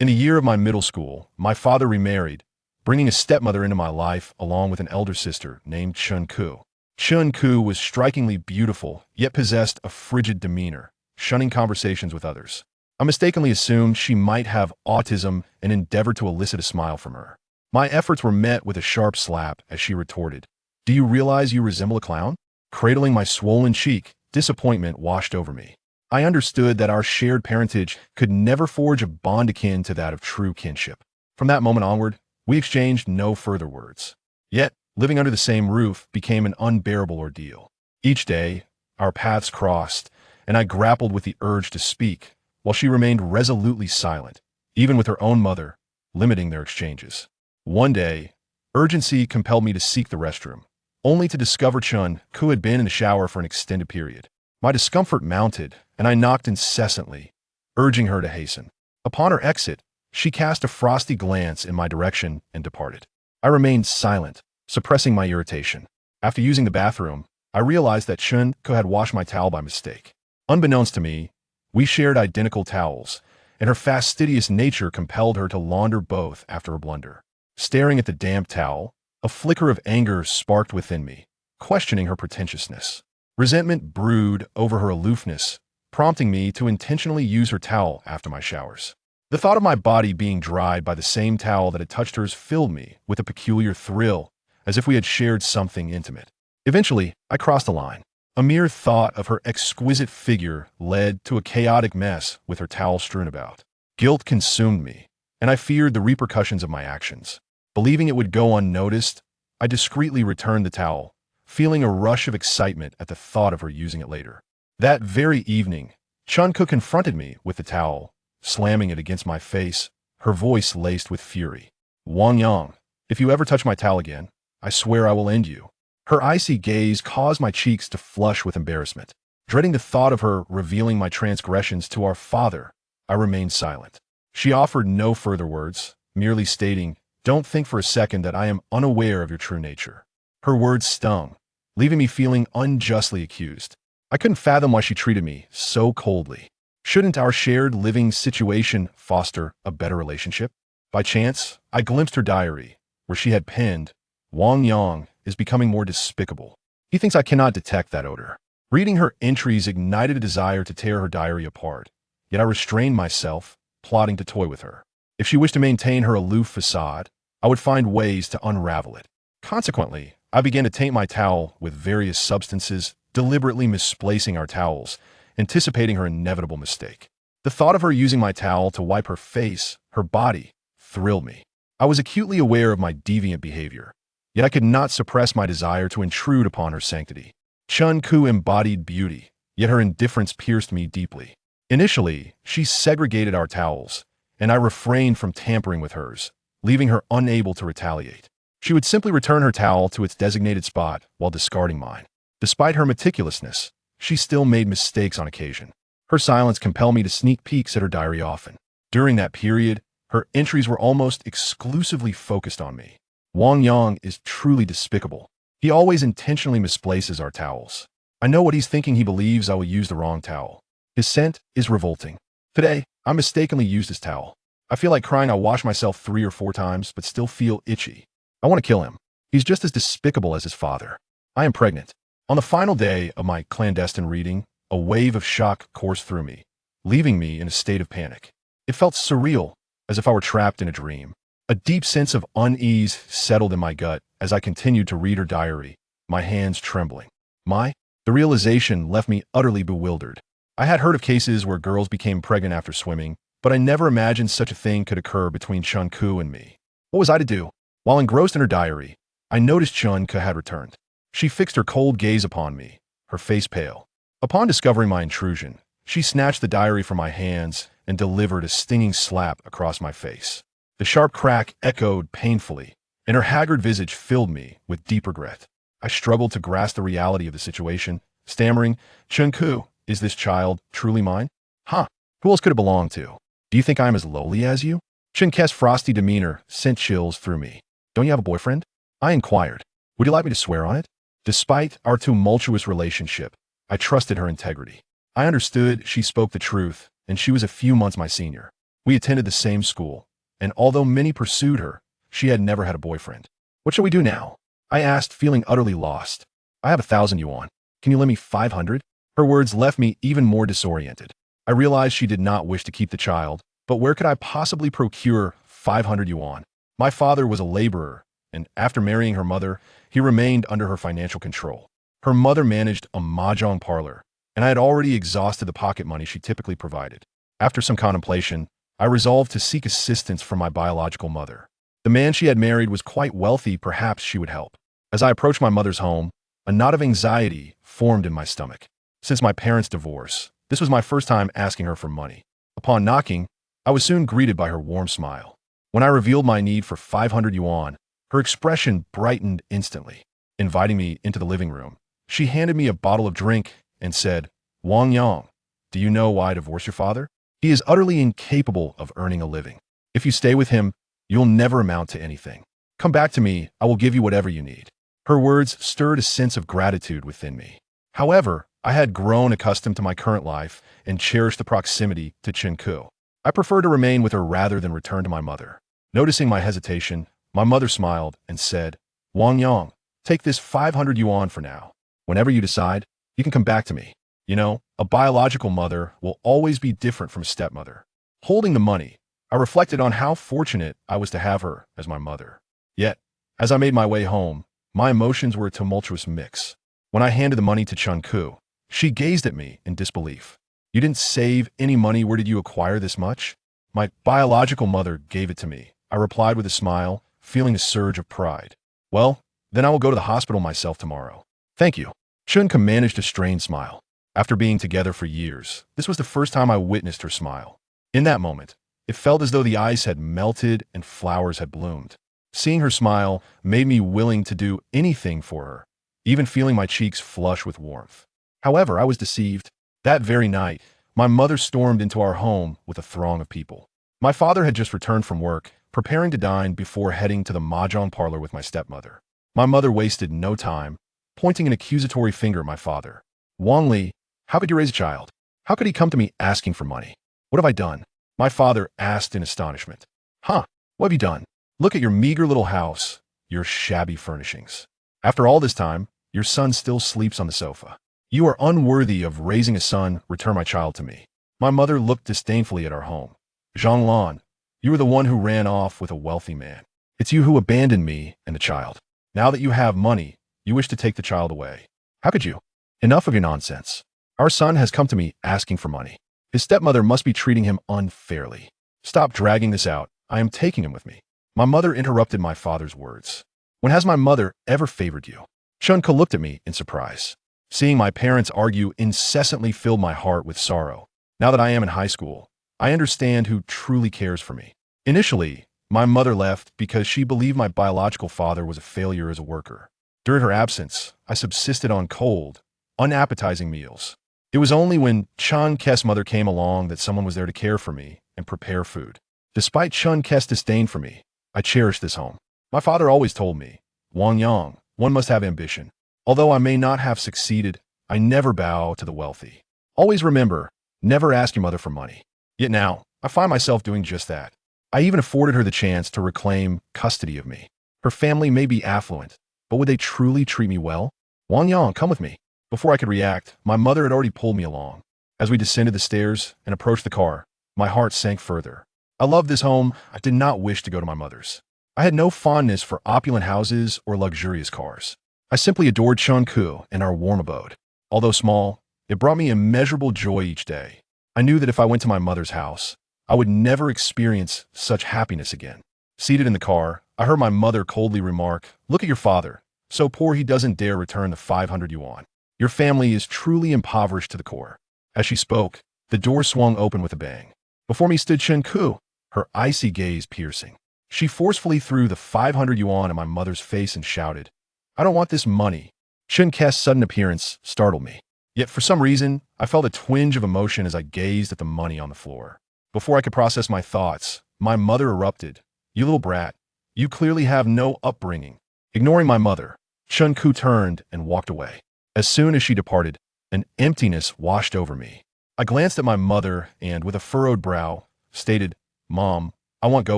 In a year of my middle school, my father remarried, bringing a stepmother into my life along with an elder sister named Chun-Ku. Chun-Ku was strikingly beautiful, yet possessed a frigid demeanor, shunning conversations with others. I mistakenly assumed she might have autism and endeavored to elicit a smile from her. My efforts were met with a sharp slap as she retorted, "Do you realize you resemble a clown?" Cradling my swollen cheek, disappointment washed over me. I understood that our shared parentage could never forge a bond akin to that of true kinship. From that moment onward, we exchanged no further words. Yet, living under the same roof became an unbearable ordeal. Each day, our paths crossed, and I grappled with the urge to speak, while she remained resolutely silent, even with her own mother, limiting their exchanges. One day, urgency compelled me to seek the restroom, only to discover Chun-Ku had been in the shower for an extended period. My discomfort mounted, and I knocked incessantly, urging her to hasten. Upon her exit, she cast a frosty glance in my direction and departed. I remained silent, suppressing my irritation. After using the bathroom, I realized that Chun-Ku had washed my towel by mistake. Unbeknownst to me, we shared identical towels, and her fastidious nature compelled her to launder both after a blunder. Staring at the damp towel, a flicker of anger sparked within me, questioning her pretentiousness. Resentment brewed over her aloofness, prompting me to intentionally use her towel after my showers. The thought of my body being dried by the same towel that had touched hers filled me with a peculiar thrill, as if we had shared something intimate. Eventually, I crossed the line. A mere thought of her exquisite figure led to a chaotic mess with her towel strewn about. Guilt consumed me, and I feared the repercussions of my actions. Believing it would go unnoticed, I discreetly returned the towel, feeling a rush of excitement at the thought of her using it later. That very evening, Chun-Ku confronted me with the towel, slamming it against my face, her voice laced with fury. "Wang Yang, if you ever touch my towel again, I swear I will end you." Her icy gaze caused my cheeks to flush with embarrassment. Dreading the thought of her revealing my transgressions to our father, I remained silent. She offered no further words, merely stating, "Don't think for a second that I am unaware of your true nature." Her words stung, leaving me feeling unjustly accused. I couldn't fathom why she treated me so coldly. Shouldn't our shared living situation foster a better relationship? By chance, I glimpsed her diary, where she had penned, "Wang Yang is becoming more despicable. He thinks I cannot detect that odor." Reading her entries ignited a desire to tear her diary apart, yet I restrained myself, plotting to toy with her. If she wished to maintain her aloof facade, I would find ways to unravel it. Consequently, I began to taint my towel with various substances, deliberately misplacing our towels, anticipating her inevitable mistake. The thought of her using my towel to wipe her face, her body, thrilled me. I was acutely aware of my deviant behavior, yet I could not suppress my desire to intrude upon her sanctity. Chun-Ku embodied beauty, yet her indifference pierced me deeply. Initially, she segregated our towels, and I refrained from tampering with hers, leaving her unable to retaliate. She would simply return her towel to its designated spot while discarding mine. Despite her meticulousness, she still made mistakes on occasion. Her silence compelled me to sneak peeks at her diary often. During that period, her entries were almost exclusively focused on me. "Wang Yang is truly despicable. He always intentionally misplaces our towels. I know what he's thinking. He believes I will use the wrong towel. His scent is revolting. Today, I mistakenly used his towel. I feel like crying. I wash myself 3 or 4 times, but still feel itchy. I want to kill him. He's just as despicable as his father. I am pregnant." On the final day of my clandestine reading, a wave of shock coursed through me, leaving me in a state of panic. It felt surreal, as if I were trapped in a dream. A deep sense of unease settled in my gut as I continued to read her diary, my hands trembling. The realization left me utterly bewildered. I had heard of cases where girls became pregnant after swimming, but I never imagined such a thing could occur between Chun-Ku and me. What was I to do? While engrossed in her diary, I noticed Chun-Ku had returned. She fixed her cold gaze upon me, her face pale. Upon discovering my intrusion, she snatched the diary from my hands and delivered a stinging slap across my face. The sharp crack echoed painfully, and her haggard visage filled me with deep regret. I struggled to grasp the reality of the situation, stammering, "Chun-Ku, is this child truly mine?" "Huh, who else could it belong to? Do you think I am as lowly as you?" Chun-Ku's frosty demeanor sent chills through me. "Don't you have a boyfriend?" I inquired. "Would you like me to swear on it?" Despite our tumultuous relationship, I trusted her integrity. I understood she spoke the truth, and she was a few months my senior. We attended the same school, and although many pursued her, she had never had a boyfriend. What shall we do now? I asked, feeling utterly lost. I have 1,000 yuan. Can you lend me 500? Her words left me even more disoriented. I realized she did not wish to keep the child, but where could I possibly procure 500 yuan? My father was a laborer, and after marrying her mother, he remained under her financial control. Her mother managed a mahjong parlor, and I had already exhausted the pocket money she typically provided. After some contemplation, I resolved to seek assistance from my biological mother. The man she had married was quite wealthy, perhaps she would help. As I approached my mother's home, a knot of anxiety formed in my stomach. Since my parents' divorce, this was my first time asking her for money. Upon knocking, I was soon greeted by her warm smile. When I revealed my need for 500 yuan, her expression brightened instantly. Inviting me into the living room, she handed me a bottle of drink and said, "Wang Yang, do you know why I divorced your father? He is utterly incapable of earning a living. If you stay with him, you'll never amount to anything. Come back to me, I will give you whatever you need." Her words stirred a sense of gratitude within me. However, I had grown accustomed to my current life and cherished the proximity to Chinku. I preferred to remain with her rather than return to my mother. Noticing my hesitation, my mother smiled and said, "Wang Yang, take this 500 yuan for now. Whenever you decide, you can come back to me. You know, a biological mother will always be different from a stepmother." Holding the money, I reflected on how fortunate I was to have her as my mother. Yet, as I made my way home, my emotions were a tumultuous mix. When I handed the money to Chunku, she gazed at me in disbelief. "You didn't save any money. Where did you acquire this much?" "My biological mother gave it to me," I replied with a smile, feeling a surge of pride. "Well, then I will go to the hospital myself tomorrow." "Thank you." Chunku managed a strained smile. After being together for years, this was the first time I witnessed her smile. In that moment, it felt as though the ice had melted and flowers had bloomed. Seeing her smile made me willing to do anything for her, even feeling my cheeks flush with warmth. However, I was deceived. That very night, my mother stormed into our home with a throng of people. My father had just returned from work, preparing to dine before heading to the mahjong parlor with my stepmother. My mother wasted no time, pointing an accusatory finger at my father. "Wang Li, how could you raise a child? How could he come to me asking for money? What have I done?" My father asked in astonishment. "Huh, what have you done? Look at your meager little house, your shabby furnishings. After all this time, your son still sleeps on the sofa. You are unworthy of raising a son. Return my child to me." My mother looked disdainfully at our home. "Zhang Lan, you were the one who ran off with a wealthy man. It's you who abandoned me and the child. Now that you have money, you wish to take the child away. How could you? Enough of your nonsense. Our son has come to me asking for money. His stepmother must be treating him unfairly. Stop dragging this out. I am taking him with me." My mother interrupted my father's words. "When has my mother ever favored you?" Chunka looked at me in surprise. Seeing my parents argue incessantly filled my heart with sorrow. Now that I am in high school, I understand who truly cares for me. Initially, my mother left because she believed my biological father was a failure as a worker. During her absence, I subsisted on cold, unappetizing meals. It was only when Chun Ke's mother came along that someone was there to care for me and prepare food. Despite Chun Ke's disdain for me, I cherished this home. My father always told me, "Wang Yang, one must have ambition. Although I may not have succeeded, I never bow to the wealthy. Always remember, never ask your mother for money." Yet now, I find myself doing just that. I even afforded her the chance to reclaim custody of me. Her family may be affluent, but would they truly treat me well? "Wang Yang, come with me." Before I could react, my mother had already pulled me along. As we descended the stairs and approached the car, my heart sank further. I loved this home. I did not wish to go to my mother's. I had no fondness for opulent houses or luxurious cars. I simply adored Chunku and our warm abode. Although small, it brought me immeasurable joy each day. I knew that if I went to my mother's house, I would never experience such happiness again. Seated in the car, I heard my mother coldly remark, "Look at your father. So poor he doesn't dare return the 500 yuan. Your family is truly impoverished to the core." As she spoke, the door swung open with a bang. Before me stood Chunku, her icy gaze piercing. She forcefully threw the 500 yuan in my mother's face and shouted, "I don't want this money." Chunke's sudden appearance startled me. Yet for some reason, I felt a twinge of emotion as I gazed at the money on the floor. Before I could process my thoughts, my mother erupted, "You little brat, you clearly have no upbringing." Ignoring my mother, Chunku turned and walked away. As soon as she departed, an emptiness washed over me. I glanced at my mother and, with a furrowed brow, stated, "Mom, I won't go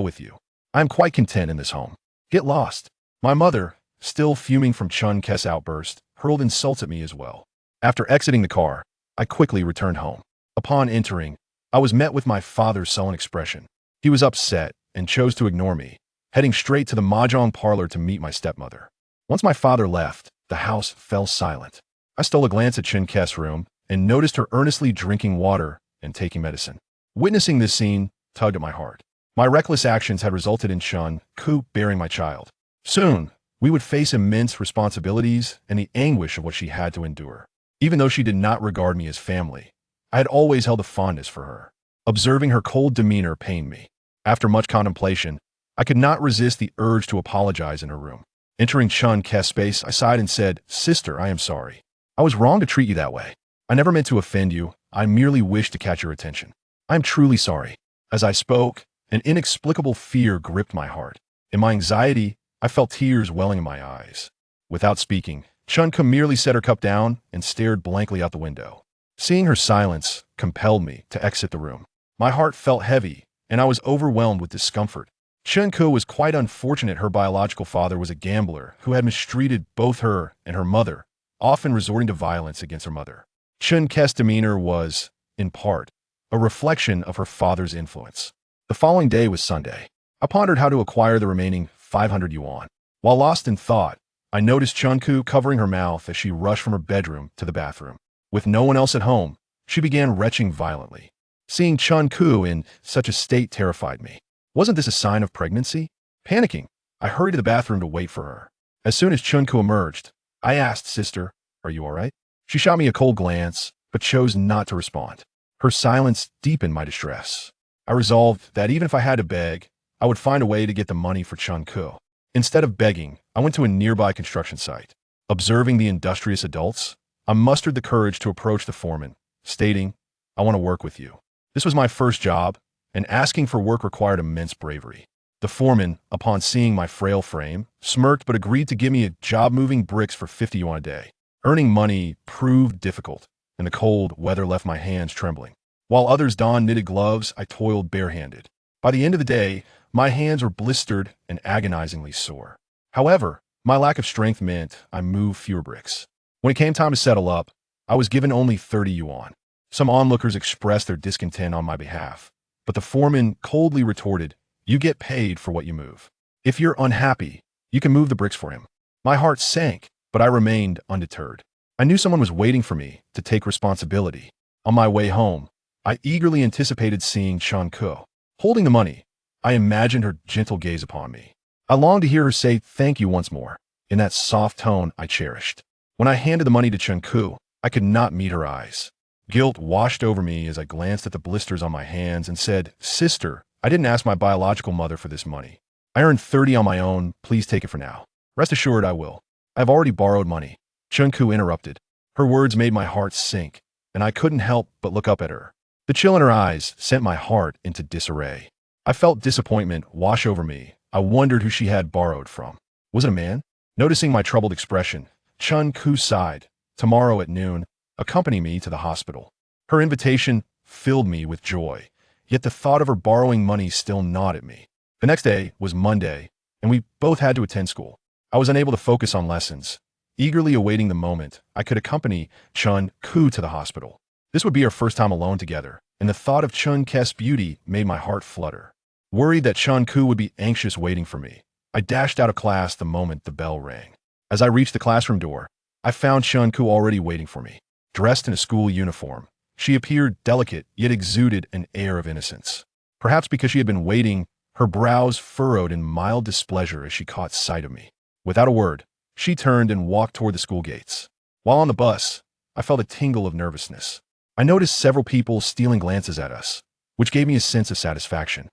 with you. I am quite content in this home. Get lost." My mother, still fuming from Chun Kes' outburst, hurled insults at me as well. After exiting the car, I quickly returned home. Upon entering, I was met with my father's sullen expression. He was upset and chose to ignore me, heading straight to the mahjong parlor to meet my stepmother. Once my father left, the house fell silent. I stole a glance at Chun Kes' room and noticed her earnestly drinking water and taking medicine. Witnessing this scene tugged at my heart. My reckless actions had resulted in Chun Ku bearing my child. Soon, we would face immense responsibilities and the anguish of what she had to endure. Even though she did not regard me as family, I had always held a fondness for her. Observing her cold demeanor pained me. After much contemplation, I could not resist the urge to apologize in her room. Entering Chun Kes' space, I sighed and said, "Sister, I am sorry. I was wrong to treat you that way. I never meant to offend you. I merely wished to catch your attention. I am truly sorry." As I spoke, an inexplicable fear gripped my heart. In my anxiety, I felt tears welling in my eyes. Without speaking, Chun Ku merely set her cup down and stared blankly out the window. Seeing her silence compelled me to exit the room. My heart felt heavy, and I was overwhelmed with discomfort. Chun Ku was quite unfortunate her biological father was a gambler who had mistreated both her and her mother, often resorting to violence against her mother. Chun Kes' demeanor was, in part, a reflection of her father's influence. The following day was Sunday. I pondered how to acquire the remaining 500 yuan. While lost in thought, I noticed Chun Ku covering her mouth as she rushed from her bedroom to the bathroom. With no one else at home, she began retching violently. Seeing Chun Ku in such a state terrified me. Wasn't this a sign of pregnancy? Panicking, I hurried to the bathroom to wait for her. As soon as Chun Ku emerged, I asked, "Sister, are you all right?" She shot me a cold glance, but chose not to respond. Her silence deepened my distress. I resolved that even if I had to beg, I would find a way to get the money for Chun Ku. Instead of begging, I went to a nearby construction site. Observing the industrious adults, I mustered the courage to approach the foreman, stating, "I want to work with you." This was my first job, and asking for work required immense bravery. The foreman, upon seeing my frail frame, smirked but agreed to give me a job moving bricks for 50 yuan a day. Earning money proved difficult, and the cold weather left my hands trembling. While others donned knitted gloves, I toiled barehanded. By the end of the day, my hands were blistered and agonizingly sore. However, my lack of strength meant I moved fewer bricks. When it came time to settle up, I was given only 30 yuan. Some onlookers expressed their discontent on my behalf, but the foreman coldly retorted, "You get paid for what you move. If you're unhappy, you can move the bricks for him." My heart sank, but I remained undeterred. I knew someone was waiting for me to take responsibility. On my way home, I eagerly anticipated seeing Chun Ku. Holding the money, I imagined her gentle gaze upon me. I longed to hear her say thank you once more, in that soft tone I cherished. When I handed the money to Chun Ku, I could not meet her eyes. Guilt washed over me as I glanced at the blisters on my hands and said, "Sister, I didn't ask my biological mother for this money. I earned 30 on my own. Please take it for now." "Rest assured I will. I have already borrowed money." Chun Ku interrupted. Her words made my heart sink, and I couldn't help but look up at her. The chill in her eyes sent my heart into disarray. I felt disappointment wash over me. I wondered who she had borrowed from. Was it a man? Noticing my troubled expression, Chun Ku sighed. "Tomorrow at noon, accompany me to the hospital." Her invitation filled me with joy, yet the thought of her borrowing money still gnawed at me. The next day was Monday, and we both had to attend school. I was unable to focus on lessons, eagerly awaiting the moment I could accompany Chun Ku to the hospital. This would be our first time alone together, and the thought of Chun Kes' beauty made my heart flutter. Worried that Chun Ku would be anxious waiting for me, I dashed out of class the moment the bell rang. As I reached the classroom door, I found Chun Ku already waiting for me. Dressed in a school uniform, she appeared delicate yet exuded an air of innocence. Perhaps because she had been waiting, her brows furrowed in mild displeasure as she caught sight of me. Without a word, she turned and walked toward the school gates. While on the bus, I felt a tingle of nervousness. I noticed several people stealing glances at us, which gave me a sense of satisfaction.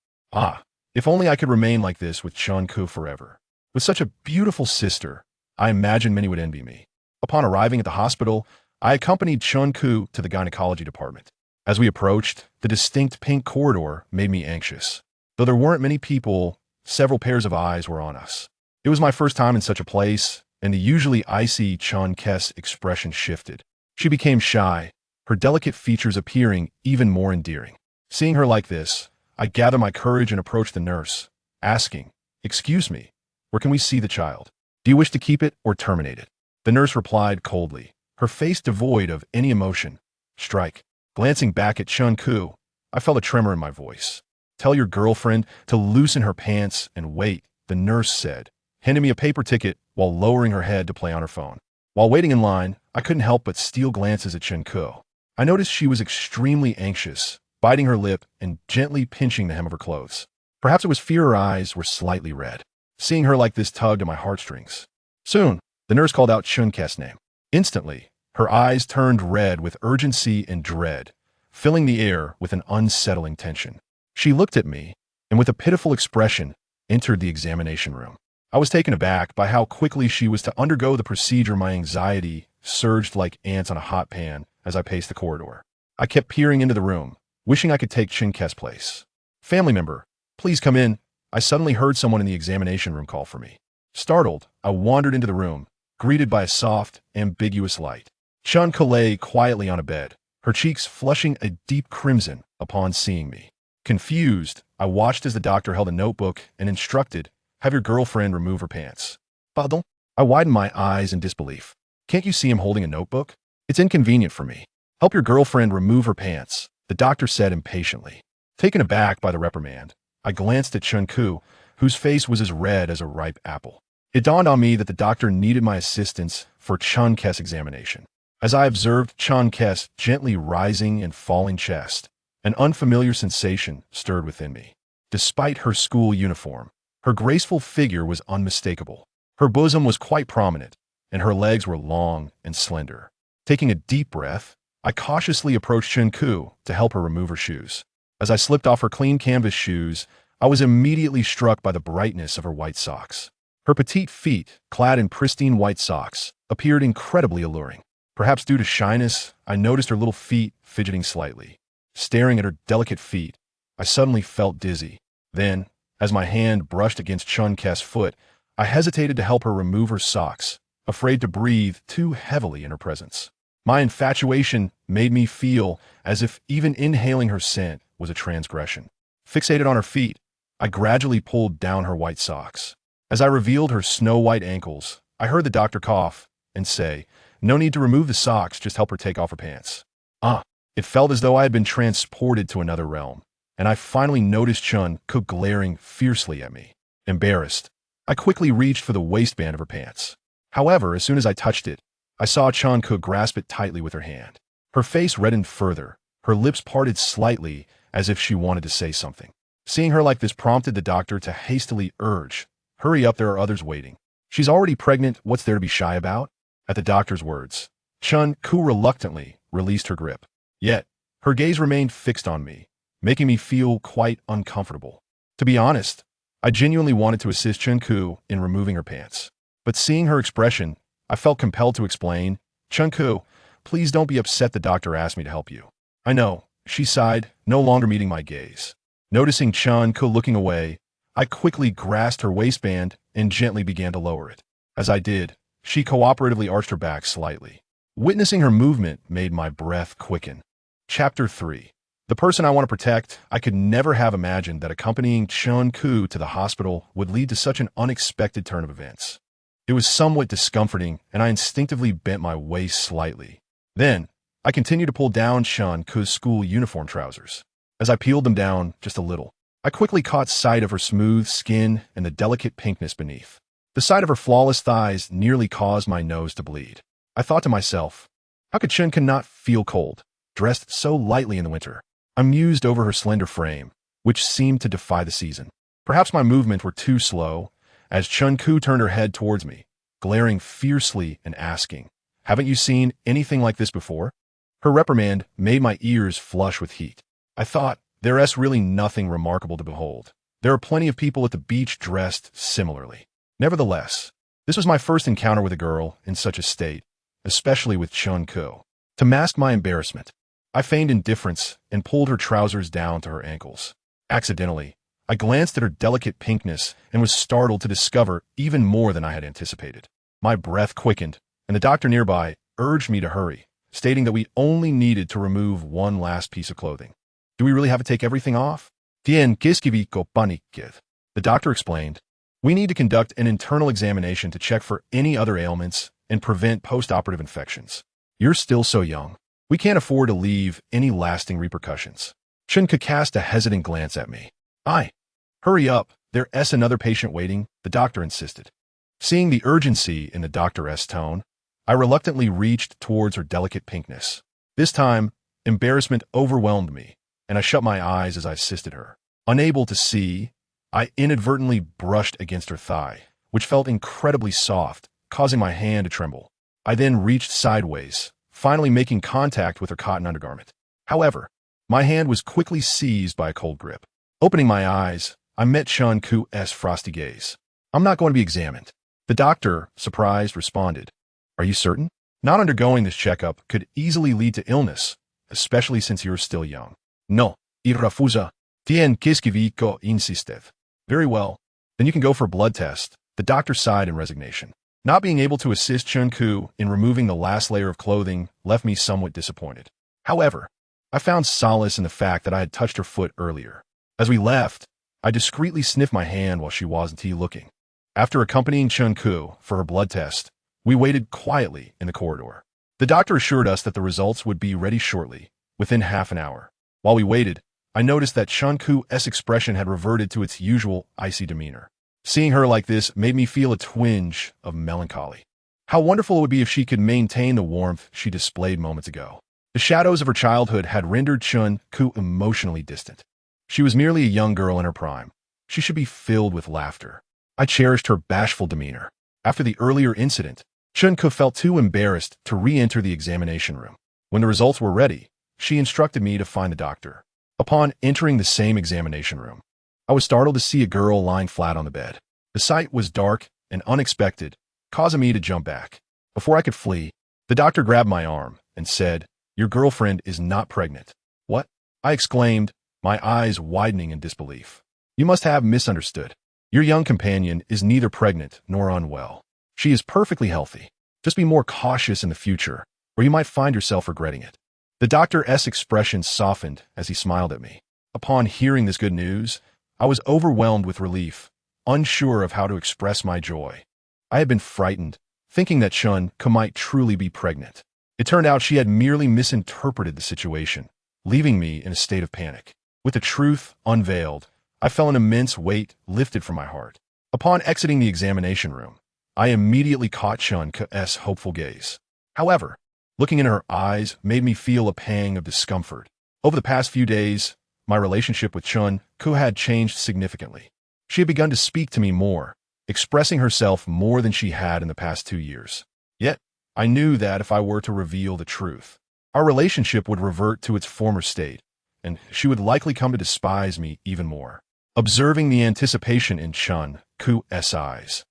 If only I could remain like this with Chun Ku forever. With such a beautiful sister, I imagined many would envy me. Upon arriving at the hospital, I accompanied Chun Ku to the gynecology department. As we approached, the distinct pink corridor made me anxious. Though there weren't many people, several pairs of eyes were on us. It was my first time in such a place, and the usually icy Chun Kes expression shifted. She became shy, her delicate features appearing even more endearing. Seeing her like this, I gathered my courage and approached the nurse, asking, "Excuse me, where can we see the child? Do you wish to keep it or terminate it?" The nurse replied coldly, her face devoid of any emotion. "Strike." Glancing back at Chun-Koo, I felt a tremor in my voice. "Tell your girlfriend to loosen her pants and wait," the nurse said, handing me a paper ticket while lowering her head to play on her phone. While waiting in line, I couldn't help but steal glances at Chun-Koo. I noticed she was extremely anxious, biting her lip and gently pinching the hem of her clothes. Perhaps it was fear her eyes were slightly red. Seeing her like this tugged at my heartstrings. Soon, the nurse called out Chun-Ke's name. Instantly, her eyes turned red with urgency and dread, filling the air with an unsettling tension. She looked at me, and with a pitiful expression, entered the examination room. I was taken aback by how quickly she was to undergo the procedure. My anxiety surged like ants on a hot pan as I paced the corridor. I kept peering into the room, wishing I could take Chun-Ke's place. "Family member, please come in." I suddenly heard someone in the examination room call for me. Startled, I wandered into the room, greeted by a soft, ambiguous light. Chun-Koo lay quietly on a bed, her cheeks flushing a deep crimson upon seeing me. Confused, I watched as the doctor held a notebook and instructed, "Have your girlfriend remove her pants." "Pardon?" I widened my eyes in disbelief. "Can't you see him holding a notebook? It's inconvenient for me." "Help your girlfriend remove her pants," the doctor said impatiently. Taken aback by the reprimand, I glanced at Chun-Koo, whose face was as red as a ripe apple. It dawned on me that the doctor needed my assistance for Chun-Ke's examination. As I observed Chun-Ke's gently rising and falling chest, an unfamiliar sensation stirred within me. Despite her school uniform, her graceful figure was unmistakable. Her bosom was quite prominent, and her legs were long and slender. Taking a deep breath, I cautiously approached Chun-Koo to help her remove her shoes. As I slipped off her clean canvas shoes, I was immediately struck by the brightness of her white socks. Her petite feet, clad in pristine white socks, appeared incredibly alluring. Perhaps due to shyness, I noticed her little feet fidgeting slightly. Staring at her delicate feet, I suddenly felt dizzy. Then, as my hand brushed against Chun-Ke's foot, I hesitated to help her remove her socks, afraid to breathe too heavily in her presence. My infatuation made me feel as if even inhaling her scent was a transgression. Fixated on her feet, I gradually pulled down her white socks. As I revealed her snow-white ankles, I heard the doctor cough and say, "No need to remove the socks, just help her take off her pants." It felt as though I had been transported to another realm, and I finally noticed Chun-Koo glaring fiercely at me. Embarrassed, I quickly reached for the waistband of her pants. However, as soon as I touched it, I saw Chun-Koo grasp it tightly with her hand. Her face reddened further, her lips parted slightly as if she wanted to say something. Seeing her like this prompted the doctor to hastily urge, "Hurry up, there are others waiting." "She's already pregnant, what's there to be shy about?" At the doctor's words, Chun-Koo reluctantly released her grip. Yet, her gaze remained fixed on me, making me feel quite uncomfortable. To be honest, I genuinely wanted to assist Chun-Koo in removing her pants. But seeing her expression, I felt compelled to explain, "Chun-Koo, please don't be upset, the doctor asked me to help you." "I know," she sighed, no longer meeting my gaze. Noticing Chun-Koo looking away, I quickly grasped her waistband and gently began to lower it. As I did, she cooperatively arched her back slightly. Witnessing her movement made my breath quicken. Chapter 3. The person I want to protect. I could never have imagined that accompanying Chun-Koo to the hospital would lead to such an unexpected turn of events. It was somewhat discomforting, and I instinctively bent my waist slightly. Then, I continued to pull down Chun-Koo's school uniform trousers. As I peeled them down just a little, I quickly caught sight of her smooth skin and the delicate pinkness beneath. The sight of her flawless thighs nearly caused my nose to bleed. I thought to myself, how could Chun-Koo not feel cold, dressed so lightly in the winter? I mused over her slender frame, which seemed to defy the season. Perhaps my movements were too slow, as Chun-Koo turned her head towards me, glaring fiercely and asking, "Haven't you seen anything like this before?" Her reprimand made my ears flush with heat. I thought, there's really nothing remarkable to behold. There are plenty of people at the beach dressed similarly. Nevertheless, this was my first encounter with a girl in such a state, especially with Chun-Koo. To mask my embarrassment, I feigned indifference and pulled her trousers down to her ankles. Accidentally, I glanced at her delicate pinkness and was startled to discover even more than I had anticipated. My breath quickened, and the doctor nearby urged me to hurry, stating that we only needed to remove one last piece of clothing. "Do we really have to take everything off?" Tien kiskiviko panikit. The doctor explained, we need to conduct an internal examination to check for any other ailments and prevent post-operative infections. You're still so young. We can't afford to leave any lasting repercussions. Chunka cast a hesitant glance at me. Hurry up, there's another patient waiting, the doctor insisted. Seeing the urgency in the doctor's tone, I reluctantly reached towards her delicate pinkness. This time, embarrassment overwhelmed me, and I shut my eyes as I assisted her. Unable to see, I inadvertently brushed against her thigh, which felt incredibly soft, causing my hand to tremble. I then reached sideways, finally making contact with her cotton undergarment. However, my hand was quickly seized by a cold grip. Opening my eyes, I met Chun Ku's frosty gaze. I'm not going to be examined. The doctor, surprised, responded. Are you certain? Not undergoing this checkup could easily lead to illness, especially since you're still young. No, irrafuza. Tien kiskiviko insistev. Very well. Then you can go for a blood test. The doctor sighed in resignation. Not being able to assist Chun-Ku in removing the last layer of clothing left me somewhat disappointed. However, I found solace in the fact that I had touched her foot earlier. As we left, I discreetly sniffed my hand while she wasn't looking. After accompanying Chun-Ku for her blood test, we waited quietly in the corridor. The doctor assured us that the results would be ready shortly, within half an hour. While we waited, I noticed that Chun-Ku's expression had reverted to its usual icy demeanor. Seeing her like this made me feel a twinge of melancholy. How wonderful it would be if she could maintain the warmth she displayed moments ago. The shadows of her childhood had rendered Chun-Ku emotionally distant. She was merely a young girl in her prime. She should be filled with laughter. I cherished her bashful demeanor. After the earlier incident, Chun-Ku felt too embarrassed to re-enter the examination room. When the results were ready, she instructed me to find the doctor. Upon entering the same examination room, I was startled to see a girl lying flat on the bed. The sight was dark and unexpected, causing me to jump back. Before I could flee, the doctor grabbed my arm and said, "Your girlfriend is not pregnant." "What?" I exclaimed, my eyes widening in disbelief. "You must have misunderstood. Your young companion is neither pregnant nor unwell. She is perfectly healthy. Just be more cautious in the future, or you might find yourself regretting it." The doctor's expression softened as he smiled at me. Upon hearing this good news, I was overwhelmed with relief, unsure of how to express my joy. I had been frightened, thinking that Chun-Ku might truly be pregnant. It turned out she had merely misinterpreted the situation, leaving me in a state of panic. With the truth unveiled, I felt an immense weight lifted from my heart. Upon exiting the examination room, I immediately caught Chun-Ku's hopeful gaze. However, looking in her eyes made me feel a pang of discomfort. Over the past few days, my relationship with Chun-Ku had changed significantly. She had begun to speak to me more, expressing herself more than she had in the past 2 years. Yet, I knew that if I were to reveal the truth, our relationship would revert to its former state, and she would likely come to despise me even more. Observing the anticipation in Chun-Ku's eyes,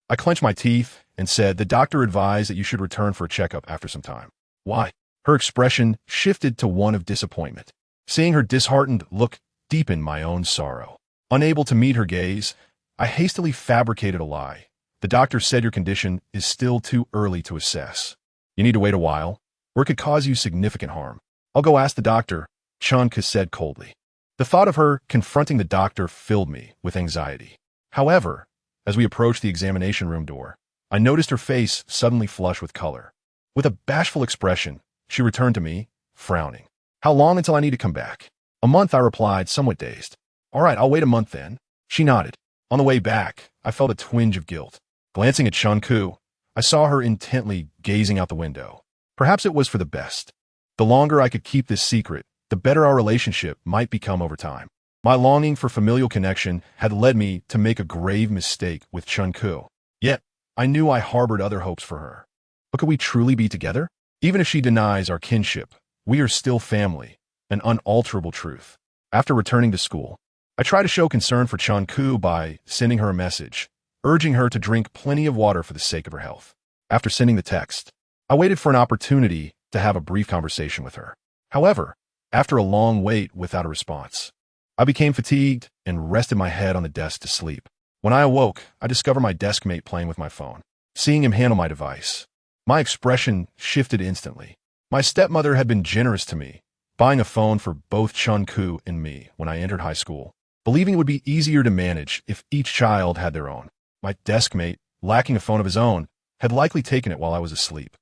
I clenched my teeth and said, "The doctor advised that you should return for a checkup after some time." "Why?" Her expression shifted to one of disappointment. Seeing her disheartened look deepened my own sorrow. Unable to meet her gaze, I hastily fabricated a lie. "The doctor said your condition is still too early to assess. You need to wait a while, or it could cause you significant harm." "I'll go ask the doctor," Chun-Ku said coldly. The thought of her confronting the doctor filled me with anxiety. However, as we approached the examination room door, I noticed her face suddenly flush with color. With a bashful expression, she returned to me, frowning. "How long until I need to come back?" "A month," I replied, somewhat dazed. "All right, I'll wait a month then." She nodded. On the way back, I felt a twinge of guilt. Glancing at Chun-Ku, I saw her intently gazing out the window. Perhaps it was for the best. The longer I could keep this secret, the better our relationship might become over time. My longing for familial connection had led me to make a grave mistake with Chun-Ku. Yet, I knew I harbored other hopes for her. But could we truly be together? Even if she denies our kinship, we are still family, an unalterable truth. After returning to school, I tried to show concern for Chun-Ku by sending her a message, urging her to drink plenty of water for the sake of her health. After sending the text, I waited for an opportunity to have a brief conversation with her. However, after a long wait without a response, I became fatigued and rested my head on the desk to sleep. When I awoke, I discovered my deskmate playing with my phone. Seeing him handle my device, my expression shifted instantly. My stepmother had been generous to me, buying a phone for both Chun-Ku and me when I entered high school. believing it would be easier to manage if each child had their own. My desk mate, lacking a phone of his own, had likely taken it while I was asleep.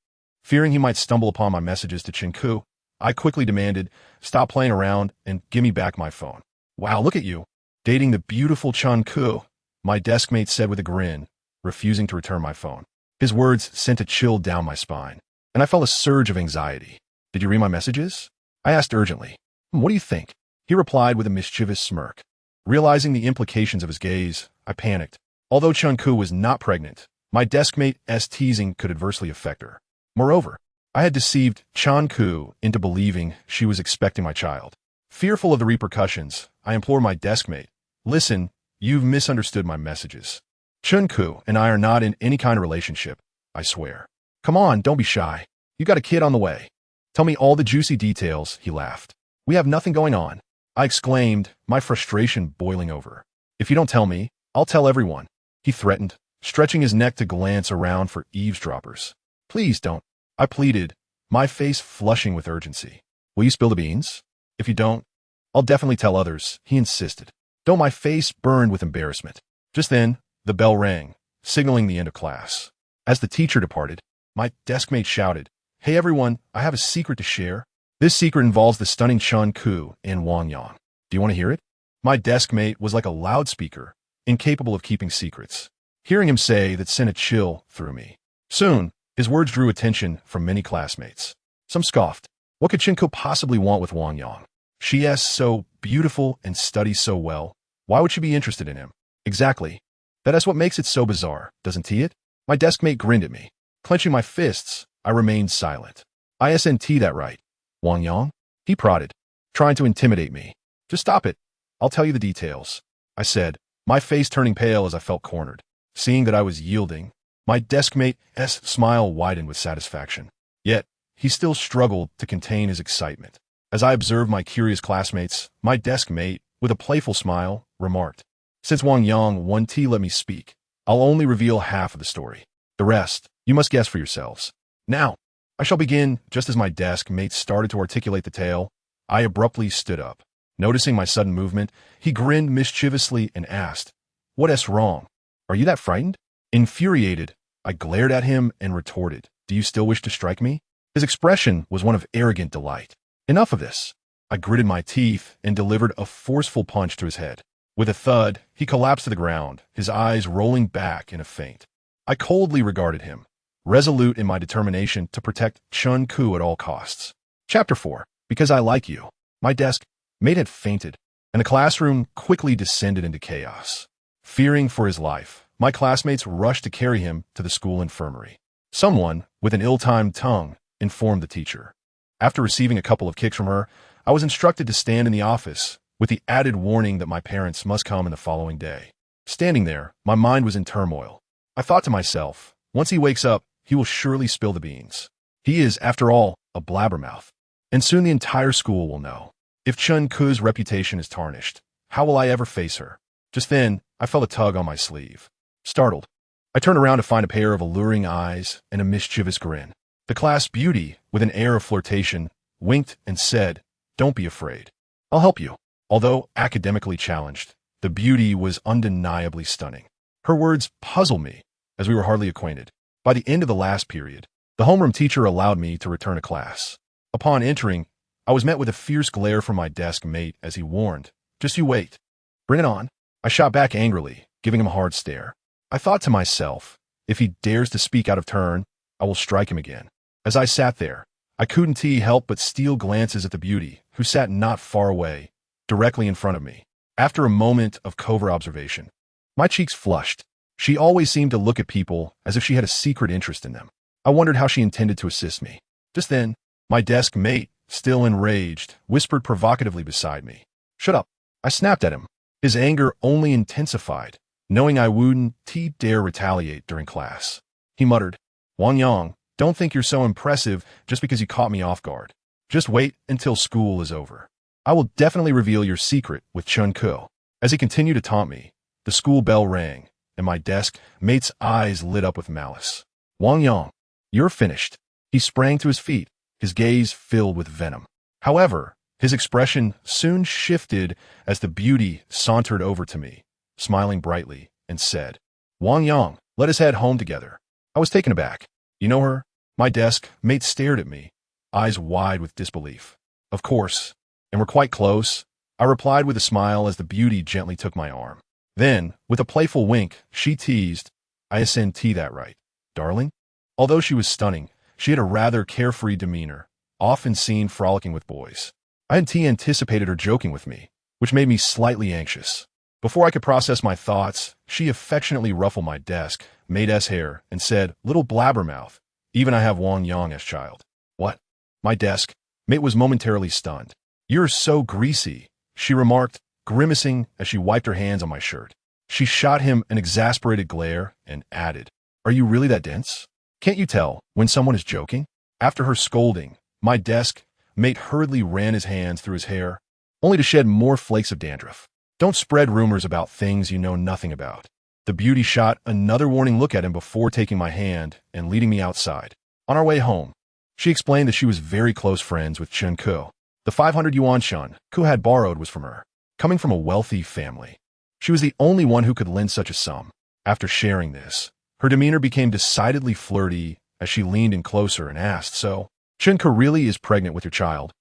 Fearing he might stumble upon my messages to Chinku, I quickly demanded, "Stop playing around and give me back my phone." "Wow, look at you, dating the beautiful Chinku," my desk mate said with a grin, refusing to return my phone. His words sent a chill down my spine, and I felt a surge of anxiety. "Did you read my messages?" I asked urgently. "What do you think?" He replied with a mischievous smirk. Realizing the implications of his gaze, I panicked. Although Chunku was not pregnant, my desk mate's teasing could adversely affect her. Moreover, I had deceived Chunku into believing she was expecting my child. Fearful of the repercussions, I implored my desk mate, "Listen, you've misunderstood my messages. Chunku and I are not in any kind of relationship, I swear. Come on, don't be shy. You got a kid on the way. Tell me all the juicy details," he laughed. "We have nothing going on," I exclaimed, my frustration boiling over. "If you don't tell me, I'll tell everyone," he threatened, stretching his neck to glance around for eavesdroppers. "Please don't," I pleaded, my face flushing with urgency. "Will you spill the beans? If you don't, I'll definitely tell others," he insisted, though my face burned with embarrassment. Just then, the bell rang, signaling the end of class. As the teacher departed, my desk mate shouted, "Hey everyone, I have a secret to share. This secret involves the stunning Chun Ku and Wang Yang. Do you want to hear it?" My desk mate was like a loudspeaker, incapable of keeping secrets. Hearing him say that sent a chill through me. Soon, his words drew attention from many classmates. Some scoffed. What could Chinko possibly want with Wang Yang? She is so beautiful and studies so well. Why would she be interested in him? Exactly. That is what makes it so bizarre, doesn't it? My desk mate grinned at me. Clenching my fists, I remained silent. "Isn't that right, Wang Yang?" he prodded, trying to intimidate me. "Just stop it. I'll tell you the details," I said, my face turning pale as I felt cornered. Seeing that I was yielding, my desk mate's smile widened with satisfaction. Yet, he still struggled to contain his excitement. As I observed my curious classmates, my desk mate, with a playful smile, remarked, "Since Wang Yang won't let me speak, I'll only reveal half of the story. The rest, you must guess for yourselves. Now, I shall begin." Just as my desk mate started to articulate the tale, I abruptly stood up. Noticing my sudden movement, he grinned mischievously and asked, "What's wrong? Are you that frightened?" Infuriated, I glared at him and retorted, "Do you still wish to strike me?" His expression was one of arrogant delight. Enough of this. I gritted my teeth and delivered a forceful punch to his head. With a thud, he collapsed to the ground, his eyes rolling back in a faint. I coldly regarded him, resolute in my determination to protect Chun Ku at all costs. Chapter 4. Because I Like You. My desk mate had fainted, and the classroom quickly descended into chaos. Fearing for his life, my classmates rushed to carry him to the school infirmary. Someone, with an ill-timed tongue, informed the teacher. After receiving a couple of kicks from her, I was instructed to stand in the office, with the added warning that my parents must come in the following day. Standing there, my mind was in turmoil. I thought to myself, once he wakes up, he will surely spill the beans. He is, after all, a blabbermouth. And soon the entire school will know. If Chun Ku's reputation is tarnished, how will I ever face her? Just then, I felt a tug on my sleeve. Startled, I turned around to find a pair of alluring eyes and a mischievous grin. The class beauty, with an air of flirtation, winked and said, "Don't be afraid. I'll help you." Although academically challenged, the beauty was undeniably stunning. Her words puzzled me, as we were hardly acquainted. By the end of the last period, the homeroom teacher allowed me to return to class. Upon entering, I was met with a fierce glare from my desk mate as he warned, "Just you wait. Bring it on." I shot back angrily, giving him a hard stare. I thought to myself, if he dares to speak out of turn, I will strike him again. As I sat there, I couldn't help but steal glances at the beauty, who sat not far away, directly in front of me. After a moment of covert observation, my cheeks flushed. She always seemed to look at people as if she had a secret interest in them. I wondered how she intended to assist me. Just then, my desk mate, still enraged, whispered provocatively beside me. "Shut up." I snapped at him. His anger only intensified, knowing I wouldn't dare retaliate during class. He muttered, "Wang Yang, don't think you're so impressive just because you caught me off guard. Just wait until school is over. I will definitely reveal your secret with Chun Ku." As he continued to taunt me, the school bell rang, and my desk mate's eyes lit up with malice. "Wang Yang, you're finished." He sprang to his feet, his gaze filled with venom. However, His expression soon shifted as the beauty sauntered over to me, smiling brightly, and said, "Wang Yang, let us head home together." I was taken aback. "You know her?" My desk mate stared at me, eyes wide with disbelief. "Of course, and we're quite close," I replied with a smile as the beauty gently took my arm. Then, with a playful wink, she teased, "I SNT that right, darling?" Although she was stunning, she had a rather carefree demeanor, often seen frolicking with boys. I had anticipated her joking with me, which made me slightly anxious. Before I could process my thoughts, she affectionately ruffled my desk, mate's hair, and said, "Little blabbermouth, even I have Wang Yang as child." "What?" My desk mate was momentarily stunned. "You're so greasy," she remarked, grimacing as she wiped her hands on my shirt. She shot him an exasperated glare and added, "Are you really that dense? Can't you tell when someone is joking?" After her scolding, my desk mate hurriedly ran his hands through his hair, only to shed more flakes of dandruff. "Don't spread rumors about things you know nothing about." The beauty shot another warning look at him before taking my hand and leading me outside. On our way home, she explained that she was very close friends with Chen Ku. The 500 yuan Chen Ku had borrowed was from her, coming from a wealthy family. She was the only one who could lend such a sum. After sharing this, her demeanor became decidedly flirty as she leaned in closer and asked, "So, Chen Ku really is pregnant with your child?"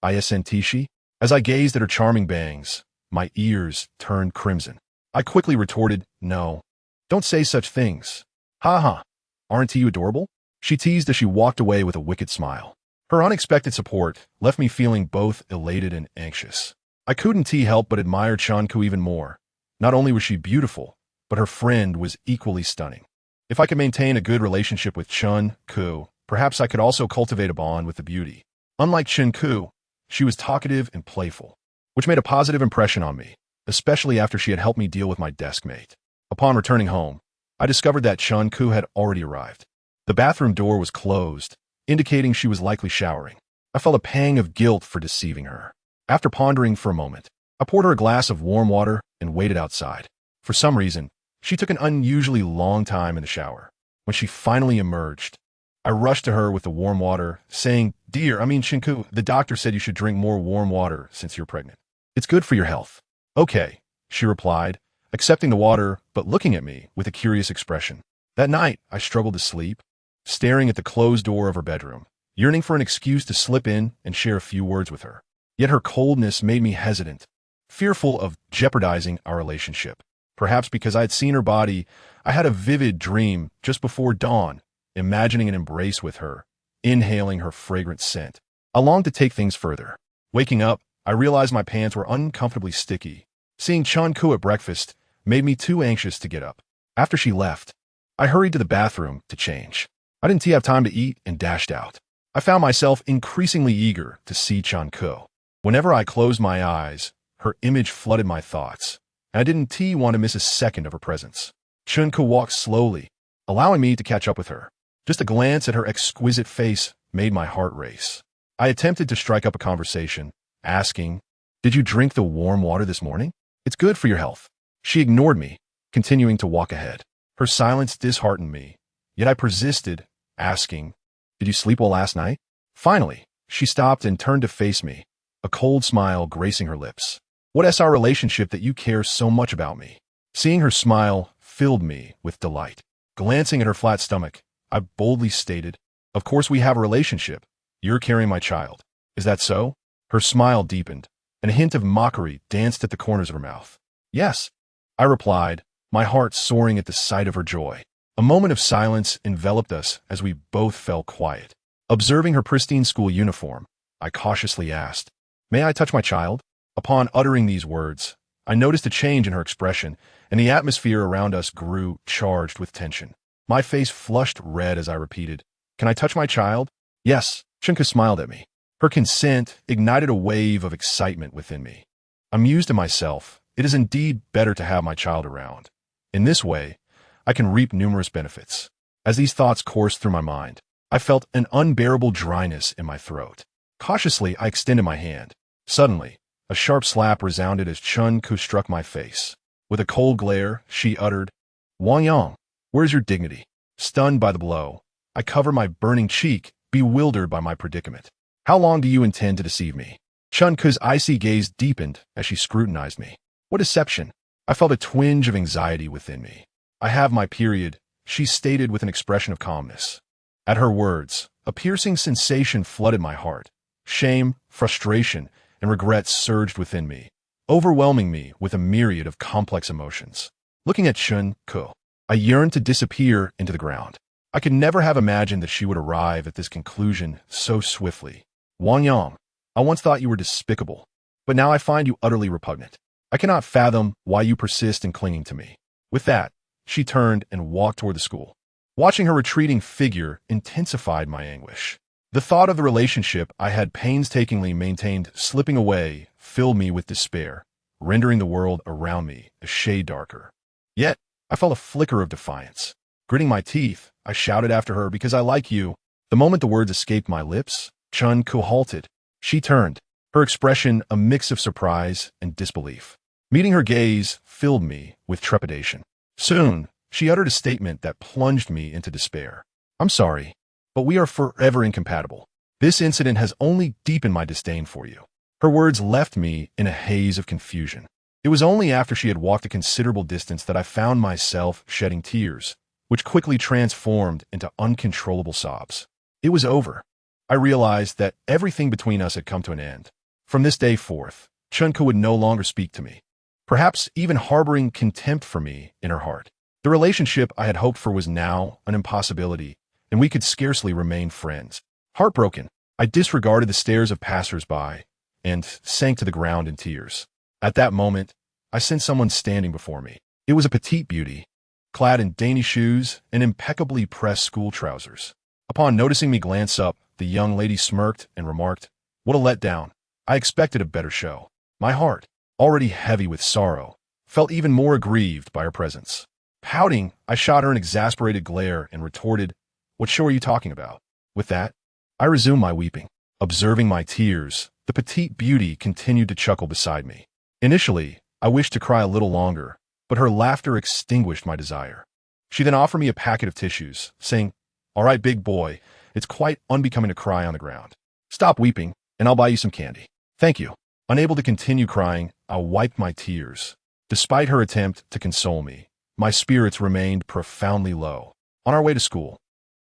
"ISNT she?" As I gazed at her charming bangs, my ears turned crimson. I quickly retorted, "No. Don't say such things." "Ha ha. Aren't you adorable?" she teased as she walked away with a wicked smile. Her unexpected support left me feeling both elated and anxious. I couldn't help but admire Chen Ku even more. Not only was she beautiful, but her friend was equally stunning. If I could maintain a good relationship with Chen Ku, perhaps I could also cultivate a bond with the beauty. Unlike Chen Ku, she was talkative and playful, which made a positive impression on me, especially after she had helped me deal with my desk mate. Upon returning home, I discovered that Chen Ku had already arrived. The bathroom door was closed, indicating she was likely showering. I felt a pang of guilt for deceiving her. After pondering for a moment, I poured her a glass of warm water and waited outside. For some reason, she took an unusually long time in the shower. When she finally emerged, I rushed to her with the warm water, saying, Chen Ku, the doctor said you should drink more warm water since you're pregnant. It's good for your health." "Okay," she replied, accepting the water but looking at me with a curious expression. That night, I struggled to sleep, staring at the closed door of her bedroom, yearning for an excuse to slip in and share a few words with her. Yet her coldness made me hesitant, fearful of jeopardizing our relationship. Perhaps because I had seen her body, I had a vivid dream just before dawn, imagining an embrace with her, inhaling her fragrant scent. I longed to take things further. Waking up, I realized my pants were uncomfortably sticky. Seeing Chen Ku at breakfast made me too anxious to get up. After she left, I hurried to the bathroom to change. I didn't have time to eat and dashed out. I found myself increasingly eager to see Chen Ku. Whenever I closed my eyes, her image flooded my thoughts, and I didn't want to miss a second of her presence. Chen Ku walked slowly, allowing me to catch up with her. Just a glance at her exquisite face made my heart race. I attempted to strike up a conversation, asking, "Did you drink the warm water this morning? It's good for your health." She ignored me, continuing to walk ahead. Her silence disheartened me, yet I persisted, asking, "Did you sleep well last night?" Finally, she stopped and turned to face me, a cold smile gracing her lips. "What is our relationship that you care so much about me?" Seeing her smile filled me with delight. Glancing at her flat stomach, I boldly stated, "Of course we have a relationship. You're carrying my child. Is that so?" Her smile deepened, and a hint of mockery danced at the corners of her mouth. "Yes," I replied, my heart soaring at the sight of her joy. A moment of silence enveloped us as we both fell quiet. Observing her pristine school uniform, I cautiously asked, "May I touch my child?" Upon uttering these words, I noticed a change in her expression, and the atmosphere around us grew charged with tension. My face flushed red as I repeated, "Can I touch my child?" "Yes," Chen Ku smiled at me. Her consent ignited a wave of excitement within me. I mused to myself, it is indeed better to have my child around. In this way, I can reap numerous benefits. As these thoughts coursed through my mind, I felt an unbearable dryness in my throat. Cautiously, I extended my hand. Suddenly, a sharp slap resounded as Chen Ku struck my face. With a cold glare, she uttered, "Wang Yang, where's your dignity?" Stunned by the blow, I covered my burning cheek, bewildered by my predicament. "How long do you intend to deceive me?" Chun-Ku's icy gaze deepened as she scrutinized me. What deception! I felt a twinge of anxiety within me. I have my period, she stated with an expression of calmness. At her words, a piercing sensation flooded my heart. Shame, frustration, and regret surged within me, overwhelming me with a myriad of complex emotions. Looking at Chun-Ku, I yearned to disappear into the ground. I could never have imagined that she would arrive at this conclusion so swiftly. Wang Yang, I once thought you were despicable, but now I find you utterly repugnant. I cannot fathom why you persist in clinging to me. With that, she turned and walked toward the school. Watching her retreating figure intensified my anguish. The thought of the relationship I had painstakingly maintained slipping away filled me with despair, rendering the world around me a shade darker. Yet, I felt a flicker of defiance. Gritting my teeth, I shouted after her, because I like you. The moment the words escaped my lips, Chun-Ku halted. She turned, her expression a mix of surprise and disbelief. Meeting her gaze filled me with trepidation. Soon, she uttered a statement that plunged me into despair. I'm sorry, but we are forever incompatible. This incident has only deepened my disdain for you. Her words left me in a haze of confusion. It was only after she had walked a considerable distance that I found myself shedding tears, which quickly transformed into uncontrollable sobs. It was over. I realized that everything between us had come to an end. From this day forth, Chun-Ku would no longer speak to me, perhaps even harboring contempt for me in her heart. The relationship I had hoped for was now an impossibility, and we could scarcely remain friends. Heartbroken, I disregarded the stares of passers-by and sank to the ground in tears. At that moment, I sensed someone standing before me. It was a petite beauty, clad in dainty shoes and impeccably pressed school trousers. Upon noticing me glance up, the young lady smirked and remarked, "What a letdown. I expected a better show." My heart, already heavy with sorrow, felt even more aggrieved by her presence. Pouting, I shot her an exasperated glare and retorted, "What show are you talking about?" With that, I resumed my weeping. Observing my tears, the petite beauty continued to chuckle beside me. Initially, I wished to cry a little longer, but her laughter extinguished my desire. She then offered me a packet of tissues, saying, "All right, big boy, it's quite unbecoming to cry on the ground. Stop weeping, and I'll buy you some candy." "Thank you." Unable to continue crying, I wiped my tears. Despite her attempt to console me, my spirits remained profoundly low. On our way to school,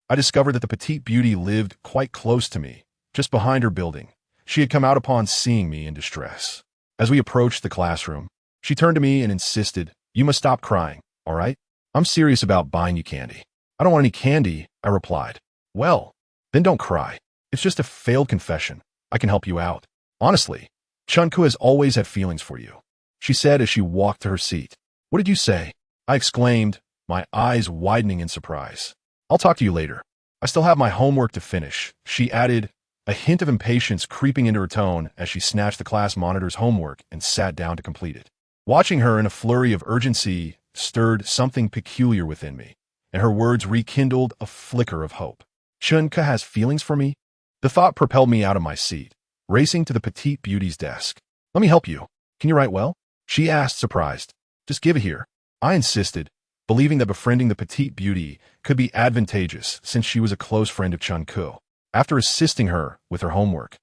I discovered that the petite beauty lived quite close to me, just behind her building. She had come out upon seeing me in distress. As we approached the classroom, she turned to me and insisted, "You must stop crying, all right? I'm serious about buying you candy." "I don't want any candy," I replied. "Well, then don't cry. It's just a failed confession. I can help you out. Honestly, Chun-Ku has always had feelings for you," she said as she walked to her seat. "What did you say?" I exclaimed, my eyes widening in surprise. "I'll talk to you later. I still have my homework to finish," she added, a hint of impatience creeping into her tone as she snatched the class monitor's homework and sat down to complete it. Watching her in a flurry of urgency stirred something peculiar within me, and her words rekindled a flicker of hope. Chun-Ku has feelings for me? The thought propelled me out of my seat, racing to the petite beauty's desk. "Let me help you. Can you write well?" she asked, surprised. "Just give it here." I insisted, believing that befriending the petite beauty could be advantageous since she was a close friend of Chun-Ku. After assisting her with her homework,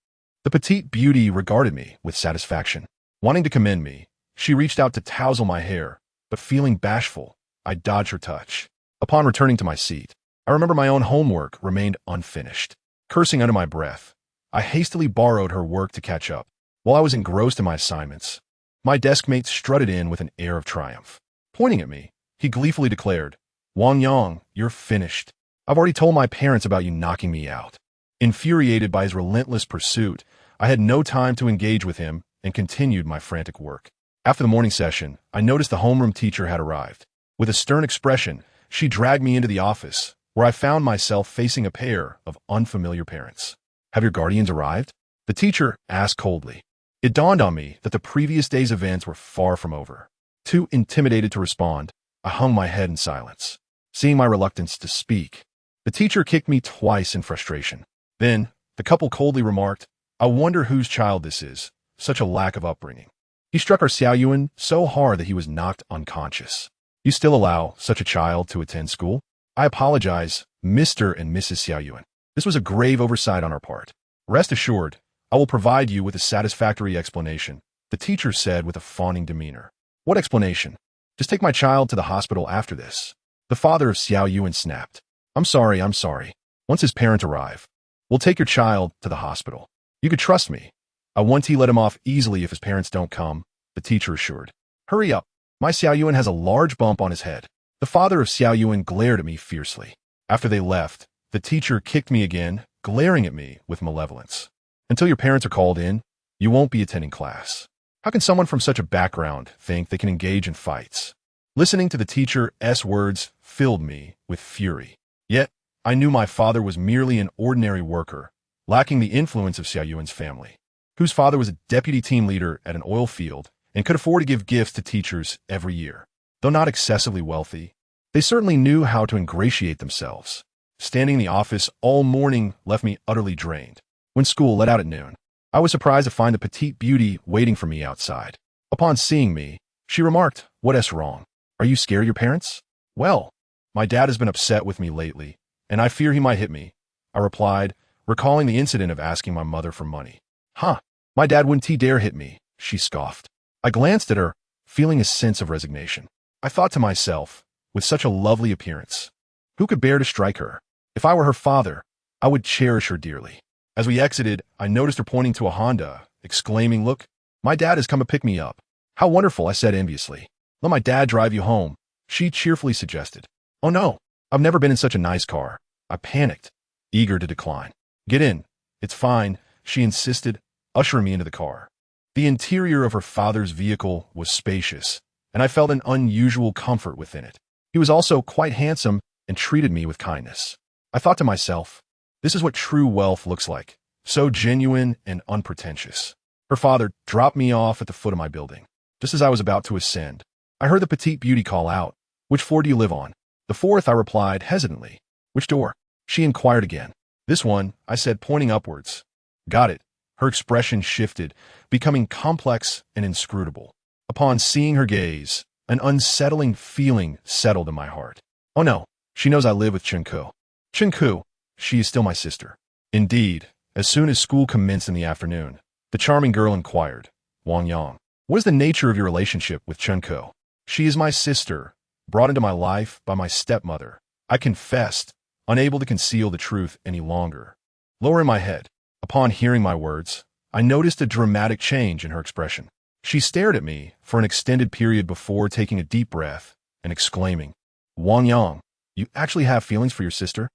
the petite beauty regarded me with satisfaction. Wanting to commend me, she reached out to tousle my hair, but feeling bashful, I dodged her touch. Upon returning to my seat, I remember my own homework remained unfinished. Cursing under my breath, I hastily borrowed her work to catch up. While I was engrossed in my assignments, my deskmate strutted in with an air of triumph. Pointing at me, he gleefully declared, "Wang Yang, you're finished. I've already told my parents about you knocking me out." Infuriated by his relentless pursuit, I had no time to engage with him and continued my frantic work. After the morning session, I noticed the homeroom teacher had arrived. With a stern expression, she dragged me into the office, where I found myself facing a pair of unfamiliar parents. "Have your guardians arrived?" the teacher asked coldly. It dawned on me that the previous day's events were far from over. Too intimidated to respond, I hung my head in silence. Seeing my reluctance to speak, the teacher kicked me twice in frustration. Then, the couple coldly remarked, "I wonder whose child this is, such a lack of upbringing." He struck our Xiaoyuan so hard that he was knocked unconscious. "You still allow such a child to attend school?" "I apologize, Mr. and Mrs. Xiaoyuan. This was a grave oversight on our part. Rest assured, I will provide you with a satisfactory explanation, the teacher said with a fawning demeanor. What explanation? Just take my child to the hospital after this. The father of Xiao Yuan snapped. I'm sorry. Once his parents arrive, we'll take your child to the hospital. You could trust me. I won't let him off easily if his parents don't come, the teacher assured. Hurry up. My Xiao Yuan has a large bump on his head. The father of Xiao Yuan glared at me fiercely. After they left, the teacher kicked me again, glaring at me with malevolence. Until your parents are called in, you won't be attending class. How can someone from such a background think they can engage in fights? Listening to the teacher's words filled me with fury. Yet, I knew my father was merely an ordinary worker, lacking the influence of Xiao Yuan's family, whose father was a deputy team leader at an oil field and could afford to give gifts to teachers every year. Though not excessively wealthy, they certainly knew how to ingratiate themselves. Standing in the office all morning left me utterly drained. When school let out at noon, I was surprised to find the petite beauty waiting for me outside. Upon seeing me, she remarked, "What's wrong? Are you scared of your parents?" "Well, my dad has been upset with me lately, and I fear he might hit me," I replied, recalling the incident of asking my mother for money. "Huh, my dad wouldn't dare hit me," she scoffed. I glanced at her, feeling a sense of resignation. I thought to myself, with such a lovely appearance, who could bear to strike her? If I were her father, I would cherish her dearly. As we exited, I noticed her pointing to a Honda, exclaiming, "Look, my dad has come to pick me up." "How wonderful," I said enviously. "Let my dad drive you home," she cheerfully suggested. "Oh no, I've never been in such a nice car." I panicked, eager to decline. "Get in. It's fine," she insisted, ushering me into the car. The interior of her father's vehicle was spacious, and I felt an unusual comfort within it. He was also quite handsome and treated me with kindness. I thought to myself, this is what true wealth looks like, so genuine and unpretentious. Her father dropped me off at the foot of my building. Just as I was about to ascend, I heard the petite beauty call out, "Which floor do you live on?" "The fourth," I replied hesitantly. "Which door?" she inquired again. "This one," I said, pointing upwards. "Got it." Her expression shifted, becoming complex and inscrutable. Upon seeing her gaze, an unsettling feeling settled in my heart. Oh no, she knows I live with Chunku. Chunku, she is still my sister. Indeed, as soon as school commenced in the afternoon, the charming girl inquired, "Wang Yang, what is the nature of your relationship with Chunku?" "She is my sister, brought into my life by my stepmother," I confessed, unable to conceal the truth any longer. Lowering my head, upon hearing my words, I noticed a dramatic change in her expression. She stared at me for an extended period before taking a deep breath and exclaiming, "Wang Yang, you actually have feelings for your sister?"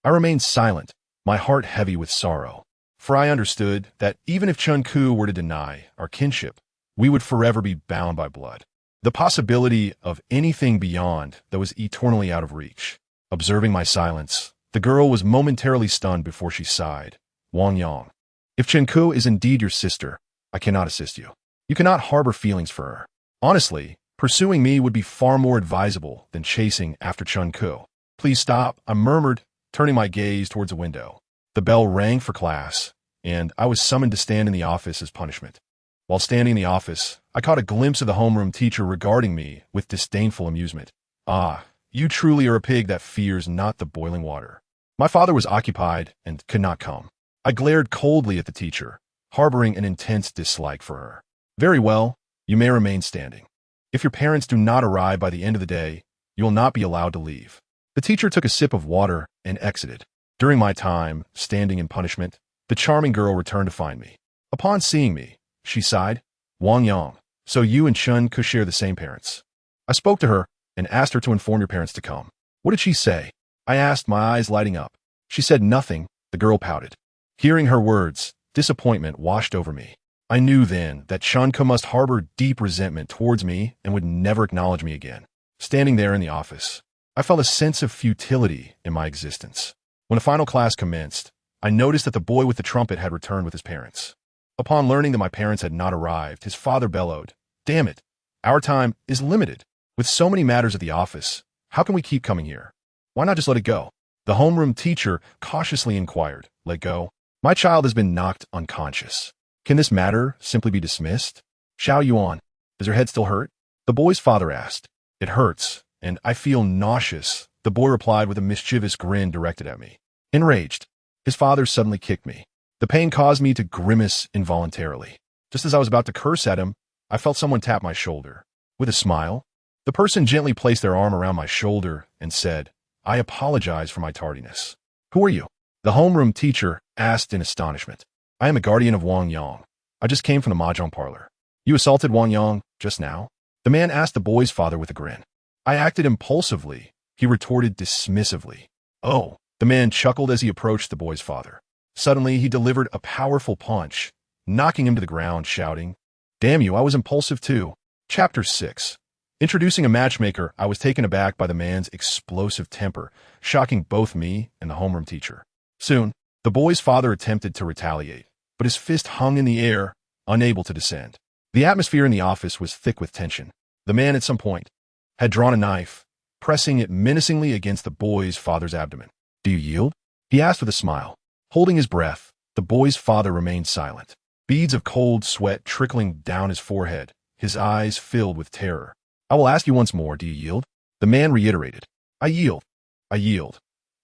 I remained silent, my heart heavy with sorrow, for I understood that even if Chunku were to deny our kinship, we would forever be bound by blood. The possibility of anything beyond that was eternally out of reach. Observing my silence, the girl was momentarily stunned before she sighed. "Wang Yang, if Chunku is indeed your sister, I cannot assist you. You cannot harbor feelings for her. Honestly, pursuing me would be far more advisable than chasing after Chunku." "Please stop," I murmured, turning my gaze towards a window. The bell rang for class, and I was summoned to stand in the office as punishment. While standing in the office, I caught a glimpse of the homeroom teacher regarding me with disdainful amusement. "Ah, you truly are a pig that fears not the boiling water." My father was occupied and could not come. I glared coldly at the teacher, harboring an intense dislike for her. "Very well, you may remain standing. If your parents do not arrive by the end of the day, you will not be allowed to leave." The teacher took a sip of water and exited. During my time, standing in punishment, the charming girl returned to find me. Upon seeing me, she sighed, "Wang Yang, so you and Chun could share the same parents." I spoke to her and asked her to inform your parents to come. "What did she say?" I asked, my eyes lighting up. "She said nothing," the girl pouted. Hearing her words, disappointment washed over me. I knew then that Chunku must harbor deep resentment towards me and would never acknowledge me again. Standing there in the office, I felt a sense of futility in my existence. When the final class commenced, I noticed that the boy with the trumpet had returned with his parents. Upon learning that my parents had not arrived, his father bellowed, "Damn it, our time is limited. With so many matters at the office, how can we keep coming here? Why not just let it go?" The homeroom teacher cautiously inquired, "Let go? My child has been knocked unconscious. Can this matter simply be dismissed?" "Xiao Yuan, does her head still hurt?" the boy's father asked. "It hurts, and I feel nauseous," the boy replied with a mischievous grin directed at me. Enraged, his father suddenly kicked me. The pain caused me to grimace involuntarily. Just as I was about to curse at him, I felt someone tap my shoulder. With a smile, the person gently placed their arm around my shoulder and said, "I apologize for my tardiness." "Who are you?" the homeroom teacher asked in astonishment. "I am a guardian of Wang Yang. I just came from the mahjong parlor." "You assaulted Wang Yang just now?" the man asked the boy's father with a grin. I acted impulsively. He retorted dismissively. "Oh," the man chuckled as he approached the boy's father. Suddenly, he delivered a powerful punch, knocking him to the ground, shouting, "Damn you, I was impulsive too." Chapter 6. Introducing a matchmaker, I was taken aback by the man's explosive temper, shocking both me and the homeroom teacher. Soon, the boy's father attempted to retaliate, but his fist hung in the air, unable to descend. The atmosphere in the office was thick with tension. The man, at some point, had drawn a knife, pressing it menacingly against the boy's father's abdomen. "Do you yield?" he asked with a smile. Holding his breath, the boy's father remained silent, beads of cold sweat trickling down his forehead, his eyes filled with terror. "I will ask you once more, do you yield?" the man reiterated. "I yield. I yield."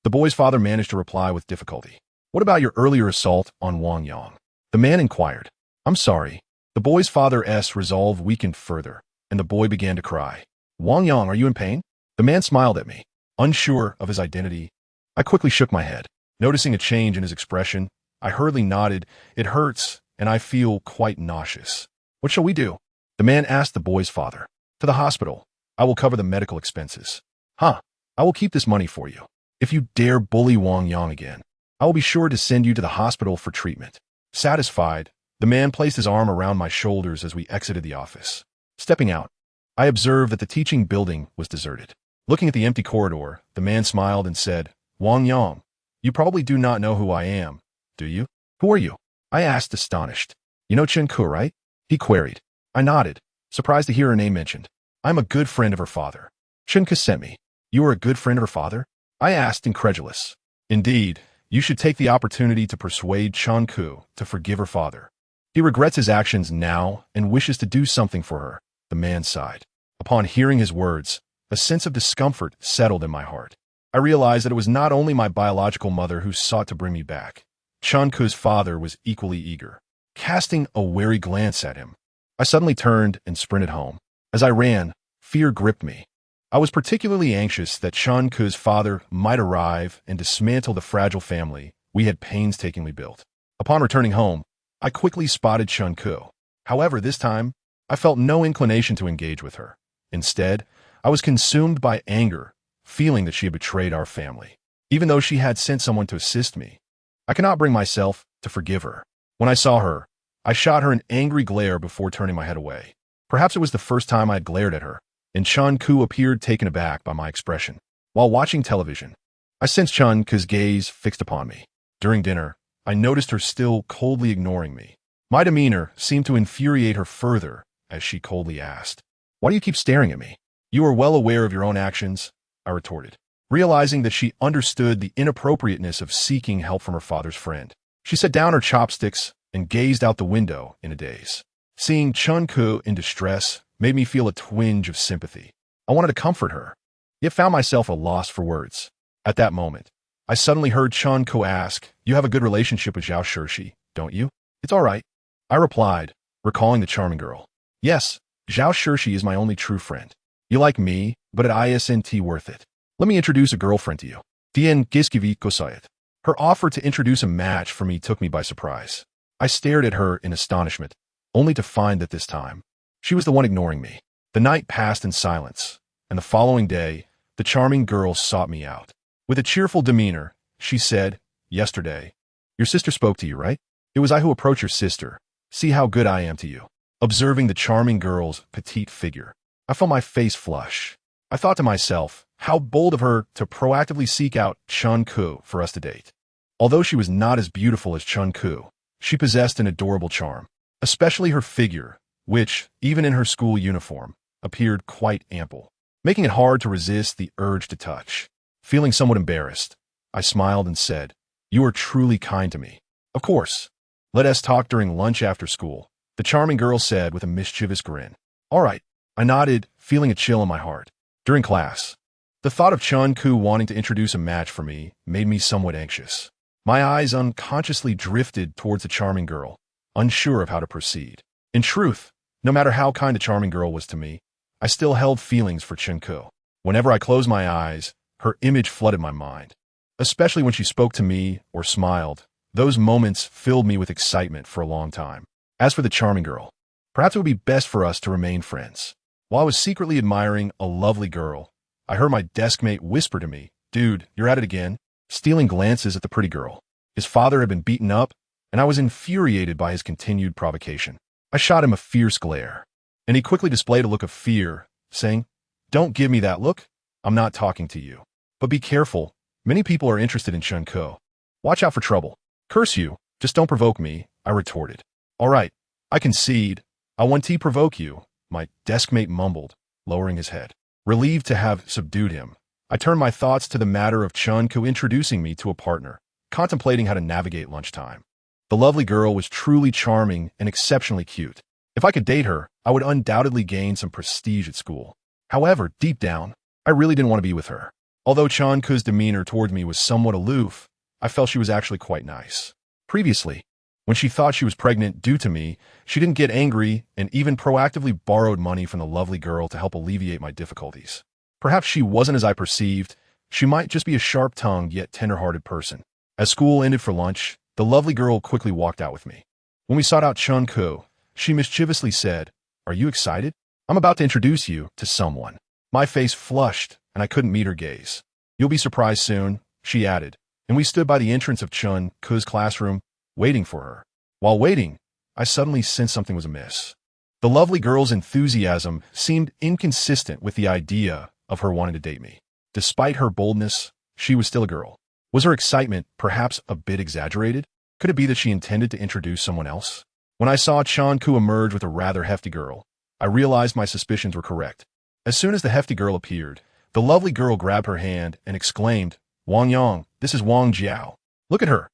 The boy's father managed to reply with difficulty. "What about your earlier assault on Wang Yang?" the man inquired. "I'm sorry." The boy's father's resolve weakened further, and the boy began to cry. "Wang Yang, are you in pain?" The man smiled at me, unsure of his identity. I quickly shook my head. Noticing a change in his expression, I hurriedly nodded. "It hurts, and I feel quite nauseous." "What shall we do?" the man asked the boy's father. "To the hospital. I will cover the medical expenses." "Huh, I will keep this money for you. If you dare bully Wang Yang again, I will be sure to send you to the hospital for treatment." Satisfied, the man placed his arm around my shoulders as we exited the office. Stepping out, I observed that the teaching building was deserted. Looking at the empty corridor, the man smiled and said, "Wang Yang, you probably do not know who I am, do you?" "Who are you?" I asked, astonished. "You know Chen Ku, right?" he queried. I nodded, surprised to hear her name mentioned. "I'm a good friend of her father. Chen Ku sent me." "You are a good friend of her father?" I asked, incredulous. "Indeed, you should take the opportunity to persuade Chen Ku to forgive her father. He regrets his actions now and wishes to do something for her," the man sighed. Upon hearing his words, a sense of discomfort settled in my heart. I realized that it was not only my biological mother who sought to bring me back. Chen Ku's father was equally eager. Casting a wary glance at him, I suddenly turned and sprinted home. As I ran, fear gripped me. I was particularly anxious that Chen Ku's father might arrive and dismantle the fragile family we had painstakingly built. Upon returning home, I quickly spotted Chen Ku. However, this time, I felt no inclination to engage with her. Instead, I was consumed by anger, feeling that she had betrayed our family. Even though she had sent someone to assist me, I could not bring myself to forgive her. When I saw her, I shot her an angry glare before turning my head away. Perhaps it was the first time I had glared at her, and Chen Ku appeared taken aback by my expression. While watching television, I sensed Chen Ku's gaze fixed upon me. During dinner, I noticed her still coldly ignoring me. My demeanor seemed to infuriate her further as she coldly asked, "Why do you keep staring at me?" "You are well aware of your own actions," I retorted, realizing that she understood the inappropriateness of seeking help from her father's friend. She set down her chopsticks and gazed out the window in a daze. Seeing Chen Ku in distress made me feel a twinge of sympathy. I wanted to comfort her, yet found myself at a loss for words. At that moment, I suddenly heard Chen Ku ask, "You have a good relationship with Zhao Shirshi, don't you?" "It's all right," I replied, recalling the charming girl. "Yes, Zhao Shirshi is my only true friend. You like me, but at isn't worth it. Let me introduce a girlfriend to you. Dien Giskivi Kosayet." Her offer to introduce a match for me took me by surprise. I stared at her in astonishment, only to find that this time, she was the one ignoring me. The night passed in silence, and the following day, the charming girl sought me out. With a cheerful demeanor, she said, "Yesterday, your sister spoke to you, right? It was I who approached your sister. See how good I am to you." Observing the charming girl's petite figure, I felt my face flush. I thought to myself, how bold of her to proactively seek out Chen Ku for us to date. Although she was not as beautiful as Chen Ku, she possessed an adorable charm, especially her figure, which, even in her school uniform, appeared quite ample, making it hard to resist the urge to touch. Feeling somewhat embarrassed, I smiled and said, "You are truly kind to me." "Of course. Let us talk during lunch after school," the charming girl said with a mischievous grin. "All right," I nodded, feeling a chill in my heart. During class, the thought of Chen Ku wanting to introduce a match for me made me somewhat anxious. My eyes unconsciously drifted towards the charming girl, unsure of how to proceed. In truth, no matter how kind the charming girl was to me, I still held feelings for Chunku. Whenever I closed my eyes, her image flooded my mind. Especially when she spoke to me or smiled, those moments filled me with excitement for a long time. As for the charming girl, perhaps it would be best for us to remain friends. While I was secretly admiring a lovely girl, I heard my desk mate whisper to me, "Dude, you're at it again," stealing glances at the pretty girl. His father had been beaten up, and I was infuriated by his continued provocation. I shot him a fierce glare, and he quickly displayed a look of fear, saying, "Don't give me that look. I'm not talking to you. But be careful. Many people are interested in Chunku. Watch out for trouble." "Curse you. Just don't provoke me," I retorted. "All right, I concede. I won't provoke you," my deskmate mumbled, lowering his head. Relieved to have subdued him, I turned my thoughts to the matter of Chunku introducing me to a partner, contemplating how to navigate lunchtime. The lovely girl was truly charming and exceptionally cute. If I could date her, I would undoubtedly gain some prestige at school. However, deep down, I really didn't want to be with her. Although Chunku's demeanor toward me was somewhat aloof, I felt she was actually quite nice. Previously, when she thought she was pregnant due to me, she didn't get angry and even proactively borrowed money from the lovely girl to help alleviate my difficulties. Perhaps she wasn't as I perceived. She might just be a sharp-tongued yet tender-hearted person. As school ended for lunch, the lovely girl quickly walked out with me. When we sought out Chunku, she mischievously said, "Are you excited? I'm about to introduce you to someone." My face flushed, and I couldn't meet her gaze. "You'll be surprised soon," she added, and we stood by the entrance of Chunku's classroom, waiting for her. While waiting, I suddenly sensed something was amiss. The lovely girl's enthusiasm seemed inconsistent with the idea of her wanting to date me. Despite her boldness, she was still a girl. Was her excitement perhaps a bit exaggerated? Could it be that she intended to introduce someone else? When I saw Chunku emerge with a rather hefty girl, I realized my suspicions were correct. As soon as the hefty girl appeared, the lovely girl grabbed her hand and exclaimed, "Wang Yang, this is Wang Jiao. Look at her.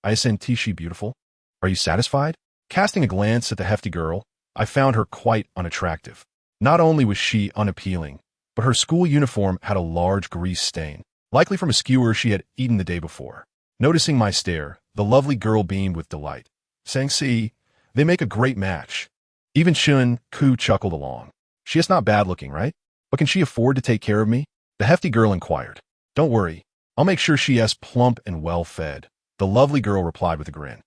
Isn't she beautiful? Are you satisfied?" Casting a glance at the hefty girl, I found her quite unattractive. Not only was she unappealing, but her school uniform had a large grease stain, likely from a skewer she had eaten the day before. Noticing my stare, the lovely girl beamed with delight, saying, "See, they make a great match." Even Chunku chuckled along. "She is not bad looking, right? But can she afford to take care of me?" The hefty girl inquired. "Don't worry. I'll make sure she is plump and well-fed," the lovely girl replied with a grin.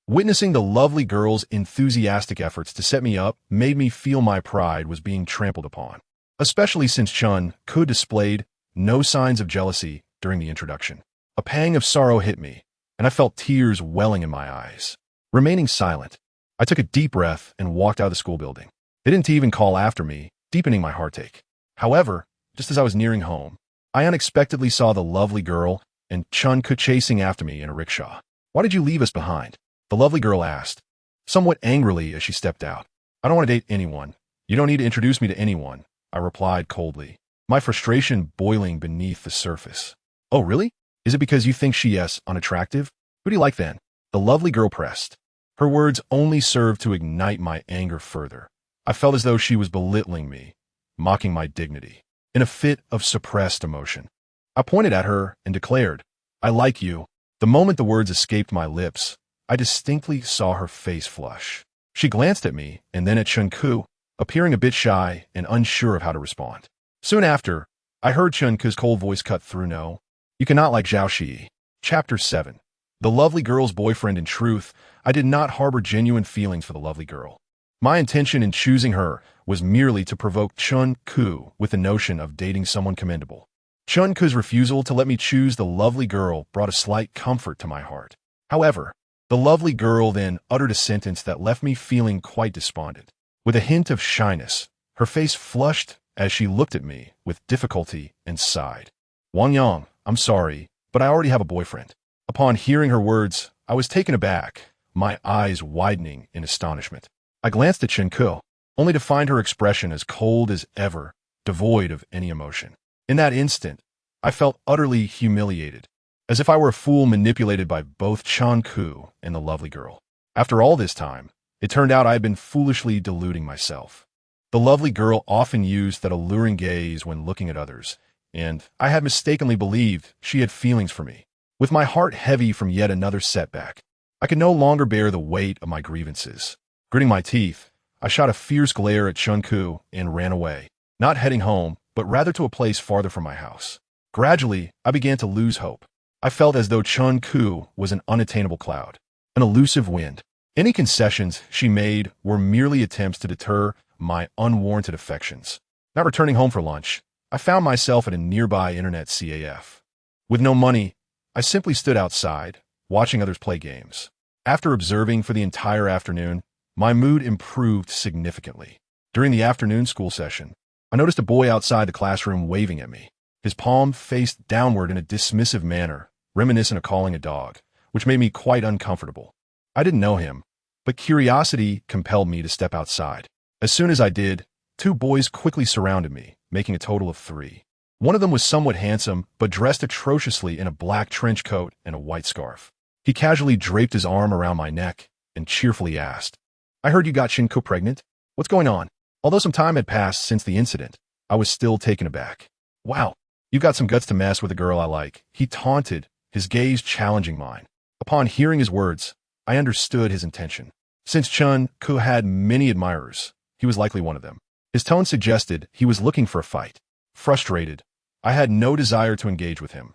Witnessing the lovely girl's enthusiastic efforts to set me up made me feel my pride was being trampled upon, especially since Chunku displayed no signs of jealousy during the introduction. A pang of sorrow hit me, and I felt tears welling in my eyes. Remaining silent, I took a deep breath and walked out of the school building. They didn't even call after me, deepening my heartache. However, just as I was nearing home, I unexpectedly saw the lovely girl and Chunku chasing after me in a rickshaw. "Why did you leave us behind?" the lovely girl asked, somewhat angrily as she stepped out. "I don't want to date anyone. You don't need to introduce me to anyone," I replied coldly, my frustration boiling beneath the surface. "Oh, really? Is it because you think she is unattractive? Who do you like then?" the lovely girl pressed. Her words only served to ignite my anger further. I felt as though she was belittling me, mocking my dignity. In a fit of suppressed emotion, I pointed at her and declared, "I like you." The moment the words escaped my lips, I distinctly saw her face flush. She glanced at me and then at Chunku, appearing a bit shy and unsure of how to respond. Soon after, I heard Chunku's cold voice cut through, "No, you cannot like Zhao Shi." Chapter 7. The lovely girl's boyfriend. In truth, I did not harbor genuine feelings for the lovely girl. My intention in choosing her was merely to provoke Chunku with the notion of dating someone commendable. Chunku's refusal to let me choose the lovely girl brought a slight comfort to my heart. However, the lovely girl then uttered a sentence that left me feeling quite despondent. With a hint of shyness, her face flushed as she looked at me with difficulty and sighed. "Wang Yang, I'm sorry, but I already have a boyfriend." Upon hearing her words, I was taken aback, my eyes widening in astonishment. I glanced at Chunku, only to find her expression as cold as ever, devoid of any emotion. In that instant, I felt utterly humiliated, as if I were a fool manipulated by both Chunku and the lovely girl. After all this time, it turned out I had been foolishly deluding myself. The lovely girl often used that alluring gaze when looking at others, and I had mistakenly believed she had feelings for me. With my heart heavy from yet another setback, I could no longer bear the weight of my grievances. Gritting my teeth, I shot a fierce glare at Chun-Ku and ran away, not heading home, but rather to a place farther from my house. Gradually, I began to lose hope. I felt as though Chun-Ku was an unattainable cloud, an elusive wind. Any concessions she made were merely attempts to deter my unwarranted affections. Not returning home for lunch, I found myself at a nearby internet CAF. With no money, I simply stood outside, watching others play games. After observing for the entire afternoon, my mood improved significantly. During the afternoon school session, I noticed a boy outside the classroom waving at me. His palm faced downward in a dismissive manner, reminiscent of calling a dog, which made me quite uncomfortable. I didn't know him, but curiosity compelled me to step outside. As soon as I did, two boys quickly surrounded me, making a total of 3. One of them was somewhat handsome, but dressed atrociously in a black trench coat and a white scarf. He casually draped his arm around my neck and cheerfully asked, "I heard you got Shinko pregnant. What's going on?" Although some time had passed since the incident, I was still taken aback. "Wow, you've got some guts to mess with a girl I like," he taunted, his gaze challenging mine. Upon hearing his words, I understood his intention. Since Chun-Ku had many admirers, he was likely one of them. His tone suggested he was looking for a fight. Frustrated, I had no desire to engage with him.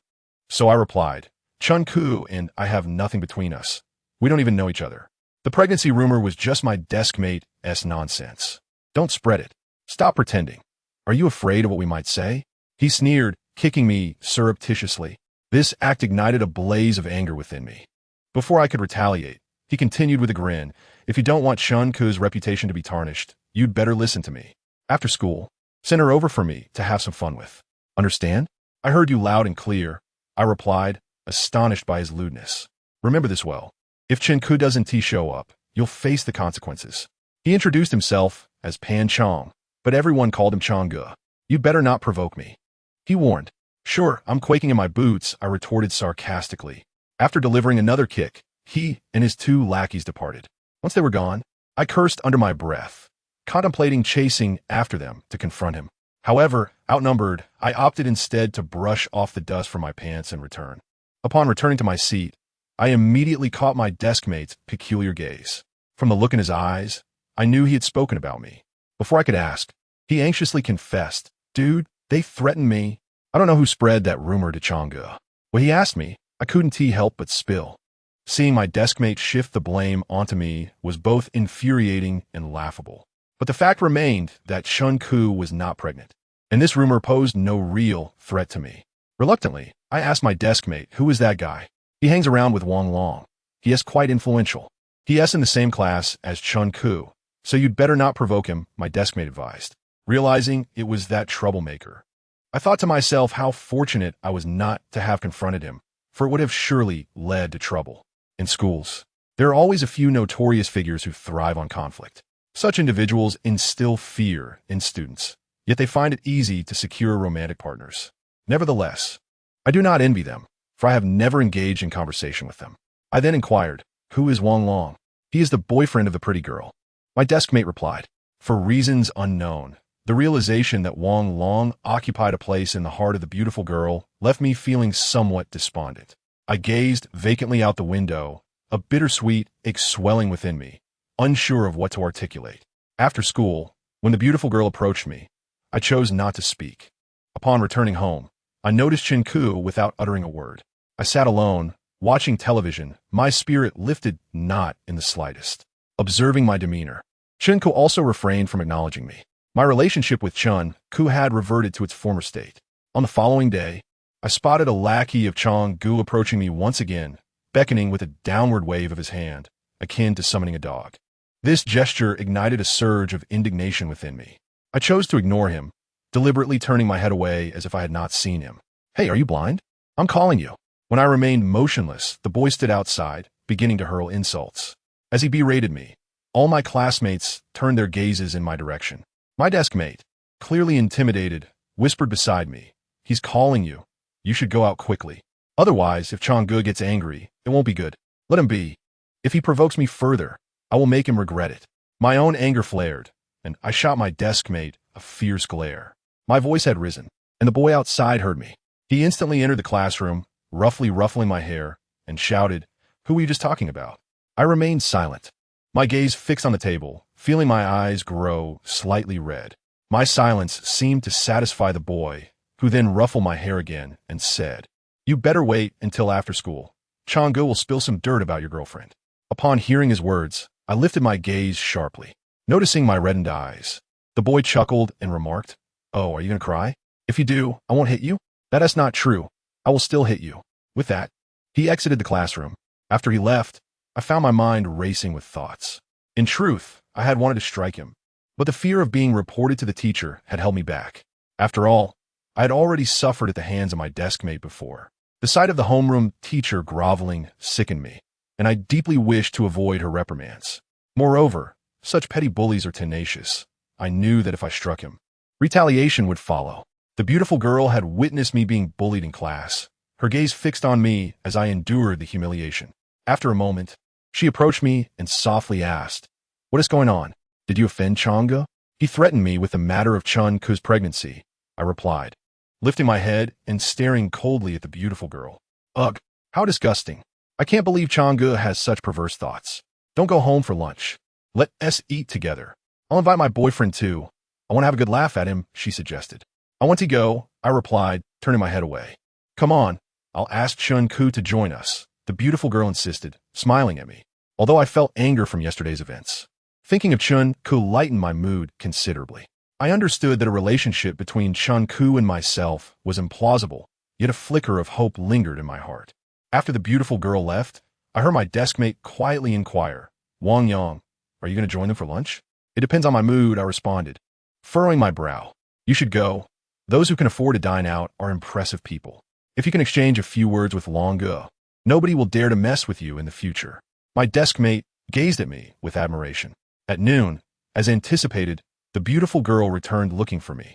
So I replied, "Chun-Ku and I have nothing between us. We don't even know each other. The pregnancy rumor was just my desk mate's nonsense. Don't spread it. Stop pretending. Are you afraid of what we might say?" He sneered, kicking me surreptitiously. This act ignited a blaze of anger within me. Before I could retaliate, he continued with a grin, "If you don't want Chun-Ku's reputation to be tarnished, you'd better listen to me. After school, send her over for me to have some fun with. Understand?" "I heard you loud and clear," I replied, astonished by his lewdness. "Remember this well. If Chun-Ku doesn't show up, you'll face the consequences." He introduced himself as Pan Chong, but everyone called him Chong-gu. "You'd better not provoke me," he warned. "Sure, I'm quaking in my boots," I retorted sarcastically. After delivering another kick, he and his 2 lackeys departed. Once they were gone, I cursed under my breath, contemplating chasing after them to confront him. However, outnumbered, I opted instead to brush off the dust from my pants and return. Upon returning to my seat, I immediately caught my desk mate's peculiar gaze. From the look in his eyes, I knew he had spoken about me. Before I could ask, he anxiously confessed, "Dude, they threatened me. I don't know who spread that rumor to Chong-gu." When he asked me, I couldn't help but spill. Seeing my desk mate shift the blame onto me was both infuriating and laughable. But the fact remained that Chun-Ku was not pregnant, and this rumor posed no real threat to me. Reluctantly, I asked my desk mate, "Who is that guy?" "He hangs around with Wang Long. He is quite influential. He is in the same class as Chun-Ku, so you'd better not provoke him," my desk mate advised. Realizing it was that troublemaker, I thought to myself how fortunate I was not to have confronted him, for it would have surely led to trouble. In schools, there are always a few notorious figures who thrive on conflict. Such individuals instill fear in students, yet they find it easy to secure romantic partners. Nevertheless, I do not envy them, for I have never engaged in conversation with them. I then inquired, "Who is Wang Long?" "He is the boyfriend of the pretty girl," my desk mate replied. For reasons unknown, the realization that Wang Long occupied a place in the heart of the beautiful girl left me feeling somewhat despondent. I gazed vacantly out the window, a bittersweet ache swelling within me, unsure of what to articulate. After school, when the beautiful girl approached me, I chose not to speak. Upon returning home, I noticed Chun-Ku without uttering a word. I sat alone, watching television, my spirit lifted not in the slightest. Observing my demeanor, Chun-Ku also refrained from acknowledging me. My relationship with Chun-Ku had reverted to its former state. On the following day, I spotted a lackey of Chong-gu approaching me once again, beckoning with a downward wave of his hand, akin to summoning a dog. This gesture ignited a surge of indignation within me. I chose to ignore him, deliberately turning my head away as if I had not seen him. "Hey, are you blind? I'm calling you." When I remained motionless, the boy stood outside, beginning to hurl insults. As he berated me, all my classmates turned their gazes in my direction. My desk mate, clearly intimidated, whispered beside me, "He's calling you. You should go out quickly. Otherwise, if Chong-gu gets angry, it won't be good. Let him be. If he provokes me further, I will make him regret it." My own anger flared, and I shot my desk mate a fierce glare. My voice had risen, and the boy outside heard me. He instantly entered the classroom, roughly ruffling my hair, and shouted, "Who were you just talking about?" I remained silent, my gaze fixed on the table, feeling my eyes grow slightly red. My silence seemed to satisfy the boy, who then ruffled my hair again and said, "You better wait until after school. Changgu will spill some dirt about your girlfriend." Upon hearing his words, I lifted my gaze sharply, noticing my reddened eyes. The boy chuckled and remarked, "Oh, are you going to cry? If you do, I won't hit you." "That is not true. I will still hit you." With that, he exited the classroom. After he left, I found my mind racing with thoughts. In truth, I had wanted to strike him, but the fear of being reported to the teacher had held me back. After all, I had already suffered at the hands of my deskmate before. The sight of the homeroom teacher groveling sickened me, and I deeply wished to avoid her reprimands. Moreover, such petty bullies are tenacious. I knew that if I struck him, retaliation would follow. The beautiful girl had witnessed me being bullied in class, her gaze fixed on me as I endured the humiliation. After a moment, she approached me and softly asked, "What is going on? Did you offend Changgu?" "He threatened me with the matter of Chun-Ku's pregnancy," I replied, lifting my head and staring coldly at the beautiful girl. "Ugh, how disgusting. I can't believe Changgu has such perverse thoughts. Don't go home for lunch. Let us eat together. I'll invite my boyfriend too. I want to have a good laugh at him," she suggested. "I want to go," I replied, turning my head away. "Come on, I'll ask Chun-Ku to join us," the beautiful girl insisted, smiling at me, although I felt anger from yesterday's events. Thinking of Chun-Ku lightened my mood considerably. I understood that a relationship between Chun-Ku and myself was implausible, yet a flicker of hope lingered in my heart. After the beautiful girl left, I heard my deskmate quietly inquire, "Wang Yang, are you going to join them for lunch?" "It depends on my mood," I responded, furrowing my brow. "You should go. Those who can afford to dine out are impressive people. If you can exchange a few words with Longu, nobody will dare to mess with you in the future." My deskmate gazed at me with admiration. At noon, as anticipated, the beautiful girl returned looking for me.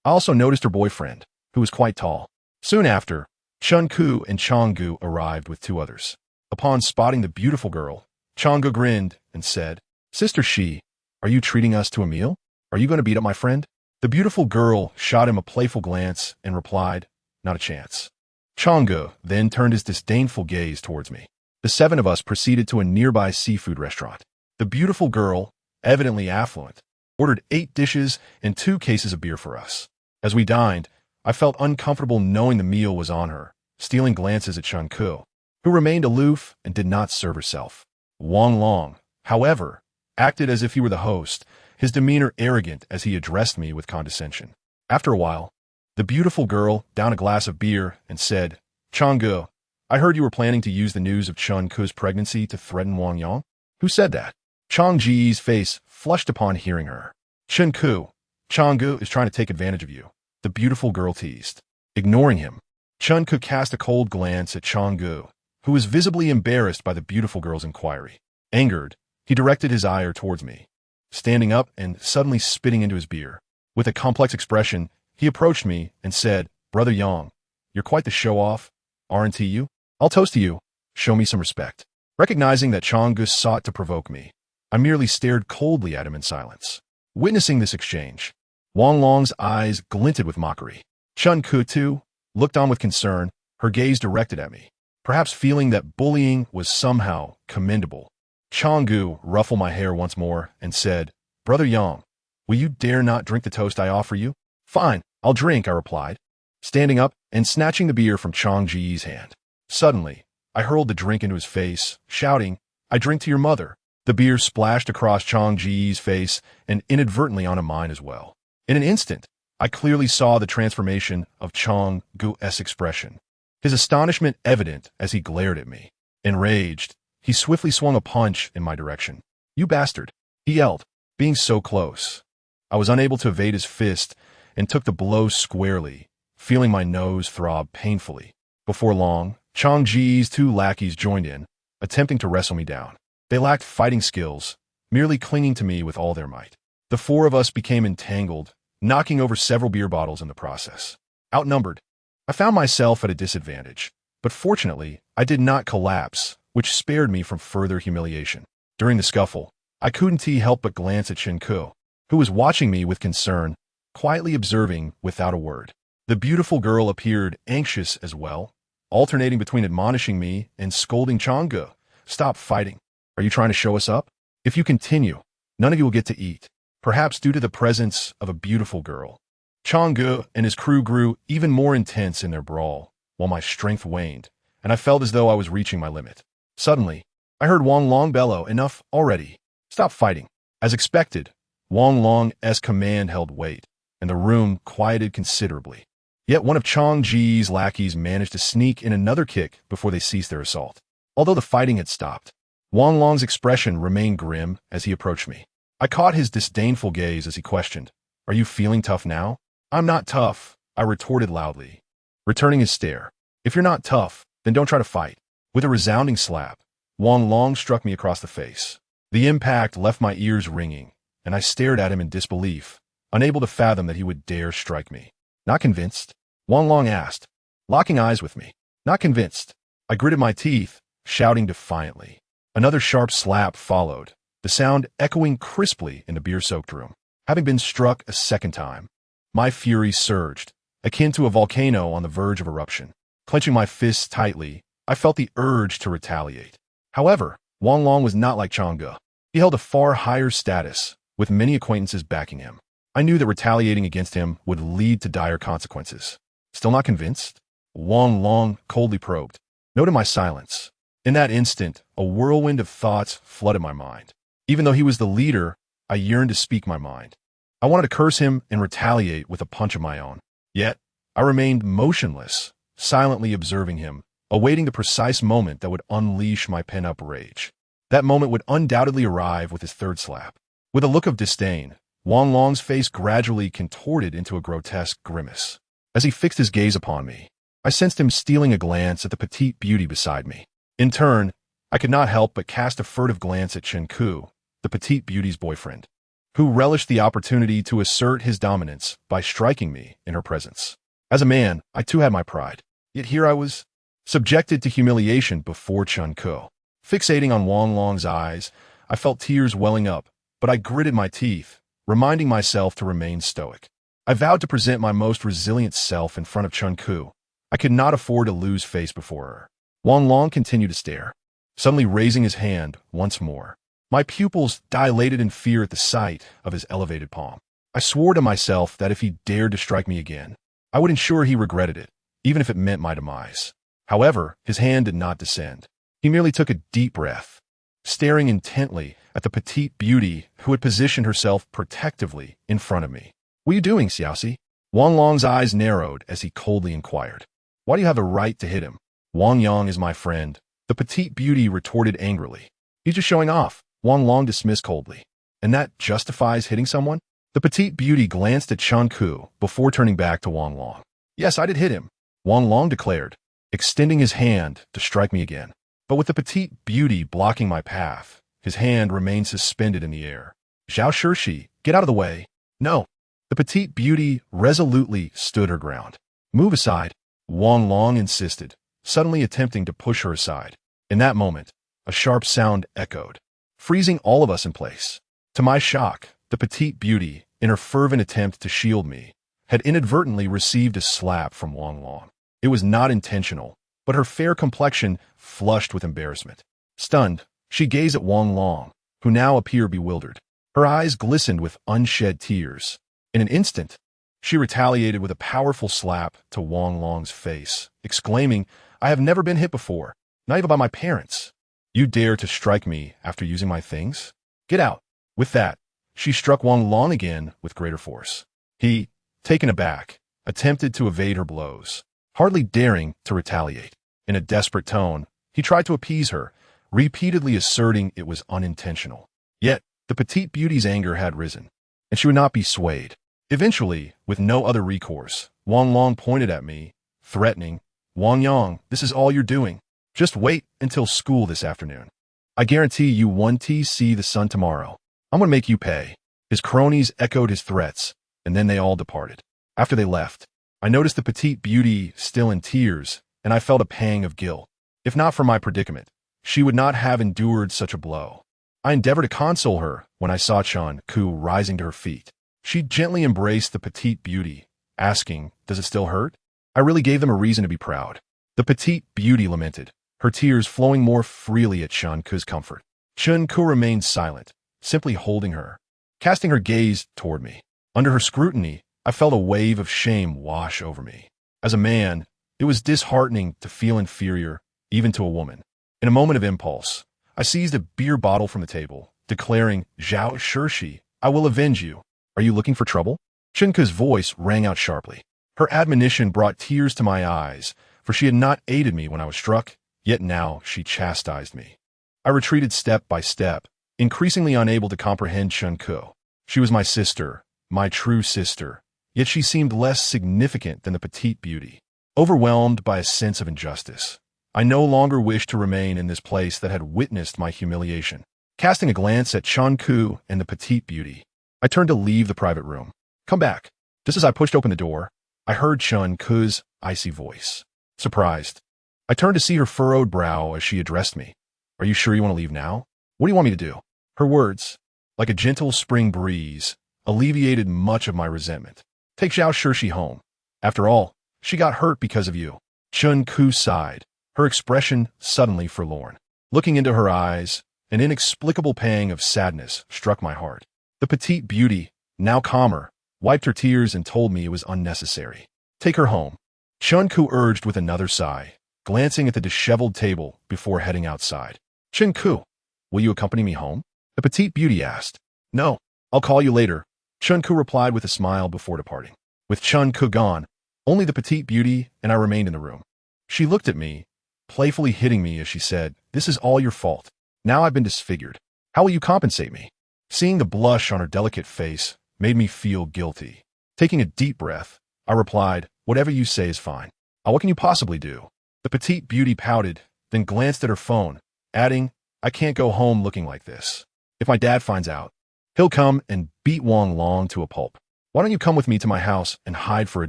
I also noticed her boyfriend, who was quite tall. Soon after, Chun-Ku and Changgu arrived with two others. Upon spotting the beautiful girl, Changgu grinned and said, "Sister Shi, are you treating us to a meal? Are you going to beat up my friend?" The beautiful girl shot him a playful glance and replied, "Not a chance." Changgu then turned his disdainful gaze towards me. The seven of us proceeded to a nearby seafood restaurant. The beautiful girl, evidently affluent, ordered 8 dishes and 2 cases of beer for us. As we dined, I felt uncomfortable knowing the meal was on her, stealing glances at Chun-Ku, who remained aloof and did not serve herself. Wang Long, however, acted as if he were the host, his demeanor arrogant as he addressed me with condescension. After a while, the beautiful girl downed a glass of beer and said, "Changgu, I heard you were planning to use the news of Chun-Ku's pregnancy to threaten Wang Yang." "Who said that?" Chang Ji's face flushed upon hearing her. "Chun-Ku, Changgu is trying to take advantage of you," the beautiful girl teased. Ignoring him, Chun-Ku cast a cold glance at Changgu, who was visibly embarrassed by the beautiful girl's inquiry. Angered, he directed his ire towards me, standing up and suddenly spitting into his beer. With a complex expression, he approached me and said, "Brother Yang, you're quite the show-off, aren't you? I'll toast to you. Show me some respect." Recognizing that Changgu sought to provoke me, I merely stared coldly at him in silence. Witnessing this exchange, Wang Long's eyes glinted with mockery. Chun-Ku, too, looked on with concern, her gaze directed at me, perhaps feeling that bullying was somehow commendable. Changgu ruffled my hair once more and said, "Brother Yang, will you dare not drink the toast I offer you?" "Fine, I'll drink," I replied, standing up and snatching the beer from Chang Ji's hand. Suddenly, I hurled the drink into his face, shouting, "I drink to your mother." The beer splashed across Chang Ji's face and inadvertently onto mine as well. In an instant, I clearly saw the transformation of Chang Gu's expression, his astonishment evident as he glared at me. Enraged, he swiftly swung a punch in my direction. "You bastard," he yelled, being so close. I was unable to evade his fist and took the blow squarely, feeling my nose throb painfully. Before long, Chang Ji's 2 lackeys joined in, attempting to wrestle me down. They lacked fighting skills, merely clinging to me with all their might. The 4 of us became entangled, knocking over several beer bottles in the process. Outnumbered, I found myself at a disadvantage, but fortunately, I did not collapse, which spared me from further humiliation. During the scuffle, I couldn't help but glance at Chun-Ku, who was watching me with concern, quietly observing without a word. The beautiful girl appeared anxious as well, alternating between admonishing me and scolding Changge. Stop fighting. Are you trying to show us up? If you continue, none of you will get to eat, perhaps due to the presence of a beautiful girl. Changge and his crew grew even more intense in their brawl, while my strength waned, and I felt as though I was reaching my limit. Suddenly, I heard Wang Long bellow, "Enough already. Stop fighting." As expected, Wang Long's command held weight, and the room quieted considerably. Yet one of Chang Ji's lackeys managed to sneak in another kick before they ceased their assault. Although the fighting had stopped, Wang Long's expression remained grim as he approached me. I caught his disdainful gaze as he questioned, "Are you feeling tough now?" "I'm not tough," I retorted loudly, returning his stare. "If you're not tough, then don't try to fight." With a resounding slap, Wang Long struck me across the face. The impact left my ears ringing, and I stared at him in disbelief, unable to fathom that he would dare strike me. "Not convinced?" Wang Long asked, locking eyes with me. "Not convinced." I gritted my teeth, shouting defiantly. Another sharp slap followed, the sound echoing crisply in the beer-soaked room. Having been struck a second time, my fury surged, akin to a volcano on the verge of eruption. Clenching my fists tightly, I felt the urge to retaliate. However, Wang Long was not like Changge. He held a far higher status, with many acquaintances backing him. I knew that retaliating against him would lead to dire consequences. "Still not convinced?" Wang Long coldly probed. Noting my silence, in that instant, a whirlwind of thoughts flooded my mind. Even though he was the leader, I yearned to speak my mind. I wanted to curse him and retaliate with a punch of my own. Yet, I remained motionless, silently observing him, awaiting the precise moment that would unleash my pent-up rage. That moment would undoubtedly arrive with his third slap. With a look of disdain, Wang Long's face gradually contorted into a grotesque grimace. As he fixed his gaze upon me, I sensed him stealing a glance at the petite beauty beside me. In turn, I could not help but cast a furtive glance at Chen Ku, the petite beauty's boyfriend, who relished the opportunity to assert his dominance by striking me in her presence. As a man, I too had my pride. Yet here I was, subjected to humiliation before Chen Ku. Fixating on Wang Long's eyes, I felt tears welling up, but I gritted my teeth, reminding myself to remain stoic. I vowed to present my most resilient self in front of Chen Ku. I could not afford to lose face before her. Wang Long continued to stare, suddenly raising his hand once more. My pupils dilated in fear at the sight of his elevated palm. I swore to myself that if he dared to strike me again, I would ensure he regretted it, even if it meant my demise. However, his hand did not descend. He merely took a deep breath, staring intently at the petite beauty who had positioned herself protectively in front of me. "What are you doing, Xiaoxi?" Wang Long's eyes narrowed as he coldly inquired. "Why do you have the right to hit him?" "Wang Yang is my friend," the petite beauty retorted angrily. "He's just showing off," Wang Long dismissed coldly. "And that justifies hitting someone?" The petite beauty glanced at Chen Ku before turning back to Wang Long. "Yes, I did hit him," Wang Long declared, extending his hand to strike me again. But with the petite beauty blocking my path, his hand remained suspended in the air. "Zhao Shirshi, get out of the way." "No." The petite beauty resolutely stood her ground. "Move aside," Wang Long insisted, suddenly attempting to push her aside. In that moment, a sharp sound echoed, freezing all of us in place. To my shock, the petite beauty, in her fervent attempt to shield me, had inadvertently received a slap from Wang Long. It was not intentional, but her fair complexion flushed with embarrassment. Stunned, she gazed at Wang Long, who now appeared bewildered. Her eyes glistened with unshed tears. In an instant, she retaliated with a powerful slap to Wang Long's face, exclaiming, "I have never been hit before, not even by my parents. You dare to strike me after using my things? Get out." With that, she struck Wang Long again with greater force. He, taken aback, attempted to evade her blows, hardly daring to retaliate. In a desperate tone, he tried to appease her, repeatedly asserting it was unintentional. Yet, the petite beauty's anger had risen, and she would not be swayed. Eventually, with no other recourse, Wang Long pointed at me, threatening, "Wang Yang, this is all you're doing. Just wait until school this afternoon. I guarantee you won't see the sun tomorrow. I'm gonna make you pay." His cronies echoed his threats, and then they all departed. After they left, I noticed the petite beauty still in tears, and I felt a pang of guilt. If not for my predicament, she would not have endured such a blow. I endeavored to console her when I saw Chen Ku rising to her feet. She gently embraced the petite beauty, asking, "Does it still hurt?" I really gave them a reason to be proud. The petite beauty lamented, her tears flowing more freely at Chun-Ku's comfort. Chun-Ku remained silent, simply holding her, casting her gaze toward me. Under her scrutiny, I felt a wave of shame wash over me. As a man, it was disheartening to feel inferior, even to a woman. In a moment of impulse, I seized a beer bottle from the table, declaring, "Zhao Shirshi, I will avenge you. Are you looking for trouble?" Chun-Ku's voice rang out sharply. Her admonition brought tears to my eyes, for she had not aided me when I was struck, yet now she chastised me. I retreated step by step, increasingly unable to comprehend Chun-Ku. She was my sister, my true sister, yet she seemed less significant than the petite beauty. Overwhelmed by a sense of injustice, I no longer wished to remain in this place that had witnessed my humiliation. Casting a glance at Chun-Ku and the petite beauty, I turned to leave the private room. "Come back." Just as I pushed open the door, I heard Chun-Ku's icy voice. Surprised, I turned to see her furrowed brow as she addressed me. "Are you sure you want to leave now? What do you want me to do?" Her words, like a gentle spring breeze, alleviated much of my resentment. "Take Zhao Shirshi home. After all, she got hurt because of you." Chun-Ku sighed, her expression suddenly forlorn. Looking into her eyes, an inexplicable pang of sadness struck my heart. The petite beauty, now calmer, wiped her tears and told me it was unnecessary. "Take her home," Chun-Ku urged with another sigh, glancing at the disheveled table before heading outside. "Chun-Ku, will you accompany me home?" the petite beauty asked. "No, I'll call you later," Chun-Ku replied with a smile before departing. With Chun-Ku gone, only the petite beauty and I remained in the room. She looked at me, playfully hitting me as she said, "This is all your fault. Now I've been disfigured. How will you compensate me?" Seeing the blush on her delicate face made me feel guilty. Taking a deep breath, I replied, "Whatever you say is fine. What can you possibly do?" The petite beauty pouted, then glanced at her phone, adding, "I can't go home looking like this. If my dad finds out, he'll come and beat Wang Long to a pulp. Why don't you come with me to my house and hide for a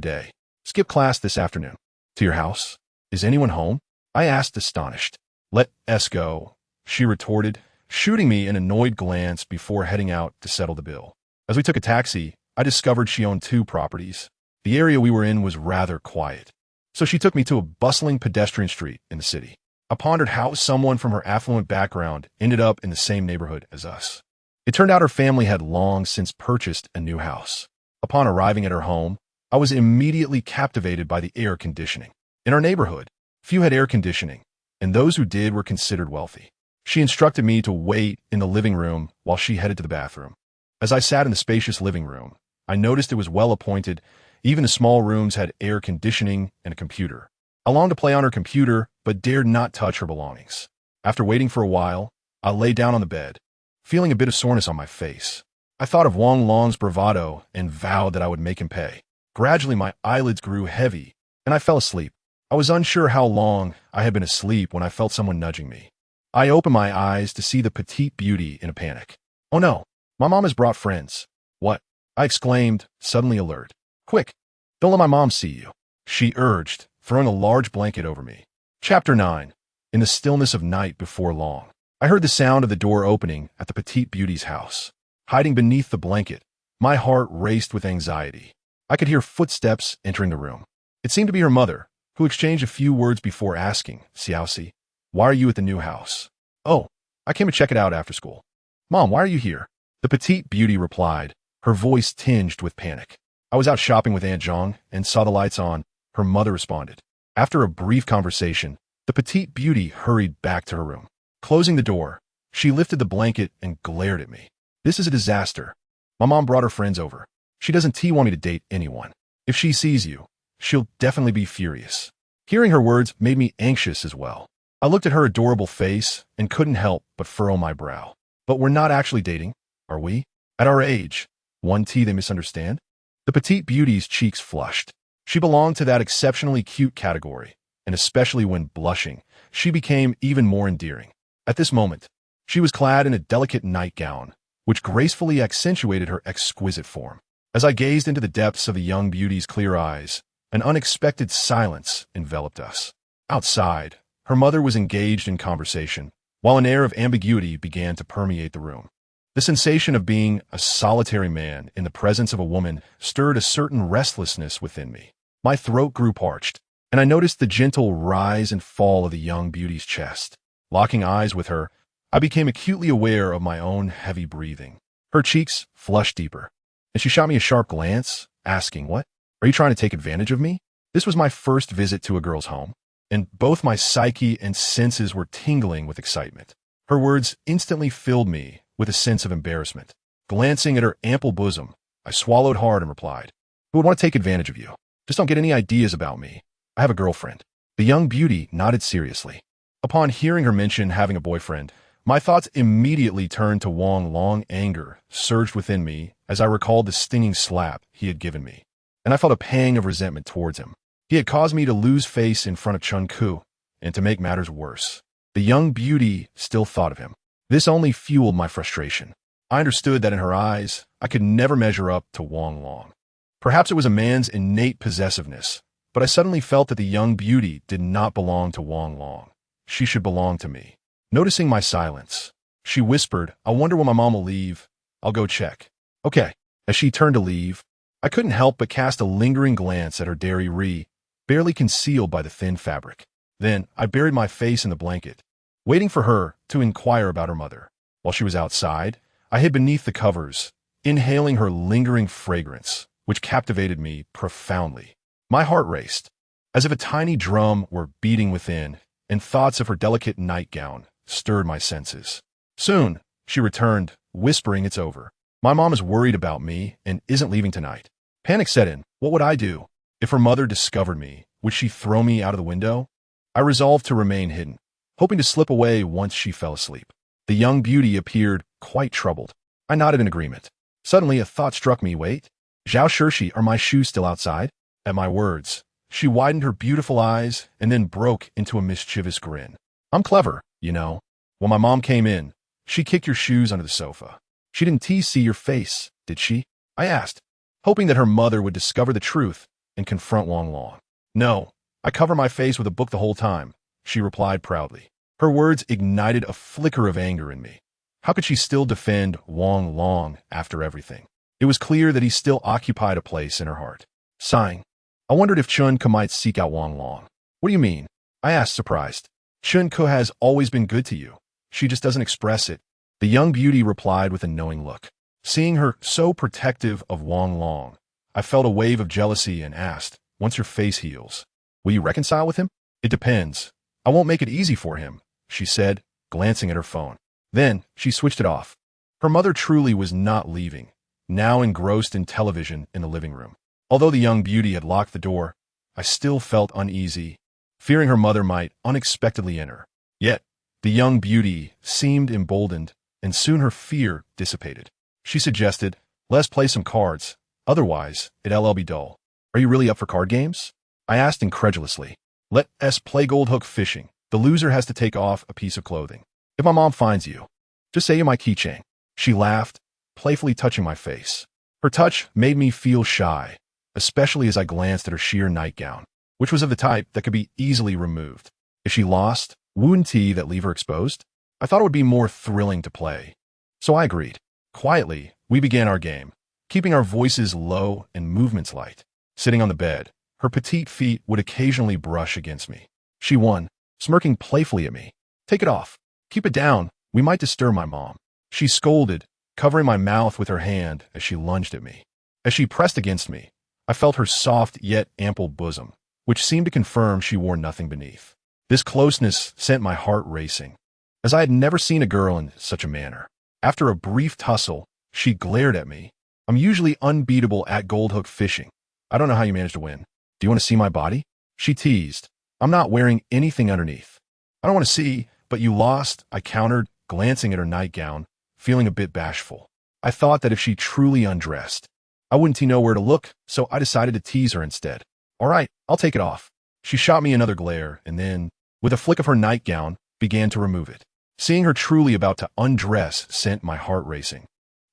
day? Skip class this afternoon." "To your house? Is anyone home?" I asked, astonished. "Let us go," she retorted, shooting me an annoyed glance before heading out to settle the bill. As we took a taxi, I discovered she owned 2 properties. The area we were in was rather quiet, so she took me to a bustling pedestrian street in the city. I pondered how someone from her affluent background ended up in the same neighborhood as us. It turned out her family had long since purchased a new house. Upon arriving at her home, I was immediately captivated by the air conditioning. In our neighborhood, few had air conditioning, and those who did were considered wealthy. She instructed me to wait in the living room while she headed to the bathroom. As I sat in the spacious living room, I noticed it was well appointed. Even the small rooms had air conditioning and a computer. I longed to play on her computer, but dared not touch her belongings. After waiting for a while, I lay down on the bed, feeling a bit of soreness on my face. I thought of Wang Long's bravado and vowed that I would make him pay. Gradually, my eyelids grew heavy, and I fell asleep. I was unsure how long I had been asleep when I felt someone nudging me. I opened my eyes to see the petite beauty in a panic. "Oh no, my mom has brought friends." "What?" I exclaimed, suddenly alert. "Quick, don't let my mom see you," she urged, throwing a large blanket over me. Chapter 9. In the stillness of night before long, I heard the sound of the door opening at the petite beauty's house. Hiding beneath the blanket, my heart raced with anxiety. I could hear footsteps entering the room. It seemed to be her mother, who exchanged a few words before asking, "Xiaoxi, why are you at the new house?" "Oh, I came to check it out after school." "Mom, why are you here?" The petite beauty replied, her voice tinged with panic. "I was out shopping with Aunt Zhang and saw the lights on," her mother responded. After a brief conversation, the petite beauty hurried back to her room. Closing the door, she lifted the blanket and glared at me. "This is a disaster. My mom brought her friends over. She doesn't want me to date anyone. If she sees you, she'll definitely be furious." Hearing her words made me anxious as well. I looked at her adorable face and couldn't help but furrow my brow. "But we're not actually dating, are we? At our age, they misunderstand?" The petite beauty's cheeks flushed. She belonged to that exceptionally cute category, and especially when blushing, she became even more endearing. At this moment, she was clad in a delicate nightgown, which gracefully accentuated her exquisite form. As I gazed into the depths of the young beauty's clear eyes, an unexpected silence enveloped us. Outside, her mother was engaged in conversation, while an air of ambiguity began to permeate the room. The sensation of being a solitary man in the presence of a woman stirred a certain restlessness within me. My throat grew parched, and I noticed the gentle rise and fall of the young beauty's chest. Locking eyes with her, I became acutely aware of my own heavy breathing. Her cheeks flushed deeper, and she shot me a sharp glance, asking, "What? Are you trying to take advantage of me?" This was my first visit to a girl's home, and both my psyche and senses were tingling with excitement. Her words instantly filled me with a sense of embarrassment. Glancing at her ample bosom, I swallowed hard and replied, "Who would want to take advantage of you? Just don't get any ideas about me. I have a girlfriend." The young beauty nodded seriously. Upon hearing her mention having a boyfriend, my thoughts immediately turned to Wang Long. Anger surged within me as I recalled the stinging slap he had given me, and I felt a pang of resentment towards him. He had caused me to lose face in front of Chun Ku, and to make matters worse, the young beauty still thought of him. This only fueled my frustration. I understood that in her eyes, I could never measure up to Wang Long. Perhaps it was a man's innate possessiveness, but I suddenly felt that the young beauty did not belong to Wang Long. She should belong to me. Noticing my silence, she whispered, "I wonder when my mom will leave. I'll go check." "Okay." As she turned to leave, I couldn't help but cast a lingering glance at her dairy barely concealed by the thin fabric. Then I buried my face in the blanket, waiting for her to inquire about her mother. While she was outside, I hid beneath the covers, inhaling her lingering fragrance, which captivated me profoundly. My heart raced, as if a tiny drum were beating within, and thoughts of her delicate nightgown stirred my senses. Soon, she returned, whispering, "It's over. My mom is worried about me and isn't leaving tonight." Panic set in. What would I do? If her mother discovered me, would she throw me out of the window? I resolved to remain hidden, hoping to slip away once she fell asleep. The young beauty appeared quite troubled. I nodded in agreement. Suddenly, a thought struck me. Wait, Zhao Shirshi, are my shoes still outside? At my words, she widened her beautiful eyes and then broke into a mischievous grin. "I'm clever, you know. When my mom came in, she kicked your shoes under the sofa. She didn't see your face, did she?" I asked, hoping that her mother would discover the truth and confront Wang Long. "No, I cover my face with a book the whole time," she replied proudly. Her words ignited a flicker of anger in me. How could she still defend Wang Long after everything? It was clear that he still occupied a place in her heart. Sighing, I wondered if Chun Ku might seek out Wang Long. "What do you mean?" I asked, surprised. "Chun Ku has always been good to you. She just doesn't express it." The young beauty replied with a knowing look. Seeing her so protective of Wang Long, I felt a wave of jealousy and asked, "Once your face heals, will you reconcile with him?" "It depends. I won't make it easy for him," she said, glancing at her phone. Then she switched it off. Her mother truly was not leaving, now engrossed in television in the living room. Although the young beauty had locked the door, I still felt uneasy, fearing her mother might unexpectedly enter. Yet, the young beauty seemed emboldened, and soon her fear dissipated. She suggested, "Let's play some cards. Otherwise, it'll be dull." "Are you really up for card games?" I asked incredulously. "Let's play gold hook fishing. The loser has to take off a piece of clothing. If my mom finds you, just say you're my keychain." She laughed, playfully touching my face. Her touch made me feel shy, especially as I glanced at her sheer nightgown, which was of the type that could be easily removed. If she lost, wouldn't that leave her exposed? I thought it would be more thrilling to play. So I agreed. Quietly, we began our game, keeping our voices low and movements light. Sitting on the bed, her petite feet would occasionally brush against me. She won, smirking playfully at me. "Take it off. Keep it down. We might disturb my mom." She scolded, covering my mouth with her hand as she lunged at me. As she pressed against me, I felt her soft yet ample bosom, which seemed to confirm she wore nothing beneath. This closeness sent my heart racing, as I had never seen a girl in such a manner. After a brief tussle, she glared at me. "I'm usually unbeatable at gold hook fishing. I don't know how you managed to win. Do you want to see my body?" She teased. "I'm not wearing anything underneath." "I don't want to see, but you lost," I countered, glancing at her nightgown, feeling a bit bashful. I thought that if she truly undressed, I wouldn't know where to look, so I decided to tease her instead. "All right, I'll take it off." She shot me another glare, and then, with a flick of her nightgown, began to remove it. Seeing her truly about to undress sent my heart racing.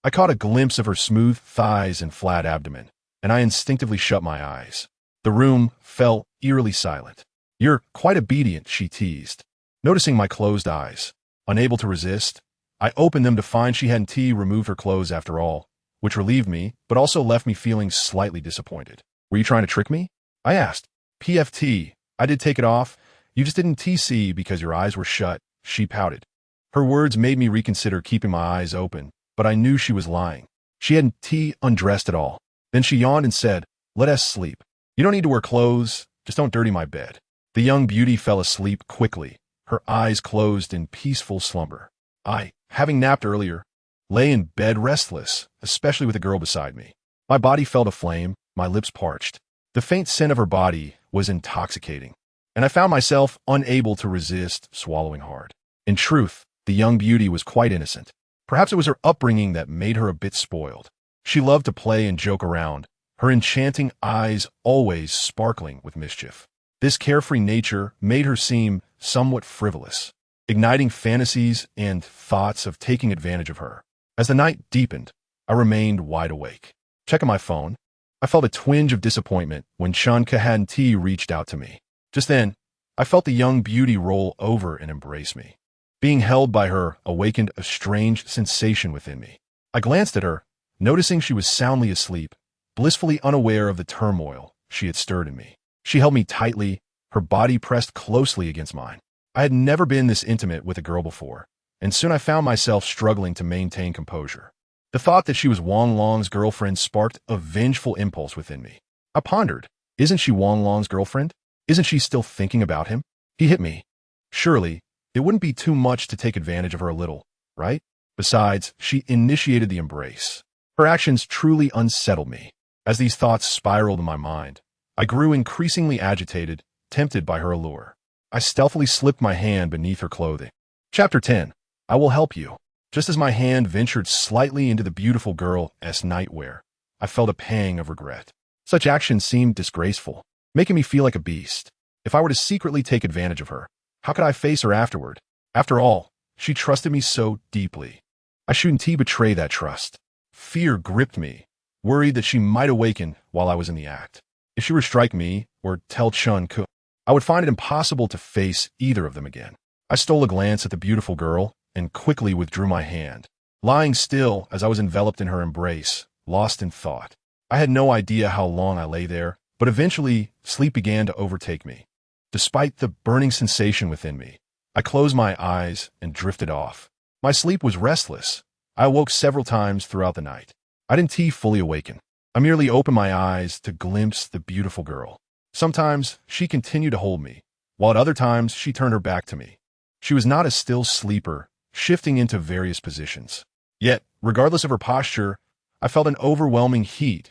I caught a glimpse of her smooth thighs and flat abdomen, and I instinctively shut my eyes. The room fell eerily silent. "You're quite obedient," she teased. Noticing my closed eyes, unable to resist, I opened them to find she hadn't removed her clothes after all, which relieved me, but also left me feeling slightly disappointed. "Were you trying to trick me?" I asked. "PFT, I did take it off. You just didn't TC because your eyes were shut, she pouted. Her words made me reconsider keeping my eyes open, but I knew she was lying. She hadn't undressed at all. Then she yawned and said, "Let us sleep. You don't need to wear clothes, just don't dirty my bed." The young beauty fell asleep quickly, her eyes closed in peaceful slumber. I, having napped earlier, lay in bed restless, especially with a girl beside me. My body felt aflame, my lips parched. The faint scent of her body was intoxicating, and I found myself unable to resist swallowing hard. In truth, the young beauty was quite innocent. Perhaps it was her upbringing that made her a bit spoiled. She loved to play and joke around, her enchanting eyes always sparkling with mischief. This carefree nature made her seem somewhat frivolous, igniting fantasies and thoughts of taking advantage of her. As the night deepened, I remained wide awake. Checking my phone, I felt a twinge of disappointment when Chun Kahan T reached out to me. Just then, I felt the young beauty roll over and embrace me. Being held by her awakened a strange sensation within me. I glanced at her, noticing she was soundly asleep, blissfully unaware of the turmoil she had stirred in me. She held me tightly, her body pressed closely against mine. I had never been this intimate with a girl before, and soon I found myself struggling to maintain composure. The thought that she was Wang Long's girlfriend sparked a vengeful impulse within me. I pondered, isn't she Wang Long's girlfriend? Isn't she still thinking about him? He hit me. Surely, it wouldn't be too much to take advantage of her a little, right? Besides, she initiated the embrace. Her actions truly unsettled me. As these thoughts spiraled in my mind, I grew increasingly agitated, tempted by her allure. I stealthily slipped my hand beneath her clothing. Chapter 10. I will help you. Just as my hand ventured slightly into the beautiful girl's nightwear, I felt a pang of regret. Such actions seemed disgraceful, making me feel like a beast. If I were to secretly take advantage of her, how could I face her afterward? After all, she trusted me so deeply. I shouldn't betray that trust. Fear gripped me, worried that she might awaken while I was in the act. If she were to strike me or tell Chun Ku, I would find it impossible to face either of them again. I stole a glance at the beautiful girl and quickly withdrew my hand, lying still as I was enveloped in her embrace, lost in thought. I had no idea how long I lay there, but eventually sleep began to overtake me. Despite the burning sensation within me, I closed my eyes and drifted off. My sleep was restless. I awoke several times throughout the night. I didn't fully awaken. I merely opened my eyes to glimpse the beautiful girl. Sometimes she continued to hold me, while at other times she turned her back to me. She was not a still sleeper, shifting into various positions. Yet, regardless of her posture, I felt an overwhelming heat,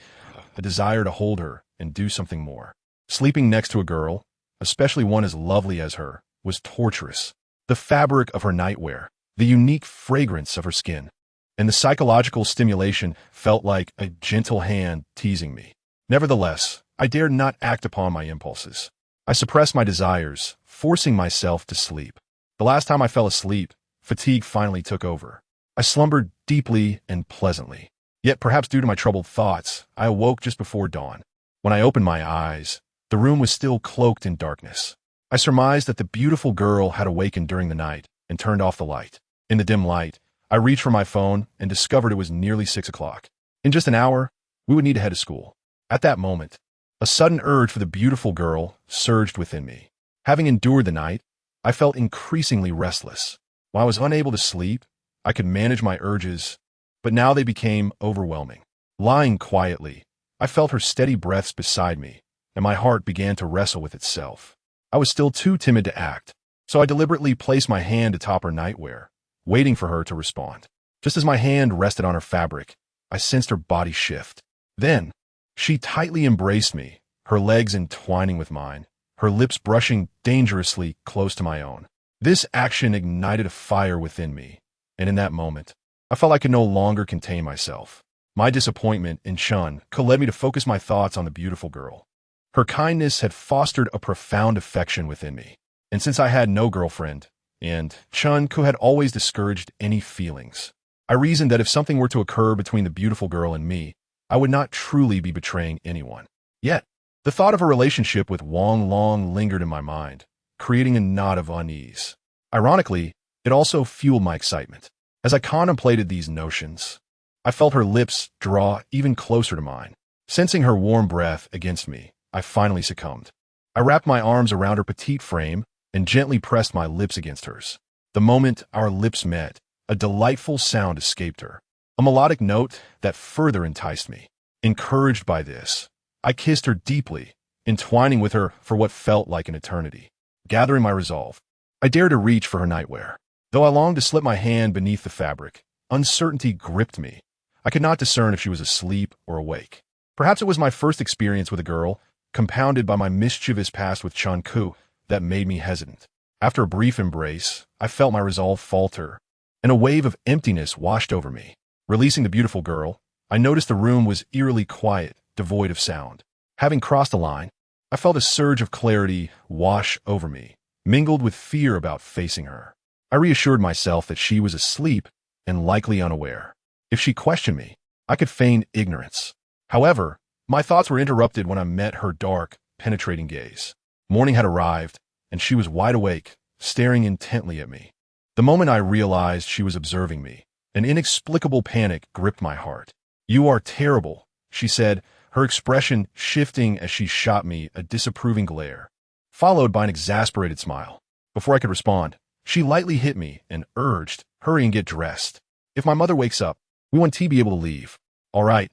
a desire to hold her and do something more. Sleeping next to a girl, especially one as lovely as her, was torturous. The fabric of her nightwear, the unique fragrance of her skin, and the psychological stimulation felt like a gentle hand teasing me. Nevertheless, I dared not act upon my impulses. I suppressed my desires, forcing myself to sleep. The last time I fell asleep, fatigue finally took over. I slumbered deeply and pleasantly. Yet, perhaps due to my troubled thoughts, I awoke just before dawn. When I opened my eyes, the room was still cloaked in darkness. I surmised that the beautiful girl had awakened during the night and turned off the light. In the dim light, I reached for my phone and discovered it was nearly 6 o'clock. In just an hour, we would need to head to school. At that moment, a sudden urge for the beautiful girl surged within me. Having endured the night, I felt increasingly restless. While I was unable to sleep, I could manage my urges, but now they became overwhelming. Lying quietly, I felt her steady breaths beside me, and my heart began to wrestle with itself. I was still too timid to act, so I deliberately placed my hand atop her nightwear, waiting for her to respond. Just as my hand rested on her fabric, I sensed her body shift. Then, she tightly embraced me, her legs entwining with mine, her lips brushing dangerously close to my own. This action ignited a fire within me, and in that moment, I felt I could no longer contain myself. My disappointment in Chun led me to focus my thoughts on the beautiful girl. Her kindness had fostered a profound affection within me, and since I had no girlfriend, and Chun had always discouraged any feelings, I reasoned that if something were to occur between the beautiful girl and me, I would not truly be betraying anyone. Yet, the thought of a relationship with Wang Long lingered in my mind, creating a knot of unease. Ironically, it also fueled my excitement. As I contemplated these notions, I felt her lips draw even closer to mine. Sensing her warm breath against me, I finally succumbed. I wrapped my arms around her petite frame and gently pressed my lips against hers. The moment our lips met, a delightful sound escaped her, a melodic note that further enticed me. Encouraged by this, I kissed her deeply, entwining with her for what felt like an eternity. Gathering my resolve, I dared to reach for her nightwear. Though I longed to slip my hand beneath the fabric, uncertainty gripped me. I could not discern if she was asleep or awake. Perhaps it was my first experience with a girl, compounded by my mischievous past with Chun-Ku, that made me hesitant. After a brief embrace, I felt my resolve falter, and a wave of emptiness washed over me. Releasing the beautiful girl, I noticed the room was eerily quiet, devoid of sound. Having crossed the line, I felt a surge of clarity wash over me, mingled with fear about facing her. I reassured myself that she was asleep and likely unaware. If she questioned me, I could feign ignorance. However, my thoughts were interrupted when I met her dark, penetrating gaze. Morning had arrived, and she was wide awake, staring intently at me. The moment I realized she was observing me, an inexplicable panic gripped my heart. "You are terrible," she said, her expression shifting as she shot me a disapproving glare, followed by an exasperated smile. Before I could respond, she lightly hit me and urged, "Hurry and get dressed. If my mother wakes up, we want to be able to leave." "All right,"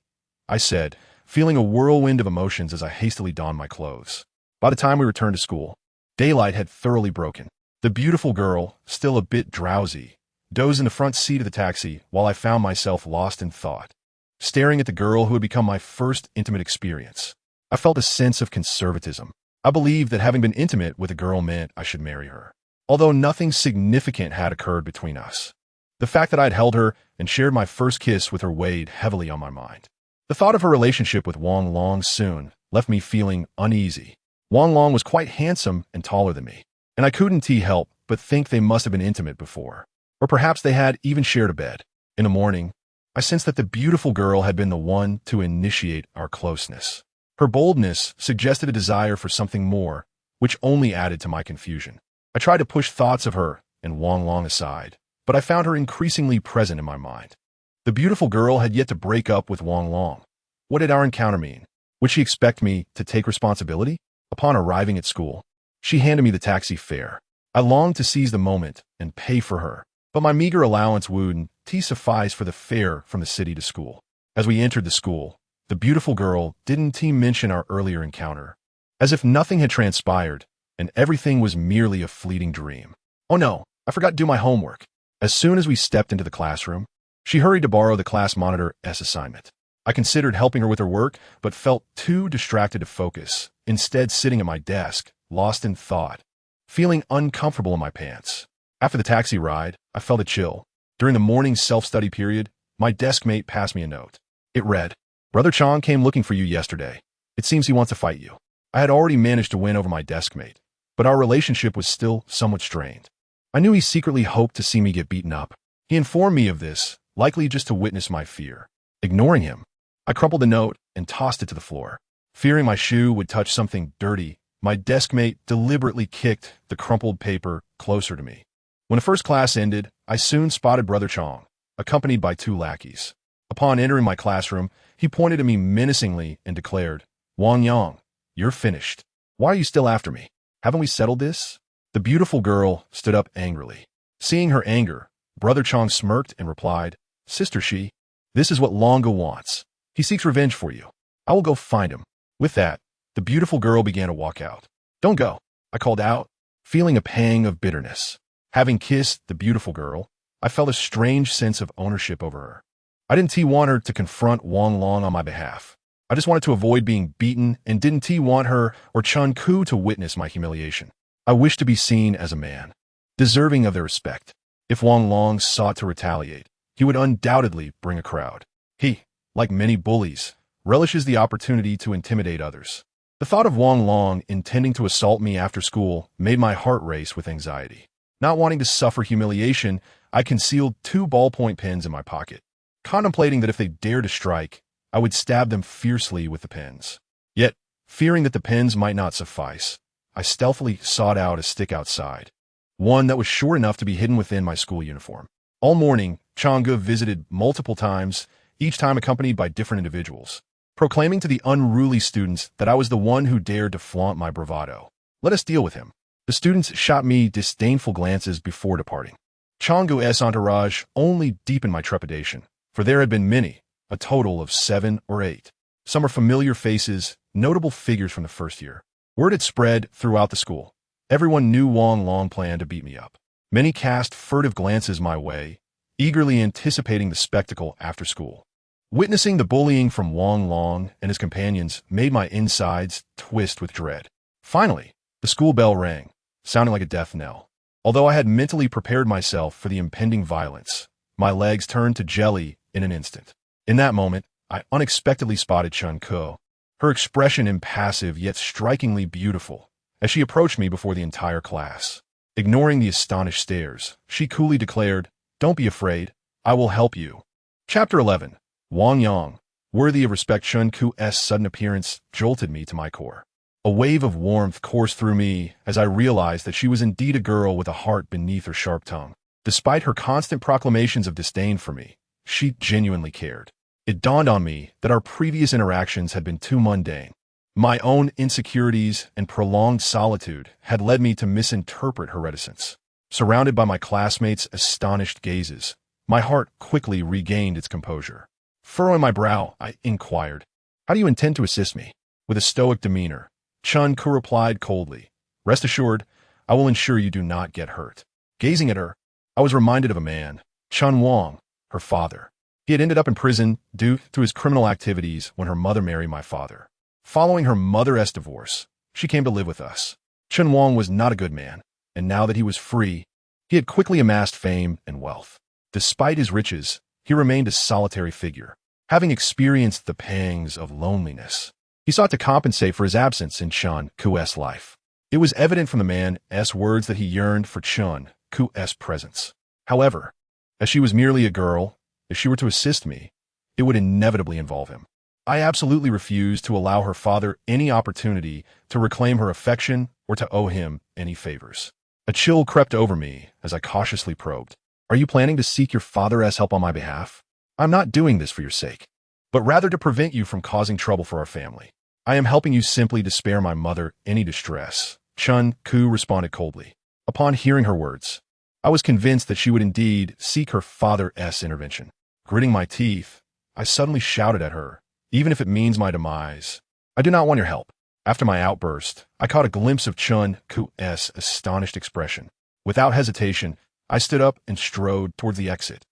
I said, feeling a whirlwind of emotions as I hastily donned my clothes. By the time we returned to school, daylight had thoroughly broken. The beautiful girl, still a bit drowsy, dozed in the front seat of the taxi while I found myself lost in thought, staring at the girl who had become my first intimate experience. I felt a sense of conservatism. I believed that having been intimate with a girl meant I should marry her, although nothing significant had occurred between us. The fact that I had held her and shared my first kiss with her weighed heavily on my mind. The thought of her relationship with Wang Long soon left me feeling uneasy. Wang Long was quite handsome and taller than me, and I couldn't help but think they must have been intimate before, or perhaps they had even shared a bed. In the morning, I sensed that the beautiful girl had been the one to initiate our closeness. Her boldness suggested a desire for something more, which only added to my confusion. I tried to push thoughts of her and Wang Long aside, but I found her increasingly present in my mind. The beautiful girl had yet to break up with Wang Long. What did our encounter mean? Would she expect me to take responsibility? Upon arriving at school, she handed me the taxi fare. I longed to seize the moment and pay for her, but my meager allowance wouldn't suffice for the fare from the city to school. As we entered the school, the beautiful girl didn't mention our earlier encounter, as if nothing had transpired and everything was merely a fleeting dream. "Oh no, I forgot to do my homework." As soon as we stepped into the classroom, she hurried to borrow the class monitor's assignment. I considered helping her with her work, but felt too distracted to focus, instead sitting at my desk, lost in thought, feeling uncomfortable in my pants. After the taxi ride, I felt a chill. During the morning self-study period, my desk mate passed me a note. It read, "Brother Chong came looking for you yesterday. It seems he wants to fight you." I had already managed to win over my desk mate, but our relationship was still somewhat strained. I knew he secretly hoped to see me get beaten up. He informed me of this, likely just to witness my fear. Ignoring him, I crumpled the note and tossed it to the floor. Fearing my shoe would touch something dirty, my desk mate deliberately kicked the crumpled paper closer to me. When the first class ended, I soon spotted Brother Chong, accompanied by 2 lackeys. Upon entering my classroom, he pointed at me menacingly and declared, "Wang Yang, you're finished. Why are you still after me? Haven't we settled this?" The beautiful girl stood up angrily. Seeing her anger, Brother Chong smirked and replied, "Sister Shi, this is what Longa wants. He seeks revenge for you. I will go find him." With that, the beautiful girl began to walk out. "Don't go," I called out, feeling a pang of bitterness. Having kissed the beautiful girl, I felt a strange sense of ownership over her. I didn't want her to confront Wang Long on my behalf. I just wanted to avoid being beaten and didn't want her or Chun-Ku to witness my humiliation. I wished to be seen as a man, deserving of their respect. If Wang Long sought to retaliate, he would undoubtedly bring a crowd. He, like many bullies, relishes the opportunity to intimidate others. The thought of Wang Long intending to assault me after school made my heart race with anxiety. Not wanting to suffer humiliation, I concealed 2 ballpoint pens in my pocket, contemplating that if they dared to strike, I would stab them fiercely with the pens. Yet, fearing that the pens might not suffice, I stealthily sought out a stick outside, one that was short enough to be hidden within my school uniform. All morning, Chang'e visited multiple times, each time accompanied by different individuals, proclaiming to the unruly students that I was the one who dared to flaunt my bravado. Let us deal with him. The students shot me disdainful glances before departing. Changgu's entourage only deepened my trepidation, for there had been many, a total of 7 or 8. Some are familiar faces, notable figures from the first year. Word had spread throughout the school. Everyone knew Wang Long planned to beat me up. Many cast furtive glances my way, eagerly anticipating the spectacle after school. Witnessing the bullying from Wang Long and his companions made my insides twist with dread. Finally, the school bell rang, sounding like a death knell. Although I had mentally prepared myself for the impending violence, my legs turned to jelly in an instant. In that moment, I unexpectedly spotted Chun Ko, her expression impassive yet strikingly beautiful, as she approached me before the entire class. Ignoring the astonished stares, she coolly declared, "Don't be afraid, I will help you." Chapter 11. Wang Yang. Worthy of respect, Chun Ku's sudden appearance jolted me to my core. A wave of warmth coursed through me as I realized that she was indeed a girl with a heart beneath her sharp tongue. Despite her constant proclamations of disdain for me, she genuinely cared. It dawned on me that our previous interactions had been too mundane. My own insecurities and prolonged solitude had led me to misinterpret her reticence. Surrounded by my classmates' astonished gazes, my heart quickly regained its composure. Furrowing my brow, I inquired, "How do you intend to assist me?" With a stoic demeanor, Chun Ku replied coldly, "Rest assured, I will ensure you do not get hurt." Gazing at her, I was reminded of a man, Chun Wang, her father. He had ended up in prison due to his criminal activities when her mother married my father. Following her mother's divorce, she came to live with us. Chun Wang was not a good man, and now that he was free, he had quickly amassed fame and wealth. Despite his riches, he remained a solitary figure, having experienced the pangs of loneliness. He sought to compensate for his absence in Chun Ku's life. It was evident from the man's words that he yearned for Chun Ku's presence. However, as she was merely a girl, if she were to assist me, it would inevitably involve him. I absolutely refused to allow her father any opportunity to reclaim her affection or to owe him any favors. A chill crept over me as I cautiously probed. "Are you planning to seek your father's help on my behalf?" "I'm not doing this for your sake, but rather to prevent you from causing trouble for our family. I am helping you simply to spare my mother any distress," Chun Ku responded coldly. Upon hearing her words, I was convinced that she would indeed seek her father's intervention. Gritting my teeth, I suddenly shouted at her, "Even if it means my demise, I do not want your help." After my outburst, I caught a glimpse of Chun Ku's astonished expression. Without hesitation, I stood up and strode towards the exit.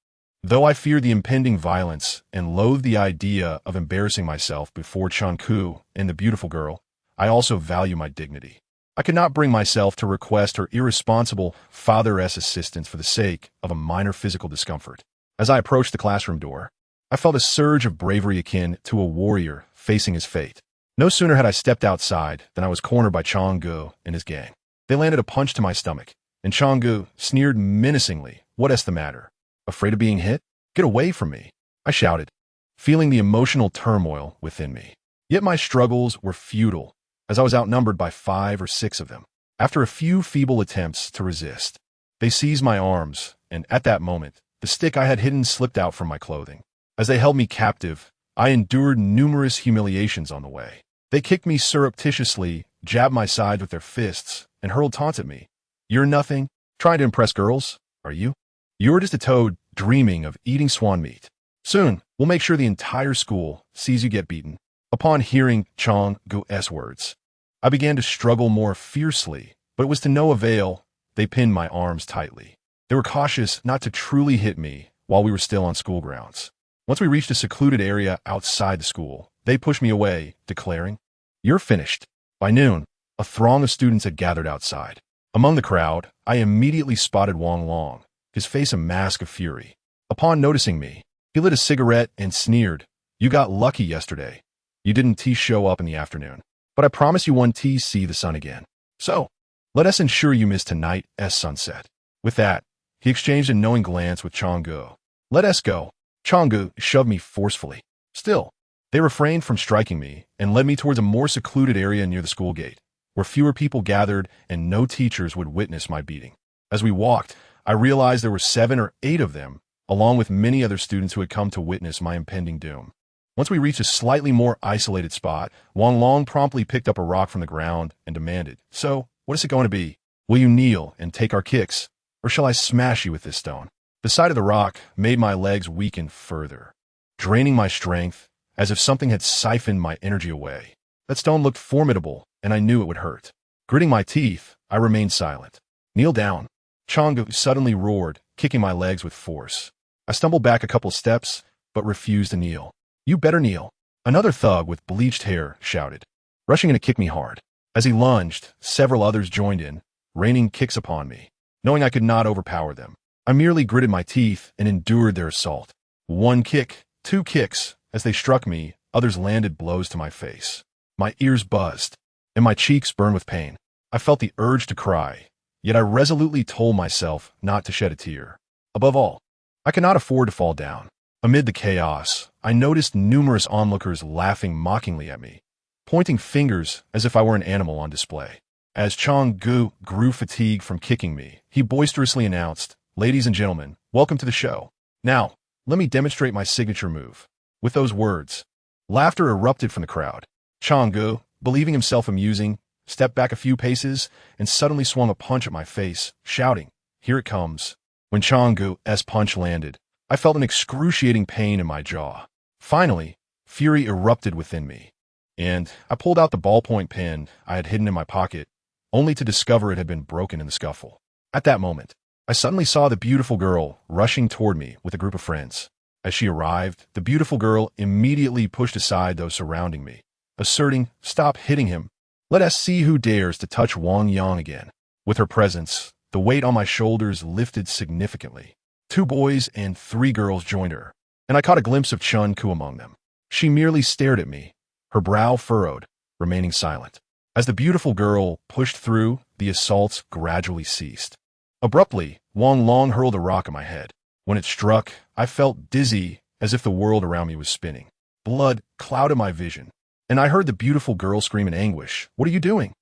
Though I feared the impending violence and loathed the idea of embarrassing myself before Chun Ku and the beautiful girl, I also value my dignity. I could not bring myself to request her irresponsible father's assistance for the sake of a minor physical discomfort. As I approached the classroom door, I felt a surge of bravery akin to a warrior facing his fate. No sooner had I stepped outside than I was cornered by Changgu and his gang. They landed a punch to my stomach, and Changgu sneered menacingly, "What's the matter? Afraid of being hit? Get away from me," I shouted, feeling the emotional turmoil within me. Yet my struggles were futile, as I was outnumbered by 5 or 6 of them. After a few feeble attempts to resist, they seized my arms, and at that moment, the stick I had hidden slipped out from my clothing. As they held me captive, I endured numerous humiliations on the way. They kicked me surreptitiously, jabbed my sides with their fists, and hurled taunts at me. "You're nothing, trying to impress girls, are you? You're just a toad dreaming of eating swan meat. Soon, we'll make sure the entire school sees you get beaten." Upon hearing Changgu's words, I began to struggle more fiercely, but it was to no avail. They pinned my arms tightly. They were cautious not to truly hit me while we were still on school grounds. Once we reached a secluded area outside the school, they pushed me away, declaring, "You're finished." By noon, a throng of students had gathered outside. Among the crowd, I immediately spotted Wang Long, his face a mask of fury. Upon noticing me, he lit a cigarette and sneered, "You got lucky yesterday. You didn't show up in the afternoon, but I promise you one see the sun again. So, let us ensure you miss tonight's sunset." With that, he exchanged a knowing glance with Changgu. "Let us go." Changgu shoved me forcefully. Still, they refrained from striking me and led me towards a more secluded area near the school gate, where fewer people gathered and no teachers would witness my beating. As we walked, I realized there were 7 or 8 of them, along with many other students who had come to witness my impending doom. Once we reached a slightly more isolated spot, Wang Long promptly picked up a rock from the ground and demanded, "So, What is it going to be? Will you kneel and take our kicks, or shall I smash you with this stone? The sight of the rock made my legs weaken further, draining my strength as if something had siphoned my energy away. That stone looked formidable, and I knew it would hurt. Gritting my teeth, I remained silent. Kneel down. Changgu suddenly roared, kicking my legs with force. I stumbled back a couple steps, but refused to kneel. You better kneel. Another thug with bleached hair shouted, rushing in to kick me hard. As he lunged, several others joined in, raining kicks upon me. Knowing I could not overpower them, I merely gritted my teeth and endured their assault. One kick, two kicks. As they struck me, others landed blows to my face. My ears buzzed, and my cheeks burned with pain. I felt the urge to cry, yet I resolutely told myself not to shed a tear. Above all, I could not afford to fall down. Amid the chaos, I noticed numerous onlookers laughing mockingly at me, pointing fingers as if I were an animal on display. As Changgu grew fatigued from kicking me, he boisterously announced, "Ladies and gentlemen, welcome to the show. Now, let me demonstrate my signature move." With those words, laughter erupted from the crowd. Changgu, believing himself amusing, stepped back a few paces and suddenly swung a punch at my face, shouting, "Here it comes." When Changgu's punch landed, I felt an excruciating pain in my jaw. Finally, fury erupted within me, and I pulled out the ballpoint pen I had hidden in my pocket, only to discover it had been broken in the scuffle. At that moment, I suddenly saw the beautiful girl rushing toward me with a group of friends. As she arrived, the beautiful girl immediately pushed aside those surrounding me, asserting, "Stop hitting him. Let us see who dares to touch Wang Yang again." With her presence, the weight on my shoulders lifted significantly. 2 boys and 3 girls joined her, and I caught a glimpse of Chun Ku among them. She merely stared at me, her brow furrowed, remaining silent. As the beautiful girl pushed through, the assaults gradually ceased. Abruptly, Wang Long hurled a rock at my head. When it struck, I felt dizzy as if the world around me was spinning. Blood clouded my vision, and I heard the beautiful girl scream in anguish, "What are you doing?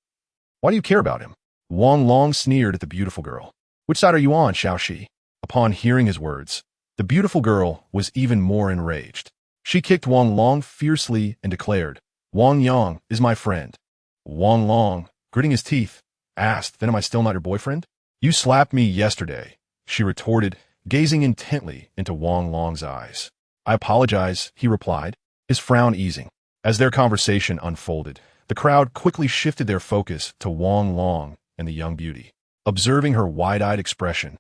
Why do you care about him?" Wang Long sneered at the beautiful girl. "Which side are you on, Xiaoxi?" Upon hearing his words, the beautiful girl was even more enraged. She kicked Wang Long fiercely and declared, "Wang Yang is my friend." Wang Long, gritting his teeth, asked, "Then am I still not your boyfriend?" "You slapped me yesterday," she retorted, gazing intently into Wang Long's eyes. "I apologize," he replied, his frown easing. As their conversation unfolded, the crowd quickly shifted their focus to Wang Long and the young beauty. Observing her wide-eyed expression,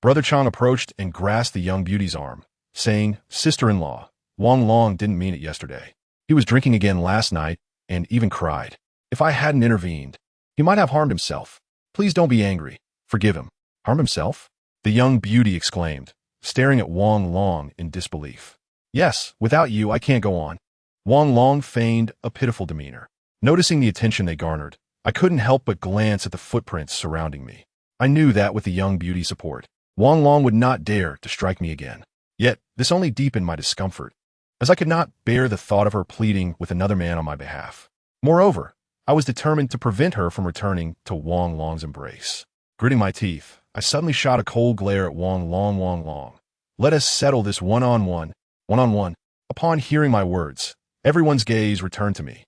Brother Chang approached and grasped the young beauty's arm, saying, "Sister-in-law, Wang Long didn't mean it yesterday. He was drinking again last night and even cried. If I hadn't intervened, he might have harmed himself. Please don't be angry. Forgive him." "Harm himself?" the young beauty exclaimed, staring at Wang Long in disbelief. "Yes, without you, I can't go on." Wang Long feigned a pitiful demeanor. Noticing the attention they garnered, I couldn't help but glance at the footprints surrounding me. I knew that with the young beauty's support, Wang Long would not dare to strike me again. Yet, this only deepened my discomfort, as I could not bear the thought of her pleading with another man on my behalf. Moreover, I was determined to prevent her from returning to Wang Long's embrace. Gritting my teeth, I suddenly shot a cold glare at Wang Long. "Wang Long, let us settle this one-on-one. One-on-one." Upon hearing my words, everyone's gaze returned to me.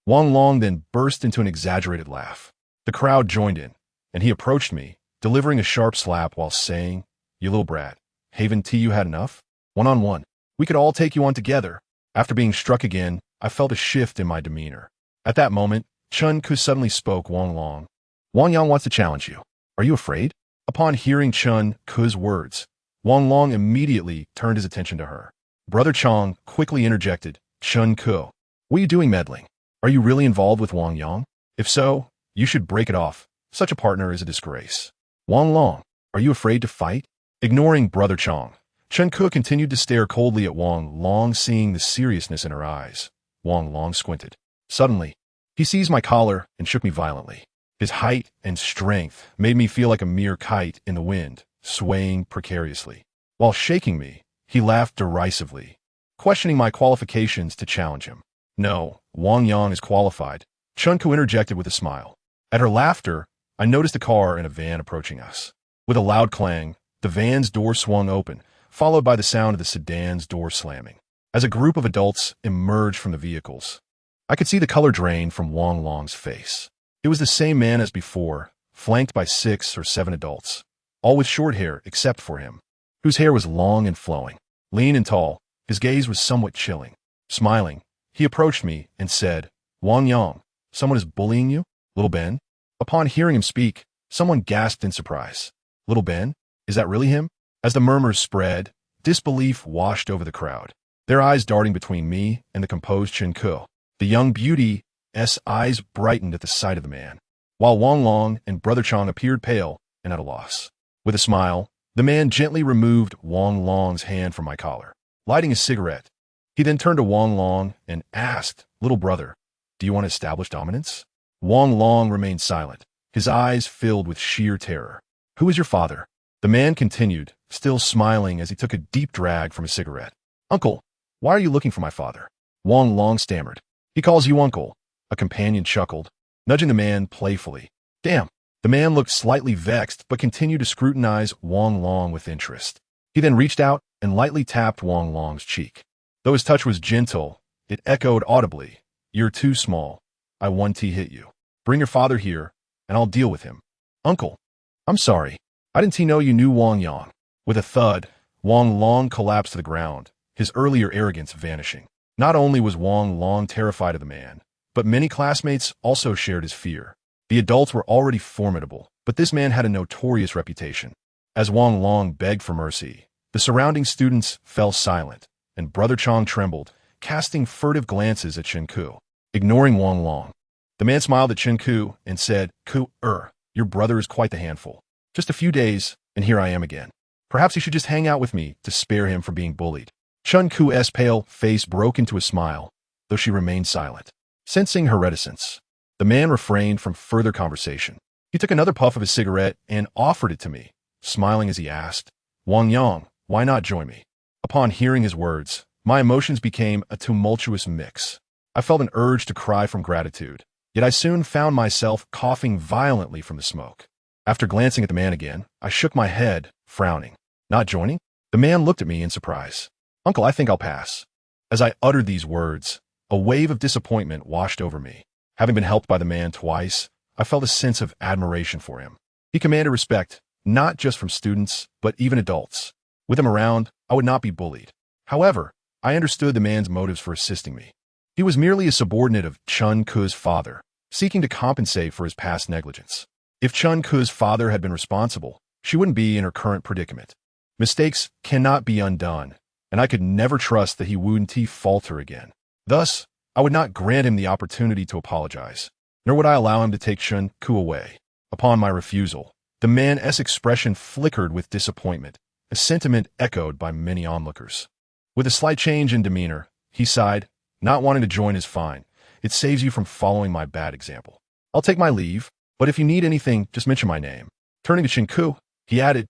Wang Long then burst into an exaggerated laugh. The crowd joined in, and he approached me, delivering a sharp slap while saying, "You little brat, haven't you had enough? One-on-one. We could all take you on together." After being struck again, I felt a shift in my demeanor. At that moment, Chun Ku suddenly spoke Wang Long. "Wang Yang wants to challenge you. Are you afraid?" Upon hearing Chun Ku's words, Wang Long immediately turned his attention to her. Brother Chang quickly interjected, "Chun Ku, what are you doing meddling? Are you really involved with Wang Yang? If so, you should break it off. Such a partner is a disgrace." "Wang Long, are you afraid to fight?" Ignoring Brother Chang, Chun Ku continued to stare coldly at Wang Long, seeing the seriousness in her eyes. Wang Long squinted. Suddenly, he seized my collar and shook me violently. His height and strength made me feel like a mere kite in the wind, swaying precariously. While shaking me, he laughed derisively, questioning my qualifications to challenge him. "No, Wang Yang is qualified," Chun Ku interjected with a smile. At her laughter, I noticed a car and a van approaching us. With a loud clang, the van's door swung open, followed by the sound of the sedan's door slamming. As a group of adults emerged from the vehicles, I could see the color drain from Wang Long's face. It was the same man as before, flanked by 6 or 7 adults, all with short hair except for him, whose hair was long and flowing. Lean and tall, his gaze was somewhat chilling. Smiling, he approached me and said, "Wang Yang, someone is bullying you? Little Ben?" Upon hearing him speak, someone gasped in surprise. Little Ben? Is that really him? As the murmurs spread, disbelief washed over the crowd, their eyes darting between me and the composed Chen Ku. The young beauty's eyes brightened at the sight of the man, while Wang Long and Brother Chang appeared pale and at a loss. With a smile, the man gently removed Wang Long's hand from my collar, lighting a cigarette. He then turned to Wang Long and asked, "Little brother, do you want to establish dominance?" Wang Long remained silent, his eyes filled with sheer terror. "Who is your father?" The man continued, still smiling as he took a deep drag from his cigarette. "Uncle, why are you looking for my father?" Wang Long stammered. "He calls you uncle." A companion chuckled, nudging the man playfully. "Damn." The man looked slightly vexed but continued to scrutinize Wang Long with interest. He then reached out and lightly tapped Wang Long's cheek. Though his touch was gentle, it echoed audibly, "You're too small. I 1T hit you. Bring your father here, and I'll deal with him." "Uncle, I'm sorry. I didn't know you knew Wang Yang." With a thud, Wang Long collapsed to the ground, his earlier arrogance vanishing. Not only was Wang Long terrified of the man, but many classmates also shared his fear. The adults were already formidable, but this man had a notorious reputation. As Wang Long begged for mercy, the surrounding students fell silent, and Brother Chang trembled, casting furtive glances at Chen Ku. Ignoring Wang Long, the man smiled at Chen Ku and said, Your brother is quite the handful. Just a few days, and here I am again. Perhaps he should just hang out with me to spare him from being bullied." Chen Ku's pale face broke into a smile, though she remained silent. Sensing her reticence, the man refrained from further conversation. He took another puff of his cigarette and offered it to me, smiling as he asked, "Wang Yang, why not join me?" Upon hearing his words, my emotions became a tumultuous mix. I felt an urge to cry from gratitude, yet I soon found myself coughing violently from the smoke. After glancing at the man again, I shook my head, frowning. "Not joining?" The man looked at me in surprise. "Uncle, I think I'll pass." As I uttered these words, a wave of disappointment washed over me. Having been helped by the man twice, I felt a sense of admiration for him. He commanded respect, not just from students, but even adults. With him around, I would not be bullied. However, I understood the man's motives for assisting me. He was merely a subordinate of Chen Ku's father, seeking to compensate for his past negligence. If Chen Ku's father had been responsible, she wouldn't be in her current predicament. Mistakes cannot be undone, and I could never trust that he wouldn't falter again. Thus, I would not grant him the opportunity to apologize, nor would I allow him to take Chen Ku away. Upon my refusal, the man's expression flickered with disappointment, a sentiment echoed by many onlookers. With a slight change in demeanor, he sighed, "Not wanting to join is fine. It saves you from following my bad example. I'll take my leave, but if you need anything, just mention my name." Turning to Chen Ku, he added,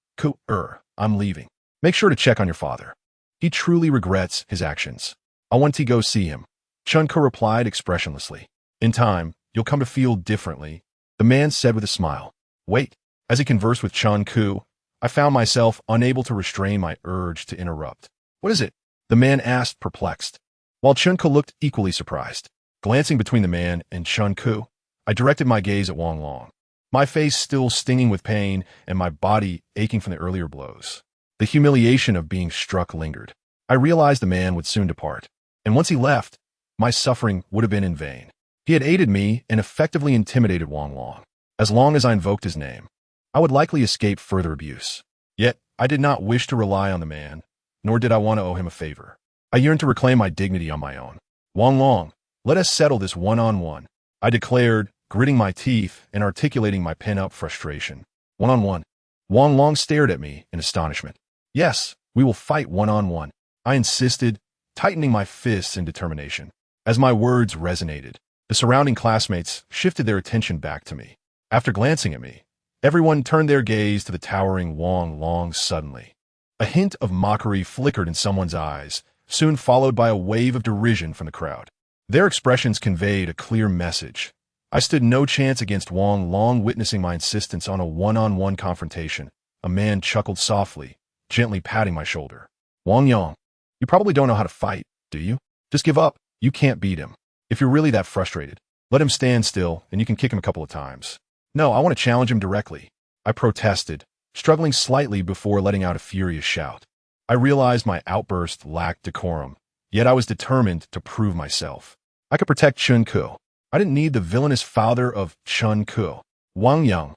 I'm leaving. Make sure to check on your father. He truly regrets his actions. I want to go see him." Chen Ku replied expressionlessly. "In time, you'll come to feel differently," the man said with a smile. "Wait." As he conversed with Chen Ku, I found myself unable to restrain my urge to interrupt. "What is it?" the man asked, perplexed, while Chen Ku looked equally surprised. Glancing between the man and Chen Ku, I directed my gaze at Wang Long, my face still stinging with pain and my body aching from the earlier blows. The humiliation of being struck lingered. I realized the man would soon depart, and once he left, my suffering would have been in vain. He had aided me and effectively intimidated Wang Long. As long as I invoked his name, I would likely escape further abuse. Yet, I did not wish to rely on the man, nor did I want to owe him a favor. I yearned to reclaim my dignity on my own. "Wang Long, let us settle this one-on-one," I declared, gritting my teeth and articulating my pent-up frustration. "One-on-one?" Wang Long stared at me in astonishment. "Yes, we will fight one-on-one," I insisted, tightening my fists in determination. As my words resonated, the surrounding classmates shifted their attention back to me. After glancing at me, everyone turned their gaze to the towering Wang Long suddenly. A hint of mockery flickered in someone's eyes, soon followed by a wave of derision from the crowd. Their expressions conveyed a clear message. I stood no chance against Wang Long. Witnessing my insistence on a one-on-one confrontation, a man chuckled softly, gently patting my shoulder. "Wang Yang, you probably don't know how to fight, do you? Just give up. You can't beat him. If you're really that frustrated, let him stand still and you can kick him a couple of times." No, I want to challenge him directly. I protested, struggling slightly before letting out a furious shout. I realized my outburst lacked decorum, yet I was determined to prove myself. I could protect Chun-Ku. I didn't need the villainous father of Chun-Ku, Wang Yang.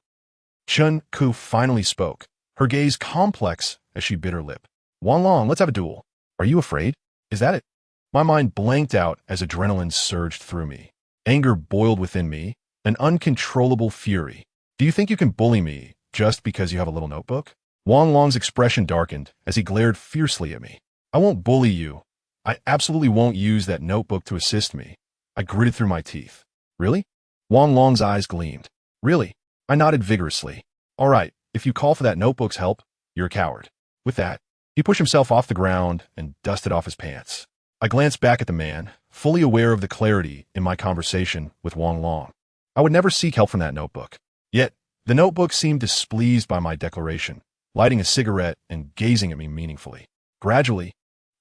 Chun-Ku finally spoke, her gaze complex as she bit her lip. Wang Long, let's have a duel. Are you afraid? Is that it? My mind blanked out as adrenaline surged through me. Anger boiled within me, an uncontrollable fury. Do you think you can bully me just because you have a little notebook? Wang Long's expression darkened as he glared fiercely at me. I won't bully you. I absolutely won't use that notebook to assist me. I gritted through my teeth. Really? Wang Long's eyes gleamed. Really? I nodded vigorously. All right, if you call for that notebook's help, you're a coward. With that, he pushed himself off the ground and dusted off his pants. I glanced back at the man, fully aware of the clarity in my conversation with Wang Long. I would never seek help from that notebook. Yet, the notebook seemed displeased by my declaration, lighting a cigarette and gazing at me meaningfully. Gradually,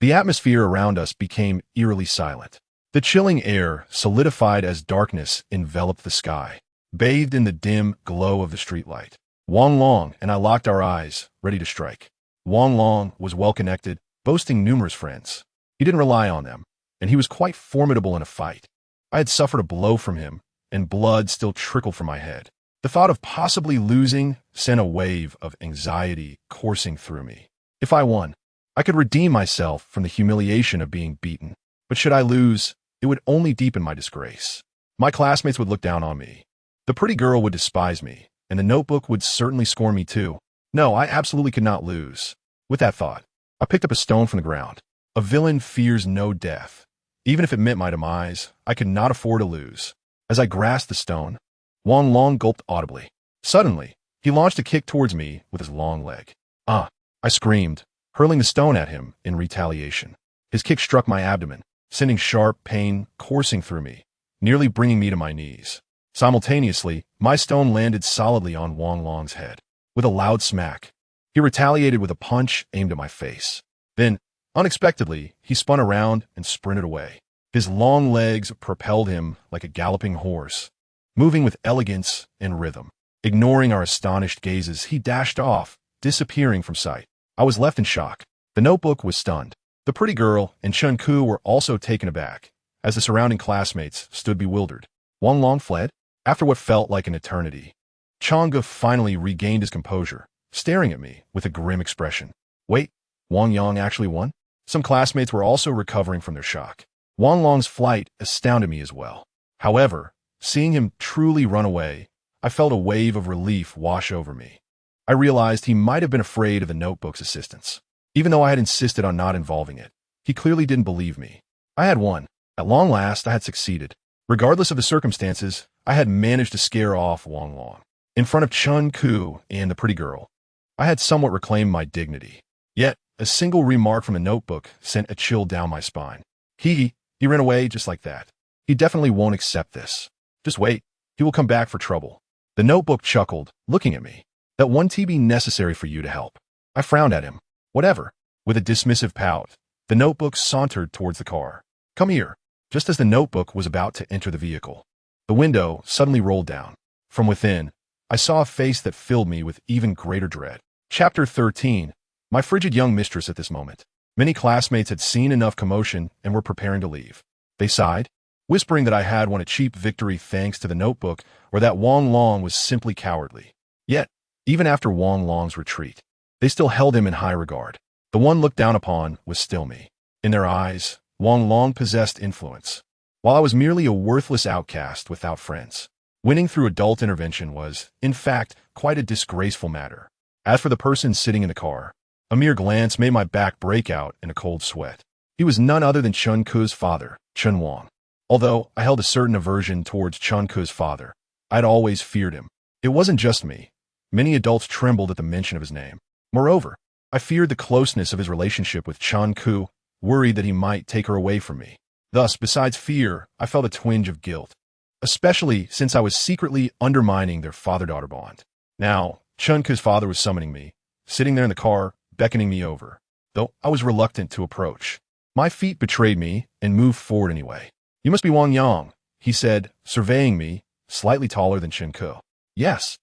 the atmosphere around us became eerily silent. The chilling air solidified as darkness enveloped the sky, bathed in the dim glow of the streetlight. Wang Long and I locked our eyes, ready to strike. Wang Long was well-connected, boasting numerous friends. He didn't rely on them, and he was quite formidable in a fight. I had suffered a blow from him, and blood still trickled from my head. The thought of possibly losing sent a wave of anxiety coursing through me. If I won, I could redeem myself from the humiliation of being beaten. But should I lose, it would only deepen my disgrace. My classmates would look down on me. The pretty girl would despise me, and the notebook would certainly scorn me too. No, I absolutely could not lose. With that thought, I picked up a stone from the ground. A villain fears no death. Even if it meant my demise, I could not afford to lose. As I grasped the stone, Wang Long gulped audibly. Suddenly, he launched a kick towards me with his long leg. Ah! I screamed, hurling the stone at him in retaliation. His kick struck my abdomen, sending sharp pain coursing through me, nearly bringing me to my knees. Simultaneously, my stone landed solidly on Wang Long's head. With a loud smack, he retaliated with a punch aimed at my face. Then, unexpectedly, he spun around and sprinted away. His long legs propelled him like a galloping horse, moving with elegance and rhythm. Ignoring our astonished gazes, he dashed off, disappearing from sight. I was left in shock. The notebook was stunned. The pretty girl and Chun-Ku were also taken aback, as the surrounding classmates stood bewildered. Wang Long fled. After what felt like an eternity, Chang'e finally regained his composure, staring at me with a grim expression. Wait, Wang Yang actually won? Some classmates were also recovering from their shock. Wang Long's flight astounded me as well. However, seeing him truly run away, I felt a wave of relief wash over me. I realized he might have been afraid of the notebook's assistance. Even though I had insisted on not involving it, he clearly didn't believe me. I had won. At long last, I had succeeded. Regardless of the circumstances, I had managed to scare off Wang Long. In front of Chun-Ku and the pretty girl, I had somewhat reclaimed my dignity. Yet, a single remark from the notebook sent a chill down my spine. He ran away just like that. He definitely won't accept this. Just wait. He will come back for trouble. The notebook chuckled, looking at me. That won't be necessary for you to help. I frowned at him. Whatever. With a dismissive pout, the notebook sauntered towards the car. Come here. Just as the notebook was about to enter the vehicle, the window suddenly rolled down. From within, I saw a face that filled me with even greater dread. Chapter 13. My frigid young mistress at this moment. Many classmates had seen enough commotion and were preparing to leave. They sighed, whispering that I had won a cheap victory thanks to the notebook or that Wang Long was simply cowardly. Yet, even after Wang Long's retreat, they still held him in high regard. The one looked down upon was still me. In their eyes, Wang Long possessed influence, while I was merely a worthless outcast without friends. Winning through adult intervention was, in fact, quite a disgraceful matter. As for the person sitting in the car, a mere glance made my back break out in a cold sweat. He was none other than Chun-Ku's father, Chun Wang. Although I held a certain aversion towards Chun-Ku's father, I'd always feared him. It wasn't just me. Many adults trembled at the mention of his name. Moreover, I feared the closeness of his relationship with Chun-Ku, worried that he might take her away from me. Thus, besides fear, I felt a twinge of guilt, especially since I was secretly undermining their father-daughter bond. Now, Chun-Ku's father was summoning me, sitting there in the car, beckoning me over, though I was reluctant to approach. My feet betrayed me and moved forward anyway. You must be Wang Yang, he said, surveying me, slightly taller than Chun-Ku. Yes.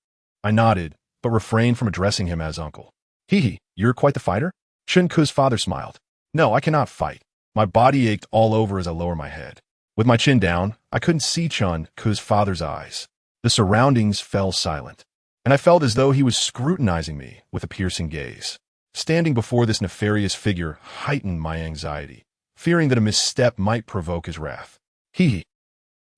I nodded, but refrained from addressing him as uncle. Hee, you're quite the fighter? Chun-Ku's father smiled. No, I cannot fight. My body ached all over as I lowered my head. With my chin down, I couldn't see Chun-Ku's father's eyes. The surroundings fell silent, and I felt as though he was scrutinizing me with a piercing gaze. Standing before this nefarious figure heightened my anxiety, fearing that a misstep might provoke his wrath. Hee.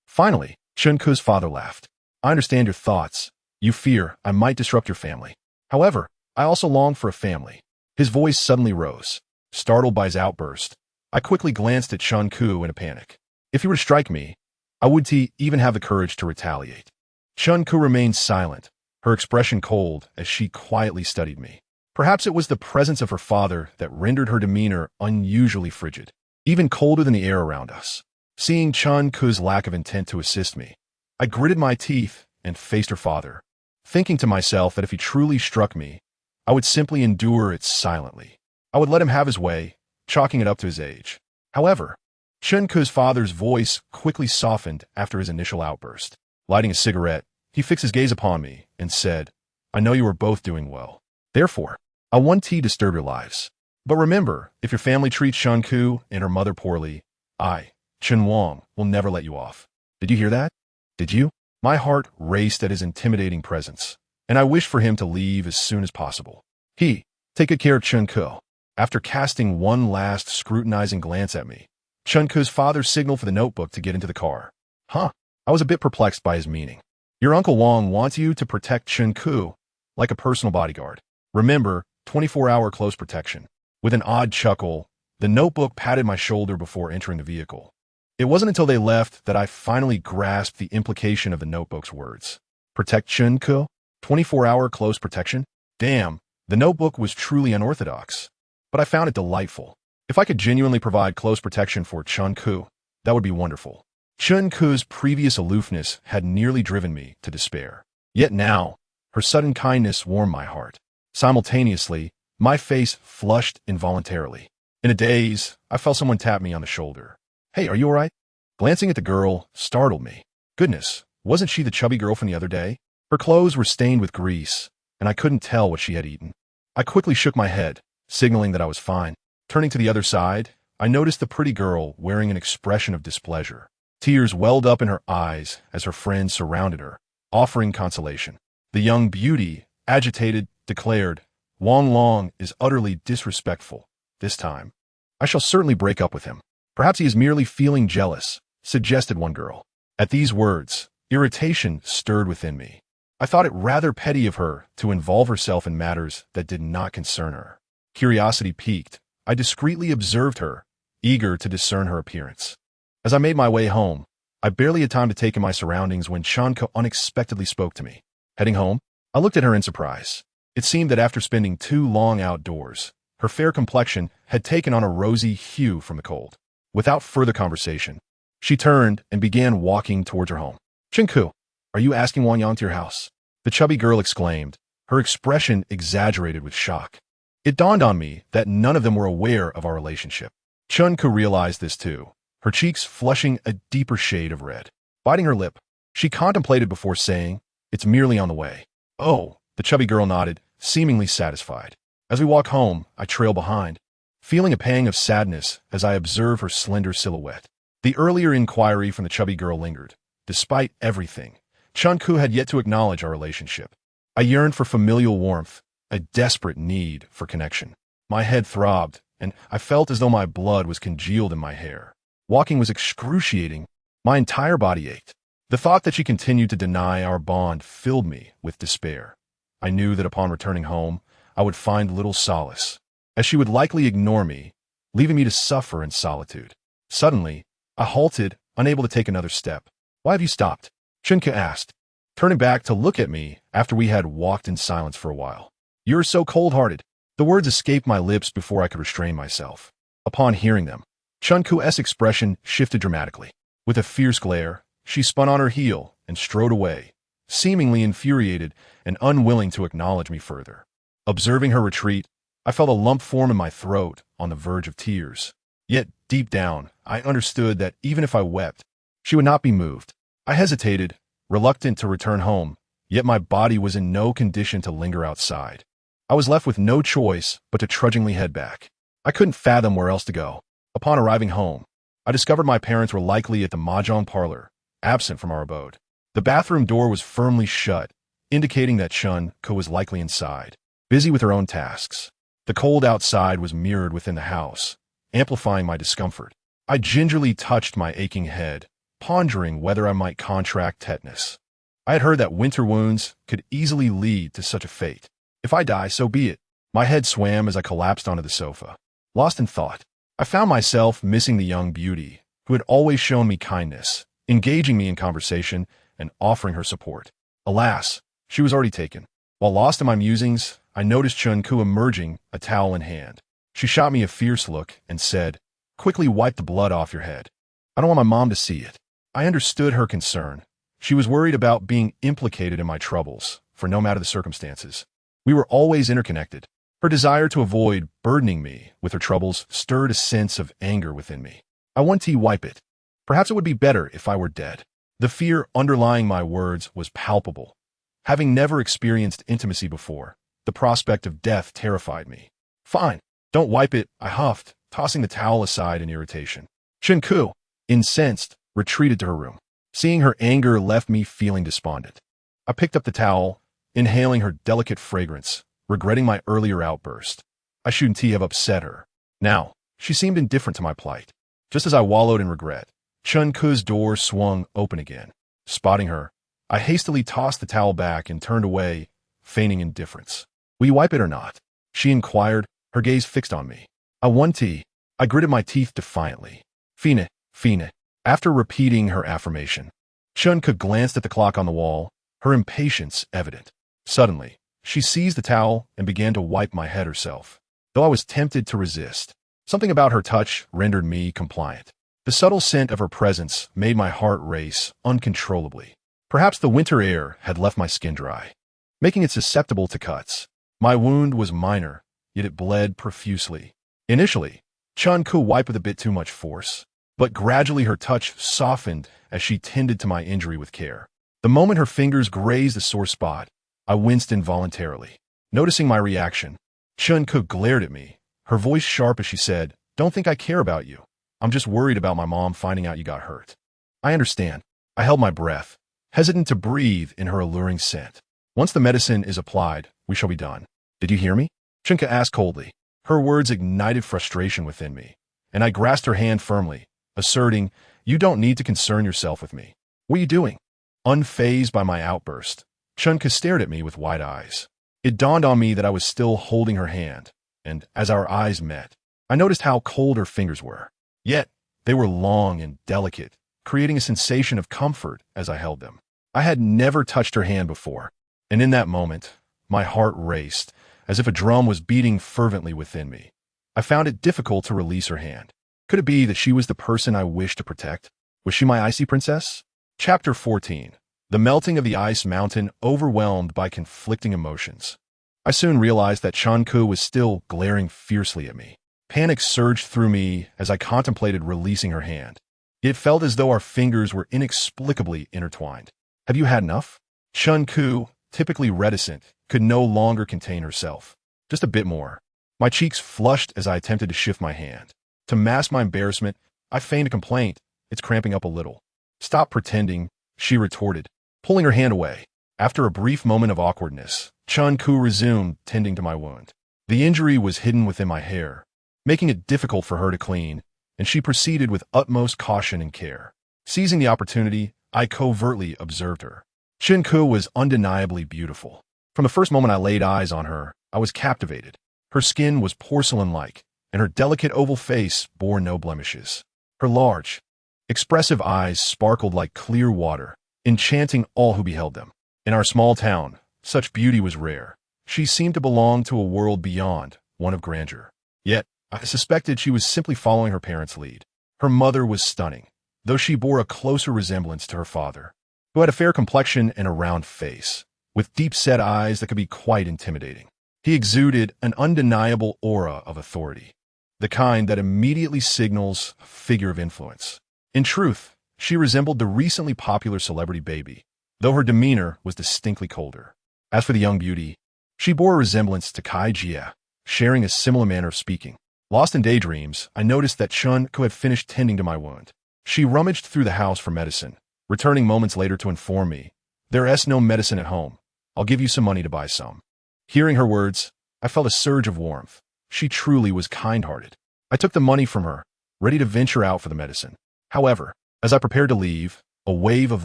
Finally, Chun-Ku's father laughed. I understand your thoughts. You fear I might disrupt your family. However, I also long for a family. His voice suddenly rose. Startled by his outburst, I quickly glanced at Chun-Ku in a panic. If he were to strike me, I would even have the courage to retaliate. Chun-Ku remained silent, her expression cold as she quietly studied me. Perhaps it was the presence of her father that rendered her demeanor unusually frigid, even colder than the air around us. Seeing Chun-Ku's lack of intent to assist me, I gritted my teeth and faced her father, thinking to myself that if he truly struck me, I would simply endure it silently. I would let him have his way, chalking it up to his age. However, Chun-Ku's father's voice quickly softened after his initial outburst. Lighting a cigarette, he fixed his gaze upon me and said, I know you are both doing well. Therefore, I won't disturb your lives. But remember, if your family treats Chun-Ku and her mother poorly, I, Chen Wang, will never let you off. Did you hear that? Did you? My heart raced at his intimidating presence, and I wished for him to leave as soon as possible. Take good care of Chun-Ku. After casting one last scrutinizing glance at me, Chun-Ku's father signaled for the notebook to get into the car. I was a bit perplexed by his meaning. Your Uncle Wang wants you to protect Chun-Ku like a personal bodyguard. Remember, 24-hour close protection. With an odd chuckle, the notebook patted my shoulder before entering the vehicle. It wasn't until they left that I finally grasped the implication of the notebook's words. Protect Chun-Ku? 24-hour close protection? Damn, the notebook was truly unorthodox. But I found it delightful. If I could genuinely provide close protection for Chun-Ku, that would be wonderful. Chun-Ku's previous aloofness had nearly driven me to despair. Yet now, her sudden kindness warmed my heart. Simultaneously, my face flushed involuntarily. In a daze, I felt someone tap me on the shoulder. Hey, are you all right? Glancing at the girl startled me. Goodness, wasn't she the chubby girl from the other day? Her clothes were stained with grease, and I couldn't tell what she had eaten. I quickly shook my head, signaling that I was fine. Turning to the other side, I noticed the pretty girl wearing an expression of displeasure. Tears welled up in her eyes as her friends surrounded her, offering consolation. The young beauty, agitated, declared, Wang Long is utterly disrespectful. This time, I shall certainly break up with him. Perhaps he is merely feeling jealous, suggested one girl. At these words, irritation stirred within me. I thought it rather petty of her to involve herself in matters that did not concern her. Curiosity piqued, I discreetly observed her, eager to discern her appearance. As I made my way home, I barely had time to take in my surroundings when Chun-Ku unexpectedly spoke to me. Heading home, I looked at her in surprise. It seemed that after spending too long outdoors, her fair complexion had taken on a rosy hue from the cold. Without further conversation, she turned and began walking towards her home. Chun-Ku, are you asking Wang Yang to your house? The chubby girl exclaimed, her expression exaggerated with shock. It dawned on me that none of them were aware of our relationship. Chun-Ku realized this too, her cheeks flushing a deeper shade of red. Biting her lip, she contemplated before saying, It's merely on the way. Oh, the chubby girl nodded, seemingly satisfied. As we walk home, I trail behind, feeling a pang of sadness as I observe her slender silhouette. The earlier inquiry from the chubby girl lingered. Despite everything, Chun-Ku had yet to acknowledge our relationship. I yearned for familial warmth, a desperate need for connection. My head throbbed, and I felt as though my blood was congealed in my hair. Walking was excruciating. My entire body ached. The thought that she continued to deny our bond filled me with despair. I knew that upon returning home, I would find little solace, as she would likely ignore me, leaving me to suffer in solitude. Suddenly, I halted, unable to take another step. Why have you stopped? Chun-Ku asked, turning back to look at me after we had walked in silence for a while. You're so cold-hearted. The words escaped my lips before I could restrain myself. Upon hearing them, Chun-Ku's expression shifted dramatically. With a fierce glare, she spun on her heel and strode away, seemingly infuriated and unwilling to acknowledge me further. Observing her retreat, I felt a lump form in my throat on the verge of tears. Yet, deep down, I understood that even if I wept, she would not be moved. I hesitated, reluctant to return home, yet my body was in no condition to linger outside. I was left with no choice but to trudgingly head back. I couldn't fathom where else to go. Upon arriving home, I discovered my parents were likely at the mahjong parlor, absent from our abode. The bathroom door was firmly shut, indicating that Chun-Ko was likely inside, busy with her own tasks. The cold outside was mirrored within the house, amplifying my discomfort. I gingerly touched my aching head, pondering whether I might contract tetanus. I had heard that winter wounds could easily lead to such a fate. If I die, so be it. My head swam as I collapsed onto the sofa. Lost in thought, I found myself missing the young beauty who had always shown me kindness, engaging me in conversation and offering her support. Alas, she was already taken. While lost in my musings, I noticed Chun-Ko emerging, a towel in hand. She shot me a fierce look and said, "Quickly wipe the blood off your head. I don't want my mom to see it." I understood her concern. She was worried about being implicated in my troubles, for no matter the circumstances. We were always interconnected. Her desire to avoid burdening me with her troubles stirred a sense of anger within me. I wanted to wipe it. Perhaps it would be better if I were dead. The fear underlying my words was palpable. Having never experienced intimacy before, the prospect of death terrified me. "Fine, don't wipe it," I huffed, tossing the towel aside in irritation. Chun-Ko, incensed, retreated to her room. Seeing her anger left me feeling despondent. I picked up the towel, inhaling her delicate fragrance, regretting my earlier outburst. I shouldn't have upset her. Now, she seemed indifferent to my plight. Just as I wallowed in regret, Chun-Ko's door swung open again. Spotting her, I hastily tossed the towel back and turned away, feigning indifference. "Will you wipe it or not?" she inquired, her gaze fixed on me. "I want tea." I gritted my teeth defiantly. "Fine, fine." After repeating her affirmation, Chun-Ko glanced at the clock on the wall, her impatience evident. Suddenly, she seized the towel and began to wipe my head herself. Though I was tempted to resist, something about her touch rendered me compliant. The subtle scent of her presence made my heart race uncontrollably. Perhaps the winter air had left my skin dry, making it susceptible to cuts. My wound was minor, yet it bled profusely. Initially, Chun-Ko wiped with a bit too much force, but gradually her touch softened as she tended to my injury with care. The moment her fingers grazed the sore spot, I winced involuntarily. Noticing my reaction, Chun-Ko glared at me, her voice sharp as she said, "Don't think I care about you. I'm just worried about my mom finding out you got hurt." "I understand." I held my breath, hesitant to breathe in her alluring scent. "Once the medicine is applied, we shall be done." "Did you hear me?" Chun-Ko asked coldly. Her words ignited frustration within me, and I grasped her hand firmly, asserting, "You don't need to concern yourself with me." "What are you doing?" Unfazed by my outburst, Chun-Ko stared at me with wide eyes. It dawned on me that I was still holding her hand, and as our eyes met, I noticed how cold her fingers were. Yet, they were long and delicate, creating a sensation of comfort as I held them. I had never touched her hand before, and in that moment, my heart raced, as if a drum was beating fervently within me. I found it difficult to release her hand. Could it be that she was the person I wished to protect? Was she my icy princess? Chapter 14. The melting of the ice mountain, overwhelmed by conflicting emotions. I soon realized that Chun-Ko was still glaring fiercely at me. Panic surged through me as I contemplated releasing her hand. It felt as though our fingers were inexplicably intertwined. "Have you had enough?" Chun-Ko, typically reticent, could no longer contain herself. "Just a bit more." My cheeks flushed as I attempted to shift my hand. To mask my embarrassment, I feigned a complaint. "It's cramping up a little." "Stop pretending," she retorted, pulling her hand away. After a brief moment of awkwardness, Chun-Ko resumed tending to my wound. The injury was hidden within my hair, making it difficult for her to clean, and she proceeded with utmost caution and care. Seizing the opportunity, I covertly observed her. Chun-Ko was undeniably beautiful. From the first moment I laid eyes on her, I was captivated. Her skin was porcelain-like, and her delicate oval face bore no blemishes. Her large, expressive eyes sparkled like clear water, enchanting all who beheld them. In our small town, such beauty was rare. She seemed to belong to a world beyond, one of grandeur. Yet, I suspected she was simply following her parents' lead. Her mother was stunning, though she bore a closer resemblance to her father, who had a fair complexion and a round face, with deep-set eyes that could be quite intimidating. He exuded an undeniable aura of authority, the kind that immediately signals a figure of influence. In truth, she resembled the recently popular celebrity baby, though her demeanor was distinctly colder. As for the young beauty, she bore a resemblance to Kai Jia, sharing a similar manner of speaking. Lost in daydreams, I noticed that Chun Ku had finished tending to my wound. She rummaged through the house for medicine, returning moments later to inform me, "There is no medicine at home. I'll give you some money to buy some." Hearing her words, I felt a surge of warmth. She truly was kind-hearted. I took the money from her, ready to venture out for the medicine. However, as I prepared to leave, a wave of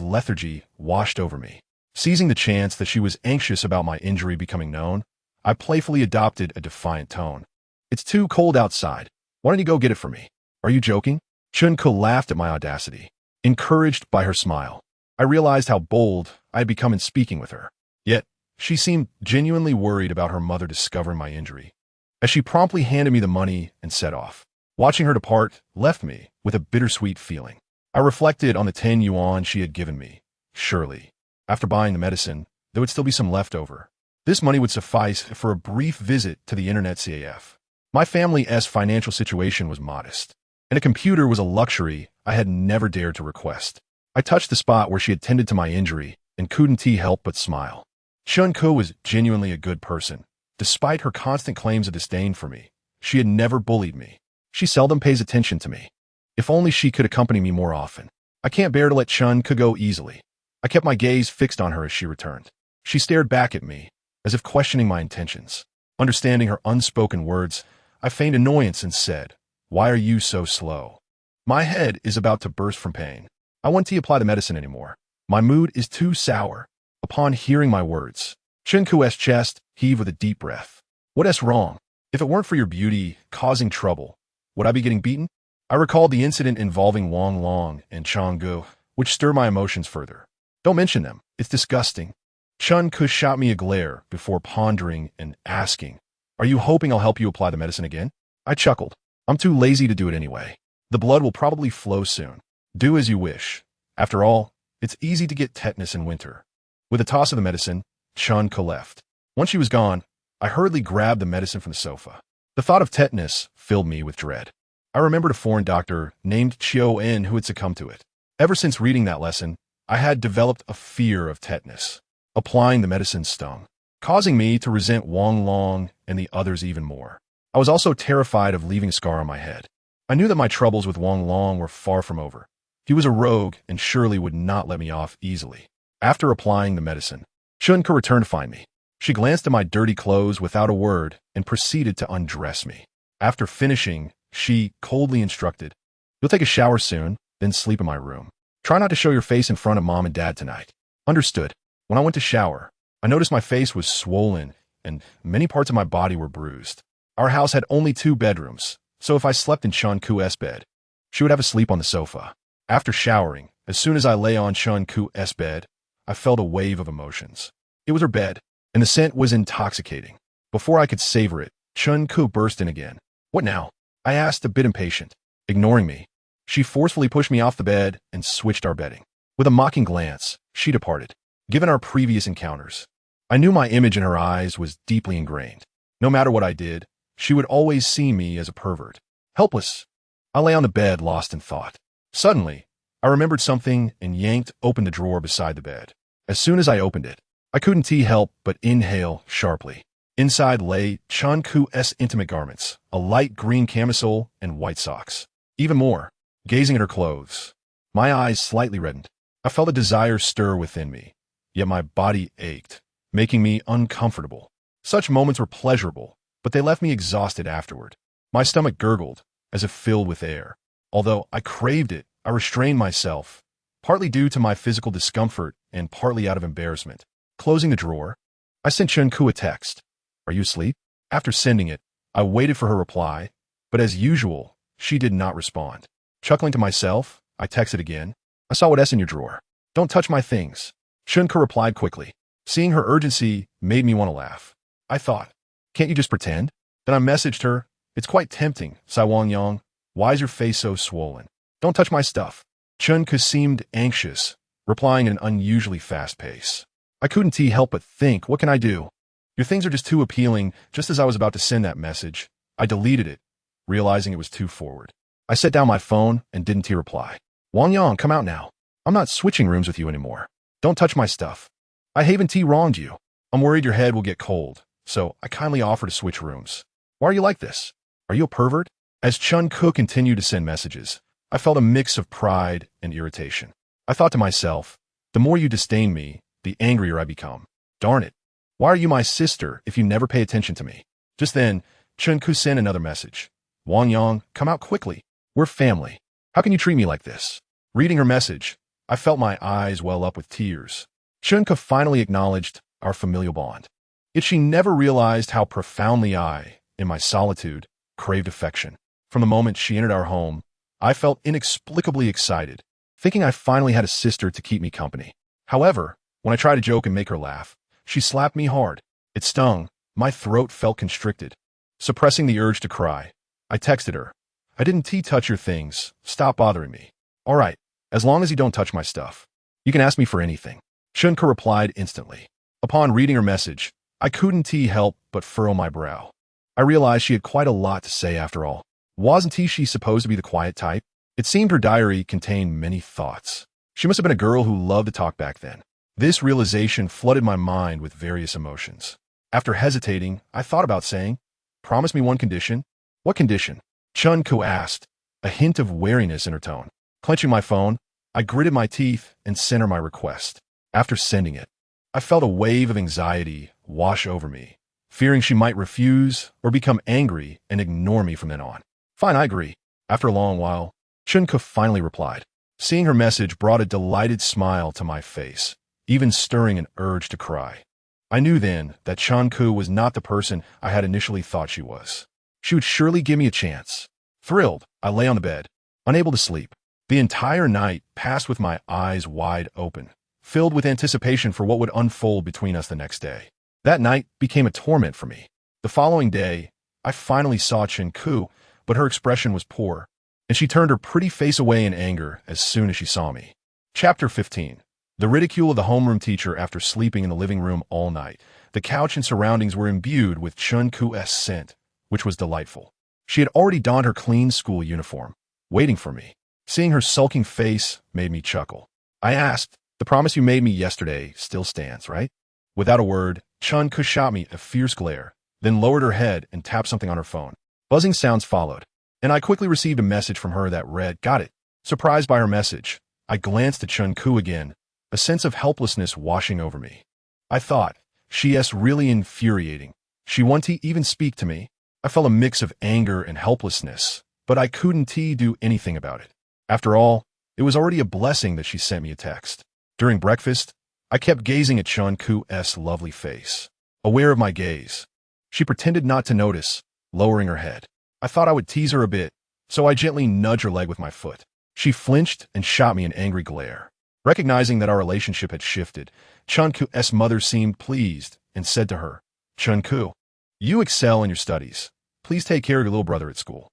lethargy washed over me. Seizing the chance that she was anxious about my injury becoming known, I playfully adopted a defiant tone. "It's too cold outside. Why don't you go get it for me?" "Are you joking?" Chun Ku laughed at my audacity. Encouraged by her smile, I realized how bold I had become in speaking with her. Yet, she seemed genuinely worried about her mother discovering my injury, as she promptly handed me the money and set off. Watching her depart left me with a bittersweet feeling. I reflected on the 10 yuan she had given me. Surely, after buying the medicine, there would still be some left over. This money would suffice for a brief visit to the internet CAF. My family's financial situation was modest, and a computer was a luxury I had never dared to request. I touched the spot where she had tended to my injury and couldn't help but smile. Chun Ku was genuinely a good person. Despite her constant claims of disdain for me, she had never bullied me. She seldom pays attention to me. If only she could accompany me more often. I can't bear to let Chun Ku go easily. I kept my gaze fixed on her as she returned. She stared back at me, as if questioning my intentions. Understanding her unspoken words, I feigned annoyance and said, "Why are you so slow?" "My head is about to burst from pain. I won't apply the medicine anymore. My mood is too sour." Upon hearing my words, Chun Ku's chest heaved with a deep breath. "What's wrong? If it weren't for your beauty causing trouble, would I be getting beaten?" I recalled the incident involving Wang Long and Chang Gu, which stirred my emotions further. "Don't mention them. It's disgusting." Chun Ku shot me a glare before pondering and asking, "Are you hoping I'll help you apply the medicine again?" I chuckled. "I'm too lazy to do it anyway. The blood will probably flow soon. Do as you wish. After all, it's easy to get tetanus in winter." With a toss of the medicine, Chun Ku left. Once she was gone, I hurriedly grabbed the medicine from the sofa. The thought of tetanus filled me with dread. I remembered a foreign doctor named Chiu En who had succumbed to it. Ever since reading that lesson, I had developed a fear of tetanus. Applying the medicine stung, causing me to resent Wang Long and the others even more. I was also terrified of leaving a scar on my head. I knew that my troubles with Wang Long were far from over. He was a rogue and surely would not let me off easily. After applying the medicine, Chun Ku returned to find me. She glanced at my dirty clothes without a word and proceeded to undress me. After finishing, she coldly instructed, "You'll take a shower soon, then sleep in my room. Try not to show your face in front of Mom and Dad tonight." Understood. When I went to shower, I noticed my face was swollen and many parts of my body were bruised. Our house had only 2 bedrooms, so if I slept in Chun Ku's bed, she would have a sleep on the sofa. After showering, as soon as I lay on Chun Ku's bed, I felt a wave of emotions. It was her bed, and the scent was intoxicating. Before I could savor it, Chun Ku burst in again. "What now?" I asked, a bit impatient. Ignoring me, she forcefully pushed me off the bed and switched our bedding. With a mocking glance, she departed. Given our previous encounters, I knew my image in her eyes was deeply ingrained. No matter what I did, she would always see me as a pervert. Helpless, I lay on the bed, lost in thought. Suddenly, I remembered something and yanked open the drawer beside the bed. As soon as I opened it, I couldn't help but inhale sharply. Inside lay Chun Ku's intimate garments, a light green camisole and white socks. Even more, gazing at her clothes, my eyes slightly reddened. I felt a desire stir within me, yet my body ached, making me uncomfortable. Such moments were pleasurable, but they left me exhausted afterward. My stomach gurgled, as if filled with air. Although I craved it, I restrained myself, partly due to my physical discomfort and partly out of embarrassment. Closing the drawer, I sent Chun Ku a text. "Are you asleep?" After sending it, I waited for her reply, but as usual, she did not respond. Chuckling to myself, I texted again. "I saw what's in your drawer. Don't touch my things." Chun Ku replied quickly. Seeing her urgency made me want to laugh. I thought, can't you just pretend? Then I messaged her, "It's quite tempting, Sai Wang Yang. Why is your face so swollen? Don't touch my stuff." Chun Ku seemed anxious, replying at an unusually fast pace. I couldn't help but think, what can I do? Your things are just too appealing. Just as I was about to send that message, I deleted it, realizing it was too forward. I set down my phone and didn't reply. "Wang Yang, come out now. I'm not switching rooms with you anymore. Don't touch my stuff. I haven't wronged you. I'm worried your head will get cold, so I kindly offer to switch rooms. Why are you like this? Are you a pervert? As Chun-Koo continued to send messages, I felt a mix of pride and irritation. I thought to myself, the more you disdain me, the angrier I become. Darn it. Why are you my sister if you never pay attention to me? Just then, Chun-Koo sent another message. Wang Yang, come out quickly. We're family. How can you treat me like this? Reading her message, I felt my eyes well up with tears. Chun-Koo finally acknowledged our familial bond. Yet she never realized how profoundly I, in my solitude, craved affection. From the moment she entered our home, I felt inexplicably excited, thinking I finally had a sister to keep me company. However, when I tried to joke and make her laugh, she slapped me hard. It stung. My throat felt constricted. Suppressing the urge to cry, I texted her. I didn't touch your things. Stop bothering me. All right, as long as you don't touch my stuff. You can ask me for anything. Chun-Koo replied instantly. Upon reading her message, I couldn't help but furrow my brow. I realized she had quite a lot to say after all. Wasn't she supposed to be the quiet type? It seemed her diary contained many thoughts. She must have been a girl who loved to talk back then. This realization flooded my mind with various emotions. After hesitating, I thought about saying, promise me one condition. What condition? Chun-Koo asked, a hint of wariness in her tone. Clenching my phone, I gritted my teeth and sent her my request. After sending it, I felt a wave of anxiety wash over me, fearing she might refuse or become angry and ignore me from then on. Fine, I agree. After a long while, Chun-Koo finally replied. Seeing her message brought a delighted smile to my face, even stirring an urge to cry. I knew then that Chun-Koo was not the person I had initially thought she was. She would surely give me a chance. Thrilled, I lay on the bed, unable to sleep. The entire night passed with my eyes wide open, filled with anticipation for what would unfold between us the next day. That night became a torment for me. The following day, I finally saw Chun-Koo, but her expression was poor, and she turned her pretty face away in anger as soon as she saw me. Chapter 15. The ridicule of the homeroom teacher after sleeping in the living room all night. The couch and surroundings were imbued with Chun-Koo's scent, which was delightful. She had already donned her clean school uniform, waiting for me. Seeing her sulking face made me chuckle. I asked, the promise you made me yesterday still stands, right? Without a word, Chun-Koo shot me a fierce glare, then lowered her head and tapped something on her phone. Buzzing sounds followed, and I quickly received a message from her that read, got it. Surprised by her message, I glanced at Chun-Koo again, a sense of helplessness washing over me. I thought, she's really infuriating. She won't even speak to me. I felt a mix of anger and helplessness, but I couldn't do anything about it. After all, it was already a blessing that she sent me a text. During breakfast, I kept gazing at Chun-Koo's lovely face, aware of my gaze. She pretended not to notice, lowering her head. I thought I would tease her a bit, so I gently nudged her leg with my foot. She flinched and shot me an angry glare. Recognizing that our relationship had shifted, Chun-Koo's mother seemed pleased and said to her, Chun-Koo, you excel in your studies. Please take care of your little brother at school.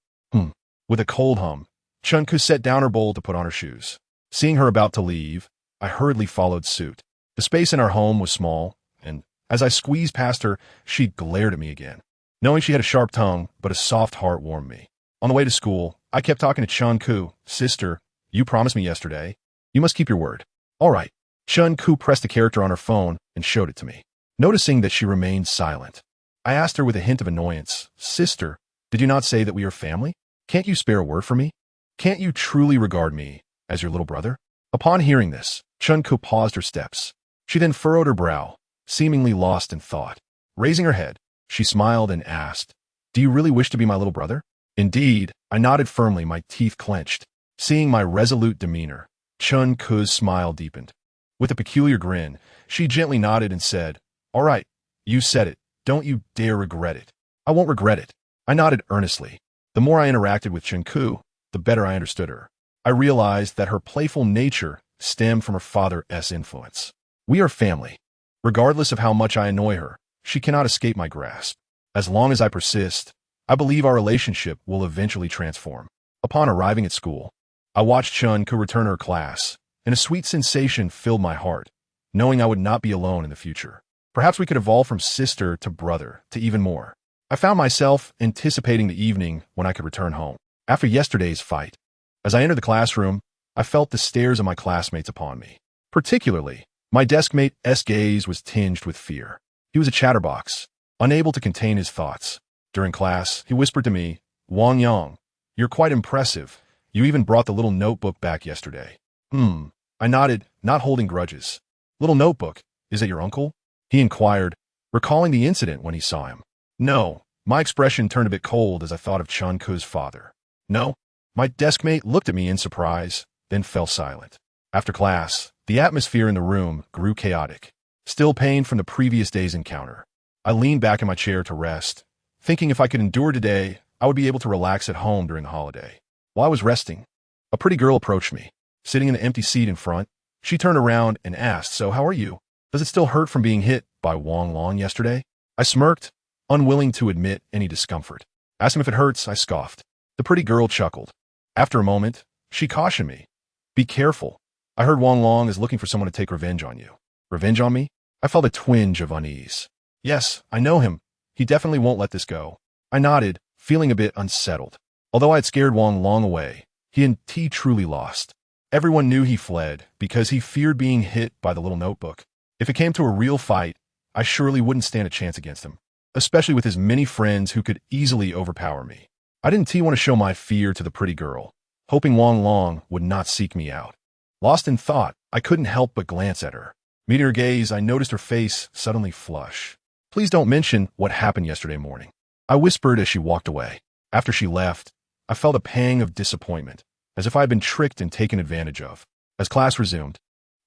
With a cold hum, Chun-Koo set down her bowl to put on her shoes. Seeing her about to leave, I hurriedly followed suit. The space in our home was small, and as I squeezed past her, she glared at me again. Knowing she had a sharp tongue, but a soft heart warmed me. On the way to school, I kept talking to Chun-Koo. Sister, you promised me yesterday. You must keep your word. All right. Chun-Koo pressed a character on her phone and showed it to me. Noticing that she remained silent, I asked her with a hint of annoyance, Sister, did you not say that we are family? Can't you spare a word for me? Can't you truly regard me as your little brother? Upon hearing this, Chun-Koo paused her steps. She then furrowed her brow, seemingly lost in thought. Raising her head, she smiled and asked, Do you really wish to be my little brother? Indeed, I nodded firmly, my teeth clenched. Seeing my resolute demeanor, Chun-Koo's smile deepened. With a peculiar grin, she gently nodded and said, All right, you said it. Don't you dare regret it. I won't regret it. I nodded earnestly. The more I interacted with Chun-Koo, the better I understood her. I realized that her playful nature stemmed from her father's influence. We are family. Regardless of how much I annoy her, she cannot escape my grasp. As long as I persist, I believe our relationship will eventually transform. Upon arriving at school, I watched Chun-Koo return to her class, and a sweet sensation filled my heart, knowing I would not be alone in the future. Perhaps we could evolve from sister to brother to even more. I found myself anticipating the evening when I could return home. After yesterday's fight, as I entered the classroom, I felt the stares of my classmates upon me. Particularly, My deskmate's gaze was tinged with fear. He was a chatterbox, unable to contain his thoughts. During class, he whispered to me, "Wang Yang, you're quite impressive. You even brought the little notebook back yesterday." I nodded, not holding grudges. "Little notebook, is it your uncle?" He inquired, recalling the incident when he saw him. "No." My expression turned a bit cold as I thought of Chun Ku's father. "No?" My deskmate looked at me in surprise, then fell silent. After class, the atmosphere in the room grew chaotic, still pained from the previous day's encounter. I leaned back in my chair to rest, thinking if I could endure today, I would be able to relax at home during the holiday. While I was resting, a pretty girl approached me. Sitting in the empty seat in front, she turned around and asked, "So how are you? Does it still hurt from being hit by Wang Long yesterday?" I smirked, unwilling to admit any discomfort. "Ask him if it hurts," I scoffed. The pretty girl chuckled. After a moment, she cautioned me. "Be careful. I heard Wang Long is looking for someone to take revenge on you." "Revenge on me?" I felt a twinge of unease. "Yes, I know him. He definitely won't let this go." I nodded, feeling a bit unsettled. Although I had scared Wang Long away, he truly lost. Everyone knew he fled because he feared being hit by the little notebook. If it came to a real fight, I surely wouldn't stand a chance against him, especially with his many friends who could easily overpower me. I didn't want to show my fear to the pretty girl, hoping Wang Long would not seek me out. Lost in thought, I couldn't help but glance at her. Meeting her gaze, I noticed her face suddenly flush. "Please don't mention what happened yesterday morning," I whispered as she walked away. After she left, I felt a pang of disappointment, as if I had been tricked and taken advantage of. As class resumed,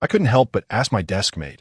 I couldn't help but ask my deskmate,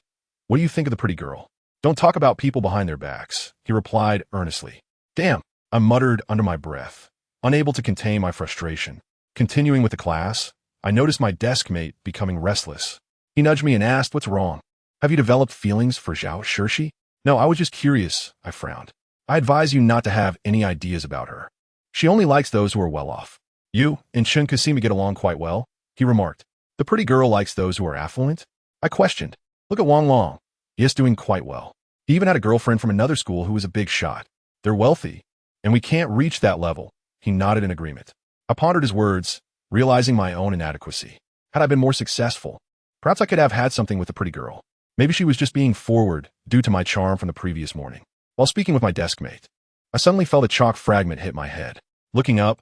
"What do you think of the pretty girl?" "Don't talk about people behind their backs," he replied earnestly. "Damn," I muttered under my breath, unable to contain my frustration. Continuing with the class, I noticed my deskmate becoming restless. He nudged me and asked, "What's wrong? Have you developed feelings for Zhao Shirshi?" "No, I was just curious," I frowned. "I advise you not to have any ideas about her. She only likes those who are well off." "You and Chun Kasimi get along quite well," he remarked. "The pretty girl likes those who are affluent?" I questioned. "Look at Wang Long. He is doing quite well. He even had a girlfriend from another school who was a big shot. They're wealthy, and we can't reach that level." He nodded in agreement. I pondered his words, realizing my own inadequacy. Had I been more successful, perhaps I could have had something with the pretty girl. Maybe she was just being forward due to my charm from the previous morning. While speaking with my deskmate, I suddenly felt a chalk fragment hit my head. Looking up,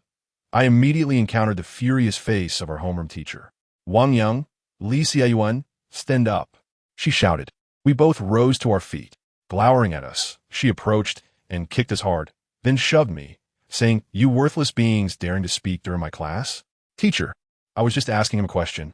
I immediately encountered the furious face of our homeroom teacher. "Wang Yang, Li Xiayuan, stand up," she shouted. We both rose to our feet. Glowering at us, she approached and kicked us hard, then shoved me, saying, "You worthless beings daring to speak during my class?" "Teacher, I was just asking him a question."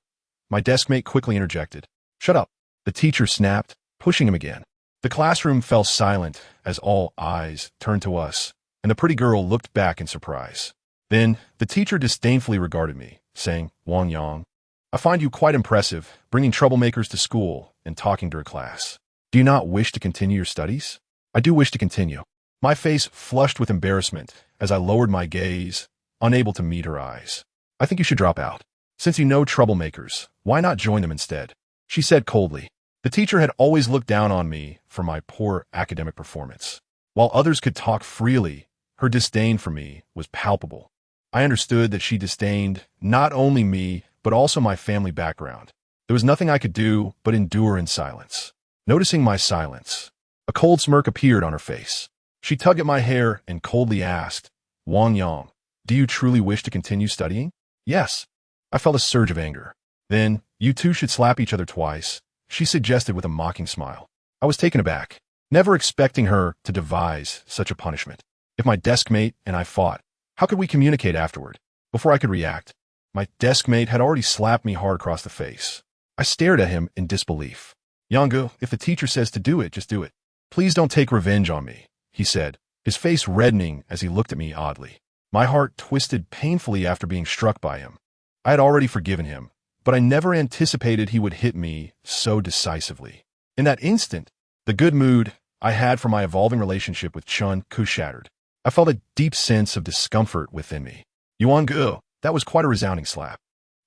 My deskmate quickly interjected. "Shut up," the teacher snapped, pushing him again. The classroom fell silent as all eyes turned to us, and the pretty girl looked back in surprise. Then the teacher disdainfully regarded me, saying, "Wang Yang, I find you quite impressive, bringing troublemakers to school and talking during class. Do you not wish to continue your studies?" "I do wish to continue." My face flushed with embarrassment as I lowered my gaze, unable to meet her eyes. "I think you should drop out. Since you know troublemakers, why not join them instead?" she said coldly. The teacher had always looked down on me for my poor academic performance. While others could talk freely, her disdain for me was palpable. I understood that she disdained not only me, but also my family background. There was nothing I could do but endure in silence. Noticing my silence, a cold smirk appeared on her face. She tugged at my hair and coldly asked, "Wang Yang, do you truly wish to continue studying?" "Yes." I felt a surge of anger. "Then, you two should slap each other twice," she suggested with a mocking smile. I was taken aback, never expecting her to devise such a punishment. If my deskmate and I fought, how could we communicate afterward? Before I could react, my deskmate had already slapped me hard across the face. I stared at him in disbelief. "Yanggu, if the teacher says to do it, just do it. Please don't take revenge on me," he said, his face reddening as he looked at me oddly. My heart twisted painfully after being struck by him. I had already forgiven him, but I never anticipated he would hit me so decisively. In that instant, the good mood I had for my evolving relationship with Chun Ku shattered. I felt a deep sense of discomfort within me. "Yuan-gu, that was quite a resounding slap."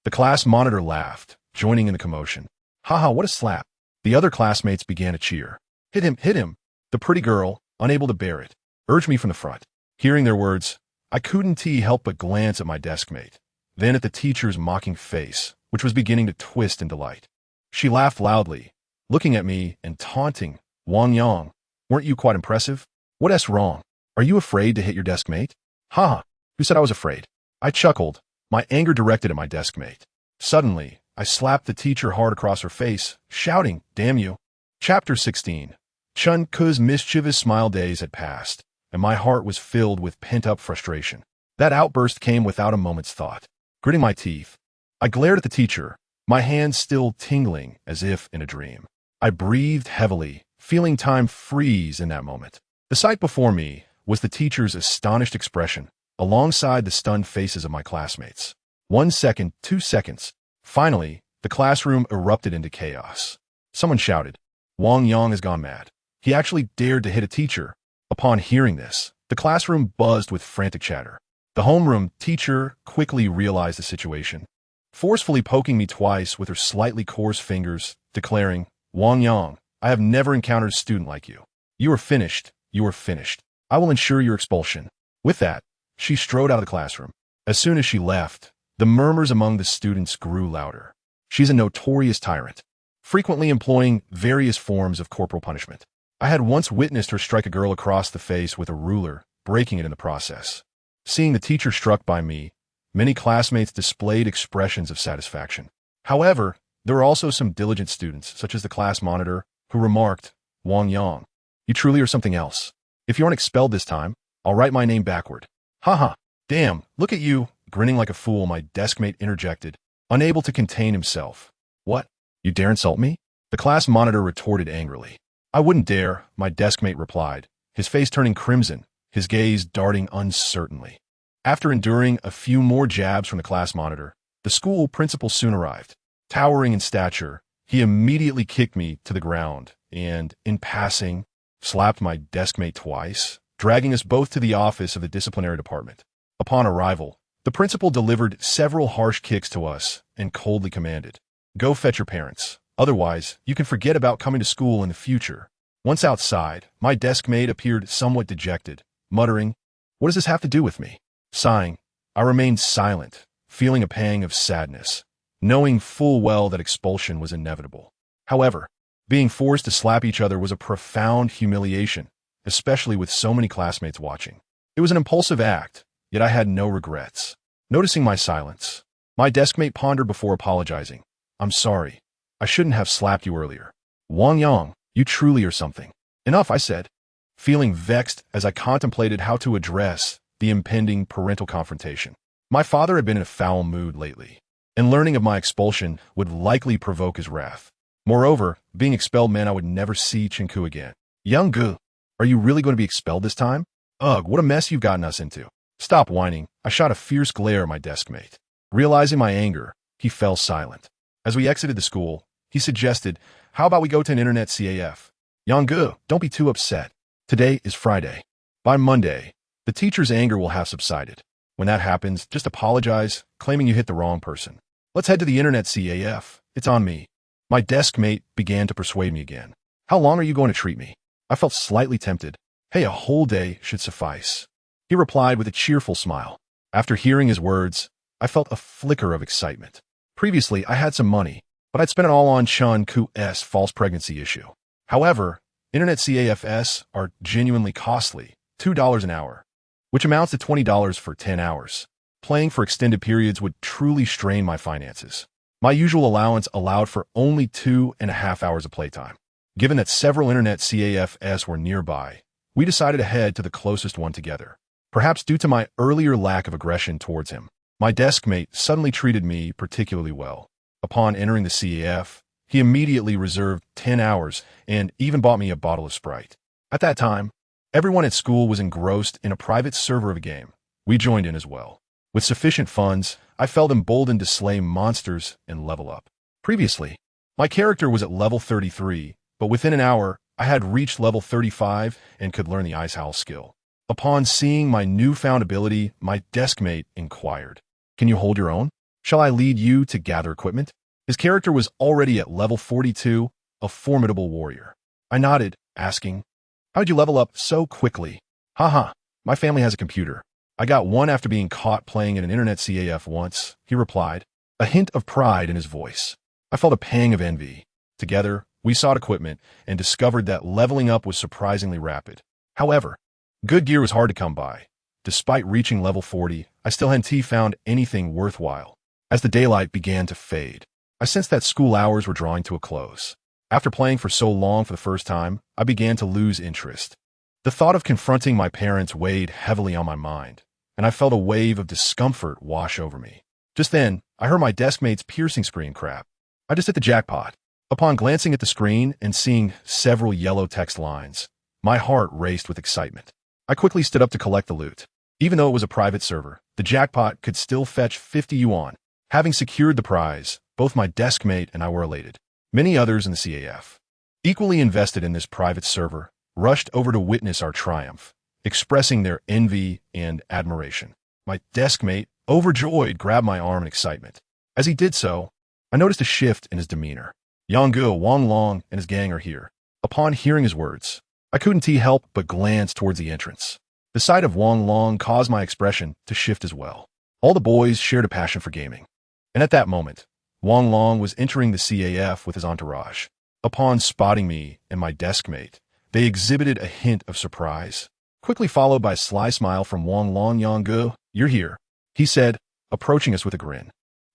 The class monitor laughed, joining in the commotion. "Haha, what a slap." The other classmates began to cheer. "Hit him, hit him." The pretty girl, unable to bear it, urged me from the front. Hearing their words, I couldn't help but glance at my deskmate, then at the teacher's mocking face, which was beginning to twist in delight. She laughed loudly, looking at me and taunting. Wang Yang, weren't you quite impressive? What's wrong? Are you afraid to hit your desk mate? Ha! Who said I was afraid? I chuckled, my anger directed at my desk mate. Suddenly, I slapped the teacher hard across her face, shouting, damn you. Chapter 16. Chun Ku's mischievous smile days had passed, and my heart was filled with pent-up frustration. That outburst came without a moment's thought. Gritting my teeth, I glared at the teacher, my hands still tingling as if in a dream. I breathed heavily, feeling time freeze in that moment. The sight before me was the teacher's astonished expression, alongside the stunned faces of my classmates. 1 second, 2 seconds. Finally, the classroom erupted into chaos. Someone shouted, Wang Yang has gone mad. He actually dared to hit a teacher. Upon hearing this, the classroom buzzed with frantic chatter. The homeroom teacher quickly realized the situation, forcefully poking me twice with her slightly coarse fingers, declaring, Wang Yang, I have never encountered a student like you. You are finished. You are finished. I will ensure your expulsion. With that, she strode out of the classroom. As soon as she left, the murmurs among the students grew louder. She's a notorious tyrant, frequently employing various forms of corporal punishment. I had once witnessed her strike a girl across the face with a ruler, breaking it in the process. Seeing the teacher struck by me, many classmates displayed expressions of satisfaction. However, there were also some diligent students, such as the class monitor, who remarked, Wang Yang, you truly are something else. If you aren't expelled this time, I'll write my name backward. Haha, damn, look at you. Grinning like a fool, my deskmate interjected, unable to contain himself. What? You dare insult me? The class monitor retorted angrily. I wouldn't dare, my deskmate replied, his face turning crimson, his gaze darting uncertainly. After enduring a few more jabs from the class monitor, the school principal soon arrived. Towering in stature, he immediately kicked me to the ground and, in passing, slapped my deskmate twice, dragging us both to the office of the disciplinary department. Upon arrival, the principal delivered several harsh kicks to us and coldly commanded, go fetch your parents. Otherwise, you can forget about coming to school in the future. Once outside, my deskmate appeared somewhat dejected, muttering, what does this have to do with me? Sighing, I remained silent, feeling a pang of sadness, knowing full well that expulsion was inevitable. However, being forced to slap each other was a profound humiliation, especially with so many classmates watching. It was an impulsive act, yet I had no regrets. Noticing my silence, my deskmate pondered before apologizing. I'm sorry. I shouldn't have slapped you earlier. Wang Yang, you truly are something. Enough, I said, feeling vexed as I contemplated how to address the impending parental confrontation. My father had been in a foul mood lately, and learning of my expulsion would likely provoke his wrath. Moreover, being expelled meant I would never see Chinku again. Young Gu, are you really going to be expelled this time? Ugh, what a mess you've gotten us into. Stop whining. I shot a fierce glare at my deskmate. Realizing my anger, he fell silent. As we exited the school, he suggested, how about we go to an internet CAF? Yang, don't be too upset. Today is Friday. By Monday, the teacher's anger will have subsided. When that happens, just apologize, claiming you hit the wrong person. Let's head to the internet CAF. It's on me. My deskmate began to persuade me again. How long are you going to treat me? I felt slightly tempted. Hey, a whole day should suffice. He replied with a cheerful smile. After hearing his words, I felt a flicker of excitement. Previously, I had some money, but I'd spent it all on Chun Ku's false pregnancy issue. However, internet CAFs are genuinely costly, $2 an hour, which amounts to $20 for 10 hours. Playing for extended periods would truly strain my finances. My usual allowance allowed for only 2.5 hours of playtime. Given that several internet CAFs were nearby, we decided to head to the closest one together. Perhaps due to my earlier lack of aggression towards him, my deskmate suddenly treated me particularly well. Upon entering the CAF, he immediately reserved 10 hours and even bought me a bottle of Sprite. At that time, everyone at school was engrossed in a private server of a game. We joined in as well. With sufficient funds, I felt emboldened to slay monsters and level up. Previously, my character was at level 33, but within an hour, I had reached level 35 and could learn the Ice Howl skill. Upon seeing my newfound ability, my deskmate inquired, can you hold your own? Shall I lead you to gather equipment? His character was already at level 42, a formidable warrior. I nodded, asking, how'd you level up so quickly? Haha, my family has a computer. I got one after being caught playing in an internet CAF once, he replied, a hint of pride in his voice. I felt a pang of envy. Together, We sought equipment and discovered that leveling up was surprisingly rapid. However, good gear was hard to come by. Despite reaching level 40, I still hadn't found anything worthwhile. As the daylight began to fade, I sensed that school hours were drawing to a close. After playing for so long for the first time, I began to lose interest. The thought of confronting my parents weighed heavily on my mind, and I felt a wave of discomfort wash over me. Just then, I heard my deskmate's piercing screen crap. I just hit the jackpot. Upon glancing at the screen and seeing several yellow text lines, my heart raced with excitement. I quickly stood up to collect the loot. Even though it was a private server, the jackpot could still fetch 50 yuan. Having secured the prize, both my deskmate and I were elated. Many others in the CAF, equally invested in this private server, rushed over to witness our triumph, expressing their envy and admiration. My deskmate, overjoyed, grabbed my arm in excitement. As he did so, I noticed a shift in his demeanor. Yanggu, Wang Long, and his gang are here. Upon hearing his words, I couldn't help but glance towards the entrance. The sight of Wang Long caused my expression to shift as well. All the boys shared a passion for gaming. And at that moment, Wang Long was entering the CAF with his entourage. Upon spotting me and my deskmate, they exhibited a hint of surprise, quickly followed by a sly smile from Wang Long. Yanggu, you're here, he said, approaching us with a grin.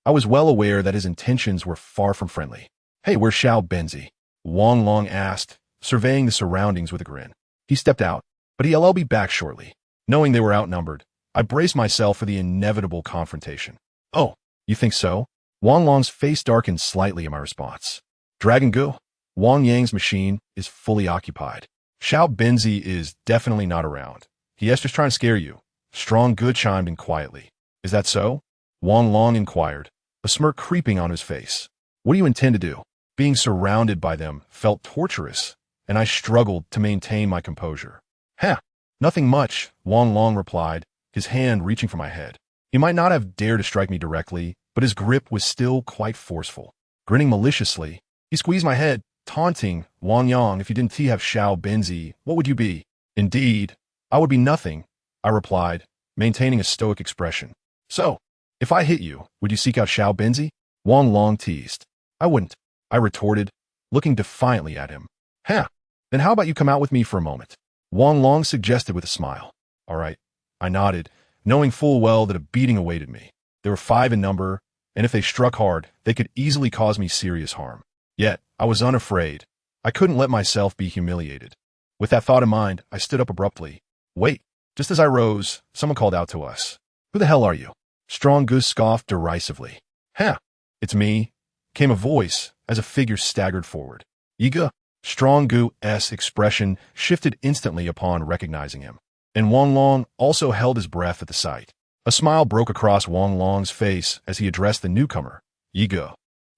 I was well aware that his intentions were far from friendly. Hey, where's Xiao Benzi? Wang Long asked, surveying the surroundings with a grin. He stepped out, but he'll be back shortly. Knowing they were outnumbered, I braced myself for the inevitable confrontation. Oh, you think so? Wang Long's face darkened slightly in my response. Dragon Gu, Wang Yang's machine is fully occupied. Xiao Benzi is definitely not around. He is just trying to scare you. Strong Gu chimed in quietly. Is that so? Wang Long inquired, a smirk creeping on his face. What do you intend to do? Being surrounded by them felt torturous, and I struggled to maintain my composure. Huh, nothing much, Wang Long replied, his hand reaching for my head. He might not have dared to strike me directly, but his grip was still quite forceful. Grinning maliciously, he squeezed my head, taunting, Wang Yang, if you didn't have Xiao Benzi, what would you be? Indeed, I would be nothing, I replied, maintaining a stoic expression. So, if I hit you, would you seek out Xiao Benzi? Wang Long teased. I wouldn't, I retorted, looking defiantly at him. Huh, then how about you come out with me for a moment? Wang Long suggested with a smile. All right, I nodded, knowing full well that a beating awaited me. There were 5 in number, and if they struck hard, they could easily cause me serious harm. Yet, I was unafraid. I couldn't let myself be humiliated. With that thought in mind, I stood up abruptly. Wait, just as I rose, someone called out to us. Who the hell are you? Strong Goose scoffed derisively. Huh, it's me, came a voice as a figure staggered forward. Yiga, Strong Goo's expression shifted instantly upon recognizing him, and Wang Long also held his breath at the sight. A smile broke across Wang Long's face as he addressed the newcomer. Yiga,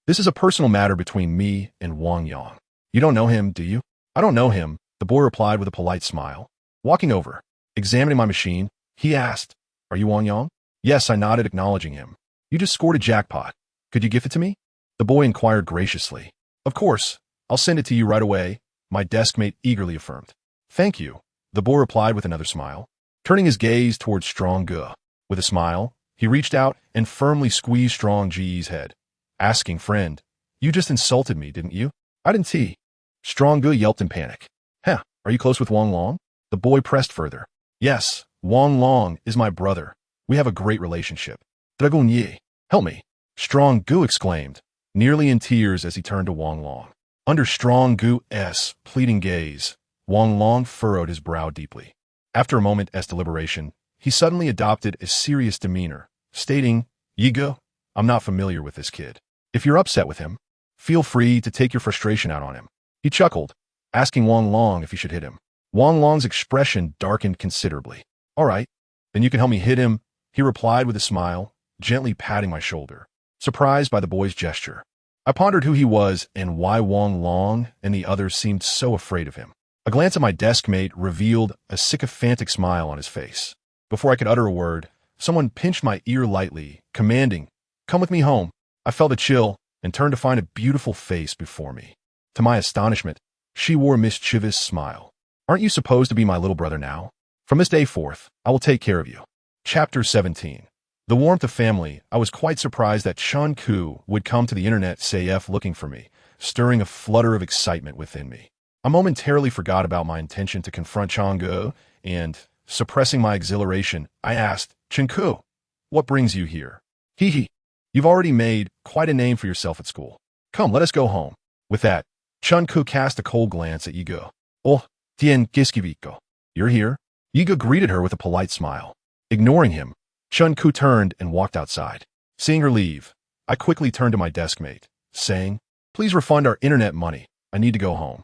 this is a personal matter between me and Wang Yang. You don't know him, do you? I don't know him, the boy replied with a polite smile. Walking over, examining my machine, he asked, Are you Wang Yang? Yes, I nodded, acknowledging him. You just scored a jackpot. Could you give it to me? The boy inquired graciously. Of course, I'll send it to you right away, my deskmate eagerly affirmed. Thank you, the boy replied with another smile, turning his gaze towards Strong Gu. With a smile, he reached out and firmly squeezed Strong G's head, asking, Friend, you just insulted me, didn't you? I didn't. Strong Gu yelped in panic. Huh, are you close with Wang Long? The boy pressed further. Yes, Wang Long is my brother. We have a great relationship. Dragon Yi, help me. Strong Gu exclaimed, nearly in tears as he turned to Wang Long. Under Strong Gu's pleading gaze, Wang Long furrowed his brow deeply. After a moment's deliberation, he suddenly adopted a serious demeanor, stating, Yiga, I'm not familiar with this kid. If you're upset with him, feel free to take your frustration out on him. He chuckled, asking Wang Long if he should hit him. Wang Long's expression darkened considerably. All right, then you can help me hit him, he replied with a smile, gently patting my shoulder. Surprised by the boy's gesture, I pondered who he was and why Wang Long and the others seemed so afraid of him. A glance at my deskmate revealed a sycophantic smile on his face. Before I could utter a word, someone pinched my ear lightly, commanding, Come with me home. I felt a chill and turned to find a beautiful face before me. To my astonishment, she wore a mischievous smile. Aren't you supposed to be my little brother now? From this day forth, I will take care of you. Chapter 17. The warmth of family. I was quite surprised that Chun Ku would come to the internet CAF looking for me, stirring a flutter of excitement within me. I momentarily forgot about my intention to confront Chang'e, and, suppressing my exhilaration, I asked, "Chengku, what brings you here?" "Hee hee, you've already made quite a name for yourself at school. Come, let us go home." With that, Chengku cast a cold glance at Yiga. "Oh, tien giskiviko. You're here?" Yiga greeted her with a polite smile. Ignoring him, Chengku turned and walked outside. Seeing her leave, I quickly turned to my deskmate, saying, "Please refund our internet money. I need to go home."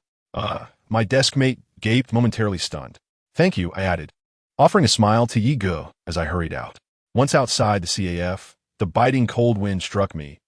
My deskmate gaped, momentarily stunned. "Thank you," I added, offering a smile to Yiga as I hurried out. Once outside the CAF, the biting cold wind struck me,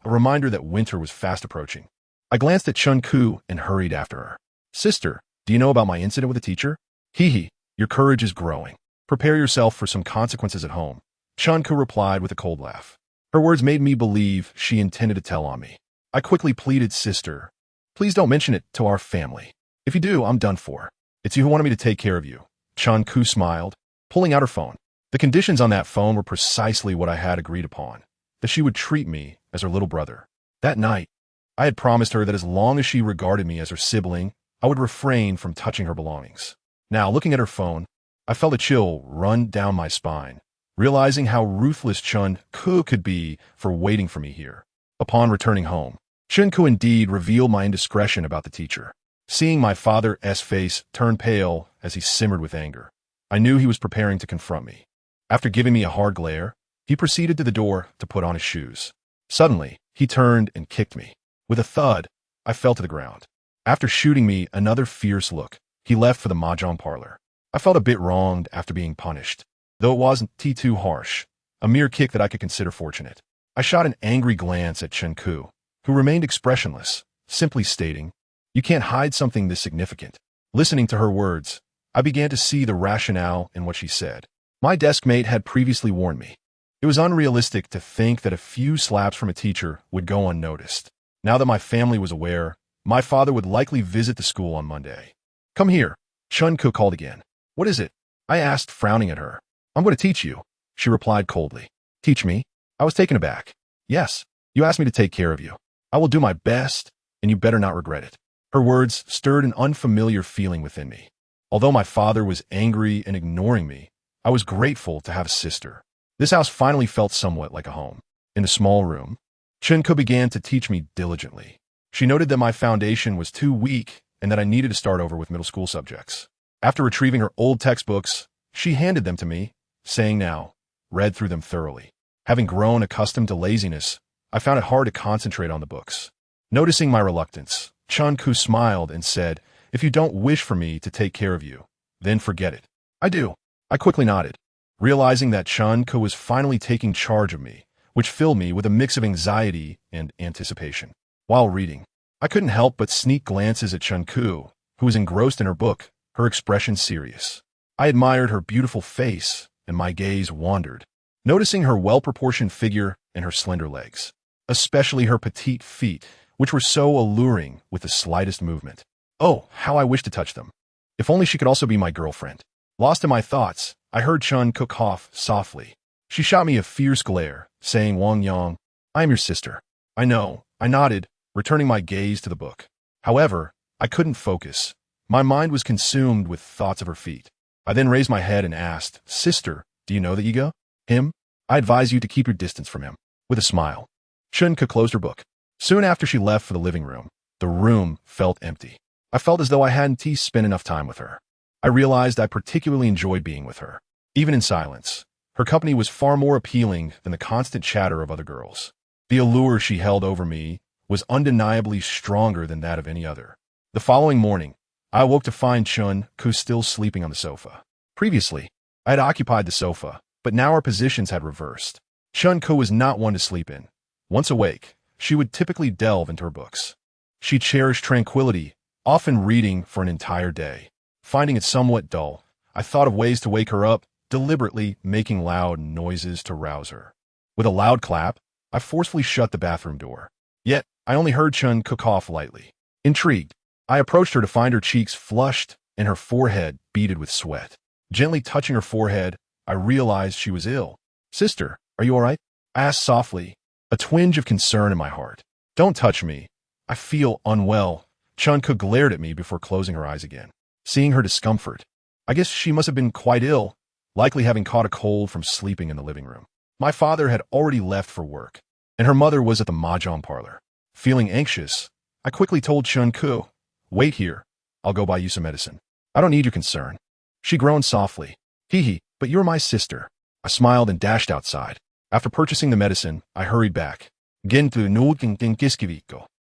a reminder that winter was fast approaching. I glanced at Chun-Ku and hurried after her. "Sister, do you know about my incident with the teacher?" "Hee hee, your courage is growing. Prepare yourself for some consequences at home," Chun-Ku replied with a cold laugh. Her words made me believe she intended to tell on me. I quickly pleaded, "Sister, please don't mention it to our family. If you do, I'm done for. It's you who wanted me to take care of you." Chun-Ku smiled, pulling out her phone. The conditions on that phone were precisely what I had agreed upon, that she would treat me as her little brother. That night, I had promised her that as long as she regarded me as her sibling, I would refrain from touching her belongings. Now, looking at her phone, I felt a chill run down my spine, realizing how ruthless Chun-Ku could be for waiting for me here. Upon returning home, Chun-Ku indeed revealed my indiscretion about the teacher. Seeing my father's face turn pale as he simmered with anger, I knew he was preparing to confront me. After giving me a hard glare, he proceeded to the door to put on his shoes. Suddenly, he turned and kicked me. With a thud, I fell to the ground. After shooting me another fierce look, he left for the mahjong parlor. I felt a bit wronged after being punished, though it wasn't too harsh, a mere kick that I could consider fortunate. I shot an angry glance at Chun-Ku, who remained expressionless, simply stating, "You can't hide something this significant." Listening to her words, I began to see the rationale in what she said. My deskmate had previously warned me. It was unrealistic to think that a few slaps from a teacher would go unnoticed. Now that my family was aware, my father would likely visit the school on Monday. "Come here," Chun-Ku called again. "What is it?" I asked, frowning at her. "I'm going to teach you," she replied coldly. "Teach me?" I was taken aback. "Yes, you asked me to take care of you. I will do my best, and you better not regret it." Her words stirred an unfamiliar feeling within me. Although my father was angry and ignoring me, I was grateful to have a sister. This house finally felt somewhat like a home. In the small room, Chun-Ku began to teach me diligently. She noted that my foundation was too weak and that I needed to start over with middle school subjects. After retrieving her old textbooks, she handed them to me, saying, "Now, read through them thoroughly." Having grown accustomed to laziness, I found it hard to concentrate on the books. Noticing my reluctance, Chun-Ku smiled and said, "If you don't wish for me to take care of you, then forget it." "I do." I quickly nodded, realizing that Chun-Ku was finally taking charge of me, which filled me with a mix of anxiety and anticipation. While reading, I couldn't help but sneak glances at Chun-Ku, who was engrossed in her book, her expression serious. I admired her beautiful face, and my gaze wandered, noticing her well-proportioned figure and her slender legs, especially her petite feet, which were so alluring with the slightest movement. Oh, how I wished to touch them. If only she could also be my girlfriend. Lost in my thoughts, I heard Chun cough softly. She shot me a fierce glare, saying, "Wang Yang, I am your sister." "I know," I nodded, returning my gaze to the book. However, I couldn't focus. My mind was consumed with thoughts of her feet. I then raised my head and asked, "Sister, do you know that Yiga? Him? I advise you to keep your distance from him." With a smile, Chun-Ku closed her book. Soon after she left for the living room, the room felt empty. I felt as though I hadn't spent enough time with her. I realized I particularly enjoyed being with her. Even in silence, her company was far more appealing than the constant chatter of other girls. The allure she held over me was undeniably stronger than that of any other. The following morning, I awoke to find Chun-Ku still sleeping on the sofa. Previously, I had occupied the sofa, but now our positions had reversed. Chun-Ku was not one to sleep in. Once awake, she would typically delve into her books. She cherished tranquility, often reading for an entire day. Finding it somewhat dull, I thought of ways to wake her up, deliberately making loud noises to rouse her. With a loud clap, I forcefully shut the bathroom door. Yet, I only heard Chun cough lightly. Intrigued, I approached her to find her cheeks flushed and her forehead beaded with sweat. Gently touching her forehead, I realized she was ill. "Sister, are you all right?" I asked softly, a twinge of concern in my heart. "Don't touch me," I feel unwell. Chun-Ku glared at me before closing her eyes again. Seeing her discomfort, I guess she must have been quite ill, likely having caught a cold from sleeping in the living room. My father had already left for work, and her mother was at the mahjong parlor. Feeling anxious, I quickly told Chun-Ku, "Wait here. I'll go buy you some medicine. I don't need your concern." She groaned softly. "Hee, but you're my sister." I smiled and dashed outside. After purchasing the medicine, I hurried back.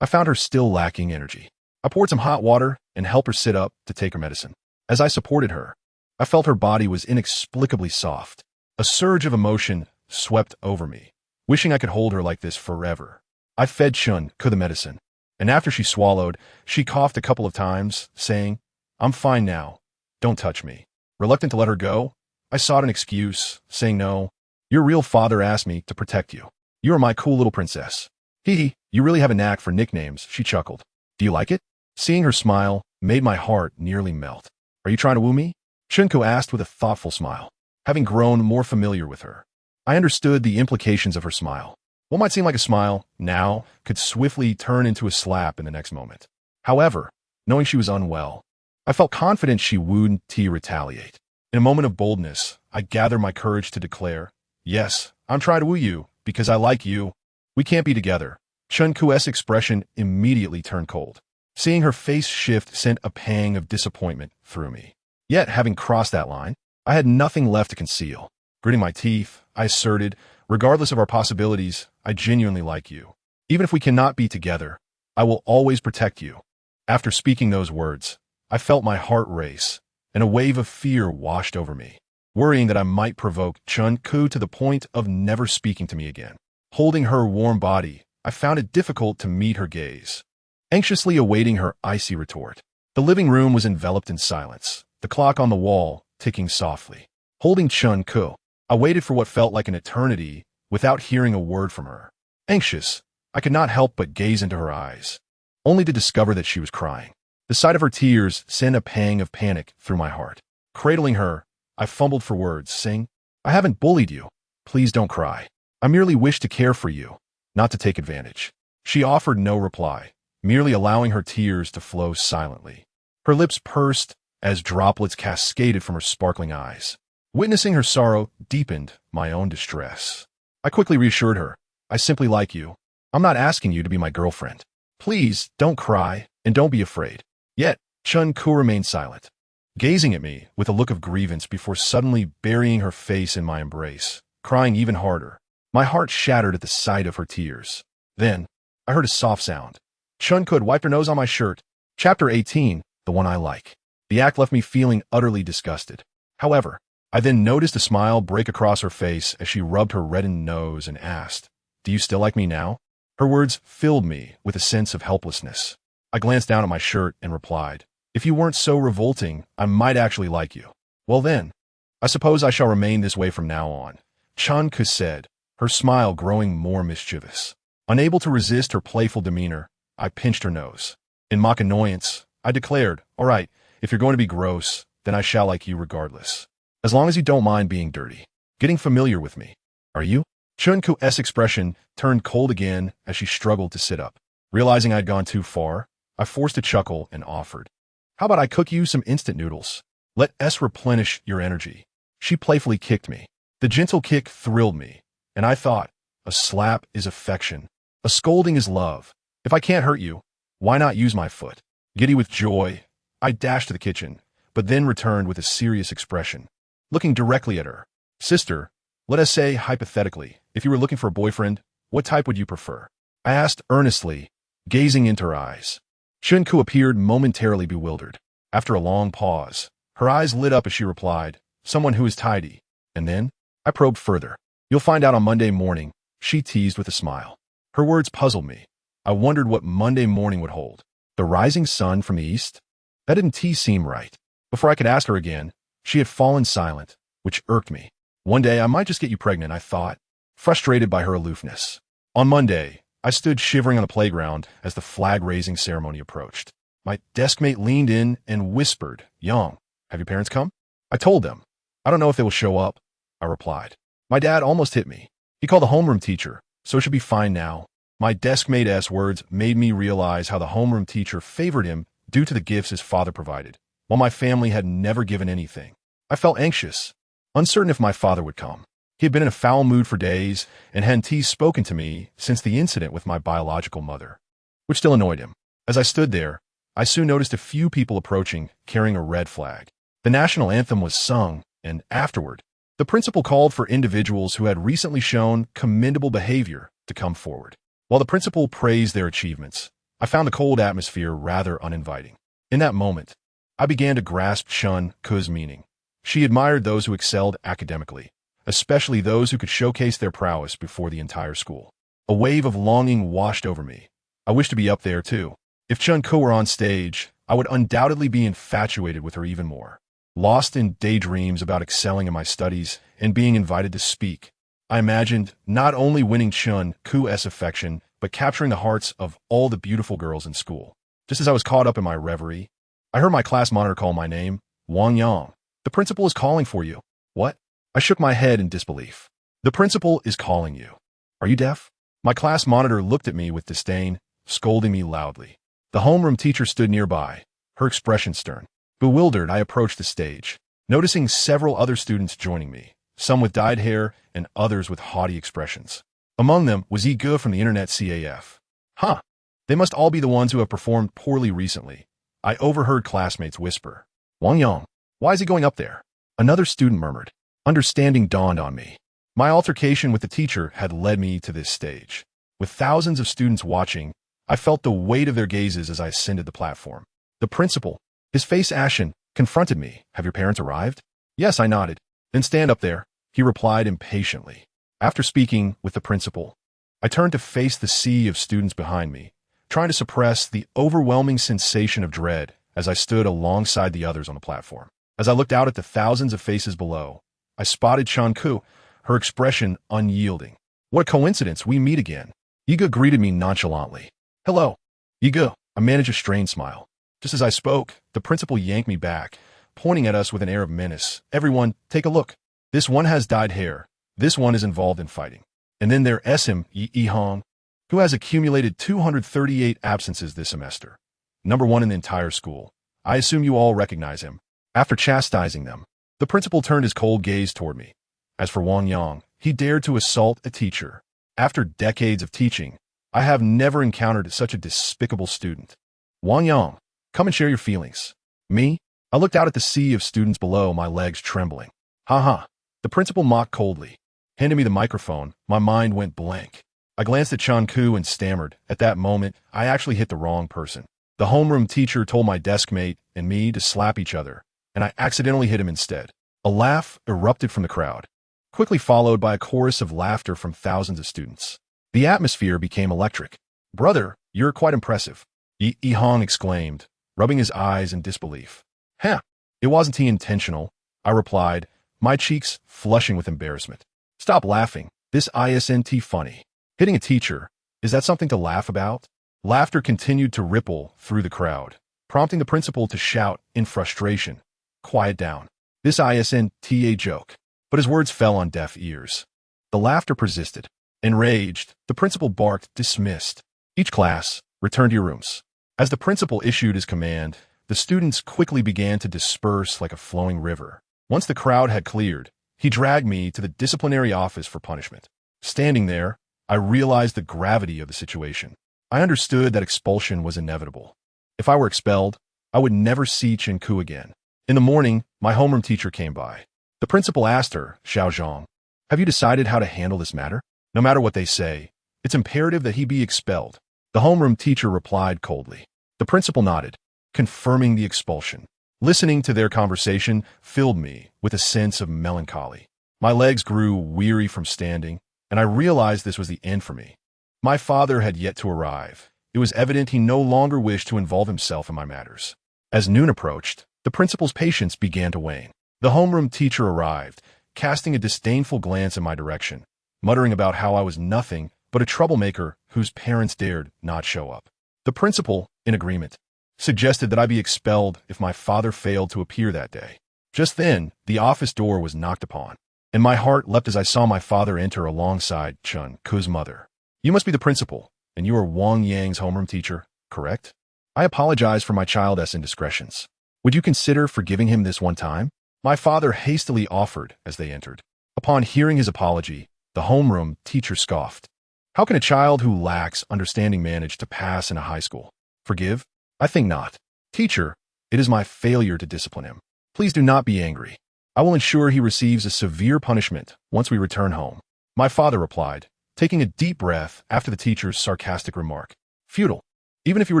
I found her still lacking energy. I poured some hot water and helped her sit up to take her medicine. As I supported her, I felt her body was inexplicably soft. A surge of emotion swept over me, wishing I could hold her like this forever. I fed Chun-Ku the medicine, and after she swallowed, she coughed a couple of times, saying, "I'm fine now. Don't touch me." Reluctant to let her go, I sought an excuse, saying no. "Your real father asked me to protect you. You are my cool little princess." "Hee, you really have a knack for nicknames," she chuckled. "Do you like it?" Seeing her smile made my heart nearly melt. "Are you trying to woo me?" Chun-Ku asked with a thoughtful smile. Having grown more familiar with her, I understood the implications of her smile. What might seem like a smile now could swiftly turn into a slap in the next moment. However, knowing she was unwell, I felt confident she wouldn't retaliate. In a moment of boldness, I gathered my courage to declare, "Yes, I'm trying to woo you because I like you. We can't be together." Chun-Ku's expression immediately turned cold. Seeing her face shift sent a pang of disappointment through me. Yet, having crossed that line, I had nothing left to conceal. Gritting my teeth, I asserted, "Regardless of our possibilities, I genuinely like you. Even if we cannot be together, I will always protect you." After speaking those words, I felt my heart race, and a wave of fear washed over me, worrying that I might provoke Chun-Ku to the point of never speaking to me again. Holding her warm body, I found it difficult to meet her gaze, anxiously awaiting her icy retort. The living room was enveloped in silence, the clock on the wall ticking softly. Holding Chun-Ku, I waited for what felt like an eternity without hearing a word from her. Anxious, I could not help but gaze into her eyes, only to discover that she was crying. The sight of her tears sent a pang of panic through my heart. Cradling her, I fumbled for words, saying, "I haven't bullied you. Please don't cry. I merely wish to care for you, not to take advantage." She offered no reply, merely allowing her tears to flow silently. Her lips pursed as droplets cascaded from her sparkling eyes. Witnessing her sorrow deepened my own distress. I quickly reassured her, "I simply like you. I'm not asking you to be my girlfriend. Please don't cry and don't be afraid." Yet, Chun-Ku remained silent, gazing at me with a look of grievance before suddenly burying her face in my embrace, crying even harder. My heart shattered at the sight of her tears. Then, I heard a soft sound. Chun-Ku had wiped her nose on my shirt. Chapter 18, the one I like. The act left me feeling utterly disgusted. However, I then noticed a smile break across her face as she rubbed her reddened nose and asked, "Do you still like me now?" Her words filled me with a sense of helplessness. I glanced down at my shirt and replied, "If you weren't so revolting, I might actually like you." "Well then, I suppose I shall remain this way from now on," Chun-Ku said, her smile growing more mischievous. Unable to resist her playful demeanor, I pinched her nose. In mock annoyance, I declared, "All right, if you're going to be gross, then I shall like you regardless. As long as you don't mind being dirty. Getting familiar with me. Are you?" Chun-Ku's expression turned cold again as she struggled to sit up. Realizing I had gone too far, I forced a chuckle and offered, "How about I cook you some instant noodles? Let us replenish your energy." She playfully kicked me. The gentle kick thrilled me, and I thought, a slap is affection. A scolding is love. If I can't hurt you, why not use my foot? Giddy with joy, I dashed to the kitchen, but then returned with a serious expression, looking directly at her. "Sister, let us say hypothetically, if you were looking for a boyfriend, what type would you prefer?" I asked earnestly, gazing into her eyes. Chun-Ku appeared momentarily bewildered. After a long pause, her eyes lit up as she replied, "Someone who is tidy." And then, I probed further. "You'll find out on Monday morning," she teased with a smile. Her words puzzled me. I wondered what Monday morning would hold. The rising sun from the east? That didn't seem right. Before I could ask her again, she had fallen silent, which irked me. One day I might just get you pregnant, I thought, frustrated by her aloofness. On Monday, I stood shivering on the playground as the flag-raising ceremony approached. My deskmate leaned in and whispered, "Young, have your parents come?" I told them. "I don't know if they will show up," I replied. "My dad almost hit me. He called the homeroom teacher, so it should be fine now." My deskmate's words made me realize how the homeroom teacher favored him due to the gifts his father provided, while my family had never given anything. I felt anxious, uncertain if my father would come. He had been in a foul mood for days and hadn't spoken to me since the incident with my biological mother, which still annoyed him. As I stood there, I soon noticed a few people approaching, carrying a red flag. The national anthem was sung, and afterward, the principal called for individuals who had recently shown commendable behavior to come forward. While the principal praised their achievements, I found the cold atmosphere rather uninviting. In that moment, I began to grasp Chun Ku's meaning. She admired those who excelled academically, especially those who could showcase their prowess before the entire school. A wave of longing washed over me. I wished to be up there too. If Chun Ku were on stage, I would undoubtedly be infatuated with her even more. Lost in daydreams about excelling in my studies and being invited to speak, I imagined not only winning Chun Ku's affection, but capturing the hearts of all the beautiful girls in school. Just as I was caught up in my reverie, I heard my class monitor call my name, Wang Yang. The principal is calling for you. What? I shook my head in disbelief. The principal is calling you. Are you deaf? My class monitor looked at me with disdain, scolding me loudly. The homeroom teacher stood nearby, her expression stern. Bewildered, I approached the stage, noticing several other students joining me, some with dyed hair and others with haughty expressions. Among them was Ige from the internet CAF. Huh, they must all be the ones who have performed poorly recently. I overheard classmates whisper. Wang Yang, why is he going up there? Another student murmured. Understanding dawned on me. My altercation with the teacher had led me to this stage. With thousands of students watching, I felt the weight of their gazes as I ascended the platform. The principal, his face ashen, confronted me. Have your parents arrived? Yes, I nodded. Then stand up there, he replied impatiently. After speaking with the principal, I turned to face the sea of students behind me, trying to suppress the overwhelming sensation of dread as I stood alongside the others on the platform. As I looked out at the thousands of faces below, I spotted Chun Ku, her expression unyielding. What a coincidence, we meet again. Ige greeted me nonchalantly. Hello, Ige. I managed a strained smile. Just as I spoke, the principal yanked me back, pointing at us with an air of menace. Everyone, take a look. This one has dyed hair. This one is involved in fighting. And then there's him, Yi Hong, who has accumulated 238 absences this semester. Number one in the entire school. I assume you all recognize him. After chastising them, the principal turned his cold gaze toward me. As for Wang Yang, he dared to assault a teacher. After decades of teaching, I have never encountered such a despicable student. Wang Yang, come and share your feelings. Me? I looked out at the sea of students below, my legs trembling. Ha ha. The principal mocked coldly. Handed me the microphone, my mind went blank. I glanced at Chun Ku and stammered. At that moment, I actually hit the wrong person. The homeroom teacher told my deskmate and me to slap each other, and I accidentally hit him instead. A laugh erupted from the crowd, quickly followed by a chorus of laughter from thousands of students. The atmosphere became electric. Brother, you're quite impressive, Yi Hong exclaimed, rubbing his eyes in disbelief. Huh, it wasn't intentional, I replied, my cheeks flushing with embarrassment. Stop laughing, this isn't funny. Hitting a teacher, is that something to laugh about? Laughter continued to ripple through the crowd, prompting the principal to shout in frustration. Quiet down. This isn't a joke. But his words fell on deaf ears. The laughter persisted. Enraged, the principal barked, dismissed. Each class, return to your rooms. As the principal issued his command, the students quickly began to disperse like a flowing river. Once the crowd had cleared, he dragged me to the disciplinary office for punishment. Standing there, I realized the gravity of the situation. I understood that expulsion was inevitable. If I were expelled, I would never see Chun Ku again. In the morning, my homeroom teacher came by. The principal asked her, Xiao Zhang, have you decided how to handle this matter? No matter what they say, it's imperative that he be expelled. The homeroom teacher replied coldly. The principal nodded, confirming the expulsion. Listening to their conversation filled me with a sense of melancholy. My legs grew weary from standing, and I realized this was the end for me. My father had yet to arrive. It was evident he no longer wished to involve himself in my matters. As noon approached, the principal's patience began to wane. The homeroom teacher arrived, casting a disdainful glance in my direction, muttering about how I was nothing but a troublemaker whose parents dared not show up. The principal, in agreement, suggested that I be expelled if my father failed to appear that day. Just then, the office door was knocked upon, and my heart leapt as I saw my father enter alongside Chun Ku's mother. You must be the principal, And you are Wang Yang's homeroom teacher, correct? I apologize for my child's indiscretions. Would you consider forgiving him this one time? My father hastily offered as they entered. Upon hearing his apology, the homeroom teacher scoffed. How can a child who lacks understanding manage to pass in a high school? Forgive? I think not. Teacher, it is my failure to discipline him. Please do not be angry. I will ensure he receives a severe punishment once we return home. My father replied, taking a deep breath after the teacher's sarcastic remark. Futile. Even if you were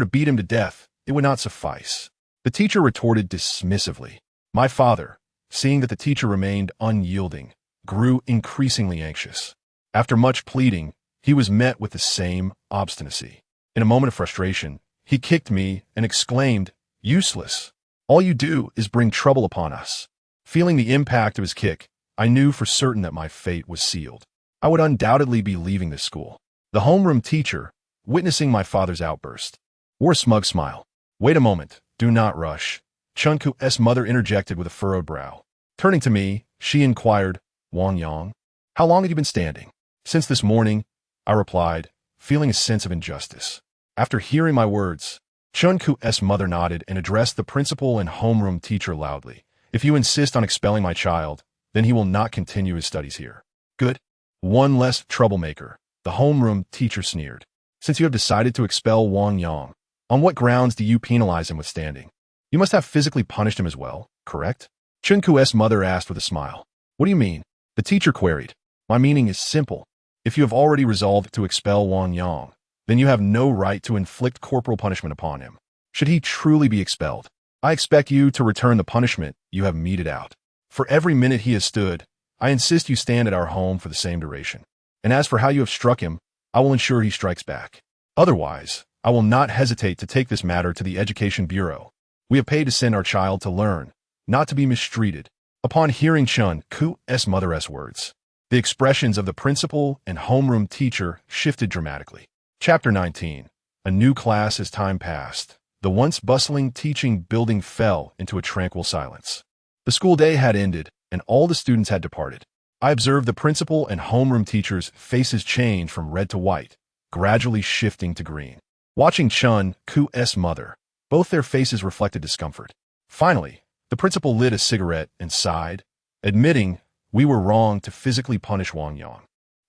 to beat him to death, it would not suffice. The teacher retorted dismissively. My father, seeing that the teacher remained unyielding, grew increasingly anxious. After much pleading, he was met with the same obstinacy. In a moment of frustration, he kicked me and exclaimed, "Useless! All you do is bring trouble upon us." Feeling the impact of his kick, I knew for certain that my fate was sealed. I would undoubtedly be leaving this school. The homeroom teacher, witnessing my father's outburst, wore a smug smile. Wait a moment, do not rush. Chunku's mother interjected with a furrowed brow. Turning to me, she inquired, Wang Yang, how long have you been standing? Since this morning, I replied, feeling a sense of injustice. After hearing my words, Chunku's mother nodded and addressed the principal and homeroom teacher loudly. If you insist on expelling my child, then he will not continue his studies here. Good. One less troublemaker, the homeroom teacher sneered. Since you have decided to expel Wang Yang, on what grounds do you penalize him with standing? You must have physically punished him as well, correct? Chunku's mother asked with a smile. What do you mean? The teacher queried. My meaning is simple. If you have already resolved to expel Wang Yang, then you have no right to inflict corporal punishment upon him. Should he truly be expelled, I expect you to return the punishment you have meted out. For every minute he has stood, I insist you stand at our home for the same duration. And as for how you have struck him, I will ensure he strikes back. Otherwise, I will not hesitate to take this matter to the Education Bureau. We have paid to send our child to learn, not to be mistreated. Upon hearing Chunku's mother's words, the expressions of the principal and homeroom teacher shifted dramatically. Chapter 19. A new class as time passed. The once bustling teaching building fell into a tranquil silence. The school day had ended, and all the students had departed. I observed the principal and homeroom teachers' faces change from red to white, gradually shifting to green. Watching Chunku's mother, both their faces reflected discomfort. Finally, the principal lit a cigarette and sighed, admitting we were wrong to physically punish Wang Yang.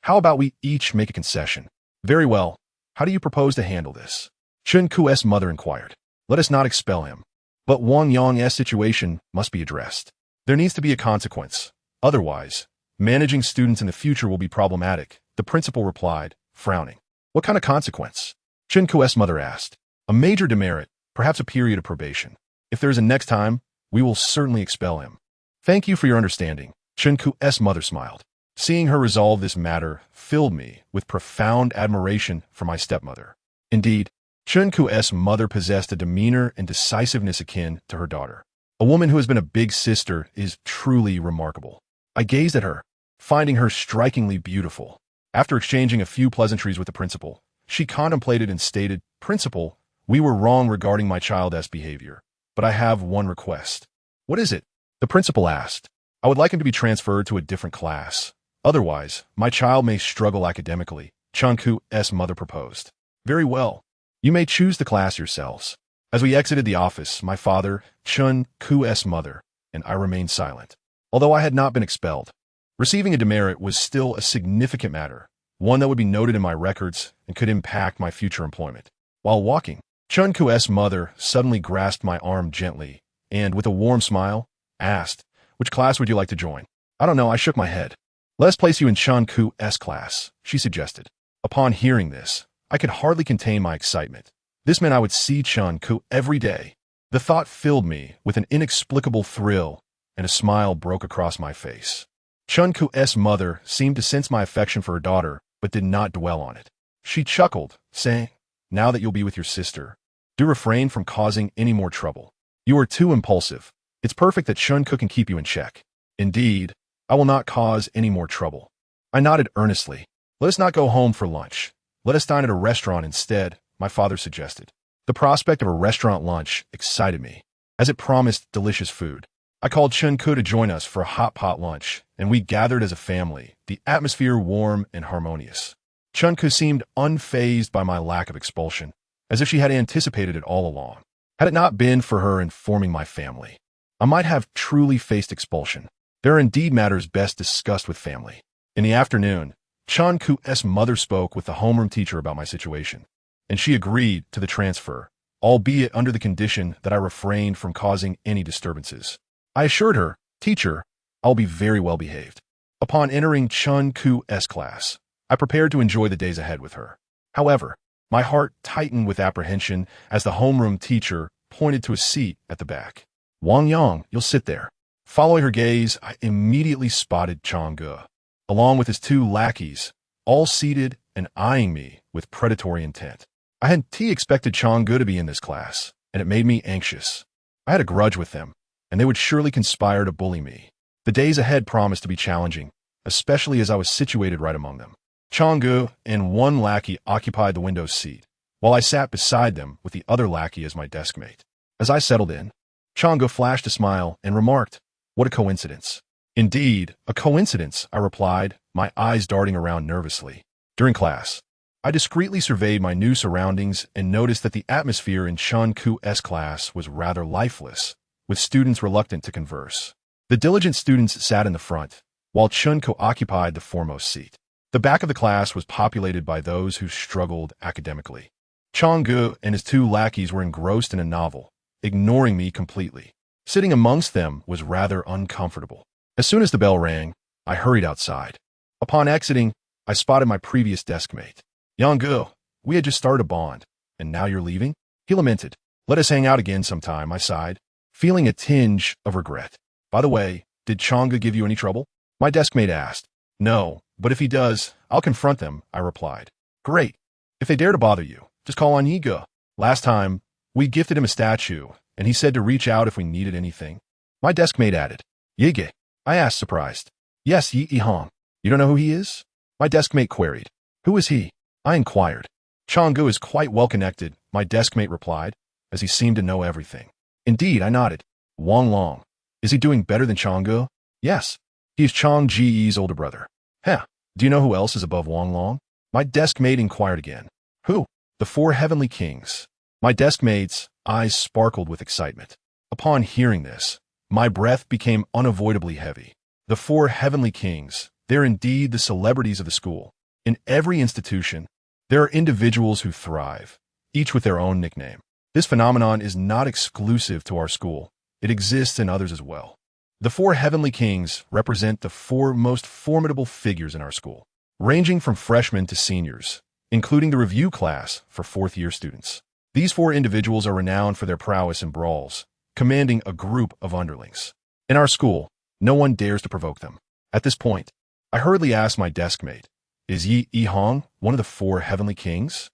How about we each make a concession? Very well. How do you propose to handle this? Chunku's mother inquired. Let us not expel him, but Wang Yang's situation must be addressed. There needs to be a consequence. Otherwise, managing students in the future will be problematic, the principal replied, frowning. What kind of consequence? Chunku's mother asked. A major demerit, perhaps a period of probation. If there is a next time, we will certainly expel him. Thank you for your understanding, Chunku's mother smiled. Seeing her resolve this matter filled me with profound admiration for my stepmother. Indeed, Chunku's mother possessed a demeanor and decisiveness akin to her daughter. A woman who has been a big sister is truly remarkable. I gazed at her, finding her strikingly beautiful. After exchanging a few pleasantries with the principal, she contemplated and stated, Principal, we were wrong regarding my child's behavior, but I have one request. What is it? The principal asked. I would like him to be transferred to a different class. Otherwise, my child may struggle academically, Chunku's mother proposed. Very well. You may choose the class yourselves. As we exited the office, my father, Chunku's mother, and I remained silent. Although I had not been expelled, receiving a demerit was still a significant matter, one that would be noted in my records and could impact my future employment. While walking, Chunku's mother suddenly grasped my arm gently and, with a warm smile, asked, Which class would you like to join? I don't know, I shook my head. Let us place you in Chunku's class, she suggested. Upon hearing this, I could hardly contain my excitement. This meant I would see Chunku every day. The thought filled me with an inexplicable thrill, and a smile broke across my face. Chunku's mother seemed to sense my affection for her daughter, but did not dwell on it. She chuckled, saying, Now that you'll be with your sister, do refrain from causing any more trouble. You are too impulsive. It's perfect that Chunku can keep you in check. Indeed, I will not cause any more trouble. I nodded earnestly. Let us not go home for lunch. Let us dine at a restaurant instead, my father suggested. The prospect of a restaurant lunch excited me, as it promised delicious food. I called Chunku to join us for a hot pot lunch, and we gathered as a family, the atmosphere warm and harmonious. Chunku seemed unfazed by my lack of expulsion, as if she had anticipated it all along. Had it not been for her informing my family, I might have truly faced expulsion. There are indeed matters best discussed with family. In the afternoon, Chunku's mother spoke with the homeroom teacher about my situation, and she agreed to the transfer, albeit under the condition that I refrained from causing any disturbances. I assured her, "Teacher, I'll be very well behaved." Upon entering Chunku's class, I prepared to enjoy the days ahead with her. However, my heart tightened with apprehension as the homeroom teacher pointed to a seat at the back. "Wang Yang, you'll sit there." Following her gaze, I immediately spotted Changge, along with his two lackeys, all seated and eyeing me with predatory intent. I had expected Changge to be in this class, and it made me anxious. I had a grudge with them, and they would surely conspire to bully me. The days ahead promised to be challenging, especially as I was situated right among them. Changge and one lackey occupied the window seat, while I sat beside them with the other lackey as my deskmate. As I settled in, Changge flashed a smile and remarked, "What a coincidence." "Indeed, a coincidence," I replied, my eyes darting around nervously. During class, I discreetly surveyed my new surroundings and noticed that the atmosphere in Chunku's class was rather lifeless, with students reluctant to converse. The diligent students sat in the front, while Chunku occupied the foremost seat. The back of the class was populated by those who struggled academically. Changge and his two lackeys were engrossed in a novel, ignoring me completely. Sitting amongst them was rather uncomfortable. As soon as the bell rang, I hurried outside. Upon exiting, I spotted my previous deskmate. "Yang, we had just started a bond, and now you're leaving?" He lamented. "Let us hang out again sometime," I sighed, feeling a tinge of regret. "By the way, did Changge give you any trouble?" My deskmate asked. "No, but if he does, I'll confront them," I replied. "Great. If they dare to bother you, just call on Yiga. Last time, we gifted him a statue, and he said to reach out if we needed anything." My deskmate added. "Yige?" I asked, surprised. "Yes, Yi Hong. You don't know who he is?" My deskmate queried. "Who is he?" I inquired. "Changge is quite well connected," my deskmate replied, as he seemed to know everything. "Indeed," I nodded. "Wang Long. Is he doing better than Changge?" "Yes. He is Chang Ji's older brother." "Huh. Do you know who else is above Wang Long?" My deskmate inquired again. "Who?" "The four heavenly kings." My deskmate's eyes sparkled with excitement. Upon hearing this, my breath became unavoidably heavy. The four heavenly kings, they're indeed the celebrities of the school. In every institution, there are individuals who thrive, each with their own nickname. This phenomenon is not exclusive to our school. It exists in others as well. The four heavenly kings represent the four most formidable figures in our school, ranging from freshmen to seniors, including the review class for fourth-year students. These four individuals are renowned for their prowess in brawls, commanding a group of underlings. In our school, no one dares to provoke them. At this point, I hurriedly asked my deskmate, "Is Yi Hong one of the four heavenly kings?"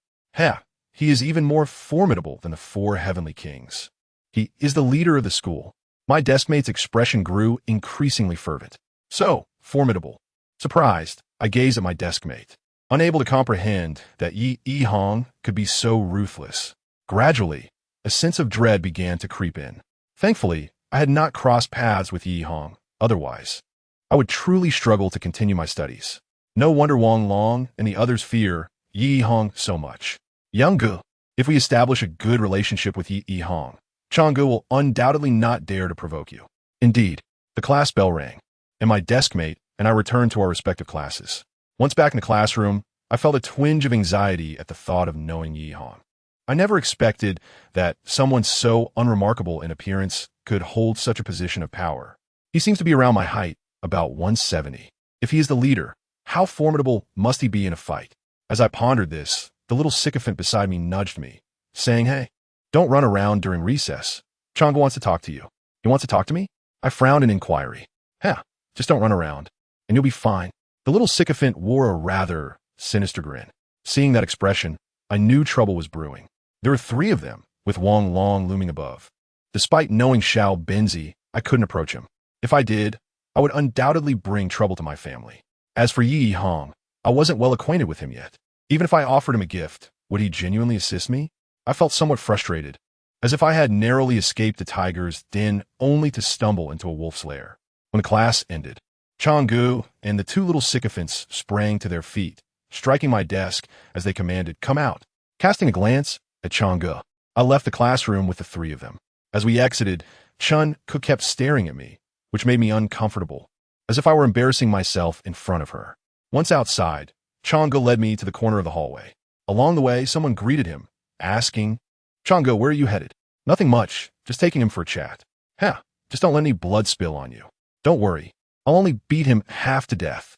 He is even more formidable than the four heavenly kings. He is the leader of the school." My deskmate's expression grew increasingly fervent. "So, formidable." Surprised, I gazed at my deskmate, unable to comprehend that Yi Hong could be so ruthless. Gradually, a sense of dread began to creep in. Thankfully, I had not crossed paths with Yi Hong. Otherwise, I would truly struggle to continue my studies. No wonder Wang Long and the others fear Yi Hong so much. "Yang, if we establish a good relationship with Yi Hong, Changge will undoubtedly not dare to provoke you." Indeed, the class bell rang, and my deskmate and I returned to our respective classes. Once back in the classroom, I felt a twinge of anxiety at the thought of knowing Yi Hong. I never expected that someone so unremarkable in appearance could hold such a position of power. He seems to be around my height, about 170. If he is the leader, how formidable must he be in a fight? As I pondered this, the little sycophant beside me nudged me, saying, "Hey, don't run around during recess. Changge wants to talk to you." "He wants to talk to me?" I frowned in inquiry. Just don't run around, and you'll be fine." The little sycophant wore a rather sinister grin. Seeing that expression, I knew trouble was brewing. There were three of them, with Wang Long looming above. Despite knowing Xiao Benzi, I couldn't approach him. If I did, I would undoubtedly bring trouble to my family. As for Yi Hong, I wasn't well acquainted with him yet. Even if I offered him a gift, would he genuinely assist me? I felt somewhat frustrated, as if I had narrowly escaped the tiger's den only to stumble into a wolf's lair. When the class ended, Changge and the two little sycophants sprang to their feet, striking my desk as they commanded, "Come out." Casting a glance at Changge, I left the classroom with the three of them. As we exited, Chun-Ku kept staring at me, which made me uncomfortable, as if I were embarrassing myself in front of her. Once outside, Changge led me to the corner of the hallway. Along the way, someone greeted him, asking, "Changge, where are you headed?" "Nothing much, just taking him for a chat." "Huh, just don't let any blood spill on you." "Don't worry, I'll only beat him half to death."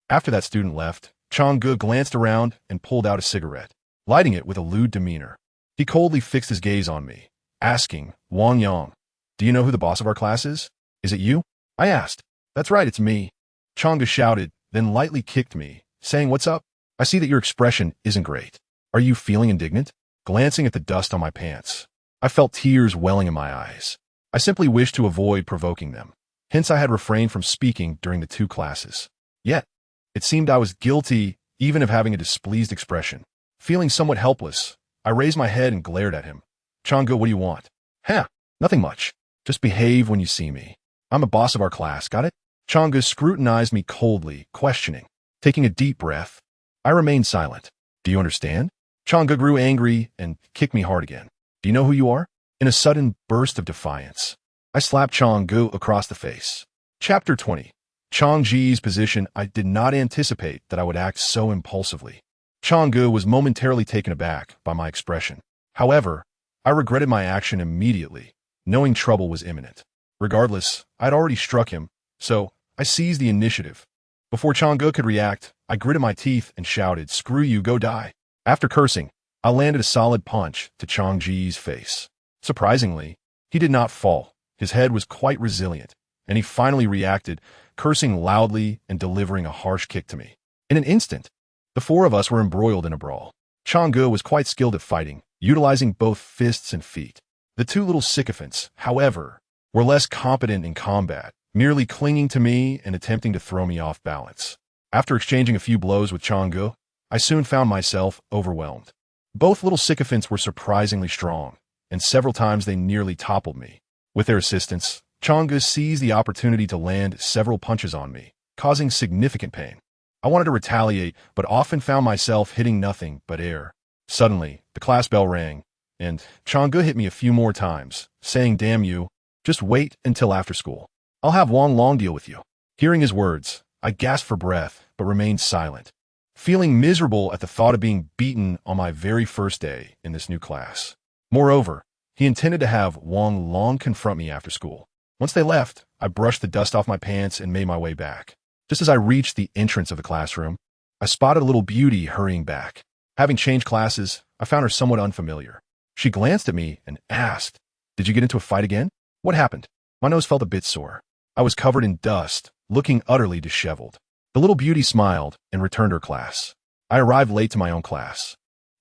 After that student left, Changge glanced around and pulled out a cigarette, lighting it with a lewd demeanor. He coldly fixed his gaze on me, asking, "Wang Yang, do you know who the boss of our class is?" "Is it you?" I asked. "That's right, it's me." Changge shouted, then lightly kicked me, saying, "What's up? I see that your expression isn't great. Are you feeling indignant?" Glancing at the dust on my pants, I felt tears welling in my eyes. I simply wished to avoid provoking them. Hence I had refrained from speaking during the two classes. Yet, it seemed I was guilty even of having a displeased expression. Feeling somewhat helpless, I raised my head and glared at him. "Changge, what do you want?" "Huh, nothing much. Just behave when you see me. I'm a boss of our class, got it?" Changge scrutinized me coldly, questioning. Taking a deep breath, I remained silent. "Do you understand?" Changge grew angry and kicked me hard again. "Do you know who you are?" In a sudden burst of defiance, I slapped Changge across the face. Chapter 20. Changji's position. I did not anticipate that I would act so impulsively. Changge was momentarily taken aback by my expression. However, I regretted my action immediately, knowing trouble was imminent. Regardless, I'd already struck him, so I seized the initiative. Before Changge could react, I gritted my teeth and shouted, "Screw you, go die." After cursing, I landed a solid punch to Changji's face. Surprisingly, he did not fall. His head was quite resilient, and he finally reacted, cursing loudly and delivering a harsh kick to me. In an instant, the four of us were embroiled in a brawl. Changge was quite skilled at fighting, utilizing both fists and feet. The two little sycophants, however, were less competent in combat, merely clinging to me and attempting to throw me off balance. After exchanging a few blows with Changge, I soon found myself overwhelmed. Both little sycophants were surprisingly strong, and several times they nearly toppled me. With their assistance, Changge seized the opportunity to land several punches on me, causing significant pain. I wanted to retaliate, but often found myself hitting nothing but air. Suddenly, the class bell rang, and Changge hit me a few more times, saying, "Damn you, just wait until after school. I'll have Wang Long deal with you." Hearing his words, I gasped for breath, but remained silent, feeling miserable at the thought of being beaten on my very first day in this new class. Moreover, he intended to have Wang Long confront me after school. Once they left, I brushed the dust off my pants and made my way back. Just as I reached the entrance of the classroom, I spotted a little beauty hurrying back. Having changed classes, I found her somewhat unfamiliar. She glanced at me and asked, "Did you get into a fight again?" "What happened?" My nose felt a bit sore. I was covered in dust, looking utterly disheveled. The little beauty smiled and returned her class. I arrived late to my own class,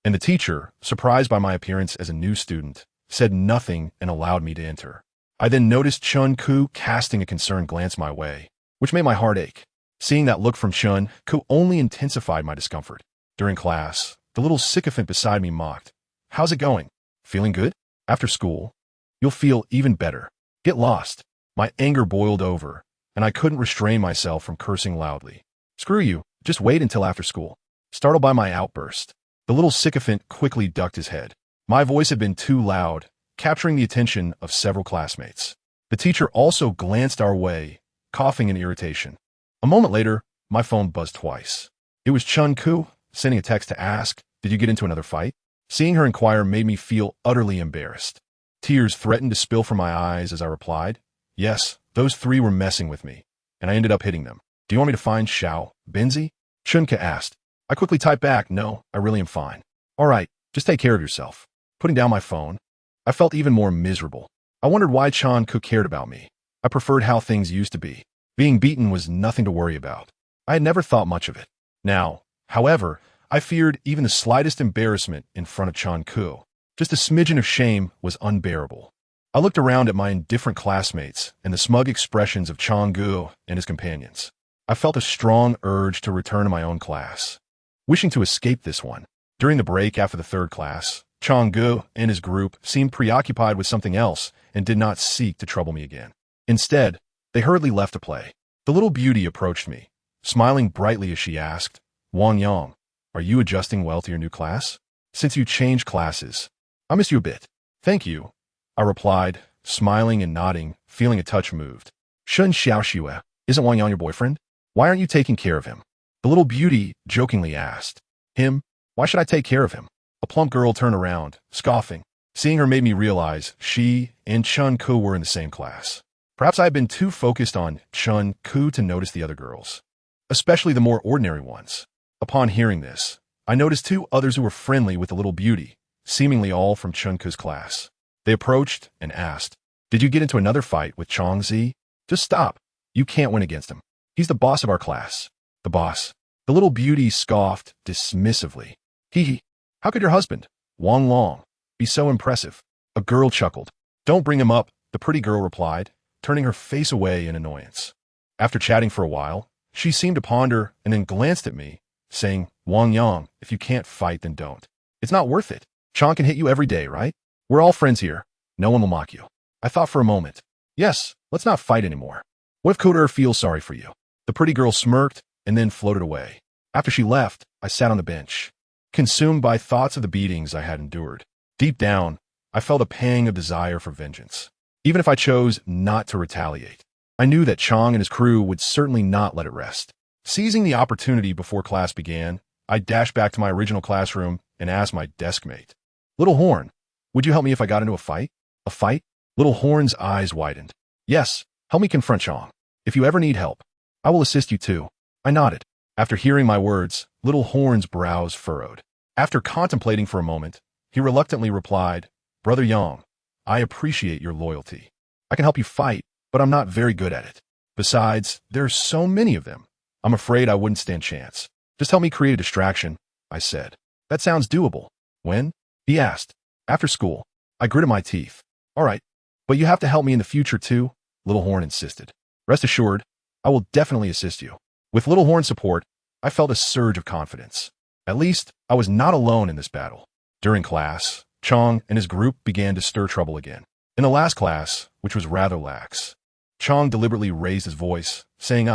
and the teacher, surprised by my appearance as a new student, said nothing and allowed me to enter. I then noticed Chun-Ku casting a concerned glance my way, which made my heart ache. Seeing that look from Chun-Ku only intensified my discomfort. During class, the little sycophant beside me mocked, "How's it going? Feeling good? After school, you'll feel even better. Get lost." My anger boiled over, and I couldn't restrain myself from cursing loudly. "Screw you, just wait until after school." Startled by my outburst, the little sycophant quickly ducked his head. My voice had been too loud, capturing the attention of several classmates. The teacher also glanced our way, coughing in irritation. A moment later, my phone buzzed twice. It was Chun-Ku, sending a text to ask, "Did you get into another fight?" Seeing her inquire made me feel utterly embarrassed. Tears threatened to spill from my eyes as I replied, "Yes, those three were messing with me, and I ended up hitting them. Do you want me to find Xiao Binzi?" Chun-Ku asked. I quickly typed back, "No, I really am fine." "All right, just take care of yourself." Putting down my phone, I felt even more miserable. I wondered why Chun-Ku cared about me. I preferred how things used to be. Being beaten was nothing to worry about. I had never thought much of it. Now, however, I feared even the slightest embarrassment in front of Chun-Ku. Just a smidgen of shame was unbearable. I looked around at my indifferent classmates and the smug expressions of Chun-Ku and his companions. I felt a strong urge to return to my own class, wishing to escape this one. During the break after the third class, Chun-Ku and his group seemed preoccupied with something else and did not seek to trouble me again. Instead, they hurriedly left to play. The little beauty approached me, smiling brightly as she asked, Wang Yang, are you adjusting well to your new class? Since you changed classes, I miss you a bit. Thank you, I replied, smiling and nodding, feeling a touch moved. Shun Xiaoxue, isn't Wang Yang your boyfriend? Why aren't you taking care of him? The little beauty jokingly asked. Him? Why should I take care of him? A plump girl turned around, scoffing. Seeing her made me realize she and Chun Ku were in the same class. Perhaps I had been too focused on Chun Ku to notice the other girls, especially the more ordinary ones. Upon hearing this, I noticed two others who were friendly with the little beauty, seemingly all from Chun Ku's class. They approached and asked, Did you get into another fight with Chong Zi? Just stop. You can't win against him. He's the boss of our class. The boss. The little beauty scoffed dismissively. Hee. How could your husband, Wang Long, be so impressive? A girl chuckled. Don't bring him up, the pretty girl replied, turning her face away in annoyance. After chatting for a while, she seemed to ponder and then glanced at me, saying, Wang Yang, if you can't fight, then don't. It's not worth it. Chong can hit you every day, right? We're all friends here. No one will mock you. I thought for a moment. Yes, let's not fight anymore. What if Kuder feels sorry for you? The pretty girl smirked and then floated away. After she left, I sat on the bench, consumed by thoughts of the beatings I had endured. Deep down, I felt a pang of desire for vengeance. Even if I chose not to retaliate, I knew that Chong and his crew would certainly not let it rest. Seizing the opportunity before class began, I dashed back to my original classroom and asked my desk mate, Little Horn, would you help me if I got into a fight? A fight? Little Horn's eyes widened. Yes, help me confront Chong. If you ever need help, I will assist you too. I nodded. After hearing my words, Little Horn's brows furrowed. After contemplating for a moment, he reluctantly replied, Brother Yang, I appreciate your loyalty. I can help you fight, but I'm not very good at it. Besides, there are so many of them. I'm afraid I wouldn't stand chance. Just help me create a distraction, I said. That sounds doable. When? He asked. After school. I gritted my teeth. All right, but you have to help me in the future too, Little Horn insisted. Rest assured, I will definitely assist you. With Little Horn's support, I felt a surge of confidence. At least, I was not alone in this battle. During class, Chong and his group began to stir trouble again. In the last class, which was rather lax, Chong deliberately raised his voice, saying,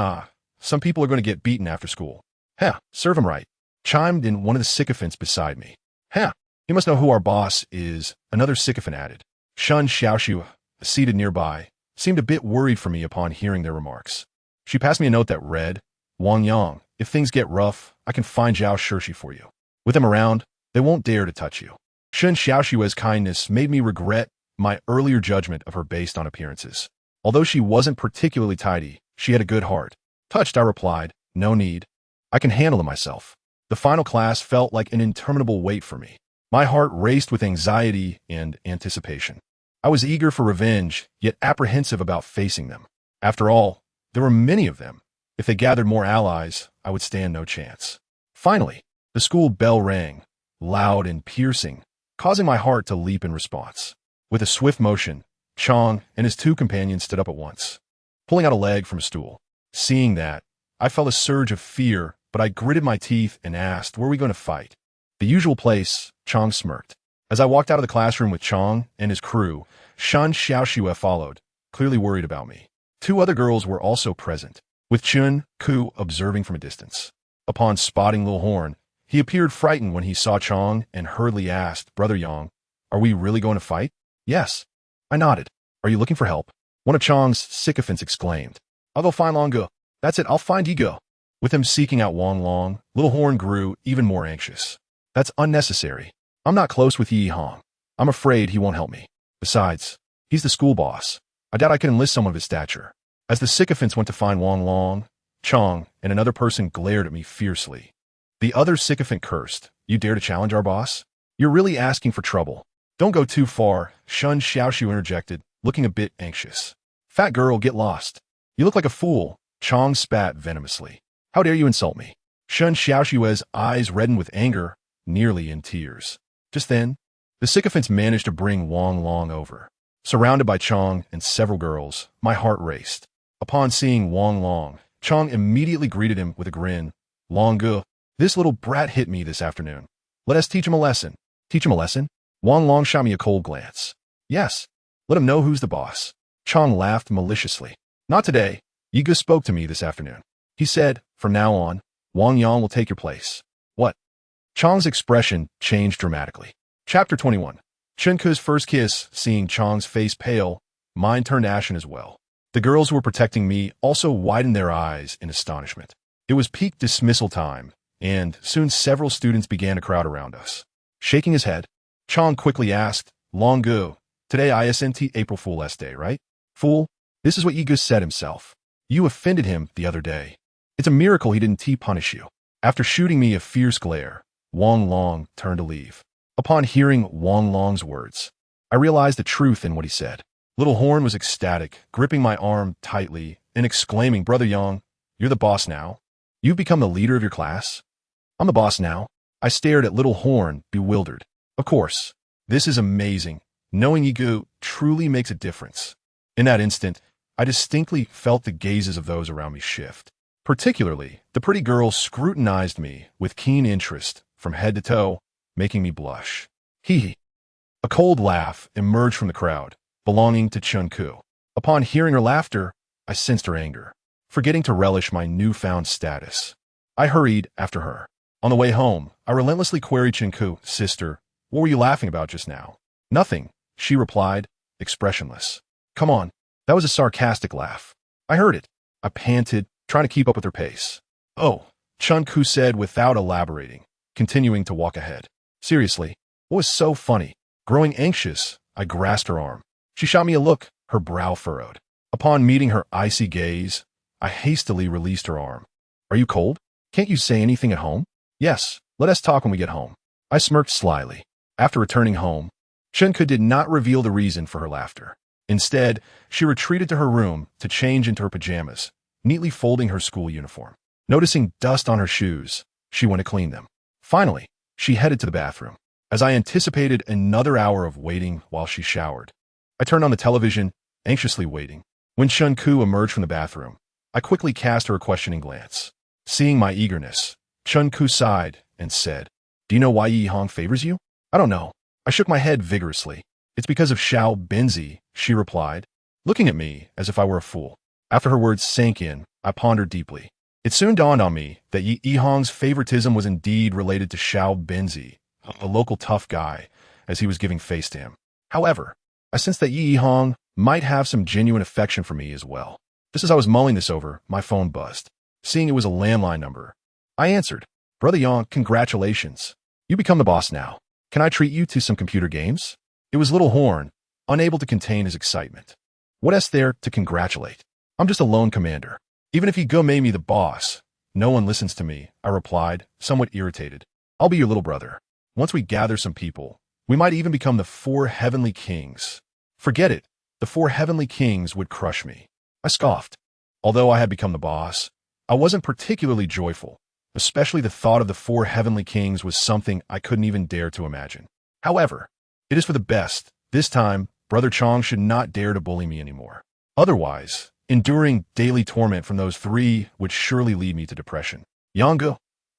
some people are going to get beaten after school. Serve him right, chimed in one of the sycophants beside me. He must know who our boss is, another sycophant added. Shun Xiaoxue, seated nearby, seemed a bit worried for me upon hearing their remarks. She passed me a note that read, Wang Yang, if things get rough, I can find Zhao Shirshi for you. With them around, they won't dare to touch you. Shun Xiaoxue's kindness made me regret my earlier judgment of her based on appearances. Although she wasn't particularly tidy, she had a good heart. Touched, I replied, no need. I can handle it myself. The final class felt like an interminable wait for me. My heart raced with anxiety and anticipation. I was eager for revenge, yet apprehensive about facing them. After all, there were many of them. If they gathered more allies, I would stand no chance. Finally, the school bell rang, loud and piercing, causing my heart to leap in response. With a swift motion, Chong and his two companions stood up at once, pulling out a leg from a stool. Seeing that, I felt a surge of fear, but I gritted my teeth and asked, were we going to fight? The usual place, Chong smirked. As I walked out of the classroom with Chong and his crew, Shun Xiaoxue followed, clearly worried about me. Two other girls were also present, with Chun Ku observing from a distance. Upon spotting Lil Horn, he appeared frightened when he saw Chong and hurriedly asked, Brother Yang, are we really going to fight? Yes. I nodded. Are you looking for help? One of Chong's sycophants exclaimed. I'll go find Long Go. That's it, I'll find Yi Go. With him seeking out Wang Long, Little Horn grew even more anxious. That's unnecessary. I'm not close with Yi Hong. I'm afraid he won't help me. Besides, he's the school boss. I doubt I could enlist someone of his stature. As the sycophants went to find Wang Long, Chong and another person glared at me fiercely. The other sycophant cursed. You dare to challenge our boss? You're really asking for trouble. Don't go too far, Shun Xiaoxue interjected, looking a bit anxious. Fat girl, get lost. You look like a fool, Chong spat venomously. How dare you insult me? Shun Xiaoxue's eyes reddened with anger, nearly in tears. Just then, the sycophants managed to bring Wang Long over. Surrounded by Chong and several girls, my heart raced. Upon seeing Wang Long, Chong immediately greeted him with a grin. Long Gu, this little brat hit me this afternoon. Let us teach him a lesson. Teach him a lesson? Wang Long shot me a cold glance. Yes, let him know who's the boss. Chong laughed maliciously. Not today. Yi Gu spoke to me this afternoon. He said, from now on, Wang Yang will take your place. What? Chang's expression changed dramatically. Chapter 21. Chunku's first kiss. Seeing Chang's face pale, mine turned ashen as well. The girls who were protecting me also widened their eyes in astonishment. It was peak dismissal time, and soon several students began to crowd around us. Shaking his head, Chang quickly asked, Longu, today isn't April Fool's Day, right? Fool, this is what Yigu said himself. You offended him the other day. It's a miracle he didn't punish you. After shooting me a fierce glare, Wang Long turned to leave. Upon hearing Wang Long's words, I realized the truth in what he said. Little Horn was ecstatic, gripping my arm tightly and exclaiming, Brother Yang, you're the boss now? You've become the leader of your class? I'm the boss now. I stared at Little Horn, bewildered. Of course, this is amazing. Knowing Yigu truly makes a difference. In that instant, I distinctly felt the gazes of those around me shift. Particularly, the pretty girls scrutinized me with keen interest from head to toe, making me blush. Hee hee. A cold laugh emerged from the crowd, belonging to Chunku. Upon hearing her laughter, I sensed her anger. Forgetting to relish my newfound status, I hurried after her. On the way home, I relentlessly queried Chunku, Sister, what were you laughing about just now? Nothing, she replied, expressionless. Come on, that was a sarcastic laugh. I heard it. I panted, trying to keep up with her pace. Oh, Chunku said without elaborating, continuing to walk ahead. Seriously, what was so funny? Growing anxious, I grasped her arm. She shot me a look, her brow furrowed. Upon meeting her icy gaze, I hastily released her arm. Are you cold? Can't you say anything at home? Yes, let us talk when we get home. I smirked slyly. After returning home, Chunku did not reveal the reason for her laughter. Instead, she retreated to her room to change into her pajamas, neatly folding her school uniform. Noticing dust on her shoes, she went to clean them. Finally, she headed to the bathroom. As I anticipated another hour of waiting while she showered, I turned on the television, anxiously waiting. When Chunku emerged from the bathroom, I quickly cast her a questioning glance. Seeing my eagerness, Chunku sighed and said, Do you know why Yi Hong favors you? I don't know. I shook my head vigorously. It's because of Xiao Benzi, she replied, looking at me as if I were a fool. After her words sank in, I pondered deeply. It soon dawned on me that Yi Hong's favoritism was indeed related to Xiao Benzi, a local tough guy, as he was giving face to him. However, I sensed that Yi Hong might have some genuine affection for me as well. Just as I was mulling this over, my phone buzzed. Seeing it was a landline number, I answered. Brother Yang, congratulations. You become the boss now. Can I treat you to some computer games? It was Little Horn, unable to contain his excitement. What is there to congratulate? I'm just a lone commander. Even if you go made me the boss, no one listens to me, I replied, somewhat irritated. I'll be your little brother. Once we gather some people, we might even become the 4 heavenly kings. Forget it. The 4 heavenly kings would crush me. I scoffed. Although I had become the boss, I wasn't particularly joyful. Especially the thought of the 4 heavenly kings was something I couldn't even dare to imagine. However, it is for the best. This time, Brother Chong should not dare to bully me anymore. Otherwise, enduring daily torment from those 3 would surely lead me to depression. Yongo,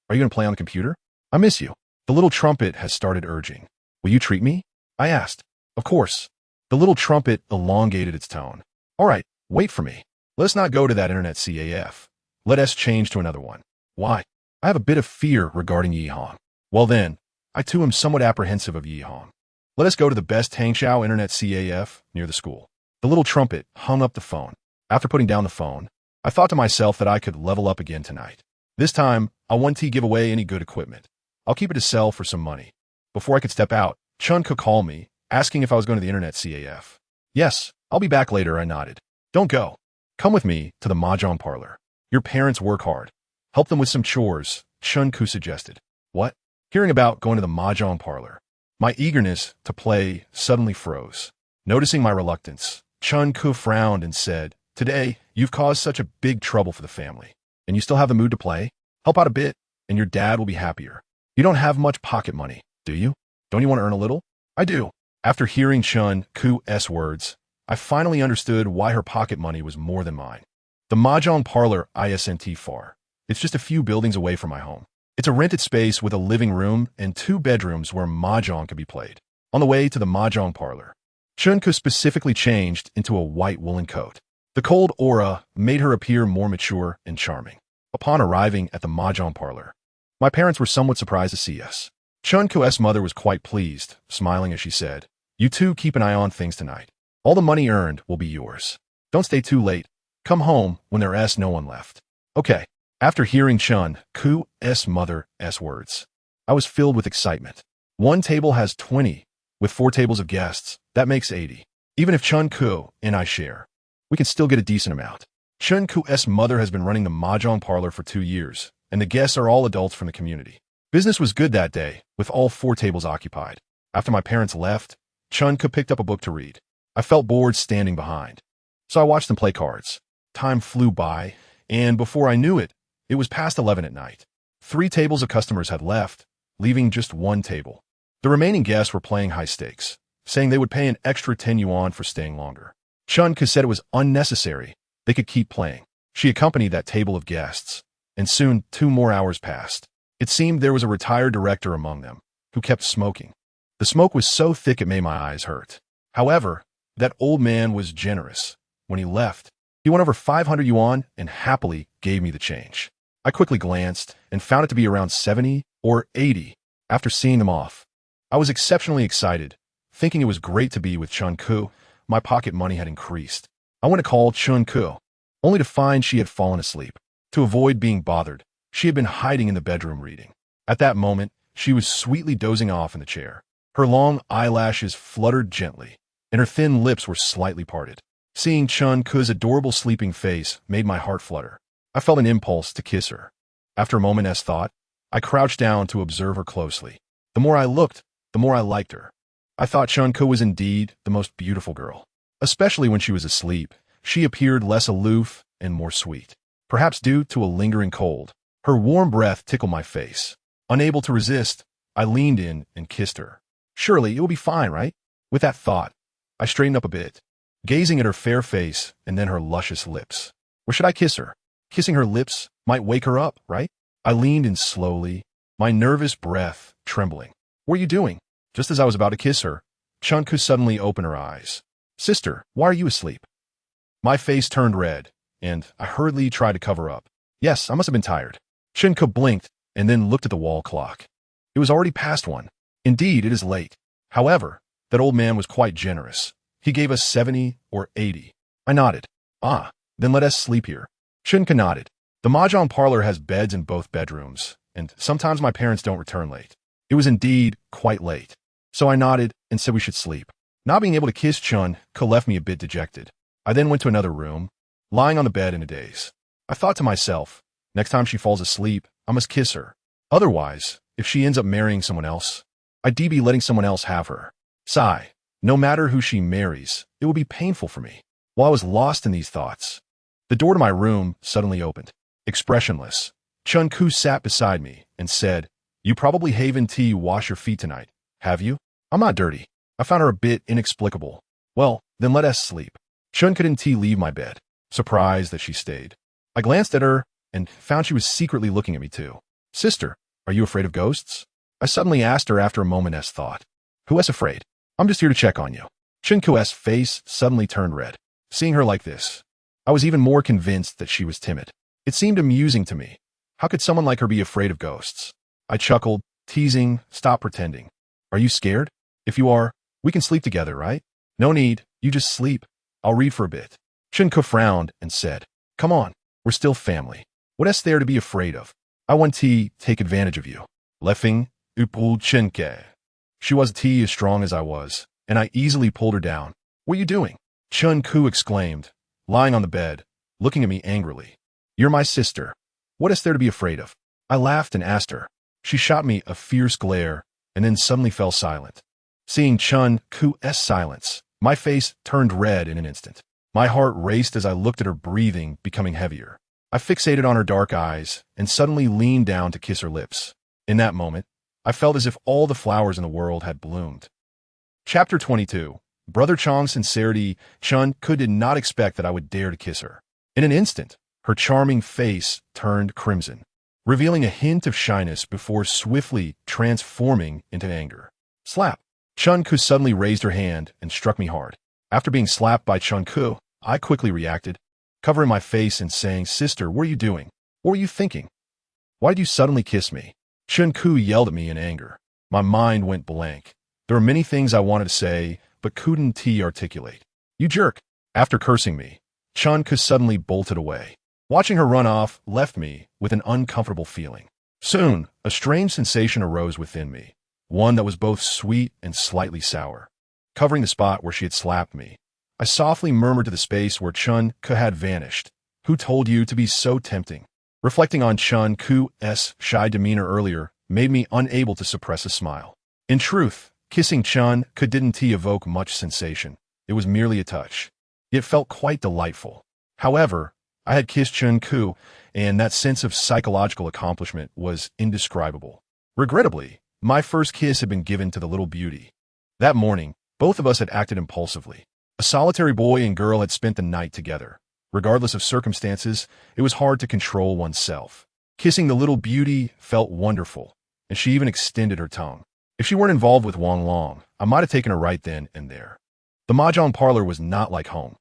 are you going to play on the computer? I miss you. The little trumpet has started urging. Will you treat me? I asked. Of course. The little trumpet elongated its tone. All right, wait for me. Let's not go to that internet CAF. Let us change to another one. Why? I have a bit of fear regarding Yi Hong. Well then, I too am somewhat apprehensive of Yi Hong. Let us go to the best Hangzhou internet CAF near the school. The little trumpet hung up the phone. After putting down the phone, I thought to myself that I could level up again tonight. This time, I won't give away any good equipment. I'll keep it to sell for some money. Before I could step out, Chun could call me, asking if I was going to the internet CAF. Yes, I'll be back later, I nodded. Don't go. Come with me to the mahjong parlor. Your parents work hard. Help them with some chores, Chun-ku suggested. What? Hearing about going to the mahjong parlor. My eagerness to play suddenly froze. Noticing my reluctance, Chun-ku frowned and said, Today, you've caused such a big trouble for the family. And you still have the mood to play? Help out a bit, and your dad will be happier. You don't have much pocket money, do you? Don't you want to earn a little? I do. After hearing Chun-ku's words, I finally understood why her pocket money was more than mine. The mahjong parlor isn't far. It's just a few buildings away from my home. It's a rented space with a living room and 2 bedrooms where mahjong can be played. On the way to the mahjong parlor, Chun-ku specifically changed into a white woolen coat. The cold aura made her appear more mature and charming. Upon arriving at the mahjong parlor, my parents were somewhat surprised to see us. Chun-ku's mother was quite pleased, smiling as she said, "You two keep an eye on things tonight. All the money earned will be yours. Don't stay too late. Come home when there's no one left." Okay. After hearing Chun-ku's mother's words, I was filled with excitement. One table has 20, with 4 tables of guests. That makes 80. Even if Chun-ku and I share, we can still get a decent amount. Chun-ku's mother has been running the mahjong parlor for 2 years, and the guests are all adults from the community. Business was good that day, with all 4 tables occupied. After my parents left, Chun-ku picked up a book to read. I felt bored standing behind, so I watched them play cards. Time flew by, and before I knew it, it was past 11 at night. 3 tables of customers had left, leaving just 1 table. The remaining guests were playing high stakes, saying they would pay an extra 10 yuan for staying longer. Chun-ku said it was unnecessary. They could keep playing. She accompanied that table of guests, and soon 2 more hours passed. It seemed there was a retired director among them, who kept smoking. The smoke was so thick it made my eyes hurt. However, that old man was generous. When he left, he went over 500 yuan and happily gave me the change. I quickly glanced and found it to be around 70 or 80. After seeing them off, I was exceptionally excited. Thinking it was great to be with Chun-ku, my pocket money had increased. I went to call Chun-ku, only to find she had fallen asleep. To avoid being bothered, she had been hiding in the bedroom reading. At that moment, she was sweetly dozing off in the chair. Her long eyelashes fluttered gently, and her thin lips were slightly parted. Seeing Chun-ku's adorable sleeping face made my heart flutter. I felt an impulse to kiss her. After a moment's thought, I crouched down to observe her closely. The more I looked, the more I liked her. I thought Chun-ku was indeed the most beautiful girl. Especially when she was asleep, she appeared less aloof and more sweet. Perhaps due to a lingering cold, her warm breath tickled my face. Unable to resist, I leaned in and kissed her. Surely it will be fine, right? With that thought, I straightened up a bit, gazing at her fair face and then her luscious lips. Where should I kiss her? Kissing her lips might wake her up, right? I leaned in slowly, my nervous breath trembling. "What are you doing?" Just as I was about to kiss her, Chun-ku suddenly opened her eyes. "Sister, why are you asleep?" My face turned red, and I hurriedly tried to cover up. Yes, I must have been tired. Chun-ku blinked and then looked at the wall clock. It was already past 1. Indeed, it is late. However, that old man was quite generous. He gave us 70 or 80. I nodded. "Ah, then let us sleep here." Chun-ku nodded. The mahjong parlor has beds in both bedrooms, and sometimes my parents don't return late. It was indeed quite late, so I nodded and said we should sleep. Not being able to kiss Chun-ku left me a bit dejected. I then went to another room, lying on the bed in a daze. I thought to myself, next time she falls asleep, I must kiss her. Otherwise, if she ends up marrying someone else, I'd be letting someone else have her. Sigh, no matter who she marries, it will be painful for me. While I was lost in these thoughts, the door to my room suddenly opened. Expressionless, Chun-ku sat beside me and said, "You probably haven't wash your feet tonight, have you?" "I'm not dirty." I found her a bit inexplicable. "Well, then let us sleep." Chun-ku didn't leave my bed, surprised that she stayed. I glanced at her and found she was secretly looking at me too. "Sister, are you afraid of ghosts?" I suddenly asked her after a moment's thought. "Who is afraid? I'm just here to check on you." Chun-ku's face suddenly turned red. Seeing her like this, I was even more convinced that she was timid. It seemed amusing to me. How could someone like her be afraid of ghosts? I chuckled, teasing, "Stop pretending. Are you scared? If you are, we can sleep together, right?" "No need, you just sleep. I'll read for a bit." Chun-ku frowned and said, "Come on, we're still family. What is there to be afraid of? I want to take advantage of you." Leffing, upul Chun-ku. She was as strong as I was, and I easily pulled her down. "What are you doing?" Chun-ku exclaimed, lying on the bed, looking at me angrily. "You're my sister. What is there to be afraid of?" I laughed and asked her. She shot me a fierce glare and then suddenly fell silent. Seeing Chun-ku's silence, my face turned red in an instant. My heart raced as I looked at her breathing becoming heavier. I fixated on her dark eyes and suddenly leaned down to kiss her lips. In that moment, I felt as if all the flowers in the world had bloomed. Chapter 22. Brother Chong's sincerity. Chun-ku did not expect that I would dare to kiss her. In an instant, her charming face turned crimson, revealing a hint of shyness before swiftly transforming into anger. Slap! Chun-ku suddenly raised her hand and struck me hard. After being slapped by Chun-ku, I quickly reacted, covering my face and saying, "Sister, what are you doing?" What were you thinking? Why did you suddenly kiss me? Chun-Ku yelled at me in anger. My mind went blank. There were many things I wanted to say, but couldn't articulate. You jerk. After cursing me, Chun-Ku suddenly bolted away. Watching her run off left me with an uncomfortable feeling. Soon, a strange sensation arose within me, one that was both sweet and slightly sour. Covering the spot where she had slapped me, I softly murmured to the space where Chun-Ku had vanished. Who told you to be so tempting? Reflecting on Chun-Ku's shy demeanor earlier made me unable to suppress a smile. In truth, kissing Chun-Ku didn't evoke much sensation. It was merely a touch. It felt quite delightful. However, I had kissed Chun-Ku, and that sense of psychological accomplishment was indescribable. Regrettably, my first kiss had been given to the little beauty. That morning, both of us had acted impulsively. A solitary boy and girl had spent the night together. Regardless of circumstances, it was hard to control oneself. Kissing the little beauty felt wonderful, and she even extended her tongue. If she weren't involved with Wang Long, I might have taken her right then and there. The mahjong parlor was not like home.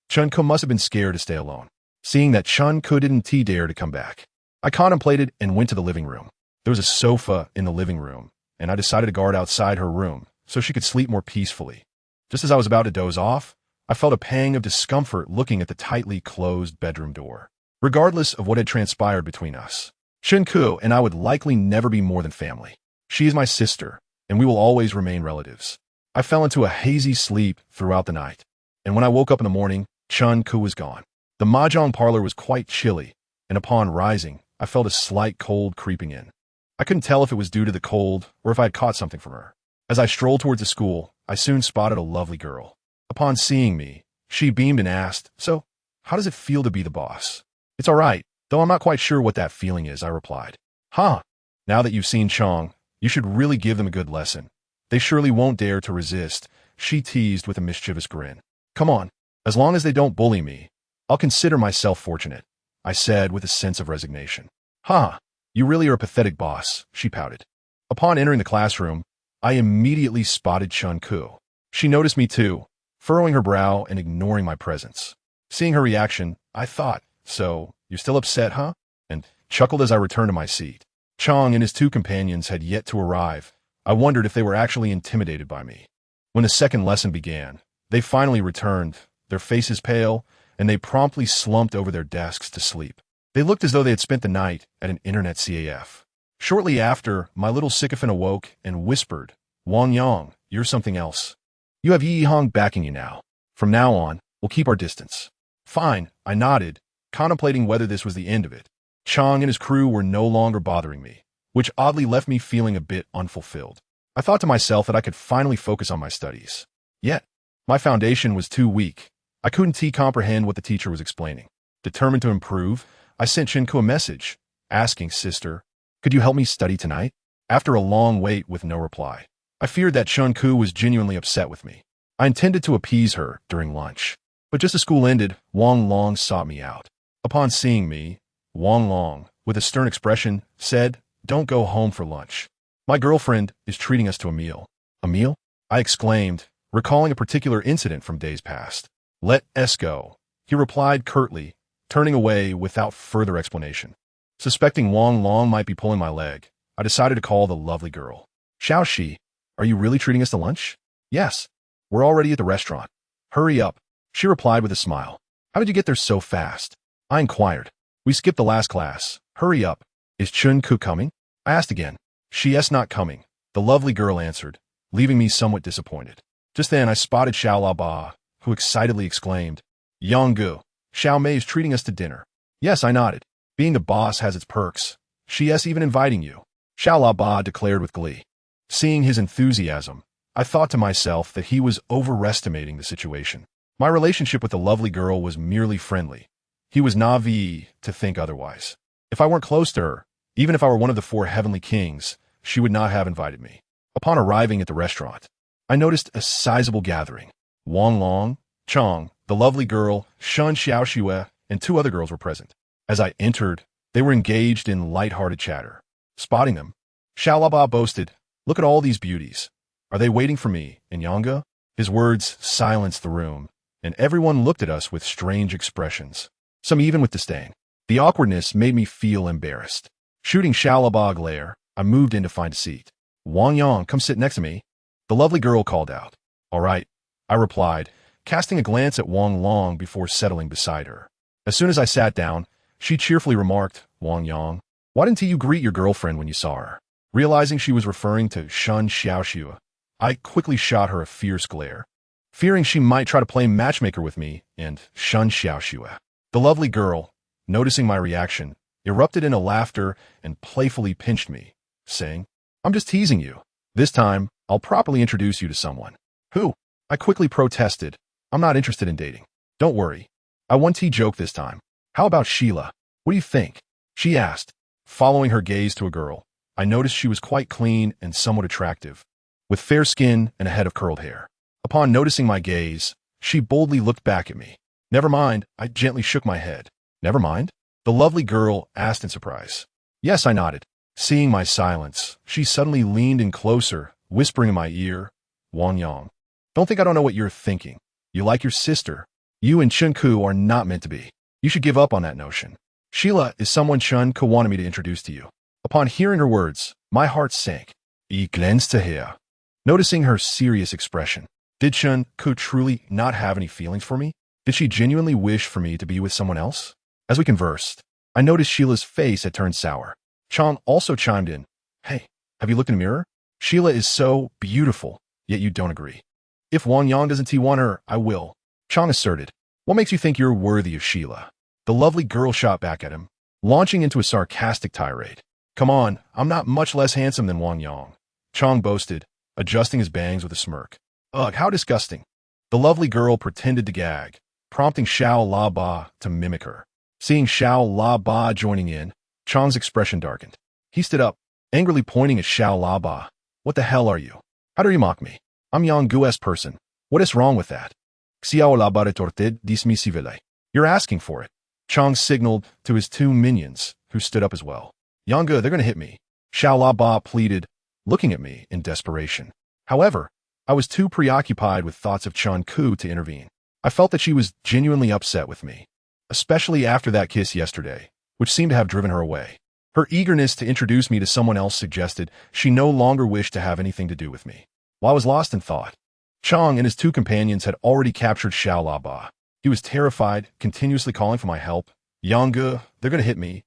Chun-Ku must have been scared to stay alone. Seeing that Chun-Ku didn't dare to come back, I contemplated and went to the living room. There was a sofa in the living room, and I decided to guard outside her room so she could sleep more peacefully. Just as I was about to doze off, I felt a pang of discomfort looking at the tightly closed bedroom door. Regardless of what had transpired between us, Chun-Ku and I would likely never be more than family. She is my sister, and we will always remain relatives. I fell into a hazy sleep throughout the night, and when I woke up in the morning, Chun-Ku was gone. The mahjong parlor was quite chilly, and upon rising, I felt a slight cold creeping in. I couldn't tell if it was due to the cold or if I had caught something from her. As I strolled towards the school, I soon spotted a lovely girl. Upon seeing me, she beamed and asked, "So, how does it feel to be the boss?" "It's all right, though I'm not quite sure what that feeling is," I replied. "Huh. Now that you've seen Chong, you should really give them a good lesson. They surely won't dare to resist," she teased with a mischievous grin. "Come on, as long as they don't bully me, I'll consider myself fortunate," I said with a sense of resignation. "Huh, you really are a pathetic boss," she pouted. Upon entering the classroom, I immediately spotted Chun-Ku. She noticed me too, furrowing her brow and ignoring my presence. Seeing her reaction, I thought, "So, you're still upset, huh?" and chuckled as I returned to my seat. Chong and his two companions had yet to arrive. I wondered if they were actually intimidated by me. When the second lesson began, they finally returned, their faces pale, and they promptly slumped over their desks to sleep. They looked as though they had spent the night at an internet CAF. Shortly after, my little sycophant awoke and whispered, "Wang Yang, you're something else. You have Yi Hong backing you now. From now on, we'll keep our distance." "Fine," I nodded, contemplating whether this was the end of it. Chong and his crew were no longer bothering me, which oddly left me feeling a bit unfulfilled. I thought to myself that I could finally focus on my studies. Yet, my foundation was too weak. I couldn't comprehend what the teacher was explaining. Determined to improve, I sent Chun-Ku a message, asking, "Sister, could you help me study tonight?" After a long wait with no reply, I feared that Chun-Ku was genuinely upset with me. I intended to appease her during lunch. But just as school ended, Wang Long sought me out. Upon seeing me, Wang Long, with a stern expression, said, "Don't go home for lunch. My girlfriend is treating us to a meal." "A meal?" I exclaimed, recalling a particular incident from days past. "Let us go," he replied curtly, turning away without further explanation. Suspecting Wang Long might be pulling my leg, I decided to call the lovely girl. "Xiaoxi, are you really treating us to lunch?" "Yes, we're already at the restaurant." "Hurry up," she replied with a smile. "How did you get there so fast?" I inquired. "We skipped the last class. Hurry up." "Is Chun-Ku coming?" I asked again. "She's not coming," the lovely girl answered, leaving me somewhat disappointed. Just then I spotted Xiao Ba, who excitedly exclaimed, "Yonggu, Xiao Mei is treating us to dinner." "Yes," I nodded. "Being the boss has its perks. She's even inviting you," Xiao Ba declared with glee. Seeing his enthusiasm, I thought to myself that he was overestimating the situation. My relationship with the lovely girl was merely friendly. He was naive to think otherwise. If I weren't close to her, even if I were one of the 4 heavenly kings, she would not have invited me. Upon arriving at the restaurant, I noticed a sizable gathering. Wang Long, Chong, the lovely girl, Shun Xiaoxue, and 2 other girls were present. As I entered, they were engaged in light-hearted chatter. Spotting them, Xiaolaba boasted, "Look at all these beauties. Are they waiting for me in Yanga?" His words silenced the room, and everyone looked at us with strange expressions, some even with disdain. The awkwardness made me feel embarrassed. Shooting Shalaba a glare, I moved in to find a seat. Wang Yang, come sit next to me. The lovely girl called out. All right, I replied, casting a glance at Wang Long before settling beside her. As soon as I sat down, she cheerfully remarked, Wang Yang, why didn't you greet your girlfriend when you saw her? Realizing she was referring to Shun Xiaoxue, I quickly shot her a fierce glare, fearing she might try to play matchmaker with me and Shun Xiaoxue. The lovely girl, noticing my reaction, erupted into laughter and playfully pinched me, saying, I'm just teasing you. This time, I'll properly introduce you to someone. Who? I quickly protested. I'm not interested in dating. Don't worry. I won't joke this time. How about Sheila? What do you think? She asked. Following her gaze to a girl, I noticed she was quite clean and somewhat attractive, with fair skin and a head of curled hair. Upon noticing my gaze, she boldly looked back at me. Never mind, I gently shook my head. Never mind? The lovely girl asked in surprise. Yes, I nodded. Seeing my silence, she suddenly leaned in closer, whispering in my ear, Wang Yang, don't think I don't know what you're thinking. You like your sister. You and Chun Ku are not meant to be. You should give up on that notion. Sheila is someone Chun Ku wanted me to introduce to you. Upon hearing her words, my heart sank. Ich glänzte her. Noticing her serious expression, did Chun Ku truly not have any feelings for me? Did she genuinely wish for me to be with someone else? As we conversed, I noticed Sheila's face had turned sour. Chong also chimed in. Hey, have you looked in the mirror? Sheila is so beautiful, yet you don't agree. If Wang Yang doesn't want her, I will. Chong asserted. What makes you think you're worthy of Sheila? The lovely girl shot back at him, launching into a sarcastic tirade. Come on, I'm not much less handsome than Wang Yang. Chong boasted, adjusting his bangs with a smirk. Ugh, how disgusting. The lovely girl pretended to gag, prompting Xiao La Ba to mimic her. Seeing Xiao La Ba joining in, Chong's expression darkened. He stood up, angrily pointing at Xiao La Ba. What the hell are you? How dare you mock me? I'm Yang Gu's person. What is wrong with that? Xiao La Ba retorted dismissively. You're asking for it. Chong signaled to his two minions, who stood up as well. Yang Gu, they're going to hit me. Xiao La Ba pleaded, looking at me in desperation. However, I was too preoccupied with thoughts of Chun Ku to intervene. I felt that she was genuinely upset with me, especially after that kiss yesterday, which seemed to have driven her away. Her eagerness to introduce me to someone else suggested she no longer wished to have anything to do with me. While I was lost in thought, Chong and his two companions had already captured Xiao La Ba. He was terrified, continuously calling for my help. Yang Gu, they're going to hit me.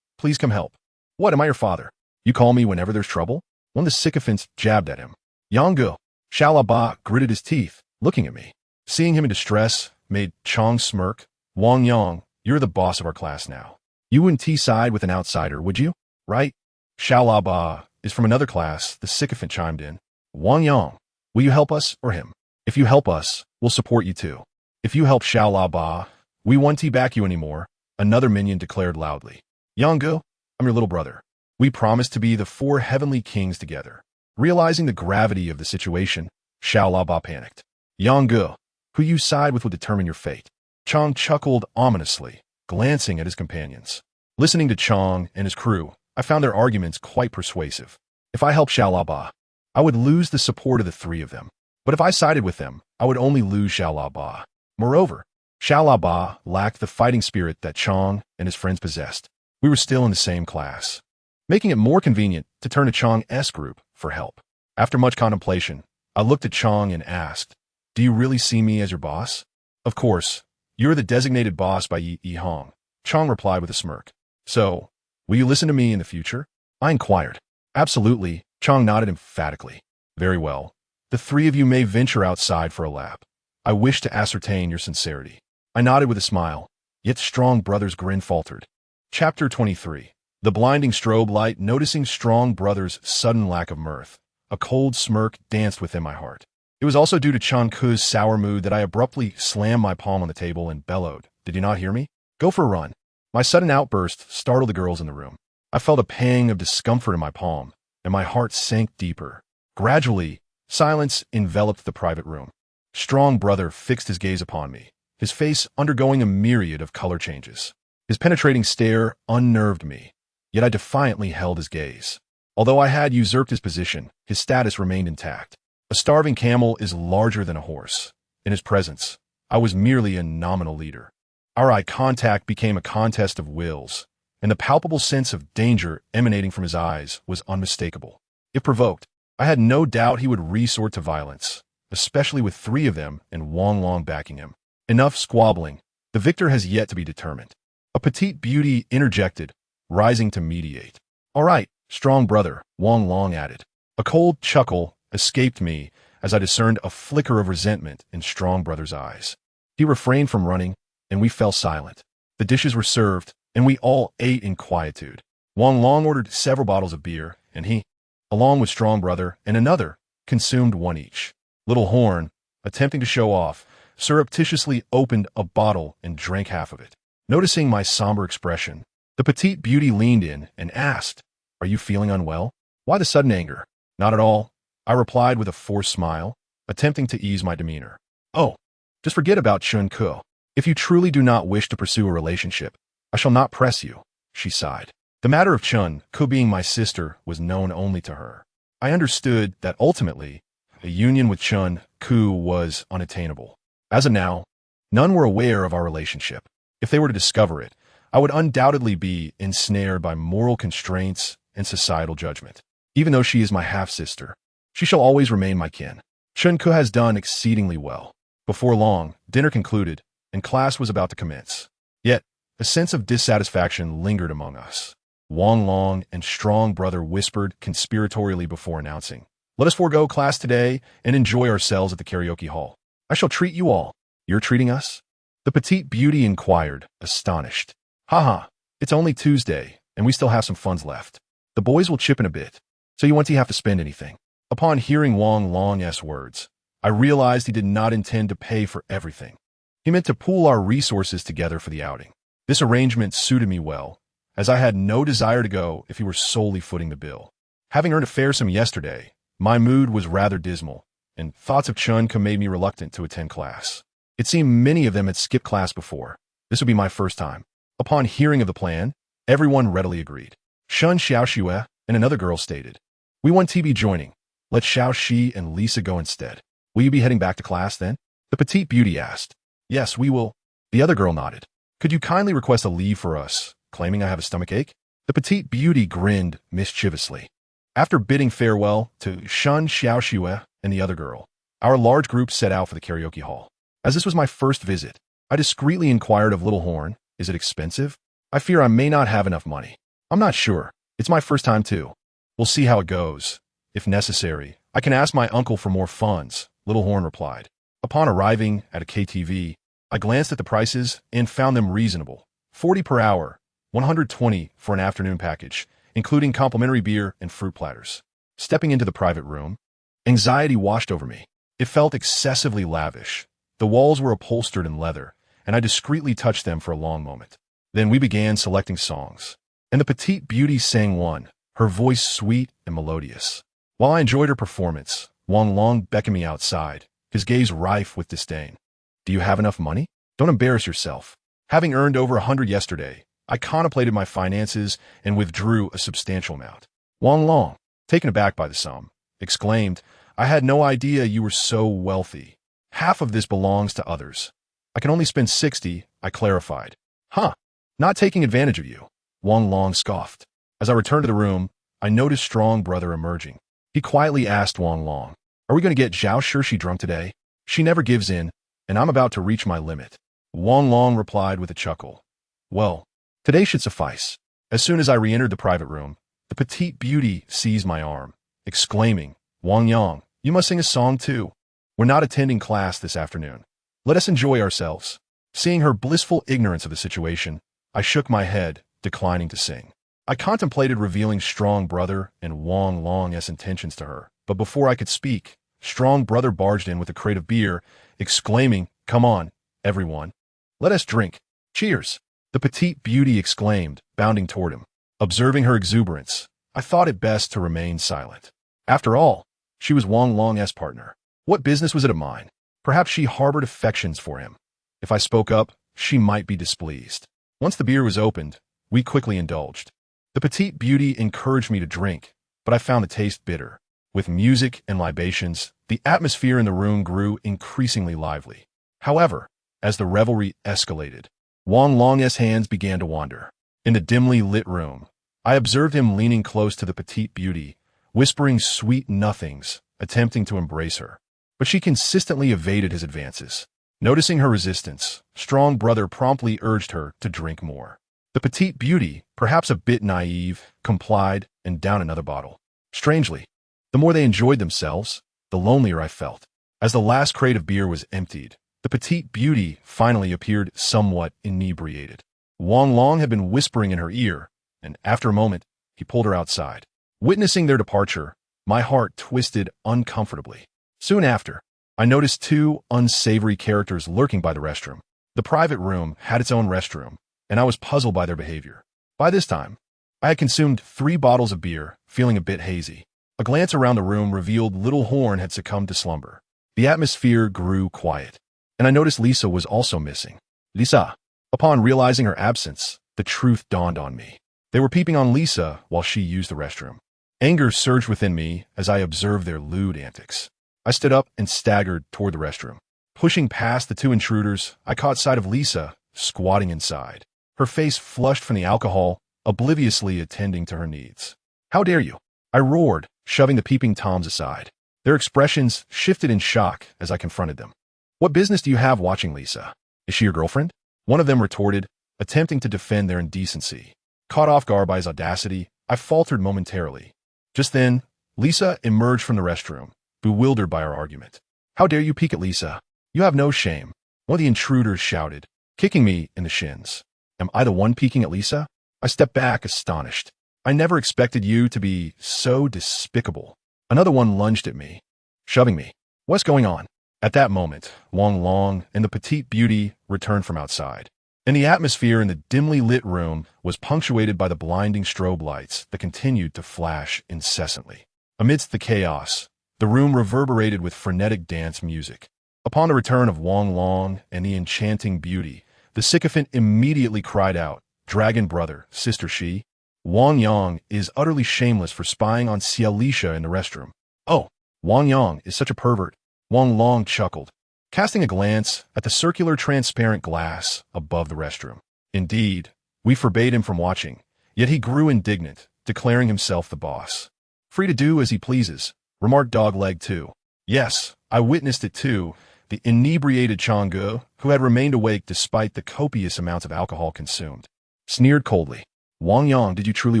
Please come help. What, am I your father? You call me whenever there's trouble? One of the sycophants jabbed at him. Yang Gu, Xiao La Ba gritted his teeth, looking at me. Seeing him in distress made Chong smirk. Wang Yang, you're the boss of our class now. You wouldn't side with an outsider, would you? Right? Xiao La Ba is from another class, the sycophant chimed in. Wang Yang, will you help us or him? If you help us, we'll support you too. If you help Xiao La Ba, we won't back you anymore, another minion declared loudly. Yang Gu, I'm your little brother. We promised to be the four heavenly kings together. Realizing the gravity of the situation, Xiao La Ba panicked. Yang Gu, who you side with will determine your fate. Chong chuckled ominously, glancing at his companions. Listening to Chong and his crew, I found their arguments quite persuasive. If I helped Xiao La Ba, I would lose the support of the three of them. But if I sided with them, I would only lose Xiao La Ba. Moreover, Xiao La Ba lacked the fighting spirit that Chong and his friends possessed. We were still in the same class, making it more convenient to turn to Chong's group for help. After much contemplation, I looked at Chong and asked, do you really see me as your boss? Of course. You're the designated boss by Yi Hong, Chong replied with a smirk. So, will you listen to me in the future? I inquired. Absolutely, Chong nodded emphatically. Very well. The three of you may venture outside for a lap. I wish to ascertain your sincerity. I nodded with a smile, yet Strong Brother's grin faltered. Chapter 23. The blinding strobe light, noticing Strong Brother's sudden lack of mirth. A cold smirk danced within my heart. It was also due to Chun Ku's sour mood that I abruptly slammed my palm on the table and bellowed, did you not hear me? Go for a run. My sudden outburst startled the girls in the room. I felt a pang of discomfort in my palm, and my heart sank deeper. Gradually, silence enveloped the private room. Strong Brother fixed his gaze upon me, his face undergoing a myriad of color changes. His penetrating stare unnerved me, yet I defiantly held his gaze. Although I had usurped his position, his status remained intact. A starving camel is larger than a horse. In his presence, I was merely a nominal leader. Our eye contact became a contest of wills, and the palpable sense of danger emanating from his eyes was unmistakable. If provoked, I had no doubt he would resort to violence, especially with three of them and Wang Long backing him. Enough squabbling. The victor has yet to be determined. A petite beauty interjected, rising to mediate. All right, strong brother, Wang Long added. A cold chuckle escaped me as I discerned a flicker of resentment in strong brother's eyes. He refrained from running, and we fell silent. The dishes were served, and we all ate in quietude. Wang Long ordered several bottles of beer, and he, along with strong brother and another, consumed one each. Little Horn, attempting to show off, surreptitiously opened a bottle and drank half of it. Noticing my somber expression, the petite beauty leaned in and asked, "Are you feeling unwell? Why the sudden anger?" "Not at all," I replied with a forced smile, attempting to ease my demeanor. "Oh, just forget about Chun Ke. If you truly do not wish to pursue a relationship, I shall not press you," she sighed. The matter of Chun Ke being my sister was known only to her. I understood that ultimately, a union with Chun Ke was unattainable. As of now, none were aware of our relationship. If they were to discover it, I would undoubtedly be ensnared by moral constraints and societal judgment. Even though she is my half-sister, she shall always remain my kin. Chun Ke has done exceedingly well. Before long, dinner concluded, and class was about to commence. Yet, a sense of dissatisfaction lingered among us. Wang Long and strong brother whispered conspiratorially before announcing, "Let us forego class today and enjoy ourselves at the karaoke hall. I shall treat you all." "You're treating us?" The petite beauty inquired, astonished. "Haha, it's only Tuesday, and we still have some funds left. The boys will chip in a bit, so you won't have to spend anything." Upon hearing Wang Long's words, I realized he did not intend to pay for everything. He meant to pool our resources together for the outing. This arrangement suited me well, as I had no desire to go if he were solely footing the bill. Having earned a fair sum yesterday, my mood was rather dismal, and thoughts of Chun Ke made me reluctant to attend class. It seemed many of them had skipped class before. This would be my first time. Upon hearing of the plan, everyone readily agreed. Shun Xiaoxue and another girl stated, "We want TB joining. Let Xiaoxi and Lisa go instead." "Will you be heading back to class then?" the petite beauty asked. "Yes, we will." The other girl nodded. "Could you kindly request a leave for us, claiming I have a stomachache?" The petite beauty grinned mischievously. After bidding farewell to Shun Xiaoxue and the other girl, our large group set out for the karaoke hall. As this was my first visit, I discreetly inquired of Little Horn, "Is it expensive? I fear I may not have enough money." "I'm not sure. It's my first time too. We'll see how it goes. If necessary, I can ask my uncle for more funds," Little Horn replied. Upon arriving at a KTV, I glanced at the prices and found them reasonable. 40 per hour, 120 for an afternoon package, including complimentary beer and fruit platters. Stepping into the private room, anxiety washed over me. It felt excessively lavish. The walls were upholstered in leather, and I discreetly touched them for a long moment. Then we began selecting songs, and the petite beauty sang one, her voice sweet and melodious. While I enjoyed her performance, Wang Long beckoned me outside, his gaze rife with disdain. "Do you have enough money? Don't embarrass yourself." Having earned over 100 yesterday, I contemplated my finances and withdrew a substantial amount. Wang Long, taken aback by the sum, exclaimed, "I had no idea you were so wealthy. Half of this belongs to others." "I can only spend 60, I clarified. "Huh, not taking advantage of you," Wang Long scoffed. As I returned to the room, I noticed strong brother emerging. He quietly asked Wang Long, "Are we going to get Zhao Shirshi drunk today? She never gives in, and I'm about to reach my limit." Wang Long replied with a chuckle, "Well, today should suffice." As soon as I re-entered the private room, the petite beauty seized my arm, exclaiming, "Wang Yang, you must sing a song too. We're not attending class this afternoon. Let us enjoy ourselves." Seeing her blissful ignorance of the situation, I shook my head, declining to sing. I contemplated revealing strong brother and Wang Long's intentions to her, but before I could speak, strong brother barged in with a crate of beer, exclaiming, "Come on, everyone. Let us drink. Cheers." The petite beauty exclaimed, bounding toward him. Observing her exuberance, I thought it best to remain silent. After all, she was Wang Long's partner. What business was it of mine? Perhaps she harbored affections for him. If I spoke up, she might be displeased. Once the beer was opened, we quickly indulged. The petite beauty encouraged me to drink, but I found the taste bitter. With music and libations, the atmosphere in the room grew increasingly lively. However, as the revelry escalated, Wang Long's hands began to wander. In the dimly lit room, I observed him leaning close to the petite beauty, whispering sweet nothings, attempting to embrace her. But she consistently evaded his advances. Noticing her resistance, strong brother promptly urged her to drink more. The petite beauty, perhaps a bit naive, complied and downed another bottle. Strangely, the more they enjoyed themselves, the lonelier I felt. As the last crate of beer was emptied, the petite beauty finally appeared somewhat inebriated. Wang Long had been whispering in her ear, and after a moment, he pulled her outside. Witnessing their departure, my heart twisted uncomfortably. Soon after, I noticed two unsavory characters lurking by the restroom. The private room had its own restroom, and I was puzzled by their behavior. By this time, I had consumed 3 bottles of beer, feeling a bit hazy. A glance around the room revealed Little Horn had succumbed to slumber. The atmosphere grew quiet, and I noticed Lisa was also missing. Lisa. Upon realizing her absence, the truth dawned on me. They were peeping on Lisa while she used the restroom. Anger surged within me as I observed their lewd antics. I stood up and staggered toward the restroom. Pushing past the 2 intruders, I caught sight of Lisa squatting inside, her face flushed from the alcohol, obliviously attending to her needs. "How dare you?" I roared, shoving the peeping toms aside. Their expressions shifted in shock as I confronted them. "What business do you have watching Lisa? Is she your girlfriend?" One of them retorted, attempting to defend their indecency. Caught off guard by his audacity, I faltered momentarily. Just then, Lisa emerged from the restroom, bewildered by our argument. "How dare you peek at Lisa? You have no shame," one of the intruders shouted, kicking me in the shins. "Am I the one peeking at Lisa?" I stepped back, astonished. "I never expected you to be so despicable." Another one lunged at me, shoving me. "What's going on?" At that moment, Wang Long and the petite beauty returned from outside, and the atmosphere in the dimly lit room was punctuated by the blinding strobe lights that continued to flash incessantly. Amidst the chaos, the room reverberated with frenetic dance music. Upon the return of Wang Long and the enchanting beauty, the sycophant immediately cried out, "Dragon brother, sister she, Wang Yang is utterly shameless for spying on Xialisha in the restroom." "Oh, Wang Yang is such a pervert," Wang Long chuckled, casting a glance at the circular transparent glass above the restroom. Indeed, we forbade him from watching, yet he grew indignant, declaring himself the boss. "Free to do as he pleases," remarked Dogleg 2. "Yes, I witnessed it too," the inebriated Chang'e, who had remained awake despite the copious amounts of alcohol consumed, sneered coldly. "Wang Yang, did you truly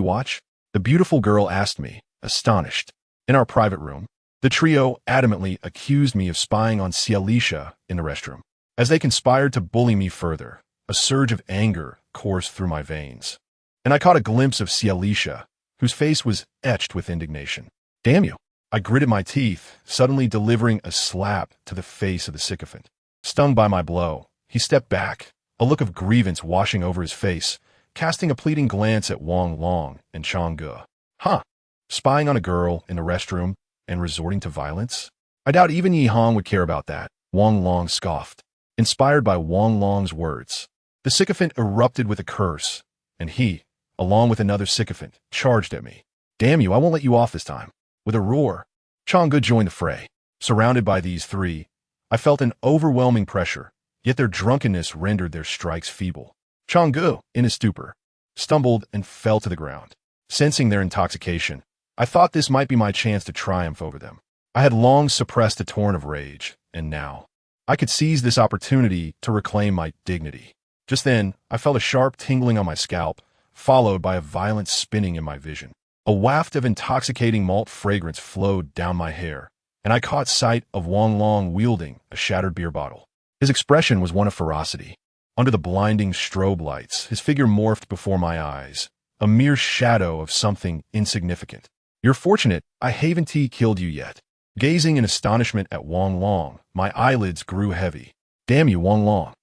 watch?" the beautiful girl asked me, astonished. In our private room, the trio adamantly accused me of spying on Xialisha in the restroom. As they conspired to bully me further, a surge of anger coursed through my veins, and I caught a glimpse of Xialisha, whose face was etched with indignation. "Damn you!" I gritted my teeth, suddenly delivering a slap to the face of the sycophant. Stung by my blow, he stepped back, a look of grievance washing over his face, casting a pleading glance at Wang Long and Chang'e. "Huh? Spying on a girl in the restroom and resorting to violence? I doubt even Yi Hong would care about that," Wang Long scoffed. Inspired by Wang Long's words, the sycophant erupted with a curse, and he, along with another sycophant, charged at me. "Damn you, I won't let you off this time." With a roar, Chang'e joined the fray. Surrounded by these 3, I felt an overwhelming pressure, yet their drunkenness rendered their strikes feeble. Chang'e, in his stupor, stumbled and fell to the ground. Sensing their intoxication, I thought this might be my chance to triumph over them. I had long suppressed a torrent of rage, and now I could seize this opportunity to reclaim my dignity. Just then, I felt a sharp tingling on my scalp, followed by a violent spinning in my vision. A waft of intoxicating malt fragrance flowed down my hair, and I caught sight of Wang Long wielding a shattered beer bottle. His expression was one of ferocity. Under the blinding strobe lights, his figure morphed before my eyes, a mere shadow of something insignificant. "You're fortunate I haven't killed you yet." Gazing in astonishment at Wang Long, my eyelids grew heavy. "Damn you, Wang Long,"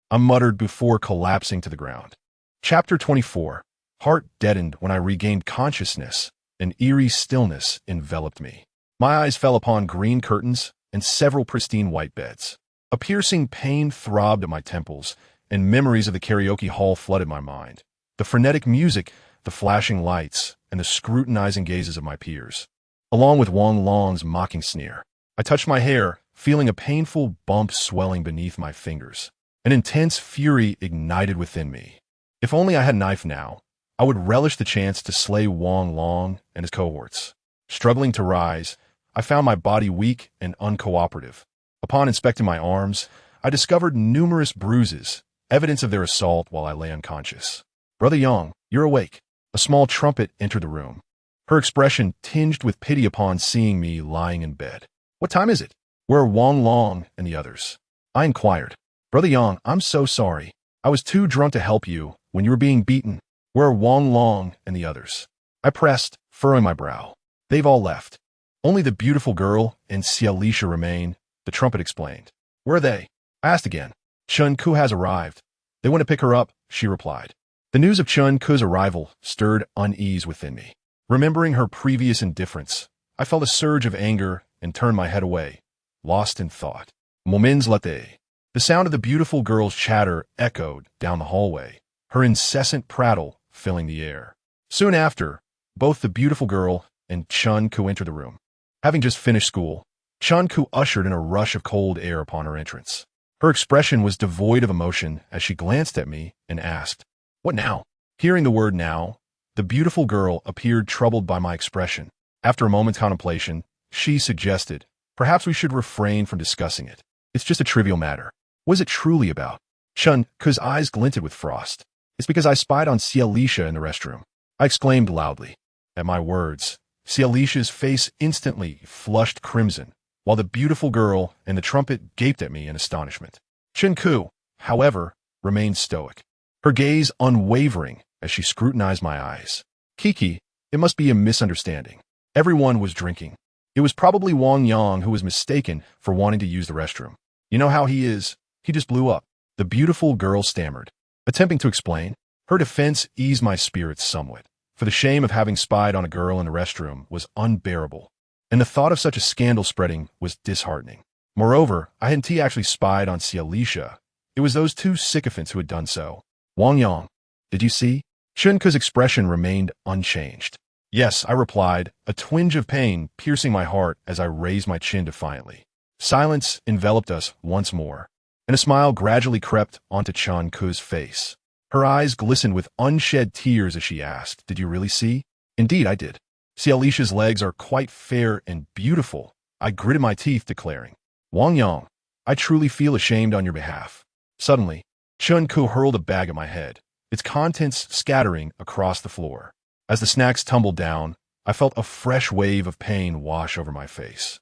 I muttered before collapsing to the ground. Chapter 24. Heart deadened when I regained consciousness. An eerie stillness enveloped me. My eyes fell upon green curtains and several pristine white beds. A piercing pain throbbed at my temples, and memories of the karaoke hall flooded my mind. The frenetic music, the flashing lights, and the scrutinizing gazes of my peers, along with Wang Long's mocking sneer. I touched my hair, feeling a painful bump swelling beneath my fingers. An intense fury ignited within me. If only I had a knife now, I would relish the chance to slay Wang Long and his cohorts. Struggling to rise, I found my body weak and uncooperative. Upon inspecting my arms, I discovered numerous bruises, evidence of their assault while I lay unconscious. "Brother Yang, you're awake." A small trumpet entered the room, her expression tinged with pity upon seeing me lying in bed. "What time is it? Where are Wang Long and the others?" I inquired. "Brother Yang, I'm so sorry. I was too drunk to help you when you were being beaten. Where are Wang Long and the others?" I pressed, furrowing my brow. "They've all left. Only the beautiful girl and Xialisha remain," the trumpet explained. "Where are they?" I asked again. "Chun Ku has arrived. They went to pick her up," she replied. The news of Chun Ku's arrival stirred unease within me. Remembering her previous indifference, I felt a surge of anger and turned my head away, lost in thought. Moments later, the sound of the beautiful girl's chatter echoed down the hallway, her incessant prattle filling the air. Soon after, both the beautiful girl and Chun Ku entered the room. Having just finished school, Chun Ku ushered in a rush of cold air upon her entrance. Her expression was devoid of emotion as she glanced at me and asked, "What now?" Hearing the word "now," the beautiful girl appeared troubled by my expression. After a moment's contemplation, she suggested, "Perhaps we should refrain from discussing it. It's just a trivial matter." "What is it truly about?" Chun Ku's eyes glinted with frost. "It's because I spied on Xialisha in the restroom," I exclaimed loudly. At my words, Xialisha's face instantly flushed crimson, while the beautiful girl and the trumpet gaped at me in astonishment. Chun Ku, however, remained stoic, her gaze unwavering as she scrutinized my eyes. "Kiki, it must be a misunderstanding. Everyone was drinking. It was probably Wang Yang who was mistaken for wanting to use the restroom. You know how he is. He just blew up," the beautiful girl stammered. Attempting to explain, her defense eased my spirits somewhat, for the shame of having spied on a girl in the restroom was unbearable, and the thought of such a scandal spreading was disheartening. Moreover, I hadn't actually spied on Xialisha. It was those two sycophants who had done so. "Wang Yang, did you see?" Chun Ku's expression remained unchanged. "Yes," I replied, a twinge of pain piercing my heart as I raised my chin defiantly. Silence enveloped us once more, and a smile gradually crept onto Chun Ku's face. Her eyes glistened with unshed tears as she asked, "Did you really see?" "Indeed, I did. Xialisha's legs are quite fair and beautiful," I gritted my teeth, declaring. "Wang Yang, I truly feel ashamed on your behalf." Suddenly, Chun Ku hurled a bag at my head, its contents scattering across the floor. As the snacks tumbled down, I felt a fresh wave of pain wash over my face.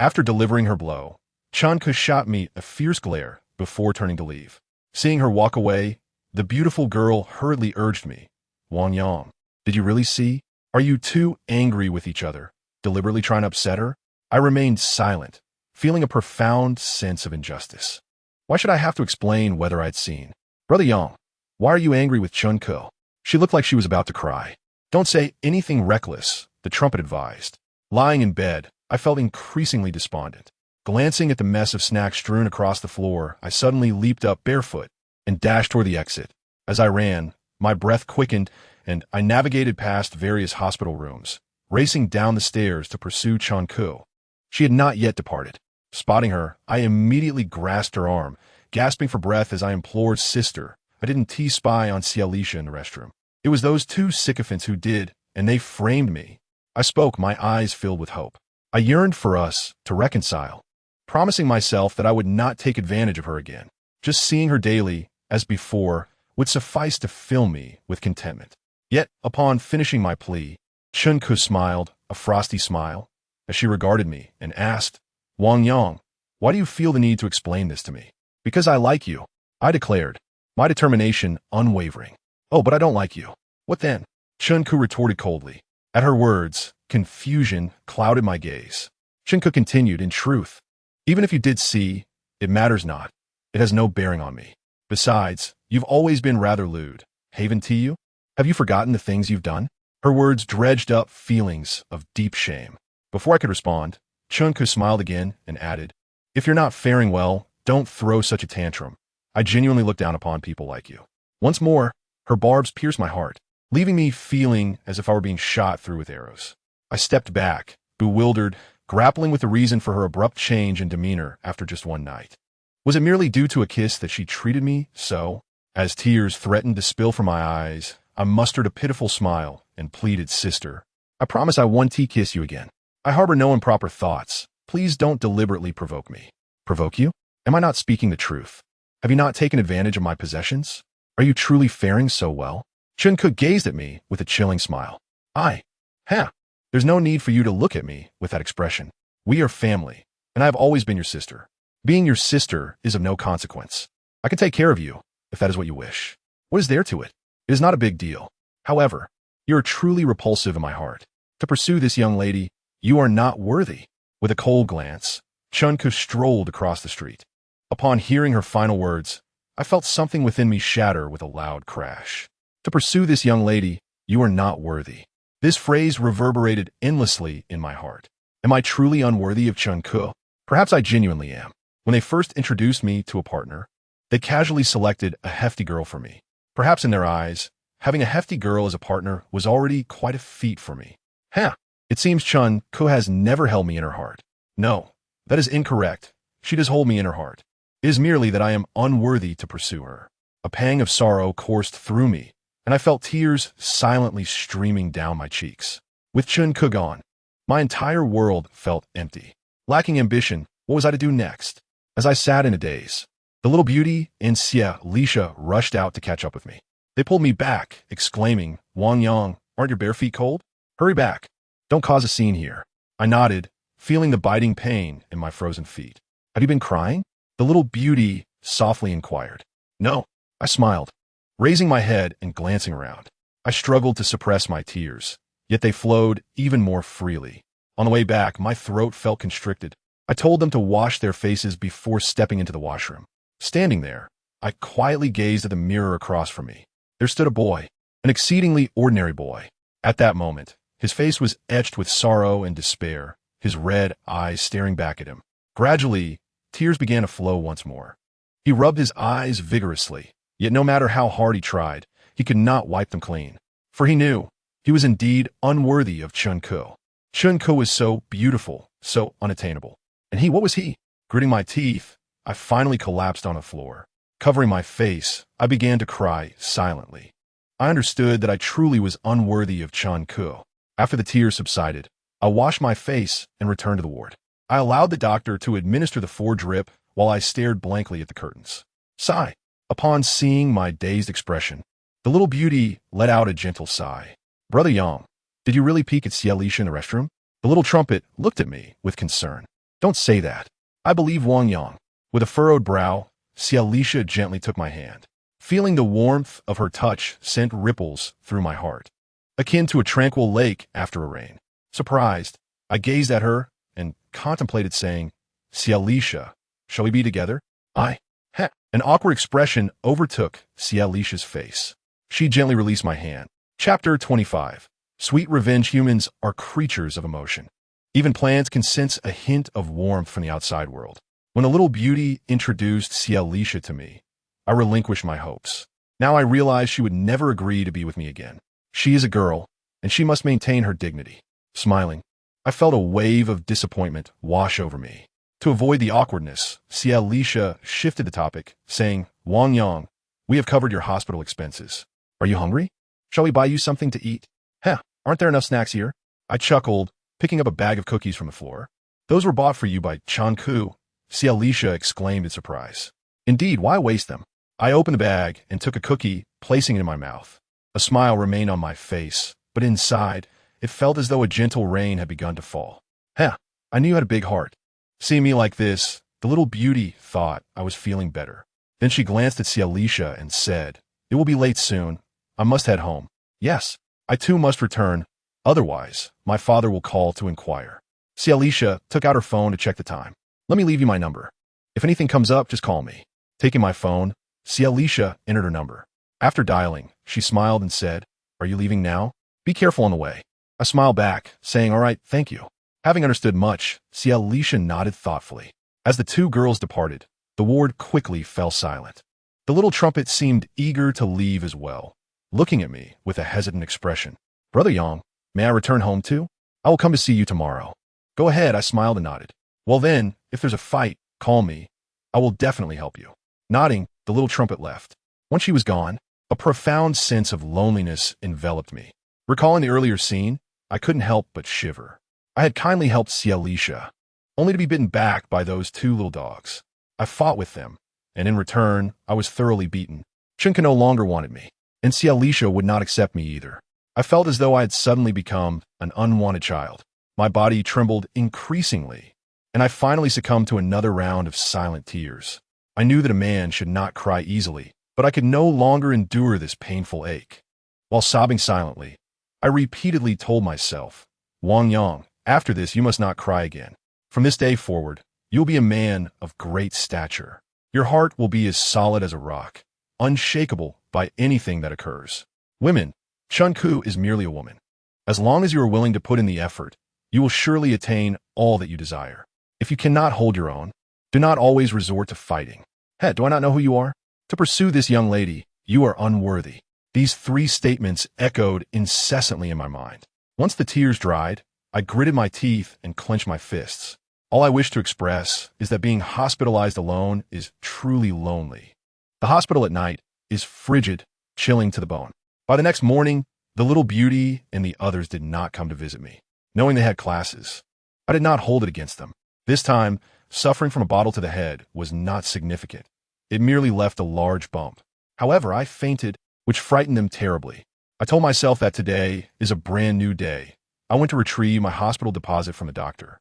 After delivering her blow, Chun Ku shot me a fierce glare before turning to leave. Seeing her walk away, the beautiful girl hurriedly urged me, "Wang Yang, did you really see? Are you too angry with each other, deliberately trying to upset her?" I remained silent, feeling a profound sense of injustice. Why should I have to explain whether I'd seen? "Brother Yang, why are you angry with Chun Ku?" She looked like she was about to cry. "Don't say anything reckless," the trumpet advised. Lying in bed, I felt increasingly despondent. Glancing at the mess of snacks strewn across the floor, I suddenly leaped up barefoot and dashed toward the exit. As I ran, my breath quickened, and I navigated past various hospital rooms, racing down the stairs to pursue Chun Ku. She had not yet departed. Spotting her, I immediately grasped her arm, gasping for breath as I implored, "Sister, I didn't spy on Xialisha in the restroom. It was those two sycophants who did, and they framed me." I spoke, my eyes filled with hope. I yearned for us to reconcile, promising myself that I would not take advantage of her again. Just seeing her daily, as before, would suffice to fill me with contentment. Yet, upon finishing my plea, Chun Ku smiled, a frosty smile, as she regarded me and asked, "Wang Yang, why do you feel the need to explain this to me?" "Because I like you," I declared, my determination unwavering. "Oh, but I don't like you." "What then?" Chun Ku retorted coldly. At her words, confusion clouded my gaze. Chun Ku continued, "In truth, even if you did see, it matters not. It has no bearing on me. Besides, you've always been rather lewd. Haven't you? Have you forgotten the things you've done?" Her words dredged up feelings of deep shame. Before I could respond, Chun Ku smiled again and added, "If you're not faring well, don't throw such a tantrum. I genuinely look down upon people like you." Once more, her barbs pierced my heart, leaving me feeling as if I were being shot through with arrows. I stepped back, bewildered, grappling with the reason for her abrupt change in demeanor after just one night. Was it merely due to a kiss that she treated me so? As tears threatened to spill from my eyes, I mustered a pitiful smile and pleaded, "Sister, I promise I won't kiss you again. I harbor no improper thoughts. Please don't deliberately provoke me." Provoke you? Am I not speaking the truth? Have you not taken advantage of my possessions? Are you truly faring so well? Chun-Kuk gazed at me with a chilling smile. There's no need for you to look at me with that expression. We are family, and I have always been your sister. Being your sister is of no consequence. I can take care of you, if that is what you wish. What is there to it? It is not a big deal. However, you are truly repulsive in my heart. To pursue this young lady, you are not worthy. With a cold glance, Chun-Kuk strolled across the street. Upon hearing her final words, I felt something within me shatter with a loud crash. To pursue this young lady, you are not worthy. This phrase reverberated endlessly in my heart. Am I truly unworthy of Chun-Kuk? Perhaps I genuinely am. When they first introduced me to a partner, they casually selected a hefty girl for me. Perhaps in their eyes, having a hefty girl as a partner was already quite a feat for me. It seems Chun-Kuk has never held me in her heart. No, that is incorrect. She does hold me in her heart. It is merely that I am unworthy to pursue her. A pang of sorrow coursed through me, and I felt tears silently streaming down my cheeks. With Chun-Kuk gone, my entire world felt empty. Lacking ambition, what was I to do next? As I sat in a daze, the little beauty and Xia rushed out to catch up with me. They pulled me back, exclaiming, "Wang Yang, aren't your bare feet cold? Hurry back. Don't cause a scene here." I nodded, feeling the biting pain in my frozen feet. "Have you been crying?" The little beauty softly inquired. "No," I smiled, raising my head and glancing around. I struggled to suppress my tears, yet they flowed even more freely. On the way back, my throat felt constricted. I told them to wash their faces before stepping into the washroom. Standing there, I quietly gazed at the mirror across from me. There stood a boy, an exceedingly ordinary boy. At that moment, his face was etched with sorrow and despair, his red eyes staring back at him. Gradually, tears began to flow once more. He rubbed his eyes vigorously, yet no matter how hard he tried, he could not wipe them clean. For he knew he was indeed unworthy of Chun-Kuk. Chun-Kuk was so beautiful, so unattainable. And what was he? Gritting my teeth, I finally collapsed on the floor. Covering my face, I began to cry silently. I understood that I truly was unworthy of Chun-Kuk. After the tears subsided, I washed my face and returned to the ward. I allowed the doctor to administer the 4-drip while I stared blankly at the curtains. Sigh. Upon seeing my dazed expression, the little beauty let out a gentle sigh. "Brother Yang, did you really peek at Xia in the restroom?" The little trumpet looked at me with concern. "Don't say that. I believe Wang Yang." With a furrowed brow, Xia gently took my hand. Feeling the warmth of her touch sent ripples through my heart, akin to a tranquil lake after a rain. Surprised, I gazed at her and contemplated saying, "Xia, shall we be together?" An awkward expression overtook Xia's face. She gently released my hand. Chapter 25. Sweet revenge. Humans are creatures of emotion. Even plants can sense a hint of warmth from the outside world. When the little beauty introduced Xia to me, I relinquished my hopes. Now I realized she would never agree to be with me again. She is a girl, and she must maintain her dignity. Smiling, I felt a wave of disappointment wash over me. To avoid the awkwardness, Xia shifted the topic, saying, "Wang Yang, we have covered your hospital expenses. Are you hungry? Shall we buy you something to eat?" Aren't there enough snacks here?" I chuckled, picking up a bag of cookies from the floor. "Those were bought for you by Chun-Kuk," Xia exclaimed in surprise. "Indeed, why waste them?" I opened the bag and took a cookie, placing it in my mouth. A smile remained on my face, but inside, it felt as though a gentle rain had begun to fall. I knew you had a big heart. Seeing me like this, the little beauty thought I was feeling better. Then she glanced at Xia and said, "It will be late soon. I must head home." "Yes, I too must return. Otherwise, my father will call to inquire." Xia took out her phone to check the time. "Let me leave you my number. If anything comes up, just call me." Taking my phone, Xia entered her number. After dialing, she smiled and said, "Are you leaving now? Be careful on the way." I smiled back, saying, "All right, thank you." Having understood much, Xia nodded thoughtfully. As the two girls departed, the ward quickly fell silent. The little trumpet seemed eager to leave as well, looking at me with a hesitant expression. "Brother Yang, may I return home too? I will come to see you tomorrow." "Go ahead," I smiled and nodded. "Well then, if there's a fight, call me. I will definitely help you. Nodding, the little trumpet left. Once she was gone, a profound sense of loneliness enveloped me. Recalling the earlier scene, I couldn't help but shiver. I had kindly helped Cialisha, only to be bitten back by those two little dogs. I fought with them, and in return, I was thoroughly beaten. Chunka no longer wanted me, and Cialisha would not accept me either. I felt as though I had suddenly become an unwanted child. My body trembled increasingly, and I finally succumbed to another round of silent tears. I knew that a man should not cry easily, but I could no longer endure this painful ache. While sobbing silently, I repeatedly told myself, Wang Yang, after this you must not cry again. From this day forward, you'll be a man of great stature. Your heart will be as solid as a rock, unshakable by anything that occurs. Women, Chunku is merely a woman. As long as you are willing to put in the effort, you will surely attain all that you desire. If you cannot hold your own, do not always resort to fighting. Hey, do I not know who you are? To pursue this young lady, you are unworthy. These three statements echoed incessantly in my mind. Once the tears dried, I gritted my teeth and clenched my fists. All I wish to express is that being hospitalized alone is truly lonely. The hospital at night is frigid, chilling to the bone. By the next morning, the little beauty and the others did not come to visit me. Knowing they had classes, I did not hold it against them. This time, suffering from a bottle to the head was not significant. It merely left a large bump. However, I fainted, which frightened them terribly. I told myself that today is a brand new day. I went to retrieve my hospital deposit from the doctor.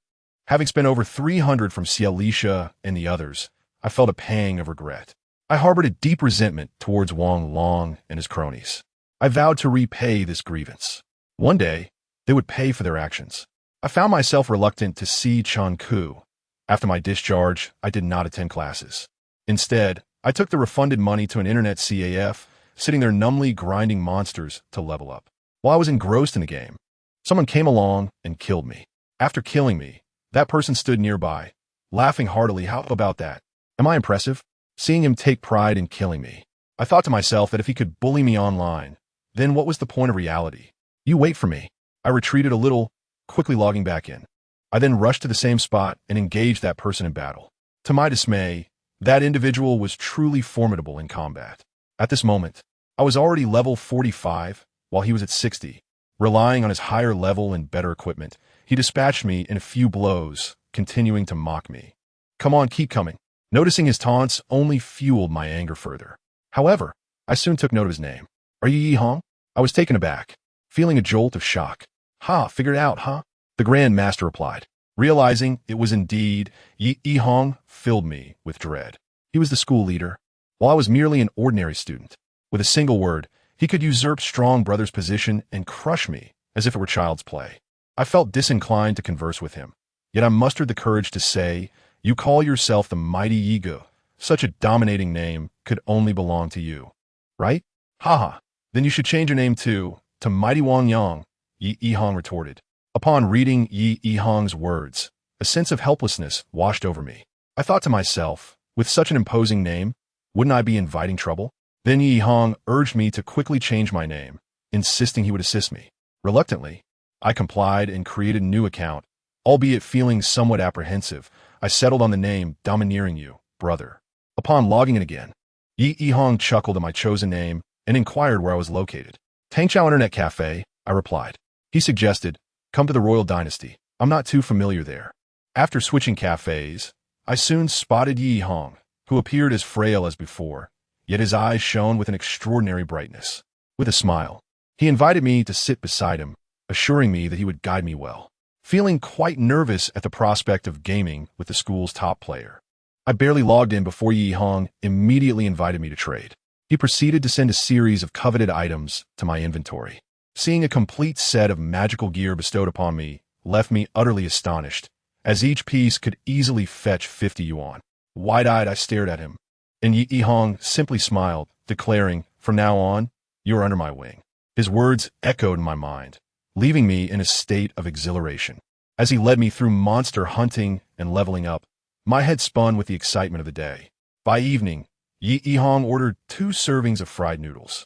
Having spent over 300 from Cialisha and the others, I felt a pang of regret. I harbored a deep resentment towards Wang Long and his cronies. I vowed to repay this grievance. One day, they would pay for their actions. I found myself reluctant to see Chunku. After my discharge, I did not attend classes. Instead, I took the refunded money to an internet CAF, sitting there numbly grinding monsters to level up. While I was engrossed in the game, someone came along and killed me. After killing me, that person stood nearby, laughing heartily. How about that? Am I impressive? Seeing him take pride in killing me. I thought to myself that if he could bully me online, then what was the point of reality? You wait for me. I retreated a little, quickly logging back in. I then rushed to the same spot and engaged that person in battle. To my dismay, that individual was truly formidable in combat. At this moment, I was already level 45, while he was at 60. Relying on his higher level and better equipment, he dispatched me in a few blows, continuing to mock me. Come on, keep coming. Noticing his taunts only fueled my anger further. However, I soon took note of his name. Are you Yi Hong? I was taken aback, feeling a jolt of shock. Ha, figured it out, huh? The Grand Master replied. Realizing it was indeed Yi Hong filled me with dread. He was the school leader, while I was merely an ordinary student. With a single word, he could usurp strong brother's position and crush me as if it were child's play. I felt disinclined to converse with him, yet I mustered the courage to say, you call yourself the mighty Yigu. Such a dominating name could only belong to you, right? Haha, then you should change your name to Mighty Wang Yang, Yi Hong retorted. Upon reading Yi Hong's words, a sense of helplessness washed over me. I thought to myself, with such an imposing name, wouldn't I be inviting trouble? Then Yi Hong urged me to quickly change my name, insisting he would assist me. Reluctantly, I complied and created a new account. Albeit feeling somewhat apprehensive, I settled on the name Domineering You, Brother. Upon logging in again, Yi Hong chuckled at my chosen name and inquired where I was located. Tangchao Internet Cafe, I replied. He suggested, come to the Royal Dynasty. I'm not too familiar there. After switching cafes, I soon spotted Yi Hong, who appeared as frail as before, yet his eyes shone with an extraordinary brightness. With a smile, he invited me to sit beside him, assuring me that he would guide me well. Feeling quite nervous at the prospect of gaming with the school's top player, I barely logged in before Yi Hong immediately invited me to trade. He proceeded to send a series of coveted items to my inventory. Seeing a complete set of magical gear bestowed upon me left me utterly astonished, as each piece could easily fetch 50 yuan. Wide-eyed, I stared at him, and Yi Hong simply smiled, declaring, from now on, you are under my wing. His words echoed in my mind, leaving me in a state of exhilaration. As he led me through monster hunting and leveling up, my head spun with the excitement of the day. By evening, Yi Hong ordered 2 servings of fried noodles.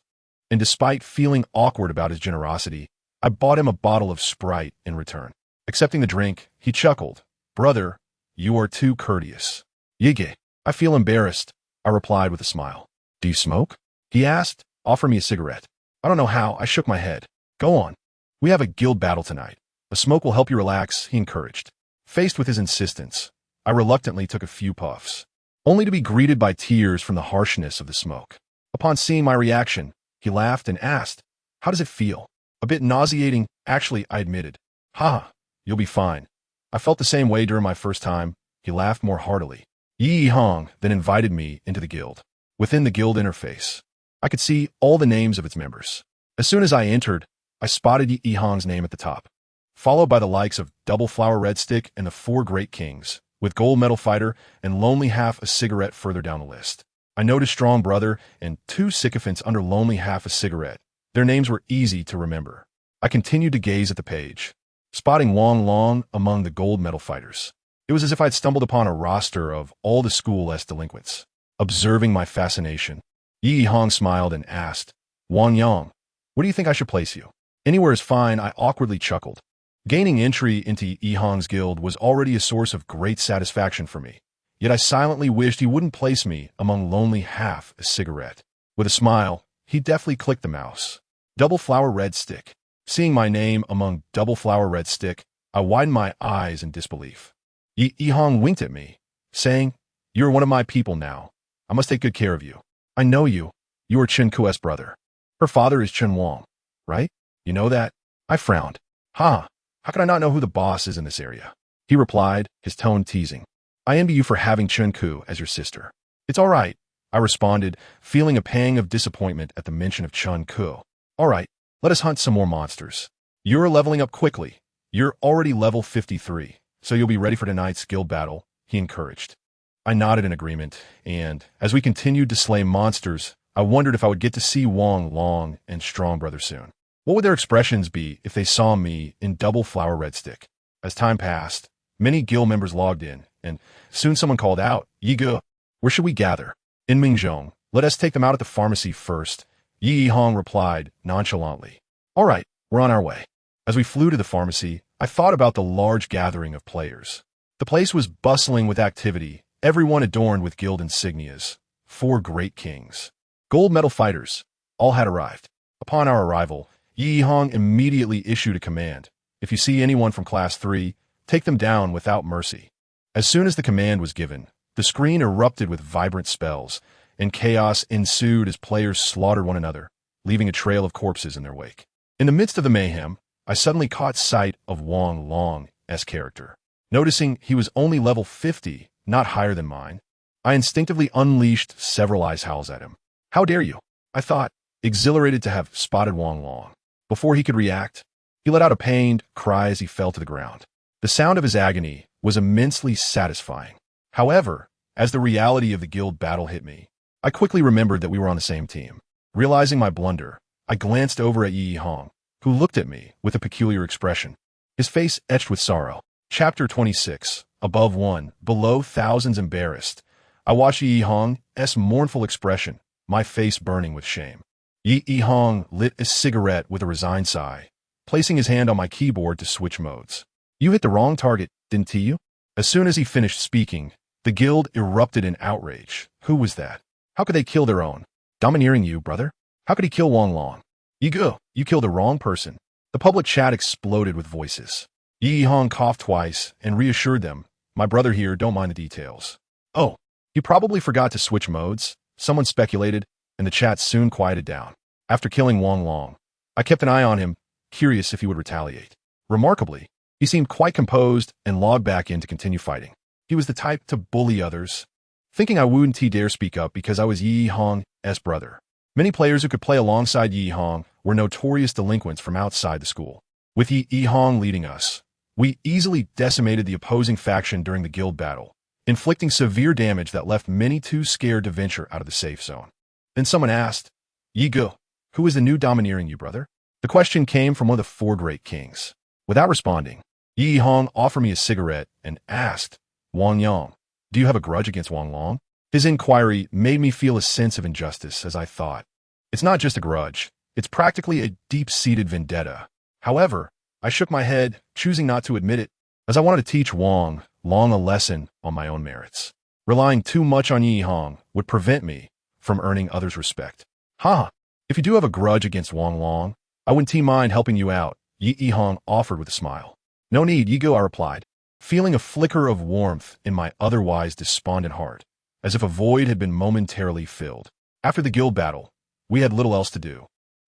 And despite feeling awkward about his generosity, I bought him a bottle of Sprite in return. Accepting the drink, he chuckled. Brother, you are too courteous. Yige. I feel embarrassed, I replied with a smile. Do you smoke? He asked. Offer me a cigarette. I don't know how. I shook my head. Go on. We have a guild battle tonight. A smoke will help you relax, he encouraged. Faced with his insistence, I reluctantly took a few puffs, only to be greeted by tears from the harshness of the smoke. Upon seeing my reaction, he laughed and asked, how does it feel? A bit nauseating, actually, I admitted. Ha, you'll be fine. I felt the same way during my first time. He laughed more heartily. Yi Hong then invited me into the guild. Within the guild interface, I could see all the names of its members. As soon as I entered, I spotted Yi Hong's name at the top, followed by the likes of Double Flower Red Stick and the Four Great Kings, with Gold Medal Fighter and Lonely Half a Cigarette further down the list. I noticed Strong Brother and two sycophants under Lonely Half a Cigarette. Their names were easy to remember. I continued to gaze at the page, spotting Wong Long among the Gold Medal Fighters. It was as if I'd stumbled upon a roster of all the school-esque delinquents. Observing my fascination, Yi Hong smiled and asked, Wang Yang, where do you think I should place you? Anywhere is fine, I awkwardly chuckled. Gaining entry into Yi Hong's guild was already a source of great satisfaction for me, yet I silently wished he wouldn't place me among Lonely Half a Cigarette. With a smile, he deftly clicked the mouse. Double Flower Red Stick. Seeing my name among Double Flower Red Stick, I widened my eyes in disbelief. Yi Hong winked at me, saying, You're one of my people now. I must take good care of you. I know you. You are Chen Ku's brother. Her father is Chen Wang, right? You know that? I frowned. Ha! How could I not know who the boss is in this area? He replied, his tone teasing. I envy you for having Chen Ku as your sister. It's all right, I responded, feeling a pang of disappointment at the mention of Chen Ku. All right, let us hunt some more monsters. You're leveling up quickly. You're already level 53, so you'll be ready for tonight's guild battle, he encouraged. I nodded in agreement, and as we continued to slay monsters, I wondered if I would get to see Wong Long and Strong Brother soon. What would their expressions be if they saw me in Double Flower Red Stick? As time passed, many guild members logged in, and soon someone called out, Yi Ge, where should we gather? In Mingzhong, let us take them out at the pharmacy first, Yi Hong replied nonchalantly. All right, we're on our way. As we flew to the pharmacy, I thought about the large gathering of players. The place was bustling with activity, everyone adorned with guild insignias. Four Great Kings, Gold Medal Fighters, all had arrived. Upon our arrival, Yi Hong immediately issued a command. If you see anyone from Class 3, take them down without mercy. As soon as the command was given, the screen erupted with vibrant spells, and chaos ensued as players slaughtered one another, leaving a trail of corpses in their wake. In the midst of the mayhem, I suddenly caught sight of Wong Long's character. Noticing he was only level 50, not higher than mine, I instinctively unleashed several ice howls at him. How dare you? I thought, exhilarated to have spotted Wong Long. Before he could react, he let out a pained cry as he fell to the ground. The sound of his agony was immensely satisfying. However, as the reality of the guild battle hit me, I quickly remembered that we were on the same team. Realizing my blunder, I glanced over at Yi Hong, who looked at me with a peculiar expression, his face etched with sorrow. Chapter 26, Above One, Below Thousands Embarrassed. I watched Yi Hong's mournful expression, my face burning with shame. Yi Hong lit a cigarette with a resigned sigh, placing his hand on my keyboard to switch modes. You hit the wrong target, didn't you? As soon as he finished speaking, the guild erupted in outrage. Who was that? How could they kill their own? Domineering you, brother? How could he kill Wong Long? Yi Ge, you killed the wrong person. The public chat exploded with voices. Yi Hong coughed twice and reassured them, my brother here don't mind the details. Oh, he probably forgot to switch modes, someone speculated, and the chat soon quieted down. After killing Wong Long, I kept an eye on him, curious if he would retaliate. Remarkably, he seemed quite composed and logged back in to continue fighting. He was the type to bully others, thinking I wouldn't dare speak up because I was Yi Hong's brother. Many players who could play alongside Yi Hong were notorious delinquents from outside the school. With Yi Hong leading us, we easily decimated the opposing faction during the guild battle, inflicting severe damage that left many too scared to venture out of the safe zone. Then someone asked, Yi Ge, who is the new domineering you, brother? The question came from one of the Four Great Kings. Without responding, Yi Hong offered me a cigarette and asked, Wang Yang, do you have a grudge against Wong Long? His inquiry made me feel a sense of injustice as I thought. It's not just a grudge, it's practically a deep-seated vendetta. However, I shook my head, choosing not to admit it, as I wanted to teach Wong Long a lesson on my own merits. Relying too much on Yi Hong would prevent me from earning others' respect. Haha, if you do have a grudge against Wang Long, I wouldn't mind helping you out, Yi Hong offered with a smile. No need, Yigo, I replied, feeling a flicker of warmth in my otherwise despondent heart, as if a void had been momentarily filled. After the guild battle, we had little else to do.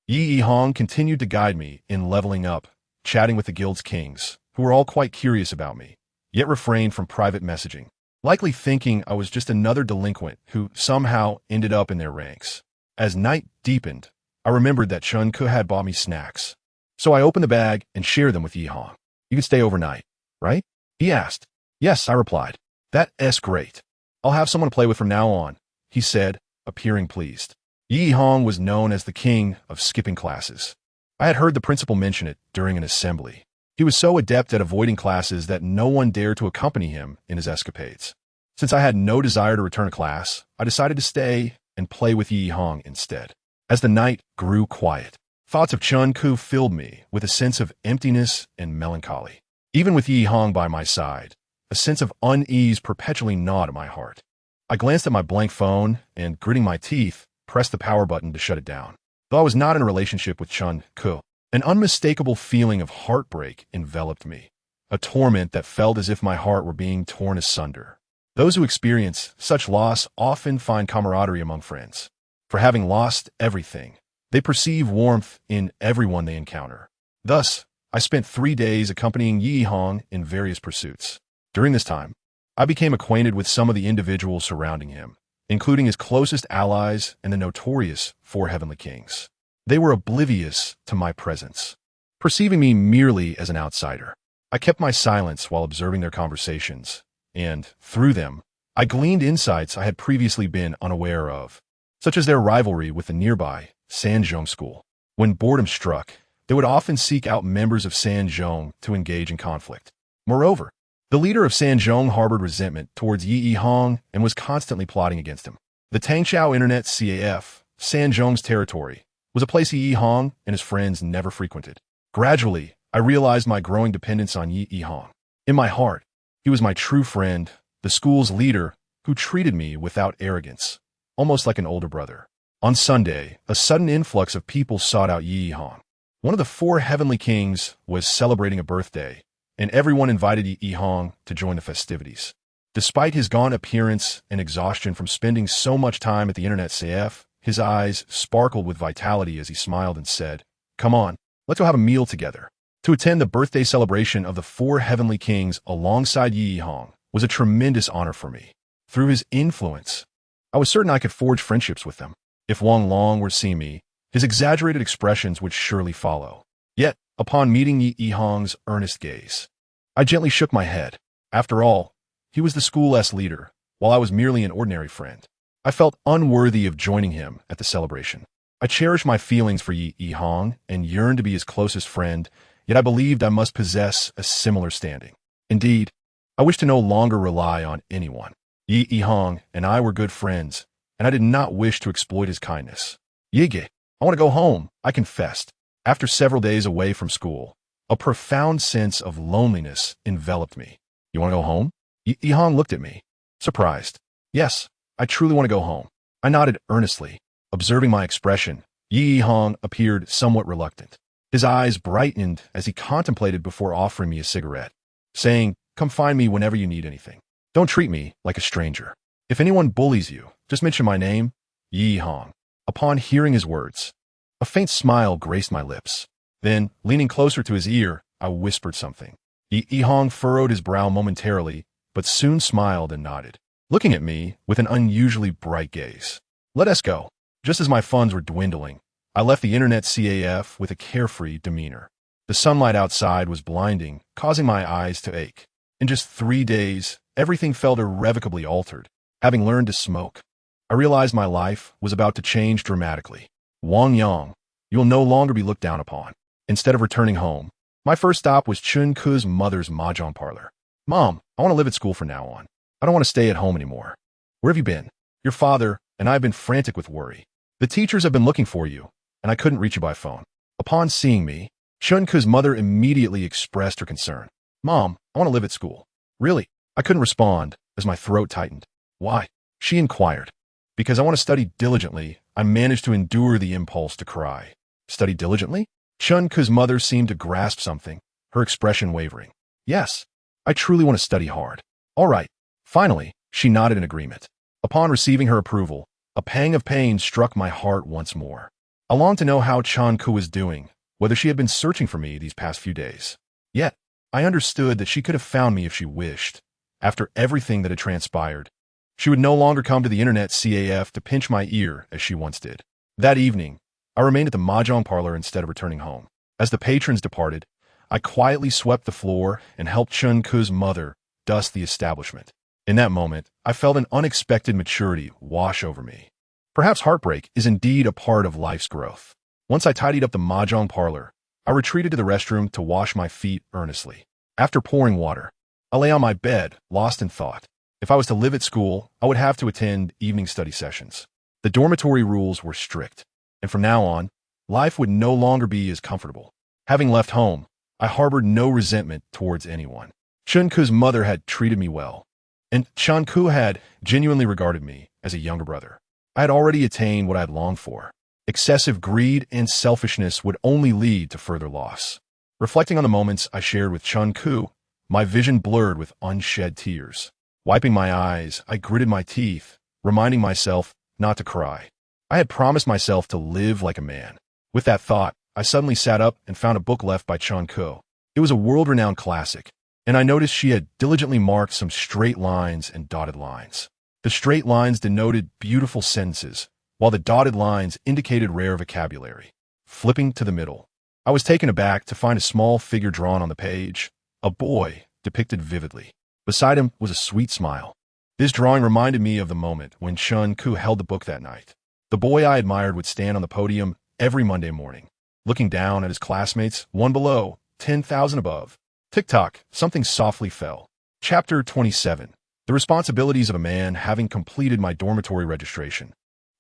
Yi Hong continued to guide me in leveling up, chatting with the guild's kings, who were all quite curious about me, yet refrained from private messaging, likely thinking I was just another delinquent who somehow ended up in their ranks. As night deepened, I remembered that Chun Ke had bought me snacks. So I opened the bag and shared them with Yi Hong. You can stay overnight, right? He asked. Yes, I replied. That's great. I'll have someone to play with from now on, he said, appearing pleased. Yi Hong was known as the king of skipping classes. I had heard the principal mention it during an assembly. He was so adept at avoiding classes that no one dared to accompany him in his escapades. Since I had no desire to return to class, I decided to stay and play with Yi Hong instead. As the night grew quiet, thoughts of Chun Ke filled me with a sense of emptiness and melancholy. Even with Yi Hong by my side, a sense of unease perpetually gnawed at my heart. I glanced at my blank phone and, gritting my teeth, pressed the power button to shut it down. Though I was not in a relationship with Chun Ke, an unmistakable feeling of heartbreak enveloped me, a torment that felt as if my heart were being torn asunder. Those who experience such loss often find camaraderie among friends. For having lost everything, they perceive warmth in everyone they encounter. Thus, I spent 3 days accompanying Yi Hong in various pursuits. During this time, I became acquainted with some of the individuals surrounding him, including his closest allies and the notorious 4 heavenly kings. They were oblivious to my presence, perceiving me merely as an outsider. I kept my silence while observing their conversations, and, through them, I gleaned insights I had previously been unaware of, such as their rivalry with the nearby Sanzhong school. When boredom struck, they would often seek out members of Sanzhong to engage in conflict. Moreover, the leader of Sanzhong harbored resentment towards Yi Hong and was constantly plotting against him. The Tangqiao Internet CAF, Sanzhong's territory, was a place Yi Hong and his friends never frequented. Gradually, I realized my growing dependence on Yi Hong. In my heart, he was my true friend, the school's leader, who treated me without arrogance, almost like an older brother. On Sunday, a sudden influx of people sought out Yi Hong. One of the 4 heavenly kings was celebrating a birthday, and everyone invited Yi Hong to join the festivities. Despite his gaunt appearance and exhaustion from spending so much time at the Internet CF, his eyes sparkled with vitality as he smiled and said, "Come on, let's go have a meal together." To attend the birthday celebration of the 4 heavenly kings alongside Yi Hong was a tremendous honor for me. Through his influence, I was certain I could forge friendships with them. If Wang Long were to see me, his exaggerated expressions would surely follow. Yet, upon meeting Yi Hong's earnest gaze, I gently shook my head. After all, he was the school's leader, while I was merely an ordinary friend. I felt unworthy of joining him at the celebration. I cherished my feelings for Yi Hong and yearned to be his closest friend, yet I believed I must possess a similar standing. Indeed, I wished to no longer rely on anyone. Yi Hong and I were good friends, and I did not wish to exploit his kindness. "Yige, I want to go home," I confessed. After several days away from school, a profound sense of loneliness enveloped me. "You want to go home?" Yi Hong looked at me, surprised. "Yes, I truly want to go home." I nodded earnestly. Observing my expression, Yi Hong appeared somewhat reluctant. His eyes brightened as he contemplated before offering me a cigarette, saying, "Come find me whenever you need anything. Don't treat me like a stranger. If anyone bullies you, just mention my name, Yi Hong." Upon hearing his words, a faint smile graced my lips. Then, leaning closer to his ear, I whispered something. Yi Hong furrowed his brow momentarily, but soon smiled and nodded, looking at me with an unusually bright gaze. "Let us go." Just as my funds were dwindling, I left the Internet CAF with a carefree demeanor. The sunlight outside was blinding, causing my eyes to ache. In just 3 days, everything felt irrevocably altered. Having learned to smoke, I realized my life was about to change dramatically. "Wang Yang, you will no longer be looked down upon." Instead of returning home, my first stop was Chun Ke's mother's mahjong parlor. "Mom, I want to live at school from now on. I don't want to stay at home anymore." "Where have you been?" "Your father and I have been frantic with worry. The teachers have been looking for you, and I couldn't reach you by phone." Upon seeing me, Chun Ke's mother immediately expressed her concern. "Mom, I want to live at school." "Really?" I couldn't respond as my throat tightened. Why? She inquired. Because I want to study diligently, I managed to endure the impulse to cry. Study diligently? Chun-Ku's mother seemed to grasp something, her expression wavering. Yes, I truly want to study hard. All right. Finally, she nodded in agreement. Upon receiving her approval, a pang of pain struck my heart once more. I longed to know how Chun-Ku was doing, whether she had been searching for me these past few days. Yet, I understood that she could have found me if she wished. After everything that had transpired, she would no longer come to the internet CAF to pinch my ear as she once did. That evening, I remained at the mahjong parlor instead of returning home. As the patrons departed, I quietly swept the floor and helped Chun-Ku's mother dust the establishment. In that moment, I felt an unexpected maturity wash over me. Perhaps heartbreak is indeed a part of life's growth. Once I tidied up the mahjong parlor, I retreated to the restroom to wash my feet earnestly. After pouring water, I lay on my bed, lost in thought. If I was to live at school, I would have to attend evening study sessions. The dormitory rules were strict, and from now on, life would no longer be as comfortable. Having left home, I harbored no resentment towards anyone. Chun-Ku's mother had treated me well, and Chun-Ku had genuinely regarded me as a younger brother. I had already attained what I had longed for. Excessive greed and selfishness would only lead to further loss. Reflecting on the moments I shared with Chun-Ku, my vision blurred with unshed tears. Wiping my eyes, I gritted my teeth, reminding myself not to cry. I had promised myself to live like a man. With that thought, I suddenly sat up and found a book left by Chun-Ku. It was a world-renowned classic, and I noticed she had diligently marked some straight lines and dotted lines. The straight lines denoted beautiful sentences, while the dotted lines indicated rare vocabulary. Flipping to the middle, I was taken aback to find a small figure drawn on the page, a boy depicted vividly. Beside him was a sweet smile. This drawing reminded me of the moment when Chun-Ku held the book that night. The boy I admired would stand on the podium every Monday morning, looking down at his classmates, one below, 10,000 above. Tick-tock, something softly fell. Chapter 27. The responsibilities of a man. Having completed my dormitory registration,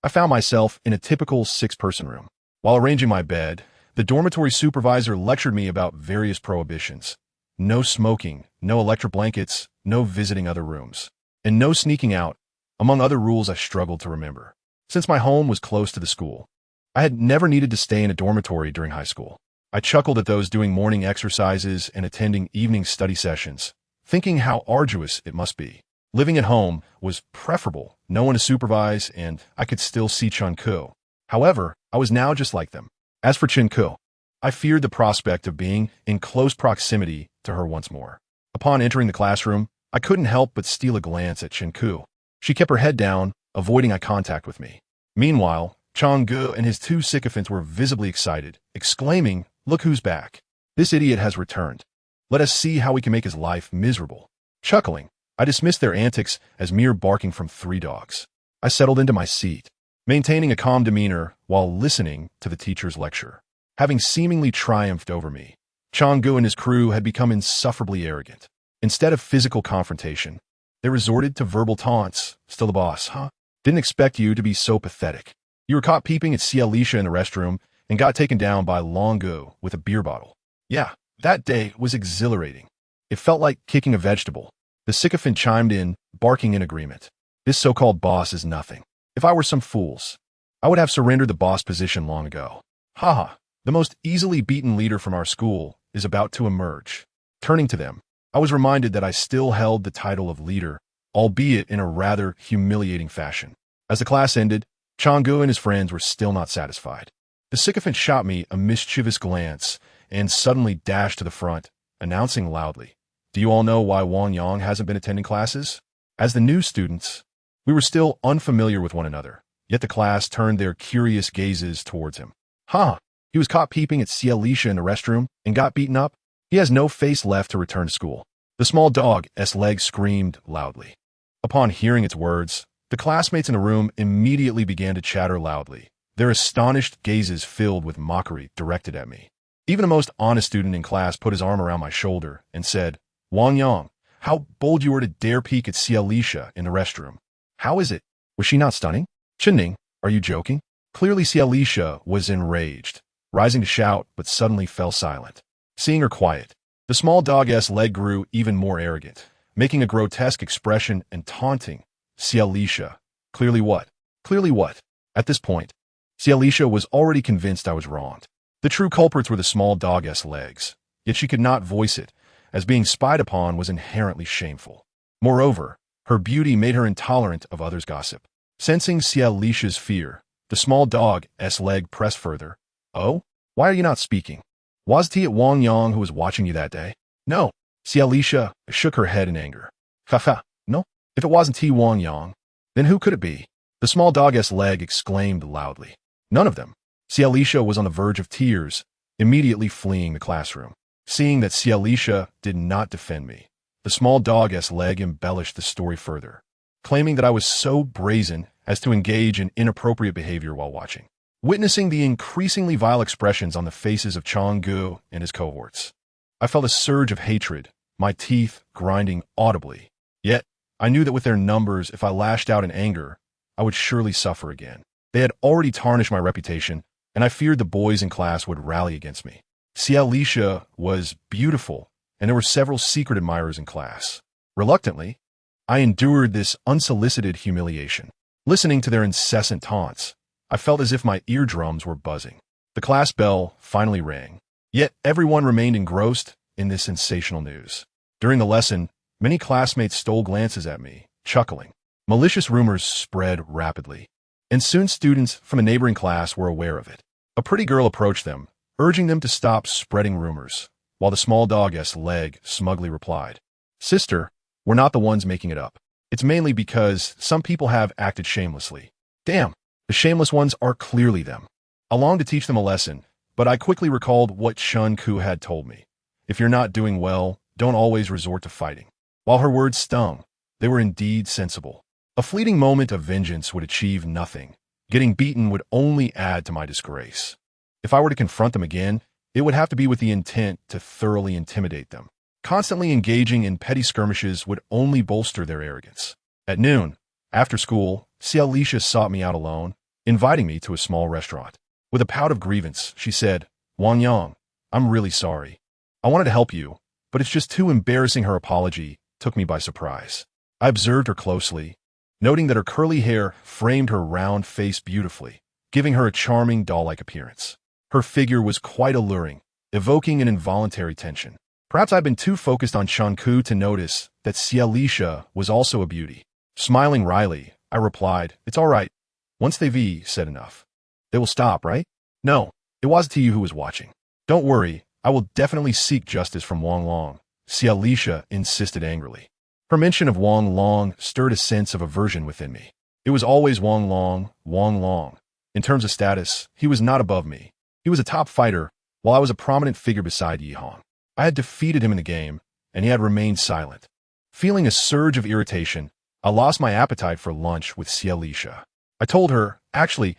I found myself in a typical 6-person room. While arranging my bed, the dormitory supervisor lectured me about various prohibitions. No smoking, no electric blankets, no visiting other rooms, and no sneaking out, among other rules I struggled to remember. Since my home was close to the school, I had never needed to stay in a dormitory during high school. I chuckled at those doing morning exercises and attending evening study sessions, thinking how arduous it must be. Living at home was preferable, no one to supervise, and I could still see Chun-Ku. However, I was now just like them. As for Chun-Ku, I feared the prospect of being in close proximity to her once more. Upon entering the classroom, I couldn't help but steal a glance at Chun-Ku. She kept her head down, avoiding eye contact with me. Meanwhile, Chun-Ku and his 2 sycophants were visibly excited, exclaiming, "Look who's back. This idiot has returned. Let us see how we can make his life miserable." Chuckling, I dismissed their antics as mere barking from 3 dogs. I settled into my seat, maintaining a calm demeanor while listening to the teacher's lecture. Having seemingly triumphed over me, Chun-Ku and his crew had become insufferably arrogant. Instead of physical confrontation, they resorted to verbal taunts. "Still the boss, huh? Didn't expect you to be so pathetic. You were caught peeping at Alicia in the restroom and got taken down by Longo with a beer bottle." Yeah, that day was exhilarating. It felt like kicking a vegetable. The sycophant chimed in, barking in agreement. "This so-called boss is nothing. If I were some fools, I would have surrendered the boss position long ago. Haha, the most easily beaten leader from our school is about to emerge." Turning to them, I was reminded that I still held the title of leader, albeit in a rather humiliating fashion. As the class ended, Chun-Ku and his friends were still not satisfied. The sycophant shot me a mischievous glance and suddenly dashed to the front, announcing loudly, "Do you all know why Wang Yang hasn't been attending classes?" As the new students, we were still unfamiliar with one another, yet the class turned their curious gazes towards him. "Huh, he was caught peeping at Alicia in the restroom and got beaten up. He has no face left to return to school." The small dog's leg screamed loudly. Upon hearing its words, the classmates in the room immediately began to chatter loudly, their astonished gazes filled with mockery directed at me. Even the most honest student in class put his arm around my shoulder and said, "Wang Yang, how bold you were to dare peek at Alicia in the restroom. How is it? Was she not stunning? Chinning, are you joking?" Clearly Alicia was enraged, rising to shout, but suddenly fell silent. Seeing her quiet, the small dog's leg grew even more arrogant, making a grotesque expression and taunting, Cialisha. Clearly what? Clearly what? At this point, Cialisha was already convinced I was wronged. The true culprits were the small dog-esque legs, yet she could not voice it, as being spied upon was inherently shameful. Moreover, her beauty made her intolerant of others' gossip. Sensing Cialisha's fear, the small dog-esque leg pressed further. Oh? Why are you not speaking? Was it Wang Yang who was watching you that day? No. Cialisha shook her head in anger. Haha, no. If it wasn't Wang Yang, then who could it be? The small dog-esque leg exclaimed loudly. None of them. Cialisha was on the verge of tears, immediately fleeing the classroom. Seeing that Cialisha did not defend me, the small dog-esque leg embellished the story further, claiming that I was so brazen as to engage in inappropriate behavior while watching. Witnessing the increasingly vile expressions on the faces of Changgu and his cohorts, I felt a surge of hatred, my teeth grinding audibly. Yet, I knew that with their numbers, if I lashed out in anger, I would surely suffer again. They had already tarnished my reputation, and I feared the boys in class would rally against me. Cialisha was beautiful, and there were several secret admirers in class. Reluctantly, I endured this unsolicited humiliation. Listening to their incessant taunts, I felt as if my eardrums were buzzing. The class bell finally rang, yet everyone remained engrossed in this sensational news. During the lesson, many classmates stole glances at me, chuckling. Malicious rumors spread rapidly, and soon students from a neighboring class were aware of it. A pretty girl approached them, urging them to stop spreading rumors, while the small dog-esque leg smugly replied, "Sister, we're not the ones making it up. It's mainly because some people have acted shamelessly. Damn, the shameless ones are clearly them." I longed to teach them a lesson, but I quickly recalled what Shun Ku had told me. If you're not doing well, don't always resort to fighting. While her words stung, they were indeed sensible. A fleeting moment of vengeance would achieve nothing. Getting beaten would only add to my disgrace. If I were to confront them again, it would have to be with the intent to thoroughly intimidate them. Constantly engaging in petty skirmishes would only bolster their arrogance. At noon, after school, Cialisha sought me out alone, inviting me to a small restaurant. With a pout of grievance, she said, "Wang Yang, I'm really sorry. I wanted to help you, but it's just too embarrassing." Her apology took me by surprise. I observed her closely, noting that her curly hair framed her round face beautifully, giving her a charming doll-like appearance. Her figure was quite alluring, evoking an involuntary tension. Perhaps I'd been too focused on Shunku to notice that Cialisha was also a beauty. Smiling wryly, I replied, "It's all right. Once they've said enough, they will stop, right?" "No, it wasn't you who was watching." "Don't worry, I will definitely seek justice from Wang Long," Cialisha insisted angrily. Her mention of Wang Long stirred a sense of aversion within me. It was always Wang Long, Wang Long. In terms of status, he was not above me. He was a top fighter, while I was a prominent figure beside Yi Hong. I had defeated him in the game, and he had remained silent. Feeling a surge of irritation, I lost my appetite for lunch with Cialisha. I told her, "Actually,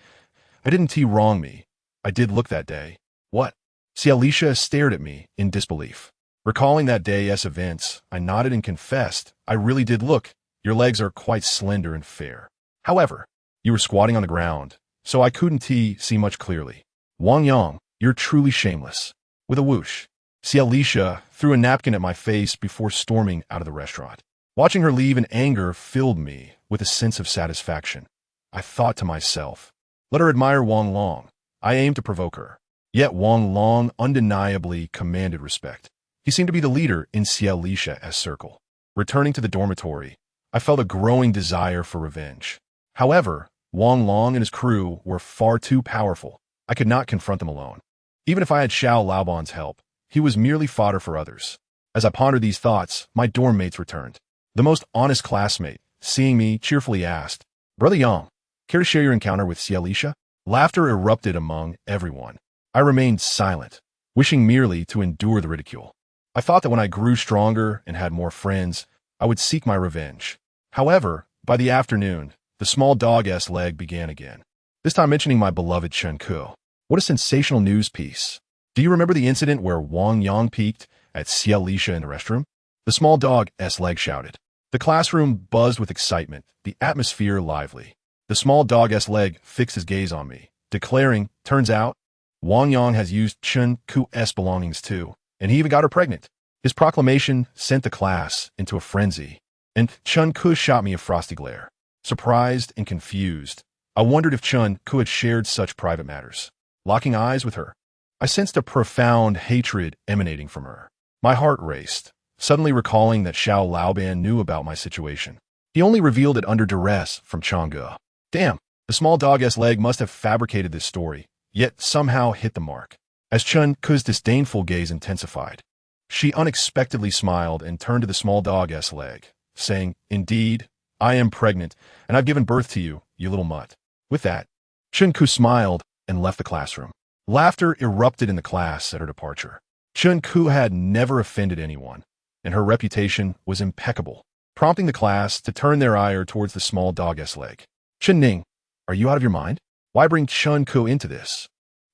I didn't wrong me. I did look that day." "What?" Cialisha stared at me in disbelief. Recalling that day's events, I nodded and confessed, "I really did look. Your legs are quite slender and fair. However, you were squatting on the ground, so I couldn't see much clearly. Wang Yang, you're truly shameless." With a whoosh, Cialisha threw a napkin at my face before storming out of the restaurant. Watching her leave in anger filled me with a sense of satisfaction. I thought to myself, let her admire Wang Long. I aimed to provoke her. Yet Wang Long undeniably commanded respect. He seemed to be the leader in Cialisha's circle. Returning to the dormitory, I felt a growing desire for revenge. However, Wang Long and his crew were far too powerful. I could not confront them alone. Even if I had Xiao Laoban's help, he was merely fodder for others. As I pondered these thoughts, my dorm mates returned. The most honest classmate, seeing me, cheerfully asked, "Brother Yang, care to share your encounter with Cialisha?" Laughter erupted among everyone. I remained silent, wishing merely to endure the ridicule. I thought that when I grew stronger and had more friends, I would seek my revenge. However, by the afternoon, the small dog-esque leg began again, this time mentioning my beloved Chen Ku. What a sensational news piece. Do you remember the incident where Wang Yang peeked at Cialisha in the restroom? The small dog-esque leg shouted. The classroom buzzed with excitement, the atmosphere lively. The small dog-esque leg fixed his gaze on me, declaring, "Turns out, Wang Yang has used Chen Ku's belongings too, and he even got her pregnant." His proclamation sent the class into a frenzy, and Chen Ku shot me a frosty glare. Surprised and confused, I wondered if Chun Ku had shared such private matters. Locking eyes with her, I sensed a profound hatred emanating from her. My heart raced, suddenly recalling that Xiao Laoban knew about my situation. He only revealed it under duress from Chang'e. Damn, the small dog-s leg must have fabricated this story, yet somehow hit the mark. As Chun Ku's disdainful gaze intensified, she unexpectedly smiled and turned to the small dog-s leg, saying, "Indeed, I am pregnant, and I've given birth to you, you little mutt." With that, Chun Ku smiled and left the classroom. Laughter erupted in the class at her departure. Chun Ku had never offended anyone, and her reputation was impeccable, prompting the class to turn their ire towards the small dog-s leg. "Chen Ning, are you out of your mind? Why bring Chun Ku into this?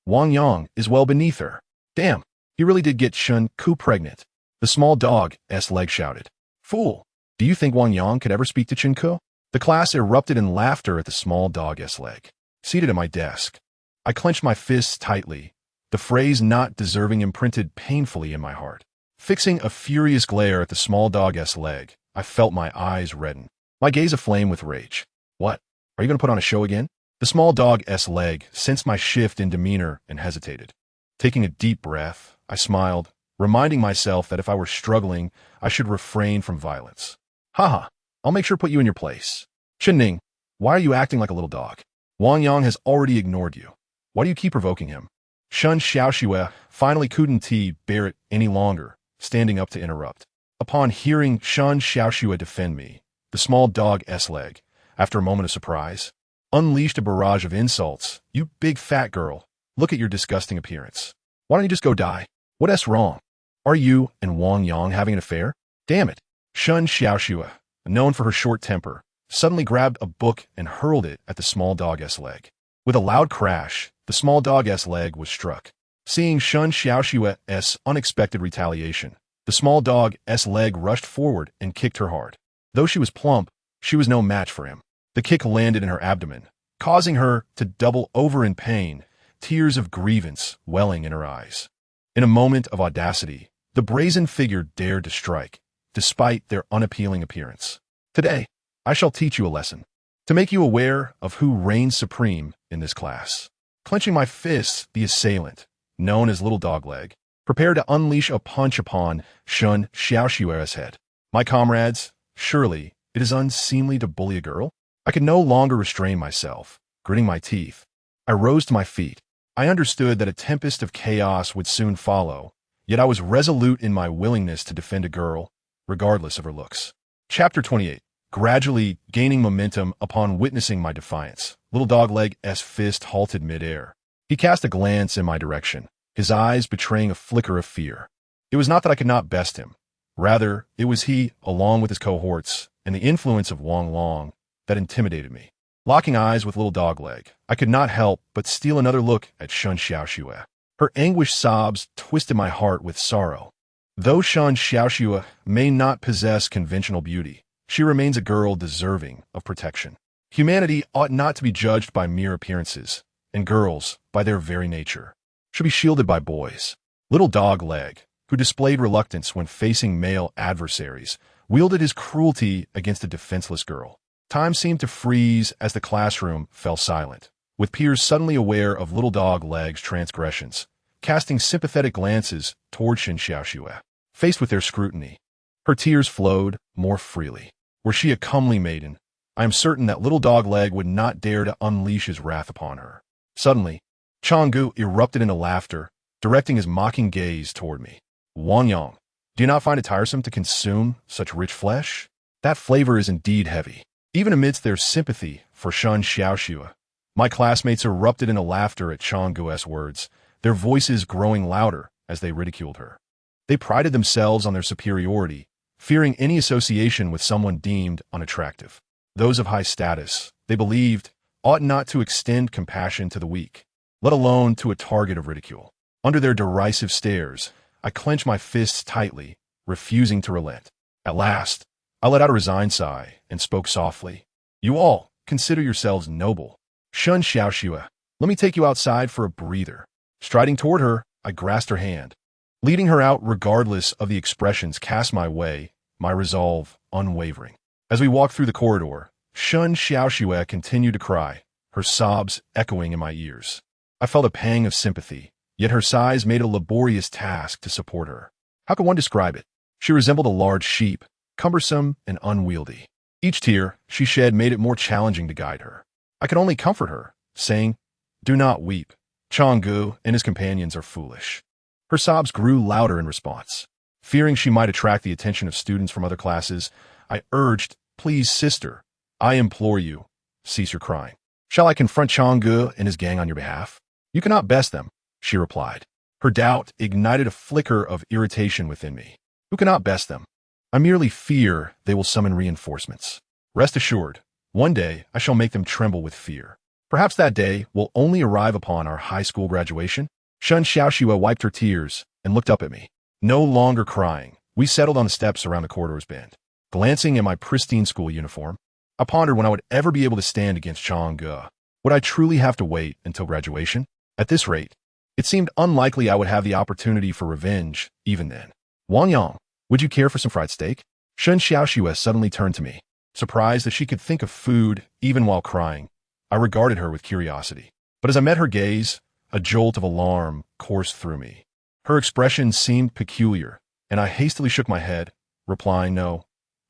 Wang Yang is well beneath her." "Damn, he really did get Chun Ku pregnant," the small dog-s leg shouted. "Fool, do you think Wang Yang could ever speak to Chun Ku?" The class erupted in laughter at the small dog-s leg. Seated at my desk, I clenched my fists tightly, the phrase "not deserving" imprinted painfully in my heart. Fixing a furious glare at the small dog-s leg, I felt my eyes redden, my gaze aflame with rage. "What? Are you going to put on a show again?" The small dog-s leg sensed my shift in demeanor and hesitated. Taking a deep breath, I smiled, reminding myself that if I were struggling, I should refrain from violence. "Haha, I'll make sure to put you in your place. Chen Ning, why are you acting like a little dog? Wang Yang has already ignored you. Why do you keep provoking him?" Shun Xiaoxue finally couldn't bear it any longer, standing up to interrupt. Upon hearing Shun Xiaoxue defend me, the small dog-s leg, after a moment of surprise, unleashed a barrage of insults. "You big fat girl, look at your disgusting appearance. Why don't you just go die? What's wrong? Are you and Wang Yang having an affair? Damn it." Shun Xiaoxue, known for her short temper, suddenly grabbed a book and hurled it at the small dog-s leg. With a loud crash, the small dog-s leg was struck. Seeing Shun Xiaoxue's unexpected retaliation, the small dog-s leg rushed forward and kicked her hard. Though she was plump, she was no match for him. The kick landed in her abdomen, causing her to double over in pain, tears of grievance welling in her eyes. In a moment of audacity, the brazen figure dared to strike, despite their unappealing appearance. "Today, I shall teach you a lesson, to make you aware of who reigns supreme in this class." Clenching my fists, the assailant, known as Little Dogleg, prepared to unleash a punch upon Shun Xiaoxue's head. "My comrades, surely it is unseemly to bully a girl?" I could no longer restrain myself. Gritting my teeth, I rose to my feet. I understood that a tempest of chaos would soon follow, yet I was resolute in my willingness to defend a girl, regardless of her looks. Chapter 28. Gradually gaining momentum upon witnessing my defiance, Little Dogleg's fist halted midair. He cast a glance in my direction, his eyes betraying a flicker of fear. It was not that I could not best him. Rather, it was he, along with his cohorts, and the influence of Wang Long, that intimidated me. Locking eyes with Little Dogleg, I could not help but steal another look at Shun Xiaoxue. Her anguished sobs twisted my heart with sorrow. Though Shun Xiaoxue may not possess conventional beauty, she remains a girl deserving of protection. Humanity ought not to be judged by mere appearances, and girls, by their very nature, should be shielded by boys. Little Dogleg, who displayed reluctance when facing male adversaries, wielded his cruelty against a defenseless girl. Time seemed to freeze as the classroom fell silent, with peers suddenly aware of Little Dogleg's transgressions, casting sympathetic glances toward Shin Xiaoxue. Faced with their scrutiny, her tears flowed more freely. Were she a comely maiden, I am certain that Little Dogleg would not dare to unleash his wrath upon her. Suddenly, Chang'e erupted into laughter, directing his mocking gaze toward me. "Wang Yang, do you not find it tiresome to consume such rich flesh? That flavor is indeed heavy." Even amidst their sympathy for Shun Xiaoxue, my classmates erupted into laughter at Chang'e's words, their voices growing louder as they ridiculed her. They prided themselves on their superiority, fearing any association with someone deemed unattractive. Those of high status, they believed, ought not to extend compassion to the weak, let alone to a target of ridicule. Under their derisive stares, I clenched my fists tightly, refusing to relent. At last, I let out a resigned sigh and spoke softly. "You all consider yourselves noble. Shun Xiaoxue, let me take you outside for a breather." Striding toward her, I grasped her hand, leading her out regardless of the expressions cast my way, my resolve unwavering. As we walked through the corridor, Shun Xiaoxue continued to cry, her sobs echoing in my ears. I felt a pang of sympathy, yet her sighs made it a laborious task to support her. How could one describe it? She resembled a large sheep, cumbersome and unwieldy. Each tear she shed made it more challenging to guide her. I could only comfort her, saying, "Do not weep. Changgu and his companions are foolish." Her sobs grew louder in response. Fearing she might attract the attention of students from other classes, I urged, "Please, sister, I implore you, cease your crying. Shall I confront Changgu and his gang on your behalf?" "You cannot best them," she replied. Her doubt ignited a flicker of irritation within me. "Who cannot best them? I merely fear they will summon reinforcements. Rest assured, one day I shall make them tremble with fear. Perhaps that day will only arrive upon our high school graduation." Shun Xiaoxue wiped her tears and looked up at me. No longer crying, we settled on the steps around the corridor's bend. Glancing at my pristine school uniform, I pondered when I would ever be able to stand against Changgu. Would I truly have to wait until graduation? At this rate, it seemed unlikely I would have the opportunity for revenge even then. "Wang Yang, would you care for some fried steak?" Shun Xiaoxue suddenly turned to me. Surprised that she could think of food even while crying, I regarded her with curiosity. But as I met her gaze, a jolt of alarm coursed through me. Her expression seemed peculiar, and I hastily shook my head, replying, "No,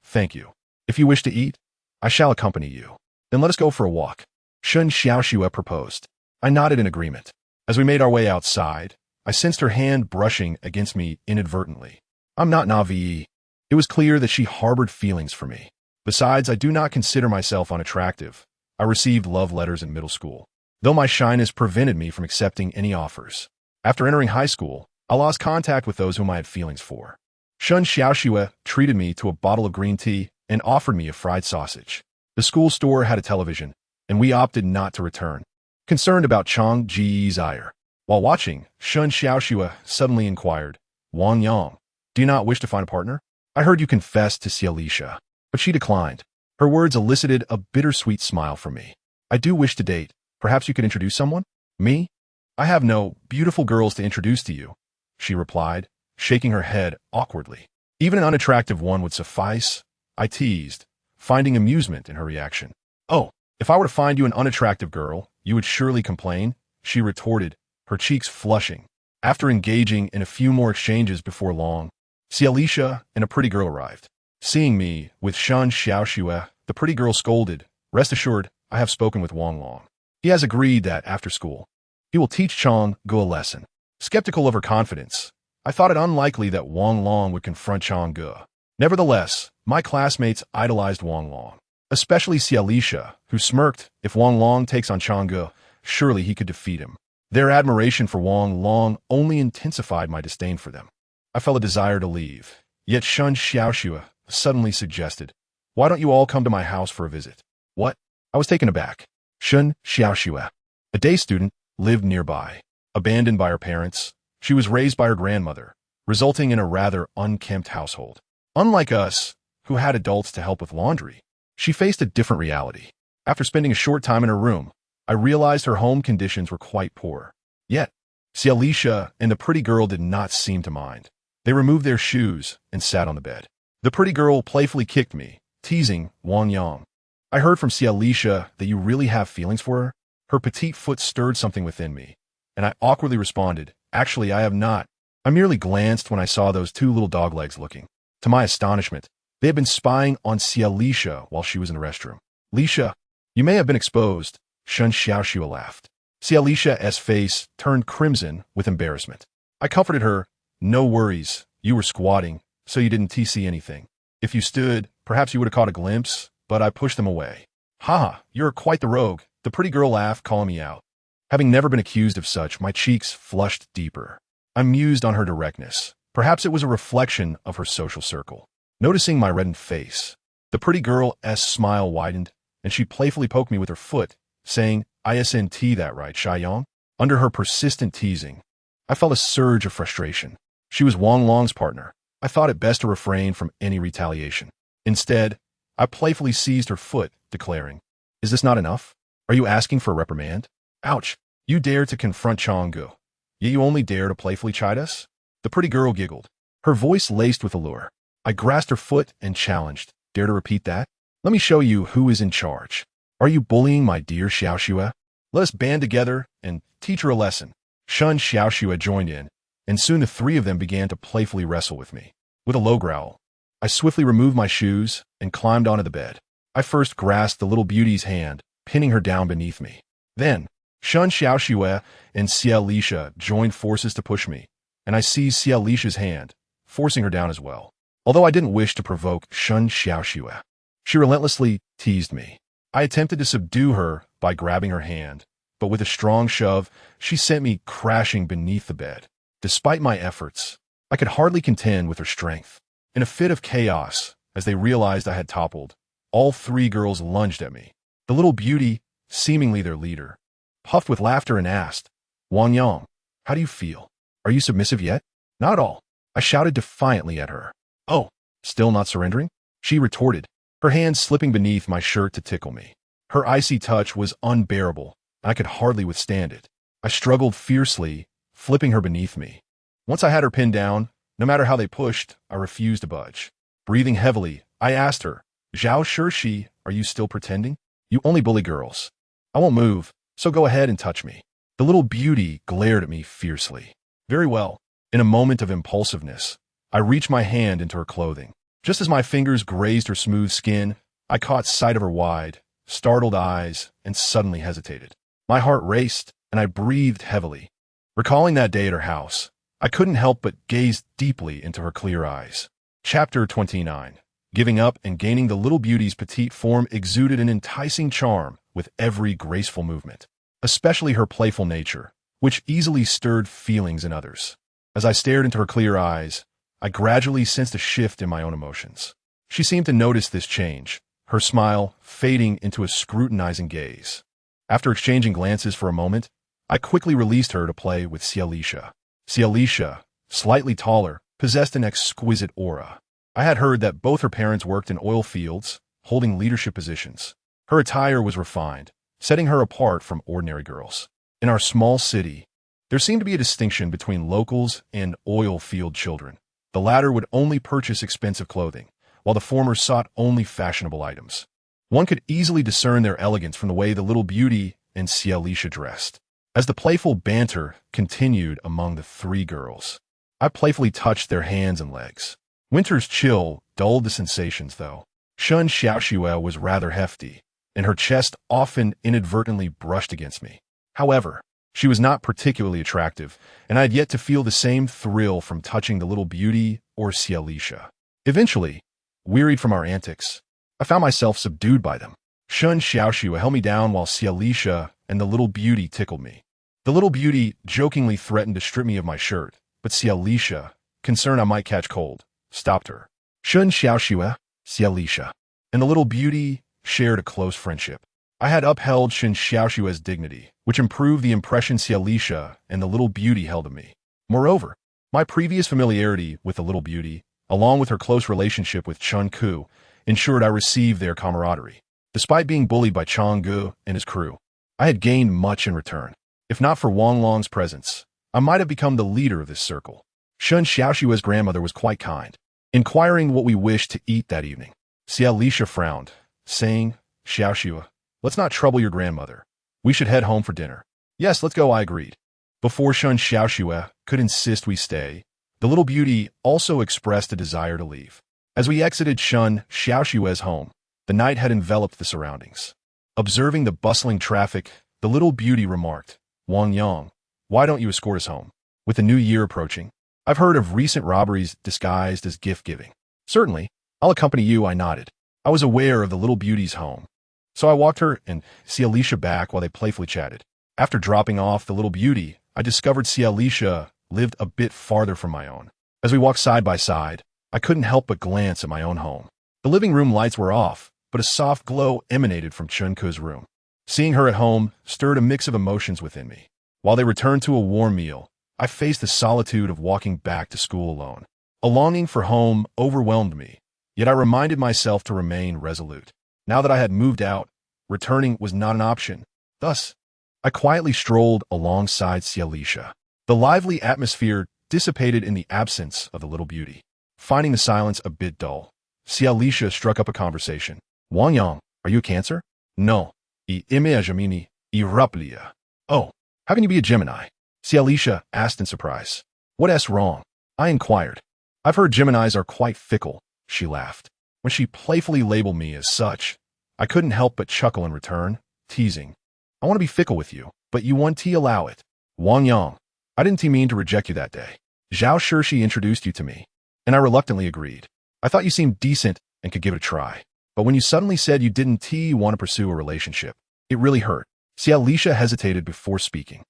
thank you. If you wish to eat, I shall accompany you. Then let us go for a walk." Shun Xiaoxue proposed. I nodded in agreement. As we made our way outside, I sensed her hand brushing against me inadvertently. I'm not Navi. It was clear that she harbored feelings for me. Besides, I do not consider myself unattractive. I received love letters in middle school, though my shyness prevented me from accepting any offers. After entering high school, I lost contact with those whom I had feelings for. Shun Xiaoxue treated me to a bottle of green tea and offered me a fried sausage. The school store had a television, and we opted not to return, concerned about Chang Ji's ire. While watching, Shun Xiaoxue suddenly inquired, "Wang Yang, do you not wish to find a partner? I heard you confess to Xialisha." But she declined. Her words elicited a bittersweet smile from me. "I do wish to date. Perhaps you could introduce someone?" "Me? I have no beautiful girls to introduce to you," she replied, shaking her head awkwardly. "Even an unattractive one would suffice," I teased, finding amusement in her reaction. "Oh, if I were to find you an unattractive girl, you would surely complain," she retorted, her cheeks flushing. After engaging in a few more exchanges before long, Xialisha and a pretty girl arrived. Seeing me with Shun Xiaoxue, the pretty girl scolded, "Rest assured, I have spoken with Wang Long. He has agreed that, after school, he will teach Changgu a lesson." Skeptical of her confidence, I thought it unlikely that Wang Long would confront Changgu. Nevertheless, my classmates idolized Wang Long, especially Xialisha, who smirked, "If Wang Long takes on Changgu, surely he could defeat him." Their admiration for Wang Long only intensified my disdain for them. I felt a desire to leave, yet Shun Xiaoxue suddenly suggested, "Why don't you all come to my house for a visit?" "What?" I was taken aback. Shun Xiaoxue, a day student, lived nearby. Abandoned by her parents, she was raised by her grandmother, resulting in a rather unkempt household. Unlike us, who had adults to help with laundry, she faced a different reality. After spending a short time in her room, I realized her home conditions were quite poor. Yet, Xialisha and the pretty girl did not seem to mind. They removed their shoes and sat on the bed. The pretty girl playfully kicked me, teasing, "Wang Yang, I heard from Xialisha that you really have feelings for her." Her petite foot stirred something within me, and I awkwardly responded, "Actually, I have not." I merely glanced when I saw those two little dog legs looking. To my astonishment, they had been spying on Xialisha while she was in the restroom. "Lisha, you may have been exposed," Shun Xiaoxue laughed. Xialisha's face turned crimson with embarrassment. I comforted her, "No worries, you were squatting, so you didn't see anything. If you stood, perhaps you would have caught a glimpse," but I pushed them away. "Ha, you're quite the rogue," the pretty girl laughed, calling me out. Having never been accused of such, my cheeks flushed deeper. I mused on her directness. Perhaps it was a reflection of her social circle. Noticing my reddened face, the pretty girl's smile widened, and she playfully poked me with her foot, saying, "Isn't that right, Shaiyang?" Under her persistent teasing, I felt a surge of frustration. She was Wang Long's partner. I thought it best to refrain from any retaliation. Instead, I playfully seized her foot, declaring, "Is this not enough? Are you asking for a reprimand? Ouch, you dare to confront Changgu, yet you only dare to playfully chide us?" The pretty girl giggled, her voice laced with allure. I grasped her foot and challenged, "Dare to repeat that?" Let me show you who is in charge. Are you bullying my dear Xiaoxue? Let us band together and teach her a lesson. Shun Xiaoxue joined in, and soon the three of them began to playfully wrestle with me. With a low growl, I swiftly removed my shoes and climbed onto the bed. I first grasped the little beauty's hand, pinning her down beneath me. Then, Shun Xiaoxue and Xiaolisha joined forces to push me, and I seized Xiaolisha's hand, forcing her down as well. Although I didn't wish to provoke Shun Xiaoxue, she relentlessly teased me. I attempted to subdue her by grabbing her hand, but with a strong shove, she sent me crashing beneath the bed. Despite my efforts, I could hardly contend with her strength. In a fit of chaos, as they realized I had toppled, all three girls lunged at me. The little beauty, seemingly their leader, puffed with laughter and asked, "Wang Yang, how do you feel? Are you submissive yet?" "Not at all," I shouted defiantly at her. "Oh, still not surrendering?" she retorted, her hands slipping beneath my shirt to tickle me. Her icy touch was unbearable, and I could hardly withstand it. I struggled fiercely, flipping her beneath me. Once I had her pinned down, no matter how they pushed, I refused to budge. Breathing heavily, I asked her, "Zhao Shirshi, are you still pretending? You only bully girls. I won't move, so go ahead and touch me." The little beauty glared at me fiercely. Very well. In a moment of impulsiveness, I reached my hand into her clothing. Just as my fingers grazed her smooth skin, I caught sight of her wide, startled eyes and suddenly hesitated. My heart raced, and I breathed heavily. Recalling that day at her house, I couldn't help but gaze deeply into her clear eyes. Chapter 29. Giving up and gaining. The little beauty's petite form exuded an enticing charm with every graceful movement, especially her playful nature, which easily stirred feelings in others. As I stared into her clear eyes, I gradually sensed a shift in my own emotions. She seemed to notice this change, her smile fading into a scrutinizing gaze. After exchanging glances for a moment, I quickly released her to play with Xiaolisha. Xiaolisha, slightly taller, possessed an exquisite aura. I had heard that both her parents worked in oil fields, holding leadership positions. Her attire was refined, setting her apart from ordinary girls. In our small city, there seemed to be a distinction between locals and oil field children. The latter would only purchase expensive clothing, while the former sought only fashionable items. One could easily discern their elegance from the way the little beauty and Xiaolisha dressed. As the playful banter continued among the three girls, I playfully touched their hands and legs. Winter's chill dulled the sensations, though. Shun Xiaoxue was rather hefty, and her chest often inadvertently brushed against me. However, she was not particularly attractive, and I had yet to feel the same thrill from touching the little beauty or Xiaolisha. Eventually, wearied from our antics, I found myself subdued by them. Shun Xiaoxue held me down while Xiaolisha and the little beauty tickled me. The little beauty jokingly threatened to strip me of my shirt, but Xiaolisha, concerned I might catch cold, stopped her. Shun Xiaoxue, Xiaolisha, and the little beauty shared a close friendship. I had upheld Shun Xiaoxue's dignity, which improved the impression Xiaolisha and the little beauty held of me. Moreover, my previous familiarity with the little beauty, along with her close relationship with Chun Ku, ensured I received their camaraderie. Despite being bullied by Chang Gu and his crew, I had gained much in return. If not for Wang Long's presence, I might have become the leader of this circle. Shun Xiaoxue's grandmother was quite kind, inquiring what we wished to eat that evening. Xiaolisha frowned, saying, "Xiaoxue, let's not trouble your grandmother. We should head home for dinner." "Yes, let's go," I agreed. Before Shun Xiaoxue could insist we stay, the little beauty also expressed a desire to leave. As we exited Shun Xiaoxue's home, the night had enveloped the surroundings. Observing the bustling traffic, the little beauty remarked, "Wang Yang, why don't you escort us home? With the new year approaching, I've heard of recent robberies disguised as gift-giving." "Certainly, I'll accompany you," I nodded. I was aware of the little beauty's home, so I walked her and Xiaolisha back while they playfully chatted. After dropping off the little beauty, I discovered Xiaolisha lived a bit farther from my own. As we walked side by side, I couldn't help but glance at my own home. The living room lights were off, but a soft glow emanated from Chunku's room. Seeing her at home stirred a mix of emotions within me. While they returned to a warm meal, I faced the solitude of walking back to school alone. A longing for home overwhelmed me, yet I reminded myself to remain resolute. Now that I had moved out, returning was not an option. Thus, I quietly strolled alongside Xiaolisha. The lively atmosphere dissipated in the absence of the little beauty. Finding the silence a bit dull, Xiaolisha struck up a conversation. Wang Yang, are you a Cancer? No. Gemini, Replia. Oh, how can you be a Gemini? Alicia asked in surprise. What's wrong? I inquired. I've heard Geminis are quite fickle, she laughed. When she playfully labeled me as such, I couldn't help but chuckle in return, teasing. I want to be fickle with you, but you want to allow it. Wang Yang, I didn't mean to reject you that day. Zhao sure she introduced you to me, and I reluctantly agreed. I thought you seemed decent and could give it a try. But when you suddenly said you didn't want to pursue a relationship, it really hurt. Alicia hesitated before speaking.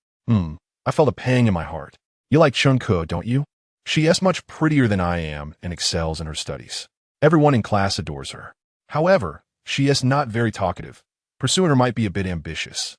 I felt a pang in my heart. You like Chunko, don't you? She is much prettier than I am and excels in her studies. Everyone in class adores her. However, she is not very talkative. Pursuing her might be a bit ambitious.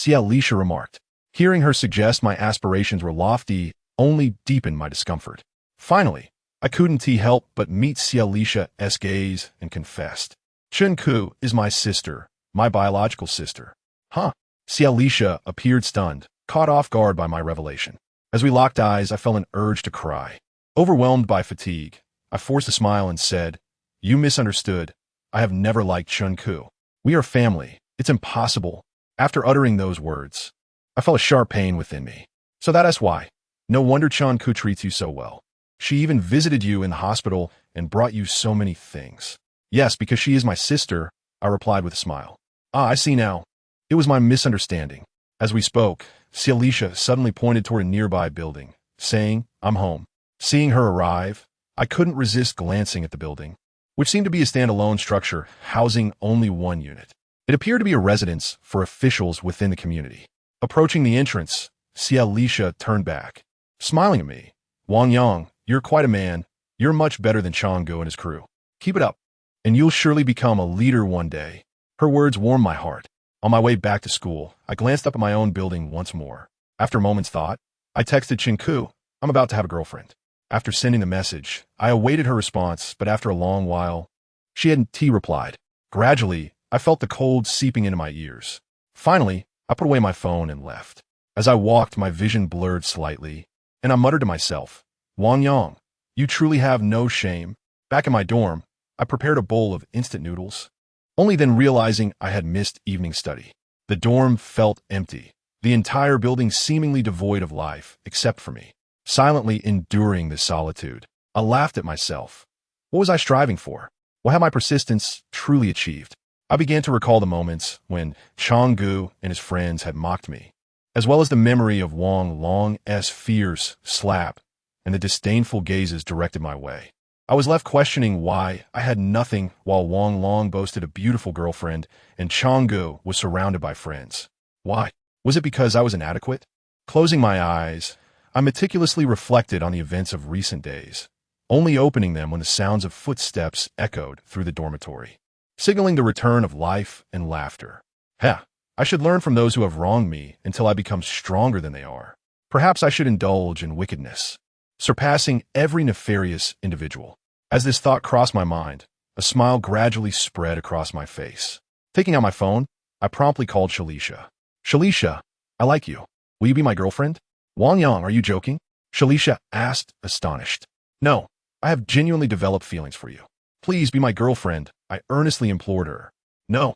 Alicia remarked. Hearing her suggest my aspirations were lofty only deepened my discomfort. Finally, I couldn't help but meet Alicia's gaze and confessed. Chunku is my sister, my biological sister. Huh? Alicia appeared stunned, caught off guard by my revelation. As we locked eyes, I felt an urge to cry. Overwhelmed by fatigue, I forced a smile and said, You misunderstood. I have never liked Chunku. We are family. It's impossible. After uttering those words, I felt a sharp pain within me. So that is why. No wonder Chunku treats you so well. She even visited you in the hospital and brought you so many things. Yes, because she is my sister, I replied with a smile. Ah, I see now. It was my misunderstanding. As we spoke, Alicia suddenly pointed toward a nearby building, saying, I'm home. Seeing her arrive, I couldn't resist glancing at the building, which seemed to be a standalone structure housing only one unit. It appeared to be a residence for officials within the community. Approaching the entrance, Alicia turned back, smiling at me. Wang Yang, you're quite a man. You're much better than Changgu and his crew. Keep it up, and you'll surely become a leader one day. Her words warmed my heart. On my way back to school, I glanced up at my own building once more. After a moment's thought, I texted Chinku, I'm about to have a girlfriend. After sending the message, I awaited her response, but after a long while, she hadn't replied. Gradually, I felt the cold seeping into my ears. Finally, I put away my phone and left. As I walked, my vision blurred slightly, and I muttered to myself, Wang Yang, you truly have no shame. Back in my dorm, I prepared a bowl of instant noodles, only then realizing I had missed evening study. The dorm felt empty, the entire building seemingly devoid of life, except for me. Silently enduring this solitude, I laughed at myself. What was I striving for? What had my persistence truly achieved? I began to recall the moments when Changgu and his friends had mocked me, as well as the memory of Wang Long's fierce slap and the disdainful gazes directed my way. I was left questioning why I had nothing while Wang Long boasted a beautiful girlfriend and Changgu was surrounded by friends. Why? Was it because I was inadequate? Closing my eyes, I meticulously reflected on the events of recent days, only opening them when the sounds of footsteps echoed through the dormitory, signaling the return of life and laughter. I should learn from those who have wronged me until I become stronger than they are. Perhaps I should indulge in wickedness, surpassing every nefarious individual. As this thought crossed my mind, a smile gradually spread across my face. Taking out my phone, I promptly called Shalisha. Shalisha, I like you. Will you be my girlfriend? Wang Yang, are you joking? Shalisha asked, astonished. No, I have genuinely developed feelings for you. Please be my girlfriend, I earnestly implored her. No,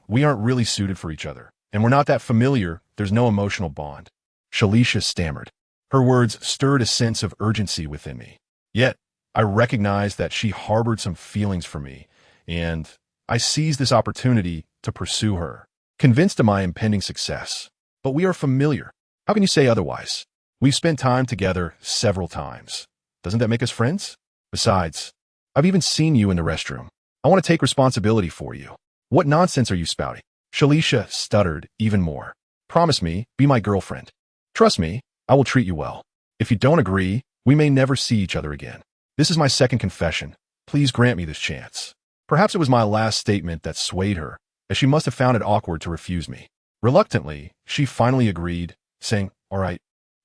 we aren't really suited for each other, and we're not that familiar, there's no emotional bond. Shalisha stammered. Her words stirred a sense of urgency within me. Yet, I recognized that she harbored some feelings for me, and I seized this opportunity to pursue her, convinced of my impending success. But we are familiar. How can you say otherwise? We've spent time together several times. Doesn't that make us friends? Besides, I've even seen you in the restroom. I want to take responsibility for you. What nonsense are you spouting? Shalisha stuttered even more. Promise me, be my girlfriend. Trust me, I will treat you well. If you don't agree, we may never see each other again. This is my second confession. Please grant me this chance. Perhaps it was my last statement that swayed her, as she must have found it awkward to refuse me. Reluctantly, she finally agreed, saying, All right,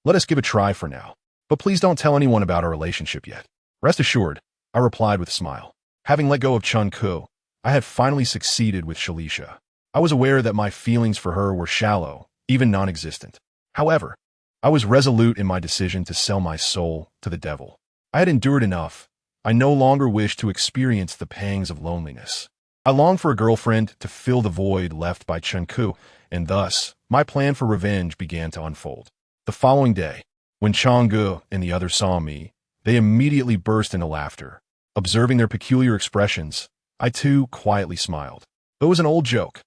let us give it a try for now. But please don't tell anyone about our relationship yet. Rest assured, I replied with a smile. Having let go of Chunku, I had finally succeeded with Shalisha. I was aware that my feelings for her were shallow, even non-existent. However, I was resolute in my decision to sell my soul to the devil. I had endured enough. I no longer wished to experience the pangs of loneliness. I longed for a girlfriend to fill the void left by Chunku, and thus, my plan for revenge began to unfold. The following day, when Changgu and the others saw me, they immediately burst into laughter. Observing their peculiar expressions, I too quietly smiled. It was an old joke.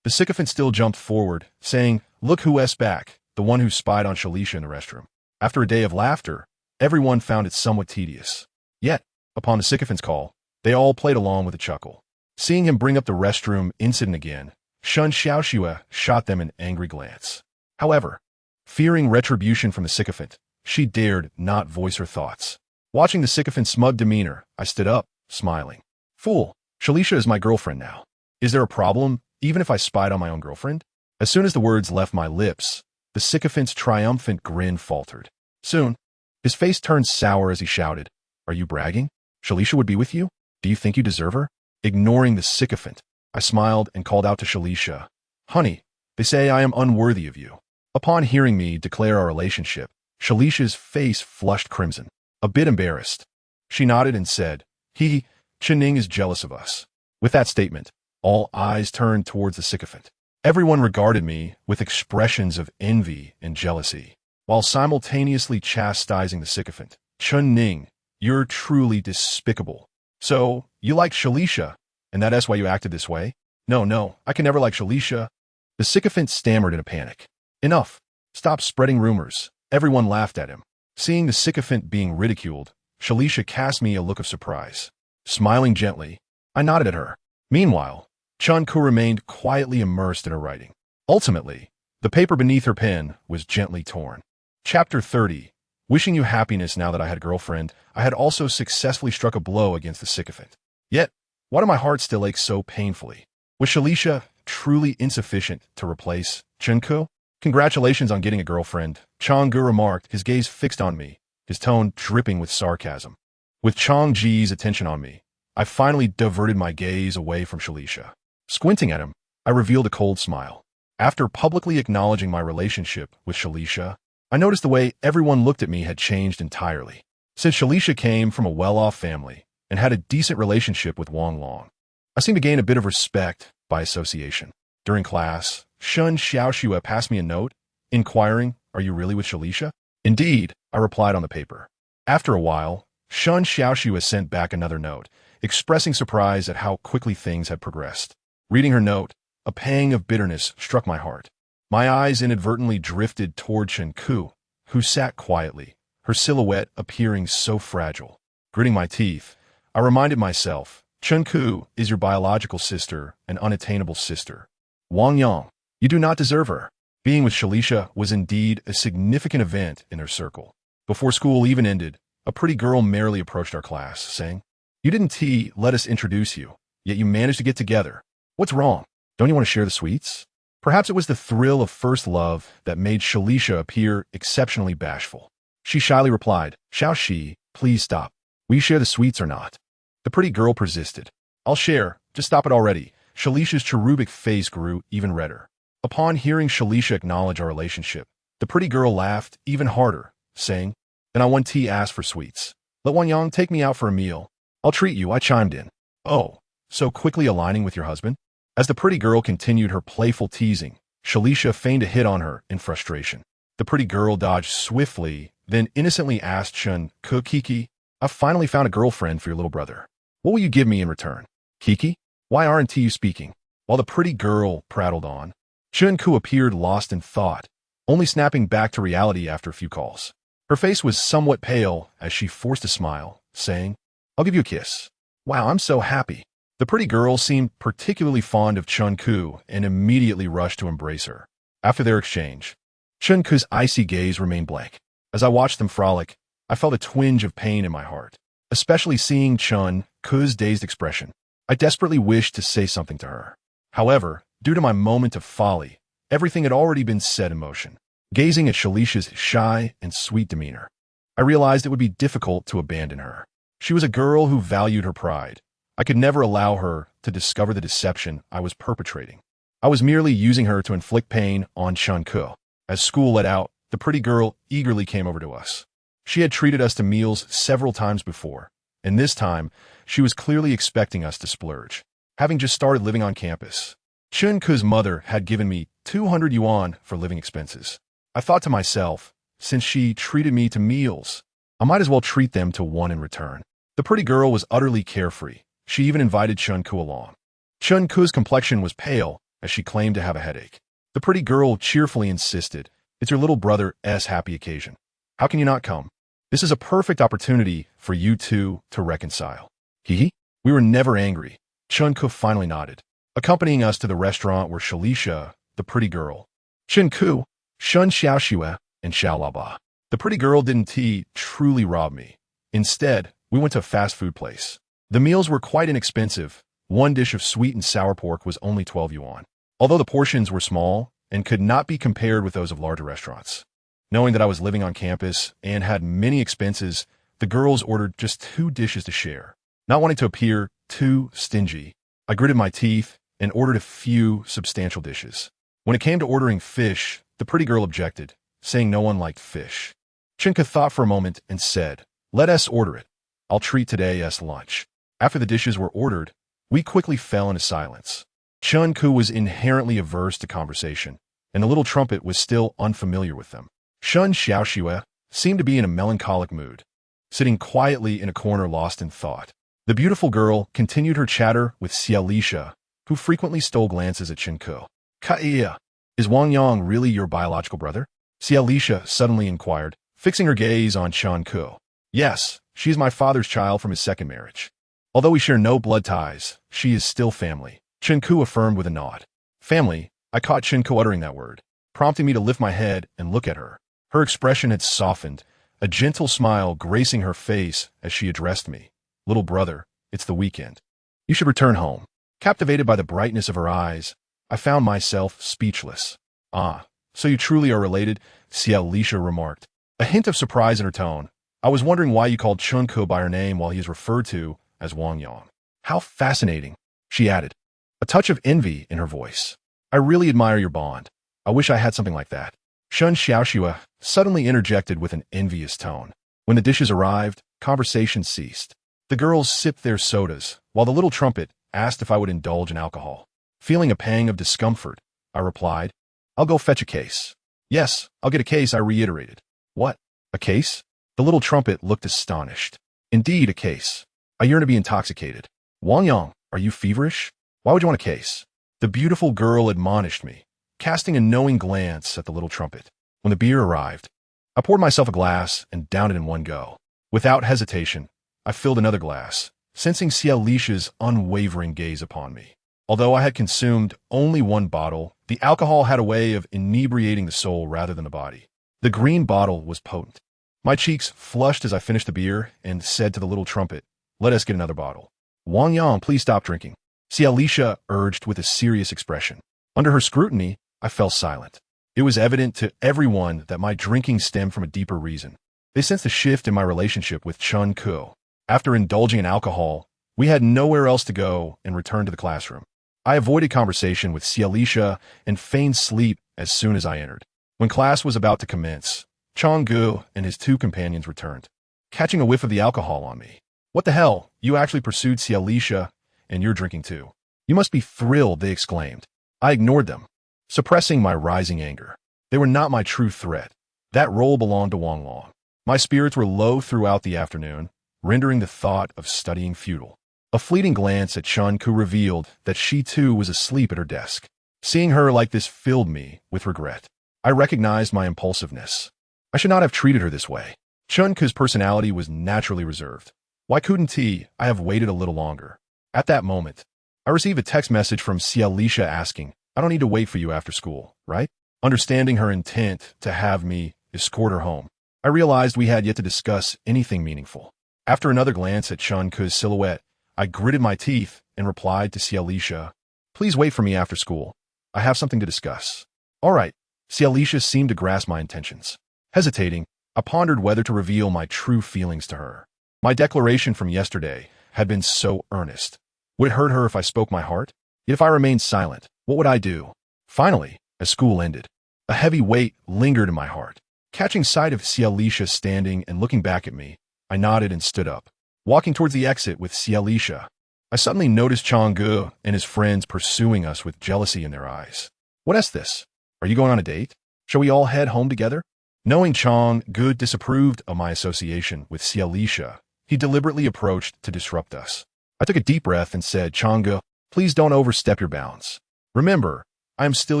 The sycophant still jumped forward, saying, "Look who's back, the one who spied on Shalisha in the restroom." After a day of laughter, everyone found it somewhat tedious. Yet, upon the sycophant's call, they all played along with a chuckle. Seeing him bring up the restroom incident again, Shun Xiaoxue shot them an angry glance. However, fearing retribution from the sycophant, she dared not voice her thoughts. Watching the sycophant's smug demeanor, I stood up, smiling. "Fool, Shalisha is my girlfriend now. Is there a problem, even if I spied on my own girlfriend?" As soon as the words left my lips, the sycophant's triumphant grin faltered. Soon, his face turned sour as he shouted, "Are you bragging? Shalisha would be with you? Do you think you deserve her?" Ignoring the sycophant, I smiled and called out to Shalisha, "Honey, they say I am unworthy of you." Upon hearing me declare our relationship, Shalisha's face flushed crimson. A bit embarrassed, she nodded and said, Ning is jealous of us." With that statement, all eyes turned towards the sycophant. Everyone regarded me with expressions of envy and jealousy, while simultaneously chastising the sycophant. "Ning, you're truly despicable. So, you like Shalisha, and that's why you acted this way?" No, I can never like Shalisha." The sycophant stammered in a panic. "Enough. Stop spreading rumors." Everyone laughed at him. Seeing the sycophant being ridiculed, Shalisha cast me a look of surprise. Smiling gently, I nodded at her. Meanwhile, Chunku remained quietly immersed in her writing. Ultimately, the paper beneath her pen was gently torn. Chapter 30. Wishing you happiness. Now that I had a girlfriend, I had also successfully struck a blow against the sycophant. Yet, why did my heart still ache so painfully? Was Shalisha truly insufficient to replace Chunku? "Congratulations on getting a girlfriend," Changgu remarked, his gaze fixed on me, his tone dripping with sarcasm. With Changji's attention on me, I finally diverted my gaze away from Shalisha. Squinting at him, I revealed a cold smile. After publicly acknowledging my relationship with Shalisha, I noticed the way everyone looked at me had changed entirely. Since Shalisha came from a well-off family and had a decent relationship with Wang Long, I seemed to gain a bit of respect by association. During class, Shun Xiaoxue passed me a note, inquiring, "Are you really with Shalisha?" "Indeed," I replied on the paper. After a while, Shun Xiaoxue sent back another note, expressing surprise at how quickly things had progressed. Reading her note, a pang of bitterness struck my heart. My eyes inadvertently drifted toward Chunku, who sat quietly, her silhouette appearing so fragile. Gritting my teeth, I reminded myself, Chunku is your biological sister, an unattainable sister. Wang Yang, you do not deserve her. Being with Shalisha was indeed a significant event in her circle. Before school even ended, a pretty girl merrily approached our class, saying, "You didn't let us introduce you, yet you managed to get together. What's wrong? Don't you want to share the sweets?" Perhaps it was the thrill of first love that made Shalisha appear exceptionally bashful. She shyly replied, "Xiaoxi, please stop. Will you share the sweets or not?" The pretty girl persisted. "I'll share, just stop it already." Shalisha's cherubic face grew even redder. Upon hearing Shalisha acknowledge our relationship, the pretty girl laughed even harder, saying, "Then I want ask for sweets. Let Wang Yang take me out for a meal. I'll treat you," I chimed in. "Oh, so quickly aligning with your husband?" As the pretty girl continued her playful teasing, Shalisha feigned a hit on her in frustration. The pretty girl dodged swiftly, then innocently asked Chun Kiki, "I've finally found a girlfriend for your little brother. What will you give me in return?" "Kiki? Why aren't you speaking?" While the pretty girl prattled on, Chunku appeared lost in thought, only snapping back to reality after a few calls. Her face was somewhat pale as she forced a smile, saying, "I'll give you a kiss." "Wow, I'm so happy." The pretty girl seemed particularly fond of Chunku and immediately rushed to embrace her. After their exchange, Chunku's icy gaze remained blank. As I watched them frolic, I felt a twinge of pain in my heart, especially seeing Chunku's dazed expression. I desperately wished to say something to her. However, due to my moment of folly, everything had already been set in motion. Gazing at Shalisha's shy and sweet demeanor, I realized it would be difficult to abandon her. She was a girl who valued her pride. I could never allow her to discover the deception I was perpetrating. I was merely using her to inflict pain on Chunku. As school let out, the pretty girl eagerly came over to us. She had treated us to meals several times before, and this time, she was clearly expecting us to splurge. having just started living on campus. Chun-ku's mother had given me 200 yuan for living expenses. I thought to myself, since she treated me to meals, I might as well treat them to one in return. The pretty girl was utterly carefree. She even invited Chun-ku along. Chun-ku's complexion was pale, as she claimed to have a headache. The pretty girl cheerfully insisted, "It's your little brother's happy occasion. How can you not come? This is a perfect opportunity for you two to reconcile." Hee. We were never angry. Chun-ku finally nodded, accompanying us to the restaurant where Shalisha, the pretty girl, Chun-ku, Shun Xiaoxue, and Xiaolaba, the pretty girl didn't truly rob me. Instead, we went to a fast food place. The meals were quite inexpensive. One dish of sweet and sour pork was only 12 yuan, although the portions were small and could not be compared with those of larger restaurants. Knowing that I was living on campus and had many expenses, the girls ordered just 2 dishes to share. Not wanting to appear too stingy, I gritted my teeth and ordered a few substantial dishes. When it came to ordering fish, the pretty girl objected, saying no one liked fish. Chun-ku thought for a moment and said, "Let us order it. I'll treat today's lunch." After the dishes were ordered, we quickly fell into silence. Chun-ku was inherently averse to conversation, and the little trumpet was still unfamiliar with them. Shun Xiaoxue seemed to be in a melancholic mood, sitting quietly in a corner lost in thought. The beautiful girl continued her chatter with Xiaolisha, who frequently stole glances at Chun-ku. "Kaiya, is Wang Yang really your biological brother?" Xiaolisha suddenly inquired, fixing her gaze on Chun-ku. "Yes, she is my father's child from his second marriage. Although we share no blood ties, she is still family," Chun-ku affirmed with a nod. Family? I caught Chun-ku uttering that word, prompting me to lift my head and look at her. Her expression had softened, a gentle smile gracing her face as she addressed me. "Little brother, it's the weekend. You should return home." Captivated by the brightness of her eyes, I found myself speechless. "Ah, so you truly are related," Xiaolisha remarked, a hint of surprise in her tone. "I was wondering why you called Chun-ku by her name while he is referred to as Wang Yang." "How fascinating," she added, a touch of envy in her voice. "I really admire your bond. I wish I had something like that." Shun Xiaoxue suddenly interjected with an envious tone. When the dishes arrived, conversation ceased. The girls sipped their sodas, while the little trumpet asked if I would indulge in alcohol. Feeling a pang of discomfort, I replied, "I'll go fetch a case." "Yes, I'll get a case," I reiterated. "What? A case?" The little trumpet looked astonished. "Indeed, a case. I yearn to be intoxicated." "Wang Yang, are you feverish? Why would you want a case?" The beautiful girl admonished me, casting a knowing glance at the little trumpet. When the beer arrived, I poured myself a glass and downed it in one go. Without hesitation, I filled another glass, sensing Xiaolisha's unwavering gaze upon me. Although I had consumed only one bottle, the alcohol had a way of inebriating the soul rather than the body. The green bottle was potent. My cheeks flushed as I finished the beer and said to the little trumpet, "Let us get another bottle." "Wang Yang, please stop drinking," Xiaolisha urged with a serious expression. Under her scrutiny, I fell silent. It was evident to everyone that my drinking stemmed from a deeper reason. They sensed a shift in my relationship with Chun-ku. After indulging in alcohol, we had nowhere else to go and returned to the classroom. I avoided conversation with Xiaolisha and feigned sleep as soon as I entered. When class was about to commence, Chong-gu and his 2 companions returned, catching a whiff of the alcohol on me. "What the hell? You actually pursued Xiaolisha, and you're drinking too. You must be thrilled," they exclaimed. I ignored them, suppressing my rising anger. They were not my true threat. That role belonged to Wang Long. My spirits were low throughout the afternoon, rendering the thought of studying futile. A fleeting glance at Chun-ku revealed that she too was asleep at her desk. Seeing her like this filled me with regret. I recognized my impulsiveness. I should not have treated her this way. Chun-ku's personality was naturally reserved. Why couldn't I have waited a little longer? At that moment, I received a text message from Xiaolisha asking, "I don't need to wait for you after school, right?" Understanding her intent to have me escort her home, I realized we had yet to discuss anything meaningful. After another glance at Chun-ku's silhouette, I gritted my teeth and replied to Xiaolisha, "Please wait for me after school. I have something to discuss." "All right." Xiaolisha seemed to grasp my intentions. Hesitating, I pondered whether to reveal my true feelings to her. My declaration from yesterday had been so earnest. Would it hurt her if I spoke my heart? Yet if I remained silent, what would I do? Finally, as school ended, a heavy weight lingered in my heart. Catching sight of Xiaolisha standing and looking back at me, I nodded and stood up. Walking towards the exit with Xiaolisha, I suddenly noticed Chang'e and his friends pursuing us with jealousy in their eyes. What is this? Are you going on a date? Shall we all head home together? Knowing Chang'e disapproved of my association with Xialisha, he deliberately approached to disrupt us. I took a deep breath and said, Chang'e, please don't overstep your bounds. Remember, I am still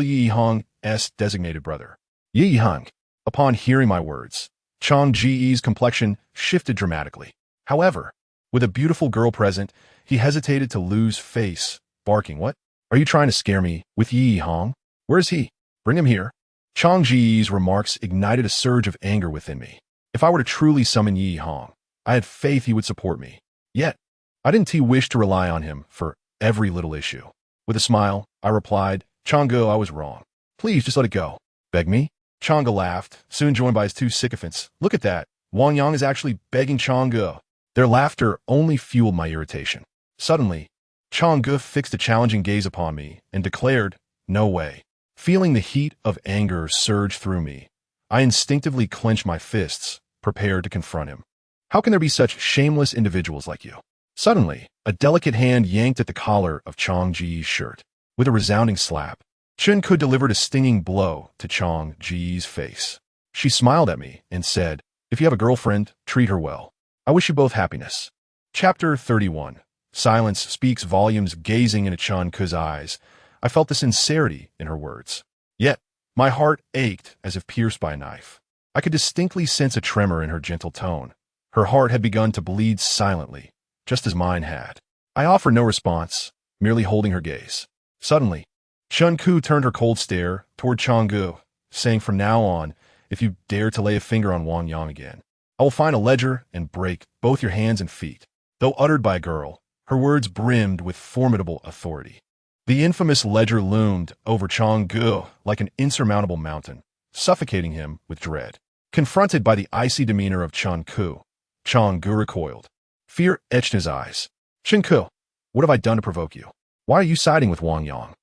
Yi Hong's designated brother. Yi Hong. Upon hearing my words, Chang Ji's complexion shifted dramatically. However, with a beautiful girl present, he hesitated to lose face, barking, What? Are you trying to scare me with Yi Hong? Where is he? Bring him here. Chang Ji's remarks ignited a surge of anger within me. If I were to truly summon Yi Hong, I had faith he would support me. Yet, I didn't wish to rely on him for every little issue. With a smile, I replied, Chang'e, I was wrong. Please just let it go. Beg me? Chang'e laughed, soon joined by his two sycophants. Look at that. Wang Yang is actually begging Chang'e. Their laughter only fueled my irritation. Suddenly, Chang'e fixed a challenging gaze upon me and declared, No way. Feeling the heat of anger surge through me, I instinctively clenched my fists, prepared to confront him. How can there be such shameless individuals like you? Suddenly, a delicate hand yanked at the collar of Chang Ji's shirt. With a resounding slap, Chun-Ku delivered a stinging blow to Chang Ji's face. She smiled at me and said, If you have a girlfriend, treat her well. I wish you both happiness. Chapter 31. Silence speaks volumes. Gazing into Chun-Ku's eyes, I felt the sincerity in her words. Yet, my heart ached as if pierced by a knife. I could distinctly sense a tremor in her gentle tone. Her heart had begun to bleed silently, just as mine had. I offered no response, merely holding her gaze. Suddenly, Chun-Ku turned her cold stare toward Chang'e, saying, From now on, if you dare to lay a finger on Wang Yang again, I will find a ledger and break both your hands and feet. Though uttered by a girl, her words brimmed with formidable authority. The infamous ledger loomed over Chang'e like an insurmountable mountain, suffocating him with dread. Confronted by the icy demeanor of Chun-Ku, Chang'e recoiled. Fear etched in his eyes. Chun-Ku, what have I done to provoke you? Why are you siding with Wang Yang?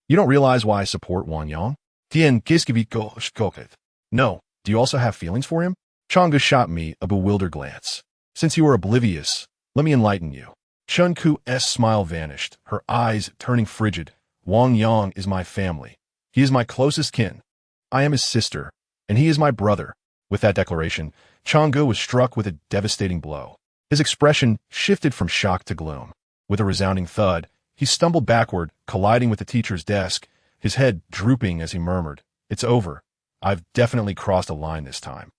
You don't realize why I support Wang Yang? Tien Giskiviko. No, do you also have feelings for him? Chang'e shot me a bewildered glance. Since you are oblivious, let me enlighten you. Chun-Ku's smile vanished, her eyes turning frigid. Wang Yang is my family. He is my closest kin. I am his sister, and he is my brother. With that declaration, Chang'e was struck with a devastating blow. His expression shifted from shock to gloom. With a resounding thud, he stumbled backward, colliding with the teacher's desk, his head drooping as he murmured, It's over. I've definitely crossed a line this time.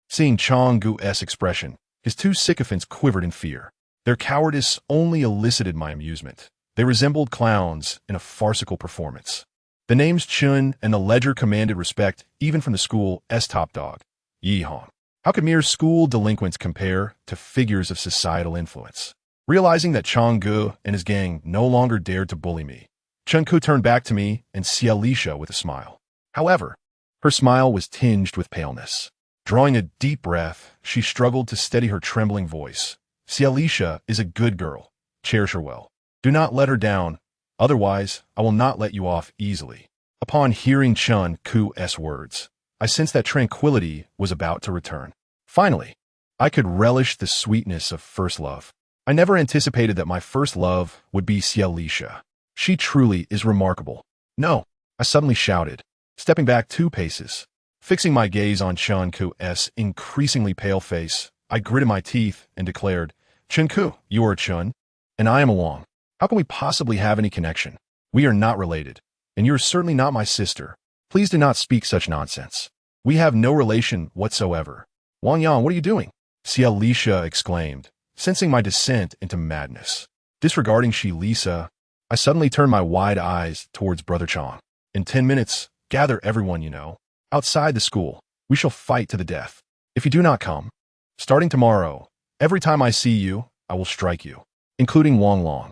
Seeing Chang'e's expression, his two sycophants quivered in fear. Their cowardice only elicited my amusement. They resembled clowns in a farcical performance. The names Chun and the ledger commanded respect even from the school's top dog, Yi Hong. How could mere school delinquents compare to figures of societal influence? Realizing that Chang'e and his gang no longer dared to bully me, Chun-Ku turned back to me and Xialisha with a smile. However, her smile was tinged with paleness. Drawing a deep breath, she struggled to steady her trembling voice. Xialisha is a good girl. Cherish her well. Do not let her down, otherwise I will not let you off easily. Upon hearing Chun-Ku's words, I sensed that tranquility was about to return. Finally, I could relish the sweetness of first love. I never anticipated that my first love would be Xialisha. She truly is remarkable. No, I suddenly shouted, stepping back 2 paces. Fixing my gaze on Chun-Ku's increasingly pale face, I gritted my teeth and declared, Chun-Ku, you are a Chun, and I am a Wang. How can we possibly have any connection? We are not related, and you are certainly not my sister. Please do not speak such nonsense. We have no relation whatsoever. Wang Yang, what are you doing? Xialisha exclaimed, sensing my descent into madness. Disregarding Xialisha, I suddenly turned my wide eyes towards Brother Chang. In 10 minutes, gather everyone you know. Outside the school, we shall fight to the death. If you do not come, starting tomorrow, every time I see you, I will strike you, including Wang Long.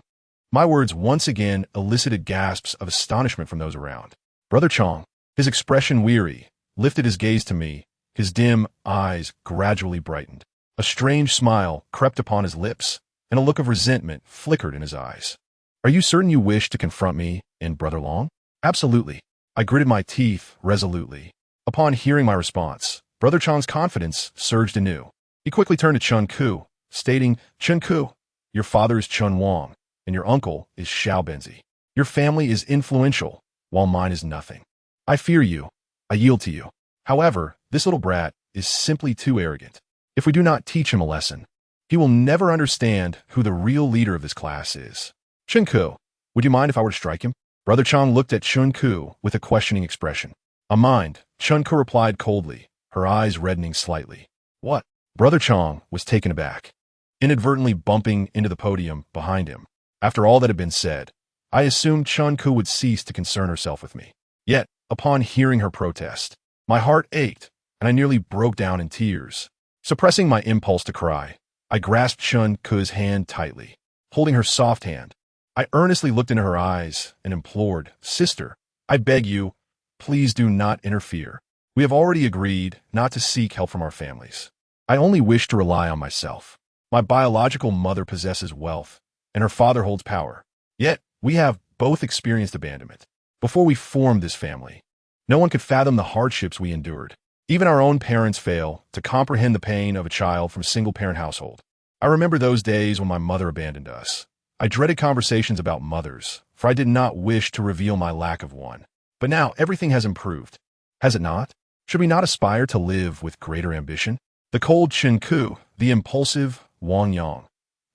My words once again elicited gasps of astonishment from those around. Brother Chang, his expression weary, lifted his gaze to me. His dim eyes gradually brightened. A strange smile crept upon his lips, and a look of resentment flickered in his eyes. Are you certain you wish to confront me and Brother Long? Absolutely. I gritted my teeth resolutely. Upon hearing my response, Brother Chang's confidence surged anew. He quickly turned to Chun-Ku, stating, Chun-Ku, your father is Chun Wang. and your uncle is Xiao Benzi. Your family is influential, while mine is nothing. I fear you. I yield to you. However, this little brat is simply too arrogant. If we do not teach him a lesson, he will never understand who the real leader of this class is. Chunku, would you mind if I were to strike him? Brother Chang looked at Chunku with a questioning expression. A mind, Chunku replied coldly, her eyes reddening slightly. What? Brother Chang was taken aback, inadvertently bumping into the podium behind him. After all that had been said, I assumed Chunku would cease to concern herself with me. Yet, upon hearing her protest, my heart ached, and I nearly broke down in tears. Suppressing my impulse to cry, I grasped Chunku's hand tightly. Holding her soft hand, I earnestly looked into her eyes and implored, Sister, I beg you, please do not interfere. We have already agreed not to seek help from our families. I only wish to rely on myself. My biological mother possesses wealth, and her father holds power. Yet, we have both experienced abandonment. Before we formed this family, no one could fathom the hardships we endured. Even our own parents fail to comprehend the pain of a child from a single-parent household. I remember those days when my mother abandoned us. I dreaded conversations about mothers, for I did not wish to reveal my lack of one. But now everything has improved. Has it not? Should we not aspire to live with greater ambition? The cold Chunku, the impulsive Wang Yang.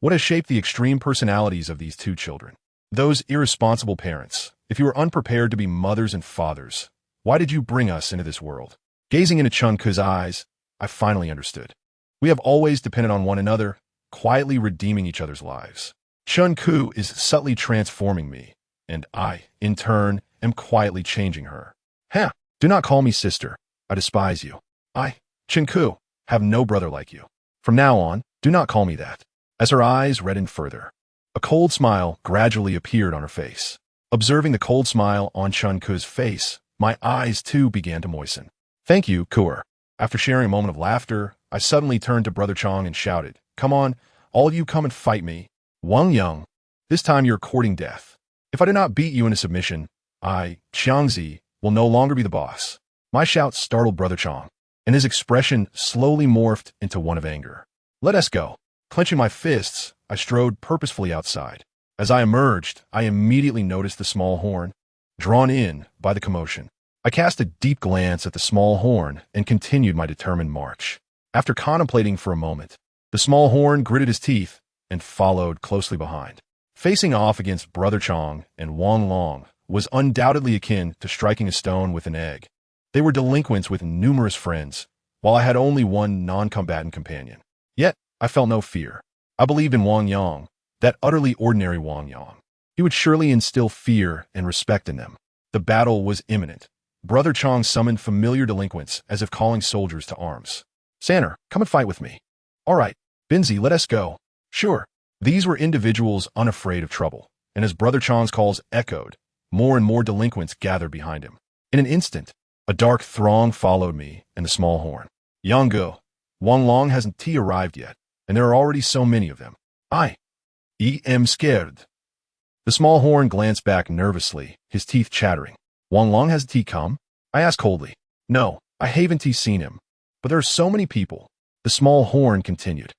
What has shaped the extreme personalities of these two children? Those irresponsible parents. If you were unprepared to be mothers and fathers, why did you bring us into this world? Gazing into Chunku's eyes, I finally understood. We have always depended on one another, quietly redeeming each other's lives. Chunku is subtly transforming me, and I, in turn, am quietly changing her. Do not call me sister. I despise you. I, Chunku, have no brother like you. From now on, do not call me that. As her eyes reddened further, a cold smile gradually appeared on her face. Observing the cold smile on Chunku's face, my eyes too began to moisten. Thank you, Kuer. After sharing a moment of laughter, I suddenly turned to Brother Chang and shouted, Come on, all of you come and fight me. Wang Yang, this time you're courting death. If I do not beat you into submission, I, Xiangzi, will no longer be the boss. My shout startled Brother Chang, and his expression slowly morphed into one of anger. Let us go. Clenching my fists, I strode purposefully outside. As I emerged, I immediately noticed the small horn, drawn in by the commotion. I cast a deep glance at the small horn and continued my determined march. After contemplating for a moment, the small horn gritted his teeth and followed closely behind. Facing off against Brother Chang and Wang Long was undoubtedly akin to striking a stone with an egg. They were delinquents with numerous friends, while I had only one non-combatant companion. Yet, I felt no fear. I believed in Wang Yang, that utterly ordinary Wang Yang. He would surely instill fear and respect in them. The battle was imminent. Brother Chang summoned familiar delinquents as if calling soldiers to arms. Sanner, come and fight with me. All right, Binzi, let us go. Sure. These were individuals unafraid of trouble, and as Brother Chang's calls echoed, more and more delinquents gathered behind him. In an instant, a dark throng followed me and the small horn. Yanggo, Wang Long hasn't arrived yet, and there are already so many of them. I am scared. The small horn glanced back nervously, his teeth chattering. Wang Long has come? I asked coldly. No, I haven't seen him. But there are so many people. The small horn continued.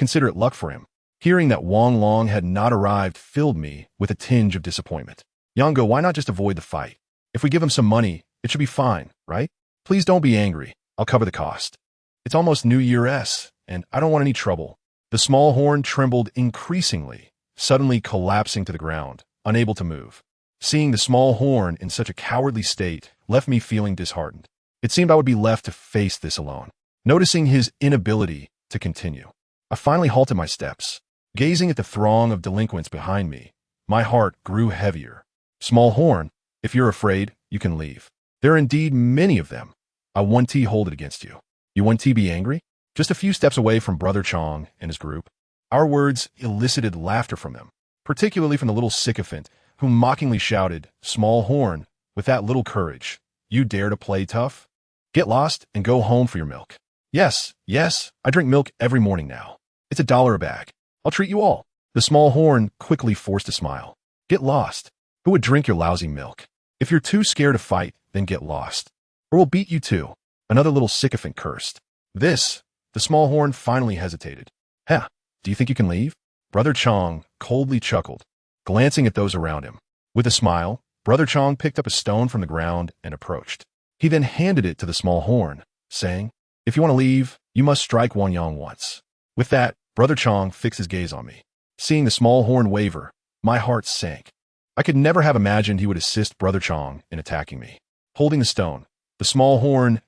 Consider it luck for him. Hearing that Wang Long had not arrived filled me with a tinge of disappointment. Yanggo, why not just avoid the fight? If we give him some money, it should be fine, right? Please don't be angry. I'll cover the cost. It's almost New Year's, and I don't want any trouble. The small horn trembled increasingly, suddenly collapsing to the ground, unable to move. Seeing the small horn in such a cowardly state left me feeling disheartened. It seemed I would be left to face this alone. Noticing his inability to continue, I finally halted my steps. Gazing at the throng of delinquents behind me, my heart grew heavier. Small horn, if you're afraid, you can leave. There are indeed many of them. I want to hold it against you. You want to be angry? Just a few steps away from Brother Chang and his group, our words elicited laughter from them, particularly from the little sycophant who mockingly shouted, Small horn, with that little courage, you dare to play tough? Get lost and go home for your milk. Yes, I drink milk every morning now. It's $1 a bag. I'll treat you all. The small horn quickly forced a smile. Get lost. Who would drink your lousy milk? If you're too scared to fight, then get lost. Or we'll beat you too. Another little sycophant cursed. The small horn finally hesitated. Do you think you can leave? Brother Chang coldly chuckled. glancing at those around him. With a smile, Brother Chong picked up a stone from the ground and approached. He then handed it to the small horn, saying, "If you want to leave, you must strike Wang Yang once." With that, Brother Chong fixed his gaze on me. Seeing the small horn waver, my heart sank. I could never have imagined he would assist Brother Chong in attacking me. Holding the stone, the small horn's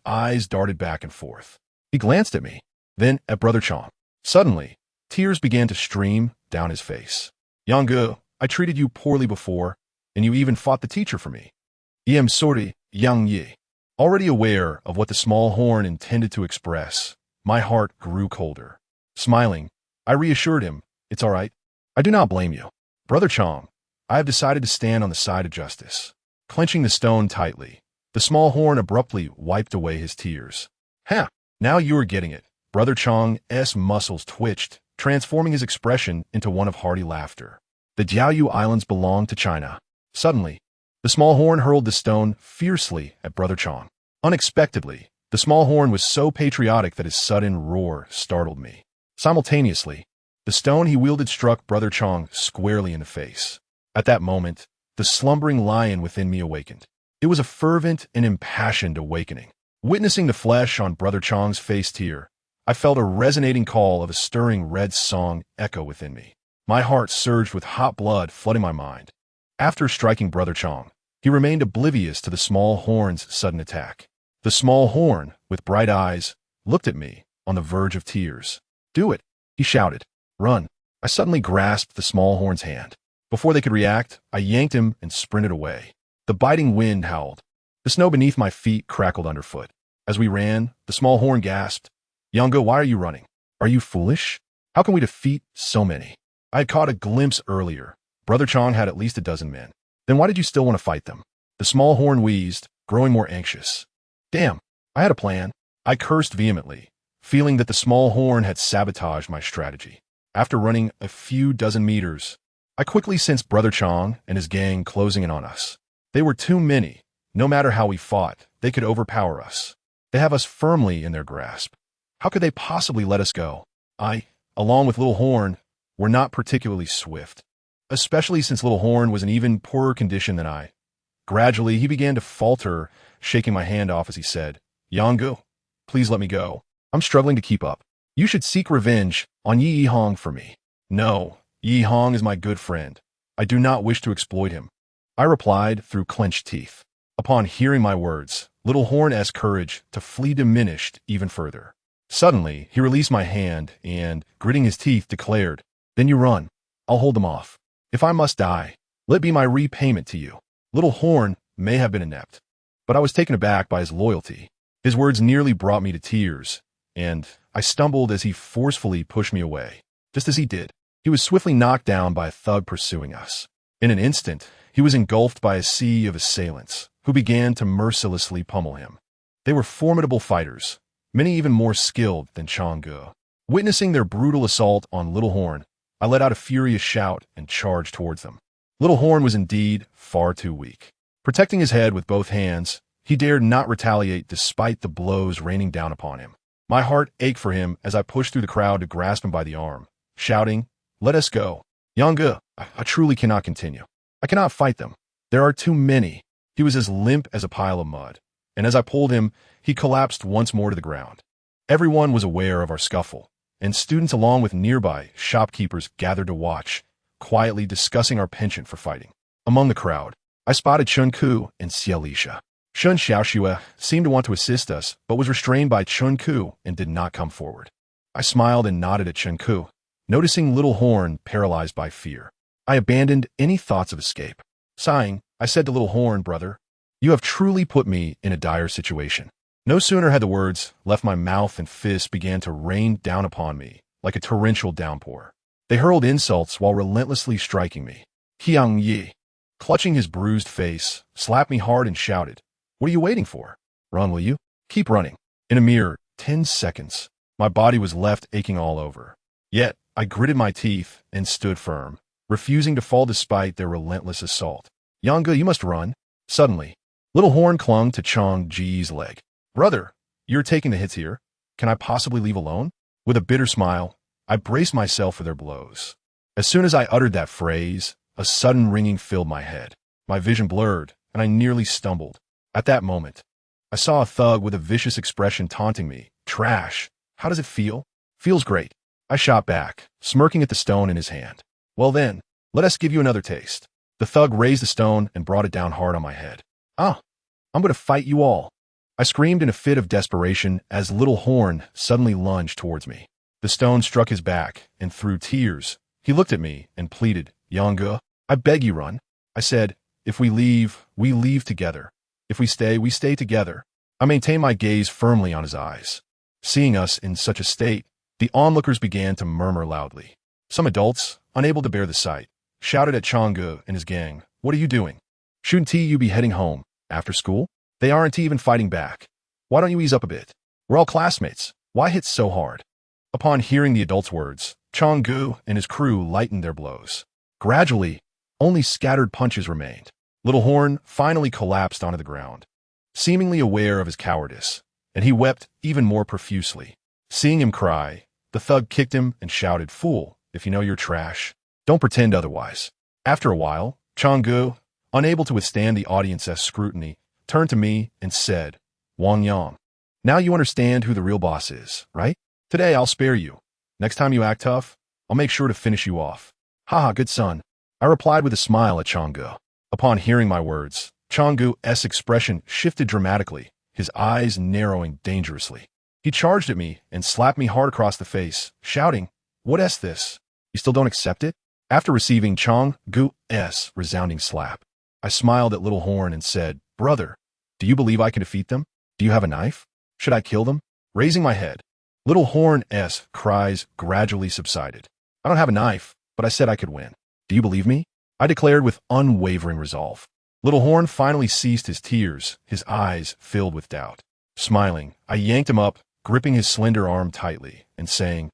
eyes darted back and forth. He glanced at me, then at Brother Chong. Suddenly, tears began to stream down his face. "Yang, I treated you poorly before, and you even fought the teacher for me. I am sorry, Yang Yi." Already aware of what the small horn intended to express, my heart grew colder. Smiling, I reassured him, "It's all right. I do not blame you. Brother Chong, I have decided to stand on the side of justice." Clenching the stone tightly, the small horn abruptly wiped away his tears. "Ha! Now you are getting it." Brother Chong's muscles twitched, transforming his expression into one of hearty laughter. "The Jiaoyu Islands belong to China." Suddenly, the small horn hurled the stone fiercely at Brother Chong. Unexpectedly, the small horn was so patriotic that his sudden roar startled me. Simultaneously, the stone he wielded struck Brother Chong squarely in the face. At that moment, the slumbering lion within me awakened. It was a fervent and impassioned awakening. Witnessing the flesh on Brother Chong's face tear, I felt a resonating call of a stirring red song echo within me. My heart surged with hot blood flooding my mind. After striking Brother Chong, he remained oblivious to the small horn's sudden attack. The small horn, with bright eyes, looked at me, on the verge of tears. "Do it," he shouted. "Run." I suddenly grasped the small horn's hand. Before they could react, I yanked him and sprinted away. The biting wind howled. The snow beneath my feet crackled underfoot. As we ran, the small horn gasped, "Yongo, why are you running? Are you foolish? How can we defeat so many?" I had caught a glimpse earlier. Brother Chong had at least a dozen men. Then why did you still want to fight them? The small horn wheezed, growing more anxious. Damn, I had a plan. I cursed vehemently, feeling that the small horn had sabotaged my strategy. After running a few dozen meters, I quickly sensed Brother Chong and his gang closing in on us. They were too many. No matter how we fought, they could overpower us. They have us firmly in their grasp. How could they possibly let us go? I, along with Little Horn, were not particularly swift, especially since Little Horn was in even poorer condition than I. Gradually, he began to falter, shaking my hand off as he said, "Yongu, please let me go. I'm struggling to keep up. You should seek revenge on Yi Hong for me." "No, Yi Hong is my good friend. I do not wish to exploit him," I replied through clenched teeth. Upon hearing my words, Little Horn's courage to flee diminished even further. Suddenly, he released my hand and, gritting his teeth, declared, "Then you run. I'll hold them off. If I must die, let it be my repayment to you." Little Horn may have been inept, but I was taken aback by his loyalty. His words nearly brought me to tears, and I stumbled as he forcefully pushed me away. Just as he did, he was swiftly knocked down by a thug pursuing us. In an instant, he was engulfed by a sea of assailants, who began to mercilessly pummel him. They were formidable fighters, many even more skilled than Chang'e. Witnessing their brutal assault on Little Horn, I let out a furious shout and charged towards them. Little Horn was indeed far too weak. Protecting his head with both hands, he dared not retaliate despite the blows raining down upon him. My heart ached for him as I pushed through the crowd to grasp him by the arm, shouting, "Let us go. Yonge, I truly cannot continue. I cannot fight them. There are too many." He was as limp as a pile of mud, and as I pulled him, he collapsed once more to the ground. Everyone was aware of our scuffle, and students along with nearby shopkeepers gathered to watch, quietly discussing our penchant for fighting. Among the crowd, I spotted Chun Ku and Xia. Shun Xiaoxue seemed to want to assist us, but was restrained by Chun Ku and did not come forward. I smiled and nodded at Chun Ku, noticing Little Horn paralyzed by fear. I abandoned any thoughts of escape. Sighing, I said to Little Horn, "Brother, you have truly put me in a dire situation." No sooner had the words left my mouth and fists began to rain down upon me like a torrential downpour. They hurled insults while relentlessly striking me. Hyang Yi, clutching his bruised face, slapped me hard and shouted, "What are you waiting for? Run, will you? Keep running." In a mere 10 seconds, my body was left aching all over. Yet, I gritted my teeth and stood firm, refusing to fall despite their relentless assault. "Yonge, you must run." Suddenly, Little Horn clung to Chong Ji's leg. "Brother, you're taking the hits here. Can I possibly leave alone?" With a bitter smile, I braced myself for their blows. As soon as I uttered that phrase, a sudden ringing filled my head. My vision blurred, and I nearly stumbled. At that moment, I saw a thug with a vicious expression taunting me. Trash. How does it feel? Feels great. I shot back, smirking at the stone in his hand. Well then, let us give you another taste. The thug raised the stone and brought it down hard on my head. Ah, I'm going to fight you all. I screamed in a fit of desperation as Little Horn suddenly lunged towards me. The stone struck his back, and through tears, he looked at me and pleaded, Yonga, I beg you run. I said, if we leave together. If we stay together. I maintained my gaze firmly on his eyes. Seeing us in such a state, the onlookers began to murmur loudly. Some adults, unable to bear the sight, shouted at Changgu and his gang, what are you doing? Shouldn't you be heading home, after school? They aren't even fighting back. Why don't you ease up a bit? We're all classmates. Why hit so hard? Upon hearing the adults' words, Changgu and his crew lightened their blows. Gradually, only scattered punches remained. Little Horn finally collapsed onto the ground, seemingly aware of his cowardice, and he wept even more profusely. Seeing him cry, the thug kicked him and shouted, Fool, if you know you're trash, don't pretend otherwise. After a while, Changgu, unable to withstand the audience's scrutiny, turned to me and said, Wang Yang, now you understand who the real boss is, right? Today I'll spare you. Next time you act tough, I'll make sure to finish you off. Haha, good son. I replied with a smile at Changgu. Upon hearing my words, Changgu's expression shifted dramatically, his eyes narrowing dangerously. He charged at me and slapped me hard across the face, shouting, What's this? You still don't accept it? After receiving Changgu's resounding slap, I smiled at Little Horn and said, Brother, do you believe I can defeat them? Do you have a knife? Should I kill them? Raising my head, Little Horn's cries gradually subsided. I don't have a knife, but I said I could win. Do you believe me? I declared with unwavering resolve. Little Horn finally ceased his tears, his eyes filled with doubt. Smiling, I yanked him up, gripping his slender arm tightly, and saying,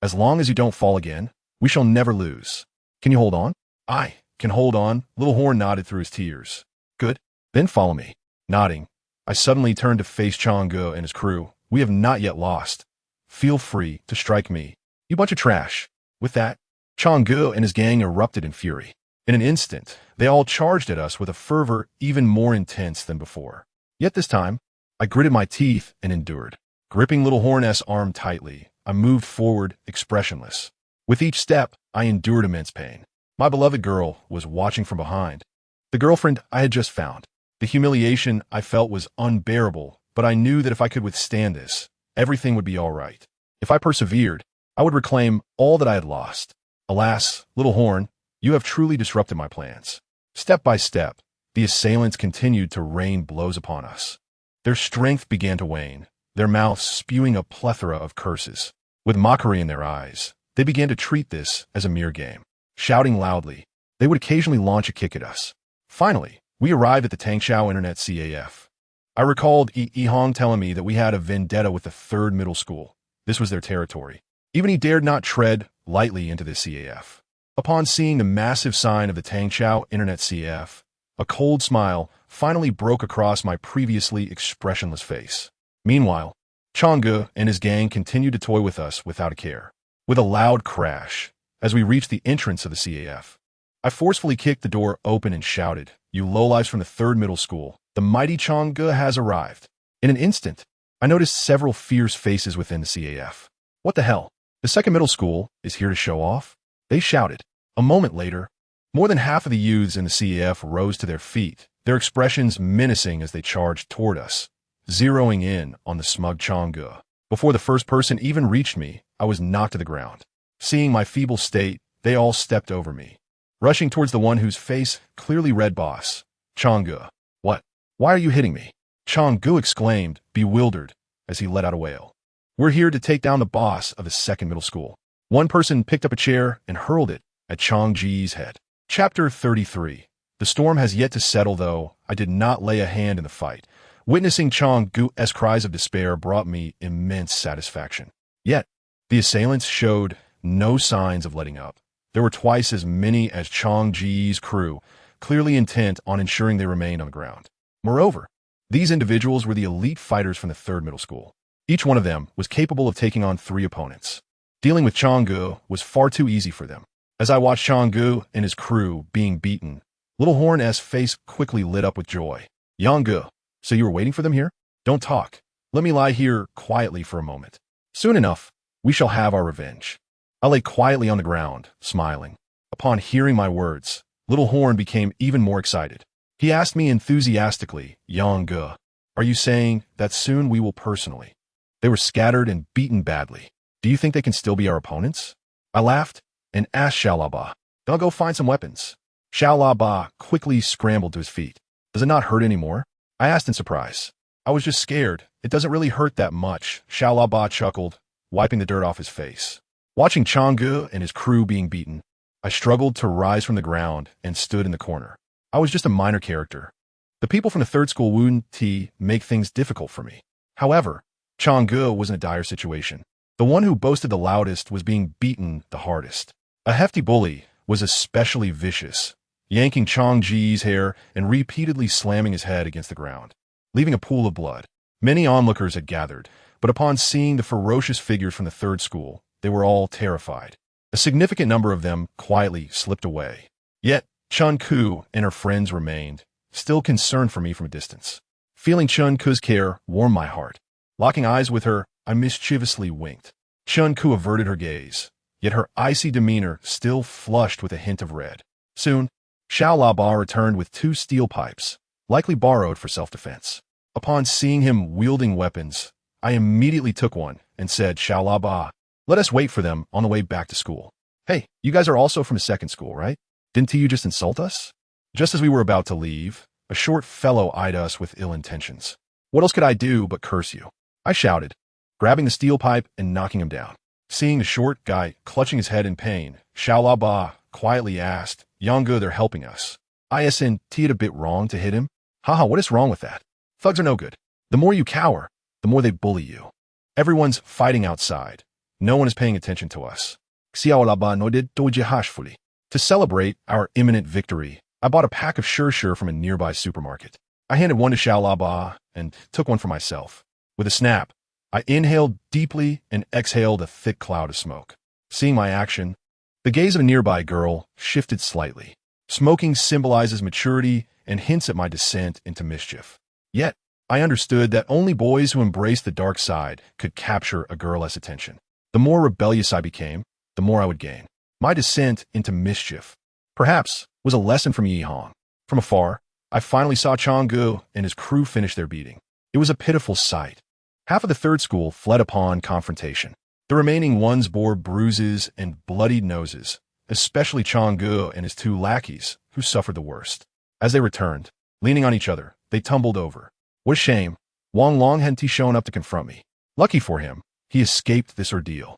As long as you don't fall again, we shall never lose. Can you hold on? I can hold on. Little Horn nodded through his tears. Good. Then follow me. Nodding, I suddenly turned to face Changgu and his crew. We have not yet lost. Feel free to strike me, you bunch of trash. With that, Changgu and his gang erupted in fury. In an instant, they all charged at us with a fervor even more intense than before. Yet this time, I gritted my teeth and endured. Gripping Little Horn's arm tightly, I moved forward, expressionless. With each step, I endured immense pain. My beloved girl was watching from behind. The girlfriend I had just found. The humiliation I felt was unbearable, but I knew that if I could withstand this, everything would be all right. If I persevered, I would reclaim all that I had lost. Alas, Little Horn, you have truly disrupted my plans. Step by step, the assailants continued to rain blows upon us. Their strength began to wane, their mouths spewing a plethora of curses. With mockery in their eyes, they began to treat this as a mere game. Shouting loudly, they would occasionally launch a kick at us. Finally, we arrived at the Tangshao Internet CAF. I recalled Yi Hong telling me that we had a vendetta with the 3rd middle school. This was their territory. Even he dared not tread lightly into the CAF. Upon seeing the massive sign of the Tangshao Internet CF, a cold smile finally broke across my previously expressionless face. Meanwhile, Changgu and his gang continued to toy with us without a care. With a loud crash, as we reached the entrance of the CAF, I forcefully kicked the door open and shouted, You lowlifes from the 3rd middle school, the mighty Changgu has arrived. In an instant, I noticed several fierce faces within the CAF. What the hell? The 2nd middle school is here to show off? They shouted. A moment later, more than half of the youths in the CAF rose to their feet, their expressions menacing as they charged toward us, zeroing in on the smug Changgu. Before the first person even reached me, I was knocked to the ground. Seeing my feeble state, they all stepped over me, rushing towards the one whose face clearly read boss. Changgu. What? Why are you hitting me? Changgu exclaimed, bewildered, as he let out a wail. We're here to take down the boss of the 2nd middle school. One person picked up a chair and hurled it at Changji's head. Chapter 33. The storm has yet to settle, though I did not lay a hand in the fight. Witnessing Changgu's cries of despair brought me immense satisfaction. Yet, the assailants showed no signs of letting up. There were twice as many as Changji's crew, clearly intent on ensuring they remained on the ground. Moreover, these individuals were the elite fighters from the 3rd middle school. Each one of them was capable of taking on 3 opponents. Dealing with Changgu was far too easy for them. As I watched Changgu and his crew being beaten, Little Horn's face quickly lit up with joy. Yanggu, so you were waiting for them here? Don't talk. Let me lie here quietly for a moment. Soon enough, we shall have our revenge. I lay quietly on the ground, smiling. Upon hearing my words, Little Horn became even more excited. He asked me enthusiastically, Yanggu, are you saying that soon we will personally? They were scattered and beaten badly. Do you think they can still be our opponents? I laughed and asked Xiaolaba, then I'll go find some weapons. Xiaolaba quickly scrambled to his feet. Does it not hurt anymore? I asked in surprise. I was just scared. It doesn't really hurt that much, Xiaolaba chuckled, wiping the dirt off his face. Watching Changgu and his crew being beaten, I struggled to rise from the ground and stood in the corner. I was just a minor character. The people from the third school wouldn't make things difficult for me. However, Changgu was in a dire situation. The one who boasted the loudest was being beaten the hardest. A hefty bully was especially vicious, yanking Changji's hair and repeatedly slamming his head against the ground, leaving a pool of blood. Many onlookers had gathered, but upon seeing the ferocious figures from the third school, they were all terrified. A significant number of them quietly slipped away. Yet, Chun-Ku and her friends remained, still concerned for me from a distance. Feeling Chun-Ku's care warmed my heart. Locking eyes with her, I mischievously winked. Chun-Ku averted her gaze, yet her icy demeanor still flushed with a hint of red. Soon, Xiaolaba returned with 2 steel pipes, likely borrowed for self-defense. Upon seeing him wielding weapons, I immediately took one and said, Xiaolaba, let us wait for them on the way back to school. Hey, you guys are also from the second school, right? Didn't you just insult us? Just as we were about to leave, a short fellow eyed us with ill intentions. What else could I do but curse you? I shouted, grabbing the steel pipe and knocking him down. Seeing the short guy clutching his head in pain, Xiaolaba quietly asked, Yanggu, they're helping us. Isn't it a bit wrong to hit him? Haha, what is wrong with that? Thugs are no good. The more you cower, the more they bully you. Everyone's fighting outside. No one is paying attention to us. Xiaolaba nodded dojihashfully. To celebrate our imminent victory, I bought a pack of Shir from a nearby supermarket. I handed one to Xiaolaba and took one for myself. With a snap, I inhaled deeply and exhaled a thick cloud of smoke. Seeing my action, the gaze of a nearby girl shifted slightly. Smoking symbolizes maturity and hints at my descent into mischief. Yet, I understood that only boys who embraced the dark side could capture a girl's attention. The more rebellious I became, the more I would gain. My descent into mischief, perhaps, was a lesson from Yi Hong. From afar, I finally saw Changgu and his crew finish their beating. It was a pitiful sight. Half of the third school fled upon confrontation. The remaining ones bore bruises and bloodied noses, especially Changgu and his 2 lackeys, who suffered the worst. As they returned, leaning on each other, they tumbled over. What a shame. Wang Long hadn't shown up to confront me. Lucky for him, he escaped this ordeal.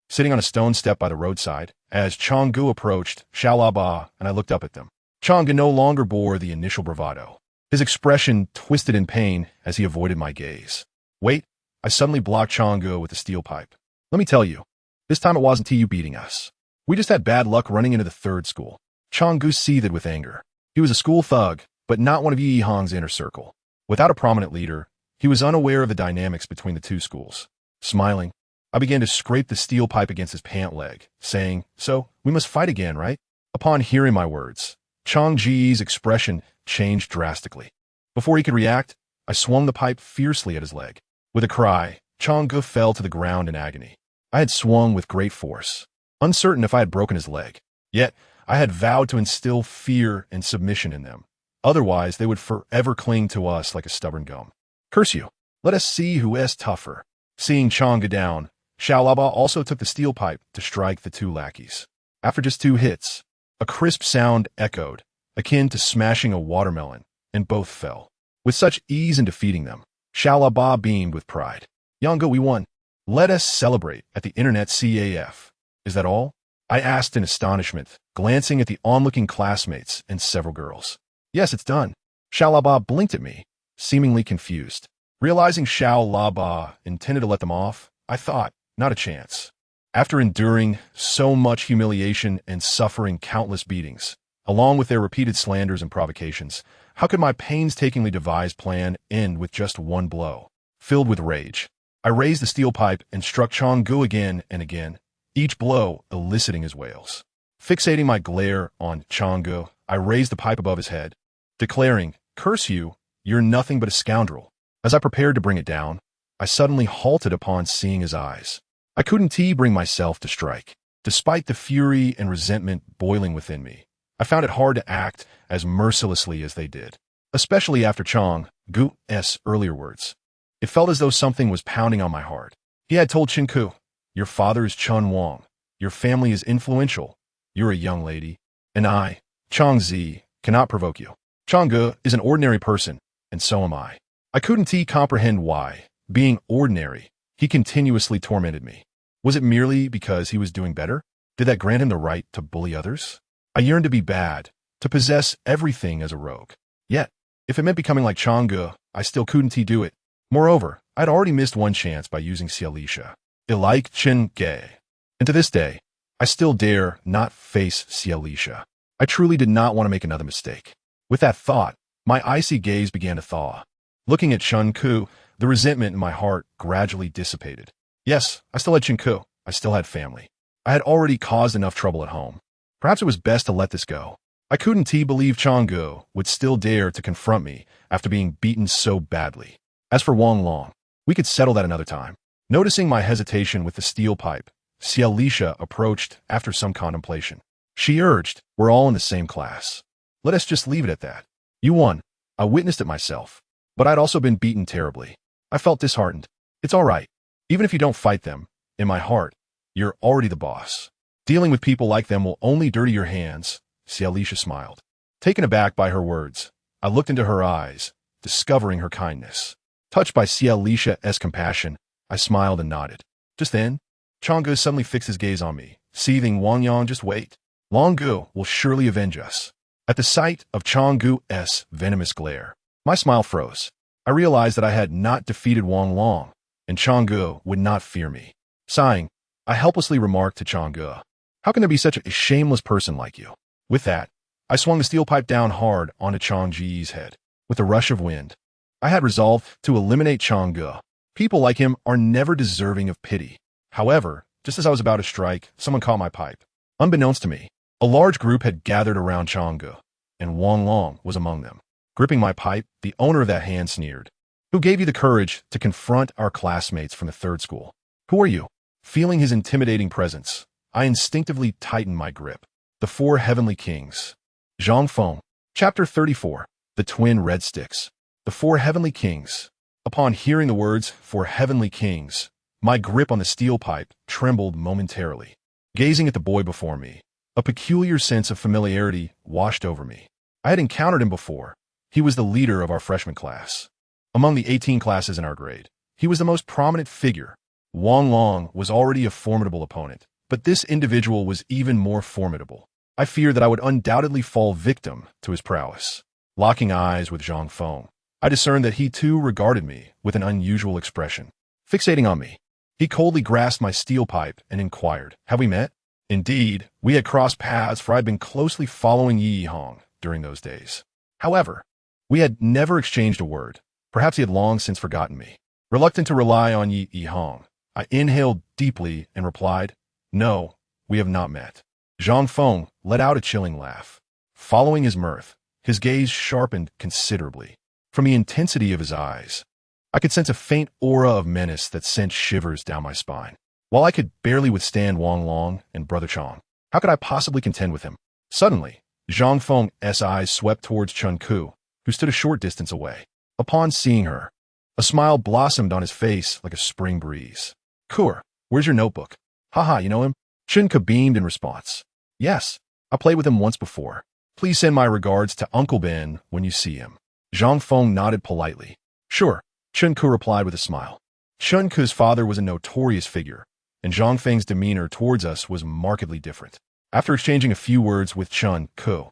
Sitting on a stone step by the roadside, as Changgu approached, Xiaolaba and I looked up at them. Changgu no longer bore the initial bravado. His expression twisted in pain as he avoided my gaze. Wait, I suddenly blocked Changgu with a steel pipe. Let me tell you, this time it wasn't you beating us. We just had bad luck running into the third school. Changgu seethed with anger. He was a school thug, but not one of Yi Hong's inner circle. Without a prominent leader, he was unaware of the dynamics between the 2 schools. Smiling, I began to scrape the steel pipe against his pant leg, saying, so, we must fight again, right? Upon hearing my words, Changji's expression changed drastically. Before he could react, I swung the pipe fiercely at his leg. With a cry, Changgu fell to the ground in agony. I had swung with great force, uncertain if I had broken his leg. Yet, I had vowed to instill fear and submission in them. Otherwise, they would forever cling to us like a stubborn gum. Curse you. Let us see who is tougher. Seeing Changgu down, Xiaolaba also took the steel pipe to strike the 2 lackeys. After just 2 hits, a crisp sound echoed, akin to smashing a watermelon, and both fell. With such ease in defeating them, Xiaolaba beamed with pride. Yanggu, we won. Let us celebrate at the internet CAF. Is that all? I asked in astonishment, glancing at the onlooking classmates and several girls. Yes, it's done. Xiaolaba blinked at me, seemingly confused. Realizing Xiaolaba intended to let them off, I thought, not a chance. After enduring so much humiliation and suffering countless beatings, along with their repeated slanders and provocations, how could my painstakingly devised plan end with just one blow? Filled with rage, I raised the steel pipe and struck Changgu again and again, each blow eliciting his wails. Fixating my glare on Chang'e, I raised the pipe above his head, declaring, "Curse you, you're nothing but a scoundrel." As I prepared to bring it down, I suddenly halted upon seeing his eyes. I couldn't bring myself to strike. Despite the fury and resentment boiling within me, I found it hard to act as mercilessly as they did, especially after Chang'e's earlier words. It felt as though something was pounding on my heart. He had told Chinku, "Your father is Chun Wang. Your family is influential. You're a young lady. And I, Changzi, cannot provoke you. Chang'e is an ordinary person, and so am I." I couldn't comprehend why, being ordinary, he continuously tormented me. Was it merely because he was doing better? Did that grant him the right to bully others? I yearned to be bad, to possess everything as a rogue. Yet, if it meant becoming like Chang'e, I still couldn't do it. Moreover, I'd already missed one chance by using Xialisha. Like Chen Ge. And to this day, I still dare not face Xialisha. I truly did not want to make another mistake. With that thought, my icy gaze began to thaw. Looking at Chun Ku, the resentment in my heart gradually dissipated. Yes, I still had Chun Ku. I still had family. I had already caused enough trouble at home. Perhaps it was best to let this go. I couldn't believe Chang'e would still dare to confront me after being beaten so badly. As for Wang Long, we could settle that another time. Noticing my hesitation with the steel pipe, Xialisha approached after some contemplation. She urged, "We're all in the same class. Let us just leave it at that. You won. I witnessed it myself. But I'd also been beaten terribly. I felt disheartened. It's all right. Even if you don't fight them, in my heart, you're already the boss. Dealing with people like them will only dirty your hands." Xialisha smiled. Taken aback by her words, I looked into her eyes, discovering her kindness. Touched by Xialisha's compassion, I smiled and nodded. Just then, Chang'e suddenly fixed his gaze on me, seething, "Wang Yang, just wait. Long Gu will surely avenge us." At the sight of Chang'e's venomous glare, my smile froze. I realized that I had not defeated Wang Long, and Chang'e would not fear me. Sighing, I helplessly remarked to Chang'e, "How can there be such a shameless person like you?" With that, I swung the steel pipe down hard onto Changji's head. With a rush of wind, I had resolved to eliminate Chang'e. People like him are never deserving of pity. However, just as I was about to strike, someone caught my pipe. Unbeknownst to me, a large group had gathered around Chang'e, and Wang Long was among them. Gripping my pipe, the owner of that hand sneered. "Who gave you the courage to confront our classmates from the third school? Who are you?" Feeling his intimidating presence, I instinctively tightened my grip. The Four Heavenly Kings. Zhang Feng. Chapter 34. The Twin Red Sticks. The Four Heavenly Kings. Upon hearing the words, "Four Heavenly Kings," my grip on the steel pipe trembled momentarily. Gazing at the boy before me, a peculiar sense of familiarity washed over me. I had encountered him before. He was the leader of our freshman class. Among the 18 classes in our grade, he was the most prominent figure. Wang Long was already a formidable opponent, but this individual was even more formidable. I feared that I would undoubtedly fall victim to his prowess. Locking eyes with Zhang Feng, I discerned that he too regarded me with an unusual expression. Fixating on me, he coldly grasped my steel pipe and inquired, "Have we met?" Indeed, we had crossed paths, for I had been closely following Yi Hong during those days. However, we had never exchanged a word. Perhaps he had long since forgotten me. Reluctant to rely on Yi Hong, I inhaled deeply and replied, "No, we have not met." Zhang Feng let out a chilling laugh. Following his mirth, his gaze sharpened considerably. From the intensity of his eyes, I could sense a faint aura of menace that sent shivers down my spine. While I could barely withstand Wang Long and Brother Chang, how could I possibly contend with him? Suddenly, Zhang Feng's eyes swept towards Chun Ku, who stood a short distance away. Upon seeing her, a smile blossomed on his face like a spring breeze. "Kur, where's your notebook?" "Haha, you know him?" Chun Ku beamed in response. "Yes, I played with him once before. Please send my regards to Uncle Ben when you see him." Zhang Feng nodded politely. "Sure," Chun Ku replied with a smile. Chun Ku's father was a notorious figure, and Zhang Feng's demeanor towards us was markedly different. After exchanging a few words with Chun Ku,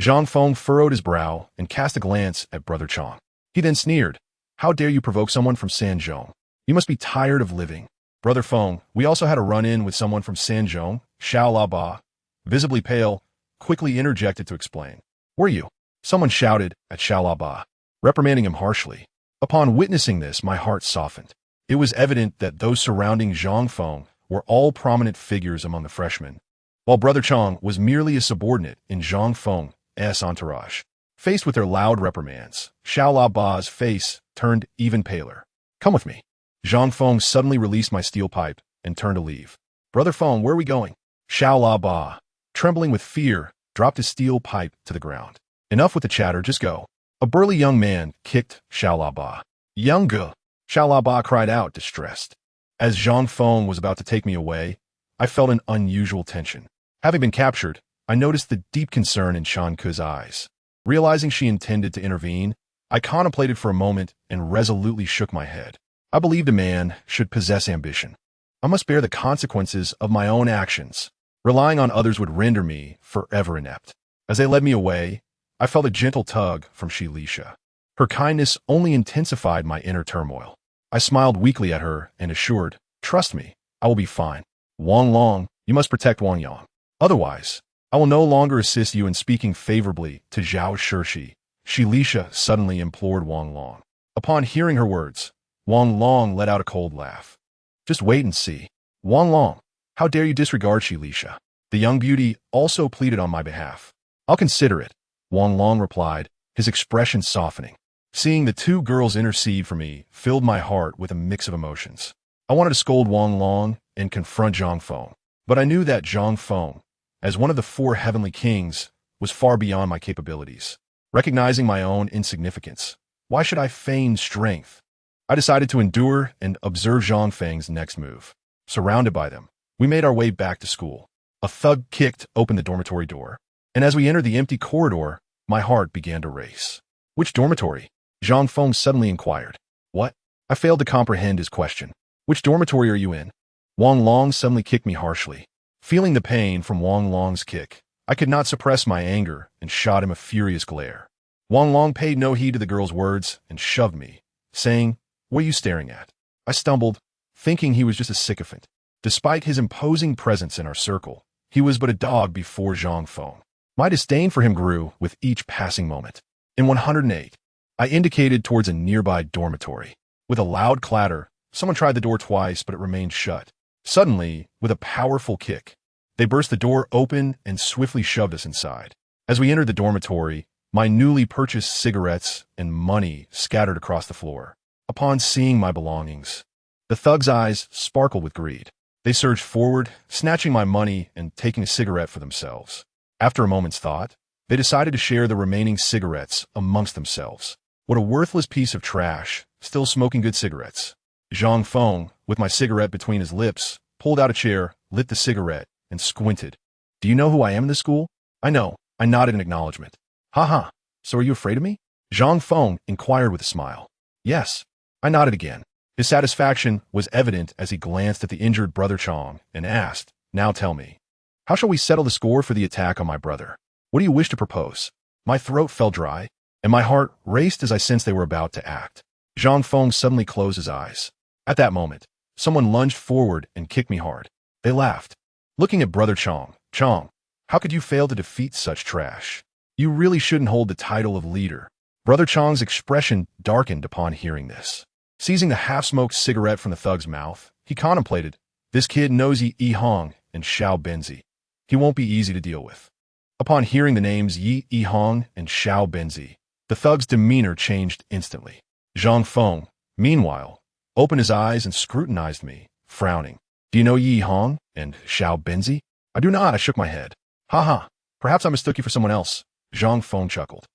Zhang Feng furrowed his brow and cast a glance at Brother Chang. He then sneered, "How dare you provoke someone from Sanzhong? You must be tired of living." Brother Feng, we also had a run-in with someone from Sanzhong, Xiao Laba, visibly pale, quickly interjected to explain. "Were you?" Someone shouted at Xiao Laba, reprimanding him harshly. Upon witnessing this, my heart softened. It was evident that those surrounding Zhang Feng were all prominent figures among the freshmen, while Brother Chong was merely a subordinate in Zhang Feng's entourage. Faced with their loud reprimands, Xiao La Ba's face turned even paler. "Come with me." Zhang Feng suddenly released my steel pipe and turned to leave. "Brother Feng, where are we going?" Xiao La Ba, trembling with fear, dropped his steel pipe to the ground. "Enough with the chatter, just go." A burly young man kicked Xiao La Ba. "Young Ge!" Xiao La Ba cried out, distressed. As Zhang Feng was about to take me away, I felt an unusual tension. Having been captured, I noticed the deep concern in Shan Ke's eyes. Realizing she intended to intervene, I contemplated for a moment and resolutely shook my head. I believed a man should possess ambition. I must bear the consequences of my own actions. Relying on others would render me forever inept. As they led me away, I felt a gentle tug from Shilisha. Her kindness only intensified my inner turmoil. I smiled weakly at her and assured, "Trust me, I will be fine. Wang Long, you must protect Wang Yang. Otherwise, I will no longer assist you in speaking favorably to Zhao Shirshi." Shilisha suddenly implored Wang Long. Upon hearing her words, Wang Long let out a cold laugh. "Just wait and see. Wang Long, how dare you disregard Shilisha?" The young beauty also pleaded on my behalf. "I'll consider it," Wang Long replied, his expression softening. Seeing the two girls intercede for me filled my heart with a mix of emotions. I wanted to scold Wang Long and confront Zhang Feng, but I knew that Zhang Feng, as one of the four heavenly kings, was far beyond my capabilities. Recognizing my own insignificance, why should I feign strength? I decided to endure and observe Zhang Feng's next move. Surrounded by them, we made our way back to school. A thug kicked open the dormitory door, and as we entered the empty corridor, my heart began to race. "Which dormitory?" Zhang Feng suddenly inquired. "What?" I failed to comprehend his question. "Which dormitory are you in?" Wang Long suddenly kicked me harshly. Feeling the pain from Wang Long's kick, I could not suppress my anger and shot him a furious glare. Wang Long paid no heed to the girl's words and shoved me, saying, "What are you staring at?" I stumbled, thinking he was just a sycophant. Despite his imposing presence in our circle, he was but a dog before Zhang Feng. My disdain for him grew with each passing moment. In 108, I indicated towards a nearby dormitory. With a loud clatter, someone tried the door twice, but it remained shut. Suddenly, with a powerful kick, they burst the door open and swiftly shoved us inside. As we entered the dormitory, my newly purchased cigarettes and money scattered across the floor. Upon seeing my belongings, the thugs' eyes sparkled with greed. They surged forward, snatching my money and taking a cigarette for themselves. After a moment's thought, they decided to share the remaining cigarettes amongst themselves. What a worthless piece of trash, still smoking good cigarettes. Zhang Feng, with my cigarette between his lips, pulled out a chair, lit the cigarette, and squinted. "Do you know who I am in this school?" "I know." I nodded in acknowledgement. "Ha ha, so are you afraid of me?" Zhang Feng inquired with a smile. "Yes." I nodded again. His satisfaction was evident as he glanced at the injured Brother Chong and asked, "Now tell me, how shall we settle the score for the attack on my brother? What do you wish to propose?" My throat felt dry, and my heart raced as I sensed they were about to act. Zhang Feng suddenly closed his eyes. At that moment, someone lunged forward and kicked me hard. They laughed. Looking at Brother Chong, "Chong, how could you fail to defeat such trash? You really shouldn't hold the title of leader." Brother Chong's expression darkened upon hearing this. Seizing the half-smoked cigarette from the thug's mouth, he contemplated, "This kid knows Yi Hong and Xiao Benzi. He won't be easy to deal with." Upon hearing the names Yi Hong and Xiao Benzi, the thug's demeanor changed instantly. Zhang Feng, meanwhile, opened his eyes and scrutinized me, frowning. "Do you know Yi Hong and Xiao Benzi?" "I do not," I shook my head. "Ha ha, perhaps I mistook you for someone else." Zhang Feng chuckled.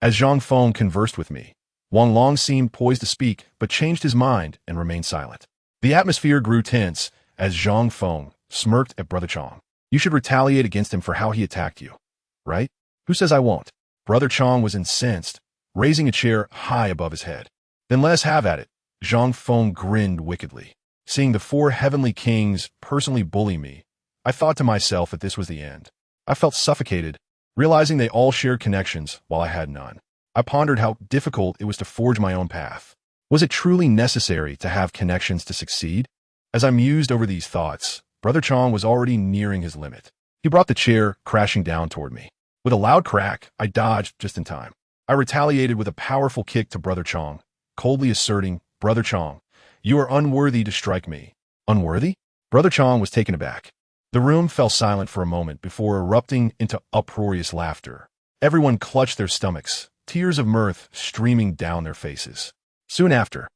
As Zhang Feng conversed with me, Wang Long seemed poised to speak, but changed his mind and remained silent. The atmosphere grew tense as Zhang Feng smirked at Brother Chong. "You should retaliate against him for how he attacked you, right?" "Who says I won't?" Brother Chong was incensed, raising a chair high above his head. "Then let us have at it." Zhang Feng grinned wickedly. Seeing the four heavenly kings personally bully me, I thought to myself that this was the end. I felt suffocated, realizing they all shared connections while I had none. I pondered how difficult it was to forge my own path. Was it truly necessary to have connections to succeed? As I mused over these thoughts, Brother Chong was already nearing his limit. He brought the chair crashing down toward me. With a loud crack, I dodged just in time. I retaliated with a powerful kick to Brother Chong, coldly asserting, "Brother Chong, you are unworthy to strike me." "Unworthy?" Brother Chong was taken aback. The room fell silent for a moment before erupting into uproarious laughter. Everyone clutched their stomachs, tears of mirth streaming down their faces. Soon after,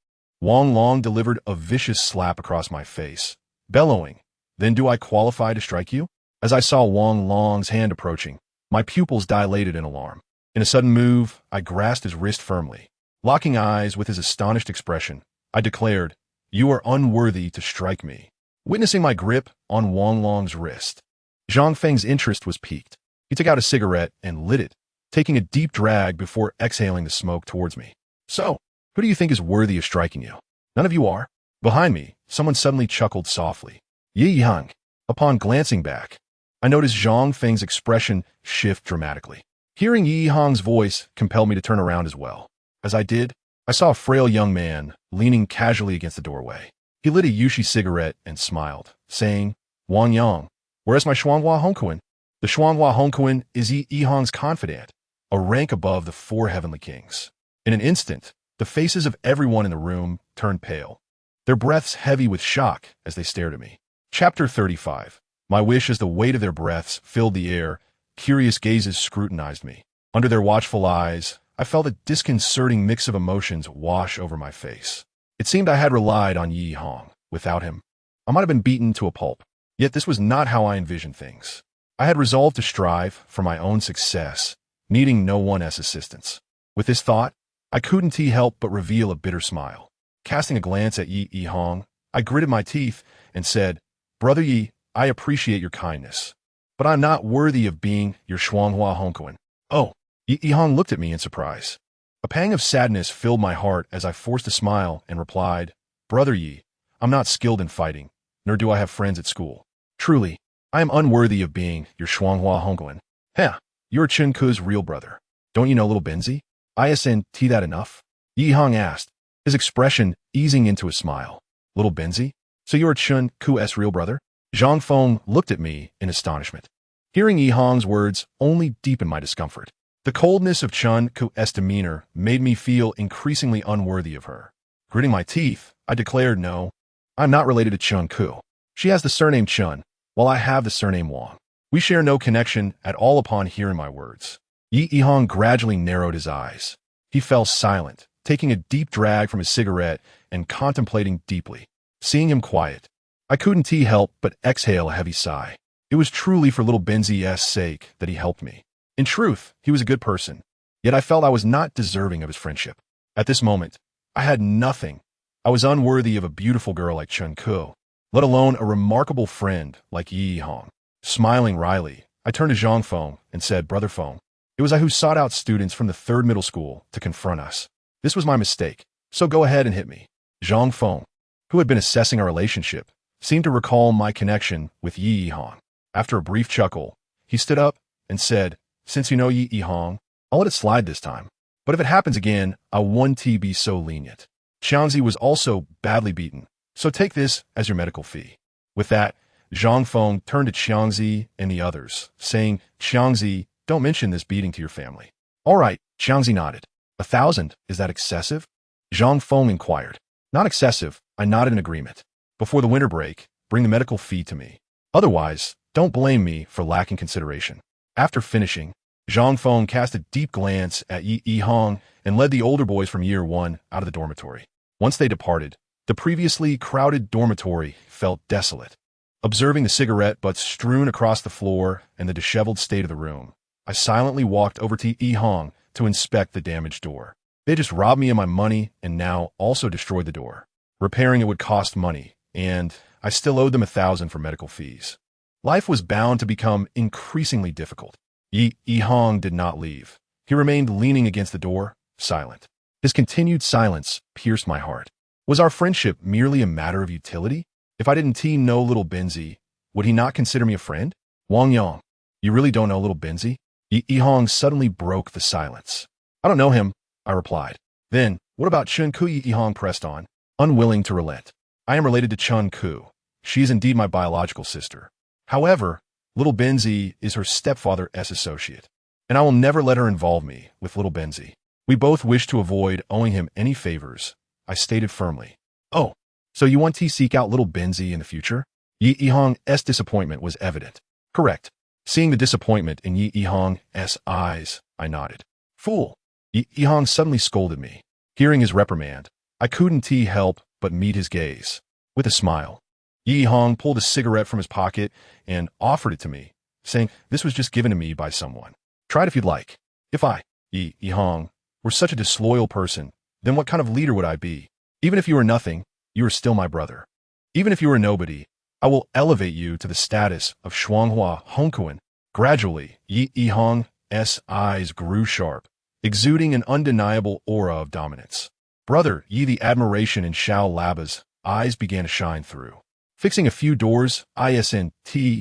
Wang Long delivered a vicious slap across my face, bellowing, "Then do I qualify to strike you?" As I saw Wang Long's hand approaching, my pupils dilated in alarm. In a sudden move, I grasped his wrist firmly. Locking eyes with his astonished expression, I declared, "You are unworthy to strike me." Witnessing my grip on Wang Long's wrist, Zhang Feng's interest was piqued. He took out a cigarette and lit it, taking a deep drag before exhaling the smoke towards me. "So, who do you think is worthy of striking you? None of you are." Behind me, someone suddenly chuckled softly. Yi Yang. Upon glancing back, I noticed Zhang Feng's expression shift dramatically. Hearing Yi Hong's voice compelled me to turn around as well. As I did, I saw a frail young man leaning casually against the doorway. He lit a Yushi cigarette and smiled, saying, "Wang Yang, where's my Xuanhua Hongkuan?" The Xuanhua Hongkuan is Yi Hong's confidant, a rank above the 4 heavenly kings. In an instant, the faces of everyone in the room turned pale, their breaths heavy with shock as they stared at me. Chapter 35. My wish as the weight of their breaths filled the air, curious gazes scrutinized me. Under their watchful eyes, I felt a disconcerting mix of emotions wash over my face. It seemed I had relied on Yi Hong. Without him, I might have been beaten to a pulp. Yet this was not how I envisioned things. I had resolved to strive for my own success, needing no one's assistance. With this thought, I couldn't help but reveal a bitter smile. Casting a glance at Yi Hong, I gritted my teeth and said, "Brother Yi, I appreciate your kindness, but I'm not worthy of being your Xuanhua Hongkuan." "Oh." Yi Hong looked at me in surprise. A pang of sadness filled my heart as I forced a smile and replied, "Brother Yi, I'm not skilled in fighting, nor do I have friends at school. Truly, I am unworthy of being your Xuanhua Hongkuan." "Heh, you're Chen Ku's real brother. Don't you know little Benzi? Isn't that enough?" Yi Hong asked, his expression easing into a smile. "Little Benzi? So you're Chen Ku's real brother?" Zhang Feng looked at me in astonishment. Hearing Yi Hong's words only deepened my discomfort. The coldness of Chen Ku's demeanor made me feel increasingly unworthy of her. Gritting my teeth, I declared, "No, I'm not related to Chen Ku. She has the surname Chen, while I have the surname Wang. We share no connection at all." Upon hearing my words, Yi Hong gradually narrowed his eyes. He fell silent, taking a deep drag from his cigarette and contemplating deeply. Seeing him quiet, I couldn't help but exhale a heavy sigh. It was truly for little Benzi's sake that he helped me. In truth, he was a good person, yet I felt I was not deserving of his friendship. At this moment, I had nothing. I was unworthy of a beautiful girl like Chen Ku, let alone a remarkable friend like Yi Hong. Smiling wryly, I turned to Zhang Feng and said, "Brother Feng, it was I who sought out students from the 3rd middle school to confront us. This was my mistake, so go ahead and hit me." Zhang Feng, who had been assessing our relationship, seemed to recall my connection with Yi Hong. After a brief chuckle, he stood up and said, "Since you know Yi Hong, I'll let it slide this time. But if it happens again, I won't be so lenient. Xiangzi was also badly beaten, so take this as your medical fee." With that, Zhang Feng turned to Xiangzi and the others, saying, "Xiangzi, don't mention this beating to your family." "All right," Xiangzi nodded. 1,000, is that excessive?" Zhang Feng inquired. "Not excessive," I nodded in agreement. "Before the winter break, bring the medical fee to me. Otherwise, don't blame me for lacking consideration." After finishing, Zhang Feng cast a deep glance at Yi Hong and led the older boys from year 1 out of the dormitory. Once they departed, the previously crowded dormitory felt desolate. Observing the cigarette butts strewn across the floor and the disheveled state of the room, I silently walked over to Yi Hong to inspect the damaged door. They just robbed me of my money and now also destroyed the door. Repairing it would cost money, and I still owed them 1,000 for medical fees. Life was bound to become increasingly difficult. Yi Hong did not leave. He remained leaning against the door, silent. His continued silence pierced my heart. Was our friendship merely a matter of utility? If I didn't know little Benzi, would he not consider me a friend? "Wang Yang, you really don't know little Benzi?" Yi Hong suddenly broke the silence. "I don't know him," I replied. "Then, what about Chen Ku?" Yi Hong pressed on, unwilling to relent. "I am related to Chen Ku. She is indeed my biological sister. However, little Benzi is her stepfather's associate, and I will never let her involve me with little Benzi. We both wish to avoid owing him any favors," I stated firmly. "Oh, so you want to seek out little Benzi in the future?" Yi Yihong's disappointment was evident. Correct. Seeing the disappointment in Yi Yihong's eyes, I nodded. Fool! Yi Yihong suddenly scolded me. Hearing his reprimand, I couldn't help but meet his gaze. With a smile, Yi Yihong pulled a cigarette from his pocket and offered it to me, saying this was just given to me by someone. Try it if you'd like. If I, Yi Yihong, were such a disloyal person, then what kind of leader would I be? Even if you were nothing, you are still my brother. Even if you were nobody, I will elevate you to the status of Shuanghua Hongkuan. Gradually, Yi Yihong's eyes grew sharp, exuding an undeniable aura of dominance. Brother Yi, the admiration in Xiao Laba's eyes began to shine through. Fixing a few doors, isn't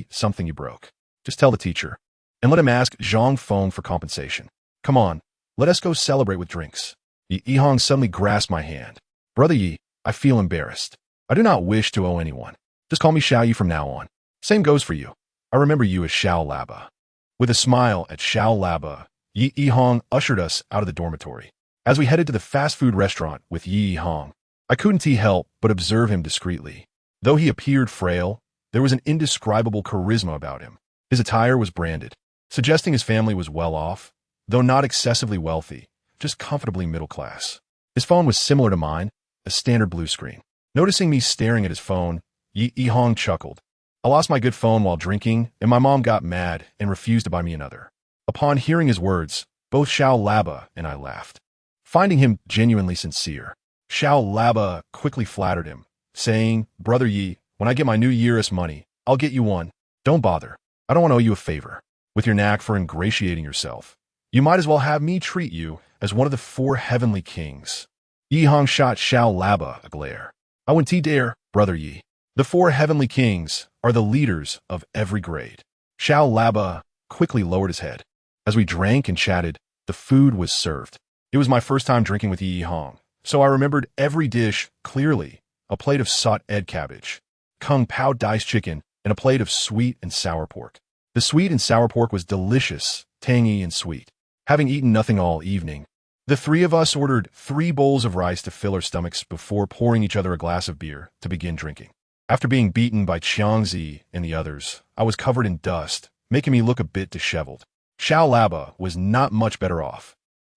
something you broke. Just tell the teacher, and let him ask Zhang Feng for compensation. Come on, let us go celebrate with drinks. Yi Yihong suddenly grasped my hand. Brother Yi, I feel embarrassed. I do not wish to owe anyone. Just call me Xiao Yi from now on. Same goes for you. I remember you as Xiao Laba. With a smile at Xiao Laba, Yi Yihong ushered us out of the dormitory. As we headed to the fast food restaurant with Yi Yihong, I couldn't help but observe him discreetly. Though he appeared frail, there was an indescribable charisma about him. His attire was branded, suggesting his family was well off, though not excessively wealthy, just comfortably middle class. His phone was similar to mine, a standard blue screen. Noticing me staring at his phone, Yi Yihong chuckled. I lost my good phone while drinking, and my mom got mad and refused to buy me another. Upon hearing his words, both Xiao Laba and I laughed, finding him genuinely sincere. Xiao Laba quickly flattered him, saying, Brother Yi, when I get my new year's money, I'll get you one. Don't bother. I don't want to owe you a favor. With your knack for ingratiating yourself, you might as well have me treat you as one of the 4 heavenly kings. Yi Yihong shot Xiao Laba a glare. I wouldn't dare, Brother Yi. The 4 heavenly kings are the leaders of every grade. Xiao Laba quickly lowered his head. As we drank and chatted, the food was served. It was my first time drinking with Yi Yihong, so I remembered every dish clearly. A plate of sot ed cabbage, kung pao diced chicken, and a plate of sweet and sour pork. The sweet and sour pork was delicious, tangy and sweet. Having eaten nothing all evening, the 3 of us ordered 3 bowls of rice to fill our stomachs before pouring each other a glass of beer to begin drinking. After being beaten by Qiangzi and the others, I was covered in dust, making me look a bit disheveled. Xiao Laba was not much better off.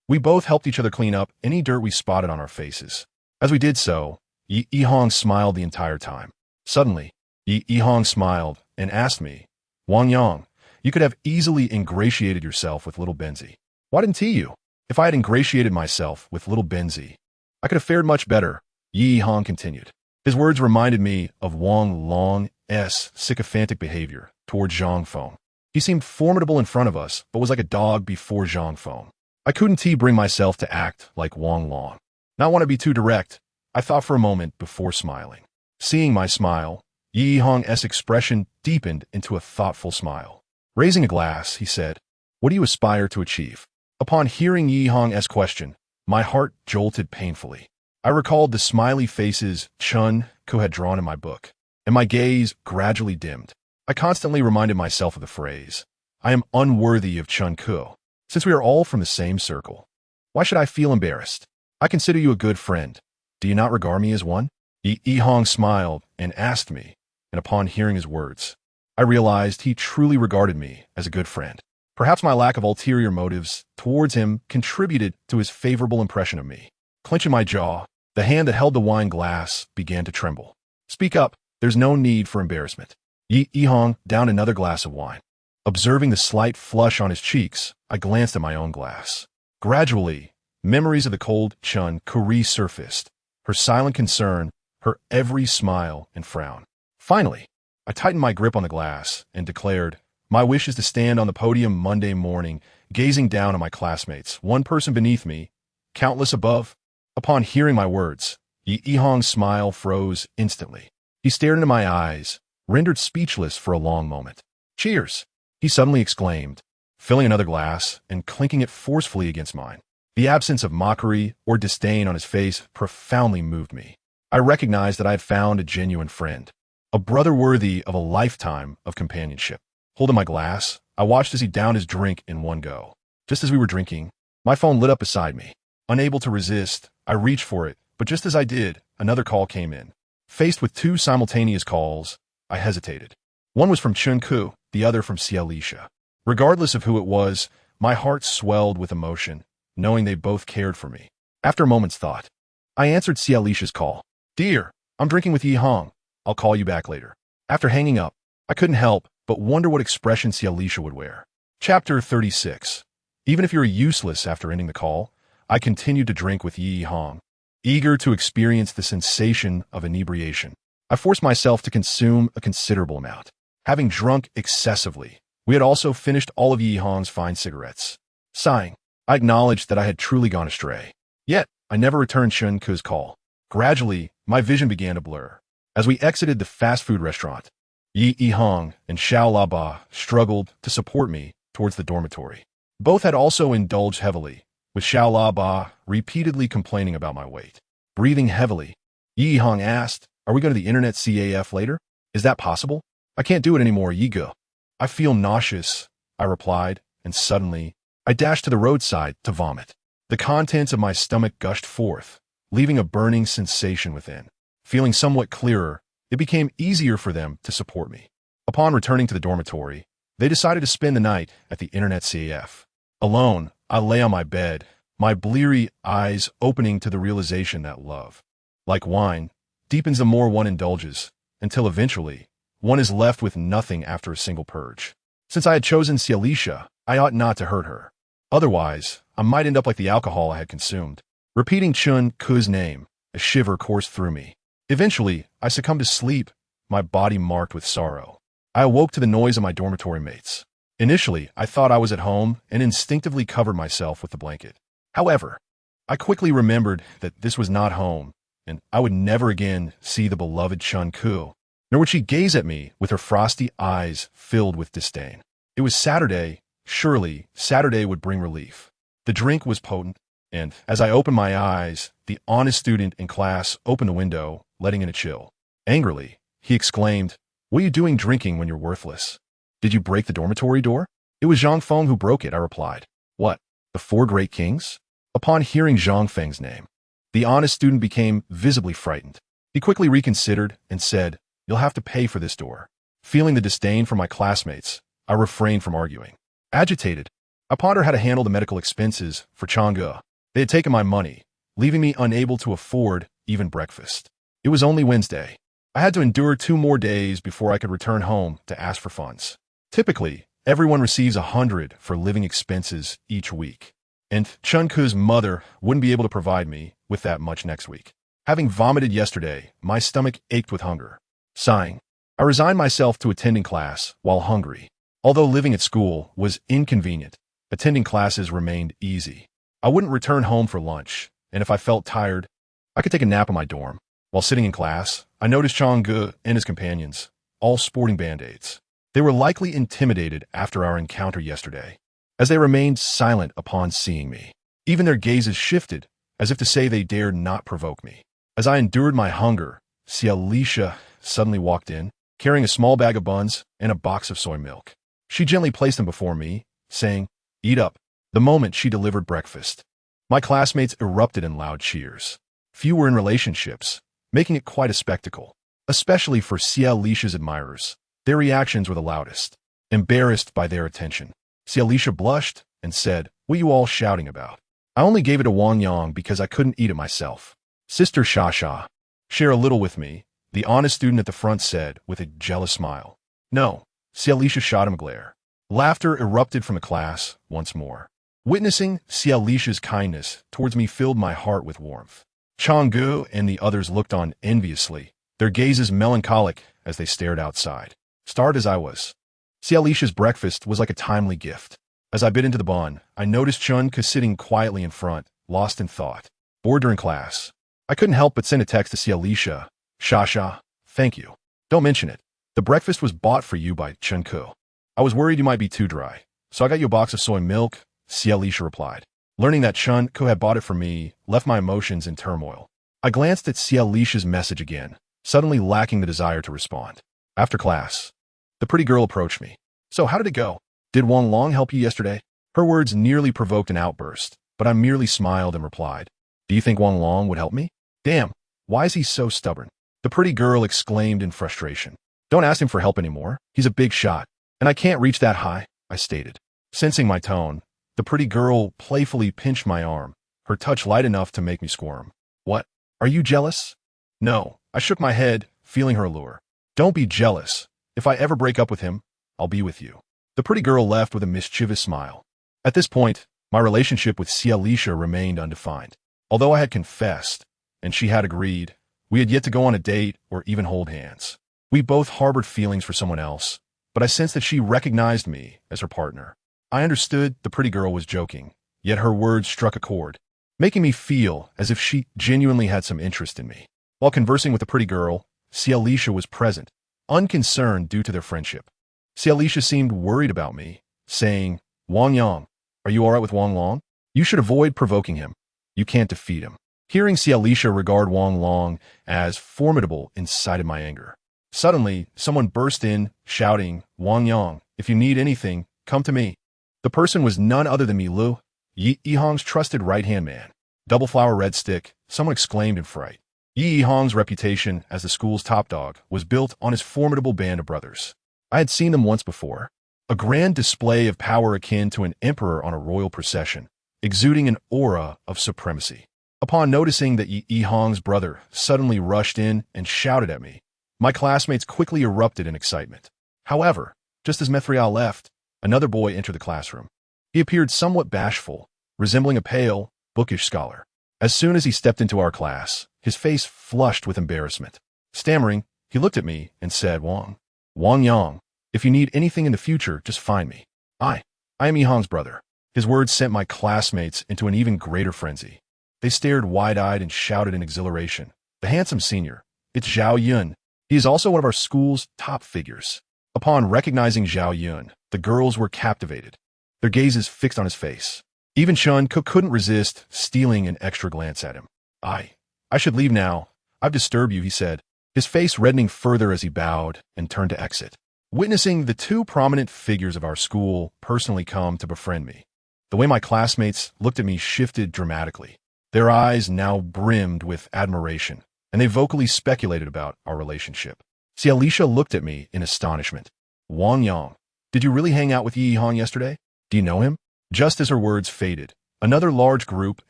We both helped each other clean up any dirt we spotted on our faces. As we did so, Yi Yihong smiled the entire time. Suddenly, Yi Yihong smiled and asked me, Wang Yang, you could have easily ingratiated yourself with little Benzi. Why didn't you? If I had ingratiated myself with little Benzi, I could have fared much better, Yi Yihong continued. His words reminded me of Wang Long's sycophantic behavior toward Zhang Feng. He seemed formidable in front of us, but was like a dog before Zhang Feng. I couldn't bring myself to act like Wang Long. Not want to be too direct, I thought for a moment before smiling. Seeing my smile, Yi Yihong's expression deepened into a thoughtful smile. Raising a glass, he said, What do you aspire to achieve? Upon hearing Yi Yihong's question, my heart jolted painfully. I recalled the smiley faces Chun Ku had drawn in my book, and my gaze gradually dimmed. I constantly reminded myself of the phrase, I am unworthy of Chun Ku. Since we are all from the same circle, why should I feel embarrassed? I consider you a good friend. Do you not regard me as one? Yi Yihong smiled and asked me, and upon hearing his words, I realized he truly regarded me as a good friend. Perhaps my lack of ulterior motives towards him contributed to his favorable impression of me. Clenching my jaw, the hand that held the wine glass began to tremble. Speak up, there's no need for embarrassment. Yi Yihong downed another glass of wine. Observing the slight flush on his cheeks, I glanced at my own glass. Gradually, memories of the cold Chun Ku resurfaced, her silent concern, her every smile and frown. Finally, I tightened my grip on the glass and declared, My wish is to stand on the podium Monday morning, gazing down on my classmates, one person beneath me, countless above. Upon hearing my words, Yi Yihong's smile froze instantly. He stared into my eyes, rendered speechless for a long moment. Cheers! He suddenly exclaimed, filling another glass and clinking it forcefully against mine. The absence of mockery or disdain on his face profoundly moved me. I recognized that I had found a genuine friend, a brother worthy of a lifetime of companionship. Holding my glass, I watched as he downed his drink in one go. Just as we were drinking, my phone lit up beside me. Unable to resist, I reached for it, but just as I did, another call came in. Faced with 2 simultaneous calls, I hesitated. One was from Chunku, the other from Xialisha. Regardless of who it was, my heart swelled with emotion, knowing they both cared for me. After a moment's thought, I answered Xialisha's call. Dear, I'm drinking with Yi Hong. I'll call you back later. After hanging up, I couldn't help but wonder what expression Xialisha would wear. Chapter 36. Even if you're useless after ending the call, I continued to drink with Yi Hong, eager to experience the sensation of inebriation. I forced myself to consume a considerable amount. Having drunk excessively, we had also finished all of Yi Hong's fine cigarettes. Sighing, I acknowledged that I had truly gone astray. Yet, I never returned Chunku's call. Gradually, my vision began to blur. As we exited the fast food restaurant, Yi Hong and Xiao Laba struggled to support me towards the dormitory. Both had also indulged heavily, with Xiao Laba repeatedly complaining about my weight. Breathing heavily, Yi Hong asked, "Are we going to the internet CAF later? Is that possible? I can't do it anymore, Yigo." "I feel nauseous," I replied, and suddenly, I dashed to the roadside to vomit. The contents of my stomach gushed forth, leaving a burning sensation within. Feeling somewhat clearer, it became easier for them to support me. Upon returning to the dormitory, they decided to spend the night at the internet CAF. Alone, I lay on my bed, my bleary eyes opening to the realization that love, like wine, deepens the more one indulges, until eventually, one is left with nothing after a single purge. Since I had chosen Xialisha, I ought not to hurt her. Otherwise, I might end up like the alcohol I had consumed. Repeating Chunku's name, a shiver coursed through me. Eventually, I succumbed to sleep, my body marked with sorrow. I awoke to the noise of my dormitory mates. Initially, I thought I was at home and instinctively covered myself with the blanket. However, I quickly remembered that this was not home, and I would never again see the beloved Chunku, nor would she gaze at me with her frosty eyes filled with disdain. It was Saturday. Surely, Saturday would bring relief. The drink was potent, and as I opened my eyes, the honest student in class opened the window, letting in a chill. Angrily, he exclaimed, "What are you doing drinking when you're worthless? Did you break the dormitory door?" "It was Zhang Feng who broke it," I replied. "What, the four great kings?" Upon hearing Zhang Feng's name, the honest student became visibly frightened. He quickly reconsidered and said, "You'll have to pay for this door." Feeling the disdain from my classmates, I refrained from arguing. Agitated, I pondered how to handle the medical expenses for Chang'e. They had taken my money, leaving me unable to afford even breakfast. It was only Wednesday. I had to endure 2 more days before I could return home to ask for funds. Typically, everyone receives 100 for living expenses each week, and Chunku's mother wouldn't be able to provide me with that much next week. Having vomited yesterday, my stomach ached with hunger. Sighing, I resigned myself to attending class while hungry. Although living at school was inconvenient, attending classes remained easy. I wouldn't return home for lunch, and if I felt tired, I could take a nap in my dorm. While sitting in class, I noticed Chang'e and his companions, all sporting band-aids. They were likely intimidated after our encounter yesterday, as they remained silent upon seeing me. Even their gazes shifted, as if to say they dared not provoke me. As I endured my hunger, Xialisha suddenly walked in, carrying a small bag of buns and a box of soy milk. She gently placed them before me, saying, "Eat up." The moment she delivered breakfast, my classmates erupted in loud cheers. Few were in relationships, making it quite a spectacle. Especially for Xialisha's admirers, their reactions were the loudest. Embarrassed by their attention, Xialisha blushed and said, "What are you all shouting about?" "I only gave it to Wang Yang because I couldn't eat it myself." "Sister Shasha, share a little with me," the honest student at the front said with a jealous smile. "No." Xialisha shot him a glare. Laughter erupted from the class once more. Witnessing Xialisha's kindness towards me filled my heart with warmth. Chang'e and the others looked on enviously, their gazes melancholic as they stared outside. Starved as I was, Xialisha's breakfast was like a timely gift. As I bit into the bun, I noticed Chunku sitting quietly in front, lost in thought. Bored during class, I couldn't help but send a text to Xialisha. "Shasha, thank you. Don't mention it. The breakfast was bought for you by Chunku. I was worried you might be too dry, so I got you a box of soy milk," Xialisha replied. Learning that Chunku had bought it for me left my emotions in turmoil. I glanced at Xialisha's message again, suddenly lacking the desire to respond. After class, the pretty girl approached me. "So how did it go? Did Wang Long help you yesterday?" Her words nearly provoked an outburst, but I merely smiled and replied, "Do you think Wang Long would help me? Damn, why is he so stubborn?" The pretty girl exclaimed in frustration. Don't ask him for help anymore. He's a big shot. And I can't reach that high, I stated. Sensing my tone, the pretty girl playfully pinched my arm, her touch light enough to make me squirm. What? Are you jealous? No, I shook my head, feeling her allure. Don't be jealous. If I ever break up with him, I'll be with you. The pretty girl left with a mischievous smile. At this point, my relationship with Cialisha remained undefined. Although I had confessed, and she had agreed, we had yet to go on a date or even hold hands. We both harbored feelings for someone else, but I sensed that she recognized me as her partner. I understood the pretty girl was joking, yet her words struck a chord, making me feel as if she genuinely had some interest in me. While conversing with the pretty girl, Cialisha was present, unconcerned due to their friendship. Cialisha seemed worried about me, saying, Wang Yang, are you alright with Wang Long? You should avoid provoking him. You can't defeat him. Hearing Cialisha regard Wang Long as formidable incited my anger. Suddenly, someone burst in, shouting, Wang Yang, if you need anything, come to me. The person was none other than Mi Lu, Yi Yihong's trusted right-hand man. Double flower red stick, someone exclaimed in fright. Yi Yihong's reputation as the school's top dog was built on his formidable band of brothers. I had seen them once before. A grand display of power akin to an emperor on a royal procession, exuding an aura of supremacy. Upon noticing that Yi Yihong's brother suddenly rushed in and shouted at me, my classmates quickly erupted in excitement. However, just as Mithriel left, another boy entered the classroom. He appeared somewhat bashful, resembling a pale, bookish scholar. As soon as he stepped into our class, his face flushed with embarrassment. Stammering, he looked at me and said, Wang Yang, if you need anything in the future, just find me. I am Yihong's brother. His words sent my classmates into an even greater frenzy. They stared wide-eyed and shouted in exhilaration. The handsome senior, it's Zhao Yun. He is also one of our school's top figures. Upon recognizing Zhao Yun, the girls were captivated, their gazes fixed on his face. Even Chun Cook couldn't resist stealing an extra glance at him. I should leave now. I've disturbed you, he said, his face reddening further as he bowed and turned to exit. Witnessing the two prominent figures of our school personally come to befriend me, the way my classmates looked at me shifted dramatically. Their eyes now brimmed with admiration, and they vocally speculated about our relationship. Cialisha looked at me in astonishment. Wang Yang, did you really hang out with Yi Yihong yesterday? Do you know him? Just as her words faded, another large group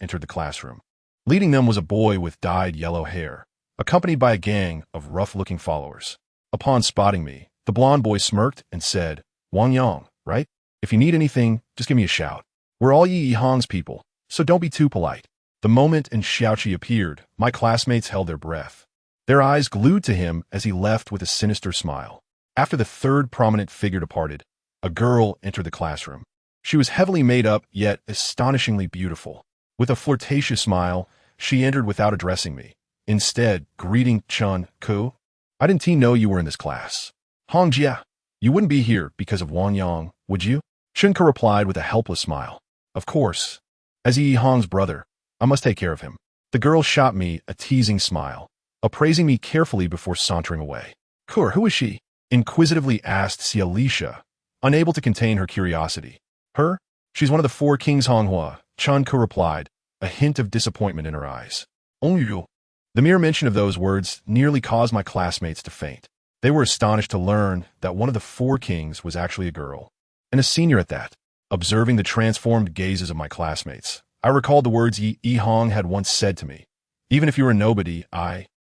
entered the classroom. Leading them was a boy with dyed yellow hair, accompanied by a gang of rough-looking followers. Upon spotting me, the blond boy smirked and said, Wang Yang, right? If you need anything, just give me a shout. We're all Yi Yihong's people, so don't be too polite. The moment Xiaoqi appeared, my classmates held their breath, their eyes glued to him as he left with a sinister smile. After the third prominent figure departed, a girl entered the classroom. She was heavily made up, yet astonishingly beautiful. With a flirtatious smile, she entered without addressing me, instead greeting Chun Ku. I didn't know you were in this class. Hong Jia, you wouldn't be here because of Wang Yang, would you? Chun Ku replied with a helpless smile. Of course. As Yi Hong's brother, I must take care of him. The girl shot me a teasing smile, appraising me carefully before sauntering away. Kur, who is she? Inquisitively asked Cialisha, unable to contain her curiosity. Her? She's one of the four kings Honghua, Chun Ku replied, a hint of disappointment in her eyes. Only you. The mere mention of those words nearly caused my classmates to faint. They were astonished to learn that one of the four kings was actually a girl, and a senior at that. Observing the transformed gazes of my classmates, I recalled the words Yi Yihong had once said to me. Even if you're a nobody,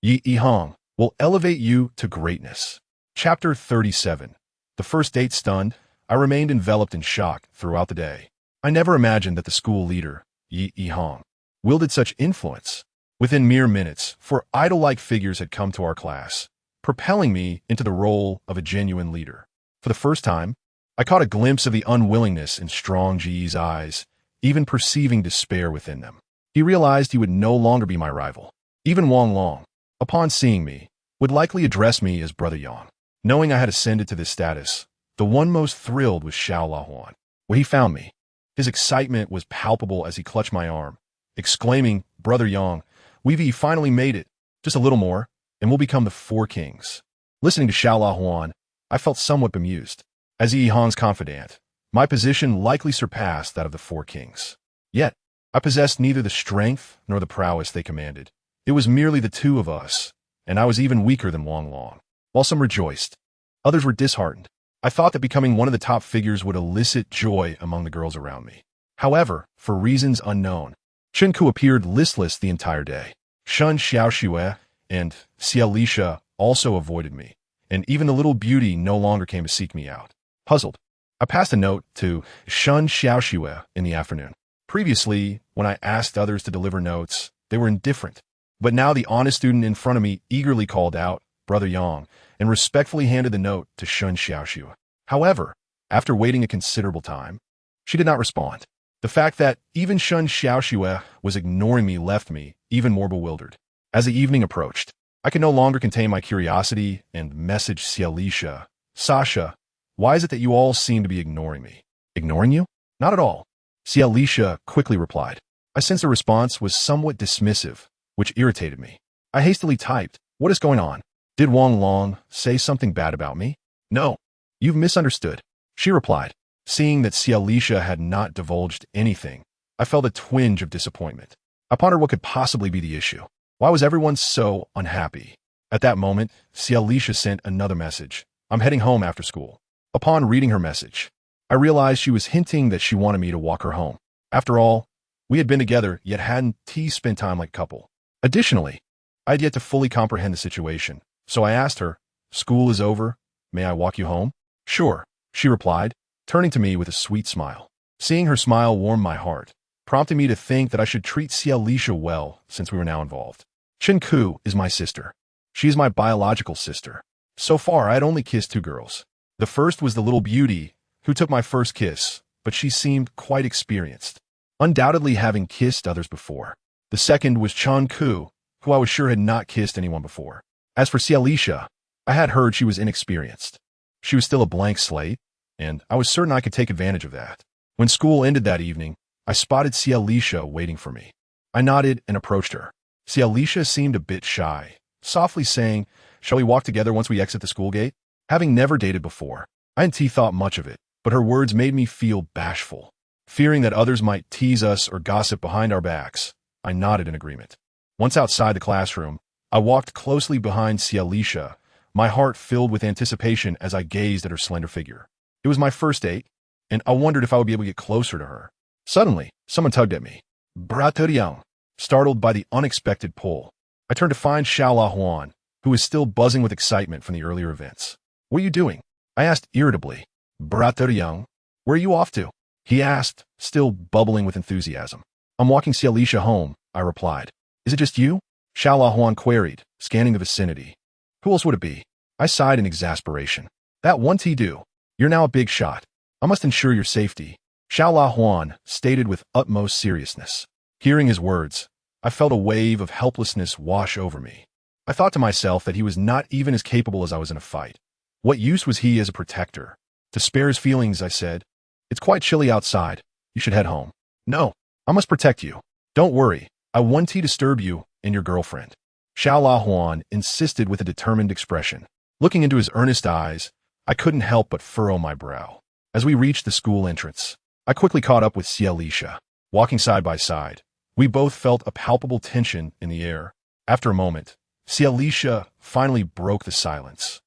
Yi Yihong, will elevate you to greatness. Chapter 37. The first date stunned, I remained enveloped in shock throughout the day. I never imagined that the school leader, Yi Yihong, wielded such influence. Within mere minutes, four idol-like figures had come to our class, propelling me into the role of a genuine leader. For the first time, I caught a glimpse of the unwillingness in Strong Ji's eyes, even perceiving despair within them. He realized he would no longer be my rival. Even Wang Long, upon seeing me, would likely address me as Brother Yang. Knowing I had ascended to this status, the one most thrilled was Xiao Lahuan. When he found me, his excitement was palpable as he clutched my arm, exclaiming, Brother Yang, we've finally made it. Just a little more, and we'll become the Four Kings. Listening to Xiao Lahuan, I felt somewhat bemused. As Yi Han's confidant, my position likely surpassed that of the Four Kings. Yet, I possessed neither the strength nor the prowess they commanded. It was merely the two of us, and I was even weaker than Wang Long. While some rejoiced, Others were disheartened. I thought that becoming one of the top figures would elicit joy among the girls around me. However, for reasons unknown, Chinku appeared listless the entire day. Shun Xiaoxue and Xiaolisha also avoided me, and even the little beauty no longer came to seek me out. Puzzled, I passed a note to Shun Xiaoxue in the afternoon. Previously, when I asked others to deliver notes, they were indifferent. But now the honest student in front of me eagerly called out, Brother Yang, and respectfully handed the note to Shun Xiaoxue. However, after waiting a considerable time, she did not respond. The fact that even Shun Xiaoxue was ignoring me left me even more bewildered. As the evening approached, I could no longer contain my curiosity and messaged Xiaolisha, Sasha, why is it that you all seem to be ignoring me? Ignoring you? Not at all. Xiaolisha quickly replied. I sensed the response was somewhat dismissive, which irritated me. I hastily typed, what is going on? Did Wang Long say something bad about me? No. You've misunderstood. She replied. Seeing that Xiaolisha had not divulged anything, I felt a twinge of disappointment. I pondered what could possibly be the issue. Why was everyone so unhappy? At that moment, Xiaolisha sent another message. I'm heading home after school. Upon reading her message, I realized she was hinting that she wanted me to walk her home. After all, we had been together, yet hadn't spent time like a couple. Additionally, I had yet to fully comprehend the situation, so I asked her, school is over, may I walk you home? Sure, she replied, turning to me with a sweet smile. Seeing her smile warmed my heart, prompting me to think that I should treat Xiaolisha well since we were now involved. Chinku is my sister. She is my biological sister. So far, I had only kissed two girls. The first was the little beauty who took my first kiss, but she seemed quite experienced, undoubtedly having kissed others before. The second was Chinku, who I was sure had not kissed anyone before. As for Xiaolisha, I had heard she was inexperienced. She was still a blank slate, and I was certain I could take advantage of that. When school ended that evening, I spotted Xiaolisha waiting for me. I nodded and approached her. Xiaolisha seemed a bit shy, softly saying, shall we walk together once we exit the school gate? Having never dated before, I hadn't thought much of it, but her words made me feel bashful. Fearing that others might tease us or gossip behind our backs, I nodded in agreement. Once outside the classroom, I walked closely behind Xiaolisha, my heart filled with anticipation as I gazed at her slender figure. It was my first date, and I wondered if I would be able to get closer to her. Suddenly, someone tugged at me. Brother Yang, startled by the unexpected pull. I turned to find Xiao Huan, who was still buzzing with excitement from the earlier events. What are you doing? I asked irritably. Brother Yang, where are you off to? He asked, still bubbling with enthusiasm. I'm walking Xiaolisha home, I replied. Is it just you? Xiao Huan queried, scanning the vicinity. Who else would it be? I sighed in exasperation. That one do. You're now a big shot. I must ensure your safety, Xiao Huan stated with utmost seriousness. Hearing his words, I felt a wave of helplessness wash over me. I thought to myself that he was not even as capable as I was in a fight. What use was he as a protector? To spare his feelings, I said, it's quite chilly outside. You should head home. No, I must protect you. Don't worry, I won't disturb you and your girlfriend. Xiao Huan insisted with a determined expression. Looking into his earnest eyes, I couldn't help but furrow my brow. As we reached the school entrance, I quickly caught up with Xiaolisha. Walking side by side, we both felt a palpable tension in the air. After a moment, Xiaolisha finally broke the silence.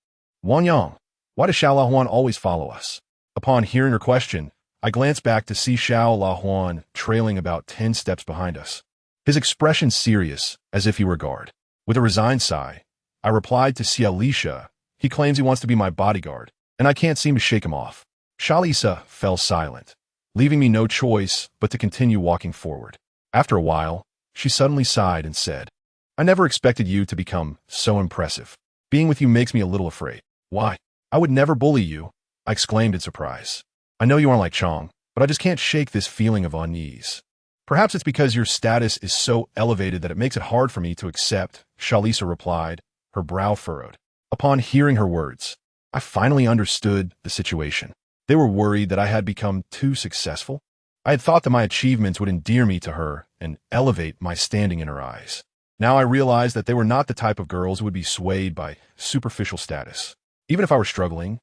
Wang Yang, why does Xiao Huan always follow us? Upon hearing her question, I glanced back to see Xiao Huan trailing about 10 steps behind us. His expression serious, as if he were guard. With a resigned sigh, I replied to Xiaolisha, he claims he wants to be my bodyguard, and I can't seem to shake him off. Xiaolisha fell silent, leaving me no choice but to continue walking forward. After a while, she suddenly sighed and said, I never expected you to become so impressive. Being with you makes me a little afraid. Why? I would never bully you, I exclaimed in surprise. I know you aren't like Chong, but I just can't shake this feeling of unease. Perhaps it's because your status is so elevated that it makes it hard for me to accept, Xiaolisha replied, her brow furrowed. Upon hearing her words, I finally understood the situation. They were worried that I had become too successful. I had thought that my achievements would endear me to her and elevate my standing in her eyes. Now I realized that they were not the type of girls who would be swayed by superficial status. Even if I were struggling,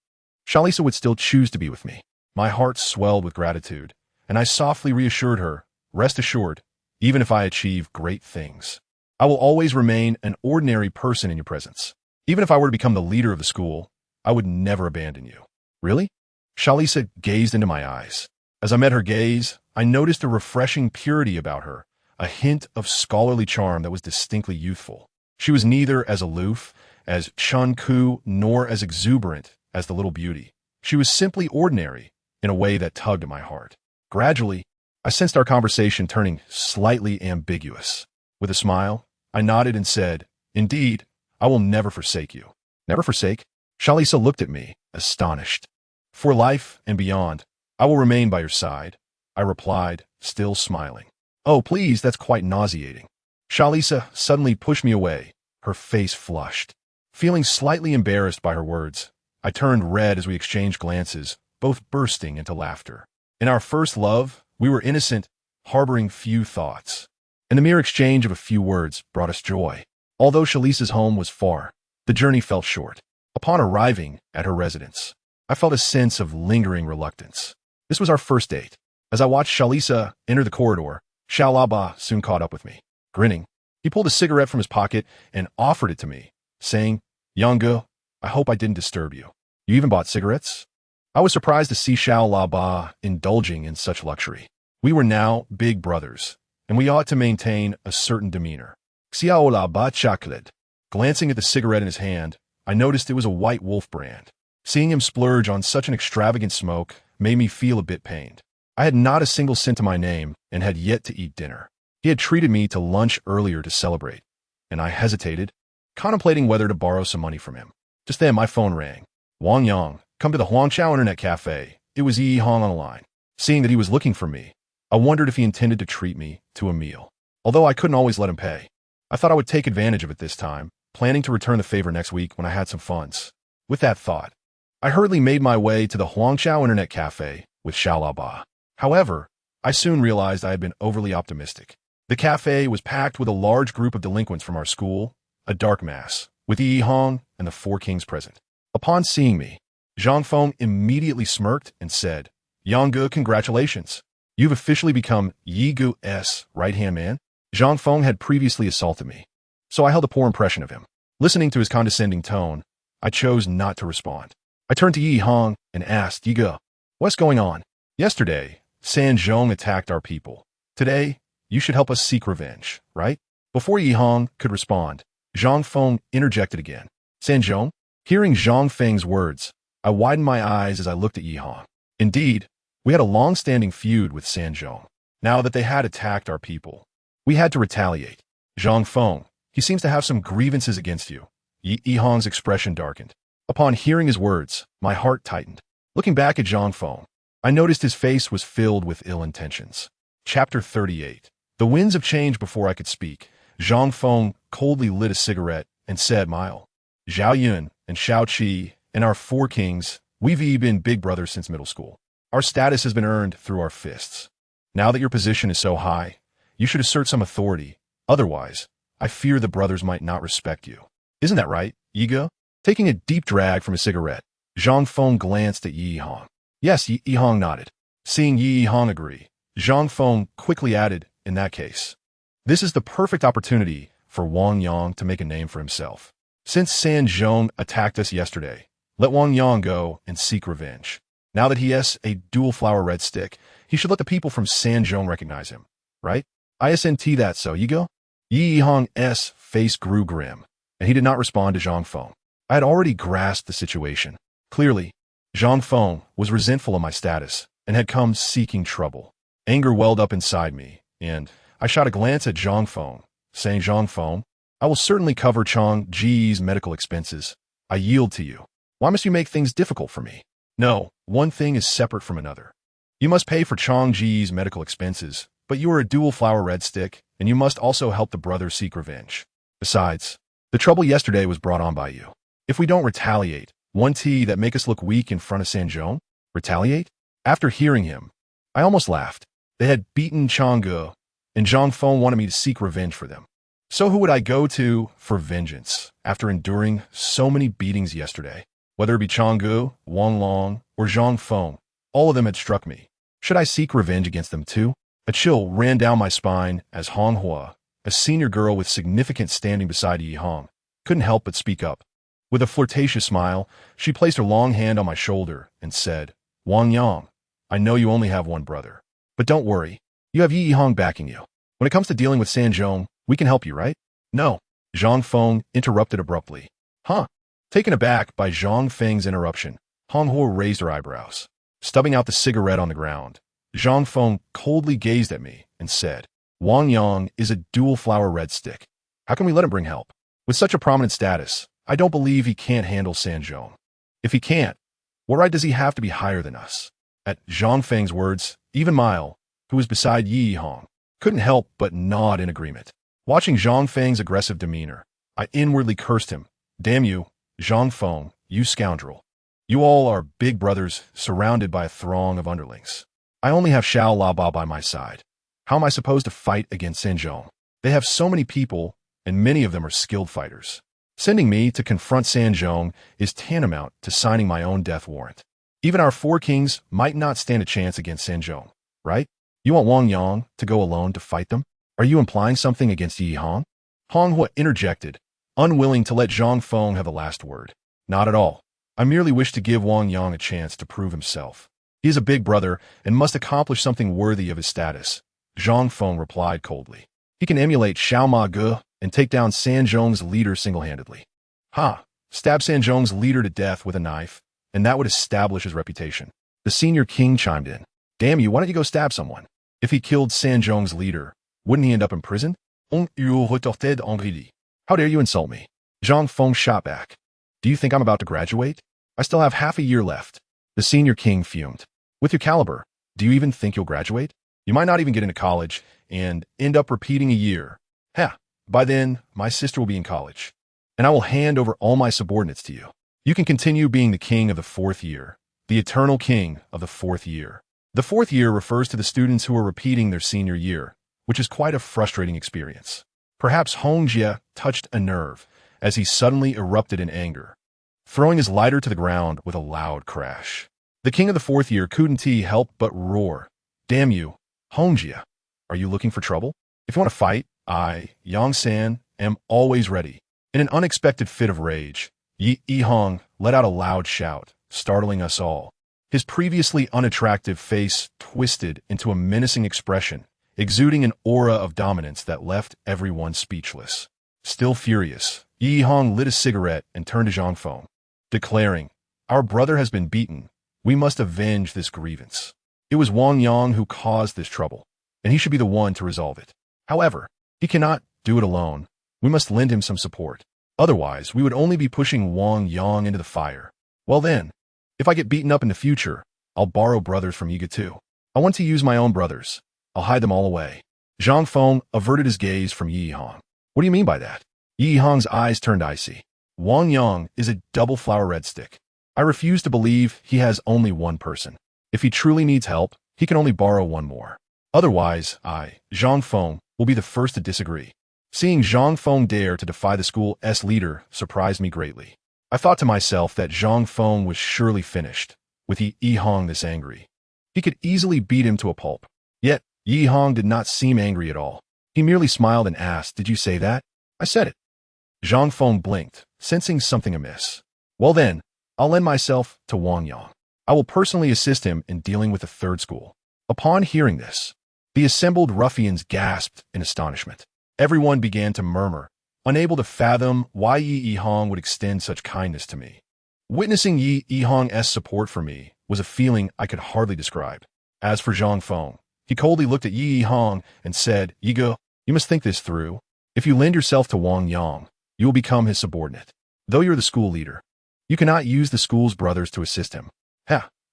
Xiaolisha would still choose to be with me. My heart swelled with gratitude, and I softly reassured her, rest assured, even if I achieve great things, I will always remain an ordinary person in your presence. Even if I were to become the leader of the school, I would never abandon you. Really? Shalisa gazed into my eyes. As I met her gaze, I noticed a refreshing purity about her, a hint of scholarly charm that was distinctly youthful. She was neither as aloof as Chun-Ku nor as exuberant as the little beauty. She was simply ordinary in a way that tugged at my heart. Gradually, I sensed our conversation turning slightly ambiguous. With a smile, I nodded and said, "Indeed, I will never forsake you." "Never forsake?" Shalisa looked at me, astonished. "For life and beyond, I will remain by your side," I replied, still smiling. "Oh, please, that's quite nauseating." Shalisa suddenly pushed me away, her face flushed. Feeling slightly embarrassed by her words, I turned red as we exchanged glances, both bursting into laughter. In our first love, we were innocent, harboring few thoughts, and the mere exchange of a few words brought us joy. Although Shalisa's home was far, the journey fell short. Upon arriving at her residence, I felt a sense of lingering reluctance. This was our first date. As I watched Shalisa enter the corridor, Xiaolaba soon caught up with me. Grinning, he pulled a cigarette from his pocket and offered it to me, saying, "Yangge, I hope I didn't disturb you. You even bought cigarettes?" I was surprised to see Xiaolaba indulging in such luxury. We were now big brothers, and we ought to maintain a certain demeanor. Xiaolaba chocolate. Glancing at the cigarette in his hand, I noticed it was a White Wolf brand. Seeing him splurge on such an extravagant smoke made me feel a bit pained. I had not a single cent to my name and had yet to eat dinner. He had treated me to lunch earlier to celebrate, and I hesitated, contemplating whether to borrow some money from him. Just then, my phone rang. "Wang Yang, come to the Huangchao Internet Cafe." It was Yi Hong on the line. Seeing that he was looking for me, I wondered if he intended to treat me to a meal. Although I couldn't always let him pay, I thought I would take advantage of it this time, planning to return the favor next week when I had some funds. With that thought, I hurriedly made my way to the Huangchao Internet Cafe with Xiaolaba. However, I soon realized I had been overly optimistic. The cafe was packed with a large group of delinquents from our school, a dark mass, with Yi Hong and the four kings present. Upon seeing me, Zhang Feng immediately smirked and said, "Yangge, congratulations. You've officially become Yi Gu's right-hand man." Zhang Feng had previously assaulted me, so I held a poor impression of him. Listening to his condescending tone, I chose not to respond. I turned to Yi Hong and asked, "Yi Gu, what's going on? Yesterday, San Zhong attacked our people. Today, you should help us seek revenge, right?" Before Yi Hong could respond, Zhang Feng interjected again. "San Zhong?" Hearing Zhang Feng's words, I widened my eyes as I looked at Yi Hong. Indeed, we had a long-standing feud with San Zhong. Now that they had attacked our people, we had to retaliate. "Zhang Feng, he seems to have some grievances against you." Yi Hong's expression darkened. Upon hearing his words, my heart tightened. Looking back at Zhang Feng, I noticed his face was filled with ill intentions. Chapter 38. The winds of change before I could speak. Zhang Feng coldly lit a cigarette and said, "Mile. Zhao Yun and Shao Qi and our four kings, we've been big brothers since middle school. Our status has been earned through our fists. Now that your position is so high, you should assert some authority. Otherwise, I fear the brothers might not respect you. Isn't that right, Yi Gu?" Taking a deep drag from a cigarette, Zhang Feng glanced at Yi Hong. Yes, Yi Hong nodded. Seeing Yi Hong agree, Zhang Feng quickly added, "In that case, this is the perfect opportunity for Wang Yang to make a name for himself. Since San Zhong attacked us yesterday, let Wang Yang go and seek revenge. Now that he has a dual-flower red stick, he should let the people from San Zhong recognize him, right? Isn't that so, Yi Gu?" Yi Hong's face grew grim, and he did not respond to Zhang Feng. I had already grasped the situation. Clearly, Zhang Feng was resentful of my status and had come seeking trouble. Anger welled up inside me, and I shot a glance at Zhang Feng, saying, "Zhang Feng, I will certainly cover Chang Ji's medical expenses. I yield to you. Why must you make things difficult for me? No, one thing is separate from another. You must pay for Chang Ji's medical expenses, but you are a dual-flower red stick, and you must also help the brothers seek revenge. Besides, the trouble yesterday was brought on by you. If we don't retaliate, won't that make us look weak in front of San Zhong? Retaliate?" After hearing him, I almost laughed. They had beaten Chang'e, and Zhang Feng wanted me to seek revenge for them. So who would I go to for vengeance after enduring so many beatings yesterday? Whether it be Chang'e, Wang Long, or Zhang Feng, all of them had struck me. Should I seek revenge against them too? A chill ran down my spine as Hong Hua, a senior girl with significant standing beside Yi Hong, couldn't help but speak up. With a flirtatious smile, she placed her long hand on my shoulder and said, Wang Yang, I know you only have one brother. But don't worry, you have Yi Hong backing you. When it comes to dealing with Sanzhong, we can help you, right? No. Zhang Feng interrupted abruptly. Huh? Taken aback by Zhang Feng's interruption, Hong Huo raised her eyebrows. Stubbing out the cigarette on the ground, Zhang Feng coldly gazed at me and said, Wang Yang is a dual-flower red stick. How can we let him bring help? With such a prominent status, I don't believe he can't handle Sanzhong. If he can't, what right does he have to be higher than us? At Zhang Feng's words, even Mile, who was beside Yi Hong, couldn't help but nod in agreement. Watching Zhang Feng's aggressive demeanor, I inwardly cursed him. Damn you, Zhang Feng, you scoundrel. You all are big brothers surrounded by a throng of underlings. I only have Xiao Laba by my side. How am I supposed to fight against Sanzhong? They have so many people, and many of them are skilled fighters. Sending me to confront Sanzhong is tantamount to signing my own death warrant. Even our four kings might not stand a chance against Sanzhong, right? You want Wang Yang to go alone to fight them? Are you implying something against Yi Hong? Hong Hua interjected, unwilling to let Zhang Feng have the last word. Not at all. I merely wish to give Wang Yang a chance to prove himself. He is a big brother and must accomplish something worthy of his status. Zhang Feng replied coldly. He can emulate Xiao Ma Ge and take down Sanzhong's leader single-handedly. Ha! Stab Sanzhong's leader to death with a knife, and that would establish his reputation. The senior king chimed in. Damn you, why don't you go stab someone? If he killed Sanzhong's leader, wouldn't he end up in prison? On eût retorted Henri. How dare you insult me? Zhang Feng shot back. Do you think I'm about to graduate? I still have half a year left. The senior king fumed. With your caliber, do you even think you'll graduate? You might not even get into college and end up repeating a year. Heh, by then, my sister will be in college, and I will hand over all my subordinates to you. You can continue being the king of the fourth year, the eternal king of the fourth year. The fourth year refers to the students who are repeating their senior year, which is quite a frustrating experience. Perhaps Hong Jie touched a nerve as he suddenly erupted in anger, throwing his lighter to the ground with a loud crash. The king of the fourth year couldn't help but roar. Damn you, Hong Jie, are you looking for trouble? If you want to fight, I, Yang San, am always ready. In an unexpected fit of rage, Yi Hong let out a loud shout, startling us all. His previously unattractive face twisted into a menacing expression, exuding an aura of dominance that left everyone speechless. Still furious, Yi Hong lit a cigarette and turned to Zhang Feng, declaring, Our brother has been beaten. We must avenge this grievance. It was Wang Yang who caused this trouble, and he should be the one to resolve it. However, he cannot do it alone. We must lend him some support. Otherwise, we would only be pushing Wang Yang into the fire. Well then, if I get beaten up in the future, I'll borrow brothers from Yiga too. I want to use my own brothers. I'll hide them all away. Zhang Feng averted his gaze from Yi Hong. What do you mean by that? Yi Hong's eyes turned icy. Wang Yang is a double flower red stick. I refuse to believe he has only one person. If he truly needs help, he can only borrow one more. Otherwise, I, Zhang Feng, will be the first to disagree. Seeing Zhang Feng dare to defy the school's leader surprised me greatly. I thought to myself that Zhang Feng was surely finished, with Yi Hong this angry. He could easily beat him to a pulp. Yet, Yi Hong did not seem angry at all. He merely smiled and asked, Did you say that? I said it. Zhang Feng blinked, sensing something amiss. Well then, I'll lend myself to Wang Yang. I will personally assist him in dealing with the third school. Upon hearing this, the assembled ruffians gasped in astonishment. Everyone began to murmur, unable to fathom why Yi Hong would extend such kindness to me. Witnessing Yi Hong's support for me was a feeling I could hardly describe. As for Zhang Feng, he coldly looked at Yi Hong and said, Yigo, you must think this through. If you lend yourself to Wang Yang, you will become his subordinate. Though you're the school leader, you cannot use the school's brothers to assist him.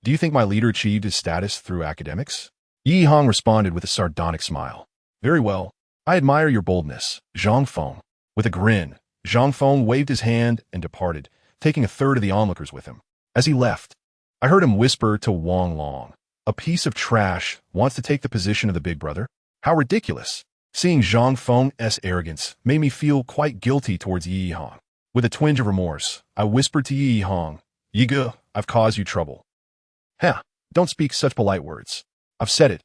Do you think my leader achieved his status through academics? Yi Hong responded with a sardonic smile. Very well. I admire your boldness, Zhang Feng. With a grin, Zhang Feng waved his hand and departed, taking a third of the onlookers with him. As he left, I heard him whisper to Wang Long, a piece of trash wants to take the position of the big brother? How ridiculous. Seeing Zhang Feng's arrogance made me feel quite guilty towards Yi Hong. With a twinge of remorse, I whispered to Yi Hong, Yiga, I've caused you trouble. Don't speak such polite words. I've said it.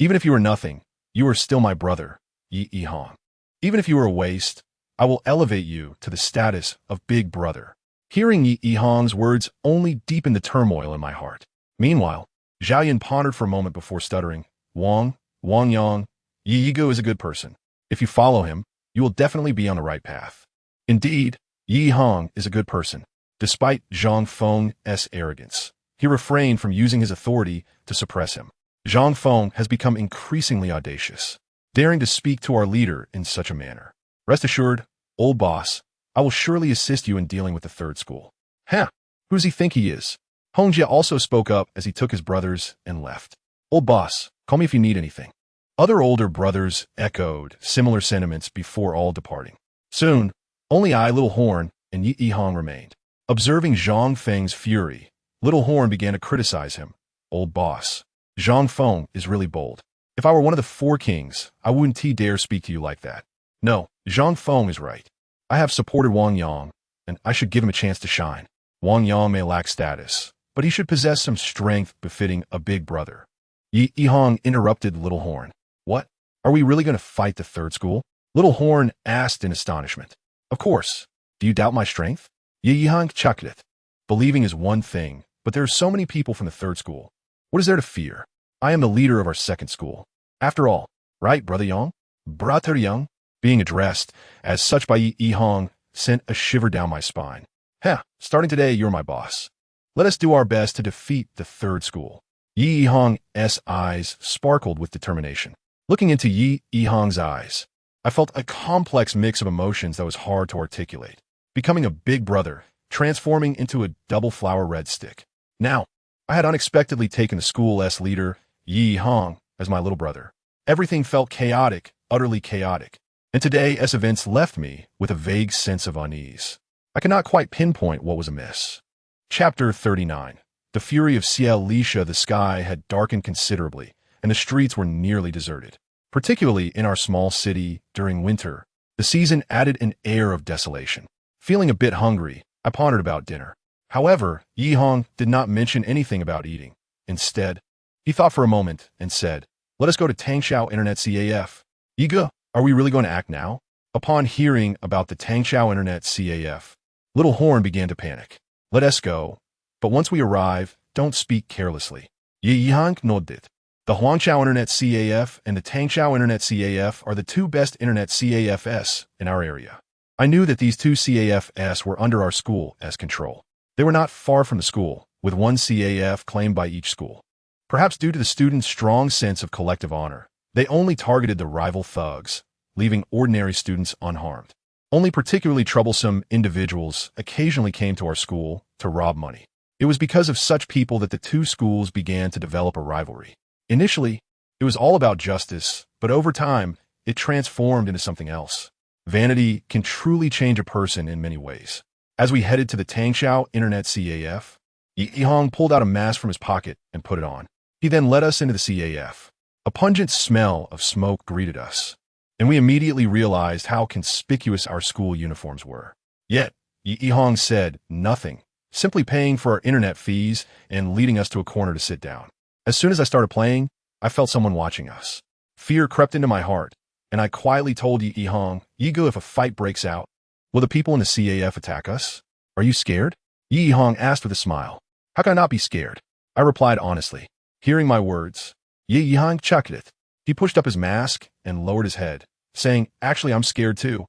Even if you are nothing, you are still my brother, Yi Hong. Even if you are a waste, I will elevate you to the status of big brother. Hearing Yi Hong's words only deepened the turmoil in my heart. Meanwhile, Zhao Yan pondered for a moment before stuttering. Wang Yang, Yi Yigo is a good person. If you follow him, you will definitely be on the right path. Indeed, Yi Hong is a good person. Despite Zhang Feng's arrogance, he refrained from using his authority to suppress him. Zhang Feng has become increasingly audacious, daring to speak to our leader in such a manner. Rest assured, old boss, I will surely assist you in dealing with the third school. Huh, who does he think he is? Hongjia also spoke up as he took his brothers and left. Old boss, call me if you need anything. Other older brothers echoed similar sentiments before all departing. Soon, only I, Little Horn, and Yi Hong remained. Observing Zhang Feng's fury, Little Horn began to criticize him. Old boss, Zhang Feng is really bold. If I were one of the four kings, I wouldn't dare speak to you like that. No, Zhang Feng is right. I have supported Wang Yang, and I should give him a chance to shine. Wang Yang may lack status, but he should possess some strength befitting a big brother. Yi Hong interrupted Little Horn. What? Are we really going to fight the third school? Little Horn asked in astonishment. Of course. Do you doubt my strength? Yi Hong chuckled it. Believing is one thing, but there are so many people from the third school. What is there to fear? I am the leader of our second school. After all, right, Brother Yang? Brother Yang? Being addressed as such by Yi Hong sent a shiver down my spine. Heh, starting today, you're my boss. Let us do our best to defeat the third school. Yi Hong's eyes sparkled with determination. Looking into Yi Hong's eyes, I felt a complex mix of emotions that was hard to articulate. Becoming a big brother, transforming into a double flower red stick. Now, I had unexpectedly taken the school's leader, Yi Hong, as my little brother. Everything felt chaotic, utterly chaotic. And today, as events left me with a vague sense of unease. I could not quite pinpoint what was amiss. Chapter 39. The fury of Ciel Lisha, the sky had darkened considerably, and the streets were nearly deserted. Particularly in our small city during winter, the season added an air of desolation. Feeling a bit hungry, I pondered about dinner. However, Yi Hong did not mention anything about eating. Instead, he thought for a moment and said, "Let us go to Tangshao Internet CAF. Yiga, are we really going to act now?" Upon hearing about the Tangshao Internet CAF, Little Horn began to panic. "Let us go. But once we arrive, don't speak carelessly." Yi Hong nodded. The Huangchao Internet CAF and the Tangshao Internet CAF are the two best Internet CAFs in our area. I knew that these two CAFs were under our school as control. They were not far from the school, with one CAF claimed by each school. Perhaps due to the students' strong sense of collective honor, they only targeted the rival thugs, leaving ordinary students unharmed. Only particularly troublesome individuals occasionally came to our school to rob money. It was because of such people that the two schools began to develop a rivalry. Initially, it was all about justice, but over time, it transformed into something else. Vanity can truly change a person in many ways. As we headed to the Tangshao Internet CAF, Yi Hong pulled out a mask from his pocket and put it on. He then led us into the CAF. A pungent smell of smoke greeted us, and we immediately realized how conspicuous our school uniforms were. Yet, Yi Hong said nothing, simply paying for our internet fees and leading us to a corner to sit down. As soon as I started playing, I felt someone watching us. Fear crept into my heart, and I quietly told Yi Hong, "Yigo, if a fight breaks out, will the people in the CAF attack us? Are you scared?" Yi Hong asked with a smile. "How can I not be scared?" I replied honestly. Hearing my words, Yi Hong chuckled it. He pushed up his mask and lowered his head, saying, "Actually, I'm scared too."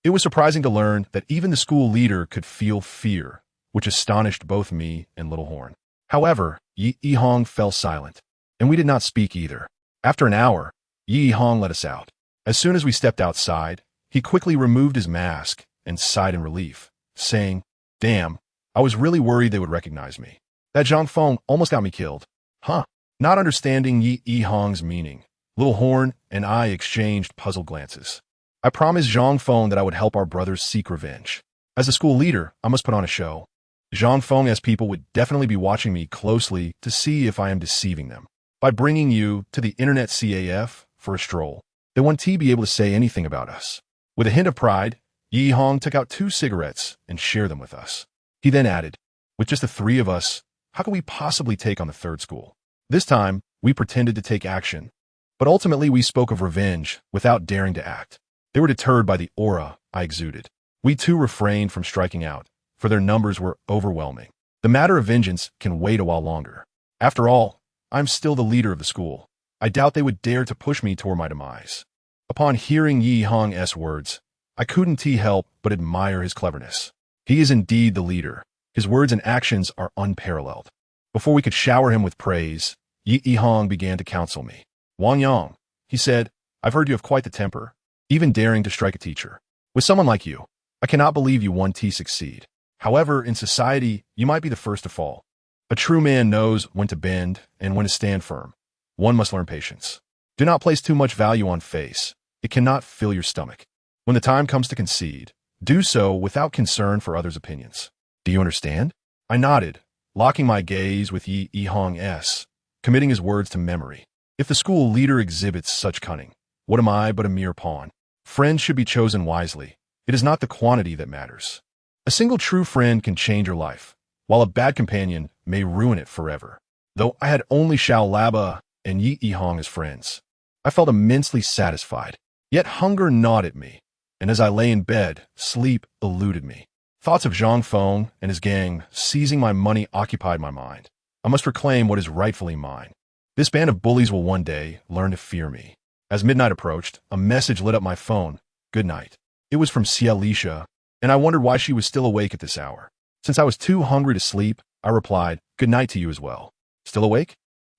It was surprising to learn that even the school leader could feel fear, which astonished both me and Little Horn. However, Yi Hong fell silent, and we did not speak either. After an hour, Yi Hong let us out. As soon as we stepped outside, he quickly removed his mask and sighed in relief, saying, "Damn, I was really worried they would recognize me. That Zhang Feng almost got me killed." Huh. Not understanding Yi Hong's meaning, Little Horn and I exchanged puzzled glances. I promised Zhang Feng that I would help our brothers seek revenge. As a school leader, I must put on a show. Zhang Feng's people would definitely be watching me closely to see if I am deceiving them. By bringing you to the Internet CAF for a stroll, they won't be able to say anything about us. With a hint of pride, Yi Hong took out 2 cigarettes and shared them with us. He then added, "With just the 3 of us, how could we possibly take on the third school?" This time, we pretended to take action, but ultimately we spoke of revenge without daring to act. They were deterred by the aura I exuded. We too refrained from striking out, for their numbers were overwhelming. The matter of vengeance can wait a while longer. After all, I'm still the leader of the school. I doubt they would dare to push me toward my demise. Upon hearing Yi Hong's words, I couldn't help but admire his cleverness. He is indeed the leader. His words and actions are unparalleled. Before we could shower him with praise, Yi Hong began to counsel me. Wang Yang, he said, I've heard you have quite the temper, even daring to strike a teacher. With someone like you, I cannot believe you won't succeed. However, in society, you might be the first to fall. A true man knows when to bend and when to stand firm. One must learn patience. Do not place too much value on face. It cannot fill your stomach. When the time comes to concede, do so without concern for others' opinions. Do you understand? I nodded, locking my gaze with Yi Hong's, committing his words to memory. If the school leader exhibits such cunning, what am I but a mere pawn? Friends should be chosen wisely. It is not the quantity that matters. A single true friend can change your life, while a bad companion may ruin it forever. Though I had only Xiao Laba and Yi Hong as friends, I felt immensely satisfied. Yet hunger gnawed at me, and as I lay in bed, sleep eluded me. Thoughts of Zhang Feng and his gang seizing my money occupied my mind. I must reclaim what is rightfully mine. This band of bullies will one day learn to fear me. As midnight approached, a message lit up my phone. Good night. It was from Xialisha, and I wondered why she was still awake at this hour. Since I was too hungry to sleep, I replied, good night to you as well. Still awake?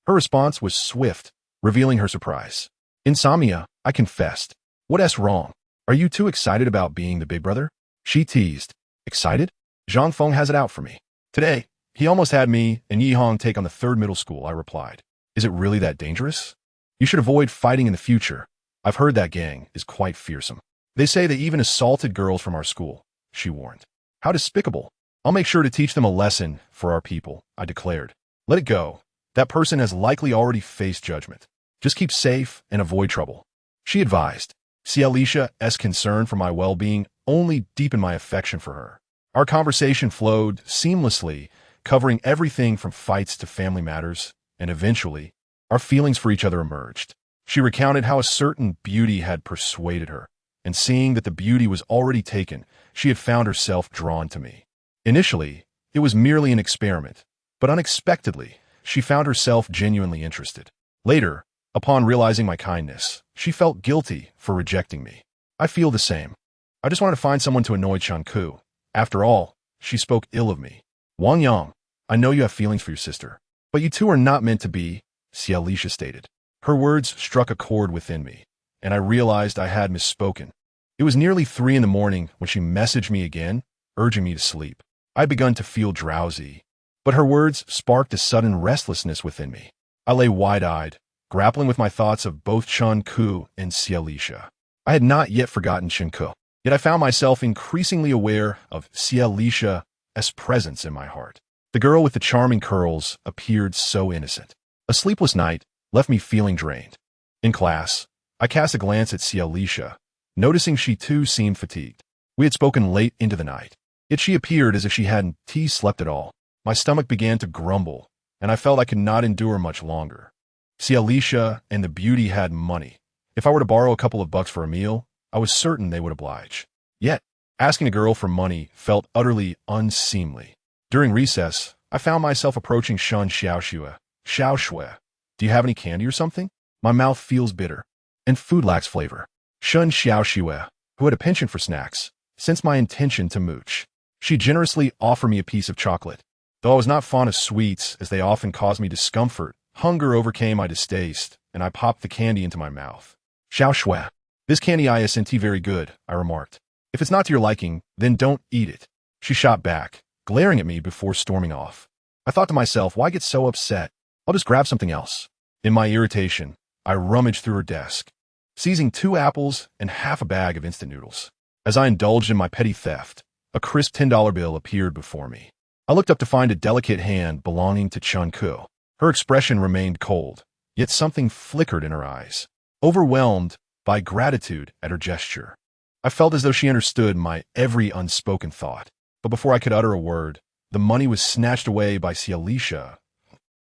Her response was swift, revealing her surprise. Insomnia, I confessed. What's wrong? Are you too excited about being the big brother? She teased. Excited? Zhang Feng has it out for me. Today, he almost had me and Yi Hong take on the 3rd middle school, I replied. Is it really that dangerous? You should avoid fighting in the future. I've heard that gang is quite fearsome. They say they even assaulted girls from our school, she warned. How despicable. I'll make sure to teach them a lesson for our people, I declared. Let it go. That person has likely already faced judgment. Just keep safe and avoid trouble. She advised. Xialisha's concern for my well-being only deepened my affection for her. Our conversation flowed seamlessly, covering everything from fights to family matters, and eventually, our feelings for each other emerged. She recounted how a certain beauty had persuaded her, and seeing that the beauty was already taken, she had found herself drawn to me. Initially, it was merely an experiment, but unexpectedly, she found herself genuinely interested. Later, upon realizing my kindness, she felt guilty for rejecting me. I feel the same. I just wanted to find someone to annoy Chanku. After all, she spoke ill of me. Wang Yang, I know you have feelings for your sister, but you two are not meant to be, Xialisha stated. Her words struck a chord within me, and I realized I had misspoken. It was nearly 3 in the morning when she messaged me again, urging me to sleep. I had begun to feel drowsy, but her words sparked a sudden restlessness within me. I lay wide-eyed, grappling with my thoughts of both Chanku and Xialisha. I had not yet forgotten Chanku, yet I found myself increasingly aware of Xialisha's presence in my heart. The girl with the charming curls appeared so innocent. A sleepless night left me feeling drained. In class, I cast a glance at Xialisha, noticing she too seemed fatigued. We had spoken late into the night, yet she appeared as if she hadn't slept at all. My stomach began to grumble, and I felt I could not endure much longer. Xialisha and the beauty had money. If I were to borrow a couple of bucks for a meal, I was certain they would oblige. Yet, asking a girl for money felt utterly unseemly. During recess, I found myself approaching Shun Xiaoxue. Xiaoxue, do you have any candy or something? My mouth feels bitter, and food lacks flavor. Shun Xiaoxue, who had a penchant for snacks, sensed my intention to mooch. She generously offered me a piece of chocolate. Though I was not fond of sweets, as they often caused me discomfort, hunger overcame my distaste, and I popped the candy into my mouth. Xiaoxue, this candy isn't very good, I remarked. If it's not to your liking, then don't eat it. She shot back, glaring at me before storming off. I thought to myself, why get so upset? I'll just grab something else. In my irritation, I rummaged through her desk, seizing 2 apples and half a bag of instant noodles. As I indulged in my petty theft, a crisp $10 bill appeared before me. I looked up to find a delicate hand belonging to Chanku. Her expression remained cold, yet something flickered in her eyes. Overwhelmed by gratitude at her gesture, I felt as though she understood my every unspoken thought. But before I could utter a word, the money was snatched away by Xialisha.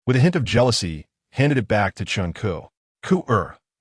With a hint of jealousy, handed it back to Chanku.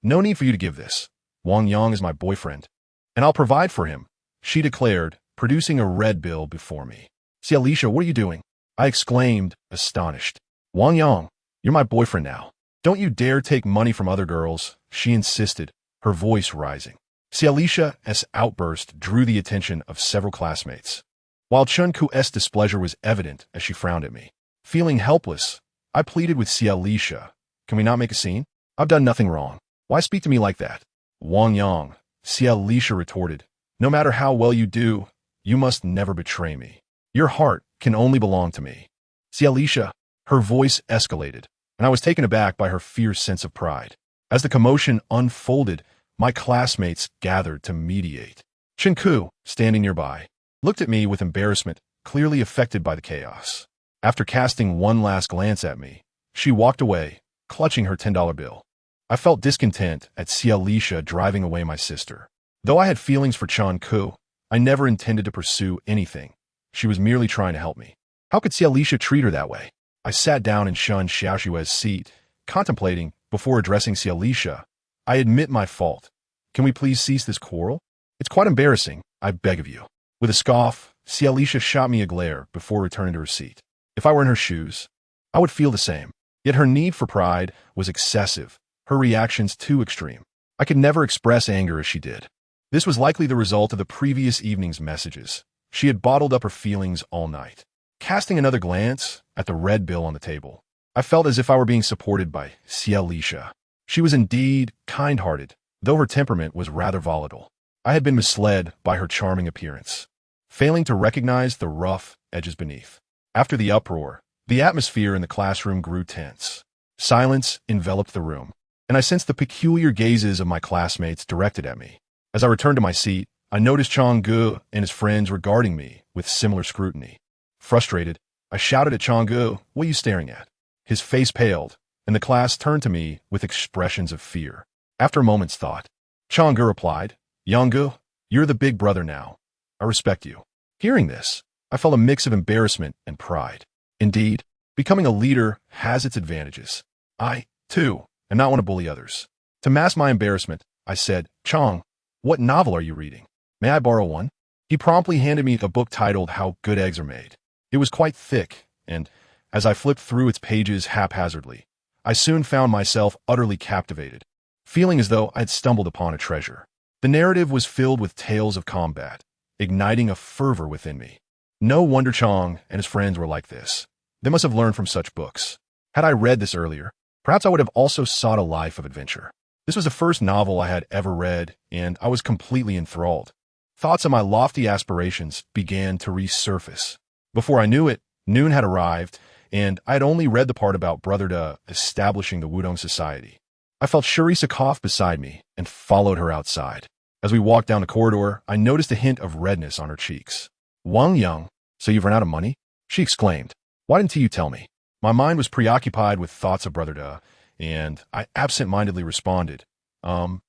No need for you to give this. Wang Yang is my boyfriend, and I'll provide for him, she declared, producing a red bill before me. See, Alicia, what are you doing? I exclaimed, astonished. Wang Yang, you're my boyfriend now. Don't you dare take money from other girls, she insisted, her voice rising. See, Alicia's outburst drew the attention of several classmates, while Chun Ku's displeasure was evident as she frowned at me. Feeling helpless, I pleaded with Si Alicia. Can we not make a scene? I've done nothing wrong. Why speak to me like that? Wang Yang, Si Alicia retorted. No matter how well you do, you must never betray me. Your heart can only belong to me. Si Alicia, her voice escalated, and I was taken aback by her fierce sense of pride. As the commotion unfolded, my classmates gathered to mediate. Chun Ku, standing nearby, looked at me with embarrassment, clearly affected by the chaos. After casting one last glance at me, she walked away, clutching her $10 bill. I felt discontent at Si Alicia driving away my sister. Though I had feelings for Chun Ku, I never intended to pursue anything. She was merely trying to help me. How could Si Alicia treat her that way? I sat down in Shun Xiaoshui's seat, contemplating, before addressing Si Alicia. I admit my fault. Can we please cease this quarrel? It's quite embarrassing, I beg of you. With a scoff, Si Alicia shot me a glare before returning to her seat. If I were in her shoes, I would feel the same. Yet her need for pride was excessive, her reactions too extreme. I could never express anger as she did. This was likely the result of the previous evening's messages. She had bottled up her feelings all night. Casting another glance at the red bill on the table, I felt as if I were being supported by Si Alicia. She was indeed kind-hearted, though her temperament was rather volatile. I had been misled by her charming appearance, failing to recognize the rough edges beneath. After the uproar, the atmosphere in the classroom grew tense. Silence enveloped the room, and I sensed the peculiar gazes of my classmates directed at me. As I returned to my seat, I noticed Chang Gu and his friends regarding me with similar scrutiny. Frustrated, I shouted at Chang Gu, "What are you staring at?" His face paled, and the class turned to me with expressions of fear. After a moment's thought, Chang Gu replied, "Yang Gu, you're the big brother now. I respect you." Hearing this, I felt a mix of embarrassment and pride. Indeed, becoming a leader has its advantages. I, too, am not one to bully others. To mask my embarrassment, I said, "Chang, what novel are you reading? May I borrow one?" He promptly handed me a book titled How Good Eggs Are Made. It was quite thick, and as I flipped through its pages haphazardly, I soon found myself utterly captivated, feeling as though I had stumbled upon a treasure. The narrative was filled with tales of combat, igniting a fervor within me. No wonder Chang and his friends were like this. They must have learned from such books. Had I read this earlier, perhaps I would have also sought a life of adventure. This was the first novel I had ever read, and I was completely enthralled. Thoughts of my lofty aspirations began to resurface. Before I knew it, noon had arrived, and I had only read the part about Brother Da establishing the Wudong Society. I felt Sharisa cough beside me and followed her outside. As we walked down the corridor, I noticed a hint of redness on her cheeks. "Wang Yang, so you've run out of money?" she exclaimed. "Why didn't you tell me?" My mind was preoccupied with thoughts of Brother Da, and I absent-mindedly responded, I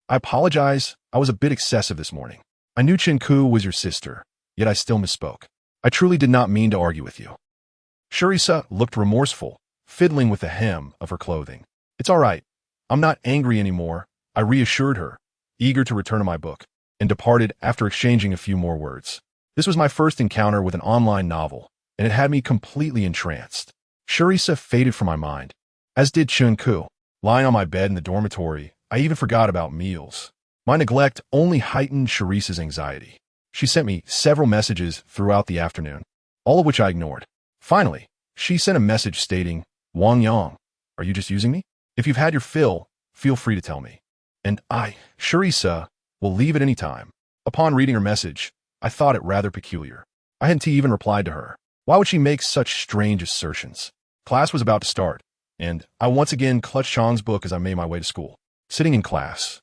apologize. I was a bit excessive this morning. I knew Chen Ku was your sister, yet I still misspoke. I truly did not mean to argue with you." Sharisa looked remorseful, fiddling with the hem of her clothing. "It's all right. I'm not angry anymore," I reassured her, eager to return to my book, and departed after exchanging a few more words. This was my first encounter with an online novel, and it had me completely entranced. Sharisa faded from my mind, as did Chun Ku. Lying on my bed in the dormitory, I even forgot about meals. My neglect only heightened Sharisa's anxiety. She sent me several messages throughout the afternoon, all of which I ignored. Finally, she sent a message stating, "Wang Yang, are you just using me? If you've had your fill, feel free to tell me. And I, Sharisa, will leave at any time." Upon reading her message, I thought it rather peculiar. I hadn't even replied to her. Why would she make such strange assertions? Class was about to start, and I once again clutched Chang's book as I made my way to school. Sitting in class,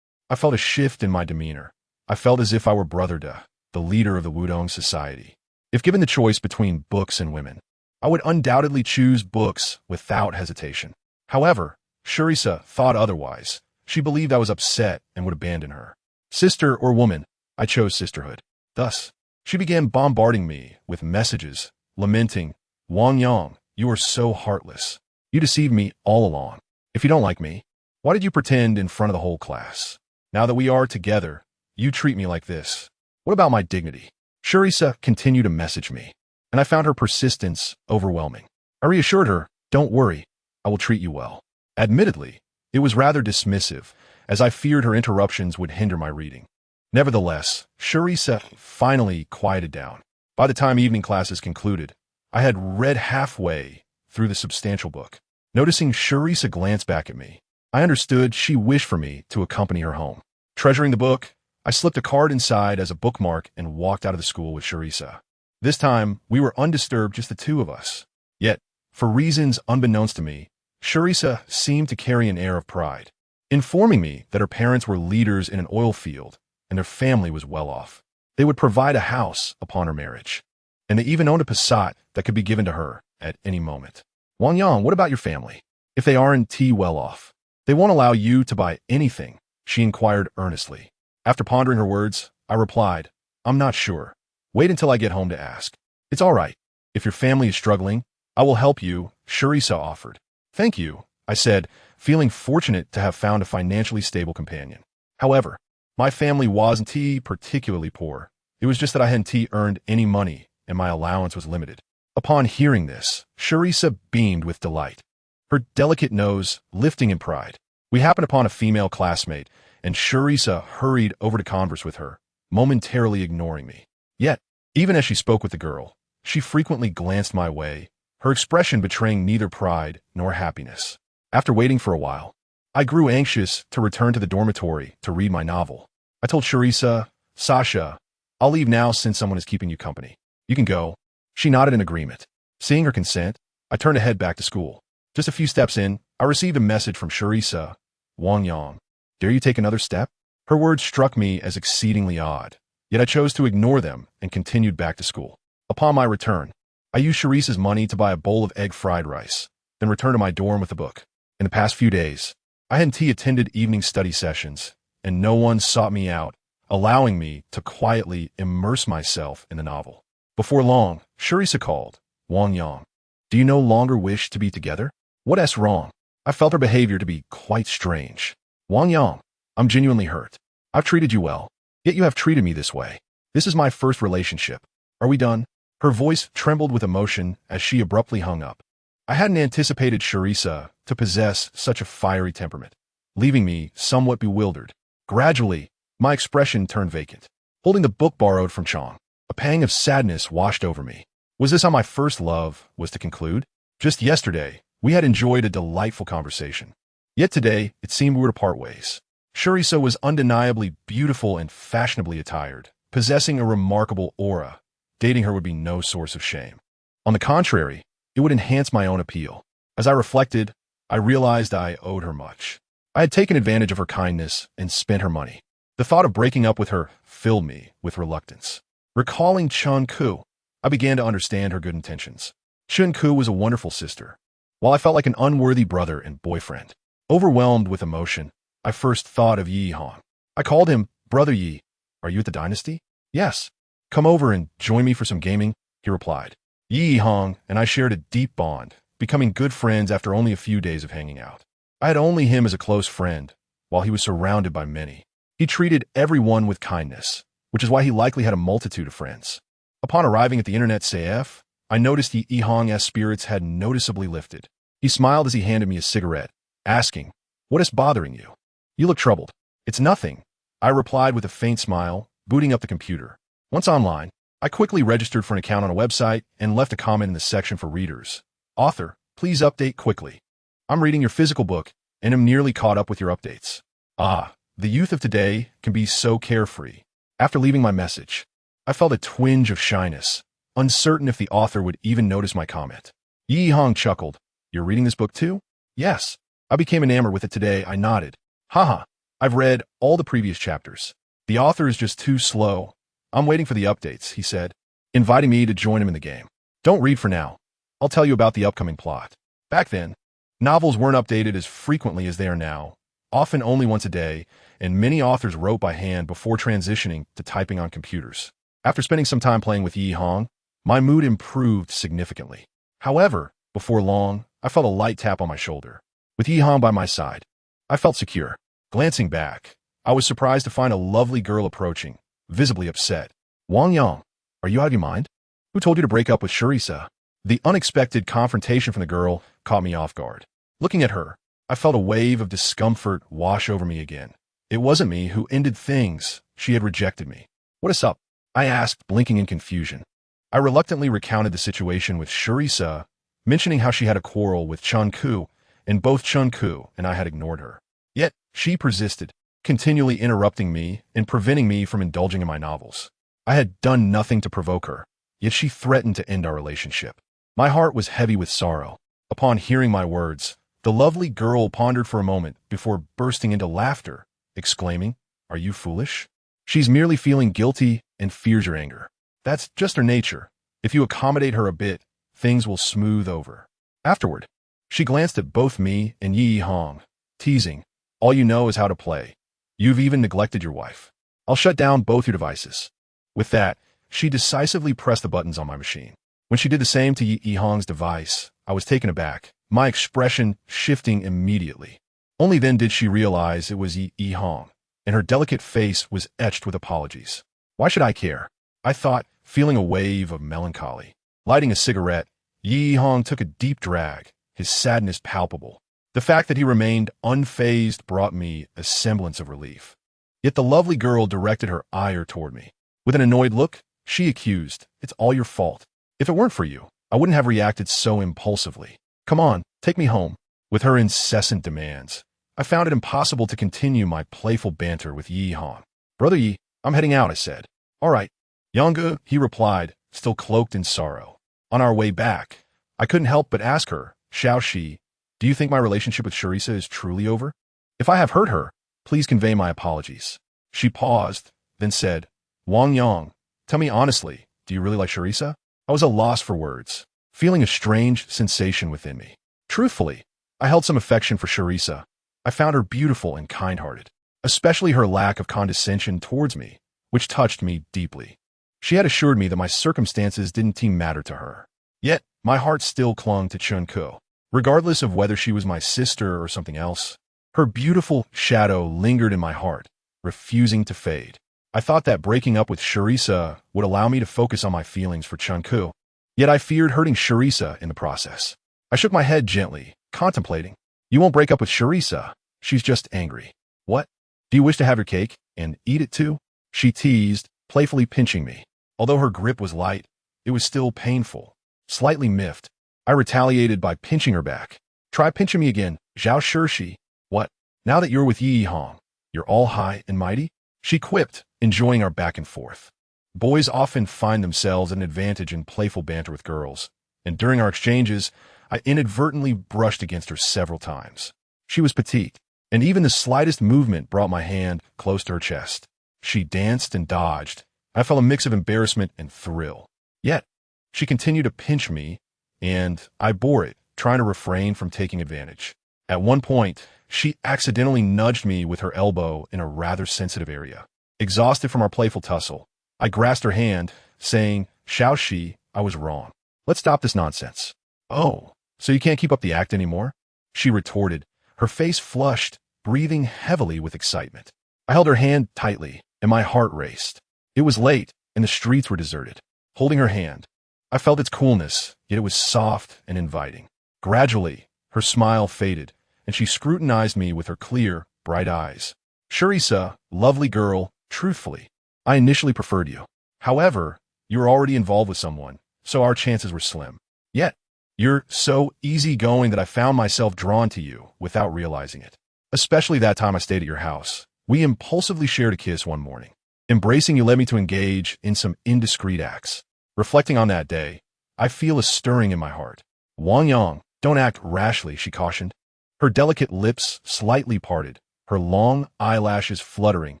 I felt a shift in my demeanor. I felt as if I were Brother Da, the leader of the Wudong Society. If given the choice between books and women, I would undoubtedly choose books without hesitation. However, Sharisa thought otherwise. She believed I was upset and would abandon her. Sister or woman, I chose sisterhood. Thus, she began bombarding me with messages, lamenting, "Wang Yang, you are so heartless. You deceived me all along. If you don't like me, why did you pretend in front of the whole class? Now that we are together, you treat me like this. What about my dignity?" Sharisa continued to message me, and I found her persistence overwhelming. I reassured her, "Don't worry, I will treat you well." Admittedly, it was rather dismissive, as I feared her interruptions would hinder my reading. Nevertheless, Sharissa finally quieted down. By the time evening classes concluded, I had read halfway through the substantial book. Noticing Sharissa glance back at me, I understood she wished for me to accompany her home. Treasuring the book, I slipped a card inside as a bookmark and walked out of the school with Sharissa. This time, we were undisturbed, just the two of us. Yet, for reasons unbeknownst to me, Sharissa seemed to carry an air of pride, informing me that her parents were leaders in an oil field and their family was well off. They would provide a house upon her marriage, and they even owned a Passat that could be given to her at any moment. "Wang Yang, what about your family? If they aren't well off, they won't allow you to buy anything," she inquired earnestly. After pondering her words, I replied, "I'm not sure. Wait until I get home to ask." "It's all right. If your family is struggling, I will help you," Sharissa offered. "Thank you," I said, feeling fortunate to have found a financially stable companion. However, my family wasn't particularly poor. It was just that I hadn't earned any money and my allowance was limited. Upon hearing this, Sharissa beamed with delight, her delicate nose lifting in pride. We happened upon a female classmate, and Sharissa hurried over to converse with her, momentarily ignoring me. Yet, even as she spoke with the girl, she frequently glanced my way, her expression betraying neither pride nor happiness. After waiting for a while, I grew anxious to return to the dormitory to read my novel. I told Sharissa, "Sasha, I'll leave now since someone is keeping you company. You can go." She nodded in agreement. Seeing her consent, I turned to head back to school. Just a few steps in, I received a message from Sharissa. "Wang Yang, dare you take another step?" Her words struck me as exceedingly odd, yet I chose to ignore them and continued back to school. Upon my return, I used Sharissa's money to buy a bowl of egg fried rice, then returned to my dorm with a book. In the past few days, I hadn't attended evening study sessions, and no one sought me out, allowing me to quietly immerse myself in the novel. Before long, Sharissa called. "Wang Yang, do you no longer wish to be together?" "What's wrong?" I felt her behavior to be quite strange. "Wang Yang, I'm genuinely hurt. I've treated you well, yet you have treated me this way. This is my first relationship. Are we done?" Her voice trembled with emotion as she abruptly hung up. I hadn't anticipated Sharissa to possess such a fiery temperament, leaving me somewhat bewildered. Gradually, my expression turned vacant. Holding the book borrowed from Chong, a pang of sadness washed over me. Was this how my first love was to conclude? Just yesterday, we had enjoyed a delightful conversation. Yet today, it seemed we were to part ways. Sharissa was undeniably beautiful and fashionably attired, possessing a remarkable aura. Dating her would be no source of shame. On the contrary, it would enhance my own appeal. As I reflected, I realized I owed her much. I had taken advantage of her kindness and spent her money. The thought of breaking up with her filled me with reluctance. Recalling Chun Ku, I began to understand her good intentions. Chun Ku was a wonderful sister, while I felt like an unworthy brother and boyfriend. Overwhelmed with emotion, I first thought of Yi Hong. I called him, "Brother Yi, are you at the dynasty?" "Yes. Come over and join me for some gaming," he replied. Yi Hong and I shared a deep bond, becoming good friends after only a few days of hanging out. I had only him as a close friend, while he was surrounded by many. He treated everyone with kindness, which is why he likely had a multitude of friends. Upon arriving at the internet CF, I noticed Yi Hong's spirits had noticeably lifted. He smiled as he handed me a cigarette, asking, "What is bothering you? You look troubled." "It's nothing," I replied with a faint smile, booting up the computer. Once online, I quickly registered for an account on a website and left a comment in the section for readers. "Author, please update quickly. I'm reading your physical book and am nearly caught up with your updates." Ah, the youth of today can be so carefree. After leaving my message, I felt a twinge of shyness, uncertain if the author would even notice my comment. Yi Hong chuckled. "You're reading this book too?" "Yes. I became enamored with it today," I nodded. "Haha, I've read all the previous chapters. The author is just too slow. I'm waiting for the updates," he said, inviting me to join him in the game. "Don't read for now. I'll tell you about the upcoming plot." Back then, novels weren't updated as frequently as they are now, often only once a day, and many authors wrote by hand before transitioning to typing on computers. After spending some time playing with Yi Hong, my mood improved significantly. However, before long, I felt a light tap on my shoulder. With Yi Hong by my side, I felt secure. Glancing back, I was surprised to find a lovely girl approaching, visibly upset. "Wang Yang, are you out of your mind? Who told you to break up with Sharisa? The unexpected confrontation from the girl caught me off guard. Looking at her, I felt a wave of discomfort wash over me again. It wasn't me who ended things. She had rejected me. What is up? I asked, blinking in confusion. I reluctantly recounted the situation with Sharisa, mentioning how she had a quarrel with Chun-Ku, and both Chun-Ku and I had ignored her. Yet, she persisted, continually interrupting me and preventing me from indulging in my novels. I had done nothing to provoke her, yet she threatened to end our relationship. My heart was heavy with sorrow. Upon hearing my words, the lovely girl pondered for a moment before bursting into laughter, exclaiming, "Are you foolish? She's merely feeling guilty and fears your anger. That's just her nature. If you accommodate her a bit, things will smooth over." Afterward, she glanced at both me and Yi Hong, teasing, "All you know is how to play. You've even neglected your wife. I'll shut down both your devices." With that, she decisively pressed the buttons on my machine. When she did the same to Yi Hong's device, I was taken aback, my expression shifting immediately. Only then did she realize it was Yi Hong, and her delicate face was etched with apologies. Why should I care? I thought, feeling a wave of melancholy. Lighting a cigarette, Yi Hong took a deep drag, his sadness palpable. The fact that he remained unfazed brought me a semblance of relief. Yet the lovely girl directed her ire toward me. With an annoyed look, she accused, "It's all your fault. If it weren't for you, I wouldn't have reacted so impulsively. Come on, take me home." With her incessant demands, I found it impossible to continue my playful banter with Yi Hong. "Brother Yi, I'm heading out," I said. "All right, Yongu," he replied, still cloaked in sorrow. On our way back, I couldn't help but ask her, "Xiao Shi, do you think my relationship with Sharisa is truly over? If I have hurt her, please convey my apologies." She paused, then said, "Wang Yang, tell me honestly, do you really like Sharisa?" I was at a loss for words, feeling a strange sensation within me. Truthfully, I held some affection for Sharisa. I found her beautiful and kind-hearted, especially her lack of condescension towards me, which touched me deeply. She had assured me that my circumstances didn't matter to her. Yet, my heart still clung to Chun-Ku, regardless of whether she was my sister or something else. Her beautiful shadow lingered in my heart, refusing to fade. I thought that breaking up with Sharisa would allow me to focus on my feelings for Chun-Ku, yet I feared hurting Sharisa in the process. I shook my head gently, contemplating. "You won't break up with Sharisa. She's just angry." "What? Do you wish to have your cake and eat it too?" She teased, playfully pinching me. Although her grip was light, it was still painful. Slightly miffed, I retaliated by pinching her back. "Try pinching me again, Zhao Shirshi." "What? Now that you're with Yi Hong, you're all high and mighty?" She quipped, enjoying our back and forth. Boys often find themselves at an advantage in playful banter with girls, and during our exchanges, I inadvertently brushed against her several times. She was petite, and even the slightest movement brought my hand close to her chest. She danced and dodged. I felt a mix of embarrassment and thrill. Yet, she continued to pinch me, and I bore it, trying to refrain from taking advantage. At one point, she accidentally nudged me with her elbow in a rather sensitive area. Exhausted from our playful tussle, I grasped her hand, saying, "Xiao Shi, I was wrong. Let's stop this nonsense." "Oh, so you can't keep up the act anymore?" she retorted, her face flushed, breathing heavily with excitement. I held her hand tightly, and my heart raced. It was late, and the streets were deserted. Holding her hand, I felt its coolness, yet it was soft and inviting. Gradually, her smile faded, and she scrutinized me with her clear, bright eyes. "Sharisa, lovely girl, truthfully, I initially preferred you. However, you were already involved with someone, so our chances were slim. Yet, you're so easygoing that I found myself drawn to you without realizing it. Especially that time I stayed at your house. We impulsively shared a kiss one morning. Embracing you led me to engage in some indiscreet acts. Reflecting on that day, I feel a stirring in my heart. Wang Yang, don't act rashly," she cautioned. Her delicate lips slightly parted, her long eyelashes fluttering,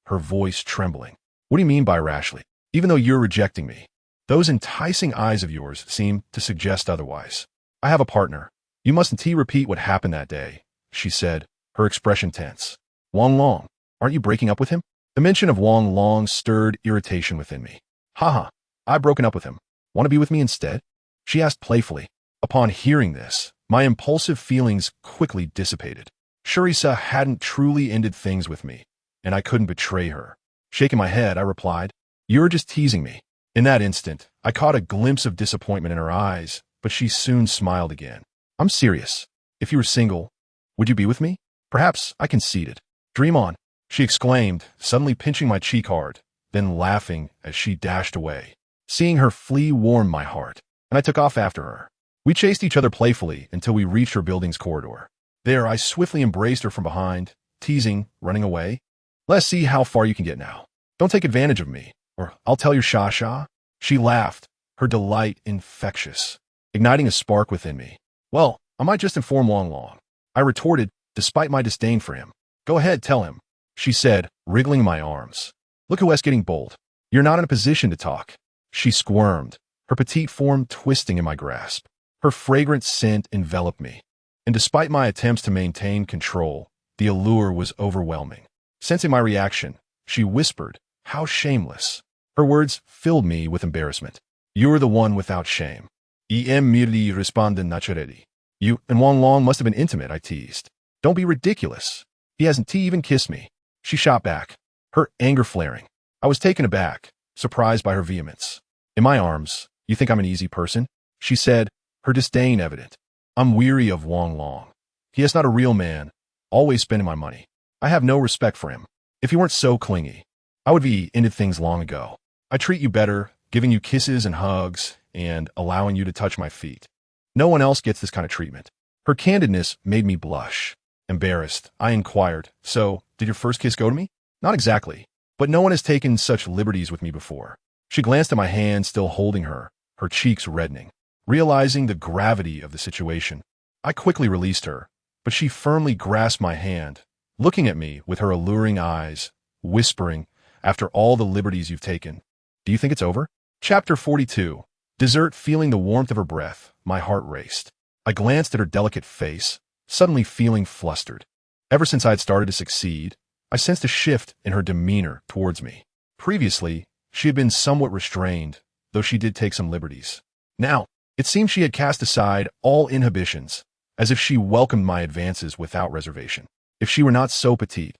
her voice trembling. "What do you mean by rashly? Even though you're rejecting me, those enticing eyes of yours seem to suggest otherwise. I have a partner. You mustn't repeat what happened that day," she said, her expression tense. "Wang Long, aren't you breaking up with him?" The mention of Wang Long stirred irritation within me. "Haha, I've broken up with him. Want to be with me instead?" she asked playfully. Upon hearing this, my impulsive feelings quickly dissipated. Sharisa hadn't truly ended things with me, and I couldn't betray her. Shaking my head, I replied, "You're just teasing me." In that instant, I caught a glimpse of disappointment in her eyes, but she soon smiled again. I'm serious. If you were single, would you be with me? Perhaps, I conceded. Dream on, she exclaimed, suddenly pinching my cheek hard, then laughing as she dashed away. Seeing her flee warmed my heart, and I took off after her. We chased each other playfully until we reached her building's corridor. There, I swiftly embraced her from behind, teasing, running away. Let's see how far you can get now. Don't take advantage of me, or I'll tell your Sha-Sha. She laughed, her delight infectious, igniting a spark within me. Well, I might just inform Long Long, I retorted, despite my disdain for him. Go ahead, tell him, she said, wriggling my arms. Look who is getting bold. You're not in a position to talk. She squirmed, her petite form twisting in my grasp. Her fragrant scent enveloped me, and despite my attempts to maintain control, the allure was overwhelming. Sensing my reaction, she whispered, how shameless. Her words filled me with embarrassment. You're the one without shame. Em merely responded naturally. You and Wang Long must have been intimate, I teased. Don't be ridiculous. He hasn't even kissed me. She shot back, her anger flaring. I was taken aback, surprised by her vehemence. In my arms, you think I'm an easy person? She said, her disdain evident. I'm weary of Wang Long. He is not a real man, always spending my money. I have no respect for him. If he weren't so clingy, I would be ended things long ago. I treat you better, giving you kisses and hugs, and allowing you to touch my feet. No one else gets this kind of treatment. Her candidness made me blush. Embarrassed, I inquired, so, did your first kiss go to me? Not exactly, but no one has taken such liberties with me before. She glanced at my hand, still holding her cheeks reddening. Realizing the gravity of the situation, I quickly released her, but she firmly grasped my hand, looking at me with her alluring eyes, whispering, after all the liberties you've taken, do you think it's over? Chapter 42. Dessert. Feeling the warmth of her breath, my heart raced. I glanced at her delicate face, suddenly feeling flustered. Ever since I had started to succeed, I sensed a shift in her demeanor towards me. Previously, she had been somewhat restrained, though she did take some liberties. Now, it seemed she had cast aside all inhibitions, as if she welcomed my advances without reservation. If she were not so petite,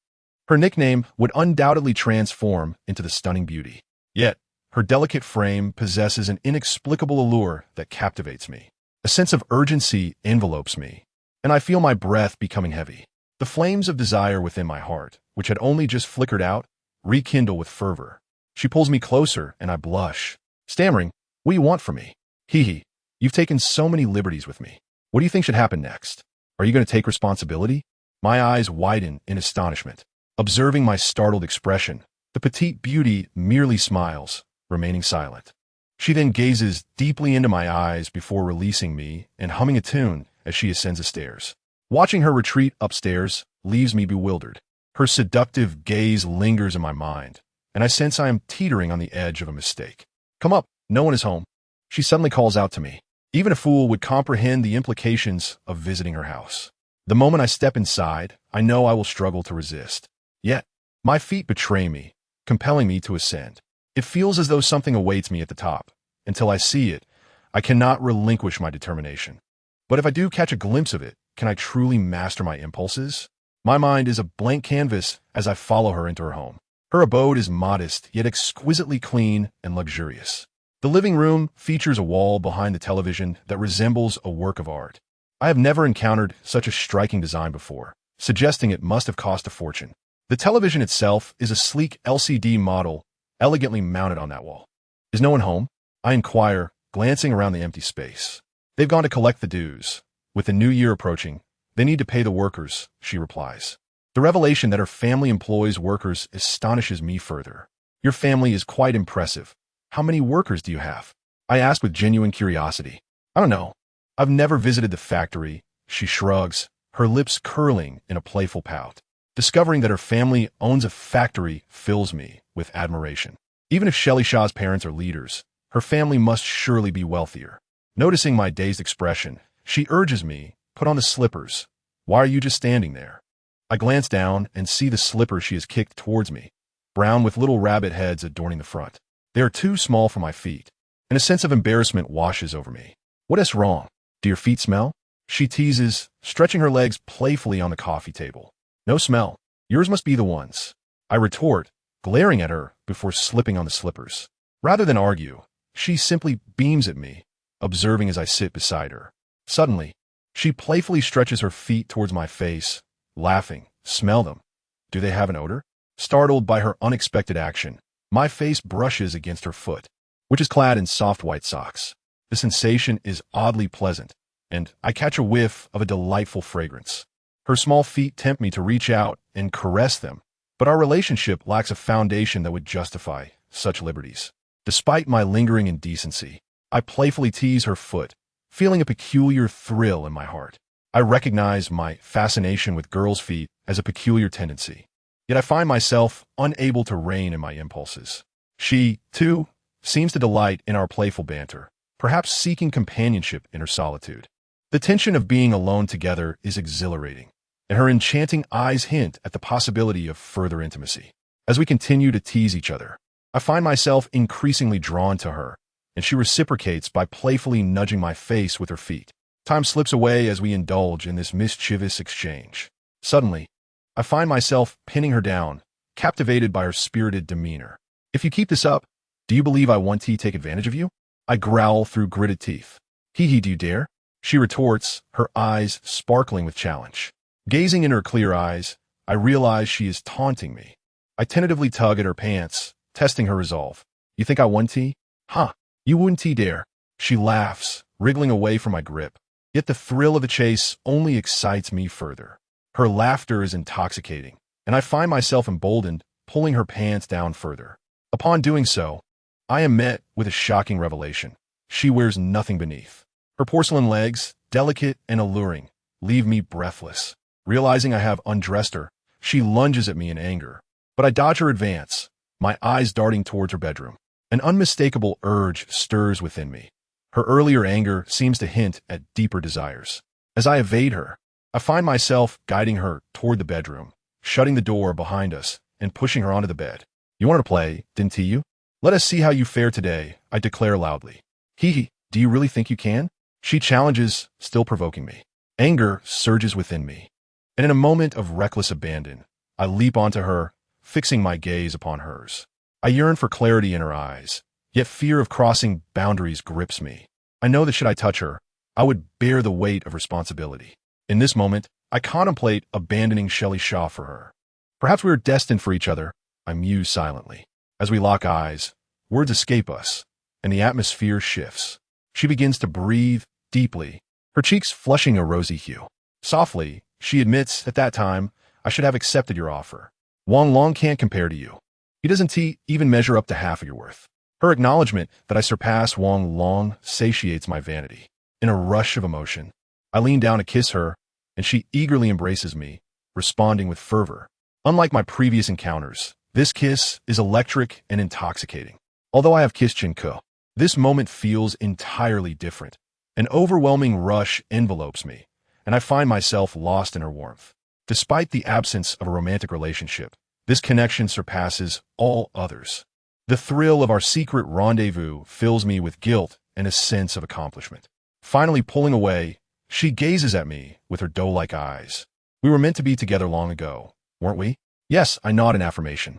her nickname would undoubtedly transform into the stunning beauty. Yet, her delicate frame possesses an inexplicable allure that captivates me. A sense of urgency envelopes me, and I feel my breath becoming heavy. The flames of desire within my heart, which had only just flickered out, rekindle with fervor. She pulls me closer, and I blush, stammering, what do you want from me? Hee. You've taken so many liberties with me. What do you think should happen next? Are you going to take responsibility? My eyes widen in astonishment. Observing my startled expression, the petite beauty merely smiles, remaining silent. She then gazes deeply into my eyes before releasing me and humming a tune as she ascends the stairs. Watching her retreat upstairs leaves me bewildered. Her seductive gaze lingers in my mind, and I sense I am teetering on the edge of a mistake. Come up, no one is home. She suddenly calls out to me. Even a fool would comprehend the implications of visiting her house. The moment I step inside, I know I will struggle to resist. Yet, my feet betray me, compelling me to ascend. It feels as though something awaits me at the top. Until I see it, I cannot relinquish my determination. But if I do catch a glimpse of it, can I truly master my impulses? My mind is a blank canvas as I follow her into her home. Her abode is modest, yet exquisitely clean and luxurious. The living room features a wall behind the television that resembles a work of art. I have never encountered such a striking design before, suggesting it must have cost a fortune. The television itself is a sleek LCD model, elegantly mounted on that wall. Is no one home? I inquire, glancing around the empty space. They've gone to collect the dues. With the new year approaching, they need to pay the workers, she replies. The revelation that her family employs workers astonishes me further. Your family is quite impressive. How many workers do you have? I ask with genuine curiosity. I don't know. I've never visited the factory, she shrugs, her lips curling in a playful pout. Discovering that her family owns a factory fills me with admiration. Even if Shelly Shaw's parents are leaders, her family must surely be wealthier. Noticing my dazed expression, she urges me, put on the slippers. Why are you just standing there? I glance down and see the slipper she has kicked towards me, brown with little rabbit heads adorning the front. They are too small for my feet, and a sense of embarrassment washes over me. What is wrong? Do your feet smell? She teases, stretching her legs playfully on the coffee table. No smell. Yours must be the ones. I retort, glaring at her before slipping on the slippers. Rather than argue, She simply beams at me, observing as I sit beside her. Suddenly, she playfully stretches her feet towards my face, laughing. Smell them. Do they have an odor? Startled by her unexpected action, my face brushes against her foot, which is clad in soft white socks. The sensation is oddly pleasant, and I catch a whiff of a delightful fragrance. Her small feet tempt me to reach out and caress them, but our relationship lacks a foundation that would justify such liberties. Despite my lingering indecency, I playfully tease her foot, feeling a peculiar thrill in my heart. I recognize my fascination with girls' feet as a peculiar tendency, yet I find myself unable to rein in my impulses. She, too, seems to delight in our playful banter, perhaps seeking companionship in her solitude. The tension of being alone together is exhilarating, and her enchanting eyes hint at the possibility of further intimacy. As we continue to tease each other, I find myself increasingly drawn to her, and she reciprocates by playfully nudging my face with her feet. Time slips away as we indulge in this mischievous exchange. Suddenly, I find myself pinning her down, captivated by her spirited demeanor. If you keep this up, do you believe I want to take advantage of you? I growl through gritted teeth. Hee hee, do you dare? She retorts, her eyes sparkling with challenge. Gazing in her clear eyes, I realize she is taunting me. I tentatively tug at her pants, testing her resolve. You think I want tea? Huh, you wouldn't dare. She laughs, wriggling away from my grip. Yet the thrill of the chase only excites me further. Her laughter is intoxicating, and I find myself emboldened, pulling her pants down further. Upon doing so, I am met with a shocking revelation. She wears nothing beneath. Her porcelain legs, delicate and alluring, leave me breathless. Realizing I have undressed her, she lunges at me in anger. But I dodge her advance, my eyes darting towards her bedroom. An unmistakable urge stirs within me. Her earlier anger seems to hint at deeper desires. As I evade her, I find myself guiding her toward the bedroom, shutting the door behind us and pushing her onto the bed. You wanted to play, didn't you? Let us see how you fare today, I declare loudly. Hee hee, do you really think you can? She challenges, still provoking me. Anger surges within me, and in a moment of reckless abandon, I leap onto her, fixing my gaze upon hers. I yearn for clarity in her eyes, yet fear of crossing boundaries grips me. I know that should I touch her, I would bear the weight of responsibility. In this moment, I contemplate abandoning Shelley Shaw for her. Perhaps we are destined for each other, I muse silently. As we lock eyes, words escape us, and the atmosphere shifts. She begins to breathe deeply, her cheeks flushing a rosy hue. Softly, she admits, at that time, I should have accepted your offer. Wang Long can't compare to you. He doesn't even measure up to half of your worth. Her acknowledgement that I surpass Wang Long satiates my vanity. In a rush of emotion, I lean down to kiss her, and she eagerly embraces me, responding with fervor. Unlike my previous encounters, this kiss is electric and intoxicating. Although I have kissed Chinko, this moment feels entirely different. An overwhelming rush envelopes me, and I find myself lost in her warmth. Despite the absence of a romantic relationship, this connection surpasses all others. The thrill of our secret rendezvous fills me with guilt and a sense of accomplishment. Finally pulling away, she gazes at me with her doe-like eyes. We were meant to be together long ago, weren't we? Yes, I nod in affirmation.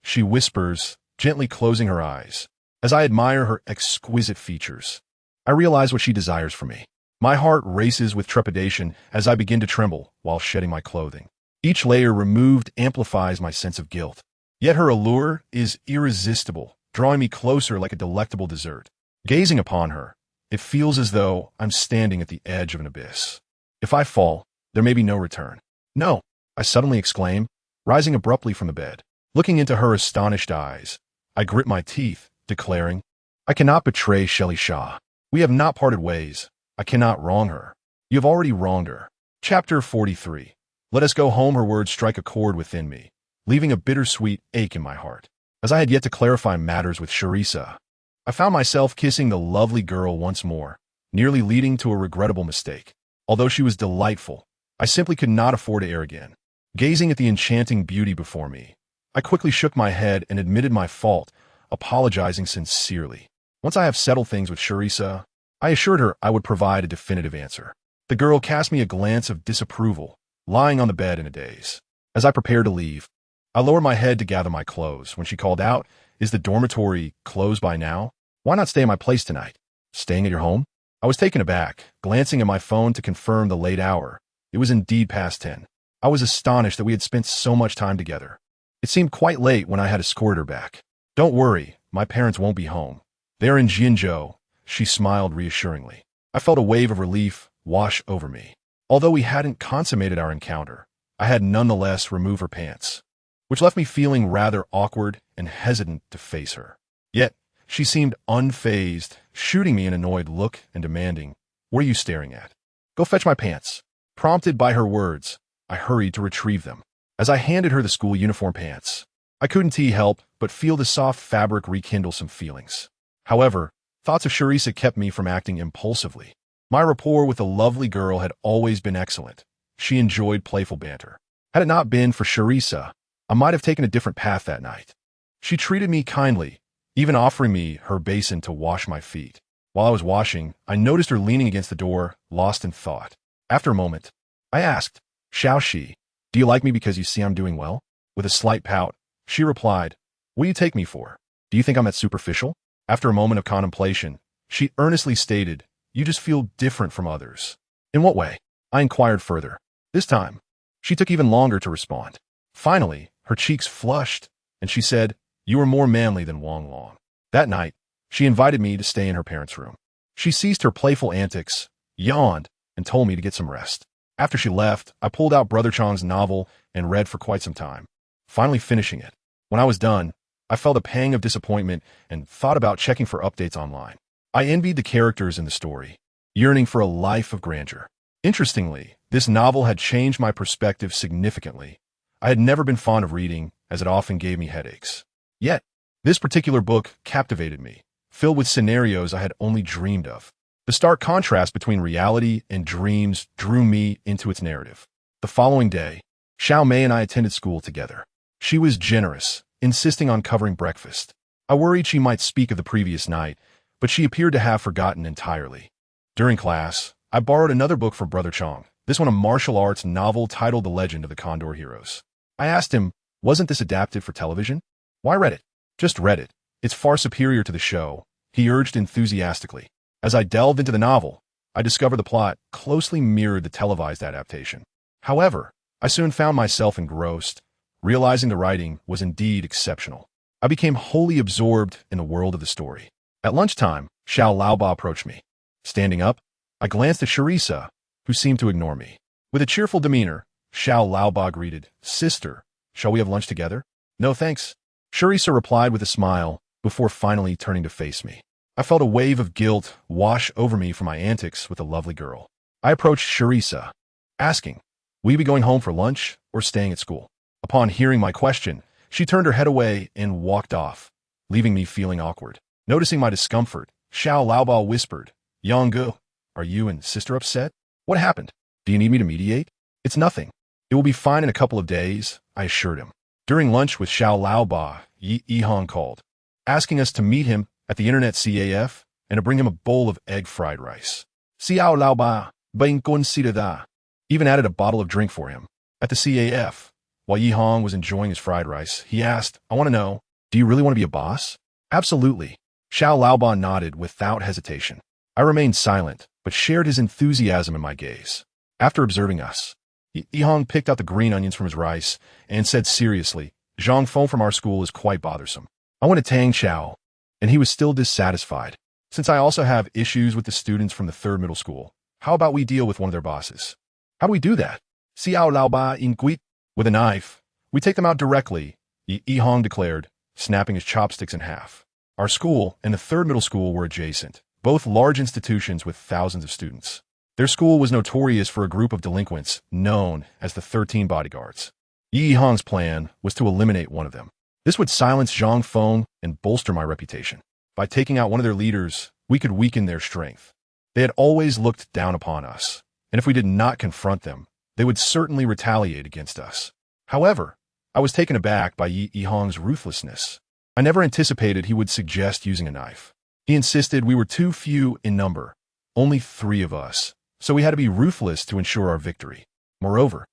She whispers, gently closing her eyes. As I admire her exquisite features, I realize what she desires from me. My heart races with trepidation as I begin to tremble while shedding my clothing. Each layer removed amplifies my sense of guilt. Yet her allure is irresistible, drawing me closer like a delectable dessert. Gazing upon her, it feels as though I'm standing at the edge of an abyss. If I fall, there may be no return. No, I suddenly exclaim, rising abruptly from the bed. Looking into her astonished eyes, I grit my teeth, declaring, I cannot betray Shelley Shaw. We have not parted ways. I cannot wrong her. You have already wronged her. Chapter 43. Let us go home. Her words strike a chord within me, leaving a bittersweet ache in my heart. As I had yet to clarify matters with Charissa, I found myself kissing the lovely girl once more, nearly leading to a regrettable mistake. Although she was delightful, I simply could not afford to err again. Gazing at the enchanting beauty before me, I quickly shook my head and admitted my fault, apologizing sincerely. Once I have settled things with Charissa, I assured her I would provide a definitive answer. The girl cast me a glance of disapproval, lying on the bed in a daze. As I prepared to leave, I lowered my head to gather my clothes when she called out, Is the dormitory closed by now? Why not stay at my place tonight? Staying at your home? I was taken aback, glancing at my phone to confirm the late hour. It was indeed past 10. I was astonished that we had spent so much time together. It seemed quite late when I had escorted her back. Don't worry, my parents won't be home. They are in Jinzhou. She smiled reassuringly. I felt a wave of relief wash over me. Although we hadn't consummated our encounter, I had nonetheless removed her pants, which left me feeling rather awkward and hesitant to face her. Yet, she seemed unfazed, shooting me an annoyed look and demanding, "What are you staring at? Go fetch my pants." Prompted by her words, I hurried to retrieve them. As I handed her the school uniform pants, I couldn't help but feel the soft fabric rekindle some feelings. However, thoughts of Charissa kept me from acting impulsively. My rapport with the lovely girl had always been excellent. She enjoyed playful banter. Had it not been for Charissa, I might have taken a different path that night. She treated me kindly, even offering me her basin to wash my feet. While I was washing, I noticed her leaning against the door, lost in thought. After a moment, I asked, "Xiaoxi, do you like me because you see I'm doing well?" With a slight pout, she replied, "What do you take me for? Do you think I'm that superficial?" After a moment of contemplation, she earnestly stated, "You just feel different from others." "In what way?" I inquired further. This time, she took even longer to respond. Finally, her cheeks flushed, and she said, "You are more manly than Wang Long." That night, she invited me to stay in her parents' room. She ceased her playful antics, yawned, and told me to get some rest. After she left, I pulled out Brother Chong's novel and read for quite some time, finally finishing it. When I was done, I felt a pang of disappointment and thought about checking for updates online. I envied the characters in the story, yearning for a life of grandeur. Interestingly, this novel had changed my perspective significantly. I had never been fond of reading, as it often gave me headaches. Yet, this particular book captivated me, filled with scenarios I had only dreamed of. The stark contrast between reality and dreams drew me into its narrative. The following day, Xiao Mei and I attended school together. She was generous, insisting on covering breakfast. I worried she might speak of the previous night, but she appeared to have forgotten entirely. During class, I borrowed another book from Brother Chong, this one a martial arts novel titled The Legend of the Condor Heroes. I asked him, "Wasn't this adapted for television?" "Why read it?" "Just read it. It's far superior to the show," he urged enthusiastically. As I delved into the novel, I discovered the plot closely mirrored the televised adaptation. However, I soon found myself engrossed, realizing the writing was indeed exceptional. I became wholly absorbed in the world of the story. At lunchtime, Xiao Laoba approached me. Standing up, I glanced at Charissa, who seemed to ignore me. With a cheerful demeanor, Xiao Laoba greeted, "Sister, shall we have lunch together?" "No thanks," Charissa replied with a smile, before finally turning to face me. I felt a wave of guilt wash over me for my antics with the lovely girl. I approached Charissa, asking, "Will you be going home for lunch or staying at school?" Upon hearing my question, she turned her head away and walked off, leaving me feeling awkward. Noticing my discomfort, Xiao Laoba whispered, "Yanggu, are you and sister upset? What happened? Do you need me to mediate?" "It's nothing. It will be fine in a couple of days," I assured him. During lunch with Xiao Laoba, Yi Yihong called, asking us to meet him at the internet CAF and to bring him a bowl of egg fried rice. Xiao Laoba, ben considerada, even added a bottle of drink for him. At the CAF, while Yihong was enjoying his fried rice, he asked, "I want to know, do you really want to be a boss?" "Absolutely." Xiao Laoba nodded without hesitation. I remained silent, but shared his enthusiasm in my gaze. After observing us, Yihong picked out the green onions from his rice and said seriously, "Zhang Feng from our school is quite bothersome." I went to Tang Xiao, and he was still dissatisfied. "Since I also have issues with the students from the third middle school, how about we deal with one of their bosses?" "How do we do that?" "Xiao Laoba inquit." "With a knife. We take them out directly," Yihong declared, snapping his chopsticks in half. Our school and the third middle school were adjacent, both large institutions with thousands of students. Their school was notorious for a group of delinquents known as the 13 Bodyguards. Yihong's plan was to eliminate one of them. This would silence Zhang Feng and bolster my reputation. By taking out one of their leaders, we could weaken their strength. They had always looked down upon us, and if we did not confront them, they would certainly retaliate against us. However, I was taken aback by Yihong's ruthlessness. I never anticipated he would suggest using a knife. He insisted we were too few in number, only 3 of us, so we had to be ruthless to ensure our victory. Moreover,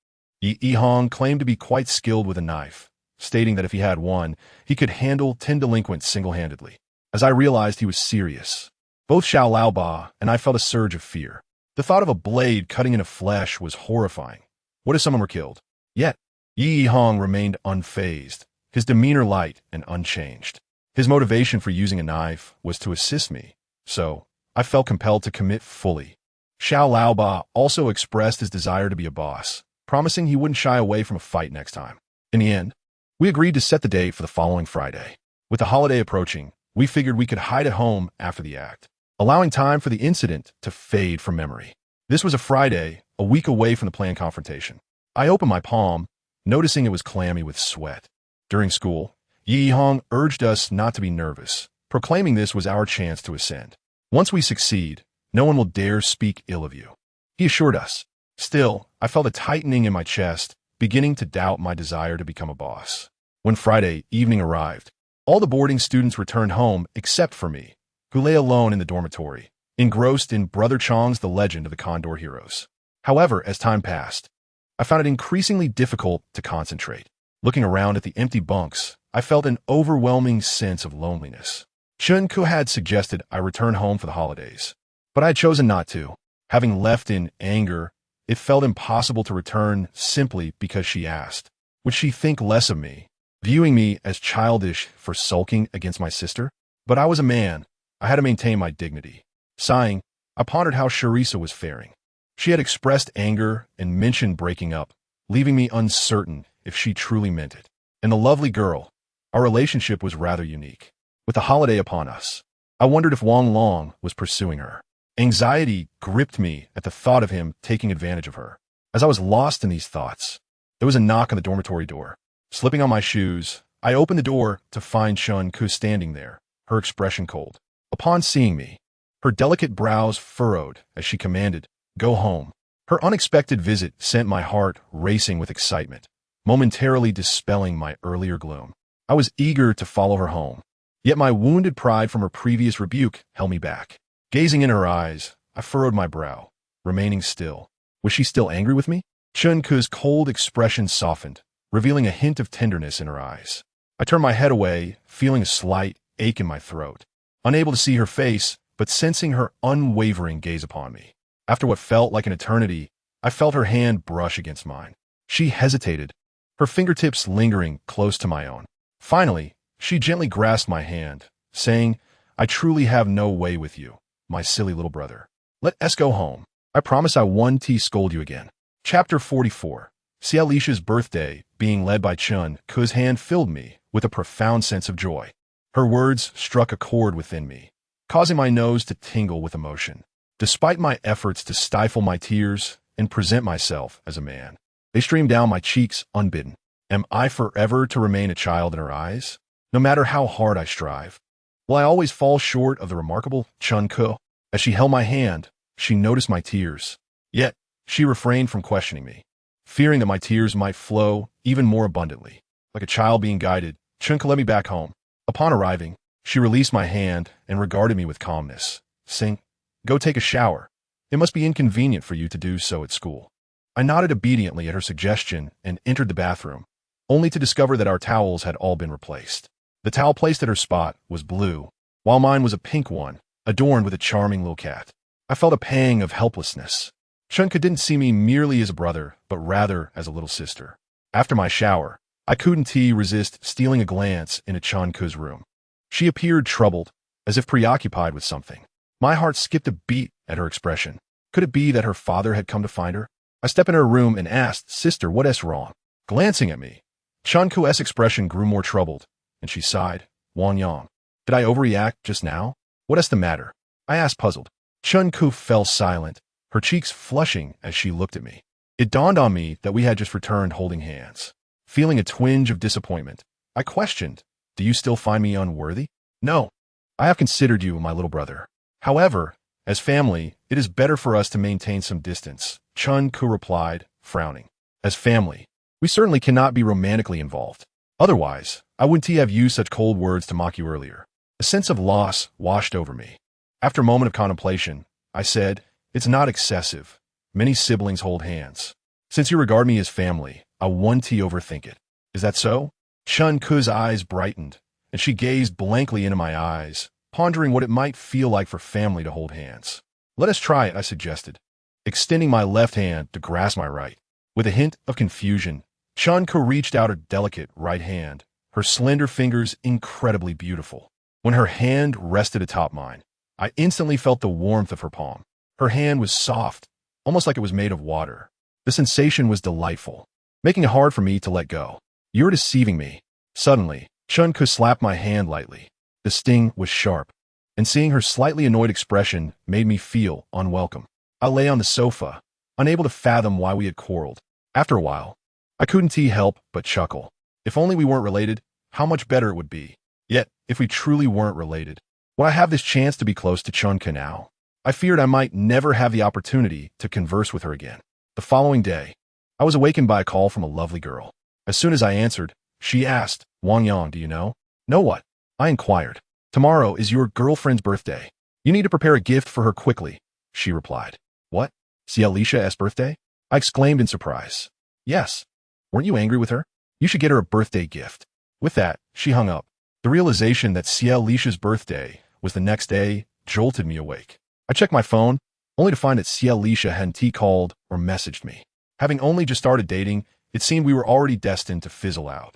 Yihong claimed to be quite skilled with a knife, stating that if he had one, he could handle 10 delinquents single-handedly. As as I realized he was serious. Both Xiao Laoba and I felt a surge of fear. The thought of a blade cutting into flesh was horrifying. What if someone were killed? Yet, Yi Hong remained unfazed, his demeanor light and unchanged. His motivation for using a knife was to assist me, so I felt compelled to commit fully. Xiao Laoba also expressed his desire to be a boss, promising he wouldn't shy away from a fight next time. In the end, we agreed to set the date for the following Friday. With the holiday approaching, we figured we could hide at home after the act, allowing time for the incident to fade from memory. This was a Friday, a week away from the planned confrontation. I opened my palm, noticing it was clammy with sweat. During school, Yi Hong urged us not to be nervous, proclaiming this was our chance to ascend. Once we succeed, no one will dare speak ill of you, he assured us. Still, I felt a tightening in my chest, beginning to doubt my desire to become a boss. When Friday evening arrived, all the boarding students returned home except for me, who lay alone in the dormitory, engrossed in Brother Chong's The Legend of the Condor Heroes. However, as time passed, I found it increasingly difficult to concentrate. Looking around at the empty bunks, I felt an overwhelming sense of loneliness. Chun Ku had suggested I return home for the holidays, but I had chosen not to. Having left in anger, it felt impossible to return simply because she asked. Would she think less of me, viewing me as childish for sulking against my sister? But I was a man. I had to maintain my dignity. Sighing, I pondered how Charissa was faring. She had expressed anger and mentioned breaking up, leaving me uncertain if she truly meant it. And the lovely girl, our relationship was rather unique. With the holiday upon us, I wondered if Wang Long was pursuing her. Anxiety gripped me at the thought of him taking advantage of her. As I was lost in these thoughts, there was a knock on the dormitory door. Slipping on my shoes, I opened the door to find Chun Ku standing there, her expression cold. Upon seeing me, her delicate brows furrowed as she commanded, "Go home." Her unexpected visit sent my heart racing with excitement, momentarily dispelling my earlier gloom. I was eager to follow her home, yet my wounded pride from her previous rebuke held me back. Gazing in her eyes, I furrowed my brow, remaining still. Was she still angry with me? Chun Ku's cold expression softened, revealing a hint of tenderness in her eyes. I turned my head away, feeling a slight ache in my throat, unable to see her face, but sensing her unwavering gaze upon me. After what felt like an eternity, I felt her hand brush against mine. She hesitated, her fingertips lingering close to my own. Finally, she gently grasped my hand, saying, "I truly have no way with you, my silly little brother. Let us go home. I promise I won't scold you again." Chapter 44. See Alicia's birthday, being led by Chun Ku's hand, filled me with a profound sense of joy. Her words struck a chord within me, causing my nose to tingle with emotion. Despite my efforts to stifle my tears and present myself as a man, they streamed down my cheeks unbidden. Am I forever to remain a child in her eyes? No matter how hard I strive, will I always fall short of the remarkable Chun Ku? As she held my hand, she noticed my tears. Yet, she refrained from questioning me, fearing that my tears might flow even more abundantly. Like a child being guided, Chun Ku led me back home. Upon arriving, she released my hand and regarded me with calmness, saying, "Go take a shower. It must be inconvenient for you to do so at school." I nodded obediently at her suggestion and entered the bathroom, only to discover that our towels had all been replaced. The towel placed at her spot was blue, while mine was a pink one, adorned with a charming little cat. I felt a pang of helplessness. Chun Ku didn't see me merely as a brother, but rather as a little sister. After my shower, I couldn't resist stealing a glance into Chun Ku's room. She appeared troubled, as if preoccupied with something. My heart skipped a beat at her expression. Could it be that her father had come to find her? I stepped into her room and asked, "Sister, what is wrong?" Glancing at me, Chun Ku's expression grew more troubled, and she sighed. "Wang Yang, did I overreact just now? What is the matter?" I asked, puzzled. Chun Ku fell silent, her cheeks flushing as she looked at me. It dawned on me that we had just returned holding hands. Feeling a twinge of disappointment, I questioned, "Do you still find me unworthy?" "No, I have considered you my little brother. However, as family, it is better for us to maintain some distance," Chun Ku replied, frowning. "As family, we certainly cannot be romantically involved. Otherwise, I wouldn't have used such cold words to mock you earlier." A sense of loss washed over me. After a moment of contemplation, I said, "It's not excessive. Many siblings hold hands. Since you regard me as family, I won't overthink it. Is that so?" Chun Ku's eyes brightened, and she gazed blankly into my eyes, pondering what it might feel like for family to hold hands. Let us try it, I suggested, extending my left hand to grasp my right. With a hint of confusion, Chunku reached out her delicate right hand, her slender fingers incredibly beautiful. When her hand rested atop mine, I instantly felt the warmth of her palm. Her hand was soft, almost like it was made of water. The sensation was delightful, making it hard for me to let go. "You're deceiving me." Suddenly, Chunku slapped my hand lightly. The sting was sharp, and seeing her slightly annoyed expression made me feel unwelcome. I lay on the sofa, unable to fathom why we had quarreled. After a while, I couldn't help but chuckle. If only we weren't related, how much better it would be. Yet, if we truly weren't related, would I have this chance to be close to Chunka now? I feared I might never have the opportunity to converse with her again. The following day, I was awakened by a call from a lovely girl. As soon as I answered, she asked, "Wang Yang, do you know?" "Know what?" I inquired. "Tomorrow is your girlfriend's birthday. You need to prepare a gift for her quickly," she replied. "What? Cialisha's birthday?" I exclaimed in surprise. "Yes. Weren't you angry with her? You should get her a birthday gift." With that, she hung up. The realization that Cialisha's birthday was the next day jolted me awake. I checked my phone, only to find that Cialisha hadn't called or messaged me. Having only just started dating, it seemed we were already destined to fizzle out.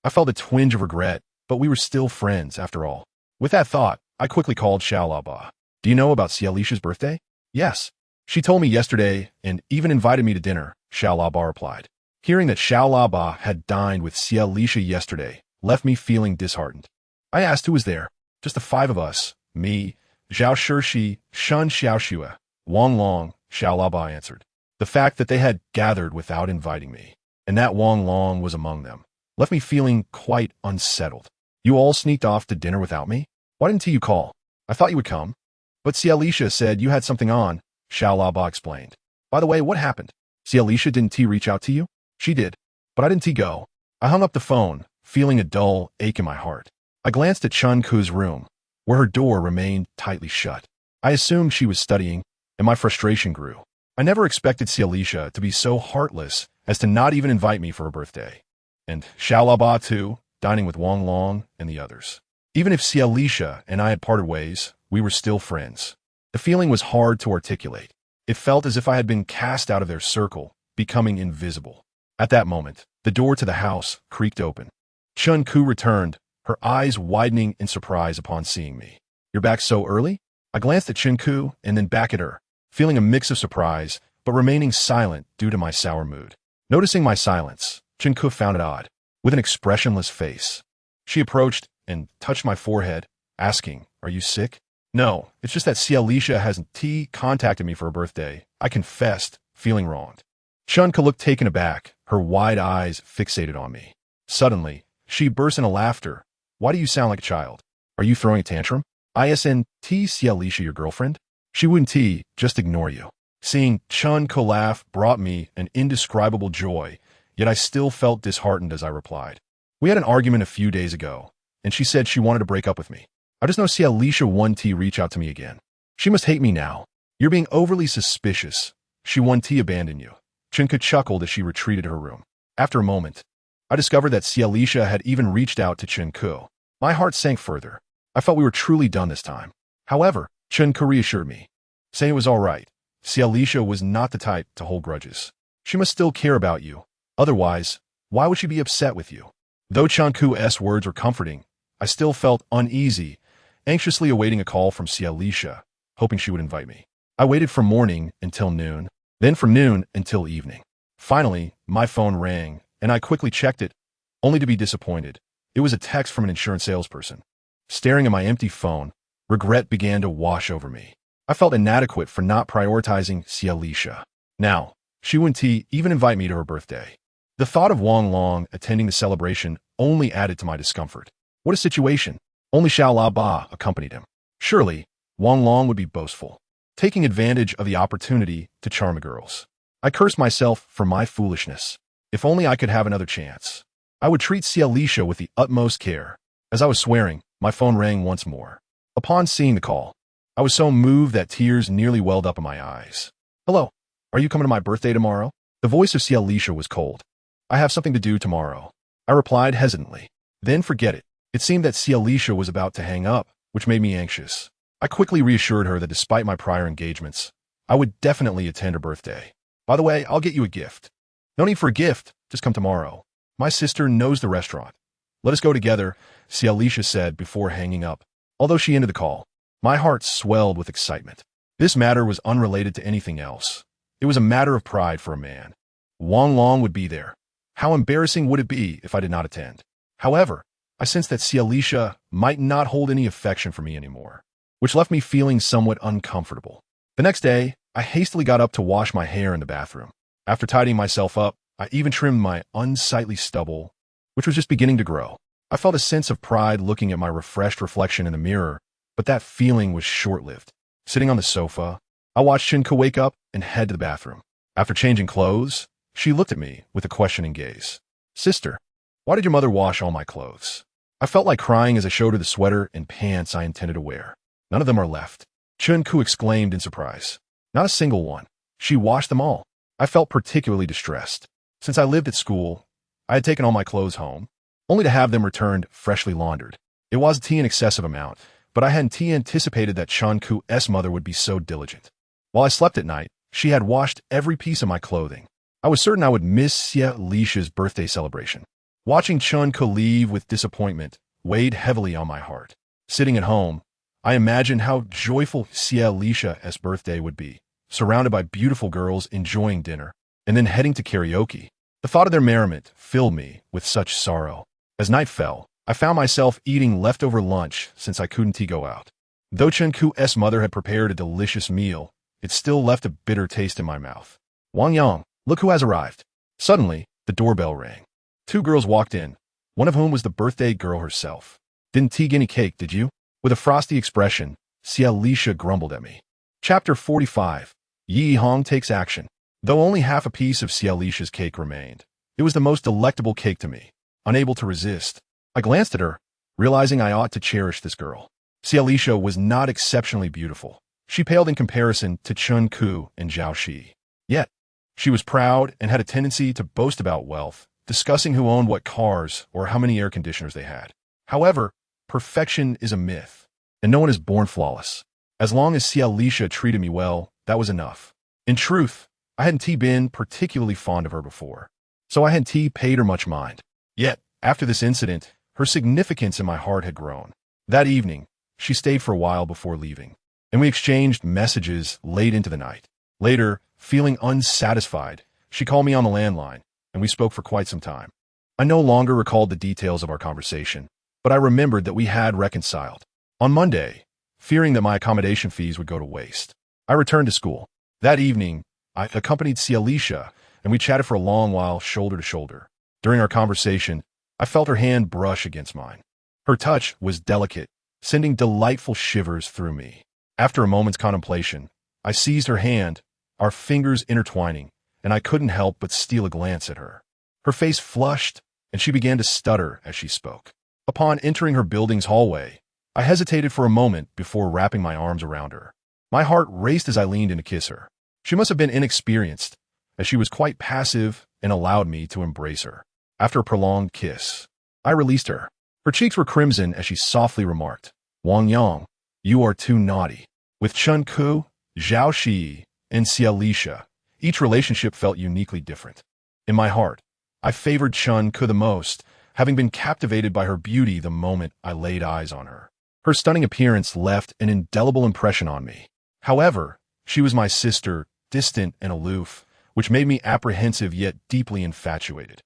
I felt a twinge of regret, but we were still friends after all. With that thought, I quickly called Xiaolaba. "Do you know about Cialisha's birthday?" "Yes. She told me yesterday and even invited me to dinner," Xiaolaba replied. Hearing that Xiaolaba had dined with Cialisha yesterday left me feeling disheartened. I asked who was there. "Just the five of us. Me, Zhao Shirshi, Shun Xiaoxue, Wang Long," Xiaolaba answered. The fact that they had gathered without inviting me, and that Wang Long was among them, left me feeling quite unsettled. "You all sneaked off to dinner without me? Why didn't you call? I thought you would come." "But Cialisha said you had something on," Xiaolaba explained. "By the way, what happened? Cialisha didn't reach out to you?" "She did, but I didn't go." I hung up the phone, feeling a dull ache in my heart. I glanced at Chunku's room, where her door remained tightly shut. I assumed she was studying, and my frustration grew. I never expected Cialisha to be so heartless as to not even invite me for her birthday. And Xiaolaba too, dining with Wang Long and the others. Even if Cialisha and I had parted ways, we were still friends. The feeling was hard to articulate. It felt as if I had been cast out of their circle, becoming invisible. At that moment, the door to the house creaked open. Chunku returned, her eyes widening in surprise upon seeing me. "You're back so early?" I glanced at Chunku and then back at her, feeling a mix of surprise, but remaining silent due to my sour mood. Noticing my silence, Chunku found it odd. With an expressionless face, she approached and touched my forehead, asking, "Are you sick?" "No, it's just that Cialisha hasn't contacted me for her birthday," I confessed, feeling wronged. Chunka looked taken aback, her wide eyes fixated on me. Suddenly, she burst into laughter. "Why do you sound like a child? Are you throwing a tantrum? Isn't Cialisha your girlfriend? She wouldn't just ignore you." Seeing Chunka laugh brought me an indescribable joy, yet I still felt disheartened as I replied. "We had an argument a few days ago, and she said she wanted to break up with me. I just know Cialisha won't reach out to me again. She must hate me now. You're being overly suspicious. She won't abandon you." Chunka chuckled as she retreated to her room. After a moment, I discovered that Cialisha had even reached out to Chunku. My heart sank further. I felt we were truly done this time. However, Chunku reassured me, saying it was all right. Cialisha was not the type to hold grudges. She must still care about you. Otherwise, why would she be upset with you? Though Chunku's words were comforting, I still felt uneasy, anxiously awaiting a call from Cialisha, hoping she would invite me. I waited from morning until noon, then from noon until evening. Finally, my phone rang, and I quickly checked it, only to be disappointed. It was a text from an insurance salesperson. Staring at my empty phone, regret began to wash over me. I felt inadequate for not prioritizing Cialisha. Now, she wouldn't even invite me to her birthday. The thought of Wang Long attending the celebration only added to my discomfort. What a situation! Only Xiaolaba accompanied him. Surely, Wang Long would be boastful, taking advantage of the opportunity to charm the girls. I cursed myself for my foolishness. If only I could have another chance. I would treat Cialisha with the utmost care. As I was swearing, my phone rang once more. Upon seeing the call, I was so moved that tears nearly welled up in my eyes. "Hello, are you coming to my birthday tomorrow?" The voice of Cialisha was cold. "I have something to do tomorrow," I replied hesitantly. Then forget it. It seemed that Cialisha was about to hang up, which made me anxious. I quickly reassured her that despite my prior engagements, I would definitely attend her birthday. By the way, I'll get you a gift. No need for a gift, just come tomorrow. My sister knows the restaurant. Let us go together, Alicia said before hanging up. Although she ended the call, my heart swelled with excitement. This matter was unrelated to anything else. It was a matter of pride for a man. Wang Long would be there. How embarrassing would it be if I did not attend? However, I sensed that Alicia might not hold any affection for me anymore, which left me feeling somewhat uncomfortable. The next day, I hastily got up to wash my hair in the bathroom. After tidying myself up, I even trimmed my unsightly stubble, which was just beginning to grow. I felt a sense of pride looking at my refreshed reflection in the mirror, but that feeling was short-lived. Sitting on the sofa, I watched Chin Ku wake up and head to the bathroom. After changing clothes, she looked at me with a questioning gaze. Sister, why did your mother wash all my clothes? I felt like crying as I showed her the sweater and pants I intended to wear. None of them are left. Chin Ku exclaimed in surprise. Not a single one. She washed them all. I felt particularly distressed. Since I lived at school, I had taken all my clothes home, only to have them returned freshly laundered. It was an excessive amount, but I hadn't anticipated that Chin Ku's mother would be so diligent. While I slept at night, she had washed every piece of my clothing. I was certain I would miss Alicia's birthday celebration. Watching Chin Ku leave with disappointment weighed heavily on my heart. Sitting at home, I imagined how joyful Alicia's birthday would be, surrounded by beautiful girls enjoying dinner, and then heading to karaoke. The thought of their merriment filled me with such sorrow. As night fell, I found myself eating leftover lunch since I couldn't go out. Though Chin Ku's mother had prepared a delicious meal, it still left a bitter taste in my mouth. Wang Yang, look who has arrived. Suddenly, the doorbell rang. Two girls walked in, one of whom was the birthday girl herself. Didn't get any cake, did you? With a frosty expression, Alicia grumbled at me. Chapter 45. Yi Hong takes action. Though only half a piece of Alicia's cake remained, it was the most delectable cake to me. Unable to resist, I glanced at her, realizing I ought to cherish this girl. Alicia was not exceptionally beautiful. She paled in comparison to Chin Ku and Zhao Shi. Yet, she was proud and had a tendency to boast about wealth, discussing who owned what cars or how many air conditioners they had. However, perfection is a myth, and no one is born flawless. As long as Alicia treated me well, that was enough. In truth, I hadn't been particularly fond of her before, so I hadn't paid her much mind. Yet, after this incident, her significance in my heart had grown. That evening, she stayed for a while before leaving, and we exchanged messages late into the night. Later, feeling unsatisfied, she called me on the landline, and we spoke for quite some time. I no longer recalled the details of our conversation, but I remembered that we had reconciled. On Monday, fearing that my accommodation fees would go to waste, I returned to school. That evening, I accompanied Alicia, and we chatted for a long while, shoulder to shoulder. During our conversation, I felt her hand brush against mine. Her touch was delicate, sending delightful shivers through me. After a moment's contemplation, I seized her hand, our fingers intertwining, and I couldn't help but steal a glance at her. Her face flushed, and she began to stutter as she spoke. Upon entering her building's hallway, I hesitated for a moment before wrapping my arms around her. My heart raced as I leaned in to kiss her. She must have been inexperienced, as she was quite passive and allowed me to embrace her. After a prolonged kiss, I released her. Her cheeks were crimson as she softly remarked, Wang Yang, you are too naughty. With Chin Ku, Zhao Shi, and Alicia, each relationship felt uniquely different. In my heart, I favored Chin Ku the most, having been captivated by her beauty the moment I laid eyes on her. Her stunning appearance left an indelible impression on me. However, she was my sister, distant and aloof, which made me apprehensive yet deeply infatuated.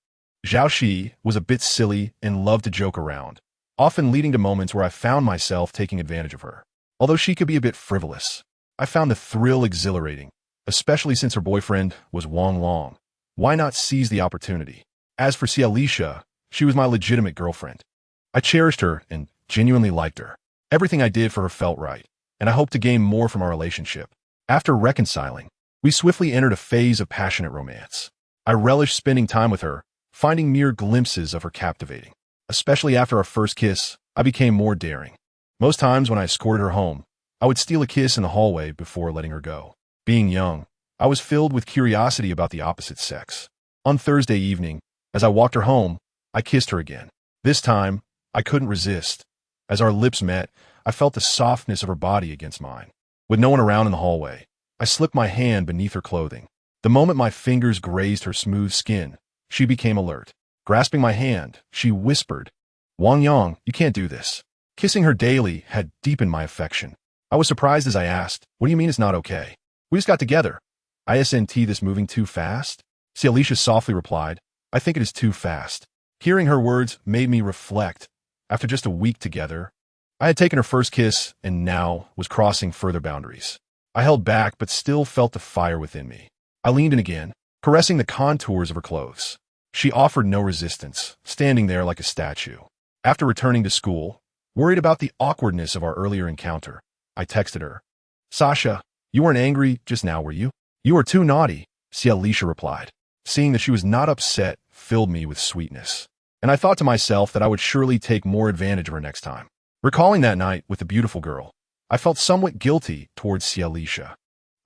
Zhao Shi was a bit silly and loved to joke around, often leading to moments where I found myself taking advantage of her. Although she could be a bit frivolous, I found the thrill exhilarating, especially since her boyfriend was Wang Long. Why not seize the opportunity? As for Alicia, she was my legitimate girlfriend. I cherished her and genuinely liked her. Everything I did for her felt right, and I hoped to gain more from our relationship. After reconciling, we swiftly entered a phase of passionate romance. I relished spending time with her, finding mere glimpses of her captivating. Especially after our first kiss, I became more daring. Most times when I escorted her home, I would steal a kiss in the hallway before letting her go. Being young, I was filled with curiosity about the opposite sex. On Thursday evening, as I walked her home, I kissed her again. This time, I couldn't resist. As our lips met, I felt the softness of her body against mine. With no one around in the hallway, I slipped my hand beneath her clothing. The moment my fingers grazed her smooth skin, she became alert. Grasping my hand, she whispered, "Wang Yang, you can't do this." Kissing her daily had deepened my affection. I was surprised as I asked, "What do you mean it's not okay? We just got together." "Isn't this moving too fast?" Alicia softly replied, "I think it is too fast." Hearing her words made me reflect. After just a week together, I had taken her first kiss and now was crossing further boundaries. I held back but still felt the fire within me. I leaned in again, caressing the contours of her clothes. She offered no resistance, standing there like a statue. After returning to school, worried about the awkwardness of our earlier encounter, I texted her, "Sasha, you weren't angry just now, were you?" "You were too naughty," Alicia replied. Seeing that she was not upset filled me with sweetness, and I thought to myself that I would surely take more advantage of her next time. Recalling that night with the beautiful girl, I felt somewhat guilty towards Alicia.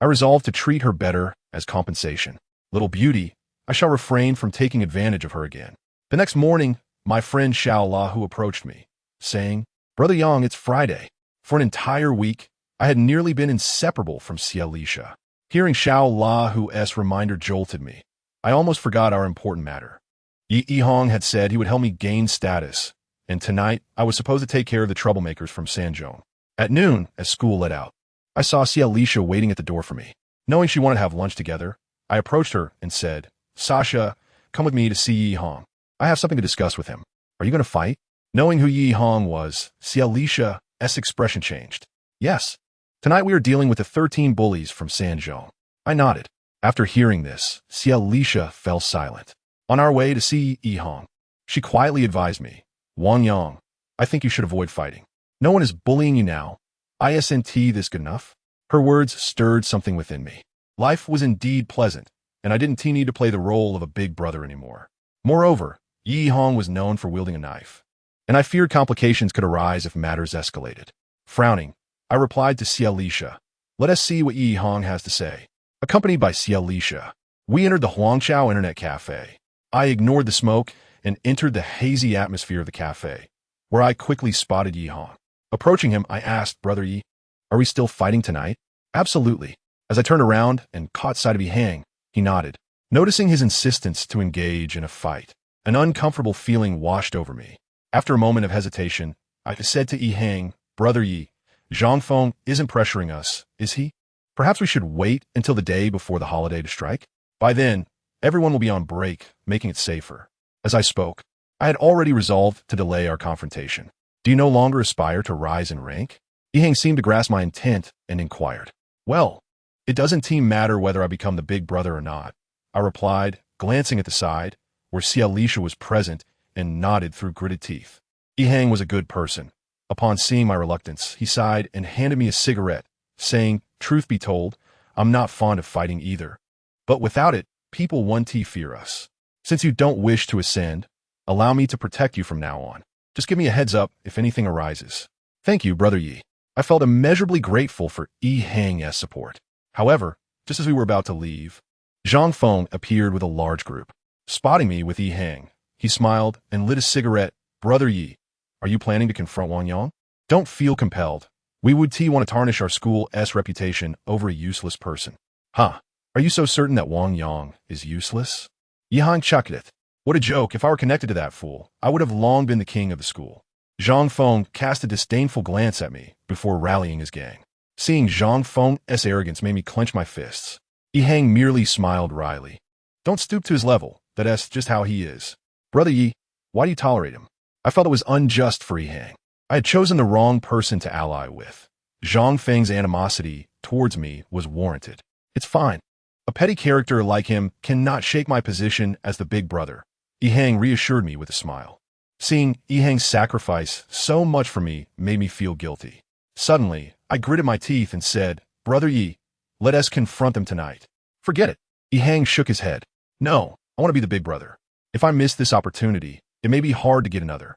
I resolved to treat her better as compensation. Little beauty, I shall refrain from taking advantage of her again. The next morning, my friend Xiao Lahu approached me, saying, "Brother Yang, it's Friday." For an entire week, I had nearly been inseparable from Alicia. Hearing Xiao Lahu's reminder jolted me. I almost forgot our important matter. Yi Hong had said he would help me gain status, and tonight I was supposed to take care of the troublemakers from Sanzhong. At noon, as school let out, I saw Alicia waiting at the door for me. Knowing she wanted to have lunch together, I approached her and said, "Sasha, come with me to see Yi Hong. I have something to discuss with him." "Are you going to fight?" Knowing who Yi Hong was, Alicia's expression changed. "Yes. Tonight we are dealing with the 13 bullies from Sanzhong." I nodded. After hearing this, Alicia fell silent. On our way to see Yi Hong, she quietly advised me, "Wang Yang, I think you should avoid fighting. No one is bullying you now. Isn't this good enough?" Her words stirred something within me. Life was indeed pleasant, and I didn't need to play the role of a big brother anymore. Moreover, Yi Hong was known for wielding a knife, and I feared complications could arise if matters escalated. Frowning, I replied to Alicia, "Let us see what Yi Hong has to say." Accompanied by Alicia, we entered the Huangchao Internet Cafe. I ignored the smoke and entered the hazy atmosphere of the cafe, where I quickly spotted Yi Hong. Approaching him, I asked, "Brother Yi, are we still fighting tonight?" "Absolutely." As I turned around and caught sight of Yi Hang, he nodded. Noticing his insistence to engage in a fight, an uncomfortable feeling washed over me. After a moment of hesitation, I said to Yi Hang, "Brother Yi, Zhang Feng isn't pressuring us, is he? Perhaps we should wait until the day before the holiday to strike. By then, everyone will be on break, making it safer." As I spoke, I had already resolved to delay our confrontation. "Do you no longer aspire to rise in rank?" Yi Hang seemed to grasp my intent and inquired. "Well, it doesn't matter whether I become the big brother or not," I replied, glancing at the side, where Alicia was present, and nodded through gritted teeth. Yi Hang was a good person. Upon seeing my reluctance, he sighed and handed me a cigarette, saying, "Truth be told, I'm not fond of fighting either. But without it, people won't fear us. Since you don't wish to ascend, allow me to protect you from now on. Just give me a heads up if anything arises." "Thank you, Brother Yi." I felt immeasurably grateful for Yi Hang's support. However, just as we were about to leave, Zhang Feng appeared with a large group. Spotting me with Yi Hang, he smiled and lit a cigarette. "Brother Yi, are you planning to confront Wang Yang?" "Don't feel compelled. We would want to tarnish our school's reputation over a useless person." "Huh? Are you so certain that Wang Yang is useless?" Yi Hang chuckled it. "What a joke. If I were connected to that fool, I would have long been the king of the school." Zhang Feng cast a disdainful glance at me before rallying his gang. Seeing Zhang Feng's arrogance made me clench my fists. Yi Hang merely smiled wryly. "Don't stoop to his level. That's just how he is." "Brother Yi, why do you tolerate him?" I felt it was unjust for Yi Hang. I had chosen the wrong person to ally with. Zhang Feng's animosity towards me was warranted. "It's fine. A petty character like him cannot shake my position as the big brother." Yi Hang reassured me with a smile. Seeing Yi Hang's sacrifice so much for me made me feel guilty. Suddenly, I gritted my teeth and said, "Brother Yi, let us confront them tonight." "Forget it." Yi Hang shook his head. "No, I want to be the big brother. If I miss this opportunity, it may be hard to get another.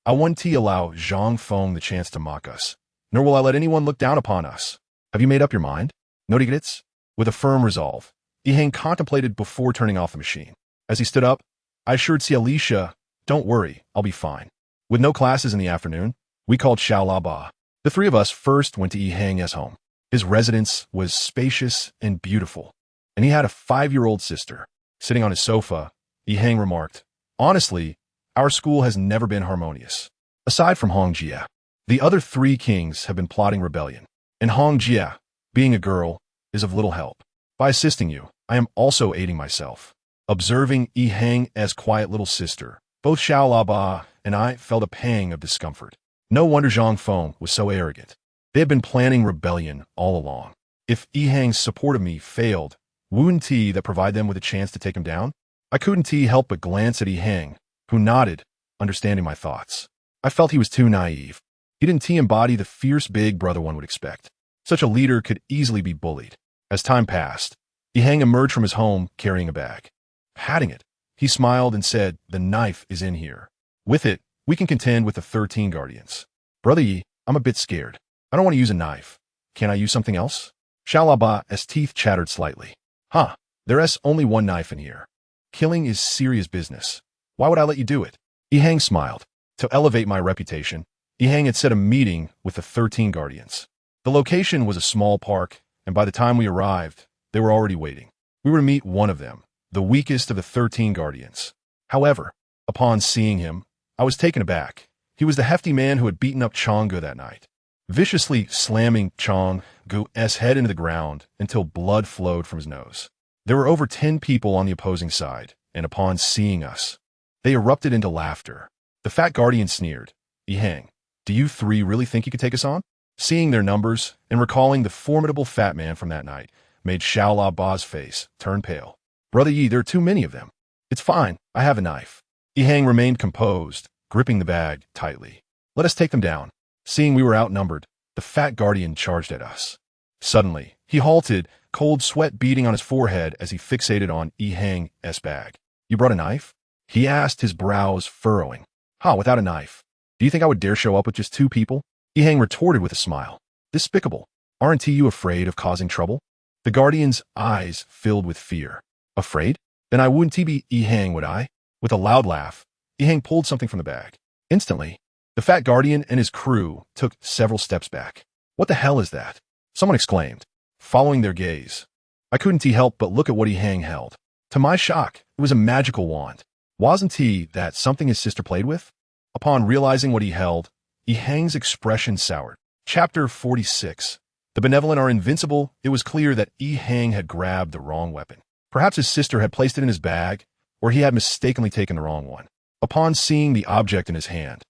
I won't allow Zhang Feng the chance to mock us, nor will I let anyone look down upon us. Have you made up your mind?" "No regrets?" With a firm resolve, Yi Hang contemplated before turning off the machine. As he stood up, I assured Alicia, "Don't worry, I'll be fine." With no classes in the afternoon, we called Xiao Ba. The three of us first went to Yi Hang's home. His residence was spacious and beautiful, and he had a 5-year-old sister. Sitting on his sofa, Yi Hang remarked, "Honestly, our school has never been harmonious. Aside from Hong Jia, the other 3 kings have been plotting rebellion, and Hong Jia, being a girl, is of little help. By assisting you, I am also aiding myself." Observing Yi Hang's quiet little sister, both Xiao Laba and I felt a pang of discomfort. No wonder Zhang Feng was so arrogant. They had been planning rebellion all along. If Yi Hang's support of me failed, wouldn't he that provide them with a chance to take him down? I couldn't help but glance at Yi Hang, who nodded, understanding my thoughts. I felt he was too naive. He didn't embody the fierce big brother one would expect. Such a leader could easily be bullied. As time passed, Yi Hang emerged from his home carrying a bag. Patting it, he smiled and said, "The knife is in here. With it, we can contend with the 13 guardians." "Brother Yi, I'm a bit scared. I don't want to use a knife. Can I use something else?" Xiaolaba's teeth chattered slightly. "Huh, there's only one knife in here. Killing is serious business. Why would I let you do it?" Yi Hang smiled. To elevate my reputation, Yi Hang had set a meeting with the 13 guardians. The location was a small park, and by the time we arrived, they were already waiting. We were to meet one of them, the weakest of the 13 guardians. However, upon seeing him, I was taken aback. He was the hefty man who had beaten up Changgu that night, viciously slamming Changgu's head into the ground until blood flowed from his nose. There were over 10 people on the opposing side, and upon seeing us, they erupted into laughter. The fat guardian sneered, "Yi Hang, do you 3 really think you could take us on?" Seeing their numbers and recalling the formidable fat man from that night made Xiaolaba's face turn pale. "Brother Yi, there are too many of them." "It's fine, I have a knife." Yi Hang remained composed, gripping the bag tightly. "Let us take them down." Seeing we were outnumbered, the fat guardian charged at us. Suddenly, he halted, cold sweat beading on his forehead as he fixated on Yi Hang's bag. "You brought a knife?" he asked, his brows furrowing. "Ha, without a knife. Do you think I would dare show up with just 2 people?" Yi Hang retorted with a smile. "Despicable. Aren't you afraid of causing trouble?" The guardian's eyes filled with fear. "Afraid? Then I wouldn't be Yi Hang, would I?" With a loud laugh, Yi Hang pulled something from the bag. Instantly, the fat guardian and his crew took several steps back. "What the hell is that?" someone exclaimed, following their gaze. I couldn't help but look at what Yi Hang held. To my shock, it was a magical wand. Wasn't that something his sister played with? Upon realizing what he held, Yi Hang's expression soured. Chapter 46. The benevolent are invincible. It was clear that Yi Hang had grabbed the wrong weapon. Perhaps his sister had placed it in his bag, or he had mistakenly taken the wrong one. Upon seeing the object in his hand,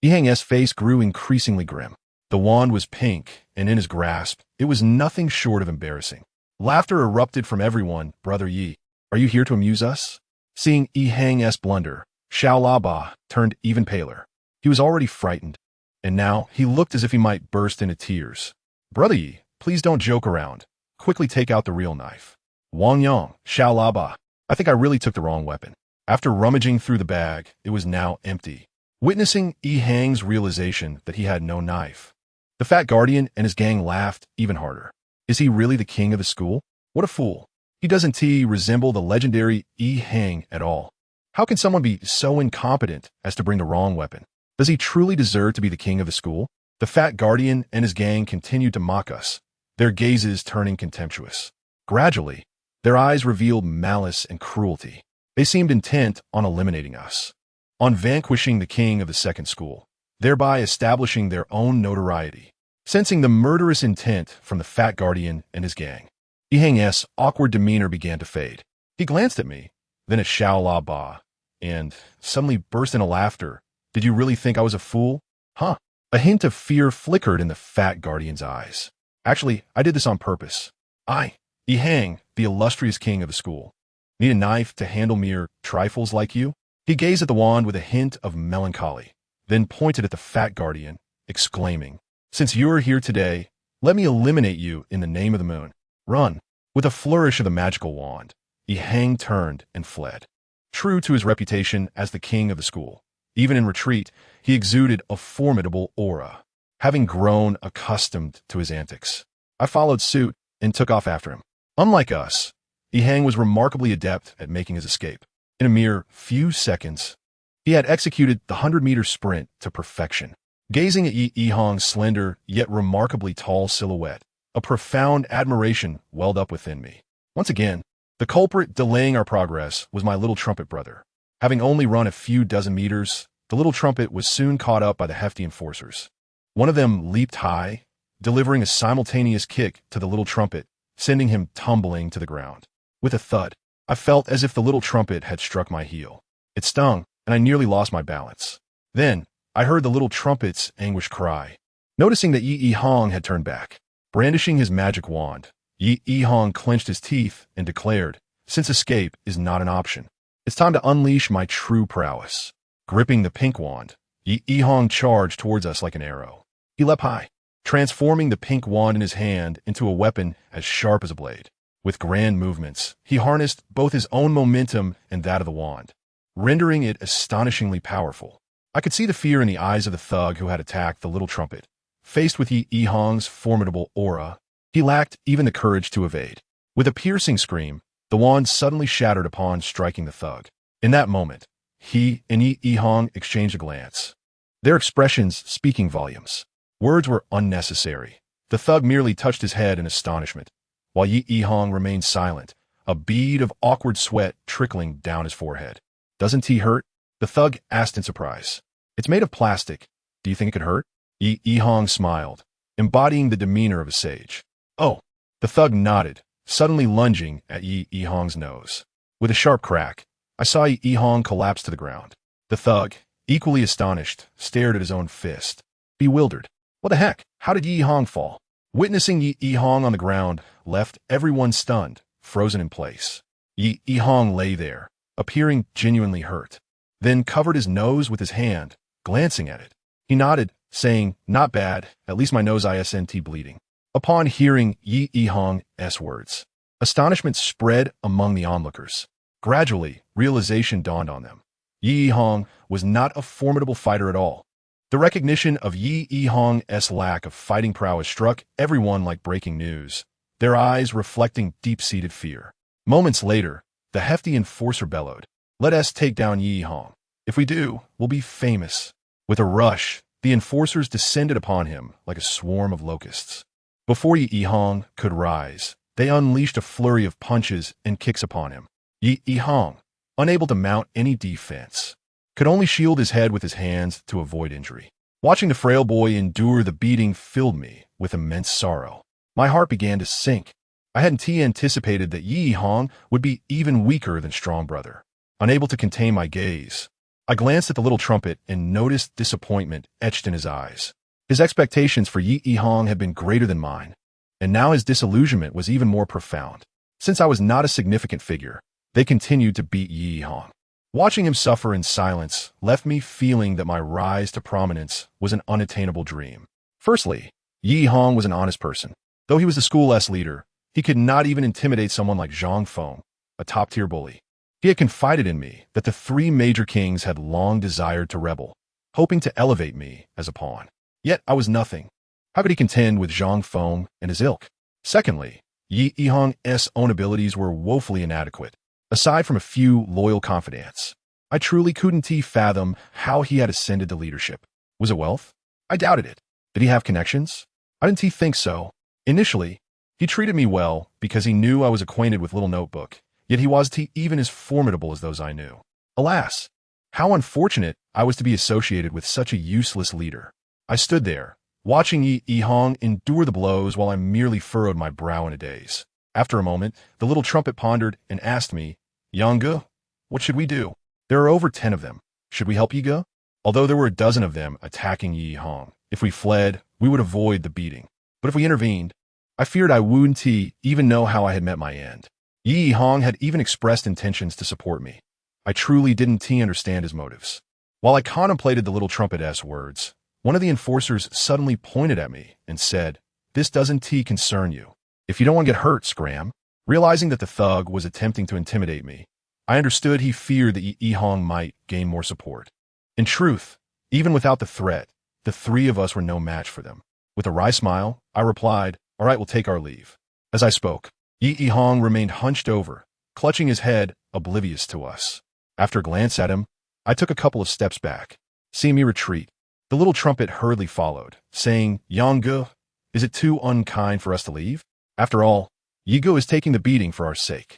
Yi Hang's face grew increasingly grim. The wand was pink, and in his grasp, it was nothing short of embarrassing. Laughter erupted from everyone. "Brother Yi, are you here to amuse us?" Seeing Yi Hang's blunder, Xiaolaba turned even paler. He was already frightened, and now he looked as if he might burst into tears. "Brother Yi, please don't joke around. Quickly take out the real knife." "Wang Yang, Xiaolaba, I think I really took the wrong weapon." After rummaging through the bag, it was now empty. Witnessing Yi Hang's realization that he had no knife, the fat guardian and his gang laughed even harder. Is he really the king of the school? What a fool. He doesn't resemble the legendary Yi Hang at all. How can someone be so incompetent as to bring the wrong weapon? Does he truly deserve to be the king of the school? The fat guardian and his gang continued to mock us, their gazes turning contemptuous. Gradually, their eyes revealed malice and cruelty. They seemed intent on eliminating us, on vanquishing the king of the second school, thereby establishing their own notoriety. Sensing the murderous intent from the fat guardian and his gang, Yi Hang's awkward demeanor began to fade. He glanced at me, then at Xiaolaba, and suddenly burst into laughter. "Did you really think I was a fool? Huh?" A hint of fear flickered in the fat guardian's eyes. "Actually, I did this on purpose. I, Yi Hang, the illustrious king of the school, need a knife to handle mere trifles like you?" He gazed at the wand with a hint of melancholy, then pointed at the fat guardian, exclaiming, "Since you are here today, let me eliminate you in the name of the moon. Run." With a flourish of the magical wand, Yi Hang turned and fled. True to his reputation as the king of the school, even in retreat, he exuded a formidable aura. Having grown accustomed to his antics, I followed suit and took off after him. Unlike us, Yi Hang was remarkably adept at making his escape. In a mere few seconds, he had executed the 100-meter sprint to perfection. Gazing at Yi Hong's slender, yet remarkably tall silhouette, a profound admiration welled up within me. Once again, the culprit delaying our progress was my little trumpet brother. Having only run a few dozen meters, the little trumpet was soon caught up by the hefty enforcers. One of them leaped high, delivering a simultaneous kick to the little trumpet, sending him tumbling to the ground. With a thud, I felt as if the little trumpet had struck my heel. It stung, and I nearly lost my balance. Then, I heard the little trumpet's anguished cry. Noticing that Yi Hong had turned back, brandishing his magic wand, Yi Hong clenched his teeth and declared, "Since escape is not an option, it's time to unleash my true prowess." Gripping the pink wand, Yi Hong charged towards us like an arrow. He leapt high, transforming the pink wand in his hand into a weapon as sharp as a blade. With grand movements, he harnessed both his own momentum and that of the wand, rendering it astonishingly powerful. I could see the fear in the eyes of the thug who had attacked the little trumpet. Faced with Yi Hong's formidable aura, he lacked even the courage to evade. With a piercing scream, the wand suddenly shattered upon striking the thug. In that moment, he and Yi Hong exchanged a glance, their expressions speaking volumes. Words were unnecessary. The thug merely touched his head in astonishment, while Yi Hong remained silent, a bead of awkward sweat trickling down his forehead. "Doesn't he hurt?" the thug asked in surprise. "It's made of plastic. Do you think it could hurt?" Yi Hong smiled, embodying the demeanor of a sage. "Oh." The thug nodded, suddenly lunging at Yi Hong's nose. With a sharp crack, I saw Yi Hong collapse to the ground. The thug, equally astonished, stared at his own fist, bewildered. What the heck? How did Yi Hong fall? Witnessing Yi Hong on the ground left everyone stunned, frozen in place. Yi Hong lay there, appearing genuinely hurt, then covered his nose with his hand, glancing at it. He nodded, saying, "Not bad, at least my nose isn't bleeding." Upon hearing Yi Hong's words, astonishment spread among the onlookers. Gradually, realization dawned on them. Yi Hong was not a formidable fighter at all. The recognition of Yi Hong's lack of fighting prowess struck everyone like breaking news, their eyes reflecting deep-seated fear. Moments later, the hefty enforcer bellowed, "Let us take down Yi Hong. If we do, we'll be famous." With a rush, the enforcers descended upon him like a swarm of locusts. Before Yi Hong could rise, they unleashed a flurry of punches and kicks upon him. Yi Hong, unable to mount any defense, could only shield his head with his hands to avoid injury. Watching the frail boy endure the beating filled me with immense sorrow. My heart began to sink. I hadn't anticipated that Yi Hong would be even weaker than Strong Brother. Unable to contain my gaze, I glanced at the little trumpet and noticed disappointment etched in his eyes. His expectations for Yi Hong had been greater than mine, and now his disillusionment was even more profound. Since I was not a significant figure, they continued to beat Yi Hong. Watching him suffer in silence left me feeling that my rise to prominence was an unattainable dream. Firstly, Yi Hong was an honest person. Though he was the School S leader, he could not even intimidate someone like Zhang Feng, a top-tier bully. He had confided in me that the three major kings had long desired to rebel, hoping to elevate me as a pawn. Yet I was nothing. How could he contend with Zhang Feng and his ilk? Secondly, Yi Hong's own abilities were woefully inadequate. Aside from a few loyal confidants, I truly couldn't fathom how he had ascended to leadership. Was it wealth? I doubted it. Did he have connections? I didn't think so. Initially, he treated me well because he knew I was acquainted with Little Notebook, yet he wasn't even as formidable as those I knew. Alas, how unfortunate I was to be associated with such a useless leader. I stood there, watching Yi Hong endure the blows while I merely furrowed my brow in a daze. After a moment, the little trumpet pondered and asked me, "Yangge, what should we do? There are over 10 of them. Should we help Yiga?" Although there were a dozen of them attacking Yi Hong, if we fled, we would avoid the beating. But if we intervened, I feared I wouldn't even know how I had met my end. Yi Hong had even expressed intentions to support me. I truly didn't understand his motives. While I contemplated the little trumpet's words, one of the enforcers suddenly pointed at me and said, "This doesn't concern you. If you don't want to get hurt, scram." Realizing that the thug was attempting to intimidate me, I understood he feared that Yi Hong might gain more support. In truth, even without the threat, the three of us were no match for them. With a wry smile, I replied, "All right, we'll take our leave." As I spoke, Yi Hong remained hunched over, clutching his head, oblivious to us. After a glance at him, I took a couple of steps back. Seeing me retreat, The little trumpet hurriedly followed, saying, Yanggu, is it too unkind for us to leave? After all, Yigo is taking the beating for our sake.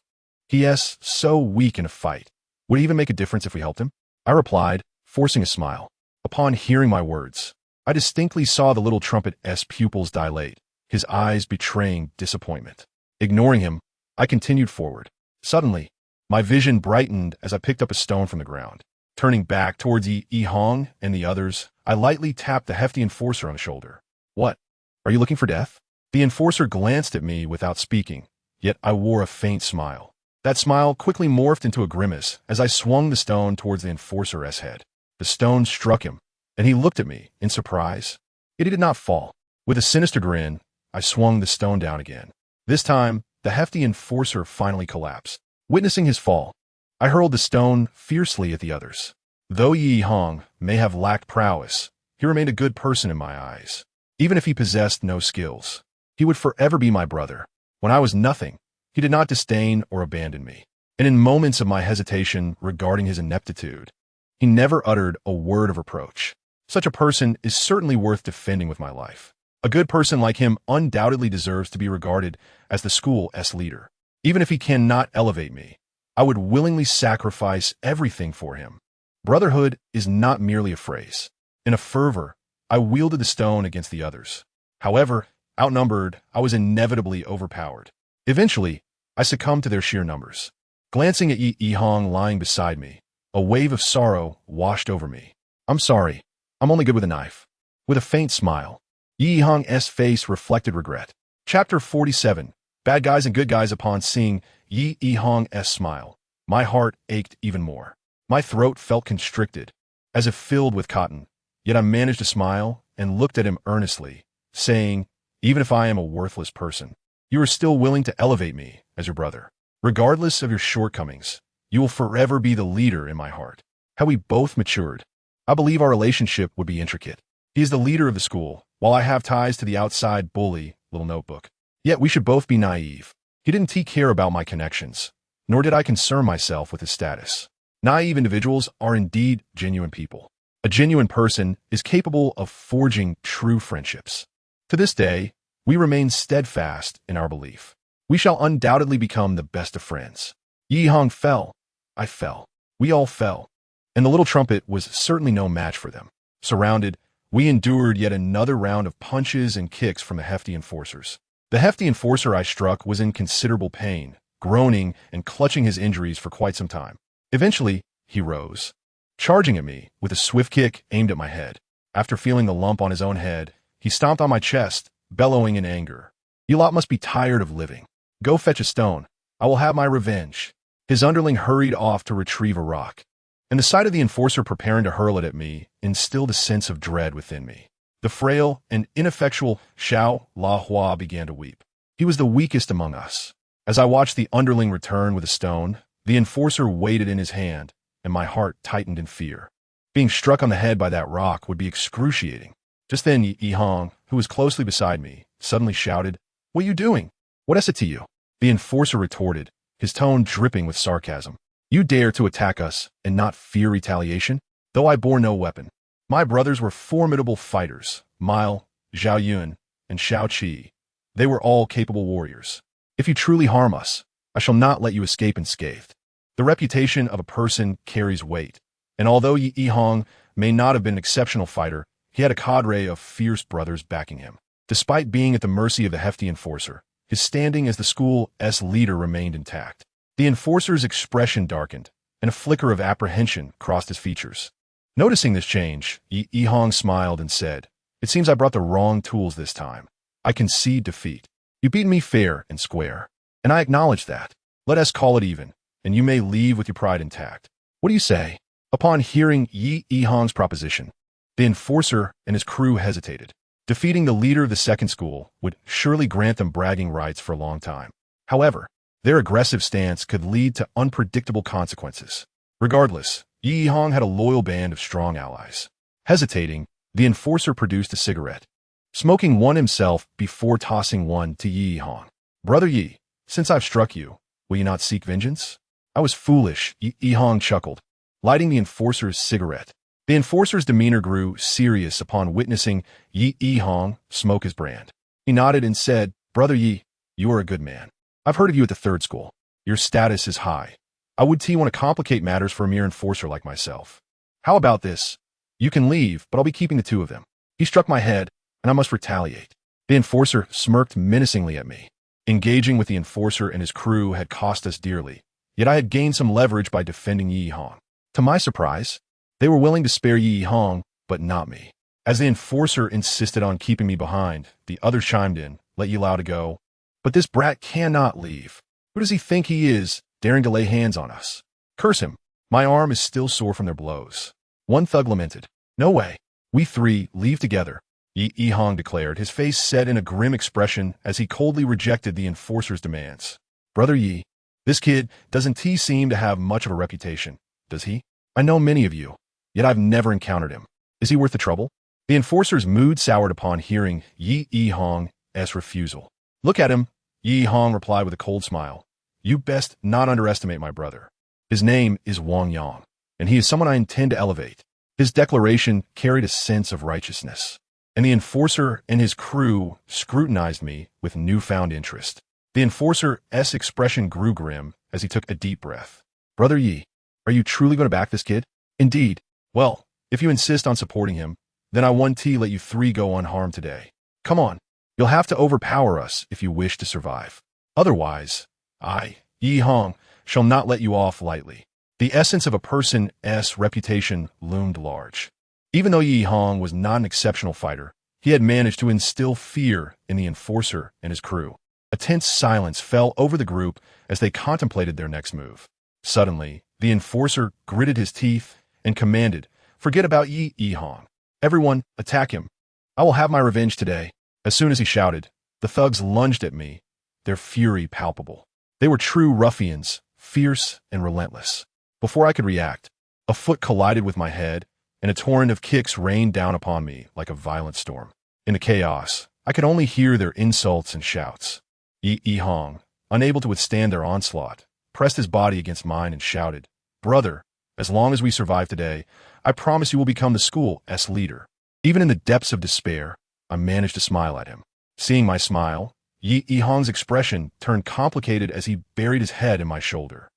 He is so weak in a fight. Would it even make a difference if we helped him? I replied, forcing a smile. Upon hearing my words, I distinctly saw the little trumpet's pupils dilate, his eyes betraying disappointment. Ignoring him, I continued forward. Suddenly, my vision brightened as I picked up a stone from the ground. Turning back towards Yi Hong and the others, I lightly tapped the hefty enforcer on the shoulder. What? Are you looking for death? The enforcer glanced at me without speaking, yet I wore a faint smile. That smile quickly morphed into a grimace as I swung the stone towards the enforcer's head. The stone struck him, and he looked at me in surprise. Yet he did not fall. With a sinister grin, I swung the stone down again. This time, the hefty enforcer finally collapsed. Witnessing his fall, I hurled the stone fiercely at the others. Though Yi Hong may have lacked prowess, he remained a good person in my eyes. Even if he possessed no skills, he would forever be my brother. When I was nothing, he did not disdain or abandon me. And in moments of my hesitation regarding his ineptitude, he never uttered a word of reproach. Such a person is certainly worth defending with my life. A good person like him undoubtedly deserves to be regarded as the school's leader. Even if he cannot elevate me, I would willingly sacrifice everything for him. Brotherhood is not merely a phrase. In a fervor, I wielded the stone against the others. However, outnumbered, I was inevitably overpowered. Eventually, I succumbed to their sheer numbers. Glancing at Yi Hong lying beside me, a wave of sorrow washed over me. I'm sorry. I'm only good with a knife. With a faint smile, Yi Hong's face reflected regret. Chapter 47. Bad guys and good guys. Upon seeing Yi Hong's smile, my heart ached even more. My throat felt constricted, as if filled with cotton. Yet I managed to smile and looked at him earnestly, saying, even if I am a worthless person, you are still willing to elevate me as your brother. Regardless of your shortcomings, you will forever be the leader in my heart. How we both matured. I believe our relationship would be intricate. He is the leader of the school, while I have ties to the outside bully, little notebook. Yet we should both be naive. He didn't take care about my connections, nor did I concern myself with his status. Naive individuals are indeed genuine people. A genuine person is capable of forging true friendships. To this day, we remain steadfast in our belief. We shall undoubtedly become the best of friends. Yi Hong fell. I fell. We all fell. And the little trumpet was certainly no match for them. Surrounded, we endured yet another round of punches and kicks from the hefty enforcers. The hefty enforcer I struck was in considerable pain, groaning and clutching his injuries for quite some time. Eventually, he rose, charging at me with a swift kick aimed at my head. After feeling the lump on his own head, he stomped on my chest, bellowing in anger. You lot must be tired of living. Go fetch a stone. I will have my revenge. His underling hurried off to retrieve a rock, and the sight of the enforcer preparing to hurl it at me instilled a sense of dread within me. The frail and ineffectual Xiao La Hua began to weep. He was the weakest among us. As I watched the underling return with a stone, the enforcer weighed it in his hand, and my heart tightened in fear. Being struck on the head by that rock would be excruciating. Just then Yi Hong, who was closely beside me, suddenly shouted, What are you doing? What is it to you? The enforcer retorted, his tone dripping with sarcasm. You dare to attack us and not fear retaliation? Though I bore no weapon. My brothers were formidable fighters, Mile, Zhao Yun, and Shao Qi. They were all capable warriors. If you truly harm us, I shall not let you escape unscathed. The reputation of a person carries weight, and although Yi Hong may not have been an exceptional fighter, he had a cadre of fierce brothers backing him. Despite being at the mercy of the hefty enforcer, his standing as the school's leader remained intact. The enforcer's expression darkened, and a flicker of apprehension crossed his features. Noticing this change, Yi Hong smiled and said, It seems I brought the wrong tools this time. I concede defeat. You beat me fair and square, and I acknowledge that. Let us call it even, and you may leave with your pride intact. What do you say? Upon hearing Yi Hong's proposition, the enforcer and his crew hesitated. Defeating the leader of the second school would surely grant them bragging rights for a long time. However, their aggressive stance could lead to unpredictable consequences. Regardless, Yi Hong had a loyal band of strong allies. Hesitating, the enforcer produced a cigarette, smoking one himself before tossing one to Yi Hong. Brother Yi, since I've struck you, will you not seek vengeance? I was foolish, Yi Hong chuckled, lighting the enforcer's cigarette. The enforcer's demeanor grew serious upon witnessing Yi Hong smoke his brand. He nodded and said, "Brother Yi, you are a good man. I've heard of you at the third school. Your status is high. I would want to complicate matters for a mere enforcer like myself. How about this? You can leave, but I'll be keeping the two of them." He struck my head, and I must retaliate. The enforcer smirked menacingly at me. Engaging with the enforcer and his crew had cost us dearly, yet I had gained some leverage by defending Yi Hong. To my surprise, they were willing to spare Yi Hong, but not me. As the enforcer insisted on keeping me behind, the others chimed in, "Let Yi Lao to go. But this brat cannot leave. Who does he think he is, daring to lay hands on us? Curse him. My arm is still sore from their blows." One thug lamented, "No way. We three leave together," Yi Hong declared, his face set in a grim expression as he coldly rejected the enforcer's demands. "Brother Yi, this kid doesn't seem to have much of a reputation, does he? I know many of you, yet I've never encountered him. Is he worth the trouble?" The enforcer's mood soured upon hearing Yi Hong's refusal. "Look at him," Yi Hong replied with a cold smile. "You best not underestimate my brother. His name is Wang Yang, and he is someone I intend to elevate." His declaration carried a sense of righteousness, and the enforcer and his crew scrutinized me with newfound interest. The enforcer's expression grew grim as he took a deep breath. "Brother Yi, are you truly going to back this kid?" "Indeed. Well, if you insist on supporting him, then I want to let you three go unharmed today. Come on, you'll have to overpower us if you wish to survive. Otherwise, I, Yi Hong, shall not let you off lightly." The essence of a person's reputation loomed large. Even though Yi Hong was not an exceptional fighter, he had managed to instill fear in the enforcer and his crew. A tense silence fell over the group as they contemplated their next move. Suddenly, the enforcer gritted his teeth and commanded, "Forget about Yi Hong. Everyone, attack him. I will have my revenge today." As soon as he shouted, the thugs lunged at me, their fury palpable. They were true ruffians, fierce and relentless. Before I could react, a foot collided with my head, and a torrent of kicks rained down upon me like a violent storm. In the chaos, I could only hear their insults and shouts. Yi Hong, unable to withstand their onslaught, pressed his body against mine and shouted, "Brother, as long as we survive today, I promise you will become the school's leader." Even in the depths of despair, I managed to smile at him. Seeing my smile, Yi Hong's expression turned complicated as he buried his head in my shoulder.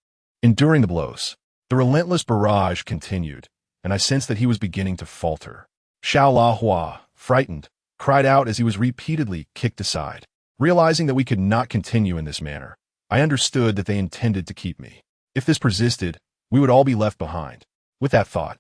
Enduring the blows, the relentless barrage continued, and I sensed that he was beginning to falter. Xiao La Hua, frightened, cried out as he was repeatedly kicked aside. Realizing that we could not continue in this manner, I understood that they intended to keep me. If this persisted, we would all be left behind. With that thought,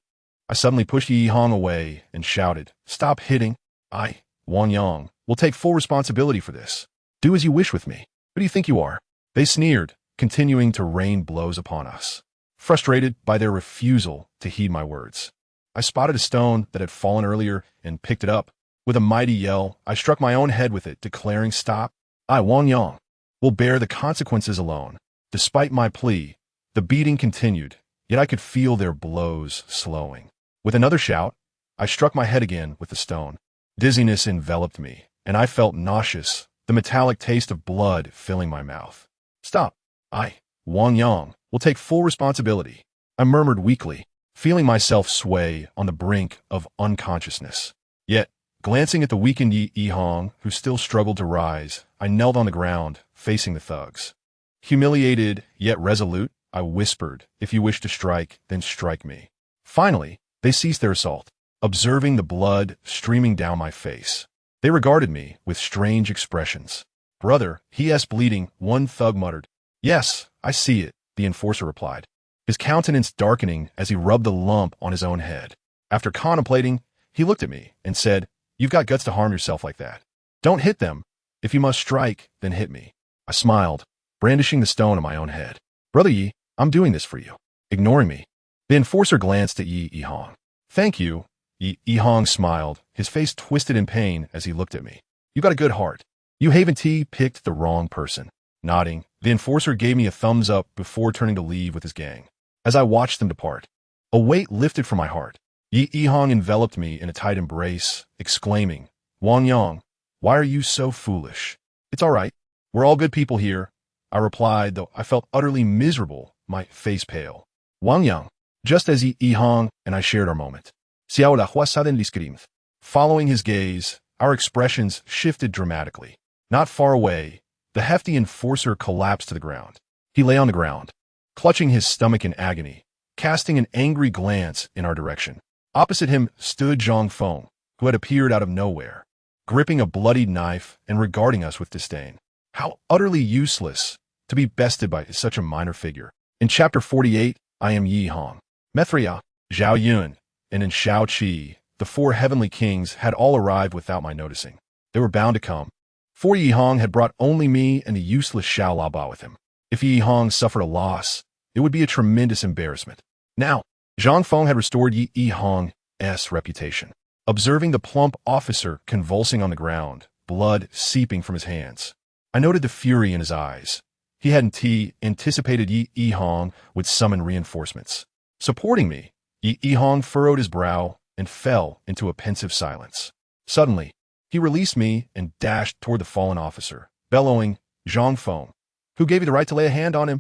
I suddenly pushed Yi Hong away and shouted, "Stop hitting. I, Wang Yang, will take full responsibility for this. Do as you wish with me. Who do you think you are?" They sneered, continuing to rain blows upon us. Frustrated by their refusal to heed my words, I spotted a stone that had fallen earlier and picked it up. With a mighty yell, I struck my own head with it, declaring, "Stop. I, Wang Yang, will bear the consequences alone." Despite my plea, the beating continued, yet I could feel their blows slowing. With another shout, I struck my head again with the stone. Dizziness enveloped me, and I felt nauseous, the metallic taste of blood filling my mouth. "Stop. I, Wang Yang, will take full responsibility," I murmured weakly, feeling myself sway on the brink of unconsciousness. Yet, glancing at the weakened Yi Hong, who still struggled to rise, I knelt on the ground, facing the thugs. Humiliated, yet resolute, I whispered, "If you wish to strike, then strike me." Finally, they ceased their assault, observing the blood streaming down my face. They regarded me with strange expressions. "Brother, he's bleeding," one thug muttered. "Yes, I see it," the enforcer replied, his countenance darkening as he rubbed the lump on his own head. After contemplating, he looked at me and said, "You've got guts to harm yourself like that. Don't hit them. If you must strike, then hit me." I smiled, brandishing the stone on my own head. "Brother Yi, I'm doing this for you." Ignoring me, the enforcer glanced at Yi Hong. "Thank you." Yi Hong smiled, his face twisted in pain as he looked at me. "You got a good heart. You haven't picked the wrong person." Nodding, the enforcer gave me a thumbs up before turning to leave with his gang. As I watched them depart, a weight lifted from my heart. Yi Hong enveloped me in a tight embrace, exclaiming, "Wang Yang, why are you so foolish?" "It's all right. We're all good people here," I replied, though I felt utterly miserable, my face pale. "Wang Yang," just as Yi Hong and I shared our moment, Xiao la huasaden liscrim. Following his gaze, our expressions shifted dramatically. Not far away, the hefty enforcer collapsed to the ground. He lay on the ground, clutching his stomach in agony, casting an angry glance in our direction. Opposite him stood Zhang Feng, who had appeared out of nowhere, gripping a bloodied knife and regarding us with disdain. How utterly useless to be bested by such a minor figure. In Chapter 48, I am Yi Hong. Methria, Zhao Yun, and in Shao Qi, the four heavenly kings had all arrived without my noticing. They were bound to come. For Yi Hong had brought only me and the useless Xiao Laba with him. If Yi Hong suffered a loss, it would be a tremendous embarrassment. Now, Zhang Feng had restored Yi Hong's reputation. Observing the plump officer convulsing on the ground, blood seeping from his hands, I noted the fury in his eyes. He hadn't anticipated Yi Hong would summon reinforcements. Supporting me, Yi Hong furrowed his brow and fell into a pensive silence. Suddenly, he released me and dashed toward the fallen officer, bellowing, "Zhang Feng, who gave you the right to lay a hand on him?"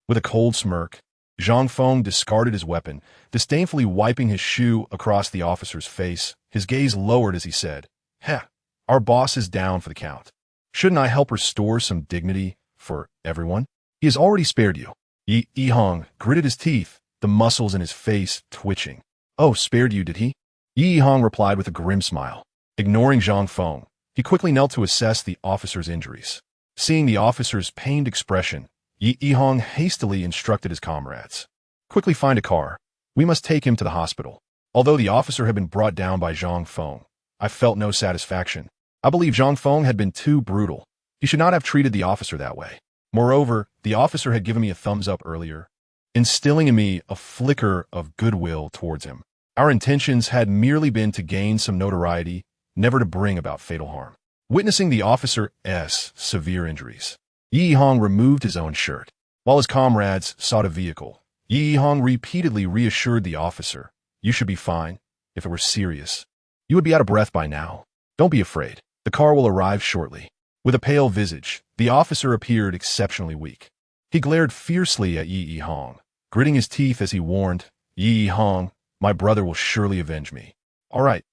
With a cold smirk, Zhang Feng discarded his weapon, disdainfully wiping his shoe across the officer's face. His gaze lowered as he said, "Heh, our boss is down for the count. Shouldn't I help restore some dignity for everyone? He has already spared you." Yi Hong gritted his teeth, the muscles in his face twitching. "Oh, spared you, did he?" Yi Hong replied with a grim smile. Ignoring Zhang Feng, he quickly knelt to assess the officer's injuries. Seeing the officer's pained expression, Yi Hong hastily instructed his comrades. "Quickly find a car. We must take him to the hospital." Although the officer had been brought down by Zhang Feng, I felt no satisfaction. I believe Zhang Feng had been too brutal. He should not have treated the officer that way. Moreover, the officer had given me a thumbs up earlier, instilling in me a flicker of goodwill towards him. Our intentions had merely been to gain some notoriety, never to bring about fatal harm. Witnessing the officer's severe injuries, Yi Hong removed his own shirt. While his comrades sought a vehicle, Yi Hong repeatedly reassured the officer, "You should be fine. If it were serious, you would be out of breath by now. Don't be afraid. The car will arrive shortly." With a pale visage, the officer appeared exceptionally weak. He glared fiercely at Yi Hong, gritting his teeth as he warned, "Yi Hong, my brother will surely avenge me." All right.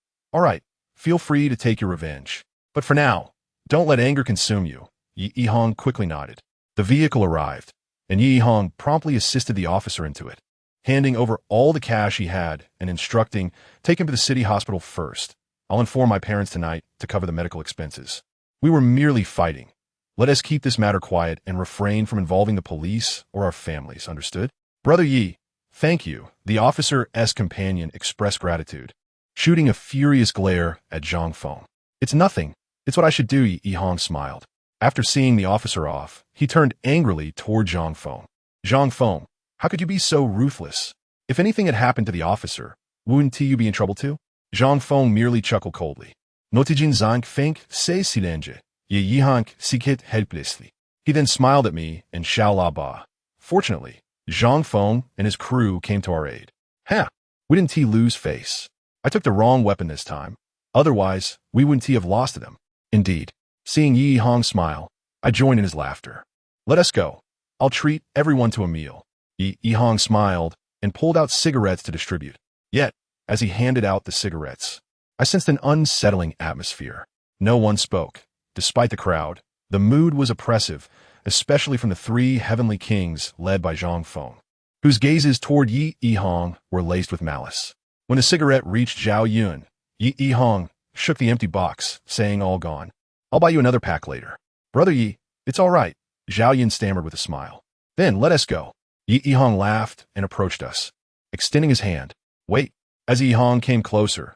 Feel free to take your revenge. But for now, don't let anger consume you." Yi Hong quickly nodded. The vehicle arrived, and Yi Hong promptly assisted the officer into it, handing over all the cash he had and instructing, "Take him to the city hospital first. I'll inform my parents tonight to cover the medical expenses." We were merely fighting. Let us keep this matter quiet and refrain from involving the police or our families, understood? "Brother Yi, thank you." The officer's companion expressed gratitude, shooting a furious glare at Zhang Feng. "It's nothing. It's what I should do," Yi Hong smiled. After seeing the officer off, he turned angrily toward Zhang Feng. "Zhang Feng, how could you be so ruthless? If anything had happened to the officer, wouldn't you be in trouble too?" Zhang Feng merely chuckled coldly. "Notijin Zhang Feng se silenge, Yi Hong sikit helplessly." He then smiled at me and Xiao La Ba. Fortunately, Zhang Feng and his crew came to our aid. We didn't lose face. I took the wrong weapon this time. Otherwise, we wouldn't have lost to them. Indeed. Seeing Yi Hong smile, I joined in his laughter. "Let us go. I'll treat everyone to a meal." Yi Hong smiled and pulled out cigarettes to distribute. Yet, as he handed out the cigarettes, I sensed an unsettling atmosphere. No one spoke. Despite the crowd, the mood was oppressive, especially from the three heavenly kings led by Zhang Feng, whose gazes toward Yi Hong were laced with malice. When the cigarette reached Zhao Yun, Yi Hong shook the empty box, saying, "All gone. I'll buy you another pack later." "Brother Yi, it's all right," Zhao Yun stammered with a smile. "Then let us go." Yi Hong laughed and approached us, extending his hand. "Wait." As Yi Hong came closer,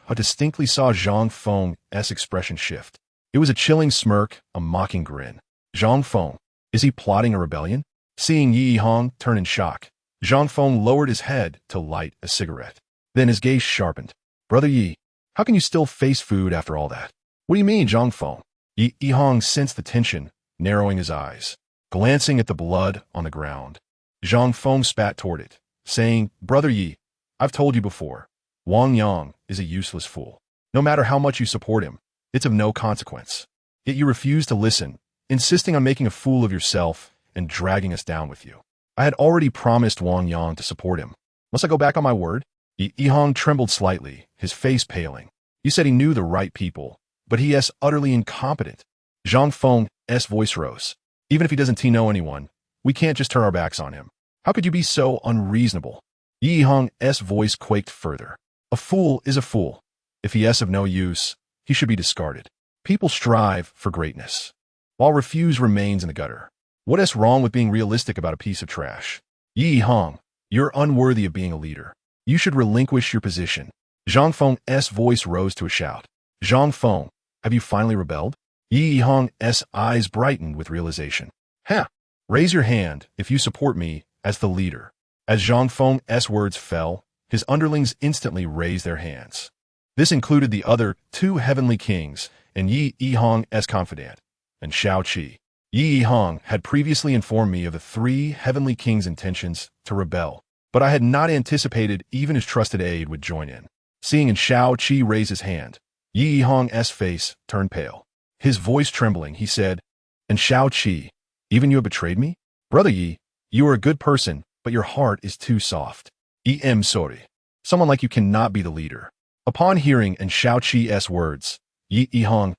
I distinctly saw Zhang Feng's expression shift. It was a chilling smirk, a mocking grin. "Zhang Feng, is he plotting a rebellion?" Seeing Yi Hong turn in shock, Zhang Feng lowered his head to light a cigarette. Then his gaze sharpened. "Brother Yi, how can you still face food after all that?" "What do you mean, Zhang Feng?" Yi Hong sensed the tension, narrowing his eyes, glancing at the blood on the ground. Zhang Feng spat toward it, saying, "Brother Yi, I've told you before, Wang Yang is a useless fool. No matter how much you support him, it's of no consequence. Yet you refuse to listen, insisting on making a fool of yourself and dragging us down with you. I had already promised Wang Yang to support him. Must I go back on my word?" Yi Hong trembled slightly, his face paling. You said he knew the right people, but he is utterly incompetent. Zhang Feng's voice rose. Even if he doesn't know anyone, we can't just turn our backs on him. How could you be so unreasonable? Yi Hong's voice quaked further. A fool is a fool. If he is of no use, he should be discarded. People strive for greatness, while refuse remains in the gutter. What is wrong with being realistic about a piece of trash? Yi Hong, you're unworthy of being a leader. You should relinquish your position. Zhang Feng's voice rose to a shout. Zhang Feng, have you finally rebelled? Yi Hong's eyes brightened with realization. Ha! Raise your hand if you support me as the leader. As Zhang Feng's words fell, his underlings instantly raised their hands. This included the other two heavenly kings and Yi Hong's confidant, and Shao Qi. Yi Hong had previously informed me of the three heavenly kings' intentions to rebel, but I had not anticipated even his trusted aide would join in. Seeing Shao Qi raise his hand, Yi Hong's face turned pale. His voice trembling, he said, "And Shao Qi, even you have betrayed me? Brother Yi, you are a good person, but your heart is too soft. I'm sorry. Someone like you cannot be the leader." Upon hearing Shao Qi's words, Yi Hong's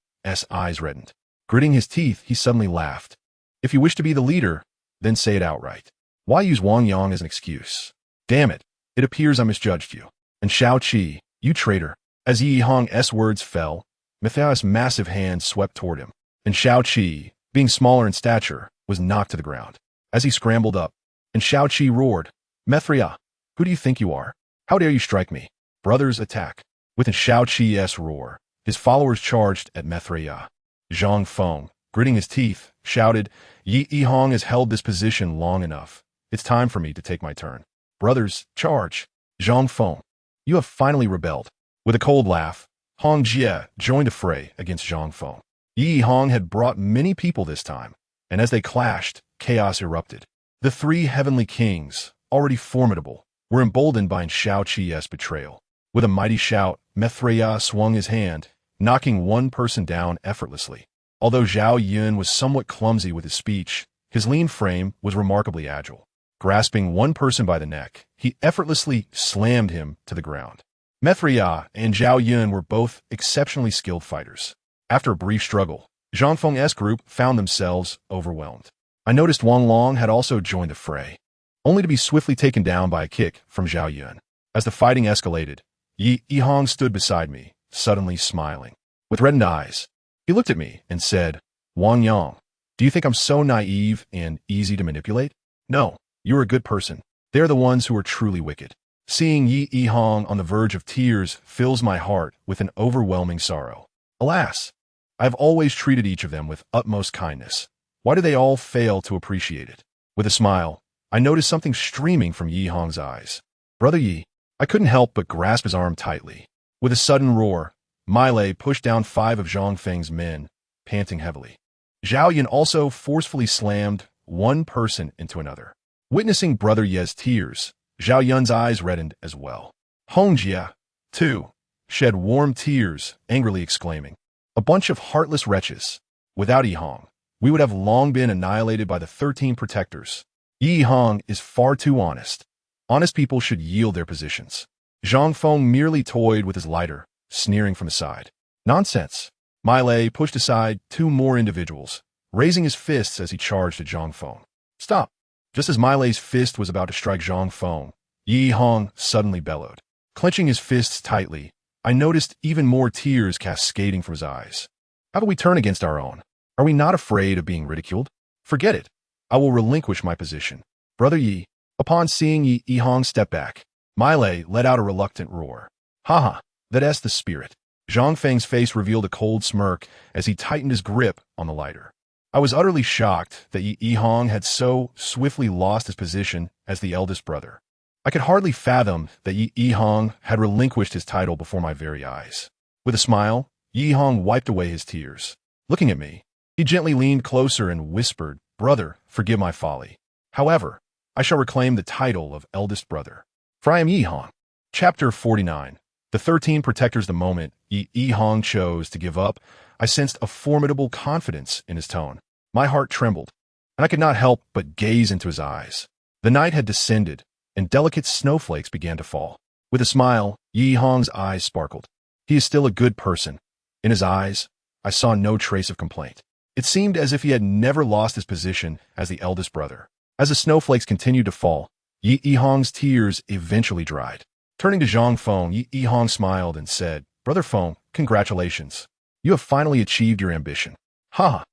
eyes reddened. Gritting his teeth, he suddenly laughed. If you wish to be the leader, then say it outright. Why use Wang Yang as an excuse? Damn it, it appears I misjudged you. And Shao Qi, you traitor. As Yi Hong's words fell, Matthias' massive hand swept toward him, and Shao Qi, being smaller in stature, was knocked to the ground. As he scrambled up, and Shao Qi roared, Mithria, who do you think you are? How dare you strike me? Brothers, attack. With Shao Qi's roar, his followers charged at Mithria. Zhang Feng, gritting his teeth, shouted, Yi Hong has held this position long enough. It's time for me to take my turn. Brothers, charge. Zhang Feng, you have finally rebelled. With a cold laugh, Hong Jie joined the fray against Zhang Feng. Yi Hong had brought many people this time, and as they clashed, chaos erupted. The three heavenly kings, already formidable, were emboldened by Shao Qi's betrayal. With a mighty shout, Mithria swung his hand, knocking one person down effortlessly. Although Zhao Yun was somewhat clumsy with his speech, his lean frame was remarkably agile. Grasping one person by the neck, he effortlessly slammed him to the ground. Mithria and Zhao Yun were both exceptionally skilled fighters. After a brief struggle, Zhang Feng's group found themselves overwhelmed. I noticed Wang Long had also joined the fray, only to be swiftly taken down by a kick from Zhao Yun. As the fighting escalated, Yi Hong stood beside me, suddenly smiling. With reddened eyes, he looked at me and said, Wang Yang, do you think I'm so naive and easy to manipulate? No, you're a good person. They're the ones who are truly wicked. Seeing Yi Hong on the verge of tears fills my heart with an overwhelming sorrow. Alas, I have always treated each of them with utmost kindness. Why do they all fail to appreciate it? With a smile, I noticed something streaming from Yi Hong's eyes. Brother Yi, I couldn't help but grasp his arm tightly. With a sudden roar, Milei pushed down 5 of Zhang Feng's men, panting heavily. Zhao Yun also forcefully slammed one person into another. Witnessing Brother Ye's tears, Zhao Yun's eyes reddened as well. Hong Jie, too, shed warm tears, angrily exclaiming, a bunch of heartless wretches. Without Yi Hong, we would have long been annihilated by the 13 protectors. Yi Hong is far too honest. Honest people should yield their positions. Zhang Feng merely toyed with his lighter, sneering from the side. Nonsense. Milei pushed aside 2 more individuals, raising his fists as he charged at Zhang Feng. Stop. Just as Milei's fist was about to strike Zhang Feng, Yi Hong suddenly bellowed. Clenching his fists tightly, I noticed even more tears cascading from his eyes. How can we turn against our own? Are we not afraid of being ridiculed? Forget it. I will relinquish my position. Brother Yi, upon seeing Yi Hong step back, Milei let out a reluctant roar. Haha, that's the spirit. Zhang Feng's face revealed a cold smirk as he tightened his grip on the lighter. I was utterly shocked that Yi Hong had so swiftly lost his position as the eldest brother. I could hardly fathom that Yi Hong had relinquished his title before my very eyes. With a smile, Yi Hong wiped away his tears. Looking at me, he gently leaned closer and whispered, Brother, forgive my folly. However, I shall reclaim the title of eldest brother. For I am Yi Hong. Chapter 49. The 13 protectors. The moment Yi Hong chose to give up, I sensed a formidable confidence in his tone. My heart trembled, and I could not help but gaze into his eyes. The night had descended, and delicate snowflakes began to fall. With a smile, Yi Hong's eyes sparkled. He is still a good person. In his eyes, I saw no trace of complaint. It seemed as if he had never lost his position as the eldest brother. As the snowflakes continued to fall, Yi Hong's tears eventually dried. Turning to Zhang Feng, Yi Hong smiled and said, "Brother Feng, congratulations. You have finally achieved your ambition." Ha!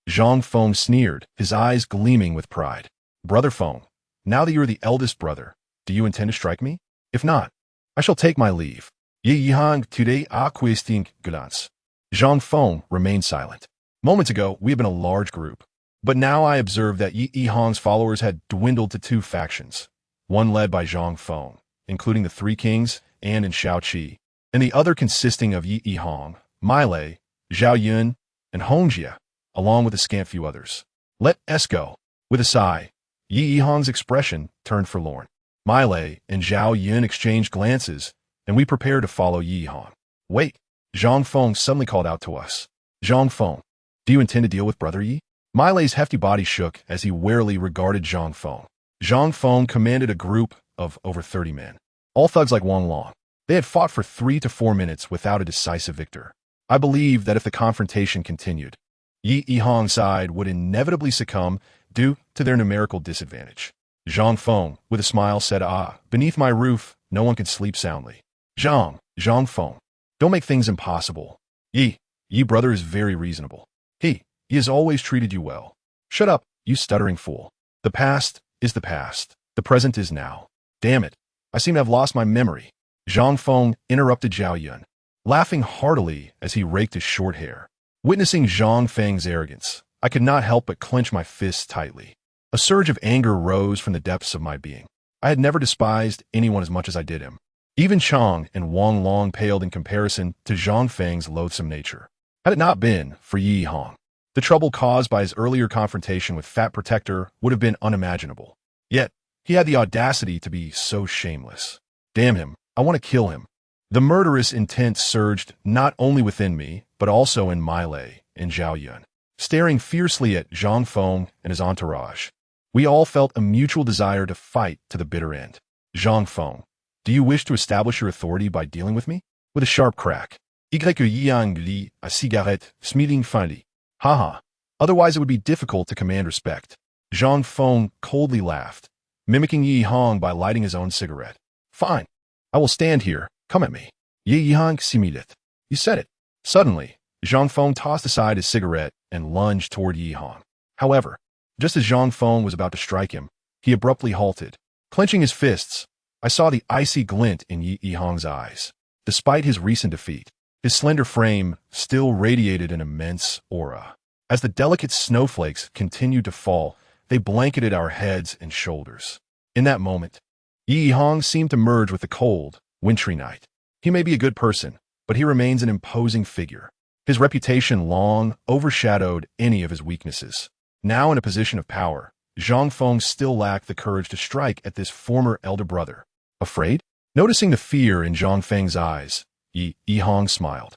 Zhang Feng sneered, his eyes gleaming with pride. "Brother Feng, now that you are the eldest brother, do you intend to strike me? If not, I shall take my leave." Yi Hong today acquesting glance. Zhang Feng remained silent. Moments ago, we had been a large group, but now I observed that Yi Hong's followers had dwindled to two factions, one led by Zhang Feng, including the Three Kings and in Shaoqi, and the other consisting of Yi Hong, Milei, Zhao Yun, and Hongjia, along with a scant few others. "Let us go." With a sigh, Yi Hong's expression turned forlorn. Milei and Zhao Yun exchanged glances, and we prepared to follow Yi Hong. "Wait," Zhang Feng suddenly called out to us. "Zhang Feng, do you intend to deal with Brother Yi?" Milei's hefty body shook as he warily regarded Zhang Feng. Zhang Feng commanded a group of over 30 men, all thugs like Wang Long. They had fought for 3 to 4 minutes without a decisive victor. I believed that if the confrontation continued, Yi Hong's side would inevitably succumb due to their numerical disadvantage. Zhang Feng, with a smile, said, "Beneath my roof, no one can sleep soundly." Zhang Feng, don't make things impossible. Yi brother is very reasonable. He has always treated you well. Shut up, you stuttering fool. The past is the past. The present is now. Damn it, I seem to have lost my memory. Zhang Feng interrupted Zhao Yun, laughing heartily as he raked his short hair. Witnessing Zhang Feng's arrogance, I could not help but clench my fists tightly. A surge of anger rose from the depths of my being. I had never despised anyone as much as I did him. Even Chang and Wang Long paled in comparison to Zhang Feng's loathsome nature. Had it not been for Yi Hong, the trouble caused by his earlier confrontation with Fat Protector would have been unimaginable. Yet, he had the audacity to be so shameless. Damn him, I want to kill him. The murderous intent surged not only within me, but also in Milei and Zhao Yun. Staring fiercely at Zhang Feng and his entourage, we all felt a mutual desire to fight to the bitter end. Zhang Feng, do you wish to establish your authority by dealing with me? With a sharp crack. Yang li a cigarette, smeating finally. Haha. Otherwise it would be difficult to command respect. Zhang Feng coldly laughed, mimicking Yi Hong by lighting his own cigarette. Fine. I will stand here. Come at me. Yi Hong similit. You said it. Suddenly, Zhang Feng tossed aside his cigarette and lunged toward Yi Hong. However, just as Zhang Feng was about to strike him, he abruptly halted. Clenching his fists, I saw the icy glint in Yi Hong's eyes. Despite his recent defeat, his slender frame still radiated an immense aura. As the delicate snowflakes continued to fall, they blanketed our heads and shoulders. In that moment, Yi Hong seemed to merge with the cold, wintry night. He may be a good person, but he remains an imposing figure. His reputation long overshadowed any of his weaknesses. Now in a position of power, Zhang Feng still lacked the courage to strike at this former elder brother. Afraid? Noticing the fear in Zhang Feng's eyes, Yi Hong smiled.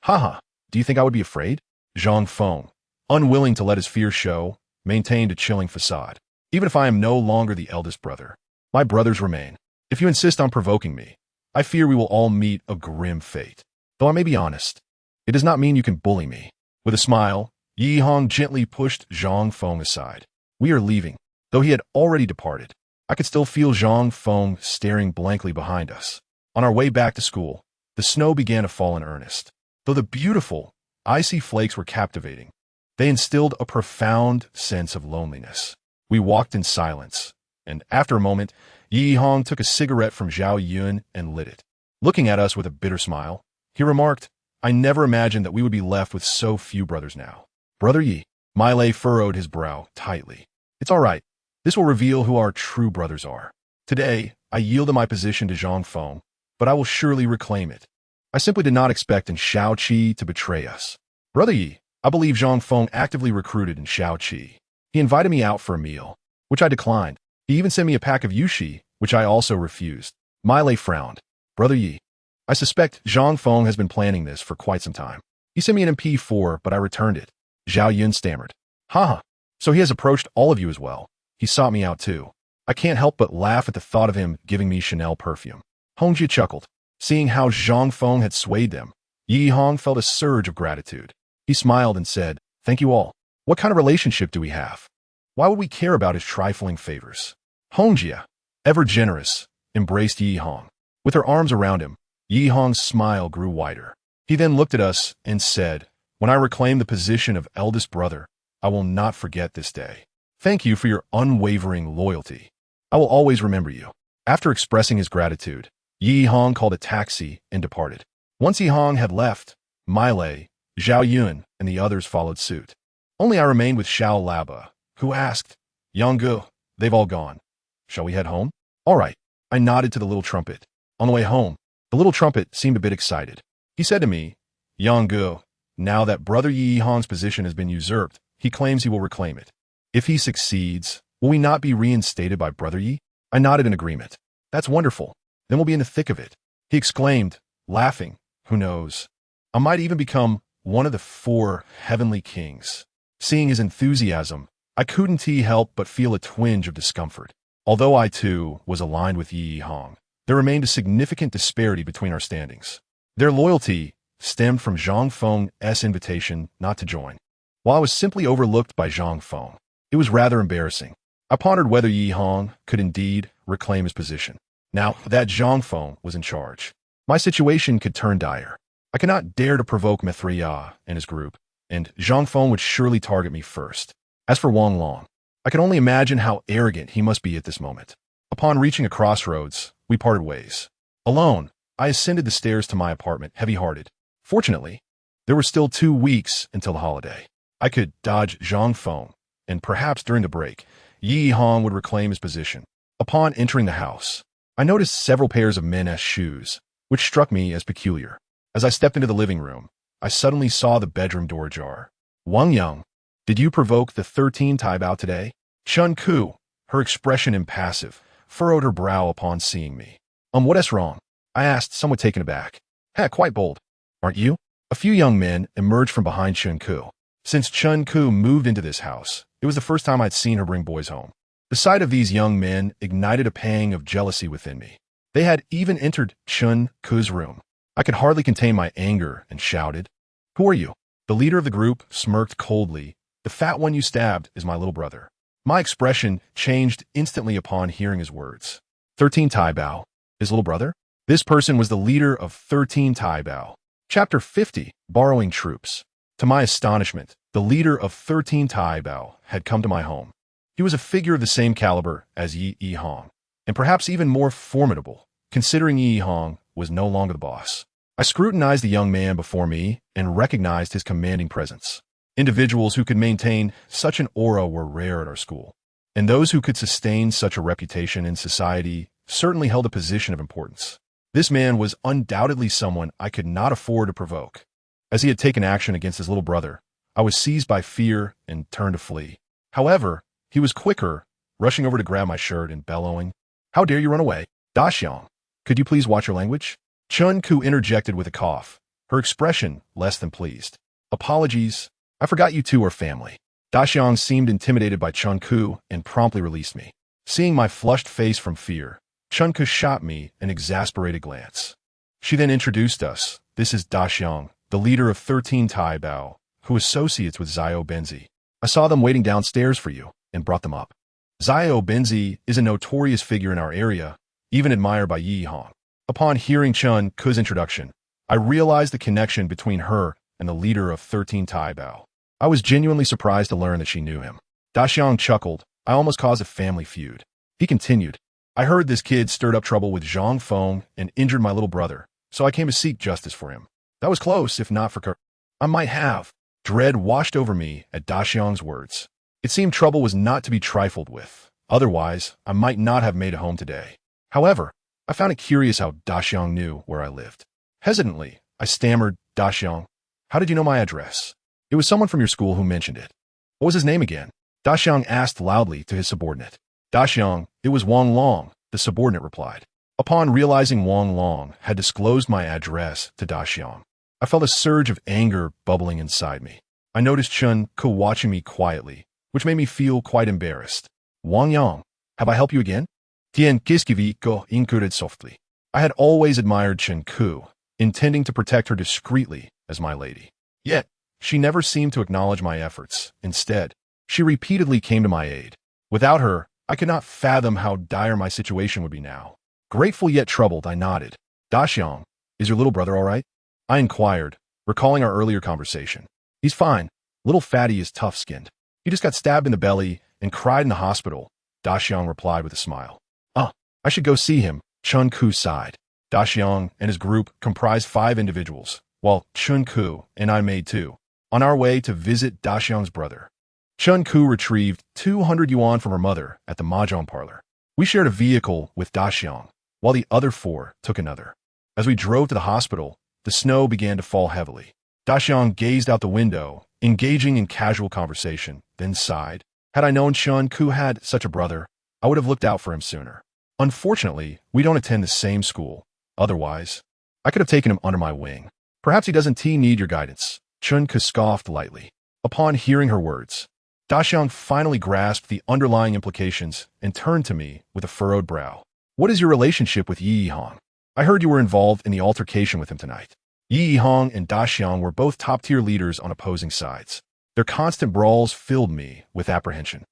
Haha, do you think I would be afraid? Zhang Feng, unwilling to let his fear show, maintained a chilling facade. Even if I am no longer the eldest brother, my brothers remain. If you insist on provoking me, I fear we will all meet a grim fate. Though I may be honest, it does not mean you can bully me. With a smile, Yi Hong gently pushed Zhang Feng aside. We are leaving. Though he had already departed, I could still feel Zhang Feng staring blankly behind us. On our way back to school, the snow began to fall in earnest. Though the beautiful, icy flakes were captivating, they instilled a profound sense of loneliness. We walked in silence, and after a moment, Yi Hong took a cigarette from Zhao Yun and lit it. Looking at us with a bitter smile, he remarked, I never imagined that we would be left with so few brothers now. Brother Yi, Milei furrowed his brow tightly. It's all right. This will reveal who our true brothers are. Today, I yielded my position to Zhang Feng, but I will surely reclaim it. I simply did not expect in Shaoqi to betray us. Brother Yi, I believe Zhang Feng actively recruited in Shaoqi. He invited me out for a meal, which I declined. He even sent me a pack of yushi, which I also refused. Milei frowned. Brother Yi, I suspect Zhang Feng has been planning this for quite some time. He sent me an MP4, but I returned it. Zhao Yun stammered. Haha, so he has approached all of you as well. He sought me out too. I can't help but laugh at the thought of him giving me Chanel perfume. Hongjia chuckled. Seeing how Zhang Feng had swayed them, Yi Hong felt a surge of gratitude. He smiled and said, "Thank you all. What kind of relationship do we have? Why would we care about his trifling favors?" Hongjia, ever generous, embraced Yi Hong. With her arms around him, Yi Hong's smile grew wider. He then looked at us and said, "When I reclaim the position of eldest brother, I will not forget this day. Thank you for your unwavering loyalty. I will always remember you." After expressing his gratitude, Yi Hong called a taxi and departed. Once Yi Hong had left, Milei, Zhao Yun, and the others followed suit. Only I remained with Xiao Laba, who asked, "Yanggu, they've all gone. Shall we head home?" "All right." I nodded to the little trumpet. On the way home, the little trumpet seemed a bit excited. He said to me, "Yanggu, now that Brother Yi Hong's position has been usurped, he claims he will reclaim it. If he succeeds, will we not be reinstated by Brother Yi?" I nodded in agreement. "That's wonderful. Then we'll be in the thick of it." He exclaimed, laughing, "Who knows? I might even become one of the 4 heavenly kings." Seeing his enthusiasm, I couldn't help but feel a twinge of discomfort. Although I, too, was aligned with Yi Hong, there remained a significant disparity between our standings. Their loyalty stemmed from Zhang Feng's invitation not to join, while I was simply overlooked by Zhang Feng. It was rather embarrassing. I pondered whether Yi Hong could indeed reclaim his position, now that Zhang Feng was in charge. My situation could turn dire. I could not dare to provoke Mithriya and his group, and Zhang Feng would surely target me first. As for Wang Long, I could only imagine how arrogant he must be at this moment. Upon reaching a crossroads, we parted ways. Alone, I ascended the stairs to my apartment, heavy-hearted. Fortunately, there were still 2 weeks until the holiday. I could dodge Zhang Feng, and perhaps during the break, Yi Hong would reclaim his position. Upon entering the house, I noticed several pairs of men's shoes, which struck me as peculiar. As I stepped into the living room, I suddenly saw the bedroom door ajar. "Wang Yang, did you provoke the 13 Taibao today?" Chun Ku, her expression impassive, furrowed her brow upon seeing me. What is wrong?" I asked, somewhat taken aback. Quite bold. Aren't you?" A few young men emerged from behind Chun Ku. Since Chun Ku moved into this house, it was the first time I'd seen her bring boys home. The sight of these young men ignited a pang of jealousy within me. They had even entered Chun Ku's room. I could hardly contain my anger and shouted, "Who are you?" The leader of the group smirked coldly. "The fat one you stabbed is my little brother." My expression changed instantly upon hearing his words. 13 Taibao, his little brother? This person was the leader of 13 Taibao. Chapter 50, Borrowing Troops. To my astonishment, the leader of 13 Taibao had come to my home. He was a figure of the same caliber as Yi Hong, and perhaps even more formidable, considering Yi Hong was no longer the boss. I scrutinized the young man before me and recognized his commanding presence. Individuals who could maintain such an aura were rare at our school, and those who could sustain such a reputation in society certainly held a position of importance. This man was undoubtedly someone I could not afford to provoke. As he had taken action against his little brother, I was seized by fear and turned to flee. However, he was quicker, rushing over to grab my shirt and bellowing, "How dare you run away? Daxiang, could you please watch your language?" Chun Ku interjected with a cough, her expression less than pleased. "Apologies, I forgot you two are family." Daxiang seemed intimidated by Chun Ku and promptly released me. Seeing my flushed face from fear, Chun Ku shot me an exasperated glance. She then introduced us. "This is Daxiang, the leader of 13 Taibao, who associates with Zio Benzi. I saw them waiting downstairs for you and brought them up." Zio Benzi is a notorious figure in our area, even admired by Yi Hong. Upon hearing Chun Ku's introduction, I realized the connection between her and the leader of 13 Taibao. I was genuinely surprised to learn that she knew him. Daxiang chuckled. "I almost caused a family feud." He continued, "I heard this kid stirred up trouble with Zhang Feng and injured my little brother, so I came to seek justice for him. That was close, if not for I might have." Dread washed over me at Daxiang's words. It seemed trouble was not to be trifled with. Otherwise, I might not have made it home today. However, I found it curious how Daxiang knew where I lived. Hesitantly, I stammered, "Daxiang, how did you know my address?" "It was someone from your school who mentioned it." "What was his name again?" Daxiang asked loudly to his subordinate. "Daxiang, it was Wang Long," the subordinate replied. Upon realizing Wang Long had disclosed my address to Daxiang, I felt a surge of anger bubbling inside me. I noticed Chun Ku watching me quietly, which made me feel quite embarrassed. "Wang Yang, have I helped you again?" Tien Kiskivi go included softly. I had always admired Chen Ku, intending to protect her discreetly as my lady. Yet, she never seemed to acknowledge my efforts. Instead, she repeatedly came to my aid. Without her, I could not fathom how dire my situation would be now. Grateful yet troubled, I nodded. Daxiang, is your little brother all right? I inquired, recalling our earlier conversation. He's fine. Little fatty is tough-skinned. He just got stabbed in the belly and cried in the hospital, Daxiang replied with a smile. I should go see him, Chun Ku sighed. Daxiang and his group comprised 5 individuals, while Chun Ku and I made 2, on our way to visit Daxiang's brother. Chun Ku retrieved 200 yuan from her mother at the mahjong parlor. We shared a vehicle with Daxiang, while the other 4 took another. As we drove to the hospital, the snow began to fall heavily. Daxiang gazed out the window, engaging in casual conversation, then sighed. Had I known Chun Ku had such a brother, I would have looked out for him sooner. Unfortunately, we don't attend the same school. Otherwise, I could have taken him under my wing. Perhaps he doesn't need your guidance, Chun Ku scoffed lightly. Upon hearing her words, Daxiang finally grasped the underlying implications and turned to me with a furrowed brow. What is your relationship with Yi Hong? I heard you were involved in the altercation with him tonight. Yi Hong and Daxiang were both top-tier leaders on opposing sides. Their constant brawls filled me with apprehension.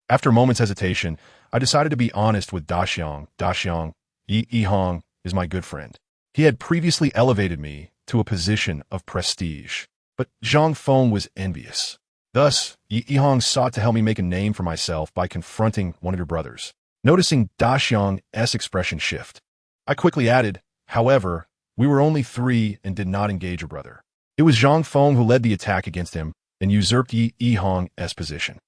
After a moment's hesitation, I decided to be honest with Daxiang. Daxiang, Yi Hong is my good friend. He had previously elevated me to a position of prestige, but Zhang Feng was envious. Thus, Yi Hong sought to help me make a name for myself by confronting one of your brothers. Noticing Daxiang's expression shift, I quickly added, however, we were only 3 and did not engage your brother. It was Zhang Feng who led the attack against him and usurped Yi Hong's position.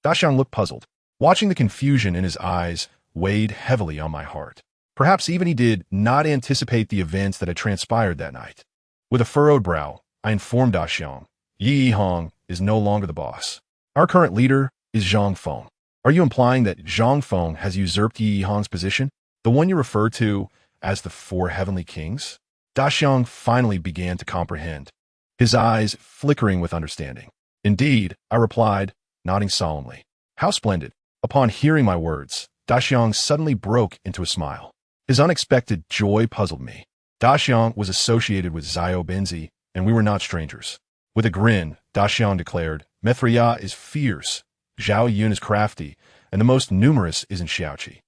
Daxiang looked puzzled. Watching the confusion in his eyes weighed heavily on my heart. Perhaps even he did not anticipate the events that had transpired that night. With a furrowed brow, I informed Daxiang, Yi Hong is no longer the boss. Our current leader is Zhang Feng. Are you implying that Zhang Feng has usurped Yi Hong's position? The one you refer to as the 4 heavenly kings? Daxiang finally began to comprehend, his eyes flickering with understanding. Indeed, I replied, nodding solemnly. How splendid. Upon hearing my words, Daxiang suddenly broke into a smile. His unexpected joy puzzled me. Daxiang was associated with Zhao Benzi, and we were not strangers. With a grin, Daxiang declared, Mithriya is fierce, Zhao Yun is crafty, and the most numerous is in Xiaoqi.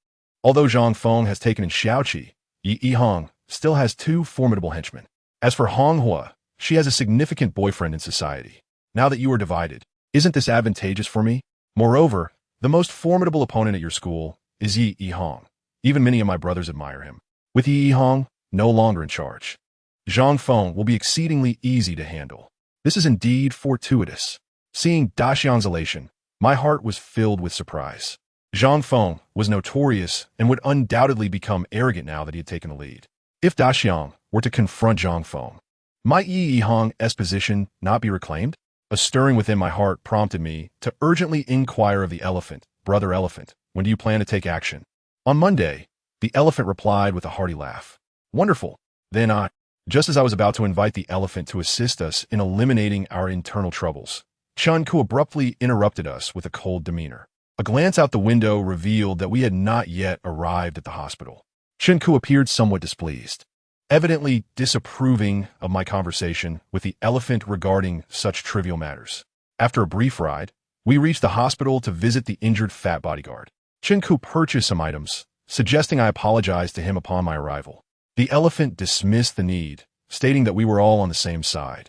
Although Zhang Feng has taken in Xiaoqi, Yi Hong still has 2 formidable henchmen. As for Hong Hua, she has a significant boyfriend in society. Now that you are divided, isn't this advantageous for me? Moreover, the most formidable opponent at your school is Yi Hong. Even many of my brothers admire him. With Yi Hong no longer in charge, Zhang Feng will be exceedingly easy to handle. This is indeed fortuitous. Seeing Daxiang's elation, my heart was filled with surprise. Zhang Feng was notorious and would undoubtedly become arrogant now that he had taken the lead. If Daxiang were to confront Zhang Feng, might Yi Hong's position not be reclaimed? A stirring within my heart prompted me to urgently inquire of the elephant, Brother Elephant, when do you plan to take action? On Monday, the elephant replied with a hearty laugh. Wonderful. Then just as I was about to invite the elephant to assist us in eliminating our internal troubles, Chun Ku abruptly interrupted us with a cold demeanor. A glance out the window revealed that we had not yet arrived at the hospital. Chun Ku appeared somewhat displeased, evidently disapproving of my conversation with the elephant regarding such trivial matters. After a brief ride, we reached the hospital to visit the injured fat bodyguard. Chun Ku purchased some items, suggesting I apologize to him upon my arrival. The elephant dismissed the need, stating that we were all on the same side,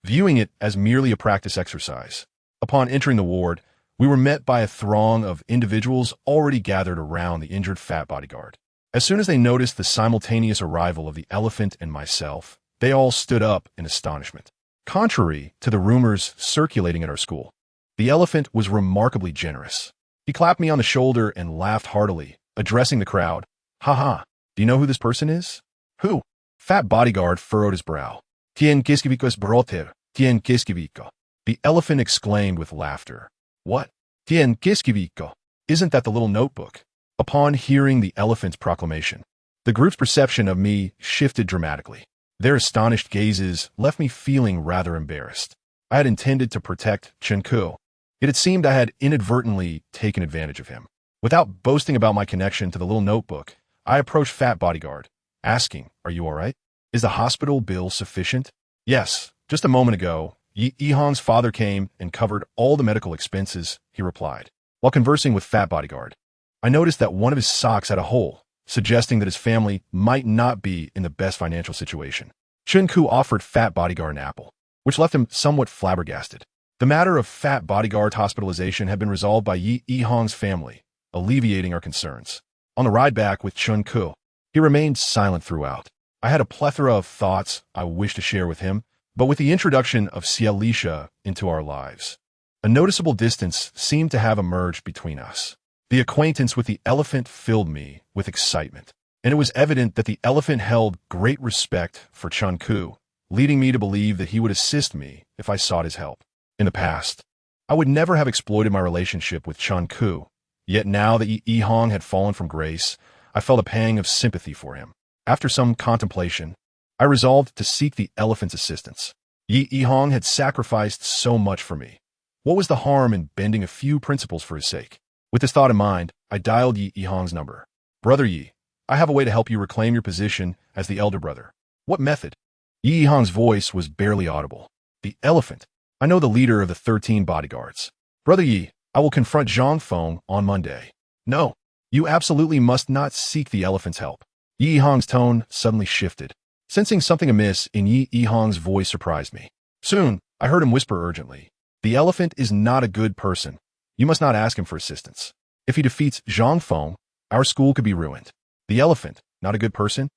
viewing it as merely a practice exercise. Upon entering the ward, we were met by a throng of individuals already gathered around the injured fat bodyguard. As soon as they noticed the simultaneous arrival of the elephant and myself, they all stood up in astonishment. Contrary to the rumors circulating at our school, the elephant was remarkably generous. He clapped me on the shoulder and laughed heartily, addressing the crowd. Ha, do you know who this person is? Who? Fat bodyguard furrowed his brow. Tien kiskiviko's broter, tien kiskiviko. The elephant exclaimed with laughter. What? Tien kiskiviko? Isn't that the little notebook? Upon hearing the elephant's proclamation, the group's perception of me shifted dramatically. Their astonished gazes left me feeling rather embarrassed. I had intended to protect Chen Ku, yet it seemed I had inadvertently taken advantage of him. Without boasting about my connection to the little notebook, I approached Fat Bodyguard, asking, "Are you all right? Is the hospital bill sufficient?" "Yes, just a moment ago, Yi Hong's father came and covered all the medical expenses," he replied. While conversing with Fat Bodyguard, I noticed that one of his socks had a hole, suggesting that his family might not be in the best financial situation. Chun-Ku offered Fat Bodyguard an apple, which left him somewhat flabbergasted. The matter of Fat Bodyguard's hospitalization had been resolved by Yi Hong's family, alleviating our concerns. On the ride back with Chun-Ku, he remained silent throughout. I had a plethora of thoughts I wished to share with him, but with the introduction of Xialisha into our lives, a noticeable distance seemed to have emerged between us. The acquaintance with the elephant filled me with excitement, and it was evident that the elephant held great respect for Chun-Ku, leading me to believe that he would assist me if I sought his help. In the past, I would never have exploited my relationship with Chun-Ku, yet now that Yi Hong had fallen from grace, I felt a pang of sympathy for him. After some contemplation, I resolved to seek the elephant's assistance. Yi Hong had sacrificed so much for me. What was the harm in bending a few principles for his sake? With this thought in mind, I dialed Yi Hong's number. "Brother Yi, I have a way to help you reclaim your position as the elder brother." "What method?" Yi Hong's voice was barely audible. "The elephant. I know the leader of the 13 bodyguards. Brother Yi, I will confront Zhang Feng on Monday." "No, you absolutely must not seek the elephant's help." Yi Hong's tone suddenly shifted. Sensing something amiss in Yi Hong's voice surprised me. Soon, I heard him whisper urgently, "The elephant is not a good person. You must not ask him for assistance. If he defeats Zhang Feng, our school could be ruined." The elephant, not a good person?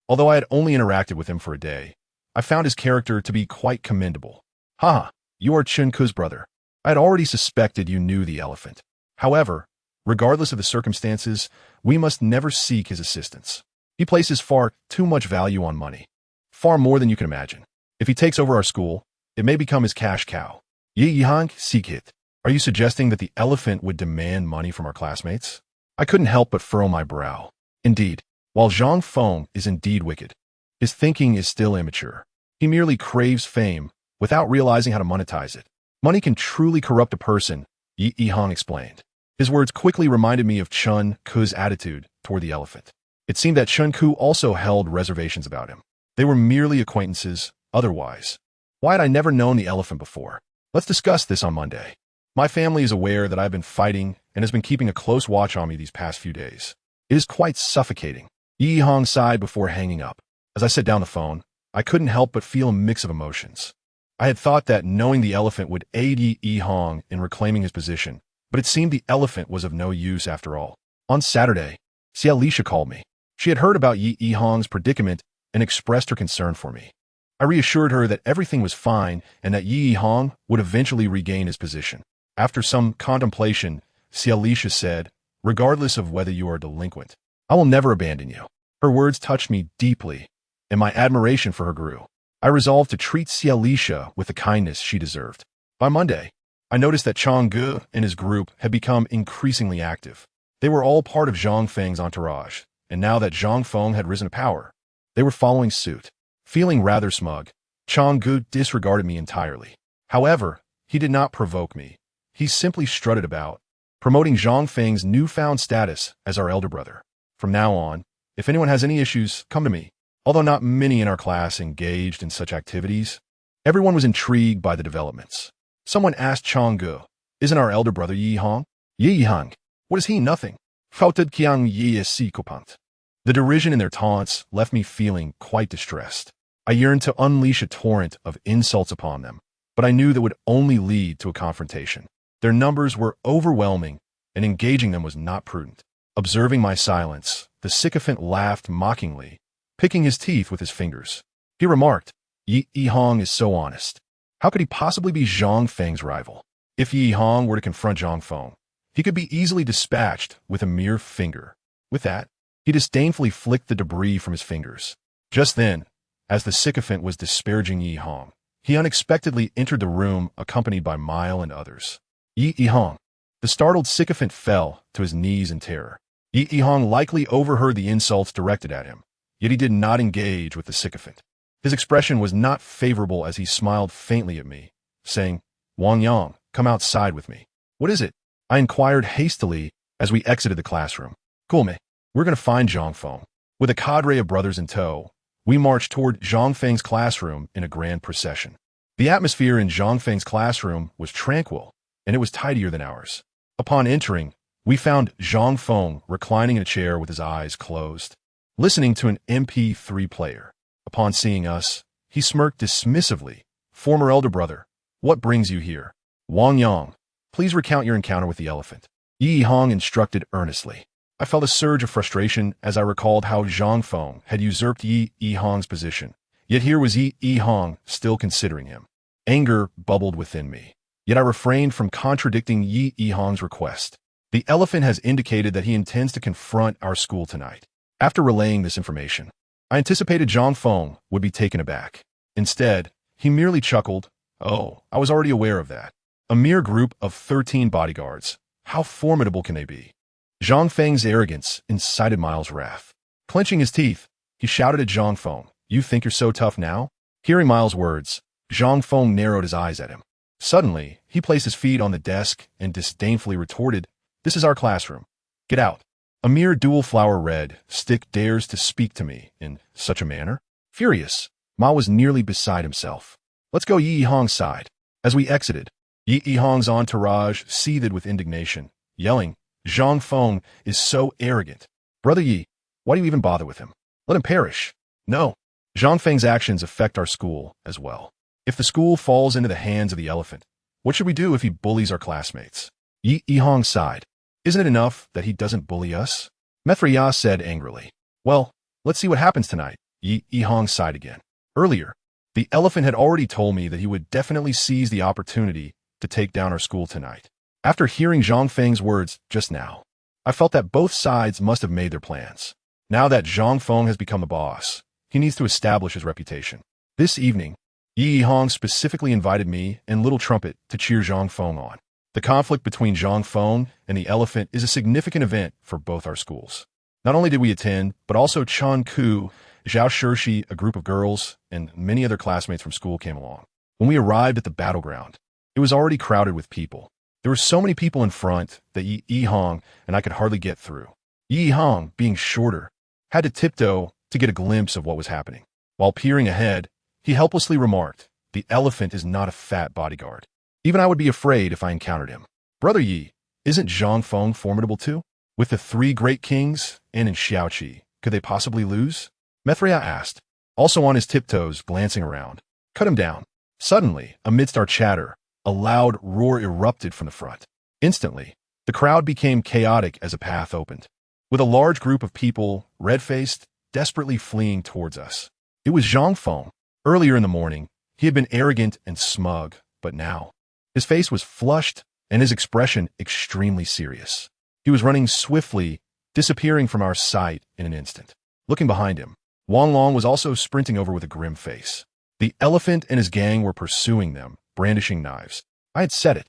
Although I had only interacted with him for a day, I found his character to be quite commendable. "Haha, you are Chun-Ku's brother. I had already suspected you knew the elephant. However, regardless of the circumstances, we must never seek his assistance. He places far too much value on money. Far more than you can imagine. If he takes over our school, it may become his cash cow." "Yi Hong, seek it. Are you suggesting that the elephant would demand money from our classmates?" I couldn't help but furrow my brow. Indeed, while Zhang Feng is indeed wicked, his thinking is still immature. He merely craves fame without realizing how to monetize it. Money can truly corrupt a person, Yi Hong explained. His words quickly reminded me of Chun-Ku's attitude toward the elephant. It seemed that Chun-Ku also held reservations about him. They were merely acquaintances, otherwise. Why had I never known the elephant before? Let's discuss this on Monday. My family is aware that I've been fighting and has been keeping a close watch on me these past few days. It is quite suffocating. Yi Hong sighed before hanging up. As I set down the phone, I couldn't help but feel a mix of emotions. I had thought that knowing the elephant would aid Yi Hong in reclaiming his position, but it seemed the elephant was of no use after all. On Saturday, Xialisha called me. She had heard about Yi Hong's predicament and expressed her concern for me. I reassured her that everything was fine and that Yi Hong would eventually regain his position. After some contemplation, Xialisha said, "Regardless of whether you are a delinquent, I will never abandon you." Her words touched me deeply, and my admiration for her grew. I resolved to treat Xialisha with the kindness she deserved. By Monday, I noticed that Chang-Gu and his group had become increasingly active. They were all part of Zhang Feng's entourage, and now that Zhang Feng had risen to power, they were following suit. Feeling rather smug, Chang-Gu disregarded me entirely. However, he did not provoke me. He simply strutted about, promoting Zhang Feng's newfound status as our elder brother. From now on, if anyone has any issues, come to me. Although not many in our class engaged in such activities, everyone was intrigued by the developments. Someone asked Chang-Gu, "Isn't our elder brother Yi Hong?" "Yi Hong? What is he? Nothing. Fautad Kiang Yi Si Kopant." The derision in their taunts left me feeling quite distressed. I yearned to unleash a torrent of insults upon them, but I knew that would only lead to a confrontation. Their numbers were overwhelming, and engaging them was not prudent. Observing my silence, the sycophant laughed mockingly, picking his teeth with his fingers. He remarked, "Yi Hong is so honest. How could he possibly be Zhang Feng's rival? If Yi Hong were to confront Zhang Feng, he could be easily dispatched with a mere finger." With that, he disdainfully flicked the debris from his fingers. Just then, as the sycophant was disparaging Yi Hong, he unexpectedly entered the room accompanied by Mile and others. Yi Hong. The startled sycophant fell to his knees in terror. Yi Hong likely overheard the insults directed at him, yet he did not engage with the sycophant. His expression was not favorable as he smiled faintly at me, saying, "Wang Yang, come outside with me." "What is it?" I inquired hastily as we exited the classroom. "Cool me. We're going to find Zhang Feng. With a cadre of brothers in tow, we marched toward Zhang Feng's classroom in a grand procession. The atmosphere in Zhang Feng's classroom was tranquil, and it was tidier than ours. Upon entering, we found Zhang Feng reclining in a chair with his eyes closed, listening to an MP3 player. Upon seeing us, he smirked dismissively. "Former elder brother, what brings you here?" "Wang Yang, please recount your encounter with the elephant," Yi Hong instructed earnestly. I felt a surge of frustration as I recalled how Zhang Feng had usurped Yi Hong's position. Yet here was Yi Hong still considering him. Anger bubbled within me. Yet I refrained from contradicting Yi Hong's request. "The elephant has indicated that he intends to confront our school tonight." After relaying this information, I anticipated Zhang Feng would be taken aback. Instead, he merely chuckled. "Oh, I was already aware of that. A mere group of 13 bodyguards. How formidable can they be?" Zhang Feng's arrogance incited Miles' wrath. Clenching his teeth, he shouted at Zhang Feng, "You think you're so tough now?" Hearing Miles' words, Zhang Feng narrowed his eyes at him. Suddenly, he placed his feet on the desk and disdainfully retorted, "This is our classroom. Get out." A mere dual-flower red stick dares to speak to me in such a manner? Furious, Ma was nearly beside himself. "Let's go Yi Hong's side." As we exited, Yi Hong's entourage seethed with indignation, yelling, "Zhang Feng is so arrogant. Brother Yi, why do you even bother with him? Let him perish." "No. Zhang Feng's actions affect our school as well. If the school falls into the hands of the elephant, what should we do if he bullies our classmates?" Yi Hong sighed. "Isn't it enough that he doesn't bully us?" Mithriya said angrily. "Well, let's see what happens tonight." Yi Hong sighed again. Earlier, the elephant had already told me that he would definitely seize the opportunity to take down our school tonight. After hearing Zhang Feng's words just now, I felt that both sides must have made their plans. Now that Zhang Feng has become the boss, he needs to establish his reputation. This evening, Yi Hong specifically invited me and Little Trumpet to cheer Zhang Feng on. The conflict between Zhang Feng and the elephant is a significant event for both our schools. Not only did we attend, but also Chun Ku, Zhao Shirshi, a group of girls, and many other classmates from school came along. When we arrived at the battleground, it was already crowded with people. There were so many people in front that Yi Hong and I could hardly get through. Yi Hong, being shorter, had to tiptoe to get a glimpse of what was happening. While peering ahead, he helplessly remarked, "The elephant is not a fat bodyguard. Even I would be afraid if I encountered him." "Brother Yi, isn't Zhang Feng formidable too? With the 3 great kings and in Xiaoqi, could they possibly lose?" Mithriya asked, also on his tiptoes glancing around. "Cut him down." Suddenly, amidst our chatter, a loud roar erupted from the front. Instantly, the crowd became chaotic as a path opened, with a large group of people, red-faced, desperately fleeing towards us. It was Zhang Feng. Earlier in the morning, he had been arrogant and smug, but now, his face was flushed and his expression extremely serious. He was running swiftly, disappearing from our sight in an instant. Looking behind him, Wang Long was also sprinting over with a grim face. The elephant and his gang were pursuing them, brandishing knives. I had said it.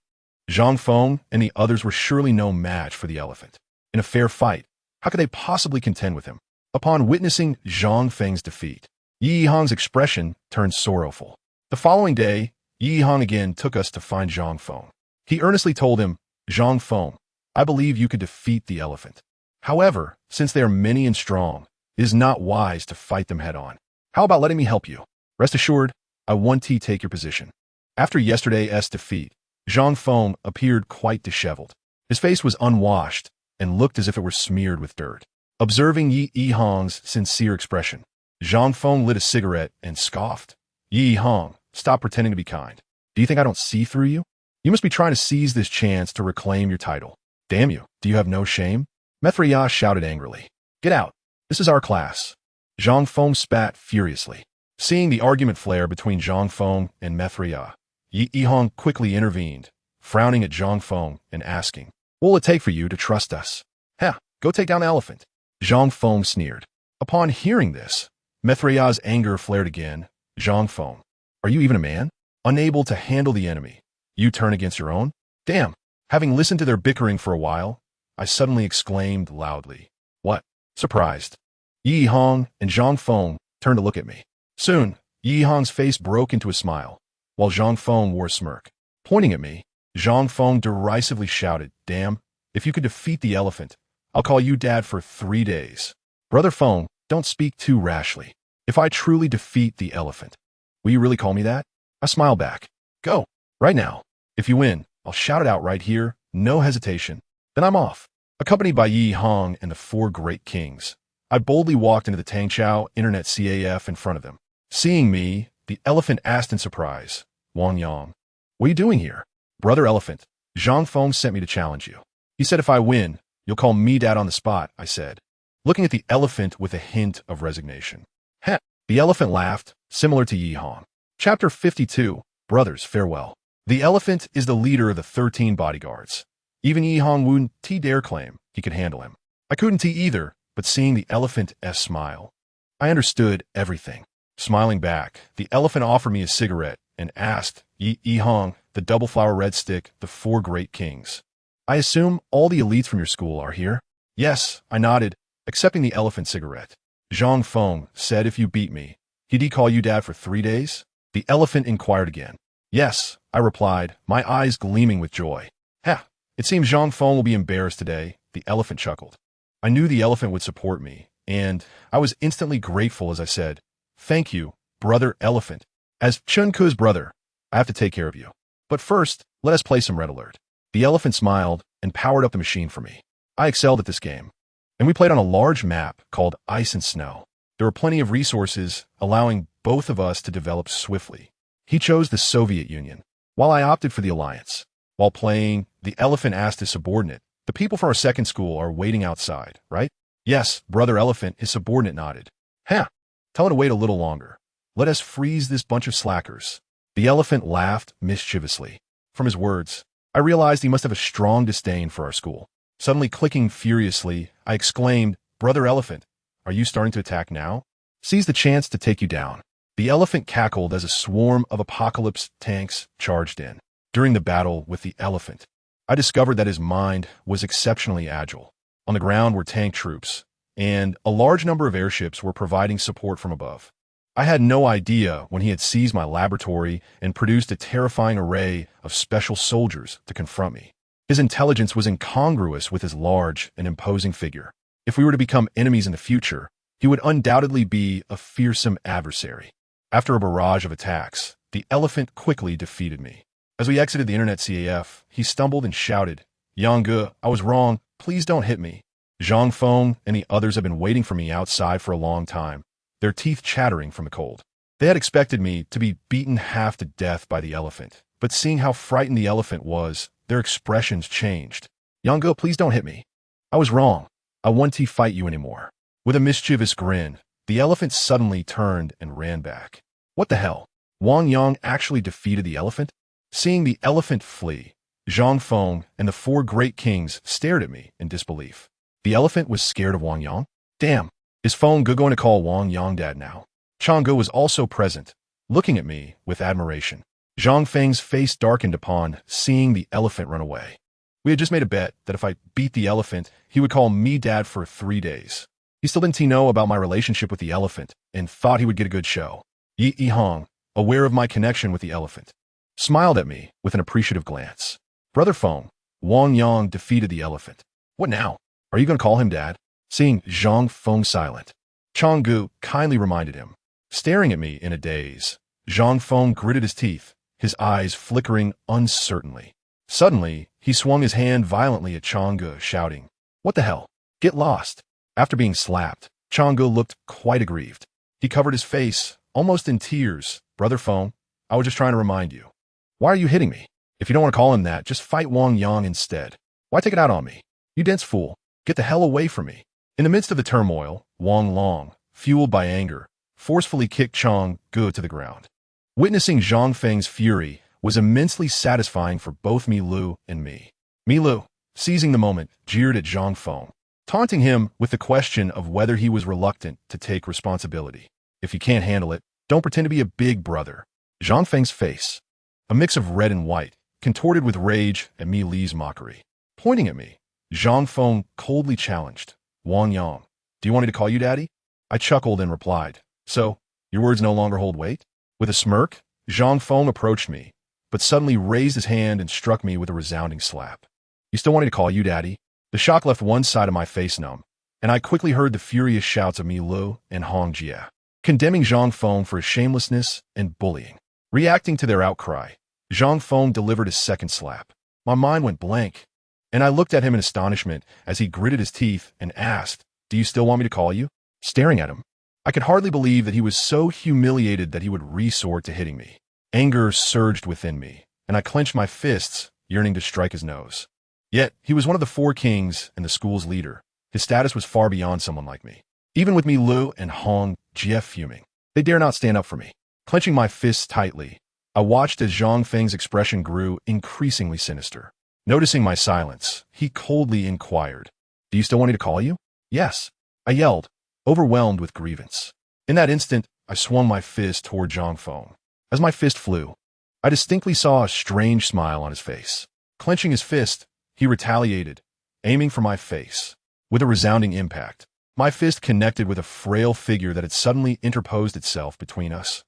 Zhang Feng and the others were surely no match for the elephant. In a fair fight, how could they possibly contend with him? Upon witnessing Zhang Feng's defeat, Yi Hong's expression turned sorrowful. The following day, Yi Hong again took us to find Zhang Feng. He earnestly told him, "Zhang Feng, I believe you could defeat the elephant. However, since they are many and strong, it is not wise to fight them head-on. How about letting me help you? Rest assured, I want to take your position." After yesterday's defeat, Zhang Feng appeared quite disheveled. His face was unwashed and looked as if it were smeared with dirt. Observing Yi Hong's sincere expression, Zhang Feng lit a cigarette and scoffed. "Yi Hong, stop pretending to be kind. Do you think I don't see through you? You must be trying to seize this chance to reclaim your title. Damn you, do you have no shame?" Mithriya shouted angrily. "Get out. This is our class." Zhang Feng spat furiously. Seeing the argument flare between Zhang Feng and Mithriya, Yi Hong quickly intervened, frowning at Zhang Feng and asking, "What will it take for you to trust us?" "Heh, go take down the elephant." Zhang Feng sneered. Upon hearing this, Mithriya's anger flared again. "Zhang Feng, are you even a man? Unable to handle the enemy, you turn against your own? Damn." Having listened to their bickering for a while, I suddenly exclaimed loudly, "What?" Surprised, Yi Hong and Zhang Feng turned to look at me. Soon, Yi Hong's face broke into a smile, while Zhang Feng wore a smirk. Pointing at me, Zhang Feng derisively shouted, "Damn, if you could defeat the elephant, I'll call you dad for 3 days." "Brother Feng, don't speak too rashly. If I truly defeat the elephant, will you really call me that? I smile back. Go, right now. If you win, I'll shout it out right here, no hesitation. Then I'm off. Accompanied by Yi Hong and the four great kings, I boldly walked into the Tangchao Internet CAF in front of them. Seeing me, the elephant asked in surprise, Wang Yang, what are you doing here? Brother Elephant, Zhang Feng sent me to challenge you. He said if I win, you'll call me dad on the spot, I said, looking at the elephant with a hint of resignation. Heh. The elephant laughed, similar to Yi Hong. Chapter 52, Brothers, Farewell. The elephant is the leader of the 13 bodyguards. Even Yi Hong wouldn't dare claim he could handle him. I couldn't either, but seeing the elephant's smile, I understood everything. Smiling back, the elephant offered me a cigarette and asked, Yi Hong, the double flower red stick, the four great kings. I assume all the elites from your school are here? Yes, I nodded, accepting the elephant cigarette. Zhang Feng said if you beat me, he'd call you dad for 3 days? The elephant inquired again. Yes, I replied, my eyes gleaming with joy. Ha! It seems Zhang Feng will be embarrassed today, the elephant chuckled. I knew the elephant would support me, and I was instantly grateful as I said, thank you, brother elephant. As Chun Ku's brother, I have to take care of you. But first, let us play some Red Alert. The elephant smiled and powered up the machine for me. I excelled at this game, and we played on a large map called Ice and Snow. There were plenty of resources, allowing both of us to develop swiftly. He chose the Soviet Union, while I opted for the Alliance. While playing, the elephant asked his subordinate, the people from our second school are waiting outside, right? Yes, brother elephant, his subordinate nodded. Huh, tell him to wait a little longer. Let us freeze this bunch of slackers. The elephant laughed mischievously. From his words, I realized he must have a strong disdain for our school. Suddenly clicking furiously, I exclaimed, brother elephant, are you starting to attack now? Seize the chance to take you down. The elephant cackled as a swarm of apocalypse tanks charged in. During the battle with the elephant, I discovered that his mind was exceptionally agile. On the ground were tank troops, and a large number of airships were providing support from above. I had no idea when he had seized my laboratory and produced a terrifying array of special soldiers to confront me. His intelligence was incongruous with his large and imposing figure. If we were to become enemies in the future, he would undoubtedly be a fearsome adversary. After a barrage of attacks, the elephant quickly defeated me. As we exited the Internet CAF, he stumbled and shouted, Yang, I was wrong, please don't hit me. Zhang Feng and the others had been waiting for me outside for a long time, their teeth chattering from the cold. They had expected me to be beaten half to death by the elephant, but seeing how frightened the elephant was, their expressions changed. Yang, please don't hit me. I was wrong. I won't fight you anymore. With a mischievous grin, the elephant suddenly turned and ran back. What the hell? Wang Yang actually defeated the elephant? Seeing the elephant flee, Zhang Feng and the four great kings stared at me in disbelief. The elephant was scared of Wang Yang? Damn, is Feng going to call Wang Yang dad now? Chang'e was also present, looking at me with admiration. Zhang Feng's face darkened upon seeing the elephant run away. We had just made a bet that if I beat the elephant, he would call me dad for 3 days. He still didn't know about my relationship with the elephant and thought he would get a good show. Yi Hong, aware of my connection with the elephant, smiled at me with an appreciative glance. Brother Feng, Wang Yang defeated the elephant. What now? Are you going to call him dad? Seeing Zhang Feng silent, Chang'e kindly reminded him. Staring at me in a daze, Zhang Feng gritted his teeth, his eyes flickering uncertainly. Suddenly, he swung his hand violently at Chang'e, shouting, What the hell? Get lost. After being slapped, Chang'e looked quite aggrieved. He covered his face, almost in tears. Brother Feng, I was just trying to remind you. Why are you hitting me? If you don't want to call him that, just fight Wang Yang instead. Why take it out on me? You dense fool. Get the hell away from me. In the midst of the turmoil, Wang Long, fueled by anger, forcefully kicked Chang'e to the ground. Witnessing Zhang Feng's fury was immensely satisfying for both Mi Lu and me. Mi Lu, seizing the moment, jeered at Zhang Feng, taunting him with the question of whether he was reluctant to take responsibility. If you can't handle it, don't pretend to be a big brother. Zhang Feng's face, a mix of red and white, contorted with rage at Mi Li's mockery. Pointing at me, Zhang Feng coldly challenged, Wang Yang, do you want me to call you daddy? I chuckled and replied, so, your words no longer hold weight? With a smirk, Zhang Feng approached me, but suddenly raised his hand and struck me with a resounding slap. You still want me to call you daddy? The shock left one side of my face numb, and I quickly heard the furious shouts of Mi Lu and Hong Jie, condemning Zhang Feng for his shamelessness and bullying. Reacting to their outcry, Zhang Feng delivered his second slap. My mind went blank, and I looked at him in astonishment as he gritted his teeth and asked, "Do you still want me to call you?" Staring at him, I could hardly believe that he was so humiliated that he would resort to hitting me. Anger surged within me, and I clenched my fists, yearning to strike his nose. Yet, he was one of the four kings and the school's leader. His status was far beyond someone like me. Even with Mi Lu and Hong Jie fuming, they dare not stand up for me. Clenching my fists tightly, I watched as Zhang Feng's expression grew increasingly sinister. Noticing my silence, he coldly inquired, "Do you still want me to call you?" "Yes," I yelled, overwhelmed with grievance. In that instant, I swung my fist toward Zhang Feng. As my fist flew, I distinctly saw a strange smile on his face. Clenching his fist, he retaliated, aiming for my face. With a resounding impact, my fist connected with a frail figure that had suddenly interposed itself between us.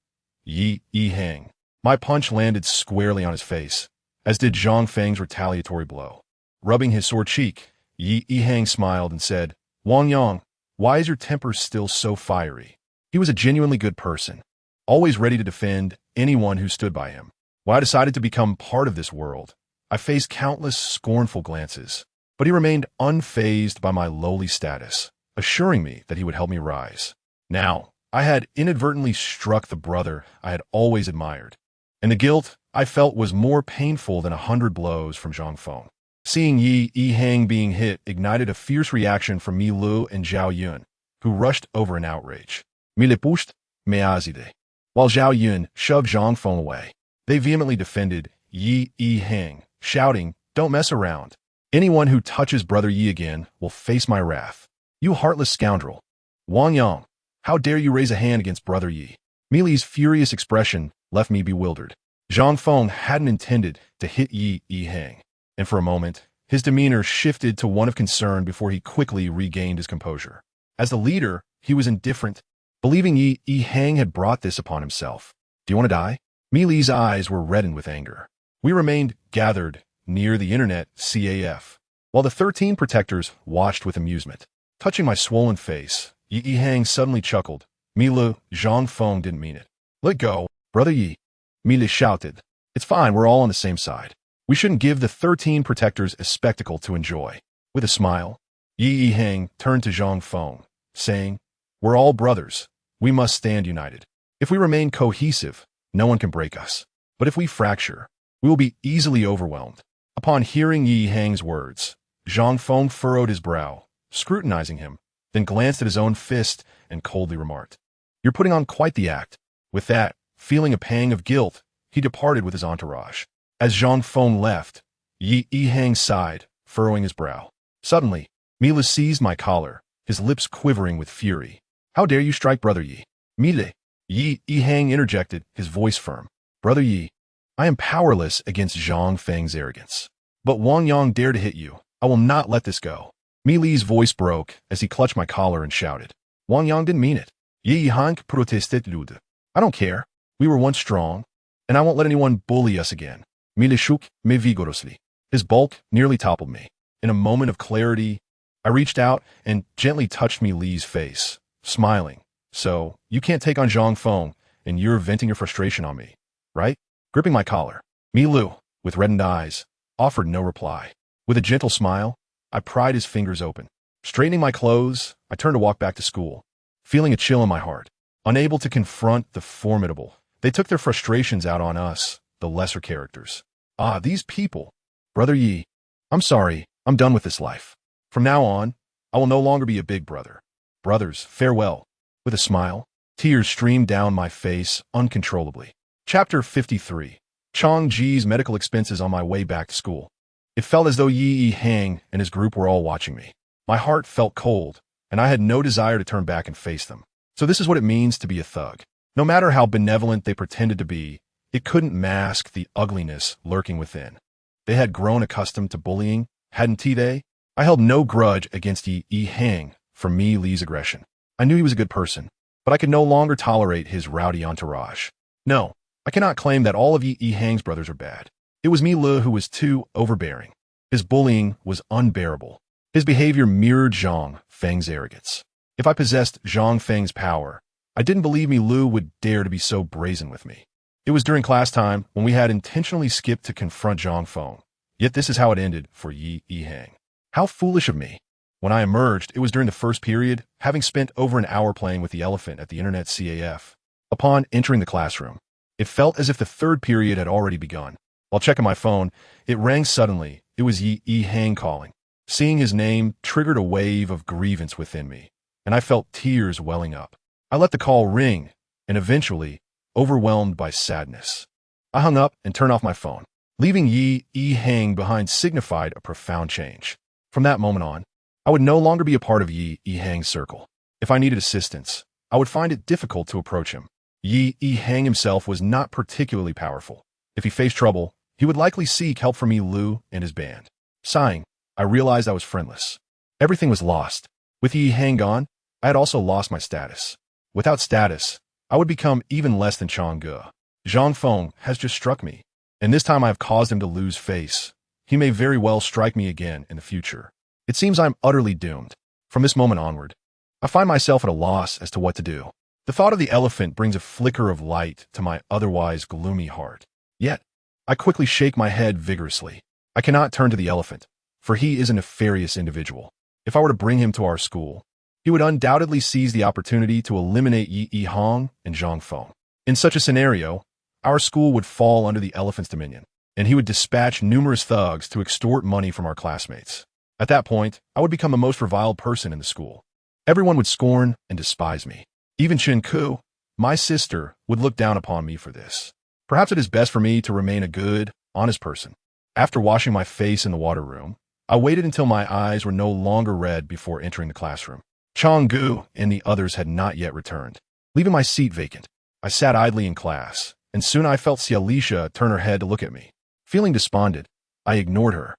Yi Hang. My punch landed squarely on his face, as did Zhang Feng's retaliatory blow. Rubbing his sore cheek, Yi Hang smiled and said, "Wang Yang, why is your temper still so fiery?" He was a genuinely good person, always ready to defend anyone who stood by him. When I decided to become part of this world, I faced countless scornful glances, but he remained unfazed by my lowly status, assuring me that he would help me rise. Now, I had inadvertently struck the brother I had always admired, and the guilt I felt was more painful than 100 blows from Zhang Feng. Seeing Yi Hang being hit ignited a fierce reaction from Mi Lu and Zhao Yun, who rushed over in outrage. "Mi le pusht, me azide." While Zhao Yun shoved Zhang Feng away, they vehemently defended Yi Hang, shouting, "Don't mess around. Anyone who touches Brother Yi again will face my wrath. You heartless scoundrel. Wang Yang, how dare you raise a hand against Brother Yi?" Mi Li's furious expression left me bewildered. Zhang Feng hadn't intended to hit Yi Hang, and for a moment, his demeanor shifted to one of concern before he quickly regained his composure. As the leader, he was indifferent, believing Yi Hang had brought this upon himself. "Do you want to die?" Mi Li's eyes were reddened with anger. We remained gathered near the internet CAF, while the 13 protectors watched with amusement. Touching my swollen face, Yi Hang suddenly chuckled. "Mi Lu, Zhang Feng didn't mean it." "Let go, Brother Yi," Mi Li shouted. "It's fine, we're all on the same side. We shouldn't give the 13 protectors a spectacle to enjoy." With a smile, Yi Hang turned to Zhang Feng, saying, "We're all brothers. We must stand united. If we remain cohesive, no one can break us. But if we fracture, we will be easily overwhelmed." Upon hearing Yi Hang's words, Zhang Feng furrowed his brow, scrutinizing him, then glanced at his own fist and coldly remarked, "You're putting on quite the act." With that, feeling a pang of guilt, he departed with his entourage. As Zhang Feng left, Yi Hang sighed, furrowing his brow. Suddenly, Mila seized my collar, his lips quivering with fury. "How dare you strike Brother Yi?" "Mila," Yi Hang interjected, his voice firm. "Brother Yi, I am powerless against Zhang Feng's arrogance. But Wang Yang dared to hit you. I will not let this go." Mi Li's voice broke as he clutched my collar and shouted, "Wang Yang didn't mean it. Yi Hang protested lude. I don't care. We were once strong, and I won't let anyone bully us again." Mi Li shook me vigorously. His bulk nearly toppled me. In a moment of clarity, I reached out and gently touched Mi Li's face, smiling. "So, you can't take on Zhang Feng, and you're venting your frustration on me, right?" Gripping my collar, Mi Lu, with reddened eyes, offered no reply. With a gentle smile, I pried his fingers open. Straightening my clothes, I turned to walk back to school, feeling a chill in my heart. Unable to confront the formidable, they took their frustrations out on us, the lesser characters. Ah, these people. Brother Yi, I'm sorry, I'm done with this life. From now on, I will no longer be a big brother. Brothers, farewell. With a smile, tears streamed down my face uncontrollably. Chapter 53. Chang Ji's medical expenses on my way back to school. It felt as though Yi Hang and his group were all watching me. My heart felt cold, and I had no desire to turn back and face them. So this is what it means to be a thug. No matter how benevolent they pretended to be, it couldn't mask the ugliness lurking within. They had grown accustomed to bullying, hadn't they? I held no grudge against Yi Hang for Mi Li's aggression. I knew he was a good person, but I could no longer tolerate his rowdy entourage. No, I cannot claim that all of Yi Hang's brothers are bad. It was Mi Li who was too overbearing. His bullying was unbearable. His behavior mirrored Zhang Feng's arrogance. If I possessed Zhang Feng's power, I didn't believe Lu would dare to be so brazen with me. It was during class time when we had intentionally skipped to confront Zhang Feng. Yet this is how it ended for Yi Yihang. How foolish of me. When I emerged, it was during the first period, having spent over an hour playing with the elephant at the internet CAF. Upon entering the classroom, it felt as if the third period had already begun. While checking my phone, it rang suddenly. It was Yi Yihang calling. Seeing his name triggered a wave of grievance within me, and I felt tears welling up. I let the call ring, and eventually, overwhelmed by sadness, I hung up and turned off my phone. Leaving Yi Yihang behind signified a profound change. From that moment on, I would no longer be a part of Yi Yihang's circle. If I needed assistance, I would find it difficult to approach him. Yi Yihang himself was not particularly powerful. If he faced trouble, he would likely seek help from Lu and his band. Sighing, I realized I was friendless. Everything was lost. With Yi Yihang gone, I had also lost my status. Without status, I would become even less than Chang'e. Zhang Feng has just struck me, and this time I have caused him to lose face. He may very well strike me again in the future. It seems I'm utterly doomed. From this moment onward, I find myself at a loss as to what to do. The thought of the elephant brings a flicker of light to my otherwise gloomy heart. Yet, I quickly shake my head vigorously. I cannot turn to the elephant, for he is a nefarious individual. If I were to bring him to our school, he would undoubtedly seize the opportunity to eliminate Yi Yihang and Zhang Feng. In such a scenario, our school would fall under the elephant's dominion, and he would dispatch numerous thugs to extort money from our classmates. At that point, I would become the most reviled person in the school. Everyone would scorn and despise me. Even Chen Ku, my sister, would look down upon me for this. Perhaps it is best for me to remain a good, honest person. After washing my face in the water room, I waited until my eyes were no longer red before entering the classroom. Chang'e and the others had not yet returned. Leaving my seat vacant, I sat idly in class, and soon I felt Xialisha turn her head to look at me. Feeling despondent, I ignored her.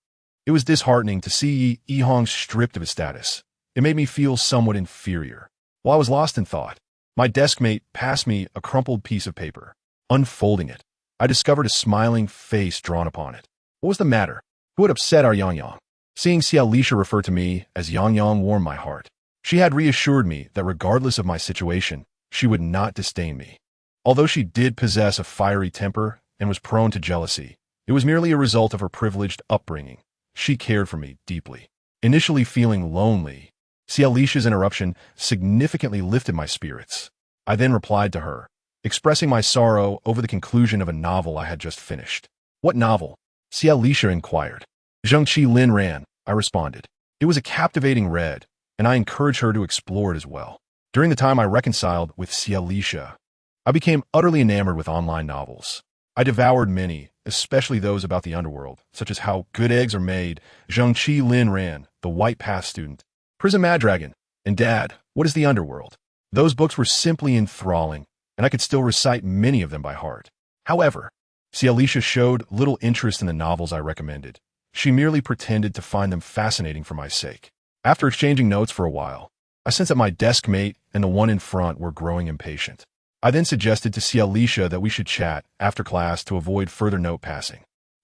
It was disheartening to see Yi Yihang stripped of his status. It made me feel somewhat inferior. While I was lost in thought, my deskmate passed me a crumpled piece of paper. Unfolding it, I discovered a smiling face drawn upon it. What was the matter? Who had upset our Yang Yang? Seeing Xialisha refer to me as Yang Yang warmed my heart. She had reassured me that regardless of my situation, she would not disdain me. Although she did possess a fiery temper and was prone to jealousy, it was merely a result of her privileged upbringing. She cared for me deeply. Initially feeling lonely, Xialisha's interruption significantly lifted my spirits. I then replied to her, expressing my sorrow over the conclusion of a novel I had just finished. What novel? Xialisha inquired. Zhengqi Lin Ran, I responded. It was a captivating read, and I encouraged her to explore it as well. During the time I reconciled with Xialisha, I became utterly enamored with online novels. I devoured many, especially those about the underworld, such as How Good Eggs Are Made, Zhengqi Lin Ran, The White Path Student, Prison Madragon, and Dad, What is the Underworld? Those books were simply enthralling, and I could still recite many of them by heart. However, Xialisha showed little interest in the novels I recommended. She merely pretended to find them fascinating for my sake. After exchanging notes for a while, I sensed that my desk mate and the one in front were growing impatient. I then suggested to Xialisha that we should chat after class to avoid further note passing.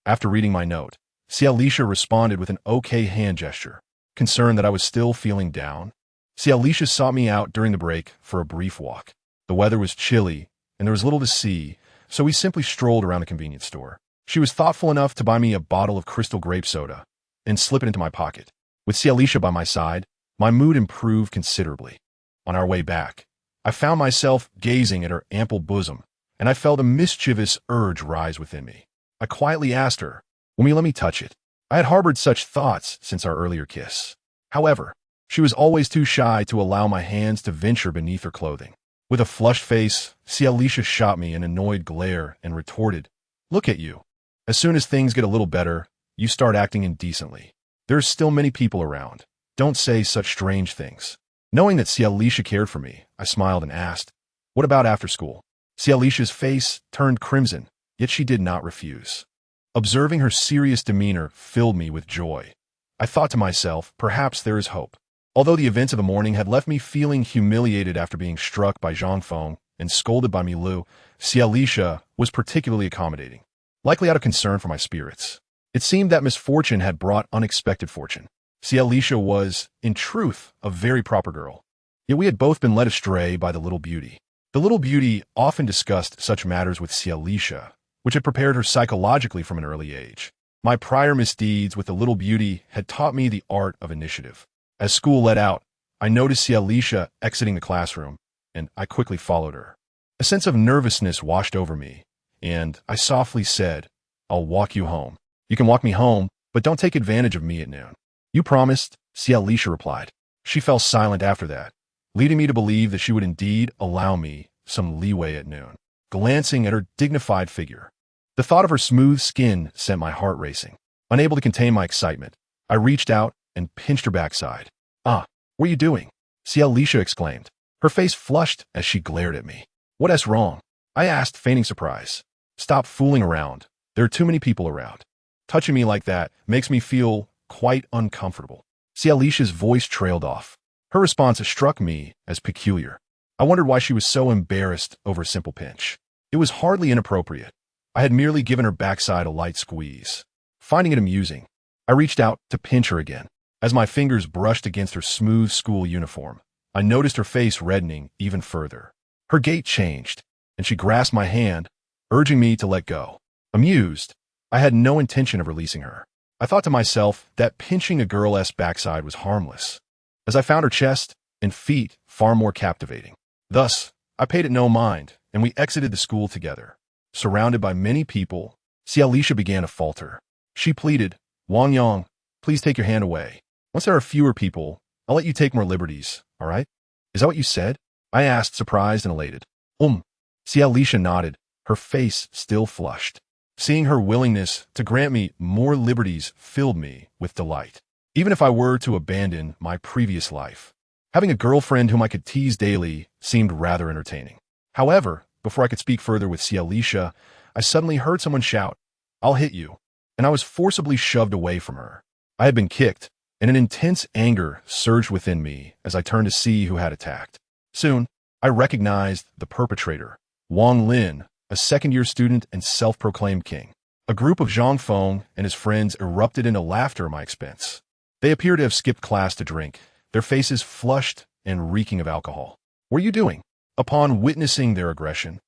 After reading my note, Xialisha responded with an okay hand gesture. Concerned that I was still feeling down, Xialisha sought me out during the break for a brief walk. The weather was chilly, and there was little to see, so we simply strolled around a convenience store. She was thoughtful enough to buy me a bottle of crystal grape soda and slip it into my pocket. With Xialisha by my side, my mood improved considerably. On our way back, I found myself gazing at her ample bosom, and I felt a mischievous urge rise within me. I quietly asked her, "Will you let me touch it?" I had harbored such thoughts since our earlier kiss. However, she was always too shy to allow my hands to venture beneath her clothing. With a flushed face, Xialisha shot me an annoyed glare and retorted, "Look at you. As soon as things get a little better, you start acting indecently. There are still many people around. Don't say such strange things." Knowing that Xialisha cared for me, I smiled and asked, "What about after school?" Xialisha's face turned crimson, yet she did not refuse. Observing her serious demeanor filled me with joy. I thought to myself, perhaps there is hope. Although the events of the morning had left me feeling humiliated after being struck by Zhang Feng and scolded by Lu, Xialisha was particularly accommodating, likely out of concern for my spirits. It seemed that misfortune had brought unexpected fortune. Alicia was, in truth, a very proper girl. Yet we had both been led astray by the little beauty. The little beauty often discussed such matters with Alicia, which had prepared her psychologically from an early age. My prior misdeeds with the little beauty had taught me the art of initiative. As school let out, I noticed Alicia exiting the classroom, and I quickly followed her. A sense of nervousness washed over me, and I softly said, "I'll walk you home. You can walk me home, but don't take advantage of me at noon." "You promised," Alicia replied. She fell silent after that, leading me to believe that she would indeed allow me some leeway at noon. Glancing at her dignified figure, the thought of her smooth skin sent my heart racing. Unable to contain my excitement, I reached out and pinched her backside. "Ah, what are you doing?" Alicia exclaimed. Her face flushed as she glared at me. "What's wrong?" I asked, feigning surprise. "Stop fooling around. There are too many people around. Touching me like that makes me feel quite uncomfortable." Alicia's voice trailed off. Her response struck me as peculiar. I wondered why she was so embarrassed over a simple pinch. It was hardly inappropriate. I had merely given her backside a light squeeze. Finding it amusing, I reached out to pinch her again. As my fingers brushed against her smooth school uniform, I noticed her face reddening even further. Her gait changed, and she grasped my hand, urging me to let go. Amused, I had no intention of releasing her. I thought to myself that pinching a girl's backside was harmless, as I found her chest and feet far more captivating. Thus, I paid it no mind, and we exited the school together. Surrounded by many people, Alicia began to falter. She pleaded, "Wang Yang, please take your hand away. Once there are fewer people, I'll let you take more liberties, all right?" "Is that what you said?" I asked, surprised and elated. Alicia nodded, her face still flushed. Seeing her willingness to grant me more liberties filled me with delight. Even if I were to abandon my previous life, having a girlfriend whom I could tease daily seemed rather entertaining. However, before I could speak further with Alicia, I suddenly heard someone shout, "I'll hit you," and I was forcibly shoved away from her. I had been kicked, and an intense anger surged within me as I turned to see who had attacked. Soon, I recognized the perpetrator, Wang Lin, a second-year student and self-proclaimed king. A group of Zhang Feng and his friends erupted into laughter at my expense. They appeared to have skipped class to drink, their faces flushed and reeking of alcohol. "What are you doing?" Upon witnessing their aggression,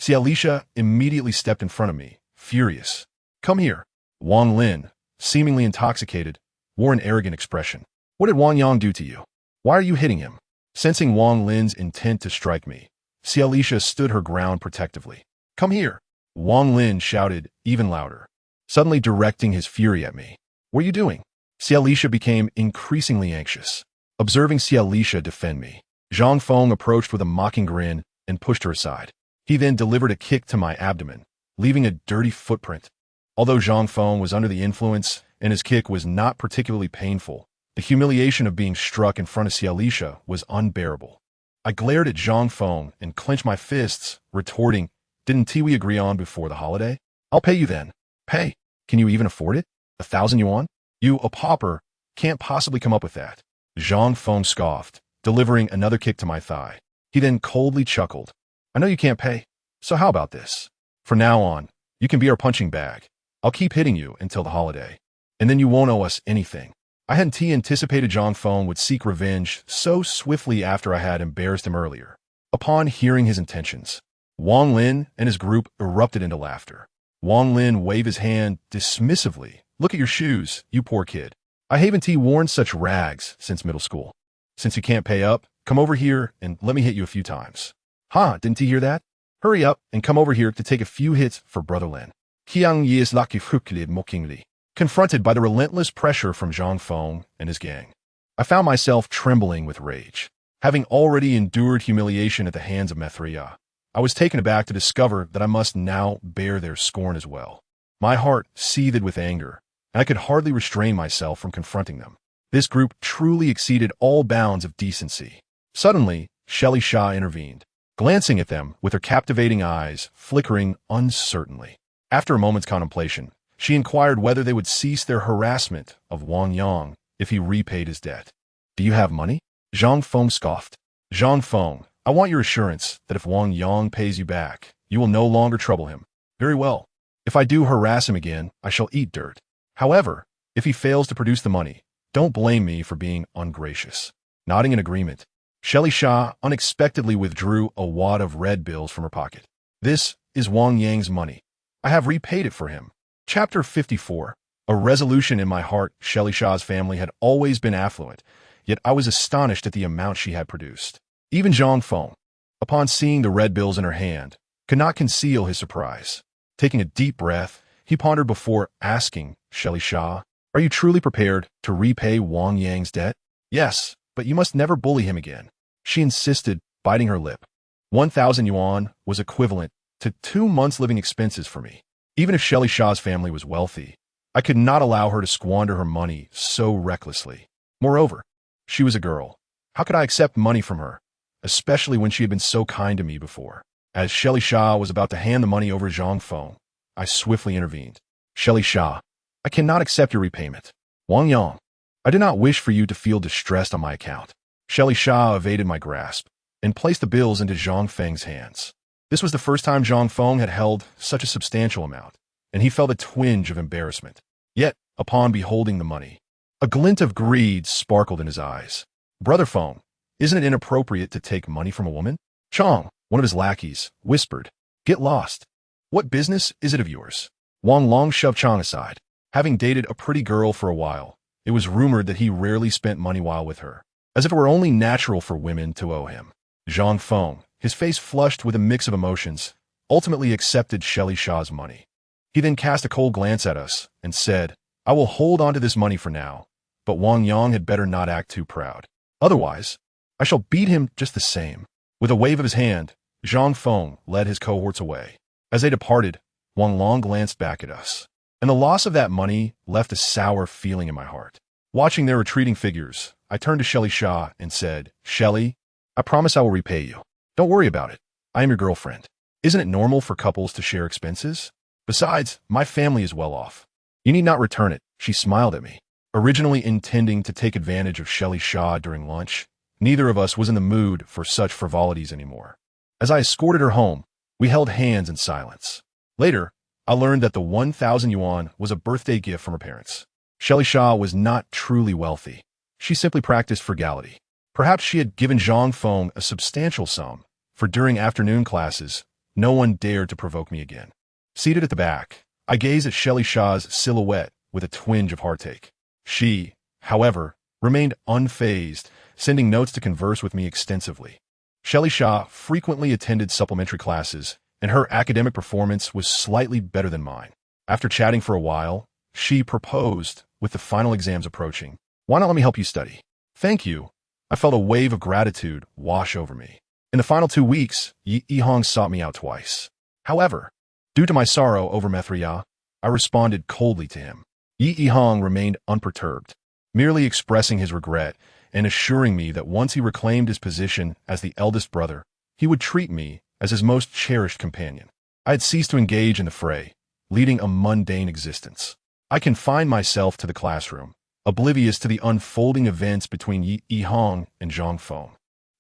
Alicia immediately stepped in front of me, furious. "Come here." Wang Lin, seemingly intoxicated, wore an arrogant expression. "What did Wang Yang do to you? Why are you hitting him?" Sensing Wang Lin's intent to strike me, Alicia stood her ground protectively. "Come here," Wang Lin shouted even louder, suddenly directing his fury at me. "What are you doing?" Alicia became increasingly anxious. Observing Alicia defend me, Zhang Feng approached with a mocking grin and pushed her aside. He then delivered a kick to my abdomen, leaving a dirty footprint. Although Zhang Feng was under the influence and his kick was not particularly painful, the humiliation of being struck in front of Alicia was unbearable. I glared at Zhang Feng and clenched my fists, retorting, "Didn't we agree on before the holiday? I'll pay you then." "Pay? Can you even afford it? 1,000 yuan? You, a pauper, can't possibly come up with that." Zhang Feng scoffed, delivering another kick to my thigh. He then coldly chuckled. "I know you can't pay, so how about this? From now on, you can be our punching bag. I'll keep hitting you until the holiday, and then you won't owe us anything." I hadn't anticipated Zhang Feng would seek revenge so swiftly after I had embarrassed him earlier. Upon hearing his intentions, Wang Lin and his group erupted into laughter. Wang Lin waved his hand dismissively. "Look at your shoes, you poor kid. I haven't worn such rags since middle school. Since you can't pay up, come over here and let me hit you a few times." "Huh, didn't you hear that? Hurry up and come over here to take a few hits for Brother Lin." Qiang Yi is lucky fructly mockingly. Confronted by the relentless pressure from Zhang Feng and his gang, I found myself trembling with rage. Having already endured humiliation at the hands of Mithria, I was taken aback to discover that I must now bear their scorn as well. My heart seethed with anger, and I could hardly restrain myself from confronting them. This group truly exceeded all bounds of decency. Suddenly, Shelly Shah intervened, glancing at them with her captivating eyes flickering uncertainly. After a moment's contemplation, she inquired whether they would cease their harassment of Wang Yang if he repaid his debt. "Do you have money?" Zhang Feng scoffed. "Zhang Feng, I want your assurance that if Wang Yang pays you back, you will no longer trouble him." "Very well. If I do harass him again, I shall eat dirt. However, if he fails to produce the money, Don't blame me for being ungracious. Nodding in agreement, Shelly Shah unexpectedly withdrew a wad of red bills from her pocket. This is Wang Yang's money. I have repaid it for him. Chapter 54. A resolution in my heart. Shelly Shah's family had always been affluent, yet I was astonished at the amount she had produced. Even Zhang Feng, upon seeing the red bills in her hand, could not conceal his surprise. Taking a deep breath, he pondered before asking, Shelly Shah, are you truly prepared to repay Wang Yang's debt? Yes, but you must never bully him again. She insisted, biting her lip. 1,000 yuan was equivalent to 2 months' living expenses for me. Even if Shelly Shah's family was wealthy, I could not allow her to squander her money so recklessly. Moreover, she was a girl. How could I accept money from her, especially when she had been so kind to me before? As Shelly Shah was about to hand the money over to Zhang Feng, I swiftly intervened. Shelly Shah, I cannot accept your repayment. Wang Yang, I did not wish for you to feel distressed on my account. Shelly Shah evaded my grasp and placed the bills into Zhang Feng's hands. This was the first time Zhang Feng had held such a substantial amount, and he felt a twinge of embarrassment. Yet, upon beholding the money, a glint of greed sparkled in his eyes. Brother Feng, isn't it inappropriate to take money from a woman? Chang, one of his lackeys, whispered, get lost. What business is it of yours? Wang Long shoved Chang aside. Having dated a pretty girl for a while, it was rumored that he rarely spent money while with her, as if it were only natural for women to owe him. Zhang Feng, his face flushed with a mix of emotions, ultimately accepted Shelly Shah's money. He then cast a cold glance at us and said, I will hold on to this money for now, but Wang Yang had better not act too proud. Otherwise, I shall beat him just the same. With a wave of his hand, Zhang Feng led his cohorts away. As they departed, Wang Long glanced back at us, and the loss of that money left a sour feeling in my heart. Watching their retreating figures, I turned to Shelly Shah and said, Shelly, I promise I will repay you. Don't worry about it. I am your girlfriend. Isn't it normal for couples to share expenses? Besides, my family is well off. You need not return it. She smiled at me. Originally intending to take advantage of Shelly Shah during lunch, neither of us was in the mood for such frivolities anymore. As I escorted her home, we held hands in silence. Later, I learned that the 1,000 yuan was a birthday gift from her parents. Shelly Shah was not truly wealthy. She simply practiced frugality. Perhaps she had given Zhang Feng a substantial sum, for during afternoon classes, no one dared to provoke me again. Seated at the back, I gazed at Shelly Shah's silhouette with a twinge of heartache. She, however, remained unfazed, sending notes to converse with me extensively. Shelly Shah frequently attended supplementary classes, and her academic performance was slightly better than mine. After chatting for a while, she proposed, with the final exams approaching, why not let me help you study? Thank you. I felt a wave of gratitude wash over me. In the final 2 weeks, Yi Hong sought me out twice. However, due to my sorrow over Methriya, I responded coldly to him. Yi Hong remained unperturbed, merely expressing his regret and assuring me that once he reclaimed his position as the eldest brother, he would treat me as his most cherished companion. I had ceased to engage in the fray, leading a mundane existence. I confined myself to the classroom, oblivious to the unfolding events between Yi Hong and Zhang Feng.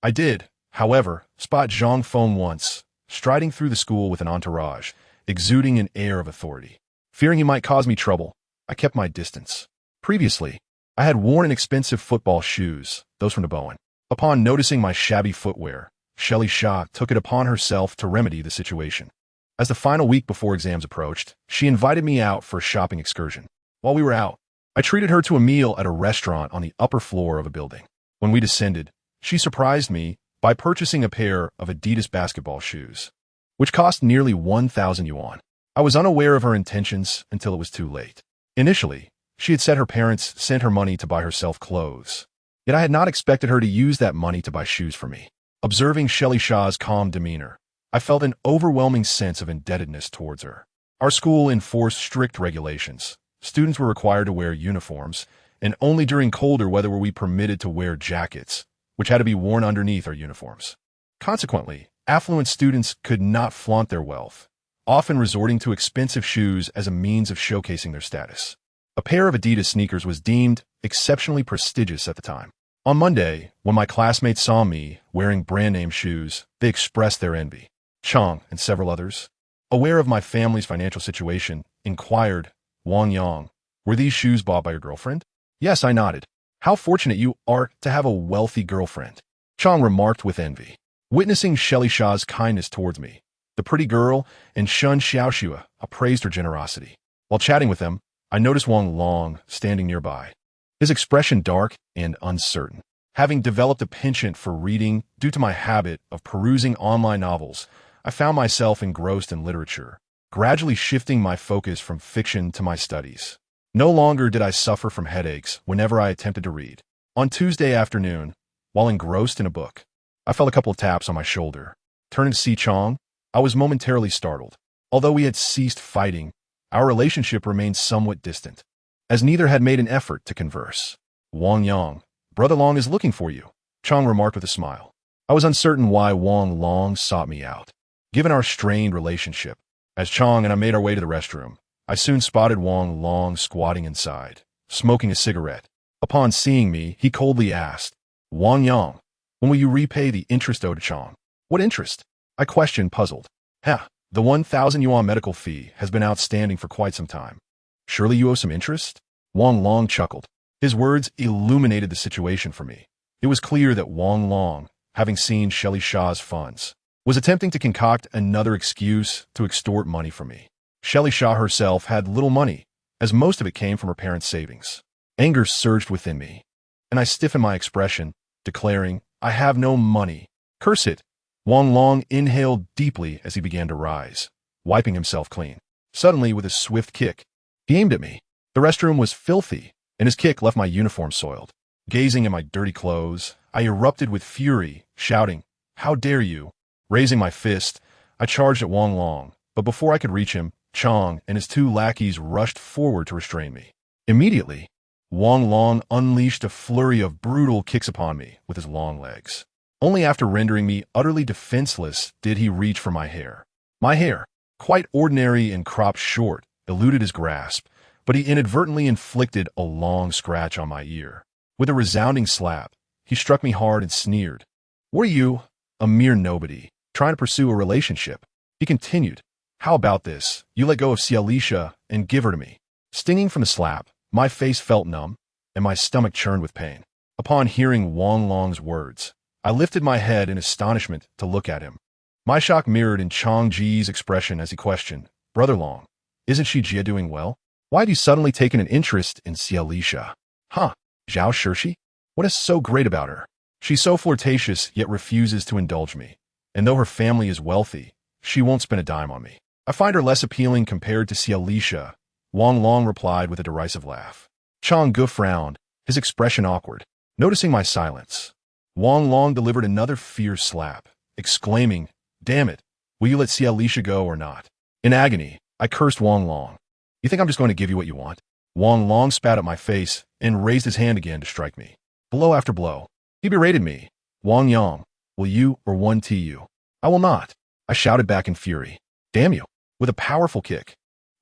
I did, however, spot Zhang Feng once, striding through the school with an entourage, exuding an air of authority. Fearing he might cause me trouble, I kept my distance. Previously, I had worn expensive football shoes, those from the Bowen. Upon noticing my shabby footwear, Shelly Shah took it upon herself to remedy the situation. As the final week before exams approached, she invited me out for a shopping excursion. While we were out, I treated her to a meal at a restaurant on the upper floor of a building. When we descended, she surprised me by purchasing a pair of Adidas basketball shoes, which cost nearly 1,000 yuan. I was unaware of her intentions until it was too late. Initially, she had said her parents sent her money to buy herself clothes, yet I had not expected her to use that money to buy shoes for me. Observing Shelly Shah's calm demeanor, I felt an overwhelming sense of indebtedness towards her. Our school enforced strict regulations. Students were required to wear uniforms, and only during colder weather were we permitted to wear jackets, which had to be worn underneath our uniforms. Consequently, affluent students could not flaunt their wealth, often resorting to expensive shoes as a means of showcasing their status. A pair of Adidas sneakers was deemed exceptionally prestigious at the time. On Monday, when my classmates saw me wearing brand-name shoes, they expressed their envy. Chang and several others, aware of my family's financial situation, inquired, Wang Yang, were these shoes bought by your girlfriend? Yes, I nodded. How fortunate you are to have a wealthy girlfriend, Chang remarked with envy. Witnessing Shelly Shah's kindness towards me, the pretty girl and Shun Xiaoxua appraised her generosity. While chatting with them, I noticed Wang Long standing nearby, his expression dark and uncertain. Having developed a penchant for reading due to my habit of perusing online novels, I found myself engrossed in literature, gradually shifting my focus from fiction to my studies. No longer did I suffer from headaches whenever I attempted to read. On Tuesday afternoon, while engrossed in a book, I felt a couple of taps on my shoulder. Turning to see Chang, I was momentarily startled. Although we had ceased fighting, our relationship remained somewhat distant, as neither had made an effort to converse. Wang Yang, Brother Long is looking for you, Chang remarked with a smile. I was uncertain why Wang Long sought me out. Given our strained relationship, as Chang and I made our way to the restroom, I soon spotted Wang Long squatting inside, smoking a cigarette. Upon seeing me, he coldly asked, Wang Yang, when will you repay the interest owed to Chang? What interest? I questioned, puzzled. The 1,000 yuan medical fee has been outstanding for quite some time. Surely you owe some interest? Wang Long chuckled. His words illuminated the situation for me. It was clear that Wang Long, having seen Shelly Shah's funds, was attempting to concoct another excuse to extort money from me. Shelly Shah herself had little money, as most of it came from her parents' savings. Anger surged within me, and I stiffened my expression, declaring, I have no money. Curse it. Wang Long inhaled deeply as he began to rise, wiping himself clean. Suddenly, with a swift kick, he aimed at me. The restroom was filthy, and his kick left my uniform soiled. Gazing at my dirty clothes, I erupted with fury, shouting, How dare you? Raising my fist, I charged at Wang Long, but before I could reach him, Chang and his two lackeys rushed forward to restrain me. Immediately, Wang Long unleashed a flurry of brutal kicks upon me with his long legs. Only after rendering me utterly defenseless did he reach for my hair. My hair, quite ordinary and cropped short, eluded his grasp, but he inadvertently inflicted a long scratch on my ear. With a resounding slap, he struck me hard and sneered. Were you, a mere nobody, trying to pursue a relationship? He continued, How about this? You let go of Xialisha and give her to me. Stinging from the slap, my face felt numb, and my stomach churned with pain. Upon hearing Wang Long's words, I lifted my head in astonishment to look at him. My shock mirrored in Chang Ji's expression as he questioned, Brother Long, isn't she Jia doing well? Why have you suddenly taken an interest in Xialisha? Zhao Shirshi? What is so great about her? She's so flirtatious yet refuses to indulge me, and though her family is wealthy, she won't spend a dime on me. I find her less appealing compared to Xialisha, Wang Long replied with a derisive laugh. Chang Ge frowned, his expression awkward. Noticing my silence, Wang Long delivered another fierce slap, exclaiming, Damn it, will you let Xialisha go or not? In agony, I cursed Wang Long. You think I'm just going to give you what you want? Wang Long spat at my face and raised his hand again to strike me. Blow after blow. He berated me. Wang Yang, will you or 1T you? I will not. I shouted back in fury. Damn you. With a powerful kick,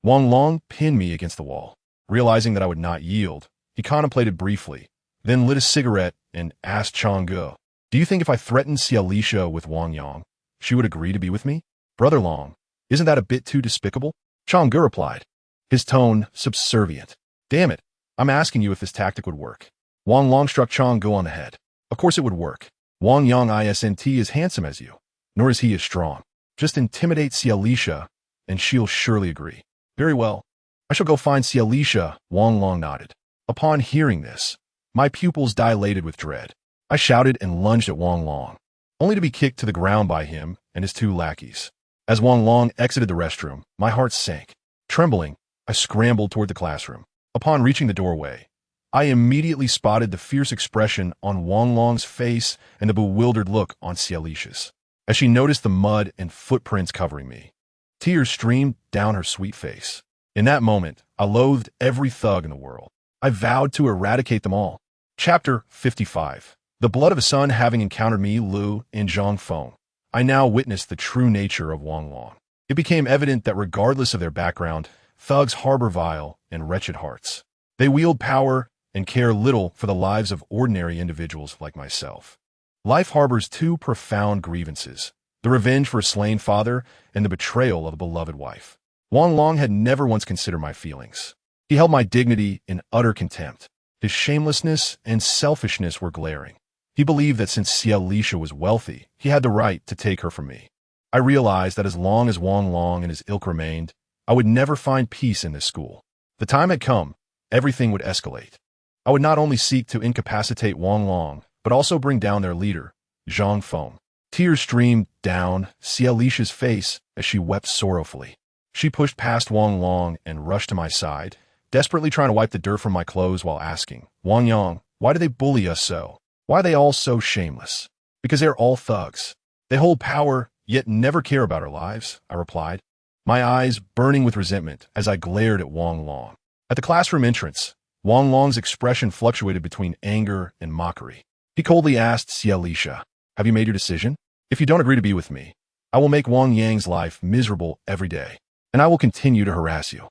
Wang Long pinned me against the wall. Realizing that I would not yield, he contemplated briefly, then lit a cigarette and asked Chang Ge, Do you think if I threatened Xialisha with Wang Yang, she would agree to be with me? Brother Long, isn't that a bit too despicable? Chang Ge replied, his tone subservient. Damn it, I'm asking you if this tactic would work. Wang Long struck Chang Ge on the head. Of course it would work. Wang Yang isn't as handsome as you, nor is he as strong. Just intimidate Xialisha, and she'll surely agree. Very well. I shall go find Xialisha, Wang Long nodded. Upon hearing this, my pupils dilated with dread. I shouted and lunged at Wang Long, only to be kicked to the ground by him and his two lackeys. As Wang Long exited the restroom, my heart sank. Trembling, I scrambled toward the classroom. Upon reaching the doorway, I immediately spotted the fierce expression on Wang Long's face and the bewildered look on Xialisha's. As she noticed the mud and footprints covering me, tears streamed down her sweet face. In that moment, I loathed every thug in the world. I vowed to eradicate them all. Chapter 55. The blood of a son having encountered me, Lu, and Zhang Feng, I now witnessed the true nature of Wang Long. It became evident that regardless of their background, thugs harbor vile and wretched hearts. They wield power and care little for the lives of ordinary individuals like myself. Life harbors two profound grievances, the revenge for a slain father and the betrayal of a beloved wife. Wang Long had never once considered my feelings. He held my dignity in utter contempt. His shamelessness and selfishness were glaring. He believed that since Xiaolisha was wealthy, he had the right to take her from me. I realized that as long as Wang Long and his ilk remained, I would never find peace in this school. The time had come. Everything would escalate. I would not only seek to incapacitate Wang Long, but also bring down their leader, Zhang Feng. Tears streamed down Xiaolisha's face as she wept sorrowfully. She pushed past Wang Long and rushed to my side, desperately trying to wipe the dirt from my clothes while asking, "Wang Yang, why do they bully us so? Why are they all so shameless?" "Because they're all thugs. They hold power, yet never care about our lives," I replied, my eyes burning with resentment as I glared at Wang Long. At the classroom entrance, Wang Long's expression fluctuated between anger and mockery. He coldly asked Xiaolisha, "Have you made your decision? If you don't agree to be with me, I will make Wang Yang's life miserable every day, and I will continue to harass you."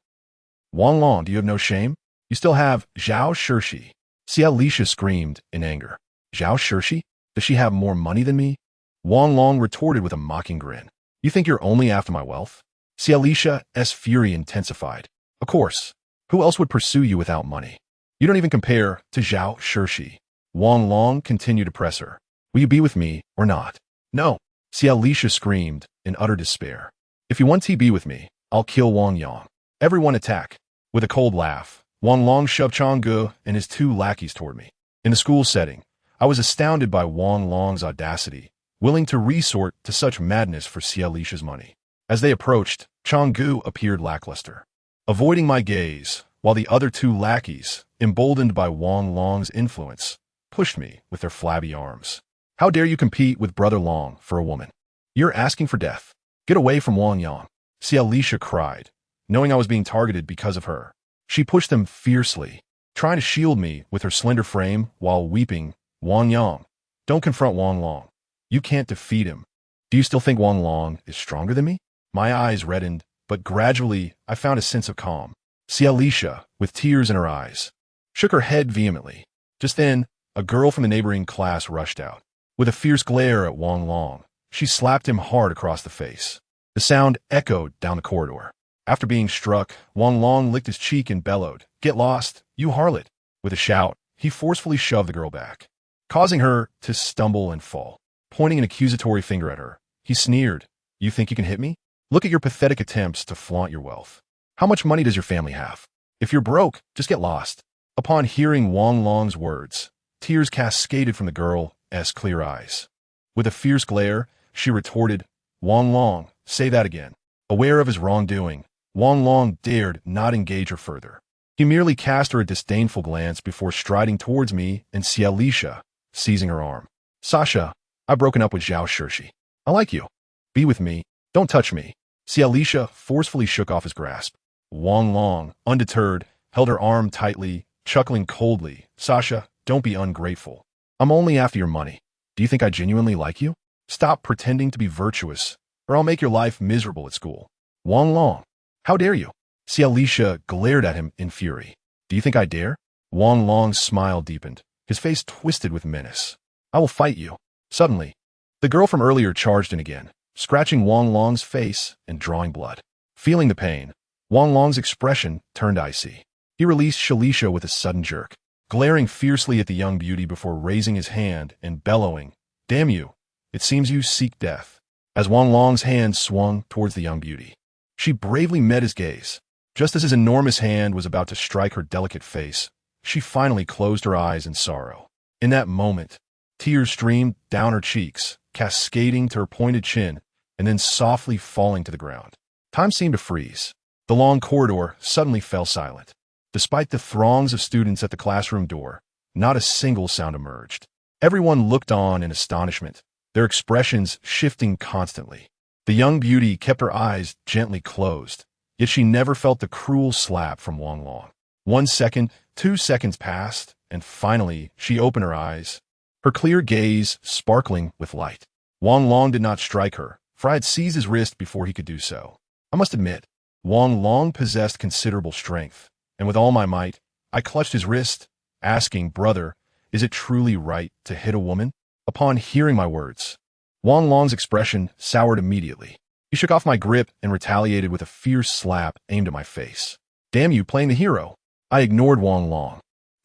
"Wang Long, do you have no shame? You still have Zhao Shirshi." Xiaolisha screamed in anger. "Zhao Shirshi? Does she have more money than me?" Wang Long retorted with a mocking grin. "You think you're only after my wealth?" Xiaolisha's fury intensified. "Of course. Who else would pursue you without money? You don't even compare to Zhao Shirshi." Wang Long continued to press her. "Will you be with me or not?" "No." Xiaolisha screamed in utter despair. "If you want to be with me, I'll kill Wang Yang." Everyone attack. With a cold laugh, Wang Long shoved Changgu and his two lackeys toward me. In the school setting, I was astounded by Wang Long's audacity, willing to resort to such madness for Xiaolisha's money. As they approached, Changgu appeared lackluster, avoiding my gaze, while the other two lackeys, emboldened by Wang Long's influence, pushed me with their flabby arms. "How dare you compete with Brother Long for a woman? You're asking for death. Get away from Wang Yang," Xiaolisha cried, knowing I was being targeted because of her. She pushed them fiercely, trying to shield me with her slender frame while weeping. "Wang Yang, don't confront Wang Long. You can't defeat him. Do you still think Wang Long is stronger than me?" My eyes reddened, but gradually I found a sense of calm. Xiaolisha, with tears in her eyes, shook her head vehemently. Just then, a girl from the neighboring class rushed out. With a fierce glare at Wang Long, she slapped him hard across the face. The sound echoed down the corridor. After being struck, Wang Long licked his cheek and bellowed, "Get lost, you harlot!" With a shout, he forcefully shoved the girl back, causing her to stumble and fall. Pointing an accusatory finger at her, he sneered, "You think you can hit me? Look at your pathetic attempts to flaunt your wealth. How much money does your family have? If you're broke, just get lost." Upon hearing Wang Long's words, tears cascaded from the girl's clear eyes. With a fierce glare, she retorted, "Wang Long, say that again." Aware of his wrongdoing, Wang Long dared not engage her further. He merely cast her a disdainful glance before striding towards me and Xiaolisha, seizing her arm. "Sasha, I've broken up with Zhao Shirshi. I like you. Be with me. Don't touch me." Xiaolisha forcefully shook off his grasp. Wang Long, undeterred, held her arm tightly, chuckling coldly. "Sasha, don't be ungrateful. I'm only after your money. Do you think I genuinely like you? Stop pretending to be virtuous, or I'll make your life miserable at school." "Wang Long, how dare you?" Xiaolisha glared at him in fury. "Do you think I dare?" Wang Long's smile deepened, his face twisted with menace. "I will fight you." Suddenly, the girl from earlier charged in again, scratching Wang Long's face and drawing blood. Feeling the pain, Wang Long's expression turned icy. He released Xiaolisha with a sudden jerk, glaring fiercely at the young beauty before raising his hand and bellowing, "Damn you, it seems you seek death." As Wang Long's hand swung towards the young beauty, she bravely met his gaze. Just as his enormous hand was about to strike her delicate face, she finally closed her eyes in sorrow. In that moment, tears streamed down her cheeks, cascading to her pointed chin, and then softly falling to the ground. Time seemed to freeze. The long corridor suddenly fell silent. Despite the throngs of students at the classroom door, not a single sound emerged. Everyone looked on in astonishment, their expressions shifting constantly. The young beauty kept her eyes gently closed, yet she never felt the cruel slap from Wang Long. 1 second, 2 seconds passed, and finally she opened her eyes, her clear gaze sparkling with light. Wang Long did not strike her, for I had seized his wrist before he could do so. I must admit, Wang Long possessed considerable strength, and with all my might, I clutched his wrist, asking, "Brother, is it truly right to hit a woman?" Upon hearing my words, Wang Long's expression soured immediately. He shook off my grip and retaliated with a fierce slap aimed at my face. "Damn you, playing the hero." I ignored Wang Long,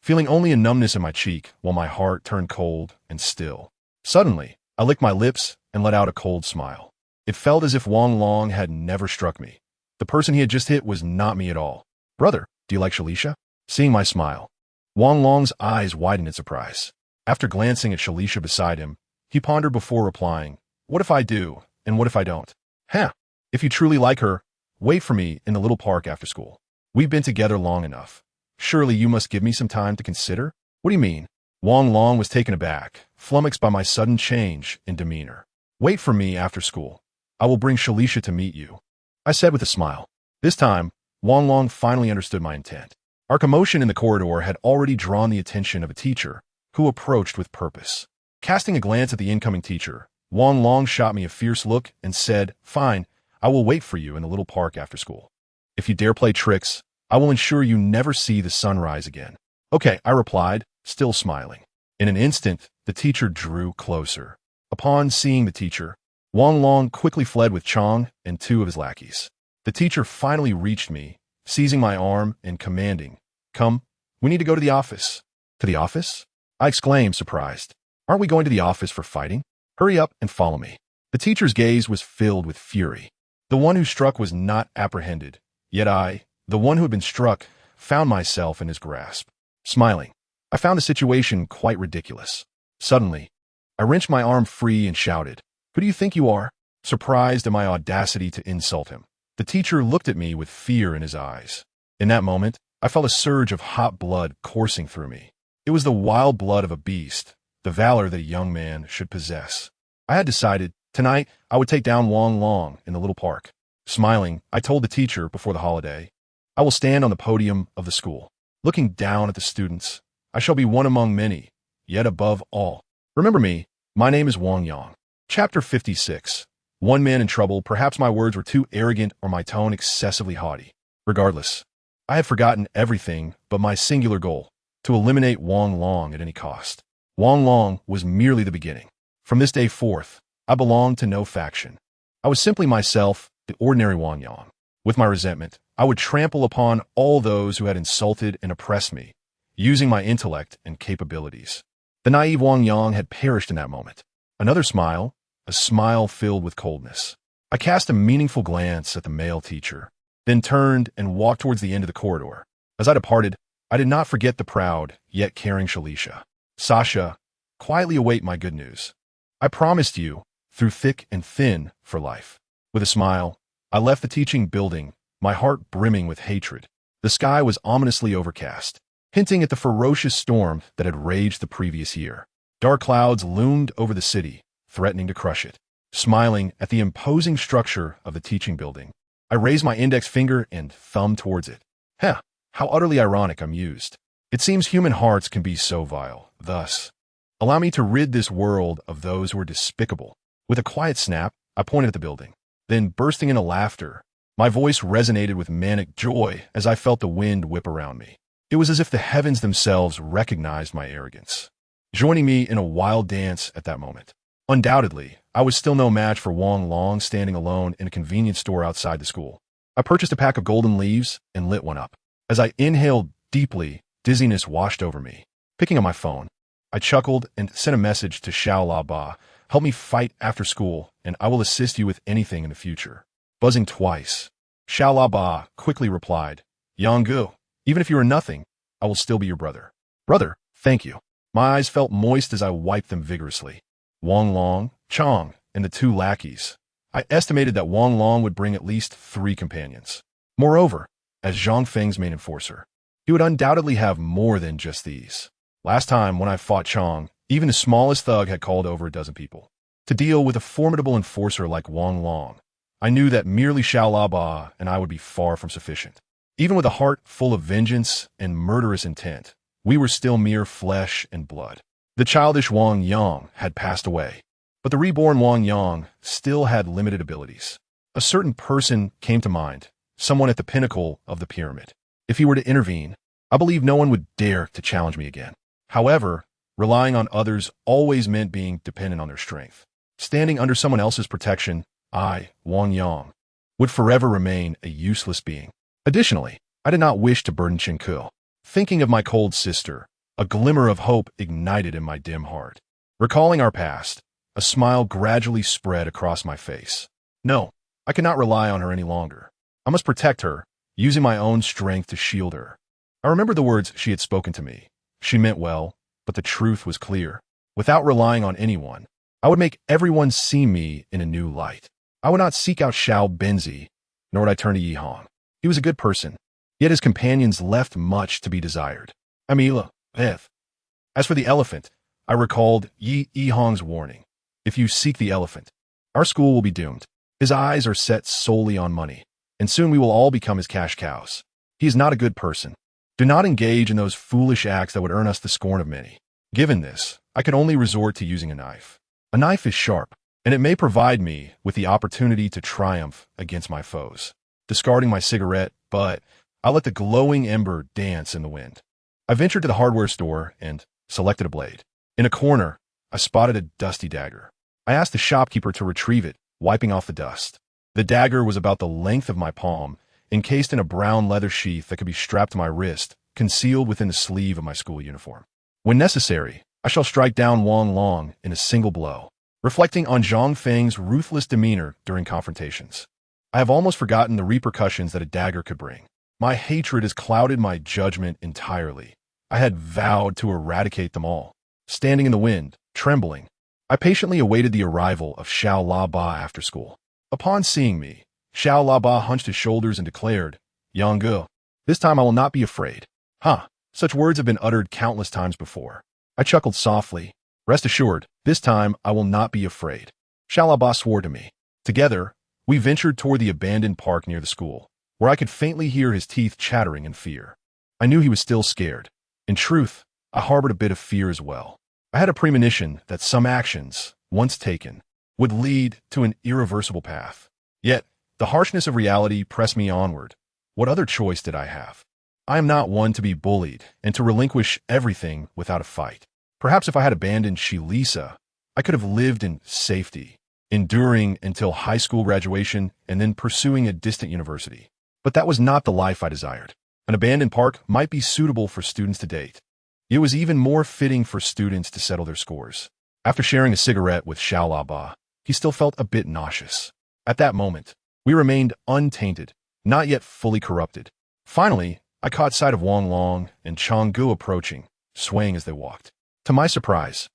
feeling only a numbness in my cheek while my heart turned cold and still. Suddenly, I licked my lips and let out a cold smile. It felt as if Wang Long had never struck me. The person he had just hit was not me at all. "Brother, do you like Shalisha?" Seeing my smile, Wang Long's eyes widened in surprise. After glancing at Shalisha beside him, he pondered before replying, "What if I do, and what if I don't?" "Huh. If you truly like her, wait for me in the little park after school. We've been together long enough. Surely you must give me some time to consider?" "What do you mean?" Wang Long was taken aback, flummoxed by my sudden change in demeanor. "Wait for me after school. I will bring Shalisha to meet you," I said with a smile. This time, Wang Long finally understood my intent. Our commotion in the corridor had already drawn the attention of a teacher, who approached with purpose. Casting a glance at the incoming teacher, Wang Long shot me a fierce look and said, "Fine, I will wait for you in the little park after school. If you dare play tricks, I will ensure you never see the sun rise again." "Okay," I replied, still smiling. In an instant, the teacher drew closer. Upon seeing the teacher, Wang Long quickly fled with Chong and 2 of his lackeys. The teacher finally reached me, seizing my arm and commanding, "Come, we need to go to the office." "To the office?" I exclaimed, surprised. "Aren't we going to the office for fighting? Hurry up and follow me." The teacher's gaze was filled with fury. The one who struck was not apprehended, yet I, the one who had been struck, found myself in his grasp. Smiling, I found the situation quite ridiculous. Suddenly, I wrenched my arm free and shouted, "Who do you think you are?" Surprised at my audacity to insult him, the teacher looked at me with fear in his eyes. In that moment, I felt a surge of hot blood coursing through me. It was the wild blood of a beast, the valor that a young man should possess. I had decided, tonight, I would take down Wang Long in the little park. Smiling, I told the teacher before the holiday, "I will stand on the podium of the school, looking down at the students. I shall be one among many, yet above all. Remember me, my name is Wang Yang." Chapter 56. One man in trouble. Perhaps my words were too arrogant or my tone excessively haughty. Regardless, I had forgotten everything but my singular goal, to eliminate Wang Long at any cost. Wang Long was merely the beginning. From this day forth, I belonged to no faction. I was simply myself, the ordinary Wang Yang. With my resentment, I would trample upon all those who had insulted and oppressed me, using my intellect and capabilities. The naive Wang Yang had perished in that moment. Another smile, a smile filled with coldness. I cast a meaningful glance at the male teacher, then turned and walked towards the end of the corridor. As I departed, I did not forget the proud, yet caring Shalisha. "Sasha, quietly await my good news. I promised you, through thick and thin, for life." With a smile, I left the teaching building, my heart brimming with hatred. The sky was ominously overcast, hinting at the ferocious storm that had raged the previous year. Dark clouds loomed over the city, threatening to crush it. Smiling at the imposing structure of the teaching building, I raised my index finger and thumb towards it. How utterly ironic, I mused. It seems human hearts can be so vile. Thus, allow me to rid this world of those who are despicable. With a quiet snap, I pointed at the building. Then, bursting into laughter, my voice resonated with manic joy as I felt the wind whip around me. It was as if the heavens themselves recognized my arrogance, joining me in a wild dance at that moment. Undoubtedly, I was still no match for Wang Long standing alone in a convenience store outside the school. I purchased a pack of golden leaves and lit one up. As I inhaled deeply, dizziness washed over me. Picking up my phone, I chuckled and sent a message to Xiao La Ba. "Help me fight after school, and I will assist you with anything in the future." Buzzing twice, Xiao La Ba quickly replied, "Yang Gu, even if you are nothing, I will still be your brother." "Brother, thank you." My eyes felt moist as I wiped them vigorously. Wang Long, Chong, and the 2 lackeys. I estimated that Wang Long would bring at least 3 companions. Moreover, as Zhang Feng's main enforcer, he would undoubtedly have more than just these. Last time when I fought Chong, even the smallest thug had called over a dozen people. To deal with a formidable enforcer like Wang Long, I knew that merely Xiao La Ba and I would be far from sufficient. Even with a heart full of vengeance and murderous intent, we were still mere flesh and blood. The childish Wang Yang had passed away, but the reborn Wang Yang still had limited abilities. A certain person came to mind, someone at the pinnacle of the pyramid. If he were to intervene, I believe no one would dare to challenge me again. However, relying on others always meant being dependent on their strength. Standing under someone else's protection, I, Wang Yang, would forever remain a useless being. Additionally, I did not wish to burden Chen Ku. Thinking of my cold sister, A glimmer of hope ignited in my dim heart. Recalling our past, a smile gradually spread across my face. No, I cannot rely on her any longer. I must protect her, using my own strength to shield her. I remember the words she had spoken to me. She meant well, but the truth was clear. Without relying on anyone, I would make everyone see me in a new light. I would not seek out Xiao Benzi, nor would I turn to Yi Hong. He was a good person, yet his companions left much to be desired. Amila, Beth. As for the elephant, I recalled Yi Hong's warning. If you seek the elephant, our school will be doomed. His eyes are set solely on money, and soon we will all become his cash cows. He is not a good person. Do not engage in those foolish acts that would earn us the scorn of many. Given this, I could only resort to using a knife. A knife is sharp, and it may provide me with the opportunity to triumph against my foes. Discarding my cigarette, but I let the glowing ember dance in the wind. I ventured to the hardware store and selected a blade. In a corner, I spotted a dusty dagger. I asked the shopkeeper to retrieve it, wiping off the dust. The dagger was about the length of my palm, encased in a brown leather sheath that could be strapped to my wrist, concealed within the sleeve of my school uniform. When necessary, I shall strike down Wang Long in a single blow, reflecting on Zhang Feng's ruthless demeanor during confrontations. I have almost forgotten the repercussions that a dagger could bring. My hatred has clouded my judgment entirely. I had vowed to eradicate them all. Standing in the wind, trembling, I patiently awaited the arrival of Xiao La Ba after school. Upon seeing me, Xiao La Ba hunched his shoulders and declared, Yang Ge, this time I will not be afraid. Such words have been uttered countless times before. I chuckled softly. Rest assured, this time I will not be afraid. Xiao La Ba swore to me. Together, we ventured toward the abandoned park near the school, where I could faintly hear his teeth chattering in fear. I knew he was still scared. In truth, I harbored a bit of fear as well. I had a premonition that some actions, once taken, would lead to an irreversible path. Yet, the harshness of reality pressed me onward. What other choice did I have? I am not one to be bullied and to relinquish everything without a fight. Perhaps if I had abandoned Shilisa, I could have lived in safety, enduring until high school graduation and then pursuing a distant university. But that was not the life I desired. An abandoned park might be suitable for students to date. It was even more fitting for students to settle their scores. After sharing a cigarette with Xiao La Ba, he still felt a bit nauseous. At that moment, we remained untainted, not yet fully corrupted. Finally, I caught sight of Wang Long and Chang Gu approaching, swaying as they walked. To my surprise,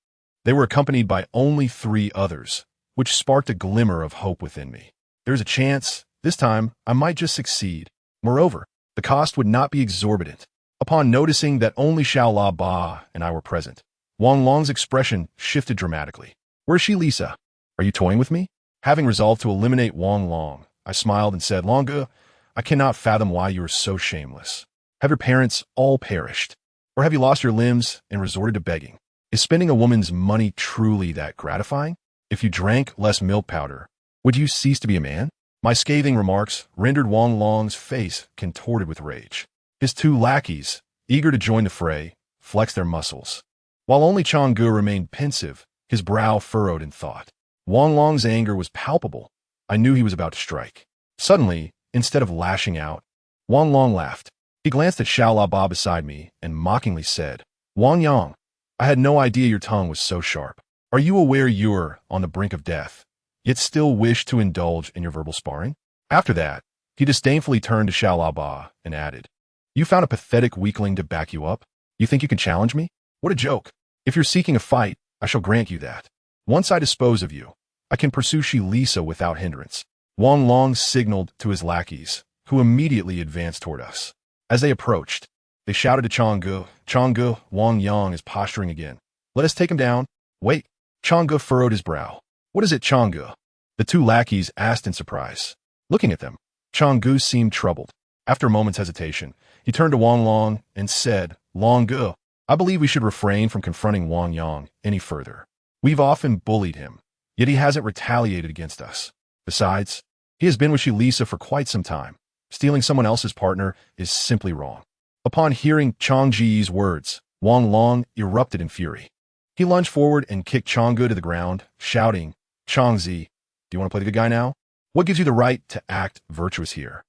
they were accompanied by only 3 others, which sparked a glimmer of hope within me. There's a chance, this time, I might just succeed. Moreover, the cost would not be exorbitant. Upon noticing that only Xiao La Ba and I were present, Wang Long's expression shifted dramatically. Where's she, Lisa? Are you toying with me? Having resolved to eliminate Wang Long, I smiled and said, Long Ge, I cannot fathom why you are so shameless. Have your parents all perished? Or have you lost your limbs and resorted to begging? Is spending a woman's money truly that gratifying? If you drank less milk powder, would you cease to be a man? My scathing remarks rendered Wang Long's face contorted with rage. His 2 lackeys, eager to join the fray, flexed their muscles. While only Chang Gu remained pensive, his brow furrowed in thought. Wang Long's anger was palpable. I knew he was about to strike. Suddenly, instead of lashing out, Wang Long laughed. He glanced at Xiao La Ba beside me and mockingly said, Wang Yang, I had no idea your tongue was so sharp. Are you aware you're on the brink of death, yet still wish to indulge in your verbal sparring? After that, he disdainfully turned to Xiao La Ba and added, You found a pathetic weakling to back you up? You think you can challenge me? What a joke. If you're seeking a fight, I shall grant you that. Once I dispose of you, I can pursue Shilisa without hindrance. Wang Long signaled to his lackeys, who immediately advanced toward us. As they approached, they shouted to Chang Ge, Wang Yang is posturing again. Let us take him down. Wait. Chang Ge furrowed his brow. What is it, Chang Ge? The 2 lackeys asked in surprise. Looking at them, Chang Ge seemed troubled. After a moment's hesitation, he turned to Wang Long and said, Long Ge, I believe we should refrain from confronting Wang Yang any further. We've often bullied him, yet he hasn't retaliated against us. Besides, he has been with Shilisa for quite some time. Stealing someone else's partner is simply wrong. Upon hearing Chang Ji's words, Wang Long erupted in fury. He lunged forward and kicked Chang Ge to the ground, shouting, Chang Zi, do you want to play the good guy now? What gives you the right to act virtuous here?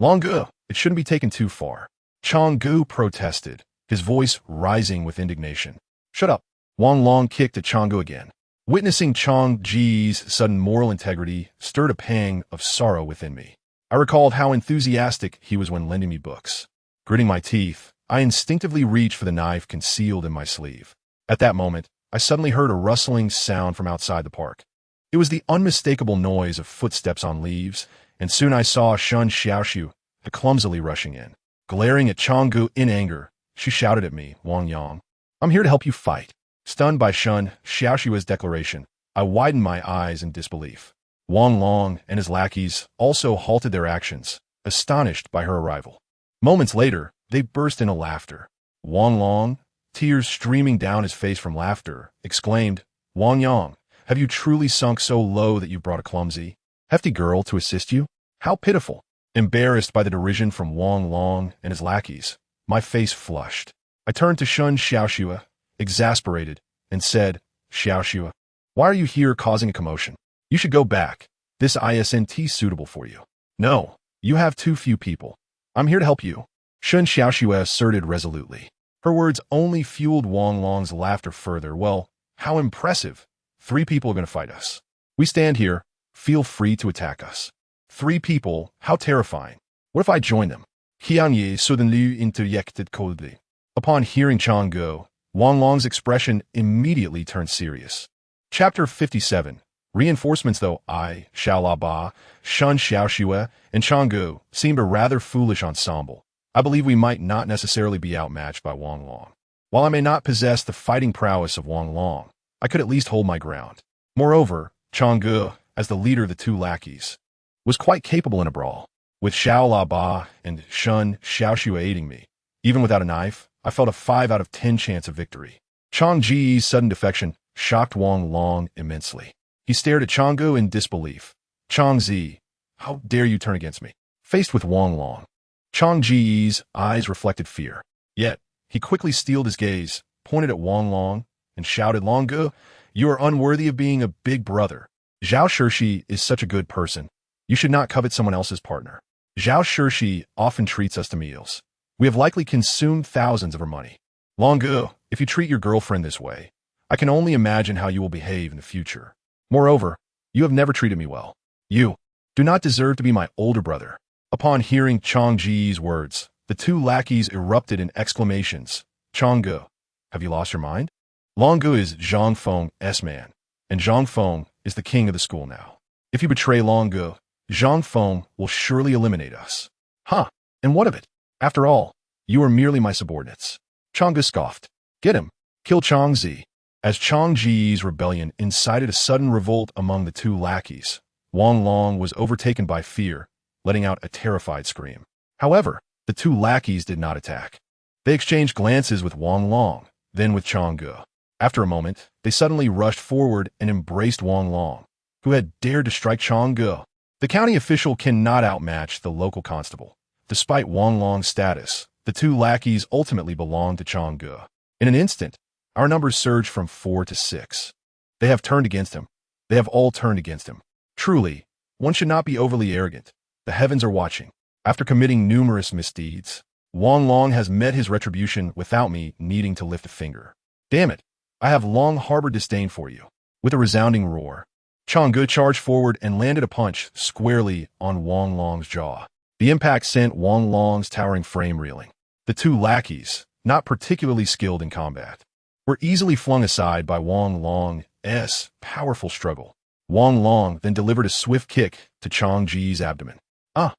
Long Ge, it shouldn't be taken too far. Chang Gu protested, his voice rising with indignation. "Shut up." Wang Long kicked at Changgu again. Witnessing Chang Ji's sudden moral integrity stirred a pang of sorrow within me. I recalled how enthusiastic he was when lending me books. Gritting my teeth, I instinctively reached for the knife concealed in my sleeve. At that moment, I suddenly heard a rustling sound from outside the park. It was the unmistakable noise of footsteps on leaves, and soon I saw Shun Xiaoxiu clumsily rushing in. Glaring at Changgu in anger, she shouted at me, "Wang Yang, I'm here to help you fight." Stunned by Shun Xiaoxiu's declaration, I widened my eyes in disbelief. Wang Long and his lackeys also halted their actions, astonished by her arrival. Moments later, they burst into laughter. Wang Long, tears streaming down his face from laughter, exclaimed, "Wang Yang, have you truly sunk so low that you brought a clumsy, hefty girl to assist you? How pitiful!" Embarrassed by the derision from Wang Long and his lackeys, my face flushed. I turned to Shun Xiaoxiu, exasperated, and said, "Xiaoxiu, why are you here causing a commotion? You should go back. This isn't suitable for you." "No, you have too few people. I'm here to help you," Shun Xiaoxiu asserted resolutely. Her words only fueled Wang Long's laughter further. "Well, how impressive. 3 people are going to fight us. We stand here. Feel free to attack us." 3 people? How terrifying. What if I join them? Qian Yi suddenly interjected coldly. Upon hearing Changgu, Wang Long's expression immediately turned serious. Chapter 57. Reinforcements. Though I, Xiaolaba, Shun Xiaoxiu, and Changgu seemed a rather foolish ensemble, I believe we might not necessarily be outmatched by Wang Long. While I may not possess the fighting prowess of Wang Long, I could at least hold my ground. Moreover, Changgu, as the leader of the 2 lackeys, was quite capable in a brawl. With Xiaolaba and Shun Xiaoxiu aiding me, even without a knife, I felt a 5 out of 10 chance of victory. Chang Ji's sudden defection shocked Wang Long immensely. He stared at Changgu in disbelief. "Chang Zi, how dare you turn against me?" Faced with Wang Long, Chang Ji's eyes reflected fear. Yet, he quickly steeled his gaze, pointed at Wang Long, and shouted, "Longgu, you are unworthy of being a big brother. Zhao Shirshi is such a good person. You should not covet someone else's partner. Zhao Shirshi often treats us to meals. We have likely consumed thousands of her money. Longgu, if you treat your girlfriend this way, I can only imagine how you will behave in the future. Moreover, you have never treated me well. You do not deserve to be my older brother." Upon hearing Chang Ji's words, the 2 lackeys erupted in exclamations. "Changgu, have you lost your mind? Longgu is Zhang Feng's man, and Zhang Feng is the king of the school now. If you betray Longgu, Zhang Feng will surely eliminate us." "Huh, and what of it? After all, you are merely my subordinates." Changgu scoffed. "Get him. Kill Chang Zi." As Chang Ji's rebellion incited a sudden revolt among the 2 lackeys, Wang Long was overtaken by fear, letting out a terrified scream. However, the 2 lackeys did not attack. They exchanged glances with Wang Long, then with Changgu. After a moment, they suddenly rushed forward and embraced Wang Long, who had dared to strike Changgu. The county official cannot outmatch the local constable. Despite Wang Long's status, the 2 lackeys ultimately belonged to Changgu. In an instant, our numbers surged from 4 to 6. They have turned against him. They have all turned against him. Truly, one should not be overly arrogant. The heavens are watching. After committing numerous misdeeds, Wang Long has met his retribution without me needing to lift a finger. Damn it, I have long harbored disdain for you. With a resounding roar, Changgu charged forward and landed a punch squarely on Wang Long's jaw. The impact sent Wang Long's towering frame reeling. The 2 lackeys, not particularly skilled in combat, were easily flung aside by Wang Long's powerful struggle. Wang Long then delivered a swift kick to Chang Ji's abdomen. "Ah!"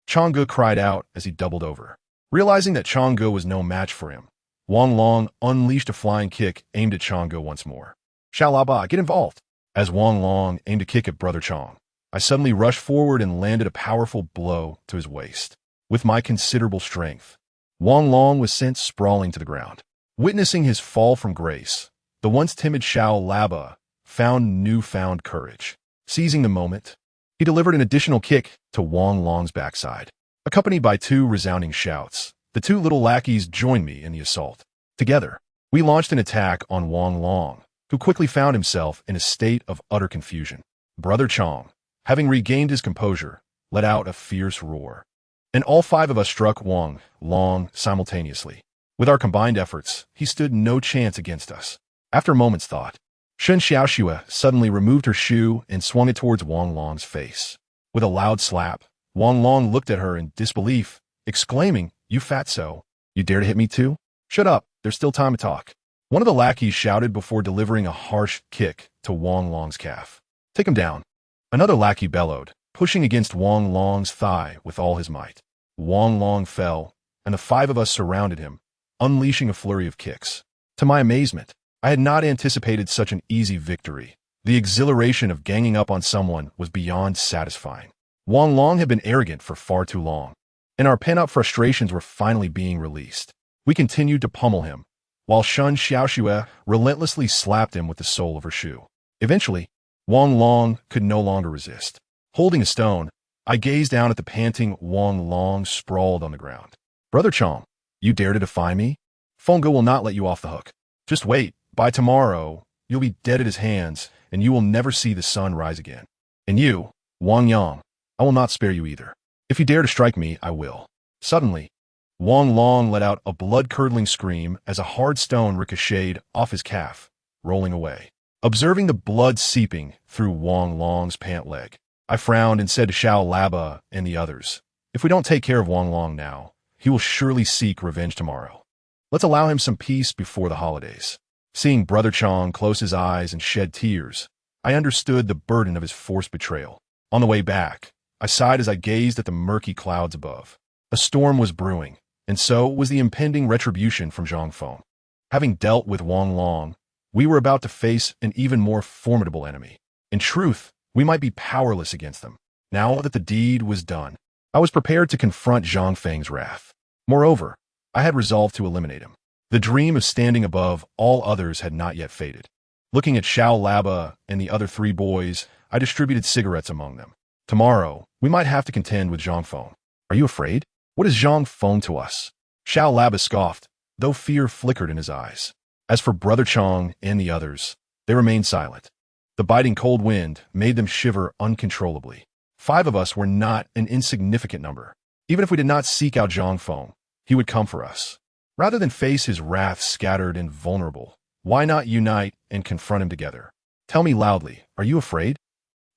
Changgu cried out as he doubled over. Realizing that Changgu was no match for him, Wang Long unleashed a flying kick aimed at Changgu once more. "Xiaolaba, get involved!" As Wang Long aimed a kick at Brother Chang, I suddenly rushed forward and landed a powerful blow to his waist. With my considerable strength, Wang Long was sent sprawling to the ground. Witnessing his fall from grace, the once timid Xiaolaba found newfound courage. Seizing the moment, he delivered an additional kick to Wang Long's backside. Accompanied by 2 resounding shouts, the 2 little lackeys joined me in the assault. Together, we launched an attack on Wang Long, who quickly found himself in a state of utter confusion. Brother Chang, having regained his composure, let out a fierce roar, and all 5 of us struck Wang Long simultaneously. With our combined efforts, he stood no chance against us. After a moment's thought, Shen Xiaoxue suddenly removed her shoe and swung it towards Wang Long's face. With a loud slap, Wang Long looked at her in disbelief, exclaiming, "You fatso! You dare to hit me too? Shut up, there's still time to talk." One of the lackeys shouted before delivering a harsh kick to Wang Long's calf. "Take him down." Another lackey bellowed, pushing against Wang Long's thigh with all his might. Wang Long fell, and the five of us surrounded him, unleashing a flurry of kicks. To my amazement, I had not anticipated such an easy victory. The exhilaration of ganging up on someone was beyond satisfying. Wang Long had been arrogant for far too long, and our pent-up frustrations were finally being released. We continued to pummel him, while Shen Xiaoxue relentlessly slapped him with the sole of her shoe. Eventually, Wang Long could no longer resist. Holding a stone, I gazed down at the panting Wang Long sprawled on the ground. "Brother Chong, you dare to defy me? Fengge will not let you off the hook. Just wait. By tomorrow, you'll be dead at his hands, and you will never see the sun rise again. And you, Wang Yang, I will not spare you either. If you dare to strike me, I will." Suddenly, Wang Long let out a blood-curdling scream as a hard stone ricocheted off his calf, rolling away. Observing the blood seeping through Wang Long's pant leg, I frowned and said to Xiao Laba and the others, "If we don't take care of Wang Long now, he will surely seek revenge tomorrow. Let's allow him some peace before the holidays." Seeing Brother Chong close his eyes and shed tears, I understood the burden of his forced betrayal. On the way back, I sighed as I gazed at the murky clouds above. A storm was brewing, and so was the impending retribution from Zhang Feng. Having dealt with Wang Long, we were about to face an even more formidable enemy. In truth, we might be powerless against them. Now that the deed was done, I was prepared to confront Zhang Feng's wrath. Moreover, I had resolved to eliminate him. The dream of standing above all others had not yet faded. Looking at Xiao Laba and the other three boys, I distributed cigarettes among them. "Tomorrow, we might have to contend with Zhang Feng. Are you afraid? What is Zhang Feng to us?" Xiao Laba scoffed, though fear flickered in his eyes. As for Brother Chong and the others, they remained silent. The biting cold wind made them shiver uncontrollably. 5 of us were not an insignificant number. Even if we did not seek out Zhang Feng, he would come for us. Rather than face his wrath scattered and vulnerable, why not unite and confront him together? "Tell me loudly, are you afraid?"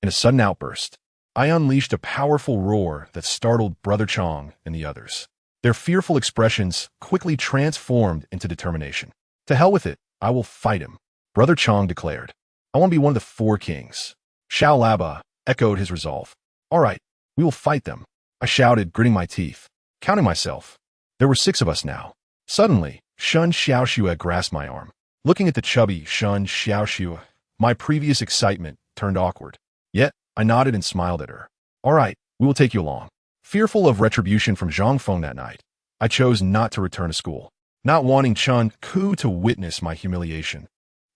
In a sudden outburst, I unleashed a powerful roar that startled Brother Chong and the others. Their fearful expressions quickly transformed into determination. "To hell with it, I will fight him," Brother Chong declared. "I want to be one of the 4 kings." Xiao Laba echoed his resolve. "All right, we will fight them," I shouted, gritting my teeth. Counting myself, there were 6 of us now. Suddenly, Shen Xiaoxue grasped my arm. Looking at the chubby Shen Xiaoxue, my previous excitement turned awkward. Yet, I nodded and smiled at her. "All right, we will take you along." Fearful of retribution from Zhang Feng that night, I chose not to return to school. Not wanting Chun Ku to witness my humiliation,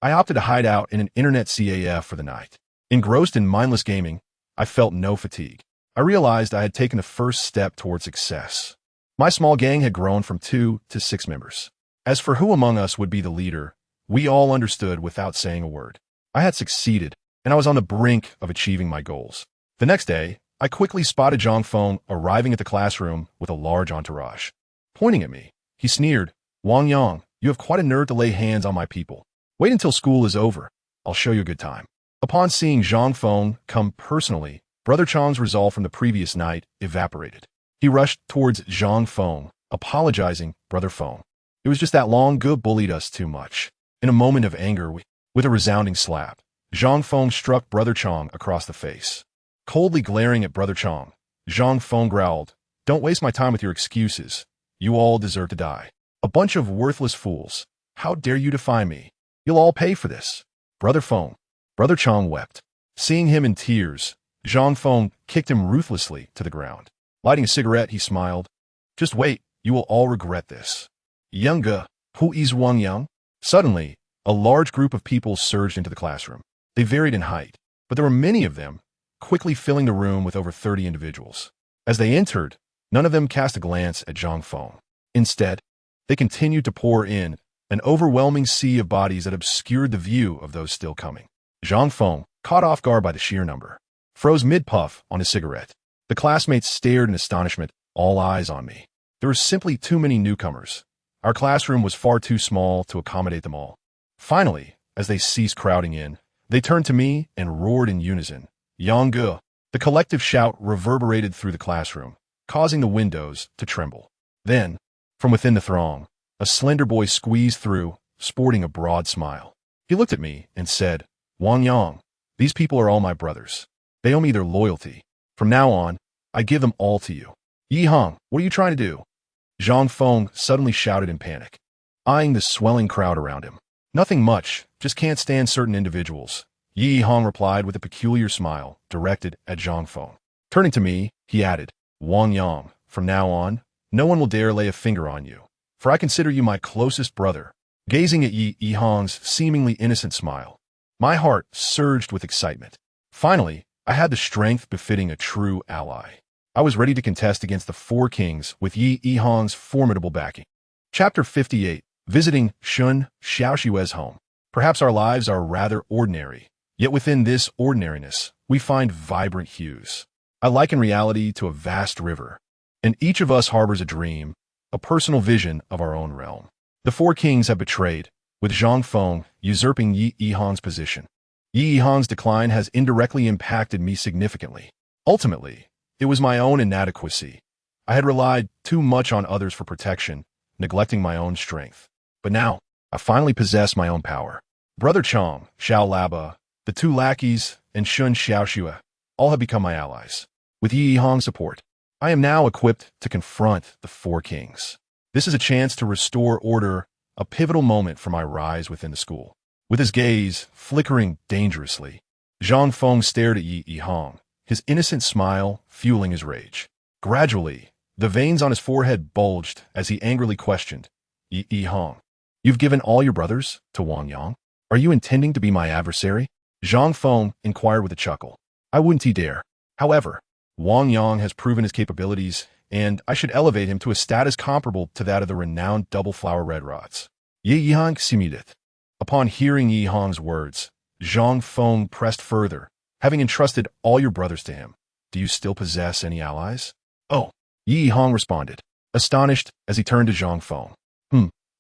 I opted to hide out in an internet CAF for the night. Engrossed in mindless gaming, I felt no fatigue. I realized I had taken the first step toward success. My small gang had grown from 2 to 6 members. As for who among us would be the leader, we all understood without saying a word. I had succeeded, and I was on the brink of achieving my goals. The next day, I quickly spotted Zhang Feng arriving at the classroom with a large entourage. Pointing at me, he sneered, "Wang Yang, you have quite a nerve to lay hands on my people. Wait until school is over. I'll show you a good time." Upon seeing Zhang Feng come personally, Brother Chong's resolve from the previous night evaporated. He rushed towards Zhang Feng, apologizing, "Brother Feng, it was just that Long Ge bullied us too much." In a moment of anger, with a resounding slap, Zhang Feng struck Brother Chong across the face. Coldly glaring at Brother Chong, Zhang Feng growled, "Don't waste my time with your excuses. You all deserve to die. A bunch of worthless fools. How dare you defy me? You'll all pay for this." Brother Feng. Brother Chong wept. Seeing him in tears, Zhang Feng kicked him ruthlessly to the ground. Lighting a cigarette, he smiled. "Just wait, you will all regret this." "Young-ge, who is Wang Yang?" Suddenly, a large group of people surged into the classroom. They varied in height, but there were many of them, quickly filling the room with over 30 individuals. As they entered, none of them cast a glance at Zhang Feng. Instead, they continued to pour in, an overwhelming sea of bodies that obscured the view of those still coming. Zhang Feng, caught off guard by the sheer number, froze mid-puff on his cigarette. The classmates stared in astonishment, all eyes on me. There were simply too many newcomers. Our classroom was far too small to accommodate them all. Finally, as they ceased crowding in, they turned to me and roared in unison, Yangge. The collective shout reverberated through the classroom, causing the windows to tremble. Then, from within the throng, a slender boy squeezed through, sporting a broad smile. He looked at me and said, Wang Yang, these people are all my brothers. They owe me their loyalty. From now on, I give them all to you. Yi Hong, what are you trying to do? Zhang Feng suddenly shouted in panic, eyeing the swelling crowd around him. Nothing much, just can't stand certain individuals. Yi Hong replied with a peculiar smile, directed at Zhang Feng. Turning to me, he added, Wang Yang, from now on, no one will dare lay a finger on you, for I consider you my closest brother. Gazing at Yi Hong's seemingly innocent smile, my heart surged with excitement. Finally, I had the strength befitting a true ally. I was ready to contest against the four kings with Yi Hong's formidable backing. Chapter 58. Visiting Shun Xiaoxue's home. Perhaps our lives are rather ordinary, yet within this ordinariness, we find vibrant hues. I liken reality to a vast river, and each of us harbors a dream, a personal vision of our own realm. The four kings have betrayed, with Zhang Feng usurping Yi Hong's position. Yi Hong's decline has indirectly impacted me significantly. Ultimately, it was my own inadequacy. I had relied too much on others for protection, neglecting my own strength. But now, I finally possess my own power. Brother Chong, Xiao Laba, the two lackeys, and Shun Xiaoxue all have become my allies. With Yi Hong's support, I am now equipped to confront the four kings. This is a chance to restore order, a pivotal moment for my rise within the school. With his gaze flickering dangerously, Zhang Feng stared at Yi Hong, his innocent smile fueling his rage. Gradually, the veins on his forehead bulged as he angrily questioned, Yi Hong, you've given all your brothers to Wang Yang? Are you intending to be my adversary? Zhang Feng inquired with a chuckle. I wouldn't dare. However, Wang Yang has proven his capabilities, and I should elevate him to a status comparable to that of the renowned double flower red rods. Yi Hong simulate. Upon hearing Yi Hong's words, Zhang Feng pressed further, having entrusted all your brothers to him. Do you still possess any allies? Oh, Yi Hong responded, astonished as he turned to Zhang Feng.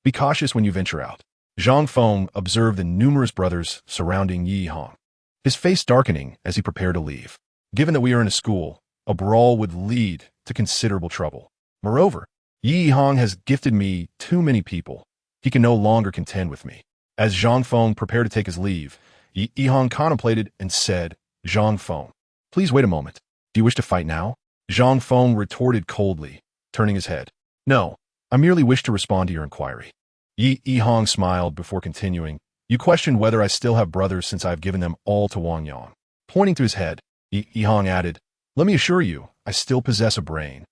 Be cautious when you venture out. Zhang Feng observed the numerous brothers surrounding Yi Hong, his face darkening as he prepared to leave. Given that we are in a school, a brawl would lead to considerable trouble. Moreover, Yi Hong has gifted me too many people. He can no longer contend with me. As Zhang Feng prepared to take his leave, Yi Hong contemplated and said, Zhang Feng, please wait a moment. Do you wish to fight now? Zhang Feng retorted coldly, turning his head. No, I merely wish to respond to your inquiry. Yi Hong smiled before continuing. You questioned whether I still have brothers since I have given them all to Wang Yang. Pointing to his head, Yi Hong added, let me assure you, I still possess a brain.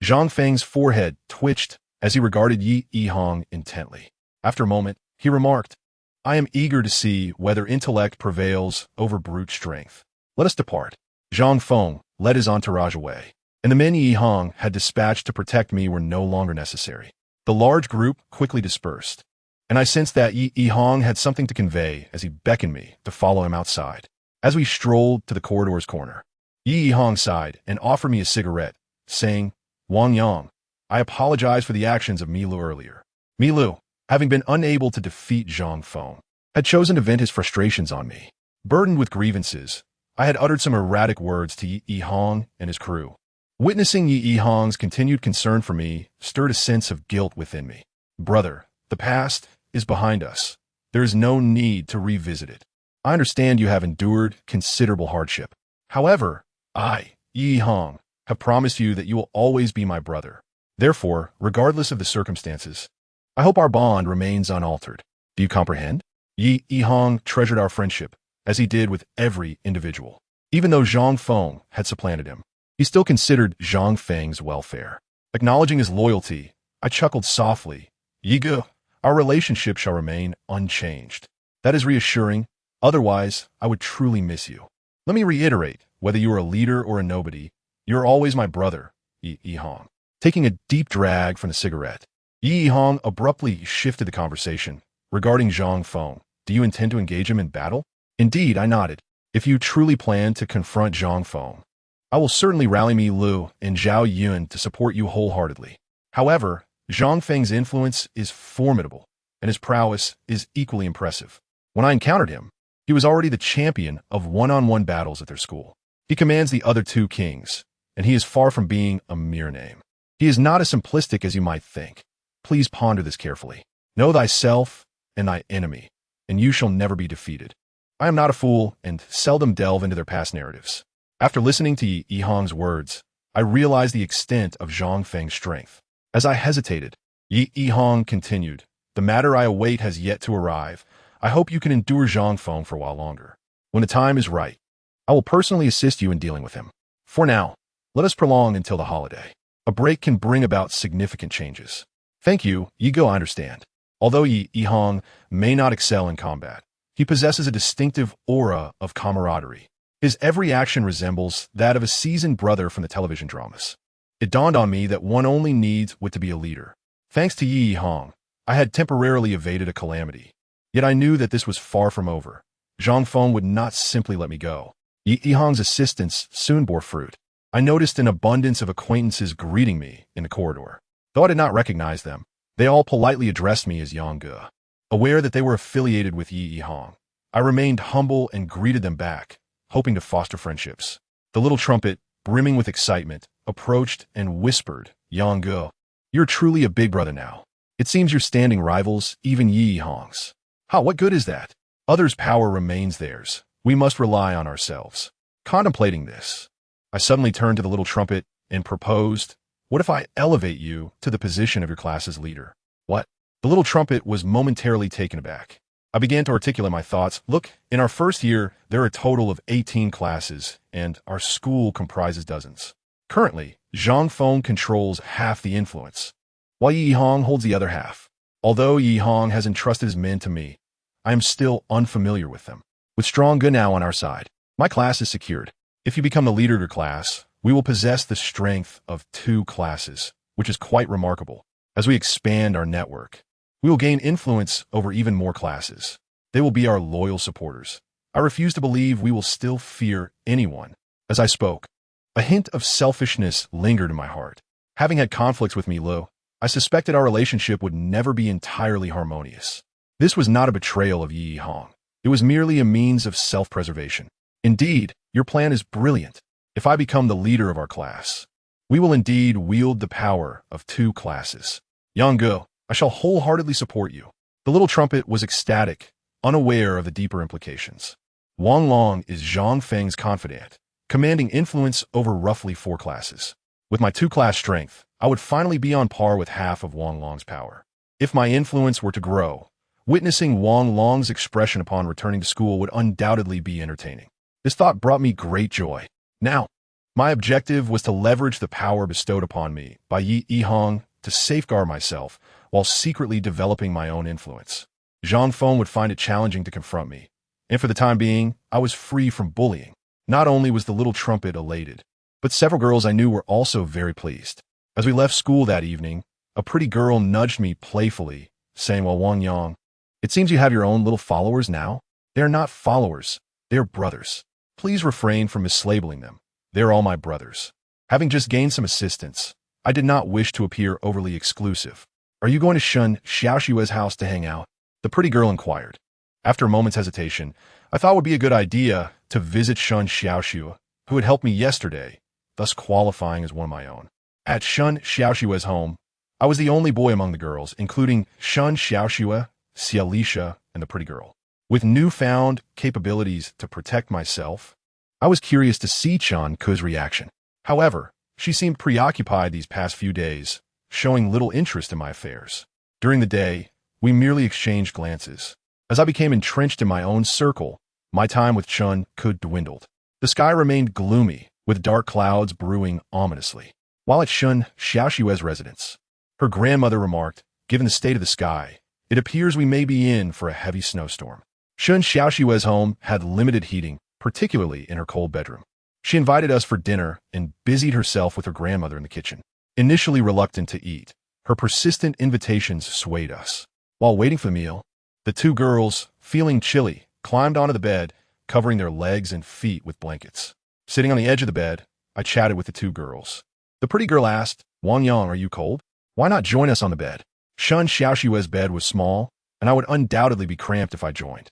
Zhang Feng's forehead twitched as he regarded Yi Hong intently. After a moment, he remarked, I am eager to see whether intellect prevails over brute strength. Let us depart. Zhang Feng led his entourage away, and the men Yi Hong had dispatched to protect me were no longer necessary. The large group quickly dispersed, and I sensed that Yi Hong had something to convey as he beckoned me to follow him outside. As we strolled to the corridor's corner, Yi Hong sighed and offered me a cigarette, saying, Wang Yang, I apologize for the actions of Milu earlier. Milu, having been unable to defeat Zhang Feng, had chosen to vent his frustrations on me. Burdened with grievances, I had uttered some erratic words to Yi Hong and his crew. Witnessing Yi Hong's continued concern for me stirred a sense of guilt within me. Brother, the past is behind us. There is no need to revisit it. I understand you have endured considerable hardship. However, I, Yi Hong, have promised you that you will always be my brother. Therefore, regardless of the circumstances, I hope our bond remains unaltered. Do you comprehend? Yi Hong treasured our friendship, as he did with every individual. Even though Zhang Feng had supplanted him, he still considered Zhang Feng's welfare. Acknowledging his loyalty, I chuckled softly. Yigu, our relationship shall remain unchanged. That is reassuring. Otherwise, I would truly miss you. Let me reiterate, whether you are a leader or a nobody, you are always my brother, Yi Hong. Taking a deep drag from the cigarette, Yi Hong abruptly shifted the conversation. Regarding Zhang Feng, do you intend to engage him in battle? Indeed, I nodded. If you truly plan to confront Zhang Feng, I will certainly rally Mi Lu and Zhao Yun to support you wholeheartedly. However, Zhang Feng's influence is formidable, and his prowess is equally impressive. When I encountered him, he was already the champion of one-on-one battles at their school. He commands the other two kings, and he is far from being a mere name. He is not as simplistic as you might think. Please ponder this carefully. Know thyself and thy enemy, and you shall never be defeated. I am not a fool and seldom delve into their past narratives. After listening to Yi Yihong's words, I realized the extent of Zhang Feng's strength. As I hesitated, Yi Yihong continued, "The matter I await has yet to arrive. I hope you can endure Zhang Feng for a while longer. When the time is right, I will personally assist you in dealing with him. For now, let us prolong until the holiday. A break can bring about significant changes." "Thank you, Yi Go, I understand." Although Yi Yihong may not excel in combat, he possesses a distinctive aura of camaraderie. His every action resembles that of a seasoned brother from the television dramas. It dawned on me that one only needs to be a leader. Thanks to Yi Yihong, I had temporarily evaded a calamity. Yet I knew that this was far from over. Zhang Feng would not simply let me go. Yi Yihong's assistance soon bore fruit. I noticed an abundance of acquaintances greeting me in the corridor. Though I did not recognize them, they all politely addressed me as Yang Ge. Aware that they were affiliated with Yi Yihong, I remained humble and greeted them back, hoping to foster friendships. The little trumpet, brimming with excitement, approached and whispered, "Yang Ge, you're truly a big brother now. It seems you're standing rivals, even Yi Yihong's. Ha, what good is that? Others' power remains theirs. We must rely on ourselves." Contemplating this, I suddenly turned to the little trumpet and proposed, "What if I elevate you to the position of your class's leader?" "What?" The little trumpet was momentarily taken aback. I began to articulate my thoughts. "Look, in our first year, there are a total of 18 classes, and our school comprises dozens. Currently, Zhang Feng controls half the influence, while Yi Hong holds the other half. Although Yi Hong has entrusted his men to me, I am still unfamiliar with them. With strong Ge now on our side, my class is secured. If you become the leader of your class, we will possess the strength of 2 classes, which is quite remarkable. As we expand our network, we will gain influence over even more classes. They will be our loyal supporters. I refuse to believe we will still fear anyone." As I spoke, a hint of selfishness lingered in my heart. Having had conflicts with Mi Lu, I suspected our relationship would never be entirely harmonious. This was not a betrayal of Yi Hong. It was merely a means of self-preservation. "Indeed, your plan is brilliant. If I become the leader of our class, we will indeed wield the power of 2 classes. Yang Ge, I shall wholeheartedly support you." The little trumpet was ecstatic, unaware of the deeper implications. Wang Long is Zhang Feng's confidant, commanding influence over roughly 4 classes. With my 2-class strength, I would finally be on par with half of Wang Long's power. If my influence were to grow, witnessing Wang Long's expression upon returning to school would undoubtedly be entertaining. This thought brought me great joy. Now, my objective was to leverage the power bestowed upon me by Yi Yihong to safeguard myself while secretly developing my own influence. Zhang Feng would find it challenging to confront me, and for the time being, I was free from bullying. Not only was the little trumpet elated, but several girls I knew were also very pleased. As we left school that evening, a pretty girl nudged me playfully, saying, "Well, Wang Yang, it seems you have your own little followers now." "They are not followers, they are brothers. Please refrain from mislabeling them. They are all my brothers." Having just gained some assistance, I did not wish to appear overly exclusive. "Are you going to Shun Xiaoshui's house to hang out?" the pretty girl inquired. After a moment's hesitation, I thought it would be a good idea to visit Shun Xiaoshu, who had helped me yesterday, thus qualifying as one of my own. At Shun Xiaoshui's home, I was the only boy among the girls, including Shun Xiaoshua, Xialisha, and the pretty girl. With newfound capabilities to protect myself, I was curious to see Chan Ku's reaction. However, she seemed preoccupied these past few days, showing little interest in my affairs. During the day, we merely exchanged glances. As I became entrenched in my own circle, my time with Chun Ku dwindled. The sky remained gloomy, with dark clouds brewing ominously. While at Shun Xiaoshui's residence, her grandmother remarked, "Given the state of the sky, it appears we may be in for a heavy snowstorm." Shun Xiaoshui's home had limited heating, particularly in her cold bedroom. She invited us for dinner and busied herself with her grandmother in the kitchen. Initially reluctant to eat, her persistent invitations swayed us. While waiting for the meal, the 2 girls, feeling chilly, climbed onto the bed, covering their legs and feet with blankets. Sitting on the edge of the bed, I chatted with the 2 girls. The pretty girl asked, "Wang Yang, are you cold?" Why not join us on the bed? Shun Xiaoshue's bed was small, and I would undoubtedly be cramped if I joined.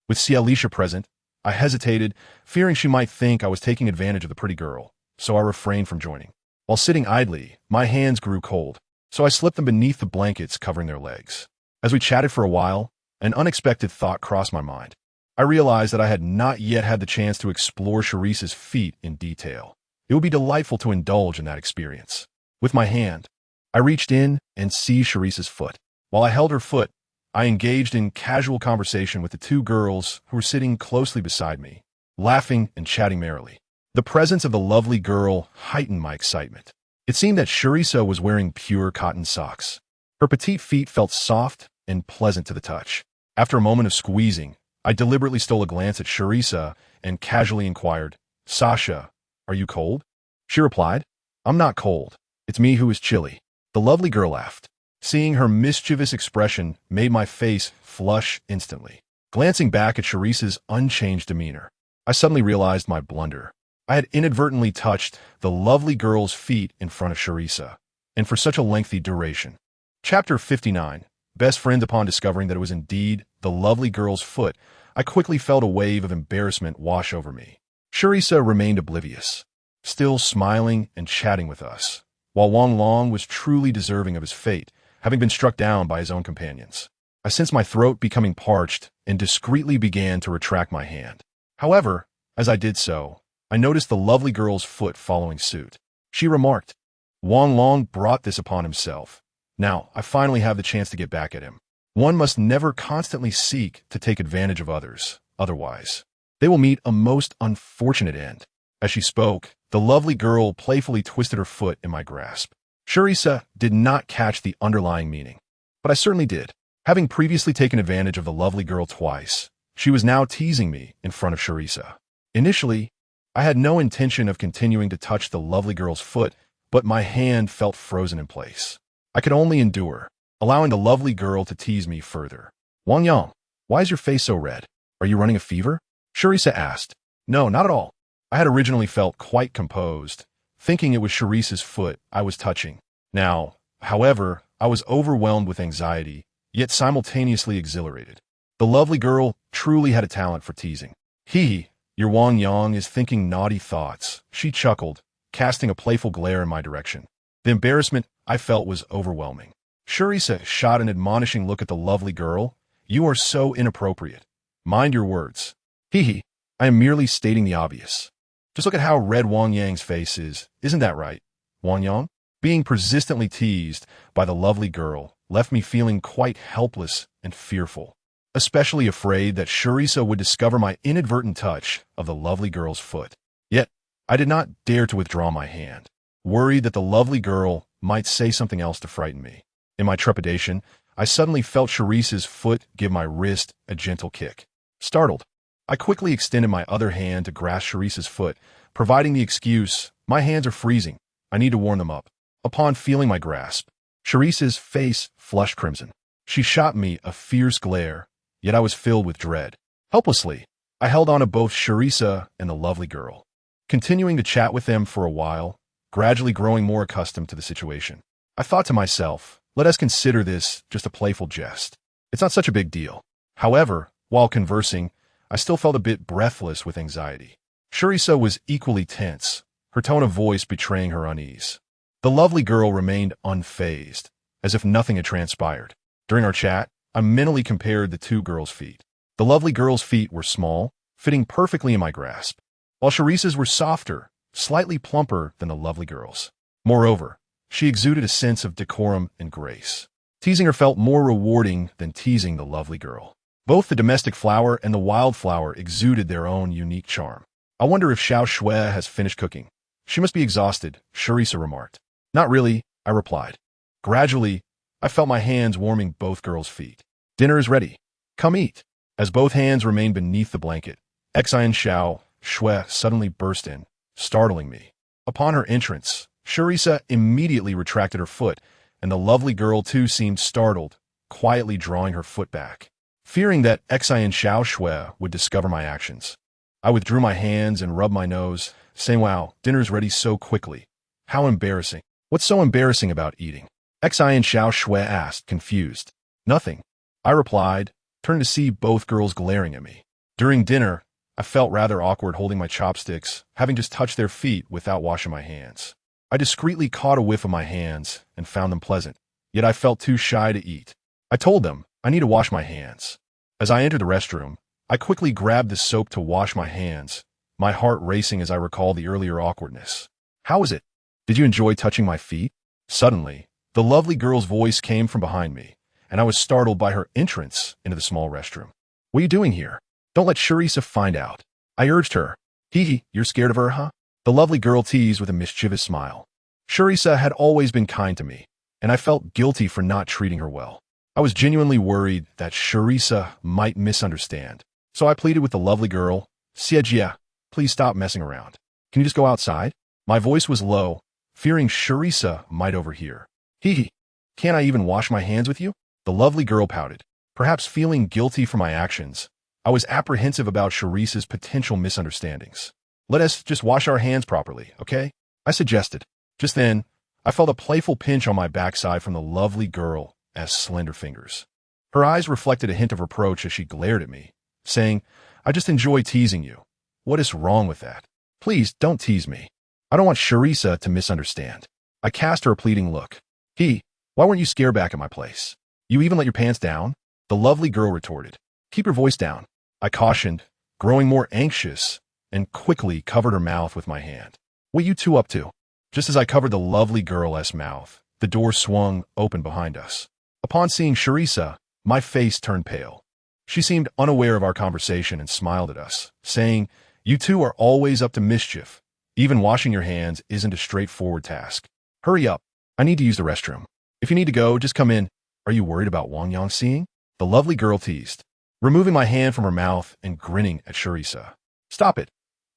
With Xialisha present, I hesitated, fearing she might think I was taking advantage of the pretty girl, so I refrained from joining. While sitting idly, my hands grew cold, so I slipped them beneath the blankets covering their legs. As we chatted for a while, an unexpected thought crossed my mind. I realized that I had not yet had the chance to explore Cherise's feet in detail. It would be delightful to indulge in that experience. With my hand, I reached in and seized Cherise's foot. While I held her foot, I engaged in casual conversation with the two girls who were sitting closely beside me, laughing and chatting merrily. The presence of the lovely girl heightened my excitement. It seemed that Cherisa was wearing pure cotton socks. Her petite feet felt soft and pleasant to the touch. After a moment of squeezing, I deliberately stole a glance at Cherisa and casually inquired, "Sasha, are you cold?" She replied, "I'm not cold. It's me who is chilly." The lovely girl laughed. Seeing her mischievous expression made my face flush instantly. Glancing back at Cherisa's unchanged demeanor, I suddenly realized my blunder. I had inadvertently touched the lovely girl's feet in front of Cherisa, and for such a lengthy duration. Chapter 59. Best friends. Upon discovering that it was indeed the lovely girl's foot, I quickly felt a wave of embarrassment wash over me. Cherisa remained oblivious, still smiling and chatting with us, while Wang Long was truly deserving of his fate, having been struck down by his own companions. I sensed my throat becoming parched and discreetly began to retract my hand. However, as I did so, I noticed the lovely girl's foot following suit. She remarked, "Wang Long brought this upon himself. Now, I finally have the chance to get back at him. One must never constantly seek to take advantage of others, otherwise they will meet a most unfortunate end." As she spoke, the lovely girl playfully twisted her foot in my grasp. Cherisa did not catch the underlying meaning, but I certainly did. Having previously taken advantage of the lovely girl twice, she was now teasing me in front of Cherisa. Initially, I had no intention of continuing to touch the lovely girl's foot, but my hand felt frozen in place. I could only endure, allowing the lovely girl to tease me further. "Wang Yang, why is your face so red? Are you running a fever?" Cherisa asked. "No, not at all." I had originally felt quite composed, thinking it was Cherisa's foot I was touching. Now, however, I was overwhelmed with anxiety, yet simultaneously exhilarated. The lovely girl truly had a talent for teasing. "Hee, your Wang Yang is thinking naughty thoughts," she chuckled, casting a playful glare in my direction. The embarrassment I felt was overwhelming. Cherisa shot an admonishing look at the lovely girl. "You are so inappropriate. Mind your words." "Hee, I am merely stating the obvious. Just look at how red Wang Yang's face is. Isn't that right, Wang Yang?" Being persistently teased by the lovely girl left me feeling quite helpless and fearful, especially afraid that Cherisa would discover my inadvertent touch of the lovely girl's foot. Yet, I did not dare to withdraw my hand, worried that the lovely girl might say something else to frighten me. In my trepidation, I suddenly felt Cherisa's foot give my wrist a gentle kick. Startled, I quickly extended my other hand to grasp Cherisa's foot, providing the excuse, "My hands are freezing. I need to warm them up." Upon feeling my grasp, Cherisa's face flushed crimson. She shot me a fierce glare, yet I was filled with dread. Helplessly, I held on to both Cherisa and the lovely girl, continuing to chat with them for a while, gradually growing more accustomed to the situation. I thought to myself, let us consider this just a playful jest. It's not such a big deal. However, while conversing, I still felt a bit breathless with anxiety. Cherisa was equally tense, her tone of voice betraying her unease. The lovely girl remained unfazed, as if nothing had transpired. During our chat, I mentally compared the two girls' feet. The lovely girl's feet were small, fitting perfectly in my grasp, while Cherisa's were softer, slightly plumper than the lovely girl's. Moreover, she exuded a sense of decorum and grace. Teasing her felt more rewarding than teasing the lovely girl. Both the domestic flower and the wildflower exuded their own unique charm. "I wonder if Xiao Shui has finished cooking. She must be exhausted," Cherisa remarked. "Not really," I replied. Gradually, I felt my hands warming both girls' feet. "Dinner is ready. Come eat." As both hands remained beneath the blanket, Xian Xiao Shui suddenly burst in, startling me. Upon her entrance, Cherisa immediately retracted her foot, and the lovely girl too seemed startled, quietly drawing her foot back. Fearing that Xian Xiao Shui would discover my actions, I withdrew my hands and rubbed my nose, saying, "Wow, dinner's ready so quickly. How embarrassing." "What's so embarrassing about eating?" Xian Xiao Shui asked, confused. Nothing, I replied, turning to see both girls glaring at me. During dinner, I felt rather awkward holding my chopsticks, having just touched their feet without washing my hands. I discreetly caught a whiff of my hands and found them pleasant, yet I felt too shy to eat. I told them I need to wash my hands. As I entered the restroom, I quickly grabbed the soap to wash my hands, my heart racing as I recalled the earlier awkwardness. How was it? Did you enjoy touching my feet? Suddenly, the lovely girl's voice came from behind me, and I was startled by her entrance into the small restroom. What are you doing here? Don't let Sharisa find out. I urged her. Hee hee, you're scared of her, huh? The lovely girl teased with a mischievous smile. Sharisa had always been kind to me, and I felt guilty for not treating her well. I was genuinely worried that Sharisa might misunderstand, so I pleaded with the lovely girl, Siejia, please stop messing around. Can you just go outside? My voice was low, fearing Sharisa might overhear. Hee hee, can't I even wash my hands with you? The lovely girl pouted. Perhaps feeling guilty for my actions, I was apprehensive about Sharisa's potential misunderstandings. Let us just wash our hands properly, okay? I suggested. Just then, I felt a playful pinch on my backside from the lovely girl's slender fingers. Her eyes reflected a hint of reproach as she glared at me, saying, I just enjoy teasing you. What is wrong with that? Please don't tease me. I don't want Sharisa to misunderstand. I cast her a pleading look. Why weren't you scared back at my place? You even let your pants down? The lovely girl retorted. Keep your voice down. I cautioned, growing more anxious, and quickly covered her mouth with my hand. What you two up to? Just as I covered the lovely girl's mouth, the door swung open behind us. Upon seeing Sharisa, my face turned pale. She seemed unaware of our conversation and smiled at us, saying, You two are always up to mischief. Even washing your hands isn't a straightforward task. Hurry up. I need to use the restroom. If you need to go, just come in. Are you worried about Wang Yang seeing? The lovely girl teased, removing my hand from her mouth and grinning at Sharisa. Stop it.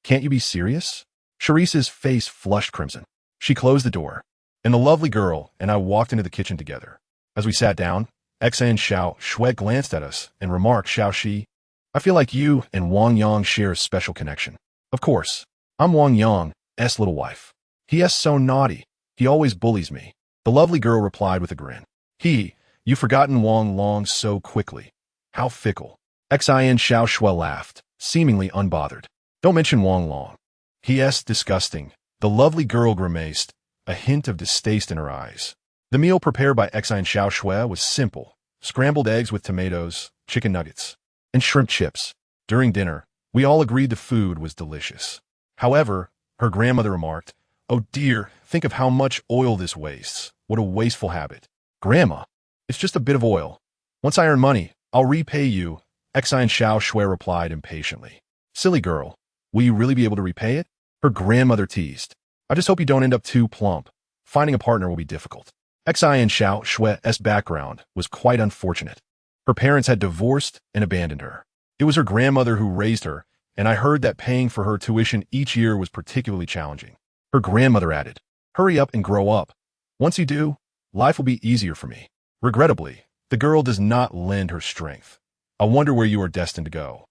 Can't you be serious? Sharisa's face flushed crimson. She closed the door, and the lovely girl and I walked into the kitchen together. As we sat down, Xian Xiao Shui glanced at us and remarked, Xiao Shi, I feel like you and Wang Yang share a special connection. Of course, I'm Wang Yang's little wife. He's so naughty. He always bullies me. The lovely girl replied with a grin. You've forgotten Wang Long so quickly. How fickle. Xian Xiao Shui laughed, seemingly unbothered. Don't mention Wang Long. He's disgusting. The lovely girl grimaced, a hint of distaste in her eyes. The meal prepared by Xian Xiao Shui was simple. Scrambled eggs with tomatoes, chicken nuggets, and shrimp chips. During dinner, we all agreed the food was delicious. However, her grandmother remarked, Oh dear, think of how much oil this wastes. What a wasteful habit. Grandma, it's just a bit of oil. Once I earn money, I'll repay you, Xian Xiao Shui replied impatiently. Silly girl, will you really be able to repay it? Her grandmother teased. I just hope you don't end up too plump. Finding a partner will be difficult. Xian Xiao Shui's background was quite unfortunate. Her parents had divorced and abandoned her. It was her grandmother who raised her, and I heard that paying for her tuition each year was particularly challenging. Her grandmother added, Hurry up and grow up. Once you do, life will be easier for me. Regrettably, the girl does not lend her strength. I wonder where you are destined to go.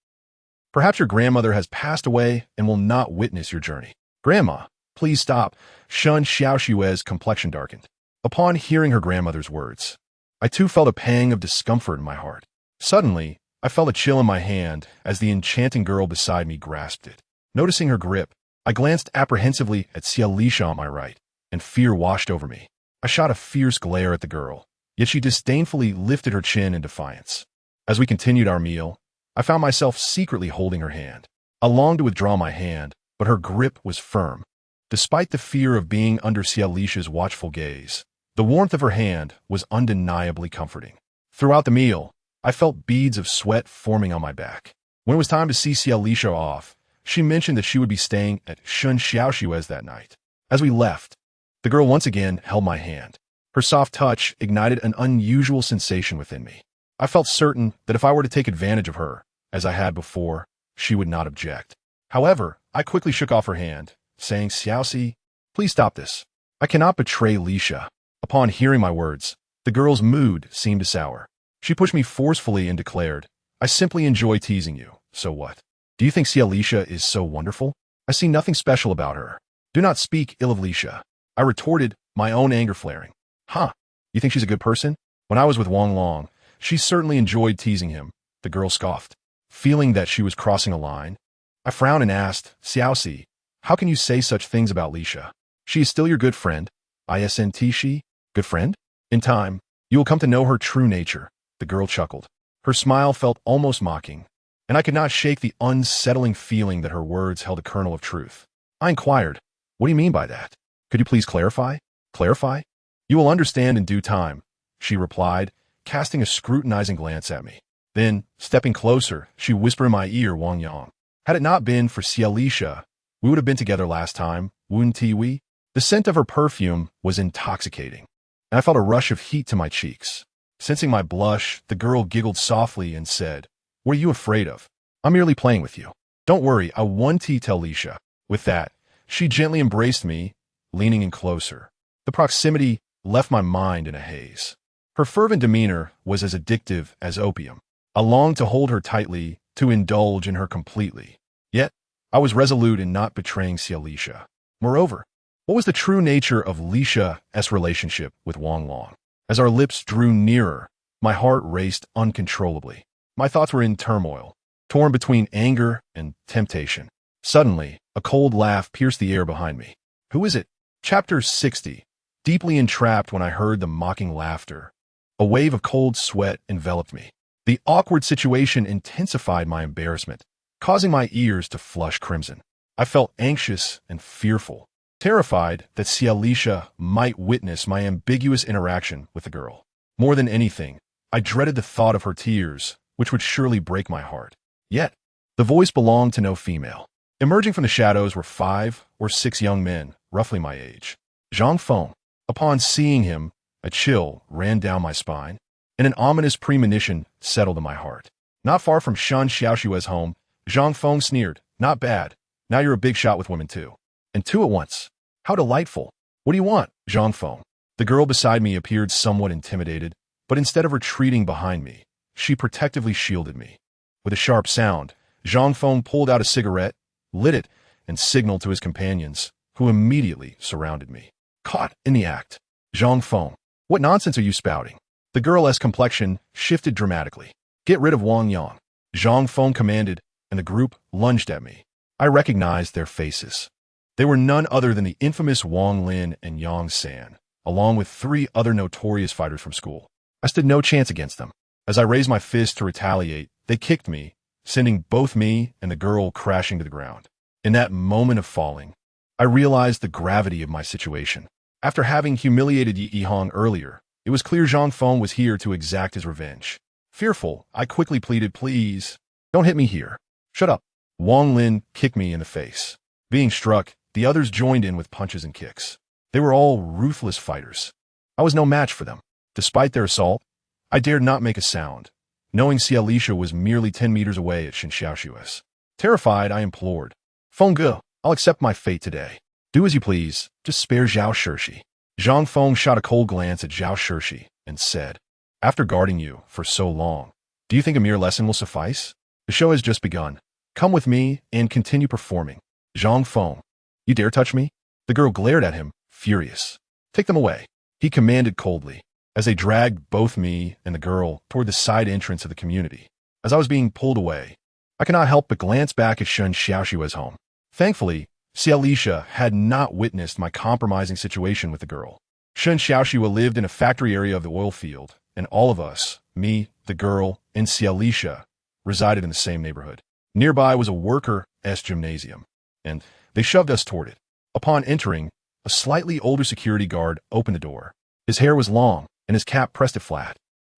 Perhaps your grandmother has passed away and will not witness your journey. Grandma, please stop. Shun Xiaoshui's complexion darkened. Upon hearing her grandmother's words, I too felt a pang of discomfort in my heart. Suddenly, I felt a chill in my hand as the enchanting girl beside me grasped it. Noticing her grip, I glanced apprehensively at Xialisha on my right, and fear washed over me. I shot a fierce glare at the girl, yet she disdainfully lifted her chin in defiance. As we continued our meal, I found myself secretly holding her hand. I longed to withdraw my hand, but her grip was firm. Despite the fear of being under Xialisha's watchful gaze, the warmth of her hand was undeniably comforting. Throughout the meal, I felt beads of sweat forming on my back. When it was time to see Xialisha off, she mentioned that she would be staying at Shun Xiaoshui's that night. As we left, the girl once again held my hand. Her soft touch ignited an unusual sensation within me. I felt certain that if I were to take advantage of her, as I had before, she would not object. However, I quickly shook off her hand, saying, Xiaoxi, please stop this. I cannot betray Lisha. Upon hearing my words, the girl's mood seemed to sour. She pushed me forcefully and declared, I simply enjoy teasing you, so what? Do you think Xialisha is so wonderful? I see nothing special about her. Do not speak ill of Lisha. I retorted, my own anger flaring. Huh? You think she's a good person? When I was with Wang Long, she certainly enjoyed teasing him, the girl scoffed. Feeling that she was crossing a line, I frowned and asked, Xiaoxi, how can you say such things about Lisha? She is still your good friend. Isn't she? Good friend? In time, you will come to know her true nature, the girl chuckled. Her smile felt almost mocking, and I could not shake the unsettling feeling that her words held a kernel of truth. I inquired, what do you mean by that? Could you please clarify? Clarify? You will understand in due time, she replied, casting a scrutinizing glance at me. Then, stepping closer, she whispered in my ear, Wang Yang. Had it not been for Xiaolisha, we would have been together last time, wouldn't we? The scent of her perfume was intoxicating, and I felt a rush of heat to my cheeks. Sensing my blush, the girl giggled softly and said, what are you afraid of? I'm merely playing with you. Don't worry, I won't tell Lisha. With that, she gently embraced me, leaning in closer. The proximity left my mind in a haze. Her fervent demeanor was as addictive as opium. I longed to hold her tightly, to indulge in her completely. Yet, I was resolute in not betraying Xiaolisha. Moreover, what was the true nature of Lisha's relationship with Wang Long? As our lips drew nearer, my heart raced uncontrollably. My thoughts were in turmoil, torn between anger and temptation. Suddenly, a cold laugh pierced the air behind me. Who is it? Chapter 60. Deeply entrapped when I heard the mocking laughter. A wave of cold sweat enveloped me. The awkward situation intensified my embarrassment, causing my ears to flush crimson. I felt anxious and fearful, terrified that Xiaolisha might witness my ambiguous interaction with the girl. More than anything, I dreaded the thought of her tears, which would surely break my heart. Yet, the voice belonged to no female. Emerging from the shadows were 5 or 6 young men, roughly my age. Zhang Feng. Upon seeing him, a chill ran down my spine, and an ominous premonition settled in my heart. Not far from Shan Xiaoshua's home, Zhang Feng sneered, not bad. Now you're a big shot with women too. And 2 at once. How delightful. What do you want, Zhang Feng? The girl beside me appeared somewhat intimidated, but instead of retreating behind me, she protectively shielded me. With a sharp sound, Zhang Feng pulled out a cigarette, lit it, and signaled to his companions, who immediately surrounded me. Caught in the act. Zhang Feng, what nonsense are you spouting? The girl's complexion shifted dramatically. Get rid of Wang Yang. Zhang Feng commanded, and the group lunged at me. I recognized their faces. They were none other than the infamous Wang Lin and Yang San, along with 3 other notorious fighters from school. I stood no chance against them. As I raised my fist to retaliate, they kicked me, sending both me and the girl crashing to the ground. In that moment of falling, I realized the gravity of my situation. After having humiliated Yi Hong earlier, it was clear Zhang Feng was here to exact his revenge. Fearful, I quickly pleaded, please, don't hit me here. Shut up. Wang Lin kicked me in the face. Being struck, the others joined in with punches and kicks. They were all ruthless fighters. I was no match for them. Despite their assault, I dared not make a sound, knowing Xiaolisha was merely 10 meters away at Xiaoshua's. Terrified, I implored, Feng Ge, I'll accept my fate today. Do as you please, just spare Zhao Shirshi. Zhang Feng shot a cold glance at Zhao Shirshi and said, after guarding you for so long, do you think a mere lesson will suffice? The show has just begun. Come with me and continue performing. Zhang Feng, you dare touch me? The girl glared at him, furious. Take them away, he commanded coldly, as they dragged both me and the girl toward the side entrance of the community. As I was being pulled away, I could not help but glance back at Shen Xiaoshua's home. Thankfully, Xiaolisha had not witnessed my compromising situation with the girl. Shen Xiaoshua lived in a factory area of the oil field, and all of us, me, the girl, and Xiaolisha, resided in the same neighborhood. Nearby was a worker's gymnasium, and they shoved us toward it. Upon entering, a slightly older security guard opened the door. His hair was long, and his cap pressed it flat.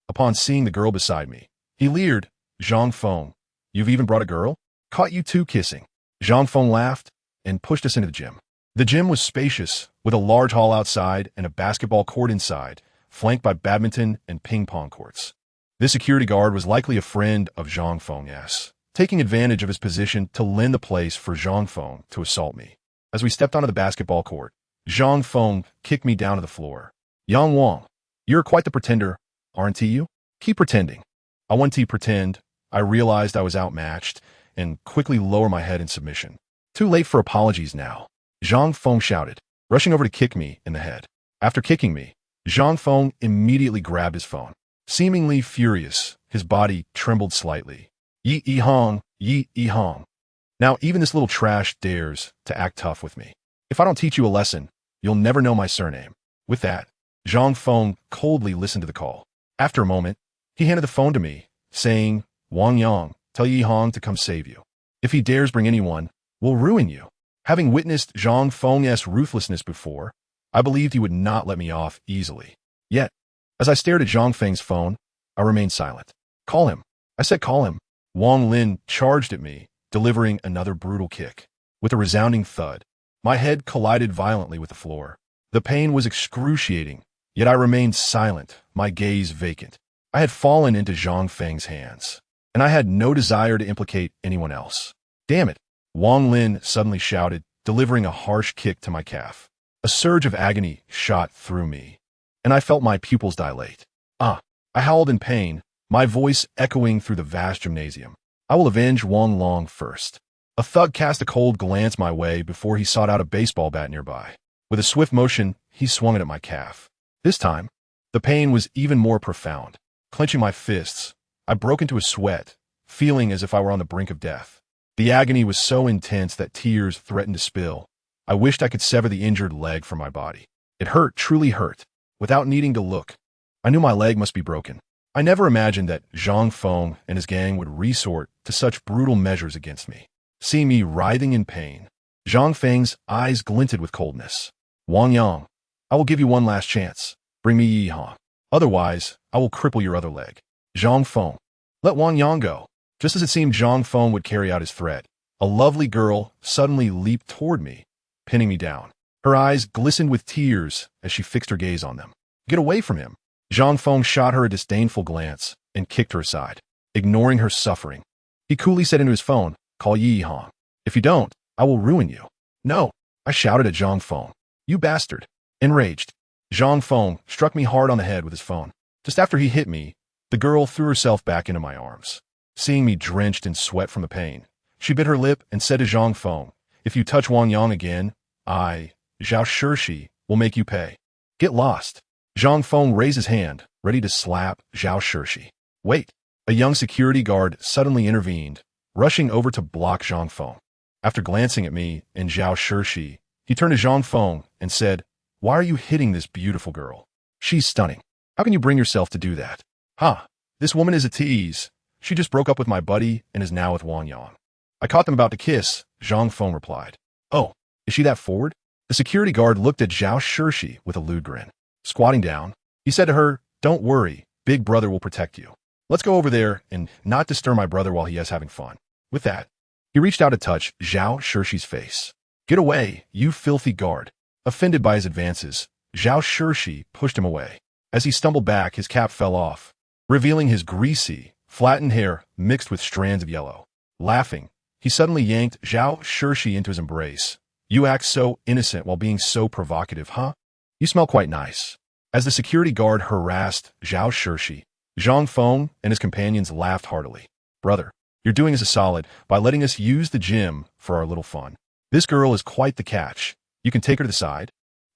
Upon seeing the girl beside me, he leered, Zhang Feng, you've even brought a girl? Caught you 2 kissing. Zhang Feng laughed and pushed us into the gym. The gym was spacious, with a large hall outside and a basketball court inside, flanked by badminton and ping-pong courts. This security guard was likely a friend of Zhang Feng's, taking advantage of his position to lend the place for Zhang Feng to assault me. As we stepped onto the basketball court, Zhang Feng kicked me down to the floor. Yang Wang, you're quite the pretender, aren't you? Keep pretending. I wanted to pretend. I realized I was outmatched and quickly lower my head in submission. Too late for apologies now, Zhang Feng shouted, rushing over to kick me in the head. After kicking me, Zhang Feng immediately grabbed his phone. Seemingly furious, his body trembled slightly. Yi Hong, Yi Hong. Now even this little trash dares to act tough with me. If I don't teach you a lesson, you'll never know my surname. With that, Zhang Feng coldly listened to the call. After a moment, he handed the phone to me, saying, Wang Yang, tell Yi Hong to come save you. If he dares bring anyone, we'll ruin you. Having witnessed Zhang Feng's ruthlessness before, I believed he would not let me off easily. Yet, as I stared at Zhang Feng's phone, I remained silent. Call him. I said call him. Wang Lin charged at me, delivering another brutal kick. With a resounding thud, my head collided violently with the floor. The pain was excruciating, yet I remained silent, my gaze vacant. I had fallen into Zhang Feng's hands, and I had no desire to implicate anyone else. Damn it, Wang Lin suddenly shouted, delivering a harsh kick to my calf. A surge of agony shot through me, and I felt my pupils dilate. I howled in pain, my voice echoing through the vast gymnasium. I will avenge Wang Long first. A thug cast a cold glance my way before he sought out a baseball bat nearby. With a swift motion, he swung it at my calf. This time, the pain was even more profound. Clenching my fists, I broke into a sweat, feeling as if I were on the brink of death. The agony was so intense that tears threatened to spill. I wished I could sever the injured leg from my body. It hurt, truly hurt. Without needing to look, I knew my leg must be broken. I never imagined that Zhang Feng and his gang would resort to such brutal measures against me. Seeing me writhing in pain, Zhang Feng's eyes glinted with coldness. Wang Yang, I will give you one last chance. Bring me Yi Hong. Otherwise, I will cripple your other leg. Zhang Feng, let Wang Yang go. Just as it seemed Zhang Feng would carry out his threat, a lovely girl suddenly leaped toward me, pinning me down. Her eyes glistened with tears as she fixed her gaze on them. Get away from him. Zhang Feng shot her a disdainful glance and kicked her aside, ignoring her suffering. He coolly said into his phone, call Yi Hong. If you don't, I will ruin you. No, I shouted at Zhang Feng. You bastard. Enraged, Zhang Feng struck me hard on the head with his phone. Just after he hit me, the girl threw herself back into my arms. Seeing me drenched in sweat from the pain, she bit her lip and said to Zhang Feng, if you touch Wang Yang again, I, Zhao Shirshi, will make you pay. Get lost. Zhang Feng raised his hand, ready to slap Zhao Shirshi. Wait. A young security guard suddenly intervened, rushing over to block Zhang Feng. After glancing at me and Zhao Shirshi, he turned to Zhang Feng and said, why are you hitting this beautiful girl? She's stunning. How can you bring yourself to do that? This woman is a tease. She just broke up with my buddy and is now with Wang Yang. I caught them about to kiss, Zhang Feng replied. Oh, is she that forward? The security guard looked at Zhao Shirshi with a lewd grin. Squatting down, he said to her, don't worry, big brother will protect you. Let's go over there and not disturb my brother while he is having fun. With that, he reached out to touch Zhao Shirshi's face. Get away, you filthy guard. Offended by his advances, Zhao Shirshi pushed him away. As he stumbled back, his cap fell off, revealing his greasy, flattened hair mixed with strands of yellow. Laughing, he suddenly yanked Zhao Shirshi into his embrace. You act so innocent while being so provocative, huh? You smell quite nice. As the security guard harassed Zhao Shirshi, Zhang Feng and his companions laughed heartily. Brother, you're doing us a solid by letting us use the gym for our little fun. This girl is quite the catch. You can take her to the side.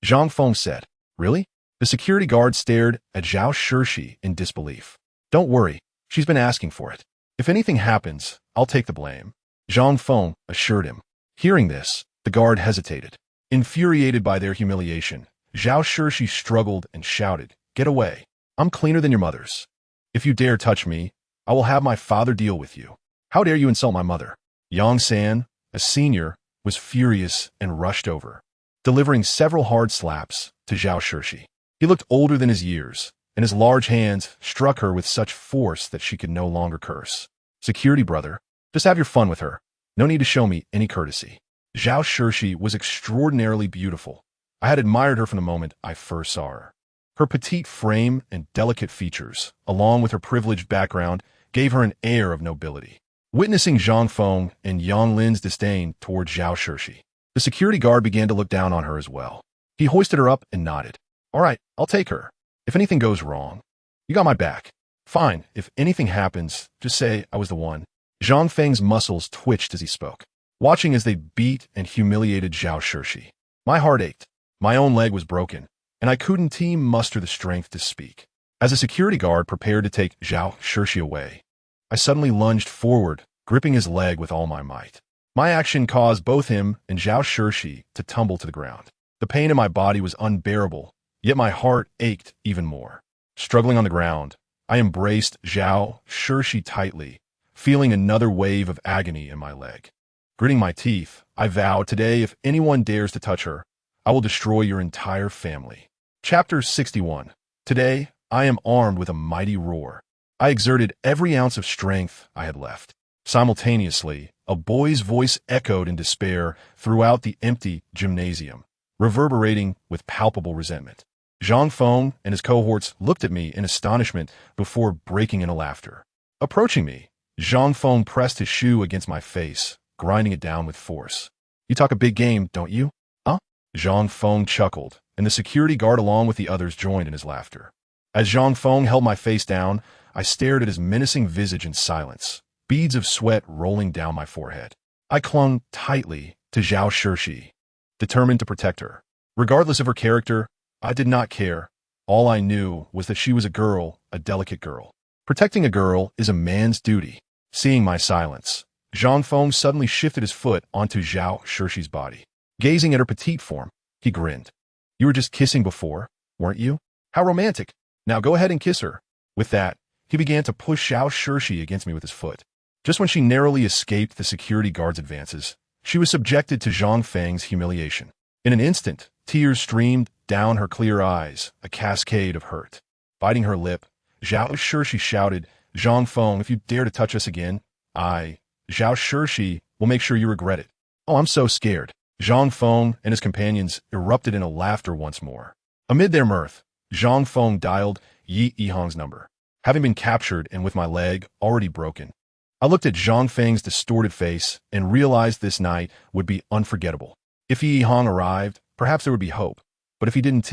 Zhang Feng said. Really? The security guard stared at Zhao Shirshi in disbelief. Don't worry, she's been asking for it. If anything happens, I'll take the blame, Zhang Feng assured him. Hearing this, the guard hesitated. Infuriated by their humiliation, Zhao Shirshi struggled and shouted, get away. I'm cleaner than your mother's. If you dare touch me, I will have my father deal with you. How dare you insult my mother? Yang San, a senior, was furious and rushed over, delivering several hard slaps to Zhao Shirshi. He looked older than his years, and his large hands struck her with such force that she could no longer curse. Security brother, just have your fun with her. No need to show me any courtesy. Zhao Shirshi was extraordinarily beautiful. I had admired her from the moment I first saw her. Her petite frame and delicate features, along with her privileged background, gave her an air of nobility. Witnessing Zhang Feng and Yang Lin's disdain toward Zhao Shirshi, the security guard began to look down on her as well. He hoisted her up and nodded. All right, I'll take her. If anything goes wrong, you got my back. Fine, if anything happens, just say I was the one. Zhang Feng's muscles twitched as he spoke, watching as they beat and humiliated Zhao Shirshi. My heart ached. My own leg was broken, and I couldn't even muster the strength to speak. As a security guard prepared to take Zhao Shirshi away, I suddenly lunged forward, gripping his leg with all my might. My action caused both him and Zhao Shirshi to tumble to the ground. The pain in my body was unbearable, yet my heart ached even more. Struggling on the ground, I embraced Zhao Shirshi tightly, feeling another wave of agony in my leg. Gritting my teeth, I vowed today if anyone dares to touch her, I will destroy your entire family. Chapter 61. Today, I am armed with a mighty roar. I exerted every ounce of strength I had left. Simultaneously, a boy's voice echoed in despair throughout the empty gymnasium, reverberating with palpable resentment. Zhang Feng and his cohorts looked at me in astonishment before breaking into laughter. Approaching me, Zhang Feng pressed his shoe against my face, grinding it down with force. "You talk a big game, don't you?" "Huh?" Zhang Feng chuckled, and the security guard along with the others joined in his laughter. As Zhang Feng held my face down, I stared at his menacing visage in silence, beads of sweat rolling down my forehead. I clung tightly to Zhao Shirshi, determined to protect her. Regardless of her character, I did not care. All I knew was that she was a girl, a delicate girl. Protecting a girl is a man's duty. Seeing my silence, Zhang Feng suddenly shifted his foot onto Zhao Shirshi's body. Gazing at her petite form, he grinned. "You were just kissing before, weren't you? How romantic. Now go ahead and kiss her." With that, he began to push Zhao Shirshi against me with his foot. Just when she narrowly escaped the security guard's advances, she was subjected to Zhang Feng's humiliation. In an instant, tears streamed down her clear eyes, a cascade of hurt. Biting her lip, Zhao Shirshi shouted, "Zhang Feng, if you dare to touch us again, Zhao Shirshi, will make sure you regret it." "Oh, I'm so scared." Zhang Feng and his companions erupted into laughter once more. Amid their mirth, Zhang Feng dialed Yi Yihang's number. Having been captured and with my leg already broken, I looked at Zhang Feng's distorted face and realized this night would be unforgettable. If Yi Yihang arrived, perhaps there would be hope. But if he didn't,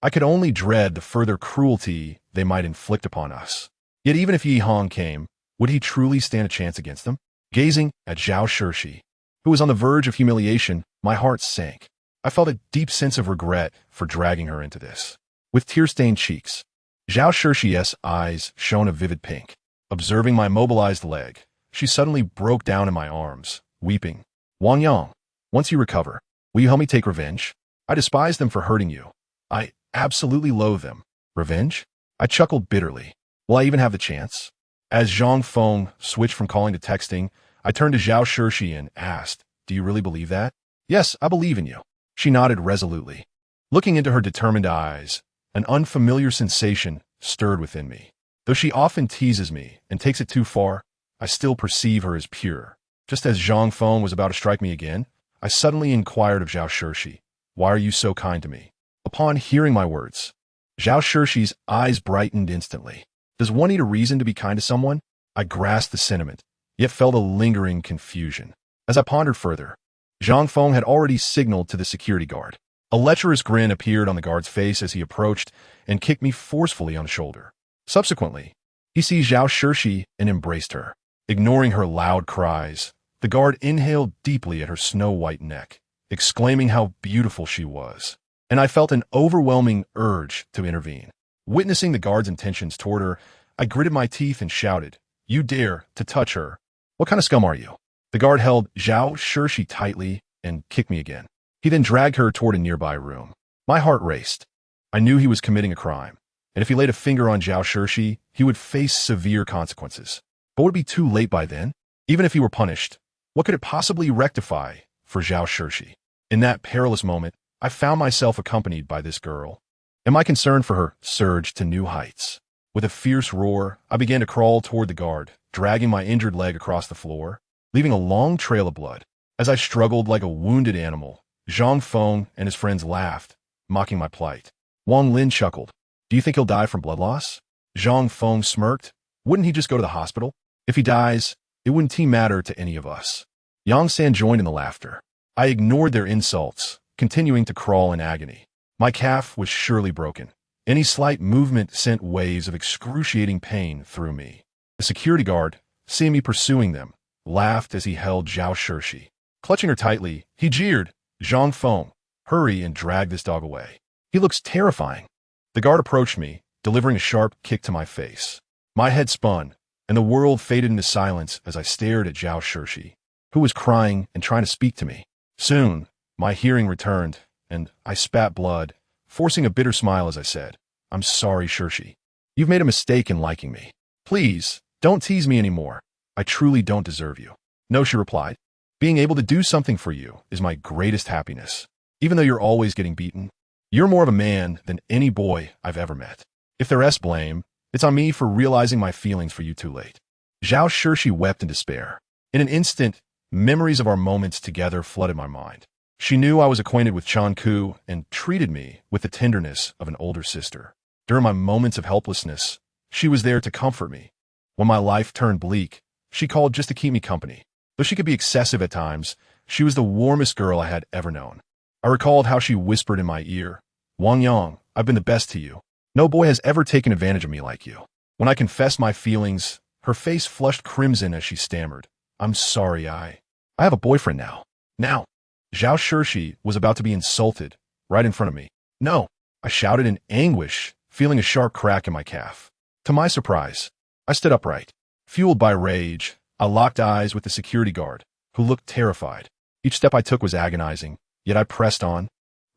I could only dread the further cruelty they might inflict upon us. Yet even if Yi Yihang came, would he truly stand a chance against them? Gazing at Zhao Shirshi, who was on the verge of humiliation, my heart sank. I felt a deep sense of regret for dragging her into this. With tear-stained cheeks, Zhao Shirshi's eyes shone a vivid pink. Observing my mobilized leg, she suddenly broke down in my arms, weeping. "Wang Yang, once you recover, will you help me take revenge? I despise them for hurting you. I absolutely loathe them." "Revenge?" I chuckled bitterly. "Will I even have the chance?" As Zhang Feng switched from calling to texting, I turned to Zhao Shirshi and asked, "Do you really believe that?" "Yes, I believe in you." She nodded resolutely. Looking into her determined eyes, an unfamiliar sensation stirred within me. Though she often teases me and takes it too far, I still perceive her as pure. Just as Zhang Feng was about to strike me again, I suddenly inquired of Zhao Shirshi, "Why are you so kind to me?" Upon hearing my words, Zhao Shirshi's eyes brightened instantly. Does one need a reason to be kind to someone? I grasped the sentiment, yet felt a lingering confusion. As I pondered further, Zhang Feng had already signaled to the security guard. A lecherous grin appeared on the guard's face as he approached and kicked me forcefully on the shoulder. Subsequently, he seized Zhao Shirshi and embraced her. Ignoring her loud cries, the guard inhaled deeply at her snow-white neck, exclaiming how beautiful she was, and I felt an overwhelming urge to intervene. Witnessing the guard's intentions toward her, I gritted my teeth and shouted, "You dare to touch her? What kind of scum are you?" The guard held Zhao Shirshi tightly and kicked me again. He then dragged her toward a nearby room. My heart raced. I knew he was committing a crime, and if he laid a finger on Zhao Shirshi, he would face severe consequences. But would it be too late by then? Even if he were punished, what could it possibly rectify for Zhao Shirshi? In that perilous moment, I found myself accompanied by this girl, and my concern for her surged to new heights. With a fierce roar, I began to crawl toward the guard, dragging my injured leg across the floor, leaving a long trail of blood. As I struggled like a wounded animal, Zhang Feng and his friends laughed, mocking my plight. Wang Lin chuckled. "Do you think he'll die from blood loss?" Zhang Feng smirked. "Wouldn't he just go to the hospital? If he dies, it wouldn't matter to any of us." Yang San joined in the laughter. I ignored their insults, continuing to crawl in agony. My calf was surely broken. Any slight movement sent waves of excruciating pain through me. The security guard, seeing me pursuing them, laughed as he held Zhao Shirshi. Clutching her tightly, he jeered, "Zhang Feng, hurry and drag this dog away." He looks terrifying. The guard approached me, delivering a sharp kick to my face. My head spun, and the world faded into silence as I stared at Zhao Shirshi, who was crying and trying to speak to me. Soon, my hearing returned, and I spat blood, forcing a bitter smile as I said, "I'm sorry, Shirshi. You've made a mistake in liking me. Please, don't tease me anymore. I truly don't deserve you." "No," she replied. "Being able to do something for you is my greatest happiness, even though you're always getting beaten. You're more of a man than any boy I've ever met. If there's blame, it's on me for realizing my feelings for you too late." Zhao Shirshi wept in despair. In an instant, memories of our moments together flooded my mind. She knew I was acquainted with Chan Ku and treated me with the tenderness of an older sister. During my moments of helplessness, she was there to comfort me. When my life turned bleak, she called just to keep me company. Though she could be excessive at times, she was the warmest girl I had ever known. I recalled how she whispered in my ear, "Wang Yang, I've been the best to you. No boy has ever taken advantage of me like you." When I confessed my feelings, her face flushed crimson as she stammered, "I'm sorry, I have a boyfriend now." Now, Zhao Shirshi was about to be insulted right in front of me. "No," I shouted in anguish, feeling a sharp crack in my calf. To my surprise, I stood upright. Fueled by rage, I locked eyes with the security guard, who looked terrified. Each step I took was agonizing, yet I pressed on,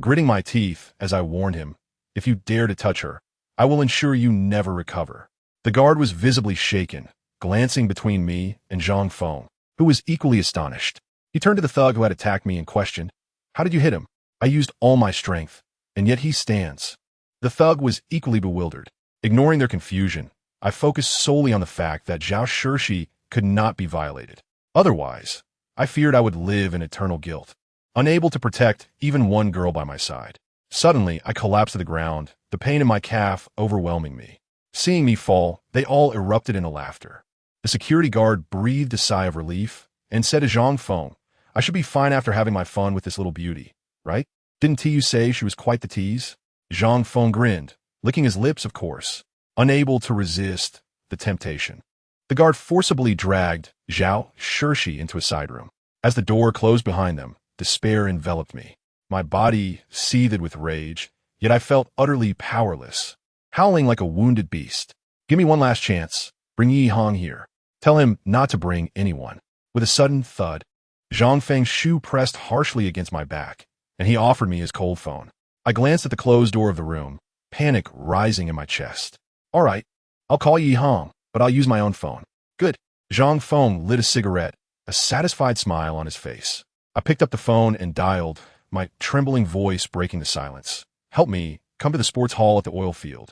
gritting my teeth as I warned him, "If you dare to touch her, I will ensure you never recover." The guard was visibly shaken, glancing between me and Zhang Feng, who was equally astonished. He turned to the thug who had attacked me and questioned, "How did you hit him?" "I used all my strength, and yet he stands." The thug was equally bewildered. Ignoring their confusion, I focused solely on the fact that Zhao Shirshi could not be violated. Otherwise, I feared I would live in eternal guilt, unable to protect even one girl by my side. Suddenly, I collapsed to the ground, the pain in my calf overwhelming me. Seeing me fall, they all erupted into laughter. The security guard breathed a sigh of relief and said to Zhang Feng, "I should be fine after having my fun with this little beauty, right? Didn't Tiyu say she was quite the tease?" Zhang Feng grinned, licking his lips, of course, unable to resist the temptation. The guard forcibly dragged Zhao Shirshi into a side room. As the door closed behind them, despair enveloped me. My body seethed with rage, yet I felt utterly powerless, howling like a wounded beast. "Give me one last chance. Bring Yi Hong here. Tell him not to bring anyone." With a sudden thud, Zhang Feng's shoe pressed harshly against my back, and he offered me his cold phone. I glanced at the closed door of the room, panic rising in my chest. "All right, I'll call Yi Hong, but I'll use my own phone." "Good." Zhang Feng lit a cigarette, a satisfied smile on his face. I picked up the phone and dialed, my trembling voice breaking the silence. "Help me, come to the sports hall at the oil field."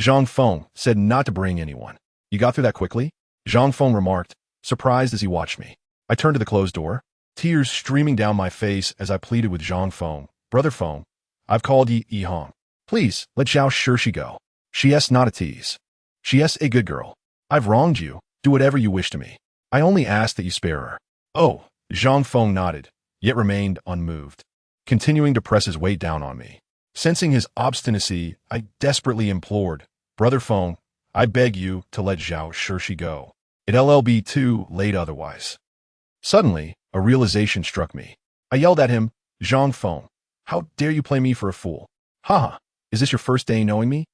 Zhang Feng said not to bring anyone. "You got through that quickly?" Zhang Feng remarked, surprised as he watched me. I turned to the closed door, tears streaming down my face as I pleaded with Zhang Feng, "Brother Feng, I've called Yi Hong. Please, let Zhao Shirshi go. She is not a tease. She is a good girl. I've wronged you. Do whatever you wish to me. I only ask that you spare her." "Oh," Zhang Feng nodded, yet remained unmoved, continuing to press his weight down on me. Sensing his obstinacy, I desperately implored, "Brother Feng, I beg you to let Zhao Shirshi go. It'll be too late otherwise." Suddenly, a realization struck me. I yelled at him, "Zhang Feng, how dare you play me for a fool? Haha, is this your first day knowing me?"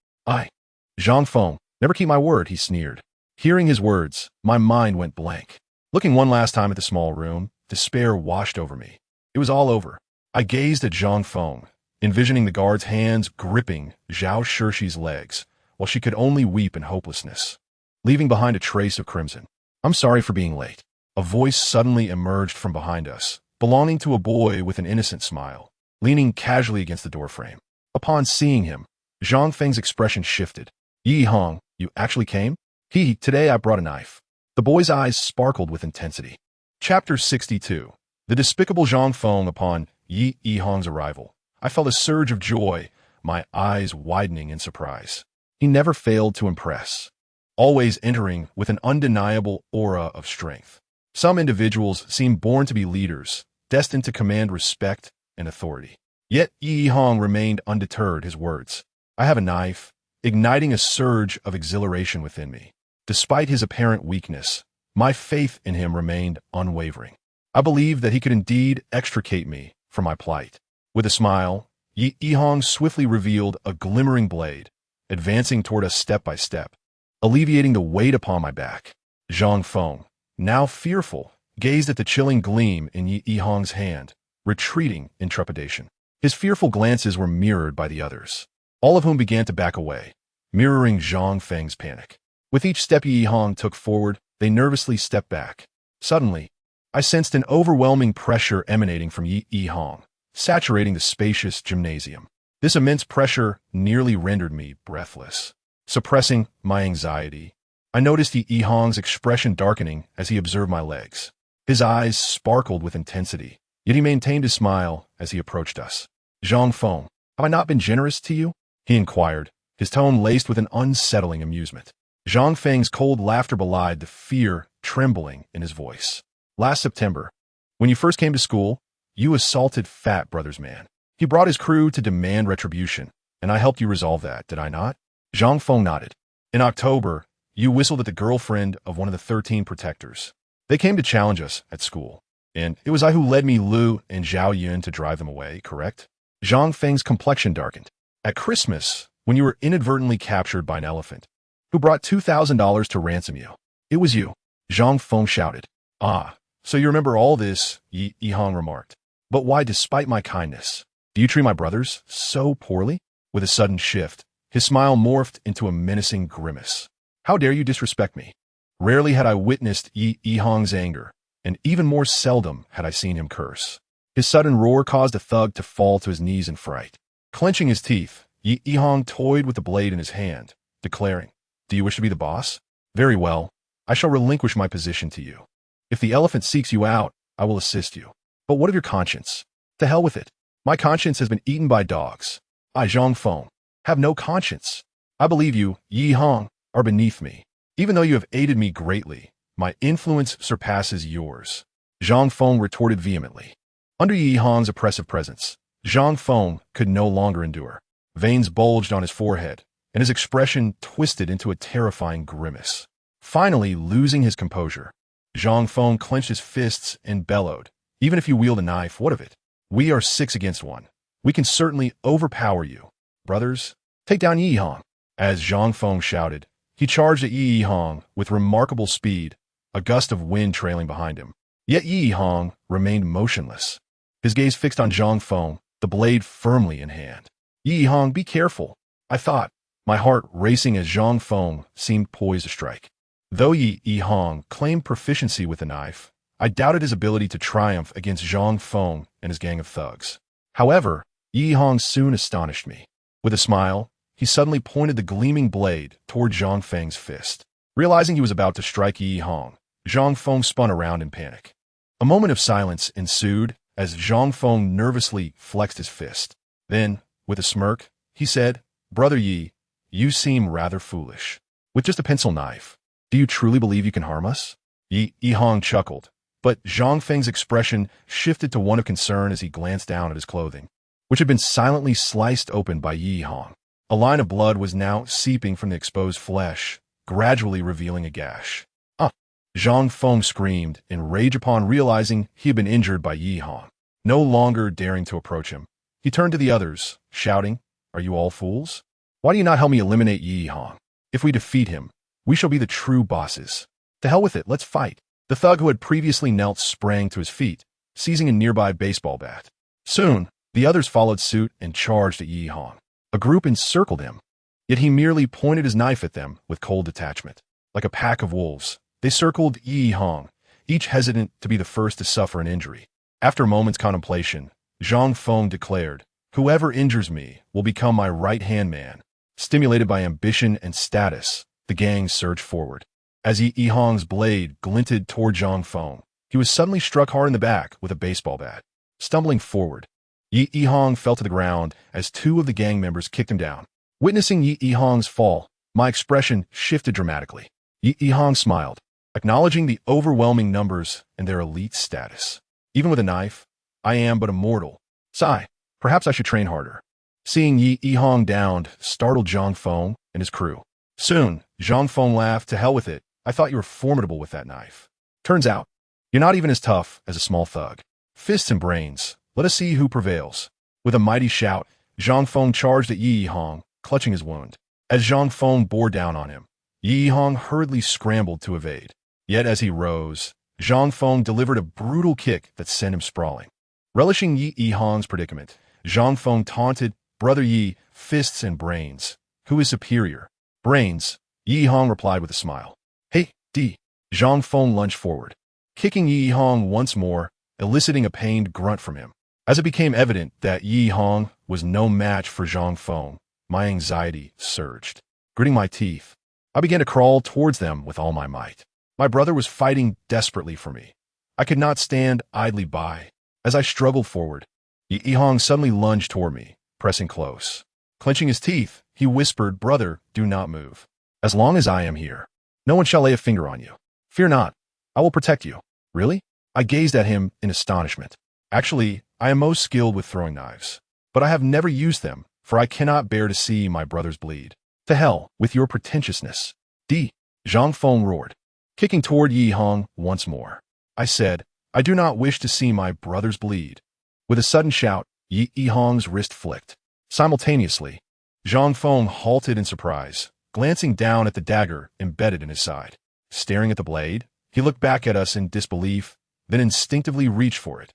Zhang Feng, never keep my word," he sneered. Hearing his words, my mind went blank. Looking one last time at the small room, despair washed over me. It was all over. I gazed at Zhang Feng, envisioning the guard's hands gripping Zhao Shirshi's legs, while she could only weep in hopelessness, leaving behind a trace of crimson. "I'm sorry for being late." A voice suddenly emerged from behind us, belonging to a boy with an innocent smile, leaning casually against the doorframe. Upon seeing him, Zhang Feng's expression shifted. "Yi Hong, you actually came?" Today I brought a knife." The boy's eyes sparkled with intensity. Chapter 62. The despicable Zhang Feng upon Yi Hong's arrival. I felt a surge of joy, my eyes widening in surprise. He never failed to impress, always entering with an undeniable aura of strength. Some individuals seem born to be leaders, destined to command respect and authority. Yet Yi Hong remained undeterred, his words, "I have a knife," igniting a surge of exhilaration within me. Despite his apparent weakness, my faith in him remained unwavering. I believed that he could indeed extricate me from my plight. With a smile, Yi Hong swiftly revealed a glimmering blade, advancing toward us step by step, alleviating the weight upon my back. Zhang Feng, now fearful, gazed at the chilling gleam in Yi Hong's hand, retreating in trepidation. His fearful glances were mirrored by the others, all of whom began to back away, mirroring Zhang Feng's panic. With each step Yi Hong took forward, they nervously stepped back. Suddenly, I sensed an overwhelming pressure emanating from Yi Hong, saturating the spacious gymnasium. This immense pressure nearly rendered me breathless. Suppressing my anxiety, I noticed Yi Hong's expression darkening as he observed my legs. His eyes sparkled with intensity, yet he maintained his smile as he approached us. Zhang Feng, have I not been generous to you? He inquired, his tone laced with an unsettling amusement. Zhang Feng's cold laughter belied the fear trembling in his voice. Last September, when you first came to school, you assaulted Fat Brother's man. He brought his crew to demand retribution, and I helped you resolve that, did I not? Zhang Feng nodded. In October, you whistled at the girlfriend of one of the 13 protectors. They came to challenge us at school, and it was I who led Mi Lu and Zhao Yun to drive them away, correct? Zhang Feng's complexion darkened. At Christmas, when you were inadvertently captured by an elephant, who brought $2,000 to ransom you. It was you. Zhang Feng shouted. Ah, so you remember all this, Yi Hong remarked. But why, despite my kindness, do you treat my brothers so poorly? With a sudden shift, his smile morphed into a menacing grimace. How dare you disrespect me? Rarely had I witnessed Yi Hong's anger, and even more seldom had I seen him curse. His sudden roar caused a thug to fall to his knees in fright. Clenching his teeth, Yi Hong toyed with the blade in his hand, declaring, "Do you wish to be the boss? Very well, I shall relinquish my position to you. If the elephant seeks you out, I will assist you. But what of your conscience? To hell with it. My conscience has been eaten by dogs. I, Zhang Feng, have no conscience. I believe you, Yi Hong, are beneath me. Even though you have aided me greatly, my influence surpasses yours." Zhang Feng retorted vehemently. Under Yi Hong's oppressive presence, Zhang Feng could no longer endure. Veins bulged on his forehead, and his expression twisted into a terrifying grimace. Finally, losing his composure, Zhang Feng clenched his fists and bellowed, "Even if you wield a knife, what of it? We are 6 against 1. We can certainly overpower you. Brothers, take down Yi Hong." As Zhang Feng shouted, he charged at Yi Hong with remarkable speed, a gust of wind trailing behind him. Yet Yi Hong remained motionless, his gaze fixed on Zhang Feng, the blade firmly in hand. "Yi Hong, be careful," I thought, my heart racing as Zhang Feng seemed poised to strike. Though Yi Hong claimed proficiency with the knife, I doubted his ability to triumph against Zhang Feng and his gang of thugs. However, Yi Hong soon astonished me. With a smile, he suddenly pointed the gleaming blade toward Zhang Feng's fist. Realizing he was about to strike Yi Hong, Zhang Feng spun around in panic. A moment of silence ensued as Zhang Feng nervously flexed his fist. Then, with a smirk, he said, "Brother Yi, you seem rather foolish. With just a pencil knife, do you truly believe you can harm us?" Yi Hong chuckled, but Zhang Feng's expression shifted to one of concern as he glanced down at his clothing, which had been silently sliced open by Yi Hong. A line of blood was now seeping from the exposed flesh, gradually revealing a gash. "Ah!" Zhang Feng screamed in rage upon realizing he had been injured by Yi Hong. No longer daring to approach him, he turned to the others, shouting, "Are you all fools? Why do you not help me eliminate Yi Hong? If we defeat him, we shall be the true bosses. To hell with it, let's fight." The thug who had previously knelt sprang to his feet, seizing a nearby baseball bat. Soon, the others followed suit and charged at Yi Hong. A group encircled him, yet he merely pointed his knife at them with cold detachment. Like a pack of wolves, they circled Yi Hong, each hesitant to be the first to suffer an injury. After a moment's contemplation, Zhang Feng declared, "Whoever injures me will become my right-hand man." Stimulated by ambition and status, the gang surged forward. As Yi Hong's blade glinted toward Zhang Feng, he was suddenly struck hard in the back with a baseball bat. Stumbling forward, Yi Hong fell to the ground as 2 of the gang members kicked him down. Witnessing Yi Hong's fall, my expression shifted dramatically. Yi Hong smiled, acknowledging the overwhelming numbers and their elite status. "Even with a knife, I am but a mortal. Sigh, perhaps I should train harder." Seeing Yi Hong downed startled Zhang Feng and his crew. Soon, Zhang Feng laughed, "To hell with it. I thought you were formidable with that knife. Turns out, you're not even as tough as a small thug. Fists and brains, let us see who prevails." With a mighty shout, Zhang Feng charged at Yi Hong, clutching his wound. As Zhang Feng bore down on him, Yi Hong hurriedly scrambled to evade. Yet as he rose, Zhang Feng delivered a brutal kick that sent him sprawling. Relishing Yi Hong's predicament, Zhang Feng taunted, "Brother Yi, fists and brains. Who is superior?" "Brains," Yi Hong replied with a smile. "Hey, D." Zhang Feng lunged forward, kicking Yi Hong once more, eliciting a pained grunt from him. As it became evident that Yi Hong was no match for Zhang Feng, my anxiety surged. Gritting my teeth, I began to crawl towards them with all my might. My brother was fighting desperately for me. I could not stand idly by. As I struggled forward, Yi Hong suddenly lunged toward me, pressing close. Clenching his teeth, he whispered, "Brother, do not move. As long as I am here, no one shall lay a finger on you. Fear not, I will protect you." "Really?" I gazed at him in astonishment. "Actually, I am most skilled with throwing knives, but I have never used them, for I cannot bear to see my brothers bleed." "To hell with your pretentiousness, D." Zhang Feng roared, kicking toward Yi Hong once more. I said, "I do not wish to see my brothers bleed." With a sudden shout, Yi Hong's wrist flicked. Simultaneously, Zhang Feng halted in surprise, glancing down at the dagger embedded in his side. Staring at the blade, he looked back at us in disbelief, then instinctively reached for it.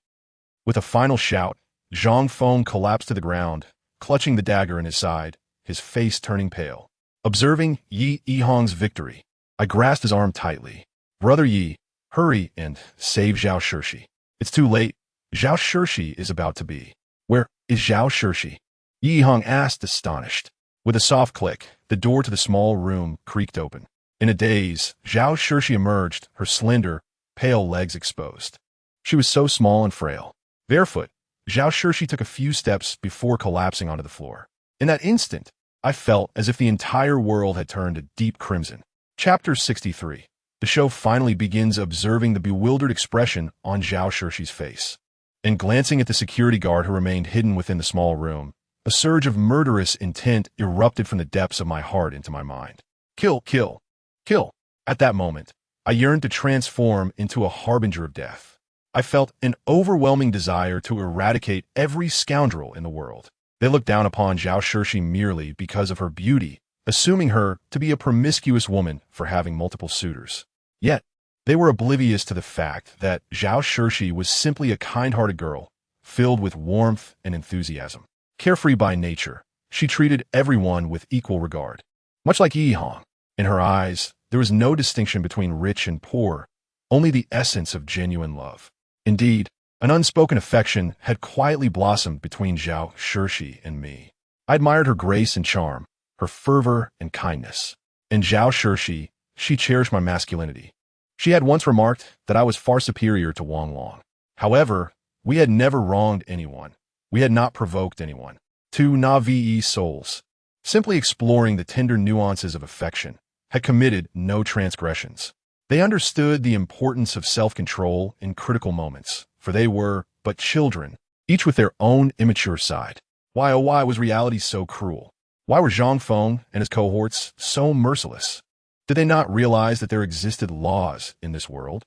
With a final shout, Zhang Feng collapsed to the ground, clutching the dagger in his side, his face turning pale. Observing Yi Hong's victory, I grasped his arm tightly. "Brother Yi, hurry and save Zhao Shirshi. It's too late. Zhao Shirshi is about to be." "Where is Zhao Shirshi?" Yi Hong asked, astonished. With a soft click, the door to the small room creaked open. In a daze, Zhao Shirshi emerged, her slender, pale legs exposed. She was so small and frail. Barefoot, Zhao Shirshi took a few steps before collapsing onto the floor. In that instant, I felt as if the entire world had turned a deep crimson. Chapter 63. The show finally begins observing the bewildered expression on Zhao Shirshi's face. And glancing at the security guard who remained hidden within the small room, a surge of murderous intent erupted from the depths of my heart into my mind. Kill, kill, kill. At that moment, I yearned to transform into a harbinger of death. I felt an overwhelming desire to eradicate every scoundrel in the world. They looked down upon Zhao Shirshi merely because of her beauty, assuming her to be a promiscuous woman for having multiple suitors. Yet, they were oblivious to the fact that Zhao Shirshi was simply a kind-hearted girl, filled with warmth and enthusiasm. Carefree by nature, she treated everyone with equal regard. Much like Yi Hong, in her eyes, there was no distinction between rich and poor, only the essence of genuine love. Indeed, an unspoken affection had quietly blossomed between Zhao Shirshi and me. I admired her grace and charm, her fervor and kindness. In Zhao Shirshi, she cherished my masculinity. She had once remarked that I was far superior to Wang Long. However, we had never wronged anyone. We had not provoked anyone. Two Na'vi souls, simply exploring the tender nuances of affection, had committed no transgressions. They understood the importance of self-control in critical moments, for they were but children, each with their own immature side. Why, oh why was reality so cruel? Why were Zhang Feng and his cohorts so merciless? Did they not realize that there existed laws in this world?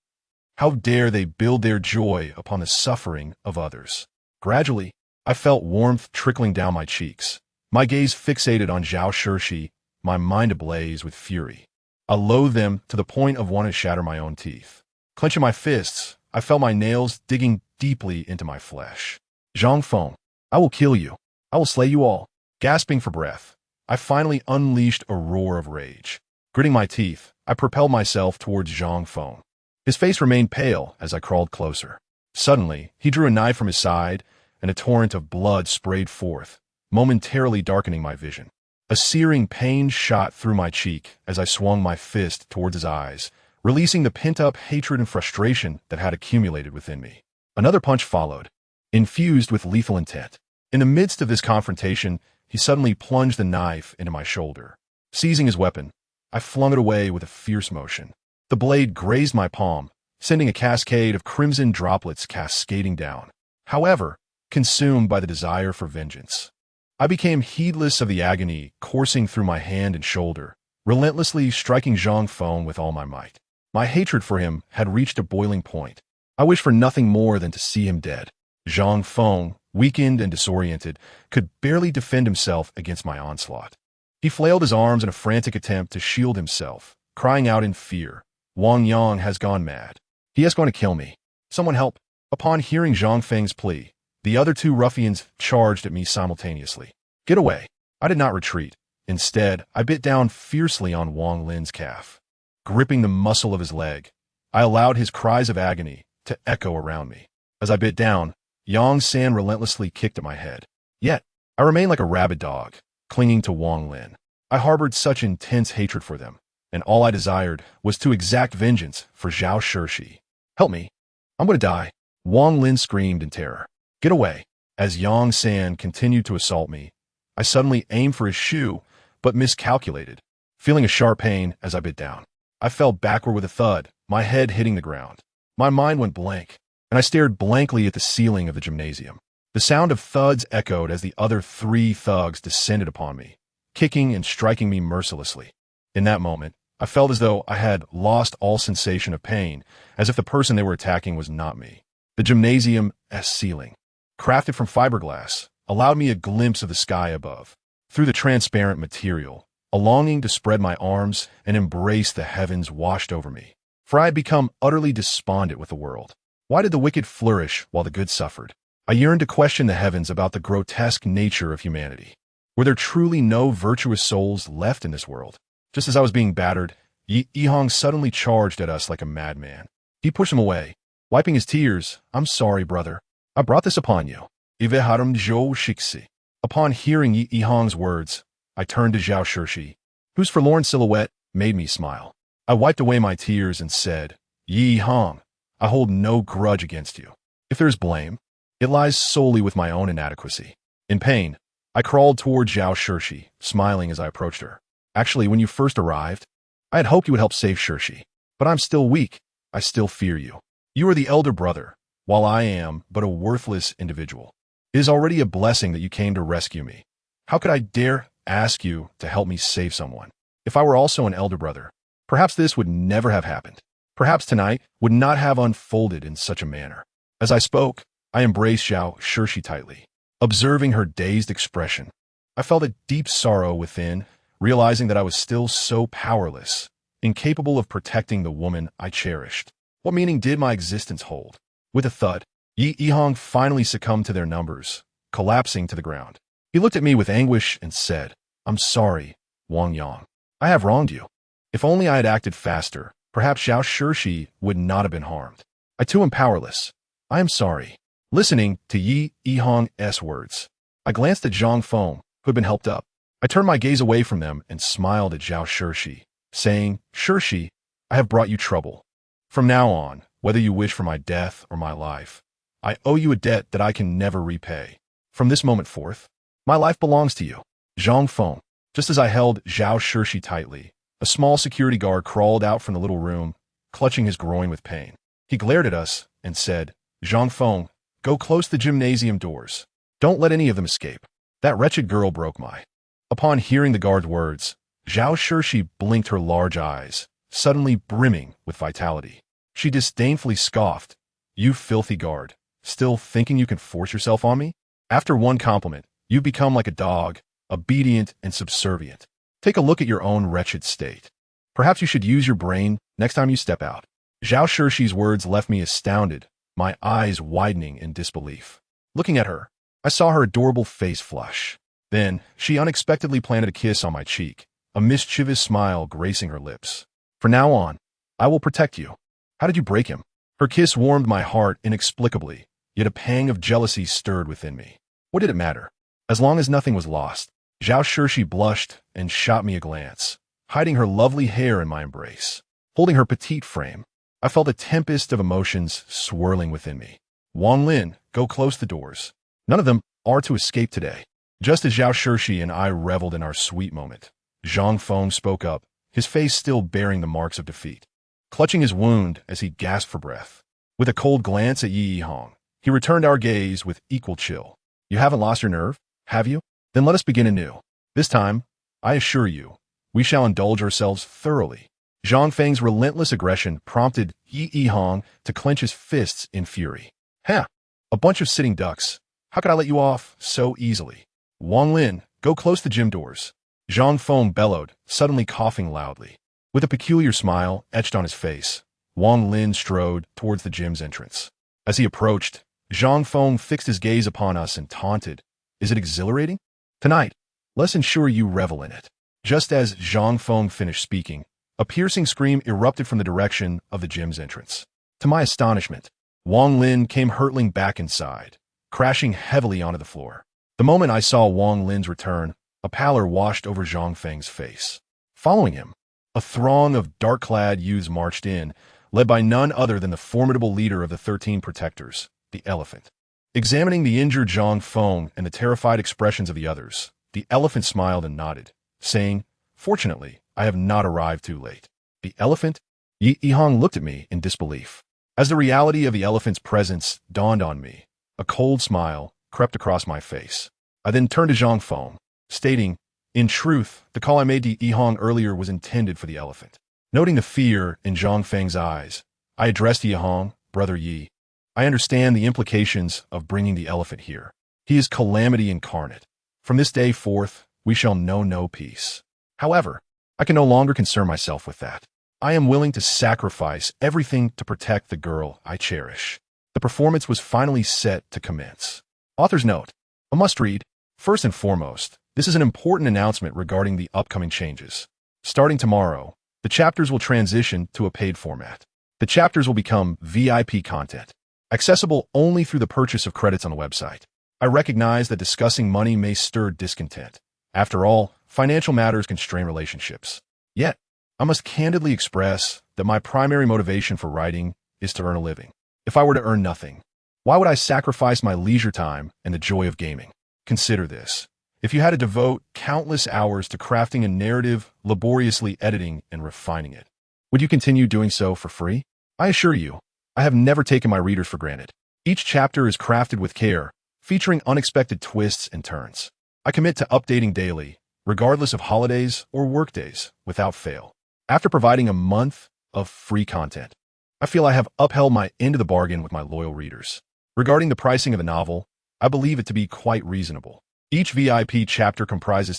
How dare they build their joy upon the suffering of others? Gradually, I felt warmth trickling down my cheeks. My gaze fixated on Zhao Shirshi, my mind ablaze with fury. I loathed them to the point of wanting to shatter my own teeth. Clenching my fists, I felt my nails digging deeply into my flesh. "Zhang Feng, I will kill you. I will slay you all." Gasping for breath, I finally unleashed a roar of rage. Gritting my teeth, I propelled myself towards Zhang Feng. His face remained pale as I crawled closer. Suddenly, he drew a knife from his side, and a torrent of blood sprayed forth, momentarily darkening my vision. A searing pain shot through my cheek as I swung my fist towards his eyes, releasing the pent-up hatred and frustration that had accumulated within me. Another punch followed, infused with lethal intent. In the midst of this confrontation, he suddenly plunged the knife into my shoulder. Seizing his weapon, I flung it away with a fierce motion. The blade grazed my palm, sending a cascade of crimson droplets cascading down. However, consumed by the desire for vengeance, I became heedless of the agony coursing through my hand and shoulder, relentlessly striking Zhang Feng with all my might. My hatred for him had reached a boiling point. I wished for nothing more than to see him dead. Zhang Feng, weakened and disoriented, could barely defend himself against my onslaught. He flailed his arms in a frantic attempt to shield himself, crying out in fear, "Wang Yang has gone mad. He is going to kill me. Someone help." Upon hearing Zhang Feng's plea, the other two ruffians charged at me simultaneously. "Get away." I did not retreat. Instead, I bit down fiercely on Wang Lin's calf. Gripping the muscle of his leg, I allowed his cries of agony to echo around me. As I bit down, Yang San relentlessly kicked at my head. Yet, I remained like a rabid dog, clinging to Wang Lin. I harbored such intense hatred for them, and all I desired was to exact vengeance for Zhao Shirshi. "Help me. I'm going to die." Wang Lin screamed in terror. "Get away." As Yang San continued to assault me, I suddenly aimed for his shoe, but miscalculated, feeling a sharp pain as I bit down. I fell backward with a thud, my head hitting the ground. My mind went blank, and I stared blankly at the ceiling of the gymnasium. The sound of thuds echoed as the other three thugs descended upon me, kicking and striking me mercilessly. In that moment, I felt as though I had lost all sensation of pain, as if the person they were attacking was not me. The gymnasium's ceiling, crafted from fiberglass, allowed me a glimpse of the sky above. Through the transparent material, a longing to spread my arms and embrace the heavens washed over me. For I had become utterly despondent with the world. Why did the wicked flourish while the good suffered? I yearned to question the heavens about the grotesque nature of humanity. Were there truly no virtuous souls left in this world? Just as I was being battered, Yi Hong suddenly charged at us like a madman. He pushed him away, wiping his tears. "I'm sorry, brother. I brought this upon you." Iveharam Zhou Shixi. Upon hearing Yi Hong's words, I turned to Zhao Shirshi, whose forlorn silhouette made me smile. I wiped away my tears and said, "Yi Hong, I hold no grudge against you. If there is blame, it lies solely with my own inadequacy." In pain, I crawled toward Zhao Shirshi, smiling as I approached her. "Actually, when you first arrived, I had hoped you would help save Shirshi. But I'm still weak. I still fear you. You are the elder brother, while I am but a worthless individual. It is already a blessing that you came to rescue me. How could I dare ask you to help me save someone? If I were also an elder brother, perhaps this would never have happened. Perhaps tonight would not have unfolded in such a manner." As I spoke, I embraced Zhao Shirshi tightly. Observing her dazed expression, I felt a deep sorrow within, realizing that I was still so powerless, incapable of protecting the woman I cherished. What meaning did my existence hold? With a thud, Yi Hong finally succumbed to their numbers, collapsing to the ground. He looked at me with anguish and said, "I'm sorry, Wang Yang. I have wronged you. If only I had acted faster, perhaps Zhao Shirshi would not have been harmed. I too am powerless. I am sorry." Listening to Yi Hong's words, I glanced at Zhang Feng, who had been helped up. I turned my gaze away from them and smiled at Zhao Shirshi, saying, "Shirshi, I have brought you trouble. From now on, whether you wish for my death or my life, I owe you a debt that I can never repay. From this moment forth, my life belongs to you." Zhang Feng. Just as I held Zhao Shirshi tightly, a small security guard crawled out from the little room, clutching his groin with pain. He glared at us and said, "Zhang Feng, go close the gymnasium doors. Don't let any of them escape." That wretched girl broke my. Upon hearing the guard's words, Zhao Shirshi blinked her large eyes, suddenly brimming with vitality. She disdainfully scoffed, "You filthy guard, still thinking you can force yourself on me? After one compliment, you've become like a dog, obedient and subservient. Take a look at your own wretched state. Perhaps you should use your brain next time you step out." Zhao Shirshi's words left me astounded, my eyes widening in disbelief. Looking at her, I saw her adorable face flush. Then, she unexpectedly planted a kiss on my cheek, a mischievous smile gracing her lips. "From now on, I will protect you." "How did you break him?" Her kiss warmed my heart inexplicably, yet a pang of jealousy stirred within me. What did it matter? As long as nothing was lost. Zhao Shirshi blushed and shot me a glance, hiding her lovely hair in my embrace. Holding her petite frame, I felt a tempest of emotions swirling within me. "Wang Lin, go close the doors. None of them are to escape today." Just as Zhao Shirshi and I reveled in our sweet moment, Zhang Feng spoke up, his face still bearing the marks of defeat. Clutching his wound as he gasped for breath. With a cold glance at Yi Hong, he returned our gaze with equal chill. "You haven't lost your nerve, have you? Then let us begin anew. This time, I assure you, we shall indulge ourselves thoroughly." Zhang Feng's relentless aggression prompted Yi Hong to clench his fists in fury. "Ha! A bunch of sitting ducks. How could I let you off so easily? Wang Lin, go close the gym doors. Zhang Feng bellowed, suddenly coughing loudly. With a peculiar smile etched on his face, Wang Lin strode towards the gym's entrance. As he approached, Zhang Feng fixed his gaze upon us and taunted, "Is it exhilarating? Tonight, let's ensure you revel in it." Just as Zhang Feng finished speaking, a piercing scream erupted from the direction of the gym's entrance. To my astonishment, Wang Lin came hurtling back inside, crashing heavily onto the floor. The moment I saw Wang Lin's return, a pallor washed over Zhang Feng's face. Following him, a throng of dark-clad youths marched in, led by none other than the formidable leader of the 13 Protectors, the Elephant. Examining the injured Zhang Feng and the terrified expressions of the others, the Elephant smiled and nodded, saying, "Fortunately, I have not arrived too late." The Elephant? Yihang looked at me in disbelief. As the reality of the Elephant's presence dawned on me, a cold smile crept across my face. I then turned to Zhang Feng, stating, "In truth, the call I made to Yihang earlier was intended for the Elephant." Noting the fear in Zhang Feng's eyes, I addressed Yihang, "Brother Yi, I understand the implications of bringing the Elephant here. He is calamity incarnate. From this day forth, we shall know no peace. However, I can no longer concern myself with that. I am willing to sacrifice everything to protect the girl I cherish." The performance was finally set to commence. Author's note: a must-read. First and foremost, this is an important announcement regarding the upcoming changes. Starting tomorrow, the chapters will transition to a paid format. The chapters will become VIP content, accessible only through the purchase of credits on the website. I recognize that discussing money may stir discontent. After all, financial matters constrain relationships. Yet, I must candidly express that my primary motivation for writing is to earn a living. If I were to earn nothing, why would I sacrifice my leisure time and the joy of gaming? Consider this. If you had to devote countless hours to crafting a narrative, laboriously editing and refining it, would you continue doing so for free? I assure you, I have never taken my readers for granted. Each chapter is crafted with care, featuring unexpected twists and turns. I commit to updating daily, regardless of holidays or workdays, without fail. After providing a month of free content, I feel I have upheld my end of the bargain with my loyal readers. Regarding the pricing of the novel, I believe it to be quite reasonable. Each VIP chapter comprises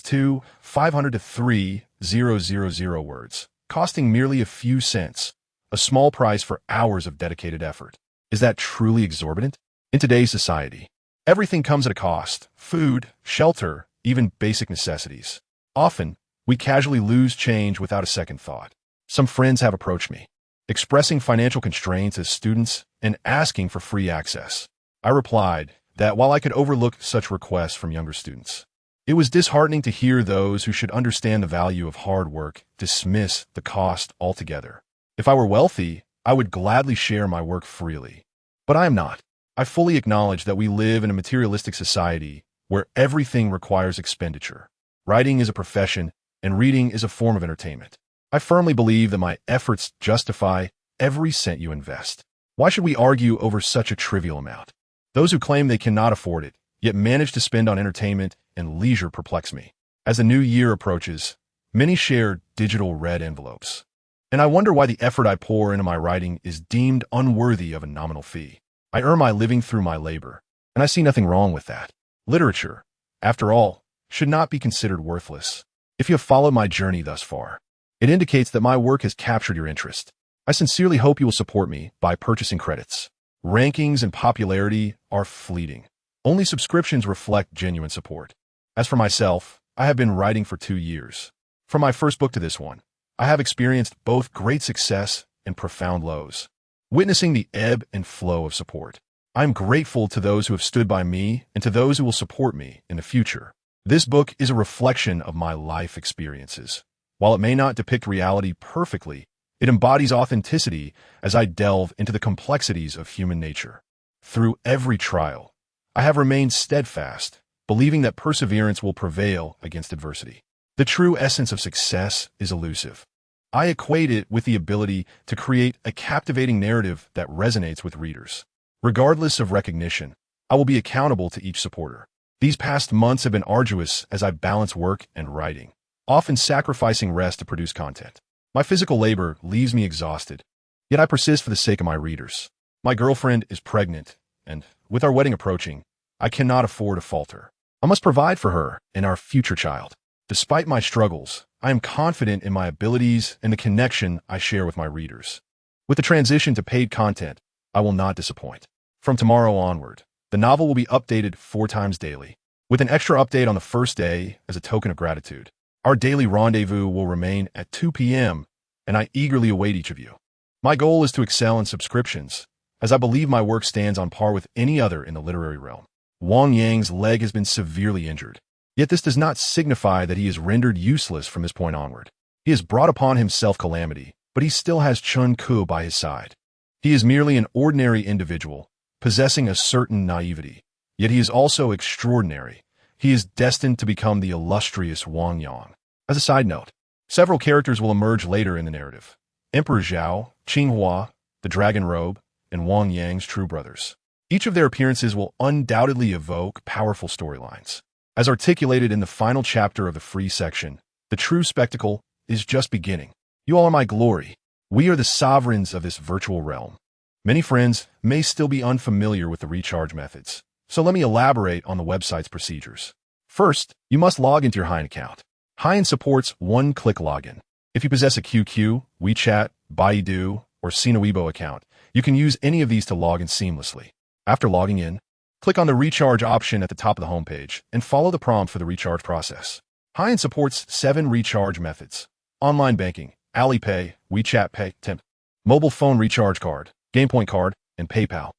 500 to 3,000 words, costing merely a few cents, a small price for hours of dedicated effort. Is that truly exorbitant? In today's society, everything comes at a cost: food, shelter, even basic necessities. Often, we casually lose change without a second thought. Some friends have approached me, expressing financial constraints as students and asking for free access. I replied that while I could overlook such requests from younger students, it was disheartening to hear those who should understand the value of hard work dismiss the cost altogether. If I were wealthy, I would gladly share my work freely. But I am not. I fully acknowledge that we live in a materialistic society where everything requires expenditure. Writing is a profession, and reading is a form of entertainment. I firmly believe that my efforts justify every cent you invest. Why should we argue over such a trivial amount? Those who claim they cannot afford it, yet manage to spend on entertainment and leisure perplex me. As the new year approaches, many share digital red envelopes. And I wonder why the effort I pour into my writing is deemed unworthy of a nominal fee. I earn my living through my labor, and I see nothing wrong with that. Literature, after all, should not be considered worthless. If you have followed my journey thus far, it indicates that my work has captured your interest. I sincerely hope you will support me by purchasing credits. Rankings and popularity are fleeting. Only subscriptions reflect genuine support. As for myself, I have been writing for 2 years. From my first book to this one, I have experienced both great success and profound lows, witnessing the ebb and flow of support. I am grateful to those who have stood by me and to those who will support me in the future. This book is a reflection of my life experiences. While it may not depict reality perfectly, it embodies authenticity as I delve into the complexities of human nature. Through every trial, I have remained steadfast, believing that perseverance will prevail against adversity. The true essence of success is elusive. I equate it with the ability to create a captivating narrative that resonates with readers. Regardless of recognition, I will be accountable to each supporter. These past months have been arduous as I balance work and writing, often sacrificing rest to produce content. My physical labor leaves me exhausted, yet I persist for the sake of my readers. My girlfriend is pregnant, and with our wedding approaching, I cannot afford to falter. I must provide for her and our future child. Despite my struggles, I am confident in my abilities and the connection I share with my readers. With the transition to paid content, I will not disappoint. From tomorrow onward, the novel will be updated 4 times daily, with an extra update on the first day as a token of gratitude. Our daily rendezvous will remain at 2 p.m., and I eagerly await each of you. My goal is to excel in subscriptions, as I believe my work stands on par with any other in the literary realm. Wang Yang's leg has been severely injured, yet this does not signify that he is rendered useless from this point onward. He has brought upon himself calamity, but he still has Chun Ku by his side. He is merely an ordinary individual, possessing a certain naivety, yet he is also extraordinary. He is destined to become the illustrious Wang Yang. As a side note, several characters will emerge later in the narrative. Emperor Zhao, Qinghua, the Dragon Robe, and Wang Yang's true brothers. Each of their appearances will undoubtedly evoke powerful storylines. As articulated in the final chapter of the free section, the true spectacle is just beginning. You all are my glory. We are the sovereigns of this virtual realm. Many friends may still be unfamiliar with the recharge methods, so let me elaborate on the website's procedures. First, you must log into your Hine account. Hine supports one-click login. If you possess a QQ, WeChat, Baidu, or Sina Weibo account, you can use any of these to log in seamlessly. After logging in, click on the recharge option at the top of the homepage and follow the prompt for the recharge process. Hine supports 7 recharge methods: online banking, Alipay, WeChat Pay, Temp, mobile phone recharge card, GamePoint card, and PayPal.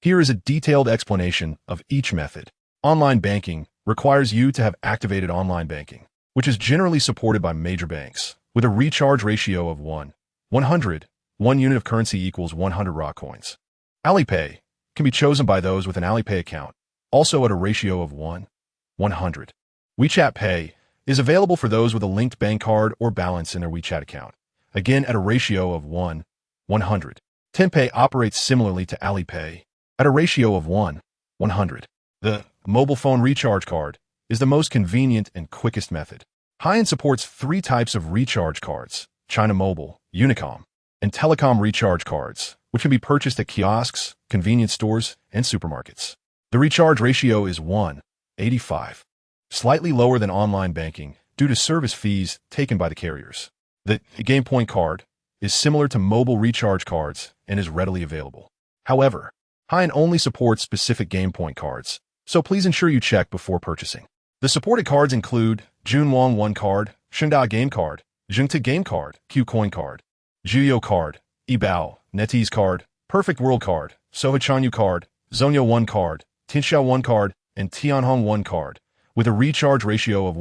Here is a detailed explanation of each method. Online banking requires you to have activated online banking, which is generally supported by major banks, with a recharge ratio of 100. 1 unit of currency equals 100 raw coins. Alipay can be chosen by those with an Alipay account, also at a ratio of 100. WeChat Pay is available for those with a linked bank card or balance in their WeChat account, again at a ratio of 100. Tenpay operates similarly to Alipay, at a ratio of 100. The mobile phone recharge card is the most convenient and quickest method. Hine supports 3 types of recharge cards: China Mobile, Unicom, and Telecom recharge cards, which can be purchased at kiosks, convenience stores, and supermarkets. The recharge ratio is 1:85, slightly lower than online banking due to service fees taken by the carriers. The GamePoint card is similar to mobile recharge cards and is readily available. However, Hine only supports specific GamePoint cards, so please ensure you check before purchasing. The supported cards include Junwang 1 card, Shenda Game card, Jungta Game card, Qcoin card, Juyo card, Ibao, NetEase card, Perfect World card, Sohachanyu card, Zonyo 1 card, Tinxiao 1 card, and Tianhong 1 card, with a recharge ratio of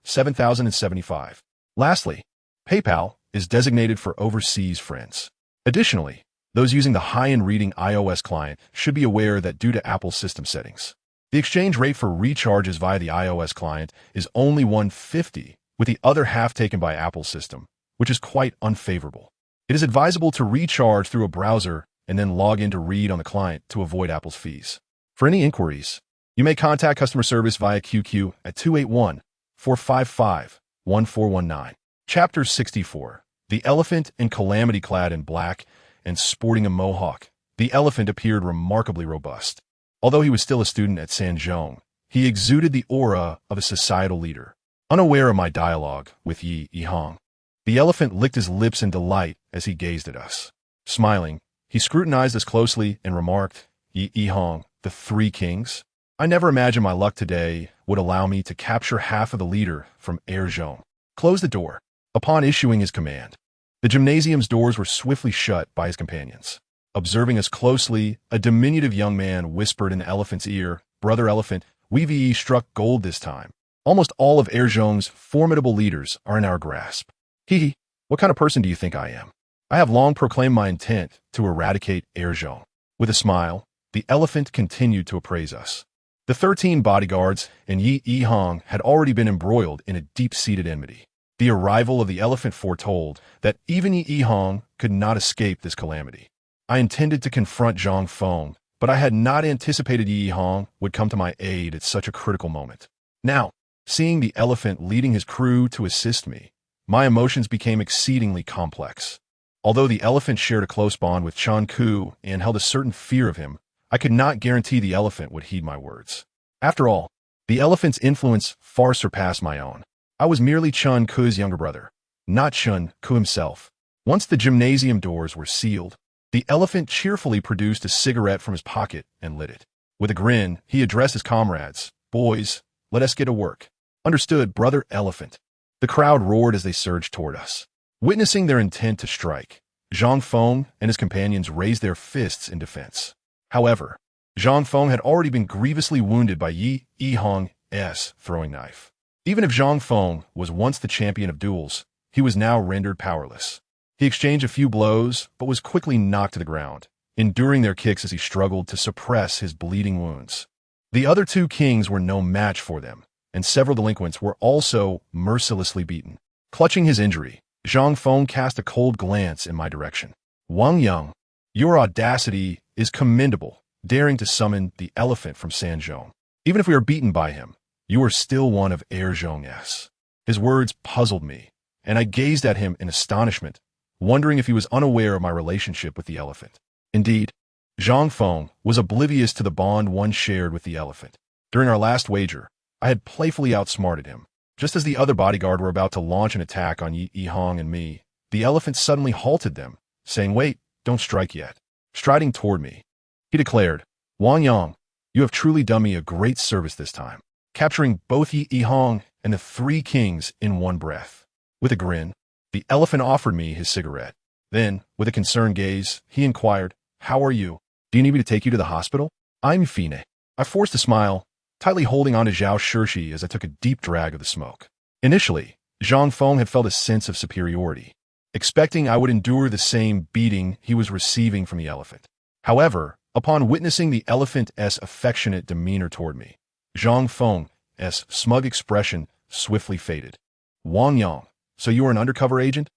7,075. Lastly, PayPal is designated for overseas friends. Additionally, those using the Hine Reading iOS client should be aware that due to Apple's system settings, the exchange rate for recharges via the iOS client is only 150, with the other half taken by Apple's system, which is quite unfavorable. It is advisable to recharge through a browser and then log in to read on the client to avoid Apple's fees. For any inquiries, you may contact customer service via QQ at 281-455-1419. Chapter 64. The Elephant in Calamity. Clad in black and sporting a mohawk, the elephant appeared remarkably robust. Although he was still a student at Sanzhong, he exuded the aura of a societal leader. Unaware of my dialogue with Yi Yihong, the elephant licked his lips in delight as he gazed at us. Smiling, he scrutinized us closely and remarked, "Yi Yihong, the 3 kings? I never imagined my luck today would allow me to capture half of the leader from Erzhong. Close the door." Upon issuing his command, the gymnasium's doors were swiftly shut by his companions. Observing us closely, a diminutive young man whispered in the elephant's ear, "Brother Elephant, we've struck gold this time. Almost all of Erzhong's formidable leaders are in our grasp." "Hee, what kind of person do you think I am? I have long proclaimed my intent to eradicate Erzhong." With a smile, the elephant continued to appraise us. The 13 bodyguards and Yi Yihong had already been embroiled in a deep-seated enmity. The arrival of the elephant foretold that even Yi Yihong could not escape this calamity. I intended to confront Zhang Feng, but I had not anticipated Yi Yihong would come to my aid at such a critical moment. Now, seeing the elephant leading his crew to assist me, my emotions became exceedingly complex. Although the elephant shared a close bond with Chan Ku and held a certain fear of him, I could not guarantee the elephant would heed my words. After all, the elephant's influence far surpassed my own. I was merely Chun Ku's younger brother, not Chun Ku himself. Once the gymnasium doors were sealed, the elephant cheerfully produced a cigarette from his pocket and lit it. With a grin, he addressed his comrades. "Boys, let us get to work." "Understood, brother elephant." The crowd roared as they surged toward us. Witnessing their intent to strike, Zhang Feng and his companions raised their fists in defense. However, Zhang Feng had already been grievously wounded by Yi Yihong's throwing knife. Even if Zhang Feng was once the champion of duels, he was now rendered powerless. He exchanged a few blows, but was quickly knocked to the ground, enduring their kicks as he struggled to suppress his bleeding wounds. The other two kings were no match for them, and several delinquents were also mercilessly beaten. Clutching his injury, Zhang Feng cast a cold glance in my direction. "Wang Yang, your audacity is commendable, daring to summon the elephant from Sanzhong. Even if we are beaten by him, you are still one of Zhong's." His words puzzled me, and I gazed at him in astonishment, wondering if he was unaware of my relationship with the elephant. Indeed, Zhang Feng was oblivious to the bond one shared with the elephant. During our last wager, I had playfully outsmarted him. Just as the other bodyguard were about to launch an attack on Yi Yihong and me, the elephant suddenly halted them, saying, "Wait, don't strike yet." Striding toward me, he declared, "Wang Yang, you have truly done me a great service this time, capturing both Yi Yihong and the three kings in one breath." With a grin, the elephant offered me his cigarette. Then, with a concerned gaze, he inquired, "How are you? Do you need me to take you to the hospital?" "I'm fine." I forced a smile, tightly holding on to Zhao Shirshi as I took a deep drag of the smoke. Initially, Zhang Feng had felt a sense of superiority, expecting I would endure the same beating he was receiving from the elephant. However, upon witnessing the elephant's affectionate demeanor toward me, Zhang Feng's smug expression swiftly faded. "Wang Yang, so you are an undercover agent?"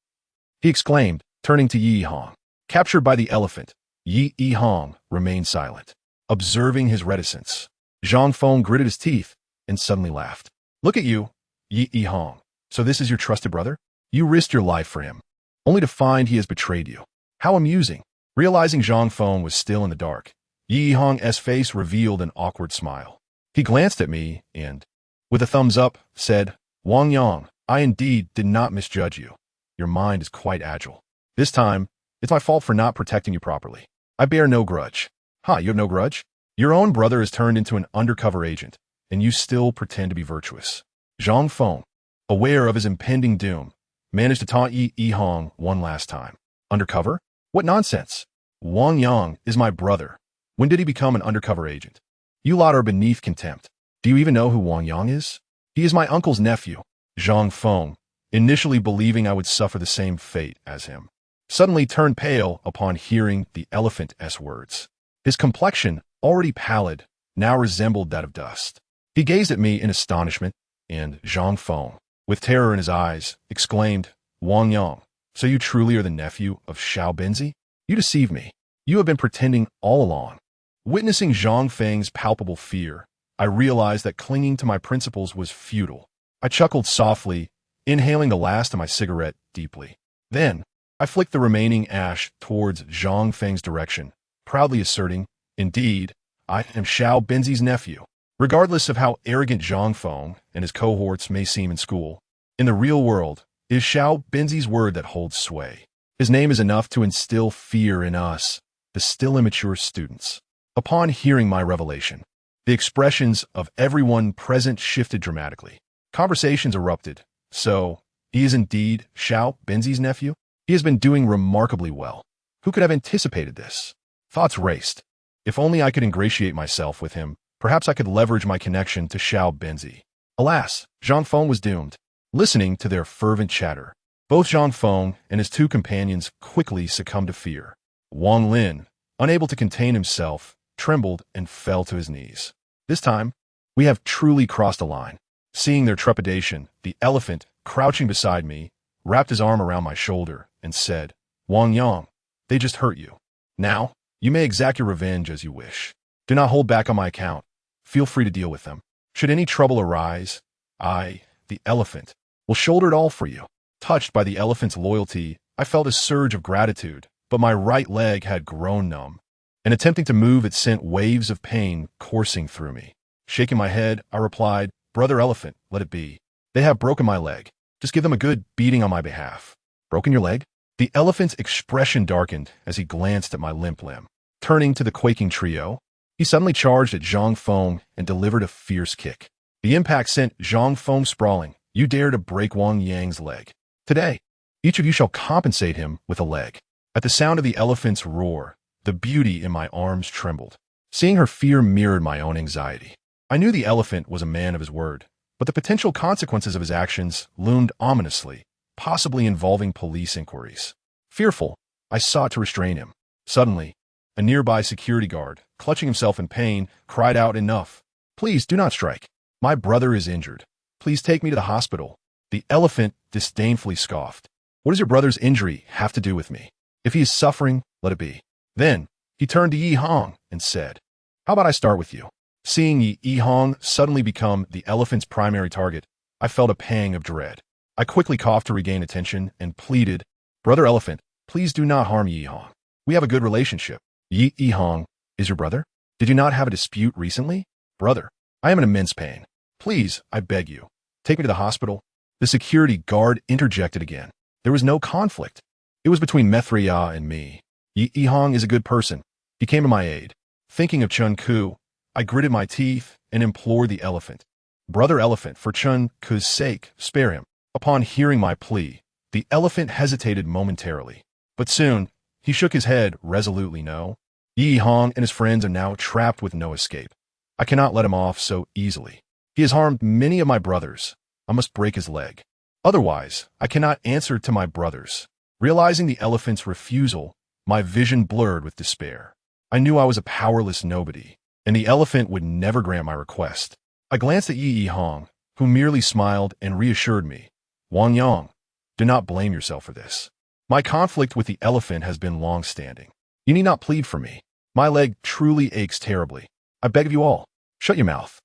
he exclaimed, turning to Yi Yihong. Captured by the elephant, Yi Yihong remained silent, observing his reticence. Zhang Feng gritted his teeth and suddenly laughed. "Look at you, Yi Yihong. So this is your trusted brother? You risked your life for him, only to find he has betrayed you. How amusing." Realizing Zhang Feng was still in the dark, Yi Yihong's face revealed an awkward smile. He glanced at me and, with a thumbs up, said, "Wang Yang, I indeed did not misjudge you. Your mind is quite agile. This time, it's my fault for not protecting you properly. I bear no grudge." "Huh, you have no grudge? Your own brother is turned into an undercover agent, and you still pretend to be virtuous." Zhang Feng, aware of his impending doom, managed to taunt Yi Yihong one last time. "Undercover? What nonsense! Wang Yang is my brother. When did he become an undercover agent? You lot are beneath contempt. Do you even know who Wang Yang is?" "He is my uncle's nephew." Zhang Feng, initially believing I would suffer the same fate as him, suddenly turned pale upon hearing the elephant's words. His complexion, already pallid, now resembled that of dust. He gazed at me in astonishment, and Zhang Feng, with terror in his eyes, exclaimed, "Wang Yang, so you truly are the nephew of Xiao Benzi? You deceived me. You have been pretending all along." Witnessing Zhang Feng's palpable fear, I realized that clinging to my principles was futile. I chuckled softly, inhaling the last of my cigarette deeply. Then, I flicked the remaining ash towards Zhang Feng's direction, proudly asserting, "Indeed, I am Xiao Benzi's nephew." Regardless of how arrogant Zhang Feng and his cohorts may seem in school, in the real world, it is Xiao Benzi's word that holds sway. His name is enough to instill fear in us, the still immature students. Upon hearing my revelation, the expressions of everyone present shifted dramatically. Conversations erupted. "So, he is indeed Xiao Benzi's nephew? He has been doing remarkably well. Who could have anticipated this?" Thoughts raced. If only I could ingratiate myself with him, perhaps I could leverage my connection to Xiao Benzi. Alas, Zhang Feng was doomed. Listening to their fervent chatter, both Zhang Feng and his two companions quickly succumbed to fear. Wang Lin, unable to contain himself, trembled and fell to his knees. This time, we have truly crossed a line. Seeing their trepidation, the elephant, crouching beside me, wrapped his arm around my shoulder and said, "Wang Yang, they just hurt you. Now, you may exact your revenge as you wish. Do not hold back on my account. Feel free to deal with them. Should any trouble arise, I, the elephant, will shoulder it all for you." Touched by the elephant's loyalty, I felt a surge of gratitude, but my right leg had grown numb, and attempting to move it sent waves of pain coursing through me. Shaking my head, I replied, "Brother Elephant, let it be. They have broken my leg. Just give them a good beating on my behalf." "Broken your leg?" The elephant's expression darkened as he glanced at my limp limb. Turning to the quaking trio, he suddenly charged at Zhang Feng and delivered a fierce kick. The impact sent Zhang Feng sprawling. "You dare to break Wang Yang's leg. Today, each of you shall compensate him with a leg." At the sound of the elephant's roar, the beauty in my arms trembled. Seeing her fear mirrored my own anxiety. I knew the elephant was a man of his word, but the potential consequences of his actions loomed ominously, possibly involving police inquiries. Fearful, I sought to restrain him. Suddenly, a nearby security guard, clutching himself in pain, cried out, "Enough! Please do not strike. My brother is injured. Please take me to the hospital." The elephant disdainfully scoffed. "What does your brother's injury have to do with me? If he is suffering, let it be." Then, he turned to Yi Hong and said, "How about I start with you?" Seeing Yi Hong suddenly become the elephant's primary target, I felt a pang of dread. I quickly coughed to regain attention and pleaded, "Brother Elephant, please do not harm Yi Hong. We have a good relationship." "Yi Hong is your brother? Did you not have a dispute recently?" "Brother, I am in immense pain. Please, I beg you, take me to the hospital." The security guard interjected again. "There was no conflict. It was between Methriya and me. Yi Hong is a good person. He came to my aid." Thinking of Chun Ku, I gritted my teeth and implored the elephant, "Brother Elephant, for Chun Ku's sake, spare him." Upon hearing my plea, the elephant hesitated momentarily, but soon he shook his head resolutely. "No. Yi Hong and his friends are now trapped with no escape. I cannot let him off so easily. He has harmed many of my brothers. I must break his leg. Otherwise, I cannot answer to my brothers." Realizing the elephant's refusal, my vision blurred with despair. I knew I was a powerless nobody, and the elephant would never grant my request. I glanced at Yi Hong, who merely smiled and reassured me. "Wang Yang, do not blame yourself for this. My conflict with the elephant has been long-standing. You need not plead for me. My leg truly aches terribly. I beg of you all, shut your mouth."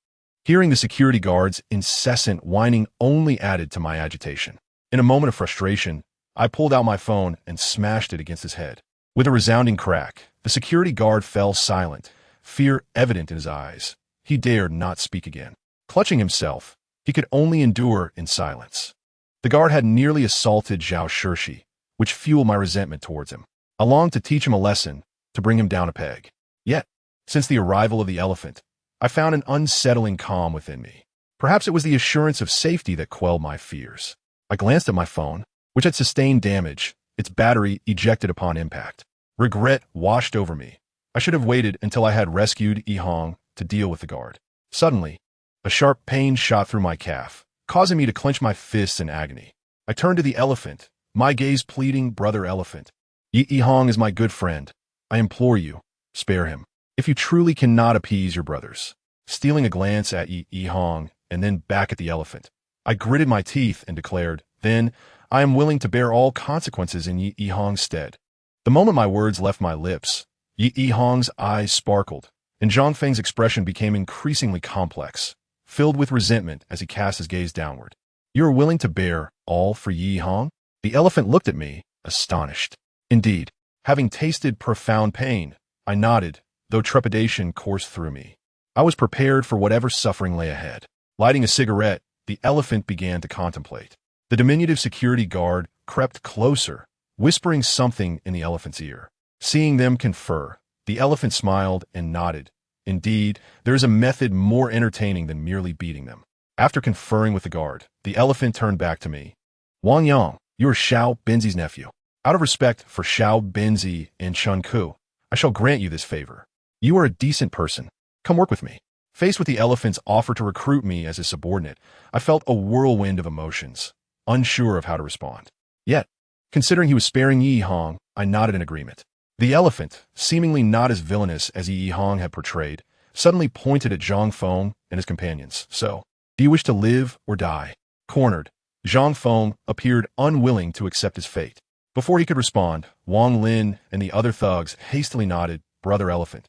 Hearing the security guard's incessant whining only added to my agitation. In a moment of frustration, I pulled out my phone and smashed it against his head. With a resounding crack, the security guard fell silent, fear evident in his eyes. He dared not speak again. Clutching himself, he could only endure in silence. The guard had nearly assaulted Zhao Shirshi, which fueled my resentment towards him. I longed to teach him a lesson, to bring him down a peg. Yet, since the arrival of the elephant, I found an unsettling calm within me. Perhaps it was the assurance of safety that quelled my fears. I glanced at my phone, which had sustained damage, its battery ejected upon impact. Regret washed over me. I should have waited until I had rescued Yi Hong to deal with the guard. Suddenly, a sharp pain shot through my calf, causing me to clench my fists in agony. I turned to the elephant, my gaze pleading, "Brother Elephant, Yi Hong is my good friend. I implore you, spare him. If you truly cannot appease your brothers." Stealing a glance at Yi Hong and then back at the elephant, I gritted my teeth and declared, "Then I am willing to bear all consequences in Yi Hong's stead." The moment my words left my lips, Yi Hong's eyes sparkled, and Zhang Feng's expression became increasingly complex, filled with resentment as he cast his gaze downward. "You are willing to bear all for Yi Hong?" The elephant looked at me, astonished. Indeed, having tasted profound pain, I nodded, though trepidation coursed through me. I was prepared for whatever suffering lay ahead. Lighting a cigarette, the elephant began to contemplate. The diminutive security guard crept closer, whispering something in the elephant's ear. Seeing them confer, the elephant smiled and nodded. Indeed, there is a method more entertaining than merely beating them. After conferring with the guard, the elephant turned back to me. "Wang Yang, you are Xiao Benzi's nephew. Out of respect for Xiao Benzi and Chun Ku, I shall grant you this favor. You are a decent person. Come work with me." Faced with the elephant's offer to recruit me as his subordinate, I felt a whirlwind of emotions, unsure of how to respond. Yet, considering he was sparing Yi Hong, I nodded in agreement. The elephant, seemingly not as villainous as Yi Hong had portrayed, suddenly pointed at Zhang Feng and his companions. "So, do you wish to live or die?" Cornered, Zhang Feng appeared unwilling to accept his fate. Before he could respond, Wang Lin and the other thugs hastily nodded, "Brother Elephant,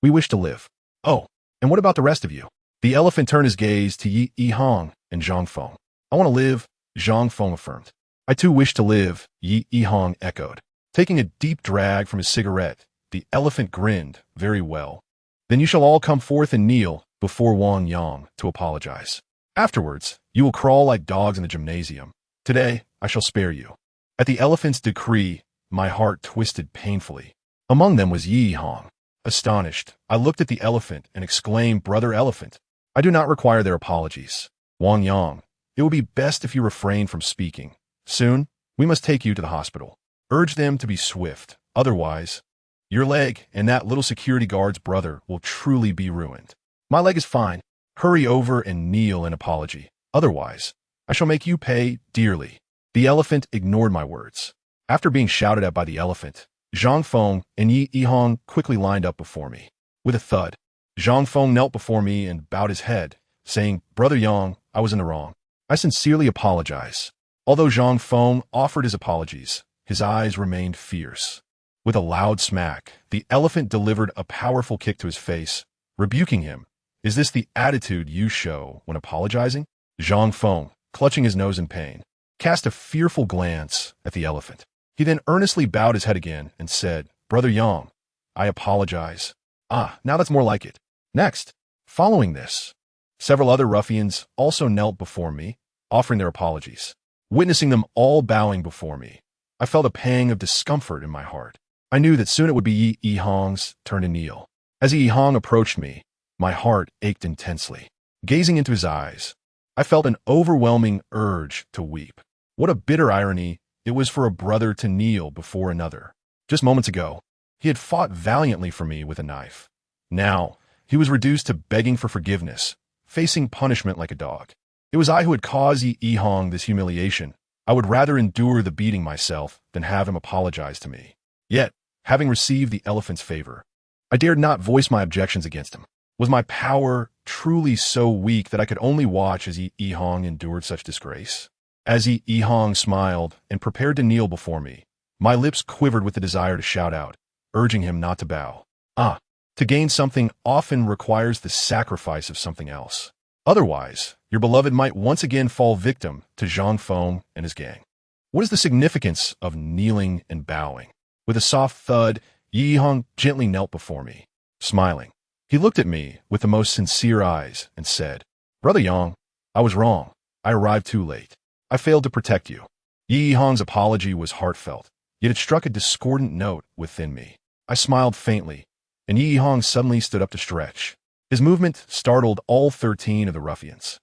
we wish to live." "Oh, and what about the rest of you?" The elephant turned his gaze to Yi Hong and Zhang Feng. "I want to live," Zhang Feng affirmed. "I too wish to live," Yi Hong echoed. Taking a deep drag from his cigarette, the elephant grinned, "Very well. Then you shall all come forth and kneel before Wang Yang to apologize. Afterwards, you will crawl like dogs in the gymnasium. Today, I shall spare you. At the elephant's decree, my heart twisted painfully. Among them was Yi Hong. Astonished, I looked at the elephant and exclaimed, "Brother Elephant, I do not require their apologies. Wang Yang, it will be best if you refrain from speaking. Soon, we must take you to the hospital. Urge them to be swift. Otherwise, your leg and that little security guard's brother will truly be ruined. My leg is fine. Hurry over and kneel in apology. Otherwise, I shall make you pay dearly." The elephant ignored my words. After being shouted at by the elephant, Zhang Feng and Yi Yihong quickly lined up before me. With a thud, Zhang Feng knelt before me and bowed his head, saying, "Brother Yang, I was in the wrong. I sincerely apologize." Although Zhang Feng offered his apologies, his eyes remained fierce. With a loud smack, the elephant delivered a powerful kick to his face, rebuking him. "Is this the attitude you show when apologizing?" Zhang Feng, clutching his nose in pain, cast a fearful glance at the elephant. He then earnestly bowed his head again and said, "Brother Yang, I apologize." "Ah, now that's more like it." Next, following this, several other ruffians also knelt before me, offering their apologies. Witnessing them all bowing before me, I felt a pang of discomfort in my heart. I knew that soon it would be Yi Hong's turn to kneel. As Yi Hong approached me, my heart ached intensely. Gazing into his eyes, I felt an overwhelming urge to weep. What a bitter irony it was for a brother to kneel before another. Just moments ago, he had fought valiantly for me with a knife. Now, he was reduced to begging for forgiveness, facing punishment like a dog. It was I who had caused Yi Hong this humiliation. I would rather endure the beating myself than have him apologize to me. Yet, having received the elephant's favor, I dared not voice my objections against him. Was my power truly so weak that I could only watch as Yi Hong endured such disgrace? As Yi Hong smiled and prepared to kneel before me, my lips quivered with the desire to shout out, urging him not to bow. To gain something often requires the sacrifice of something else. Otherwise, your beloved might once again fall victim to Zhang Feng and his gang. What is the significance of kneeling and bowing? With a soft thud, Yi Hong gently knelt before me. Smiling, he looked at me with the most sincere eyes and said, "Brother Yang, I was wrong. I arrived too late. I failed to protect you." Yi Hong's apology was heartfelt, yet it struck a discordant note within me. I smiled faintly, and Yi Hong suddenly stood up to stretch. His movement startled all 13 of the ruffians.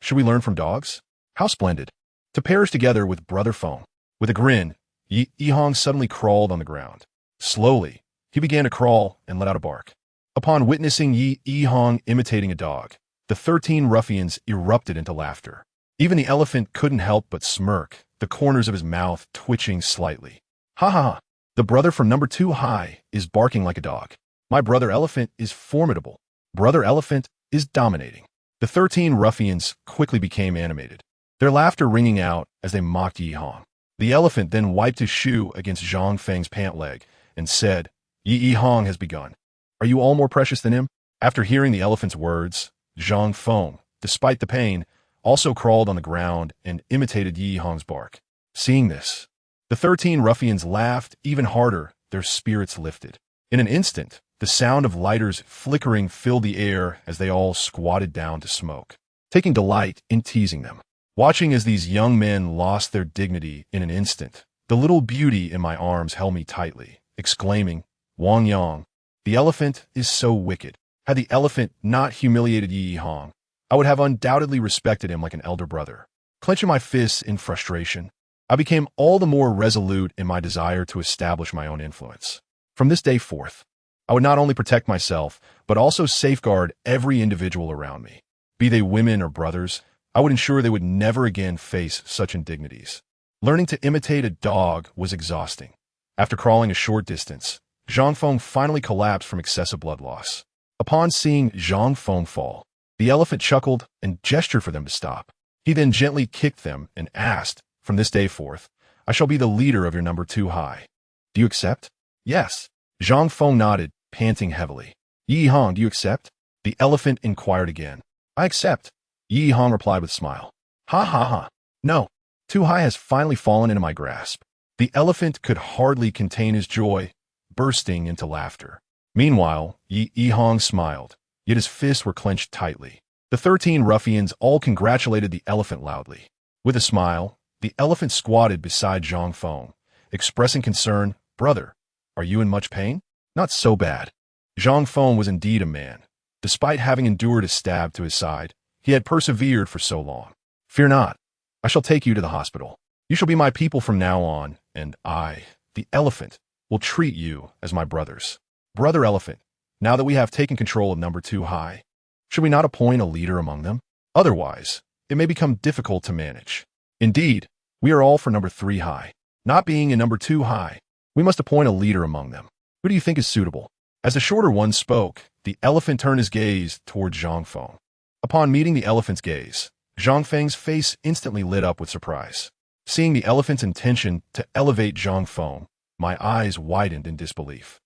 Should we learn from dogs? How splendid. To perish together with Brother Feng. With a grin, Yi Hong suddenly crawled on the ground. Slowly, he began to crawl and let out a bark. Upon witnessing Yi Hong imitating a dog, the 13 ruffians erupted into laughter. Even the elephant couldn't help but smirk, the corners of his mouth twitching slightly. "Ha ha ha, the brother from number 2 high is barking like a dog. My brother elephant is formidable. Brother elephant is dominating." The 13 ruffians quickly became animated, their laughter ringing out as they mocked Yi Hong. The elephant then wiped his shoe against Zhang Feng's pant leg and said, "Yi Hong has begun. Are you all more precious than him?" After hearing the elephant's words, Zhang Feng, despite the pain, also crawled on the ground and imitated Yi Hong's bark. Seeing this, the 13 ruffians laughed even harder, their spirits lifted. In an instant, the sound of lighters flickering filled the air as they all squatted down to smoke, taking delight in teasing them. Watching as these young men lost their dignity in an instant, the little beauty in my arms held me tightly, exclaiming, "Wang Yang, the elephant is so wicked." Had the elephant not humiliated Yi Hong, I would have undoubtedly respected him like an elder brother. Clenching my fists in frustration, I became all the more resolute in my desire to establish my own influence. From this day forth, I would not only protect myself, but also safeguard every individual around me. Be they women or brothers, I would ensure they would never again face such indignities. Learning to imitate a dog was exhausting. After crawling a short distance, Zhang Feng finally collapsed from excessive blood loss. Upon seeing Zhang Feng fall, the elephant chuckled and gestured for them to stop. He then gently kicked them and asked, "From this day forth, I shall be the leader of your number 2 high. Do you accept?" "Yes." Zhang Feng nodded, panting heavily. "Yi Hong, do you accept?" The elephant inquired again. "I accept," Yi Hong replied with a smile. "Ha ha ha. No, 2 high has finally fallen into my grasp." The elephant could hardly contain his joy, bursting into laughter. Meanwhile, Yi Hong smiled, yet his fists were clenched tightly. The 13 ruffians all congratulated the elephant loudly. With a smile, the elephant squatted beside Zhang Feng, expressing concern. "Brother, are you in much pain?" "Not so bad." Zhang Feng was indeed a man. Despite having endured a stab to his side, he had persevered for so long. "Fear not. I shall take you to the hospital. You shall be my people from now on, and I, the elephant, will treat you as my brothers." "Brother Elephant, now that we have taken control of number 2 high, should we not appoint a leader among them? Otherwise, it may become difficult to manage. Indeed, we are all for number 3 high. Not being in number 2 high, we must appoint a leader among them. Who do you think is suitable?" As the shorter one spoke, the elephant turned his gaze toward Zhang Feng. Upon meeting the elephant's gaze, Zhang Feng's face instantly lit up with surprise. Seeing the elephant's intention to elevate Zhang Feng, my eyes widened in disbelief.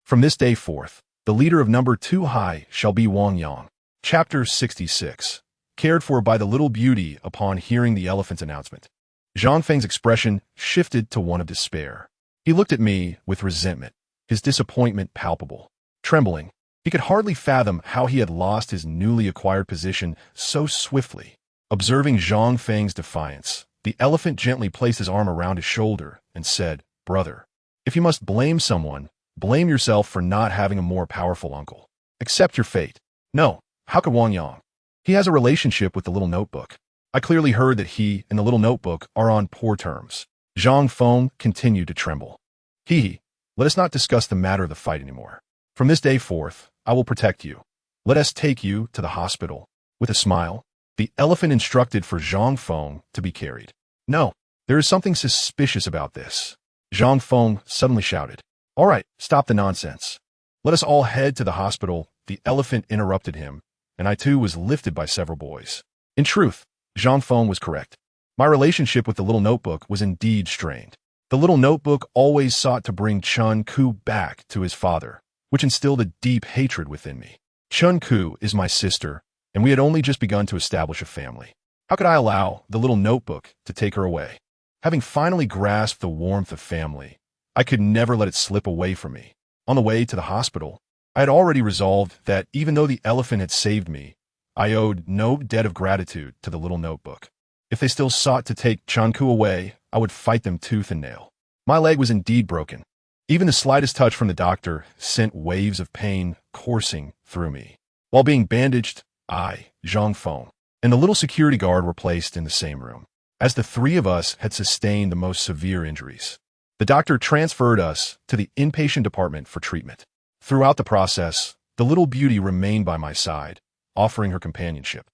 From this day forth, the leader of number 2 high shall be Wang Yang. Chapter 66. Cared for by the little beauty upon hearing the elephant's announcement. Zhang Feng's expression shifted to one of despair. He looked at me with resentment, his disappointment palpable. Trembling, he could hardly fathom how he had lost his newly acquired position so swiftly. Observing Zhang Feng's defiance, the elephant gently placed his arm around his shoulder and said, "Brother, if you must blame someone, blame yourself for not having a more powerful uncle. Accept your fate." "No, how could Wang Yang? He has a relationship with the little notebook. I clearly heard that he and the little notebook are on poor terms." Zhang Feng continued to tremble. Let us not discuss the matter of the fight anymore. From this day forth, I will protect you. Let us take you to the hospital." With a smile, the elephant instructed for Zhang Feng to be carried. "No, there is something suspicious about this," Zhang Feng suddenly shouted. "All right, stop the nonsense. Let us all head to the hospital." The elephant interrupted him, and I too was lifted by several boys. In truth, Zhang Feng was correct. My relationship with the little notebook was indeed strained. The little notebook always sought to bring Chun Ku back to his father, which instilled a deep hatred within me. Chun Ku is my sister, and we had only just begun to establish a family. How could I allow the little notebook to take her away? Having finally grasped the warmth of family, I could never let it slip away from me. On the way to the hospital, I had already resolved that even though the elephant had saved me, I owed no debt of gratitude to the little notebook. If they still sought to take Chun Ku away, I would fight them tooth and nail. My leg was indeed broken. Even the slightest touch from the doctor sent waves of pain coursing through me. While being bandaged, I, Zhang Feng, and the little security guard were placed in the same room, as the 3 of us had sustained the most severe injuries. The doctor transferred us to the inpatient department for treatment. Throughout the process, the little beauty remained by my side, offering her companionship.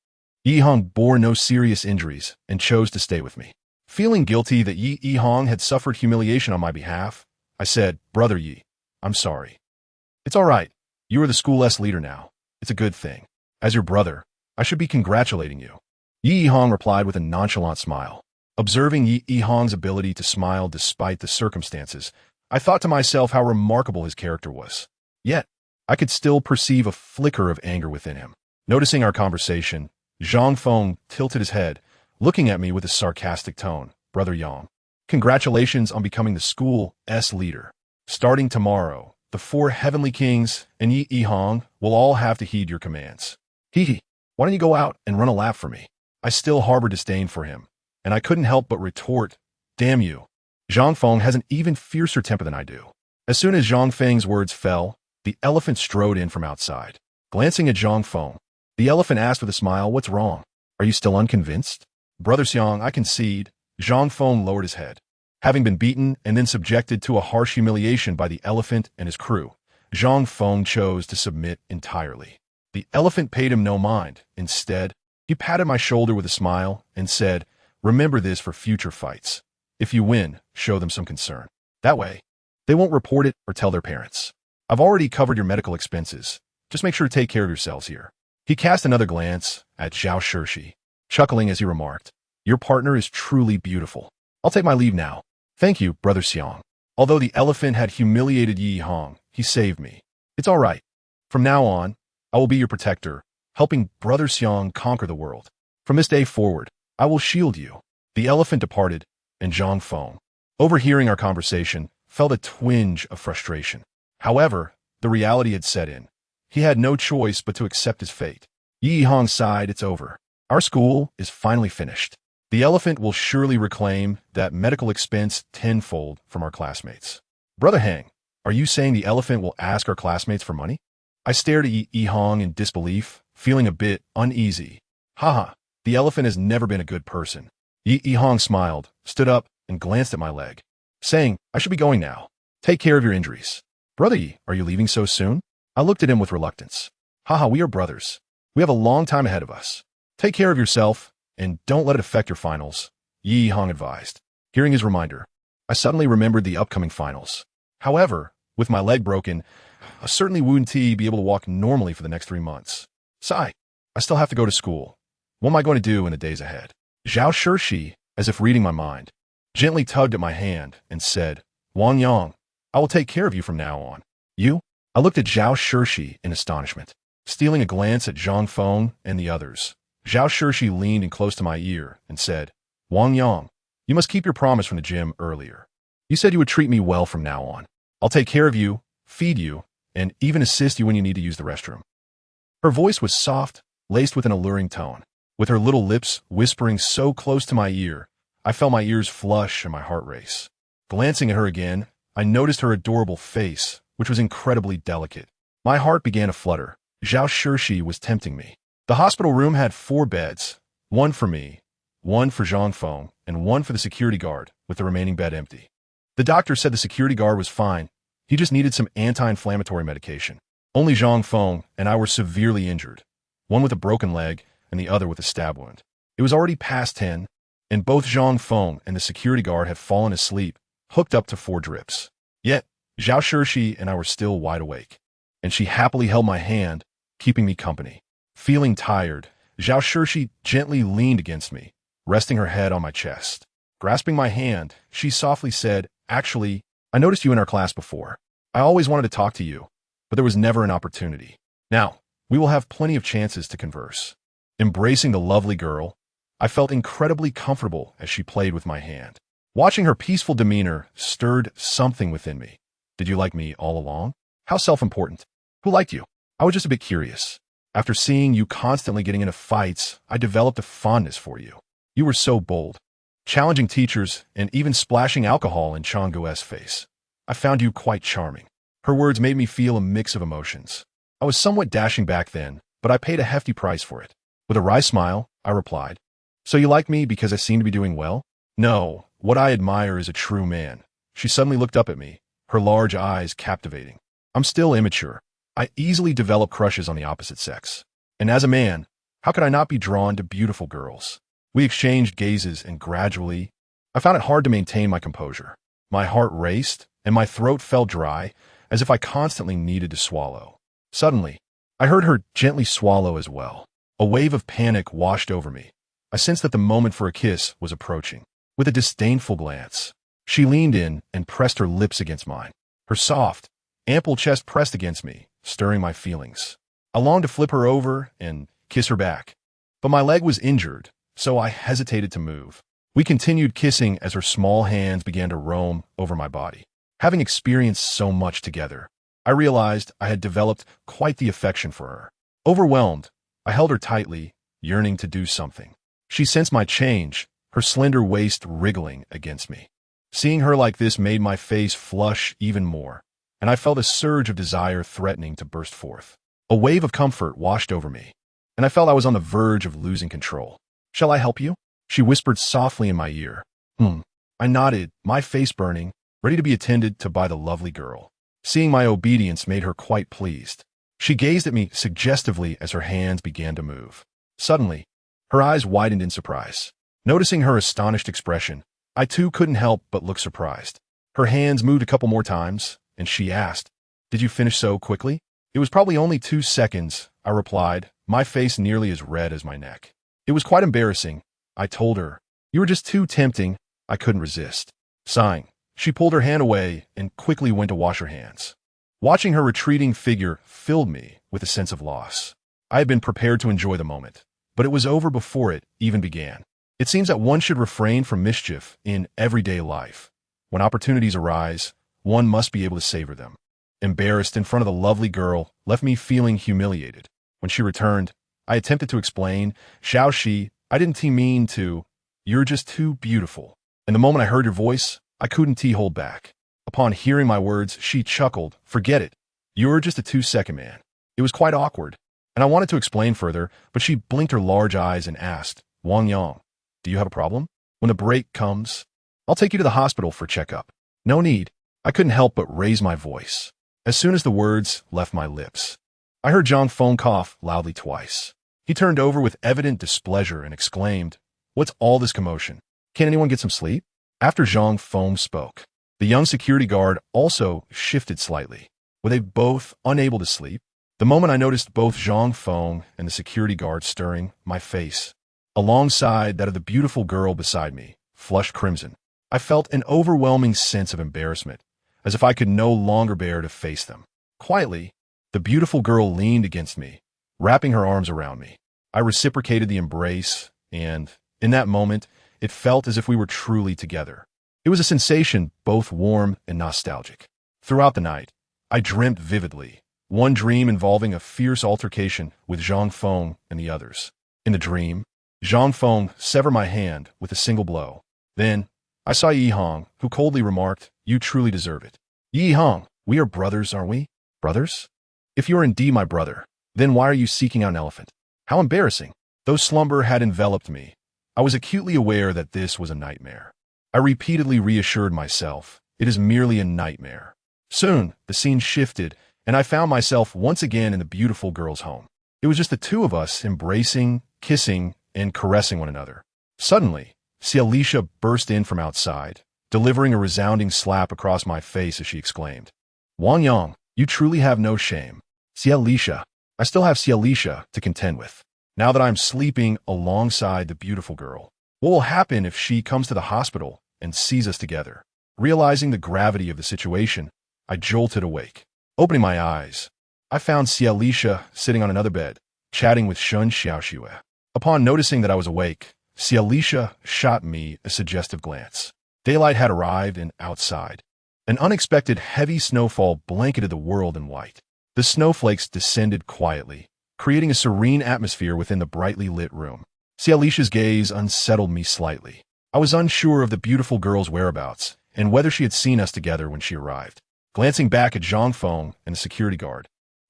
Yi Hong bore no serious injuries and chose to stay with me. Feeling guilty that Yi Hong had suffered humiliation on my behalf, I said, "Brother Yi, I'm sorry." "It's all right. You are the School S leader now. It's a good thing. As your brother, I should be congratulating you." Yi Hong replied with a nonchalant smile. Observing Yi Hong's ability to smile despite the circumstances, I thought to myself how remarkable his character was. Yet, I could still perceive a flicker of anger within him. Noticing our conversation, Zhang Feng tilted his head, looking at me with a sarcastic tone. "Brother Yang, congratulations on becoming the School S leader. Starting tomorrow, the 4 heavenly kings and Yi Hong will all have to heed your commands. Why don't you go out and run a lap for me?" I still harbored disdain for him, and I couldn't help but retort, "Damn you." Zhang Feng has an even fiercer temper than I do. As soon as Zhang Feng's words fell, the elephant strode in from outside. Glancing at Zhang Feng, the elephant asked with a smile, "What's wrong? Are you still unconvinced?" "Brother Xiang, I concede." Zhang Feng lowered his head. Having been beaten and then subjected to a harsh humiliation by the elephant and his crew, Zhang Feng chose to submit entirely. The elephant paid him no mind. Instead, he patted my shoulder with a smile and said, "Remember this for future fights. If you win, show them some concern. That way, they won't report it or tell their parents. I've already covered your medical expenses. Just make sure to take care of yourselves here." He cast another glance at Zhao Shirshi, chuckling as he remarked, "Your partner is truly beautiful. I'll take my leave now." "Thank you, Brother Xiang. Although the elephant had humiliated Yi Hong, he saved me. It's all right. From now on, I will be your protector, helping Brother Xiang conquer the world. From this day forward, I will shield you." The elephant departed, and Zhang Feng, overhearing our conversation, felt a twinge of frustration. However, the reality had set in. He had no choice but to accept his fate. Yi Hong sighed, "It's over. Our school is finally finished. The elephant will surely reclaim that medical expense tenfold from our classmates." "Brother Hang, are you saying the elephant will ask our classmates for money?" I stared at Yi Hong in disbelief, feeling a bit uneasy. "Haha, the elephant has never been a good person." Yi Hong smiled, stood up, and glanced at my leg, saying, "I should be going now. Take care of your injuries." "Brother Yi, are you leaving so soon?" I looked at him with reluctance. "Haha, we are brothers. We have a long time ahead of us. Take care of yourself, and don't let it affect your finals," Yi Hong advised. Hearing his reminder, I suddenly remembered the upcoming finals. However, with my leg broken, I certainly wouldn't be able to walk normally for the next 3 months. Sigh, I still have to go to school. What am I going to do in the days ahead? Zhao Shirshi, as if reading my mind, gently tugged at my hand and said, "Wang Yang, I will take care of you from now on." "You?" I looked at Zhao Shirshi in astonishment. Stealing a glance at Zhang Feng and the others, Zhao Shirshi leaned in close to my ear and said, "Wang Yang, you must keep your promise from the gym earlier. You said you would treat me well from now on. I'll take care of you, feed you, and even assist you when you need to use the restroom." Her voice was soft, laced with an alluring tone. With her little lips whispering so close to my ear, I felt my ears flush and my heart race. Glancing at her again, I noticed her adorable face, which was incredibly delicate. My heart began to flutter. Zhao Shirshi was tempting me. The hospital room had 4 beds, one for me, one for Zhang Feng, and one for the security guard, with the remaining bed empty. The doctor said the security guard was fine. He just needed some anti-inflammatory medication. Only Zhang Feng and I were severely injured, one with a broken leg and the other with a stab wound. It was already past 10, and both Zhang Feng and the security guard had fallen asleep, hooked up to 4 drips. Yet, Zhao Shirshi and I were still wide awake, and she happily held my hand, keeping me company. Feeling tired, Zhao Shirshi gently leaned against me, resting her head on my chest. Grasping my hand, she softly said, "Actually, I noticed you in our class before. I always wanted to talk to you, but there was never an opportunity. Now, we will have plenty of chances to converse." Embracing the lovely girl, I felt incredibly comfortable as she played with my hand. Watching her peaceful demeanor stirred something within me. "Did you like me all along? How self-important. Who liked you?" I was just a bit curious. After seeing you constantly getting into fights, I developed a fondness for you. You were so bold, challenging teachers and even splashing alcohol in Changgu's face. I found you quite charming. Her words made me feel a mix of emotions. I was somewhat dashing back then, but I paid a hefty price for it. With a wry smile, I replied, "So you like me because I seem to be doing well?" "No, what I admire is a true man." She suddenly looked up at me, her large eyes captivating. "I'm still immature. I easily develop crushes on the opposite sex. And as a man, how could I not be drawn to beautiful girls?" We exchanged gazes, and gradually, I found it hard to maintain my composure. My heart raced, and my throat felt dry, as if I constantly needed to swallow. Suddenly, I heard her gently swallow as well. A wave of panic washed over me. I sensed that the moment for a kiss was approaching. With a disdainful glance, she leaned in and pressed her lips against mine. Her soft, ample chest pressed against me, stirring my feelings. I longed to flip her over and kiss her back, but my leg was injured, so I hesitated to move. We continued kissing as her small hands began to roam over my body. Having experienced so much together, I realized I had developed quite the affection for her. Overwhelmed, I held her tightly, yearning to do something. She sensed my change, her slender waist wriggling against me. Seeing her like this made my face flush even more, and I felt a surge of desire threatening to burst forth. A wave of comfort washed over me, and I felt I was on the verge of losing control. "Shall I help you?" she whispered softly in my ear. I nodded, my face burning, ready to be attended to by the lovely girl. Seeing my obedience made her quite pleased. She gazed at me suggestively as her hands began to move. Suddenly, her eyes widened in surprise. Noticing her astonished expression, I too couldn't help but look surprised. Her hands moved a couple more times, and she asked, "Did you finish so quickly?" "It was probably only 2 seconds, I replied, my face nearly as red as my neck. It was quite embarrassing. I told her, "You were just too tempting." I couldn't resist. Sighing, she pulled her hand away and quickly went to wash her hands. Watching her retreating figure filled me with a sense of loss. I had been prepared to enjoy the moment, but it was over before it even began. It seems that one should refrain from mischief in everyday life. When opportunities arise, one must be able to savor them. embarrassed in front of the lovely girl, left me feeling humiliated. When she returned, I attempted to explain, Xiao Shi, I didn't mean to. You're just too beautiful. And the moment I heard your voice, I couldn't hold back. Upon hearing my words, she chuckled, forget it. You're just a 2-second man. It was quite awkward, and I wanted to explain further, but she blinked her large eyes and asked, Wang Yang, do you have a problem? When the break comes, I'll take you to the hospital for a checkup. No need. I couldn't help but raise my voice. As soon as the words left my lips, I heard Zhang Feng cough loudly twice. He turned over with evident displeasure and exclaimed, what's all this commotion? Can't anyone get some sleep? After Zhang Feng spoke, the young security guard also shifted slightly. Were they both unable to sleep? The moment I noticed both Zhang Feng and the security guard stirring, my face, alongside that of the beautiful girl beside me, flushed crimson. I felt an overwhelming sense of embarrassment, as if I could no longer bear to face them. Quietly, the beautiful girl leaned against me, wrapping her arms around me. I reciprocated the embrace, and, in that moment, it felt as if we were truly together. It was a sensation both warm and nostalgic. Throughout the night, I dreamt vividly, one dream involving a fierce altercation with Zhang Feng and the others. In the dream, Zhang Feng severed my hand with a single blow. Then, I saw Yi Hong, who coldly remarked, you truly deserve it. Yi Hong, we are brothers, aren't we? Brothers? If you are indeed my brother, then why are you seeking out an elephant? How embarrassing. Though slumber had enveloped me, I was acutely aware that this was a nightmare. I repeatedly reassured myself, it is merely a nightmare. Soon, the scene shifted, and I found myself once again in the beautiful girl's home. It was just the two of us embracing, kissing, and caressing one another. Suddenly, Xialisha burst in from outside, delivering a resounding slap across my face as she exclaimed, Wang Yang, you truly have no shame. Xialisha, I still have Xialisha to contend with. Now that I'm sleeping alongside the beautiful girl, what will happen if she comes to the hospital and sees us together? Realizing the gravity of the situation, I jolted awake. Opening my eyes, I found Xialisha sitting on another bed, chatting with Shun Xiaoxue. Upon noticing that I was awake, Xialisha shot me a suggestive glance. Daylight had arrived and outside. An unexpected heavy snowfall blanketed the world in white. The snowflakes descended quietly, creating a serene atmosphere within the brightly lit room. Xialisha's gaze unsettled me slightly. I was unsure of the beautiful girl's whereabouts and whether she had seen us together when she arrived. Glancing back at Zhang Feng and the security guard,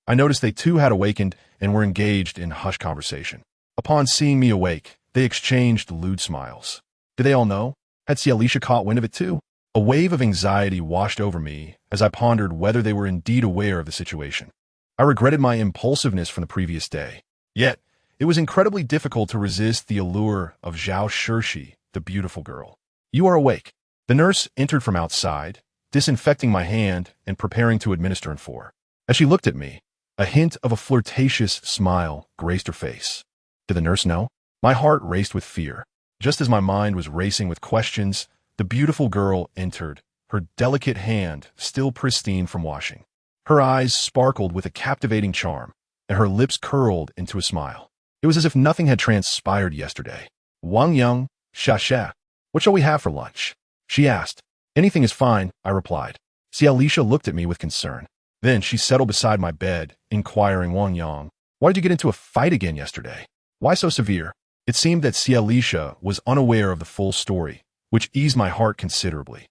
I noticed they too had awakened and were engaged in hushed conversation. Upon seeing me awake, they exchanged lewd smiles. Did they all know? Had Xialisha caught wind of it too? A wave of anxiety washed over me as I pondered whether they were indeed aware of the situation. I regretted my impulsiveness from the previous day. Yet, it was incredibly difficult to resist the allure of Zhao Shirshi, the beautiful girl. You are awake. The nurse entered from outside, disinfecting my hand and preparing to administer N4. As she looked at me, a hint of a flirtatious smile graced her face. Did the nurse know? My heart raced with fear. Just as my mind was racing with questions, the beautiful girl entered, her delicate hand still pristine from washing. Her eyes sparkled with a captivating charm, and her lips curled into a smile. It was as if nothing had transpired yesterday. Wang Yang, Xia, what shall we have for lunch? She asked. Anything is fine, I replied. Xialisha looked at me with concern. Then she settled beside my bed, inquiring Wang Yang, why did you get into a fight again yesterday? Why so severe? It seemed that Xialisha was unaware of the full story, which eased my heart considerably.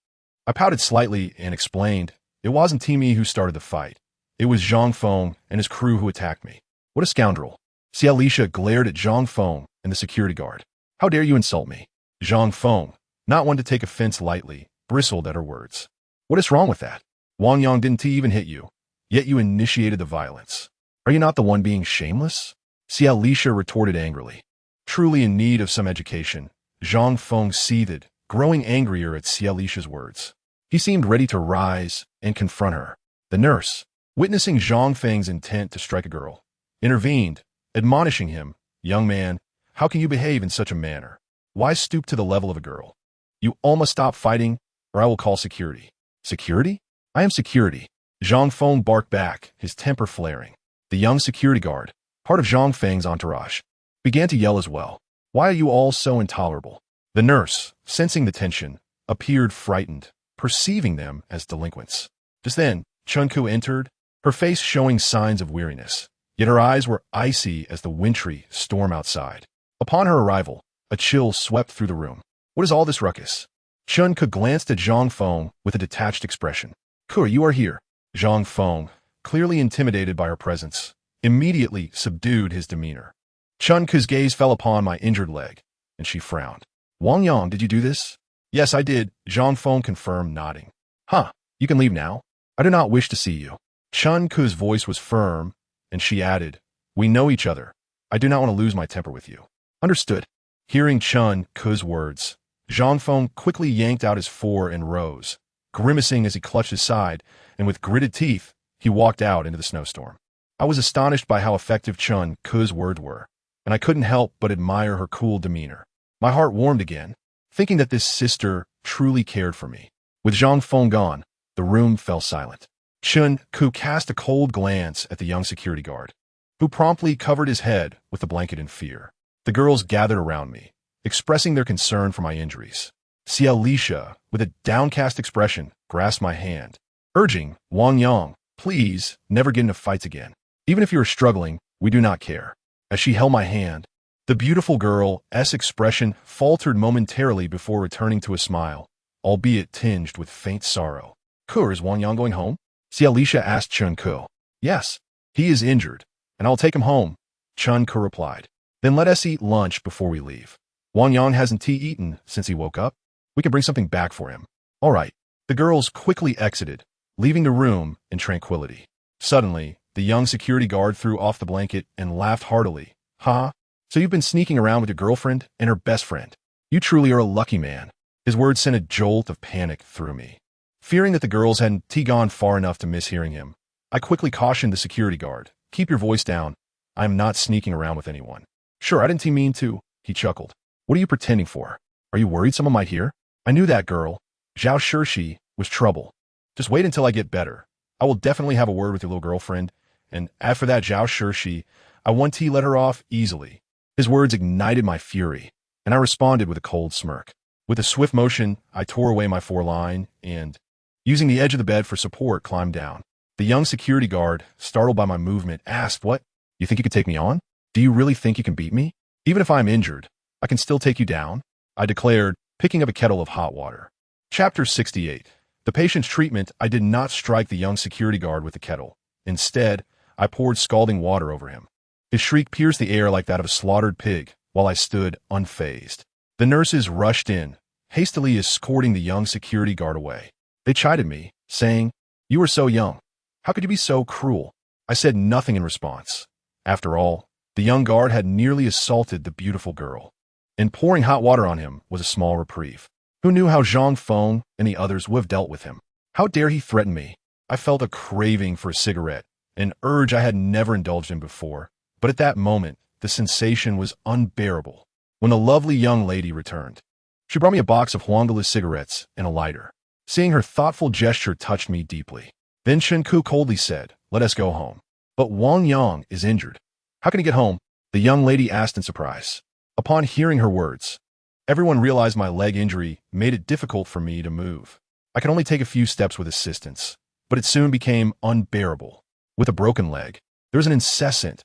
I pouted slightly and explained, it wasn't Timi who started the fight. It was Zhang Feng and his crew who attacked me. What a scoundrel. Xialisha glared at Zhang Feng and the security guard. How dare you insult me? Zhang Feng, not one to take offense lightly, bristled at her words. What is wrong with that? Wang Yang didn't even hit you, yet you initiated the violence. Are you not the one being shameless? Xialisha retorted angrily. Truly in need of some education, Zhang Feng seethed, growing angrier at Xialisha's words. He seemed ready to rise and confront her. The nurse, witnessing Zhang Feng's intent to strike a girl, intervened, admonishing him, young man, how can you behave in such a manner? Why stoop to the level of a girl? You all must stop fighting, or I will call security. Security? I am security. Zhang Feng barked back, his temper flaring. The young security guard, part of Zhang Feng's entourage, began to yell as well. Why are you all so intolerable? The nurse, sensing the tension, appeared frightened, perceiving them as delinquents. Just then, Chunku entered, her face showing signs of weariness, yet her eyes were icy as the wintry storm outside. Upon her arrival, a chill swept through the room. What is all this ruckus? Chunku glanced at Zhang Feng with a detached expression. Ku, you are here. Zhang Feng, clearly intimidated by her presence, immediately subdued his demeanor. Chunku's gaze fell upon my injured leg, and she frowned. Wang Yang, did you do this? Yes, I did, Zhang Feng confirmed, nodding. Huh, you can leave now. I do not wish to see you. Chunku's voice was firm, and she added, we know each other. I do not want to lose my temper with you. Understood. Hearing Chunku's words, Zhang Feng quickly yanked out his four and rose, grimacing as he clutched his side, and with gritted teeth, he walked out into the snowstorm. I was astonished by how effective Chunku's words were, and I couldn't help but admire her cool demeanor. My heart warmed again, thinking that this sister truly cared for me. With Zhang Feng gone, the room fell silent. Chunku cast a cold glance at the young security guard, who promptly covered his head with the blanket in fear. The girls gathered around me, expressing their concern for my injuries. Xiaolisha, with a downcast expression, grasped my hand, urging, Wang Yang, please, never get into fights again. Even if you are struggling, we do not care. As she held my hand, the beautiful girl's expression faltered momentarily before returning to a smile, albeit tinged with faint sorrow. Ku, is Wang Yang going home? Xiaolisha asked Chunku. Yes, he is injured, and I'll take him home, Chunku replied. Then let us eat lunch before we leave. Wang Yang hasn't eaten since he woke up. We can bring something back for him. All right. The girls quickly exited, leaving the room in tranquility. Suddenly, the young security guard threw off the blanket and laughed heartily. Ha! So you've been sneaking around with your girlfriend and her best friend. You truly are a lucky man. His words sent a jolt of panic through me. Fearing that the girls hadn't gone far enough to mishearing him, I quickly cautioned the security guard. Keep your voice down. I am not sneaking around with anyone. Sure, I didn't mean to, he chuckled. What are you pretending for? Are you worried someone might hear? I knew that girl, Zhao Shirshi, was trouble. Just wait until I get better. I will definitely have a word with your little girlfriend, and after that Zhao Shirshi, I want to let her off easily. His words ignited my fury, and I responded with a cold smirk. With a swift motion, I tore away my foreline and, using the edge of the bed for support, climbed down. The young security guard, startled by my movement, asked, What? You think you could take me on? Do you really think you can beat me? Even if I'm injured, I can still take you down, I declared, picking up a kettle of hot water. Chapter 68. The patient's treatment. I did not strike the young security guard with the kettle. Instead, I poured scalding water over him. His shriek pierced the air like that of a slaughtered pig, while I stood unfazed. The nurses rushed in, hastily escorting the young security guard away. They chided me, saying, You were so young. How could you be so cruel? I said nothing in response. After all, the young guard had nearly assaulted the beautiful girl, and pouring hot water on him was a small reprieve. Who knew how Zhang Feng and the others would have dealt with him? How dare he threaten me? I felt a craving for a cigarette, an urge I had never indulged in before, but at that moment, the sensation was unbearable. When the lovely young lady returned, she brought me a box of Huangdala cigarettes and a lighter. Seeing her thoughtful gesture touched me deeply. Then Chunku coldly said, Let us go home. But Wang Yang is injured. How can he get home? The young lady asked in surprise. Upon hearing her words, everyone realized my leg injury made it difficult for me to move. I could only take a few steps with assistance, but it soon became unbearable. With a broken leg, there was an incessant,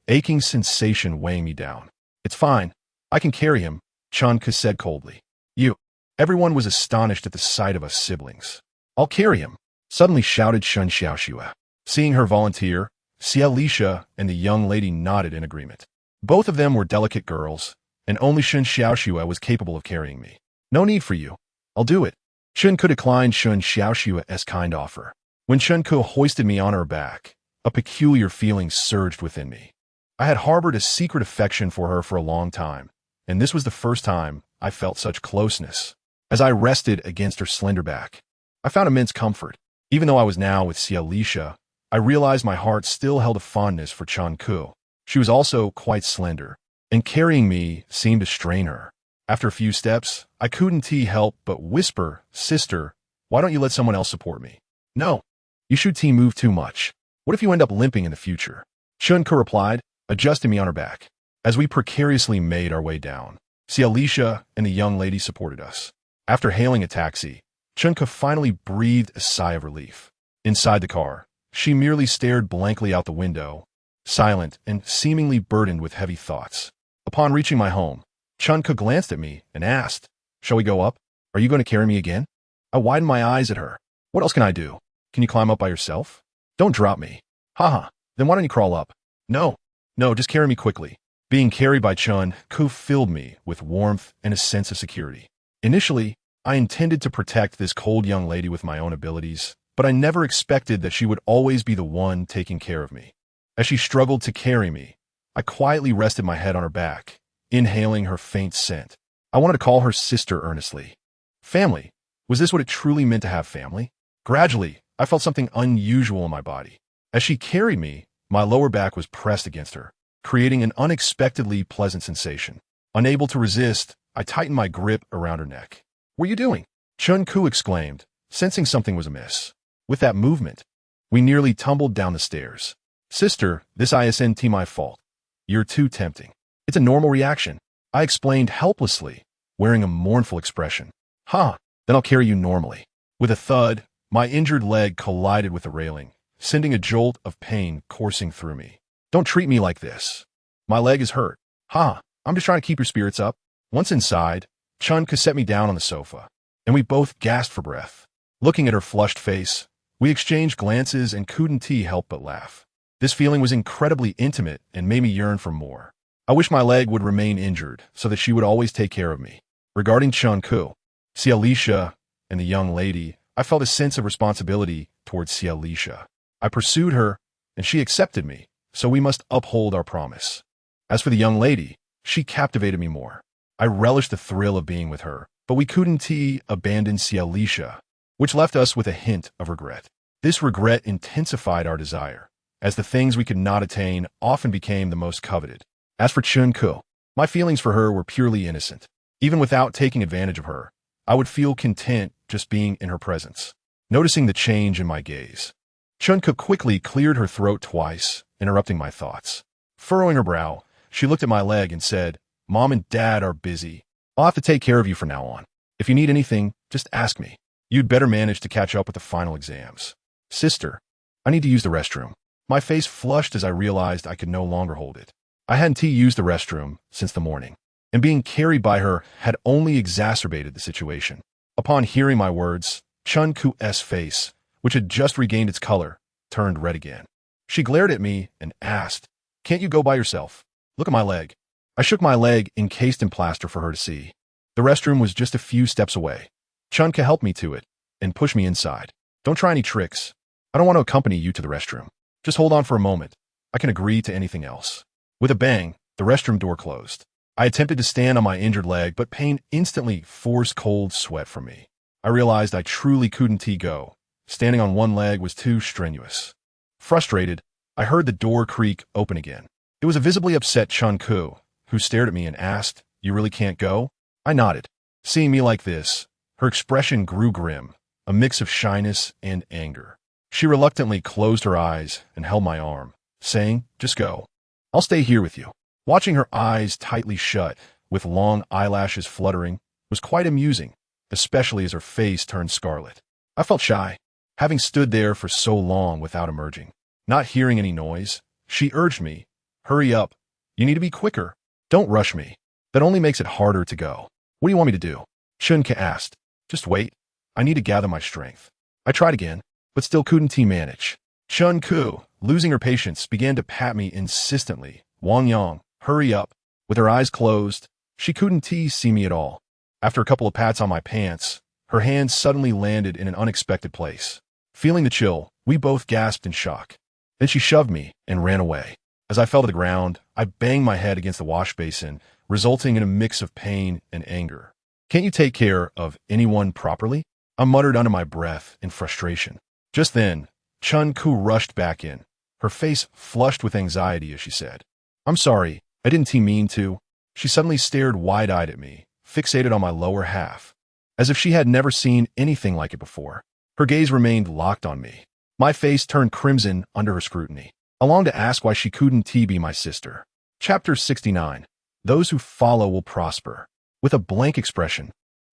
aching sensation weighing me down. It's fine. I can carry him, Chunku said coldly. You. Everyone was astonished at the sight of us siblings. I'll carry him, suddenly shouted Shun Xiaoxue. Seeing her volunteer, Xiaolisha and the young lady nodded in agreement. Both of them were delicate girls, and only Shun Xiaoxue was capable of carrying me. No need for you. I'll do it. Chunku declined Shun Xiaoxue's kind offer. When Chunku hoisted me on her back, a peculiar feeling surged within me. I had harbored a secret affection for her for a long time, and this was the first time I felt such closeness. As I rested against her slender back, I found immense comfort. Even though I was now with Xiaolisha, I realized my heart still held a fondness for Chunku. She was also quite slender, and carrying me seemed to strain her. After a few steps, I couldn't help but whisper, Sister, why don't you let someone else support me? No, you should move too much. What if you end up limping in the future? Chunku replied, adjusting me on her back. As we precariously made our way down, Xiaolisha and the young lady supported us. After hailing a taxi, Chunku finally breathed a sigh of relief. Inside the car, she merely stared blankly out the window, silent and seemingly burdened with heavy thoughts. Upon reaching my home, Chunka glanced at me and asked, "Shall we go up? Are you going to carry me again?" I widened my eyes at her. "What else can I do? Can you climb up by yourself?" "Don't drop me." "Haha, then why don't you crawl up?" "No, no, just carry me quickly." Being carried by Chun Ku filled me with warmth and a sense of security. Initially, I intended to protect this cold young lady with my own abilities, but I never expected that she would always be the one taking care of me. As she struggled to carry me, I quietly rested my head on her back, inhaling her faint scent. I wanted to call her sister earnestly. Family. Was this what it truly meant to have family? Gradually, I felt something unusual in my body. As she carried me, my lower back was pressed against her, creating an unexpectedly pleasant sensation. Unable to resist, I tightened my grip around her neck. "What are you doing?" Chun Ku exclaimed, sensing something was amiss. With that movement, we nearly tumbled down the stairs. "Sister, this isn't my fault. You're too tempting." "It's a normal reaction," I explained helplessly, wearing a mournful expression. "Huh, then I'll carry you normally." With a thud, my injured leg collided with the railing, sending a jolt of pain coursing through me. "Don't treat me like this. My leg is hurt." "Ha, I'm just trying to keep your spirits up." Once inside, Chunka set me down on the sofa, and we both gasped for breath. Looking at her flushed face, we exchanged glances and couldn't help but laugh. This feeling was incredibly intimate and made me yearn for more. I wish my leg would remain injured so that she would always take care of me. Regarding Chunku, Cialisha, and the young lady, I felt a sense of responsibility towards Cialisha. I pursued her, and she accepted me, so we must uphold our promise. As for the young lady, she captivated me more. I relished the thrill of being with her, but we couldn't abandon Cialisha, which left us with a hint of regret. This regret intensified our desire, as the things we could not attain often became the most coveted. As for Chunku, my feelings for her were purely innocent. Even without taking advantage of her, I would feel content just being in her presence. Noticing the change in my gaze, Chunku quickly cleared her throat twice, interrupting my thoughts. Furrowing her brow, she looked at my leg and said, "Mom and Dad are busy. I'll have to take care of you from now on. If you need anything, just ask me. You'd better manage to catch up with the final exams." "Sister, I need to use the restroom." My face flushed as I realized I could no longer hold it. I hadn't used the restroom since the morning, and being carried by her had only exacerbated the situation. Upon hearing my words, Chun-Ku's face, which had just regained its color, turned red again. She glared at me and asked, "Can't you go by yourself? Look at my leg." I shook my leg encased in plaster for her to see. The restroom was just a few steps away. Chunka helped me to it and pushed me inside. "Don't try any tricks. I don't want to accompany you to the restroom. Just hold on for a moment. I can agree to anything else." With a bang, the restroom door closed. I attempted to stand on my injured leg, but pain instantly forced cold sweat from me. I realized I truly couldn't go. Standing on one leg was too strenuous. Frustrated, I heard the door creak open again. It was a visibly upset Chun-Ku, who stared at me and asked, "You really can't go?" I nodded. Seeing me like this, her expression grew grim, a mix of shyness and anger. She reluctantly closed her eyes and held my arm, saying, "Just go. I'll stay here with you." Watching her eyes tightly shut, with long eyelashes fluttering, was quite amusing, especially as her face turned scarlet. I felt shy, having stood there for so long without emerging. Not hearing any noise, she urged me, "Hurry up. You need to be quicker. Don't rush me. That only makes it harder to go." "What do you want me to do?" Chunka asked. "Just wait. I need to gather my strength." I tried again, but still couldn't manage. Chun-Ku, losing her patience, began to pat me insistently. "Wang Yang, hurry up." With her eyes closed, she couldn't see me at all. After a couple of pats on my pants, her hand suddenly landed in an unexpected place. Feeling the chill, we both gasped in shock. Then she shoved me and ran away. As I fell to the ground, I banged my head against the wash basin, resulting in a mix of pain and anger. "Can't you take care of anyone properly?" I muttered under my breath in frustration. Just then, Chun-Ku rushed back in, her face flushed with anxiety as she said, "I'm sorry, I didn't mean to." She suddenly stared wide-eyed at me, fixated on my lower half, as if she had never seen anything like it before. Her gaze remained locked on me. My face turned crimson under her scrutiny. I longed to ask why she couldn't be my sister. Chapter 69. Those who follow will prosper. With a blank expression,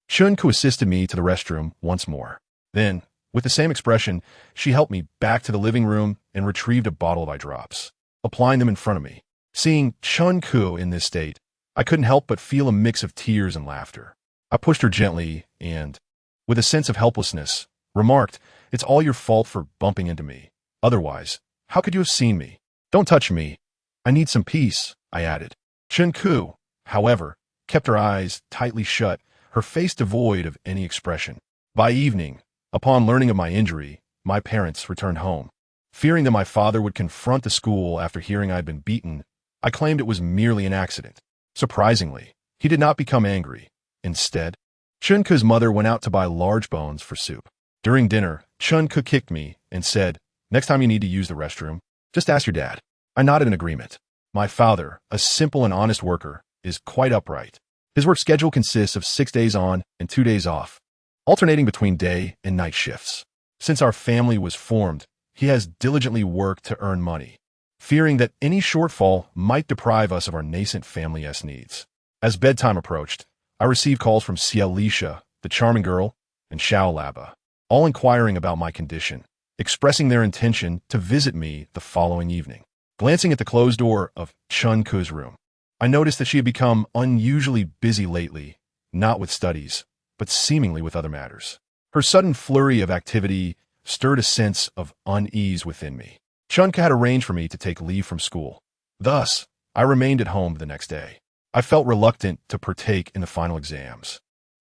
Chun-Ku assisted me to the restroom once more. Then, With the same expression, she helped me back to the living room and retrieved a bottle of eye drops, applying them in front of me. Seeing Chun-Koo in this state, I couldn't help but feel a mix of tears and laughter. I pushed her gently and, with a sense of helplessness, remarked, "It's all your fault for bumping into me. Otherwise, how could you have seen me? Don't touch me. I need some peace," I added. Chun-Koo, however, kept her eyes tightly shut, her face devoid of any expression. By evening, upon learning of my injury, my parents returned home. Fearing that my father would confront the school after hearing I had been beaten, I claimed it was merely an accident. Surprisingly, he did not become angry. Instead, Chun-Koo's mother went out to buy large bones for soup. During dinner, Chun-Koo kicked me and said, "Next time you need to use the restroom, just ask your dad." I nodded in agreement. My father, a simple and honest worker, is quite upright. His work schedule consists of 6 days on and 2 days off, alternating between day and night shifts. Since our family was formed, he has diligently worked to earn money, fearing that any shortfall might deprive us of our nascent family-esque needs. As bedtime approached, I received calls from Xiaolisha, the charming girl, and Xiao Laba, all inquiring about my condition, expressing their intention to visit me the following evening. Glancing at the closed door of Chun-Koo's room, I noticed that she had become unusually busy lately, not with studies, but seemingly with other matters. Her sudden flurry of activity stirred a sense of unease within me. Chun-Koo had arranged for me to take leave from school. Thus, I remained at home the next day. I felt reluctant to partake in the final exams.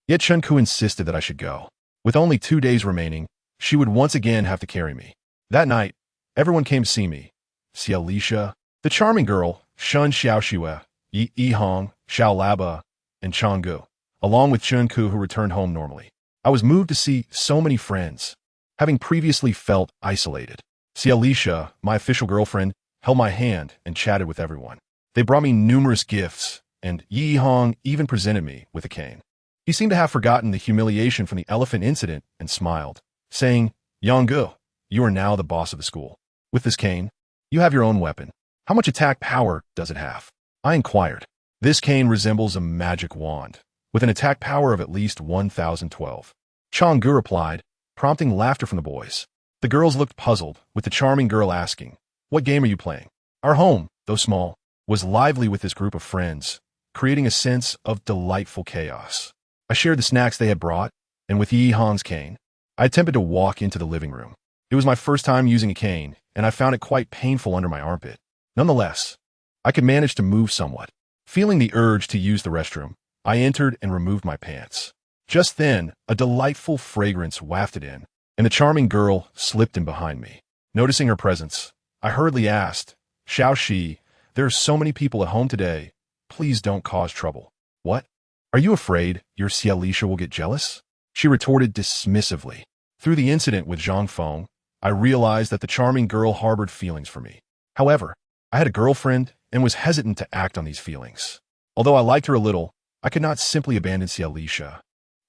Yet Chun-Koo insisted that I should go. With only 2 days remaining, she would once again have to carry me. That night, everyone came to see me. Xiaolisha, the charming girl, Shun Xiaoxue, Yi Hong, Xiao Laba, and Changgu, along with Chun-Koo, who returned home normally. I was moved to see so many friends, having previously felt isolated. Xiaolisha, my official girlfriend, held my hand and chatted with everyone. They brought me numerous gifts, and Yi Hong even presented me with a cane. He seemed to have forgotten the humiliation from the elephant incident and smiled, saying, "Yanggu, you are now the boss of the school. With this cane, you have your own weapon. How much attack power does it have?" I inquired. "This cane resembles a magic wand, with an attack power of at least 1012. Changgu replied, prompting laughter from the boys. The girls looked puzzled, with the charming girl asking, "What game are you playing?" Our home, though small, was lively with this group of friends, creating a sense of delightful chaos. I shared the snacks they had brought, and with Yi Hong's cane, I attempted to walk into the living room. It was my first time using a cane, and I found it quite painful under my armpit. Nonetheless, I could manage to move somewhat. Feeling the urge to use the restroom, I entered and removed my pants. Just then, a delightful fragrance wafted in, and the charming girl slipped in behind me. Noticing her presence, I hurriedly asked, "Xiao Shi, there are so many people at home today. Please don't cause trouble." "What? Are you afraid your Xiaolisha will get jealous?" She retorted dismissively. Through the incident with Zhang Feng, I realized that the charming girl harbored feelings for me. However, I had a girlfriend and was hesitant to act on these feelings. Although I liked her a little, I could not simply abandon Xiaolisha,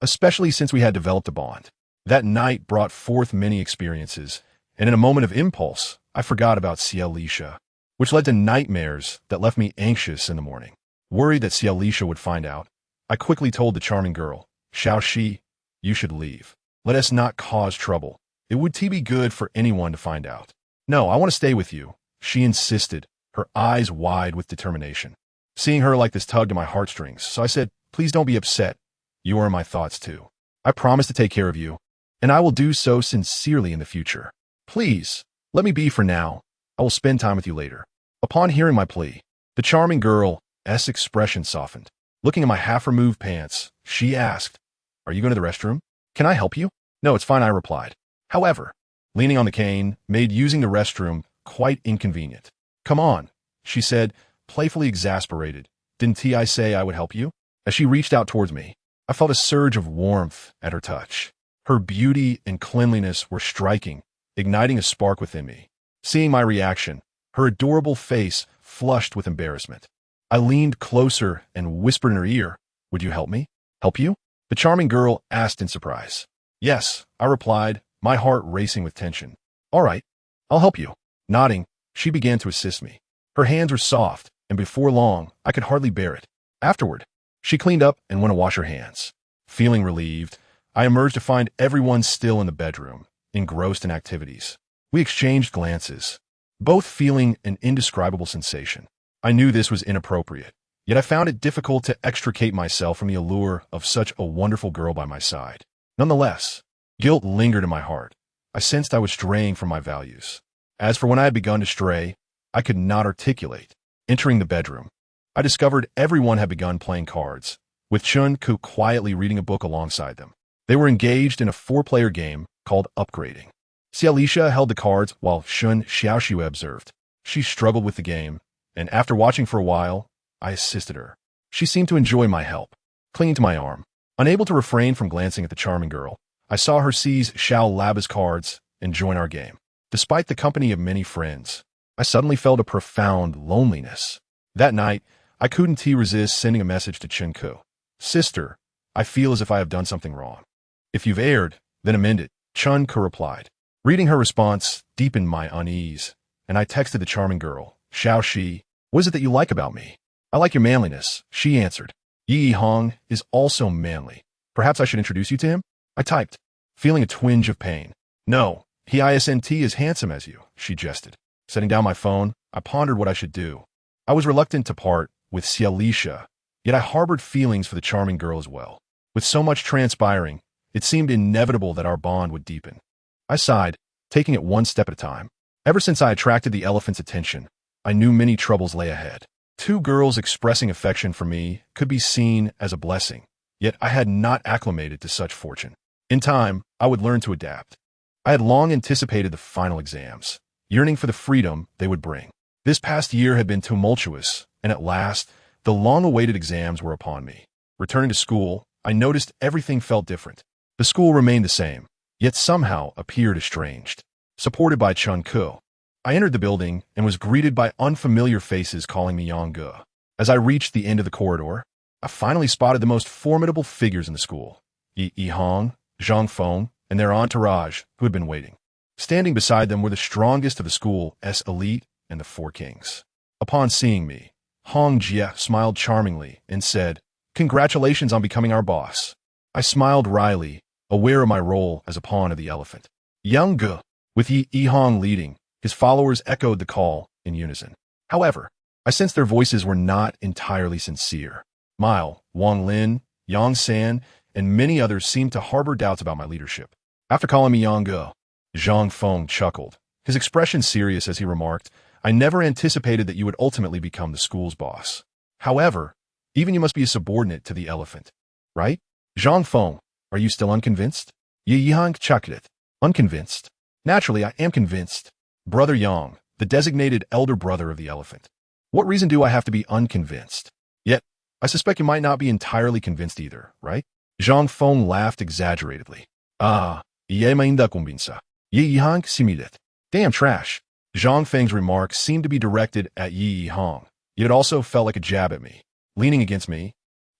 especially since we had developed a bond. That night brought forth many experiences, and in a moment of impulse, I forgot about Xiaolisha, which led to nightmares that left me anxious in the morning. Worried that Xiaolisha would find out, I quickly told the charming girl, "Xiao Shi, you should leave. Let us not cause trouble. It would be good for anyone to find out." "No, I want to stay with you," she insisted, her eyes wide with determination. Seeing her like this tugged at my heartstrings, so I said, "Please don't be upset. You are in my thoughts too. I promise to take care of you, and I will do so sincerely in the future. Please, let me be for now. I will spend time with you later." Upon hearing my plea, the charming girl's expression softened. Looking at my half-removed pants, she asked, "Are you going to the restroom? Can I help you?" "No, it's fine," I replied. However, leaning on the cane made using the restroom quite inconvenient. "Come on," she said, playfully exasperated. "Didn't I say I would help you?" As she reached out towards me, I felt a surge of warmth at her touch. Her beauty and cleanliness were striking, igniting a spark within me. Seeing my reaction, her adorable face flushed with embarrassment. I leaned closer and whispered in her ear, "Would you help me?" "Help you?" the charming girl asked in surprise. "Yes," I replied, my heart racing with tension. "All right, I'll help you." Nodding, she began to assist me. Her hands were soft, and before long, I could hardly bear it. Afterward, she cleaned up and went to wash her hands. Feeling relieved, I emerged to find everyone still in the bedroom, engrossed in activities. We exchanged glances, both feeling an indescribable sensation. I knew this was inappropriate, yet I found it difficult to extricate myself from the allure of such a wonderful girl by my side. Nonetheless, guilt lingered in my heart. I sensed I was straying from my values. As for when I had begun to stray, I could not articulate. Entering the bedroom, I discovered everyone had begun playing cards, with Chun-Ku quietly reading a book alongside them. They were engaged in a four-player game called Upgrading. Xialisha held the cards while Shun Xiaoxue observed. She struggled with the game, and after watching for a while, I assisted her. She seemed to enjoy my help, clinging to my arm. Unable to refrain from glancing at the charming girl, I saw her seize Xiao Laba's cards and join our game. Despite the company of many friends, I suddenly felt a profound loneliness. That night, I couldn't resist sending a message to Chun-Ku. Sister, I feel as if I have done something wrong. If you've erred, then amend it, Chun-Ku replied. Reading her response deepened my unease, and I texted the charming girl, Xiao Shi, what is it that you like about me? I like your manliness, she answered. Yi Hong is also manly. Perhaps I should introduce you to him? I typed, feeling a twinge of pain. No, he isn't as handsome as you, she jested. Setting down my phone, I pondered what I should do. I was reluctant to part with Xialisha, yet I harbored feelings for the charming girl as well. With so much transpiring, it seemed inevitable that our bond would deepen. I sighed, taking it one step at a time. Ever since I attracted the elephant's attention, I knew many troubles lay ahead. Two girls expressing affection for me could be seen as a blessing, yet I had not acclimated to such fortune. In time, I would learn to adapt. I had long anticipated the final exams, yearning for the freedom they would bring. This past year had been tumultuous, and at last, the long-awaited exams were upon me. Returning to school, I noticed everything felt different. The school remained the same, yet somehow appeared estranged. Supported by Chun-Ku, I entered the building and was greeted by unfamiliar faces calling me Yang-Ge. As I reached the end of the corridor, I finally spotted the most formidable figures in the school, Yi Hong, Zhang Feng, and their entourage, who had been waiting. Standing beside them were the strongest of the school's elite and the Four Kings. Upon seeing me, Hong Jie smiled charmingly and said, "Congratulations on becoming our boss." I smiled wryly, aware of my role as a pawn of the elephant. Yang-Ge, with Yi Hong leading, his followers echoed the call in unison. However, I sensed their voices were not entirely sincere. Mile, Wang Lin, Yang San, and many others seemed to harbor doubts about my leadership. After calling me Yang-Ge, Zhang Feng chuckled, his expression serious as he remarked, "I never anticipated that you would ultimately become the school's boss. However, even you must be a subordinate to the elephant, right?" Zhang Feng, are you still unconvinced? Yi Hong chuckled. Unconvinced? Naturally, I am convinced. Brother Yang, the designated elder brother of the elephant. What reason do I have to be unconvinced? Yet, I suspect you might not be entirely convinced either, right? Zhang Feng laughed exaggeratedly. Ah, ye mainda convinsa. Yi Hong similet. Damn trash. Zhang Feng's remarks seemed to be directed at Yi Hong, yet it also felt like a jab at me. Leaning against me,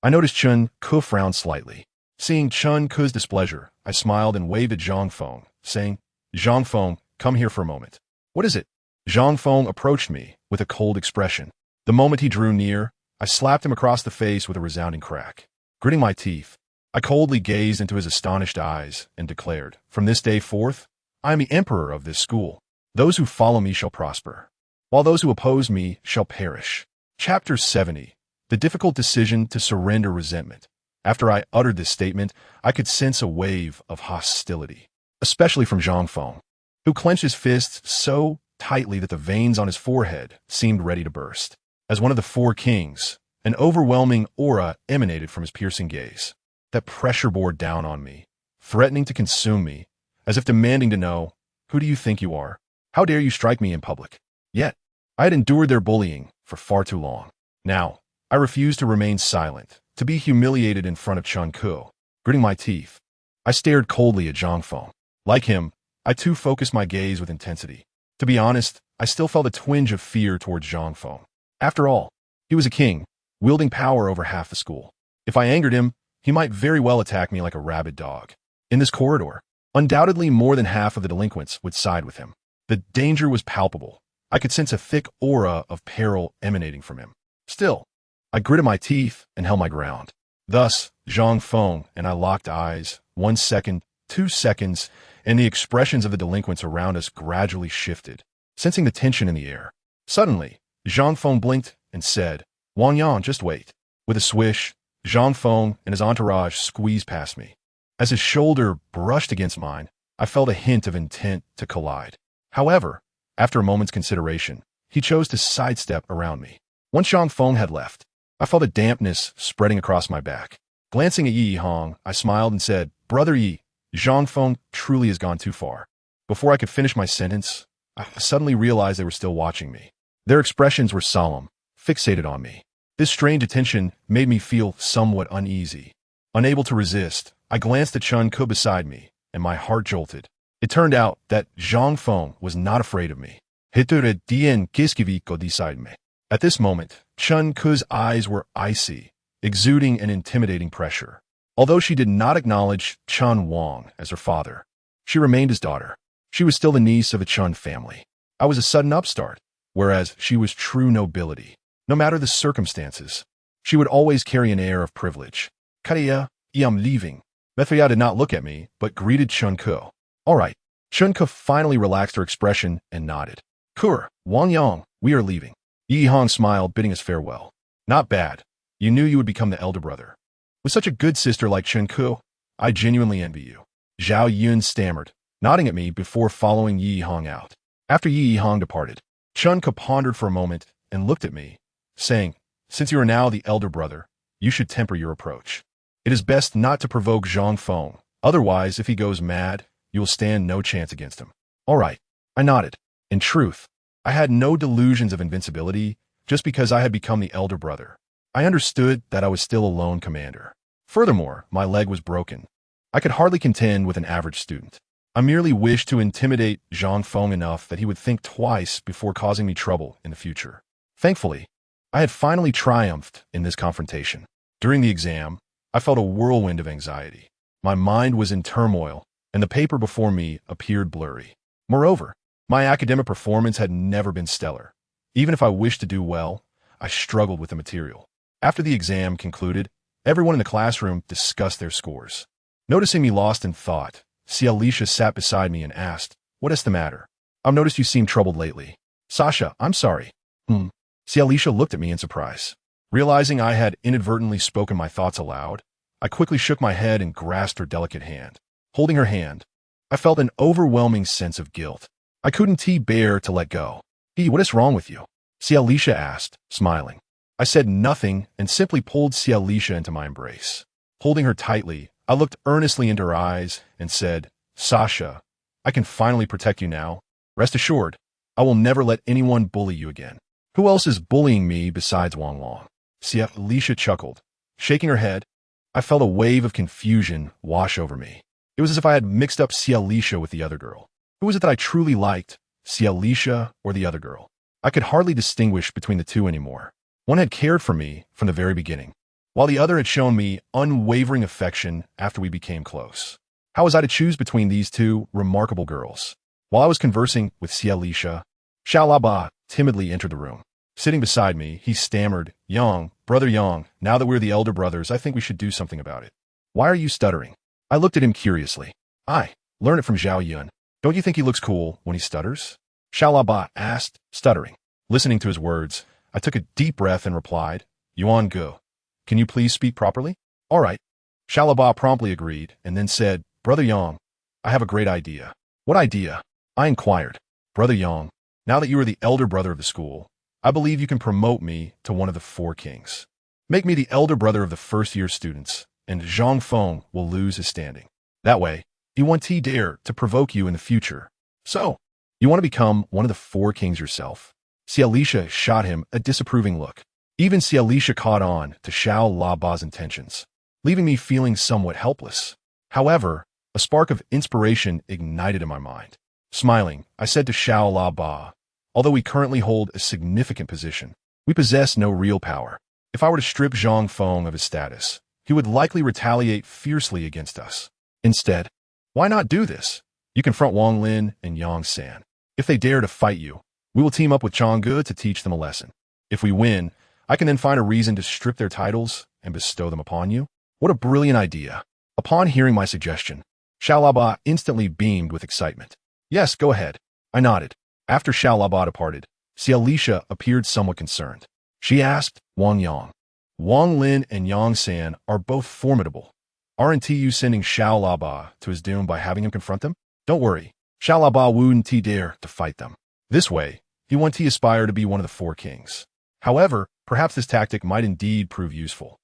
I noticed Chun-Ku frowned slightly. Seeing Chun-Ku's displeasure, I smiled and waved at Zhang Feng, saying, "Zhang Feng, come here for a moment." "What is it?" Zhang Feng approached me with a cold expression. The moment he drew near, I slapped him across the face with a resounding crack. Gritting my teeth, I coldly gazed into his astonished eyes and declared, "From this day forth, I am the emperor of this school. Those who follow me shall prosper, while those who oppose me shall perish." Chapter 70. The difficult decision to surrender resentment. After I uttered this statement, I could sense a wave of hostility, especially from Zhang Feng, who clenched his fists so tightly that the veins on his forehead seemed ready to burst. As one of the Four Kings, an overwhelming aura emanated from his piercing gaze. That pressure bore down on me, threatening to consume me, as if demanding to know, who do you think you are? How dare you strike me in public? Yet, I had endured their bullying for far too long. Now, I refused to remain silent, to be humiliated in front of Chun-Ku. Gritting my teeth, I stared coldly at Zhang Feng. Like him, I too focused my gaze with intensity. To be honest, I still felt a twinge of fear towards Zhang Feng. After all, he was a king, wielding power over half the school. If I angered him, he might very well attack me like a rabid dog. In this corridor, undoubtedly more than half of the delinquents would side with him. The danger was palpable. I could sense a thick aura of peril emanating from him. Still, I gritted my teeth and held my ground. Thus, Zhang Feng and I locked eyes, 1 second, 2 seconds, and the expressions of the delinquents around us gradually shifted, sensing the tension in the air. Suddenly, Zhang Feng blinked and said, "Wang Yang, just wait." With a swish, Zhang Feng and his entourage squeezed past me. As his shoulder brushed against mine, I felt a hint of intent to collide. However, after a moment's consideration, he chose to sidestep around me. Once Zhang Feng had left, I felt a dampness spreading across my back. Glancing at Yi Hong, I smiled and said, "Brother Yi, Zhang Feng truly has gone too far." Before I could finish my sentence, I suddenly realized they were still watching me. Their expressions were solemn, fixated on me. This strange attention made me feel somewhat uneasy. Unable to resist, I glanced at Chun Ke beside me, and my heart jolted. It turned out that Zhang Feng was not afraid of me. At this moment, Chun Ke's eyes were icy, exuding an intimidating pressure. Although she did not acknowledge Chun Wang as her father, she remained his daughter. She was still the niece of the Chun family. I was a sudden upstart, whereas she was true nobility. No matter the circumstances, she would always carry an air of privilege. "Kariya, I'm leaving." Methria did not look at me, but greeted Chun Ke. "All right." Chun Ke finally relaxed her expression and nodded. "Kur, Wang Yang, we are leaving." Yi Hong smiled, bidding us farewell. "Not bad. You knew you would become the elder brother. With such a good sister like Chun Ke, I genuinely envy you." Zhao Yun stammered, nodding at me before following Yi Hong out. After Yi Hong departed, Chun Ke pondered for a moment and looked at me, saying, "Since you are now the elder brother, you should temper your approach. It is best not to provoke Zhang Feng. Otherwise, if he goes mad, you will stand no chance against him." "All right." I nodded. In truth, I had no delusions of invincibility just because I had become the elder brother. I understood that I was still a lone commander. Furthermore, my leg was broken. I could hardly contend with an average student. I merely wished to intimidate Zhang Feng enough that he would think twice before causing me trouble in the future. Thankfully, I had finally triumphed in this confrontation. During the exam, I felt a whirlwind of anxiety. My mind was in turmoil, and the paper before me appeared blurry. Moreover, my academic performance had never been stellar. Even if I wished to do well, I struggled with the material. After the exam concluded, everyone in the classroom discussed their scores. Noticing me lost in thought, Alicia sat beside me and asked, "What is the matter? I've noticed you seem troubled lately." "Sasha, I'm sorry." Alicia looked at me in surprise. Realizing I had inadvertently spoken my thoughts aloud, I quickly shook my head and grasped her delicate hand. Holding her hand, I felt an overwhelming sense of guilt. I couldn't bear to let go. "What is wrong with you?" Alicia asked, smiling. I said nothing and simply pulled Alicia into my embrace. Holding her tightly, I looked earnestly into her eyes and said, "Sasha, I can finally protect you now. Rest assured, I will never let anyone bully you again." "Who else is bullying me besides Wang Long?" Alicia chuckled. Shaking her head, I felt a wave of confusion wash over me. It was as if I had mixed up Alicia with the other girl. Who was it that I truly liked, Alicia or the other girl? I could hardly distinguish between the two anymore. One had cared for me from the very beginning, while the other had shown me unwavering affection after we became close. How was I to choose between these two remarkable girls? While I was conversing with Alicia, Xiaolaba timidly entered the room. Sitting beside me, he stammered, "Yang, brother Yang, now that we're the elder brothers, I think we should do something about it." "Why are you stuttering?" I looked at him curiously. "I learn it from Zhao Yun. Don't you think he looks cool when he stutters?" Xiaolaba asked, stuttering. Listening to his words, I took a deep breath and replied, "Yuan Ge, can you please speak properly?" "All right." Xiaolaba promptly agreed and then said, "Brother Yang, I have a great idea." "What idea?" I inquired. "Brother Yang, now that you are the elder brother of the school, I believe you can promote me to one of the 4 kings. Make me the elder brother of the first-year students, and Zhang Feng will lose his standing. That way, he won't dare to provoke you in the future. So, you want to become one of the 4 kings yourself?" Alicia shot him a disapproving look. Even Alicia caught on to Xiao Laba's intentions, leaving me feeling somewhat helpless. However, a spark of inspiration ignited in my mind. Smiling, I said to Xiao Laba, "Although we currently hold a significant position, we possess no real power. If I were to strip Zhang Feng of his status, he would likely retaliate fiercely against us. Instead, why not do this? You confront Wang Lin and Yang San. If they dare to fight you, we will team up with Changge to teach them a lesson. If we win, I can then find a reason to strip their titles and bestow them upon you." What a brilliant idea. Upon hearing my suggestion, Xiaolaba instantly beamed with excitement. Yes, go ahead. I nodded. After Xiaolaba departed, Xialisha appeared somewhat concerned. She asked Wang Yang. Wang Lin and Yang San are both formidable. Aren't you sending Xiaolaba to his doom by having him confront them? Don't worry. Xiaolaba wouldn't dare to fight them. This way, he won't aspire to be one of the four kings. However, perhaps this tactic might indeed prove useful.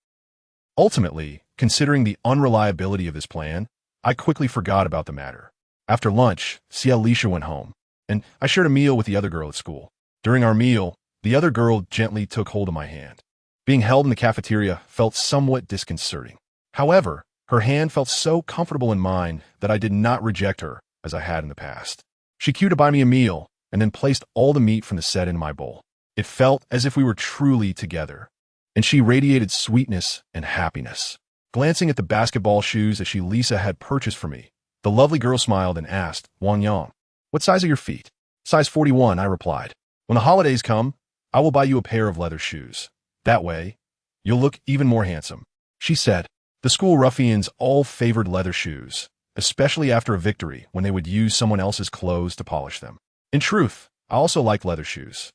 Ultimately, considering the unreliability of this plan, I quickly forgot about the matter. After lunch, Xialisha went home, and I shared a meal with the other girl at school. During our meal, the other girl gently took hold of my hand. Being held in the cafeteria felt somewhat disconcerting. However, her hand felt so comfortable in mine that I did not reject her as I had in the past. She queued to buy me a meal and then placed all the meat from the set in my bowl. It felt as if we were truly together, and she radiated sweetness and happiness. Glancing at the basketball shoes that Lisa had purchased for me, the lovely girl smiled and asked, Wang Yang, what size are your feet? Size 41, I replied. When the holidays come, I will buy you a pair of leather shoes. That way, you'll look even more handsome. She said. The school ruffians all favored leather shoes, especially after a victory when they would use someone else's clothes to polish them. In truth, I also like leather shoes,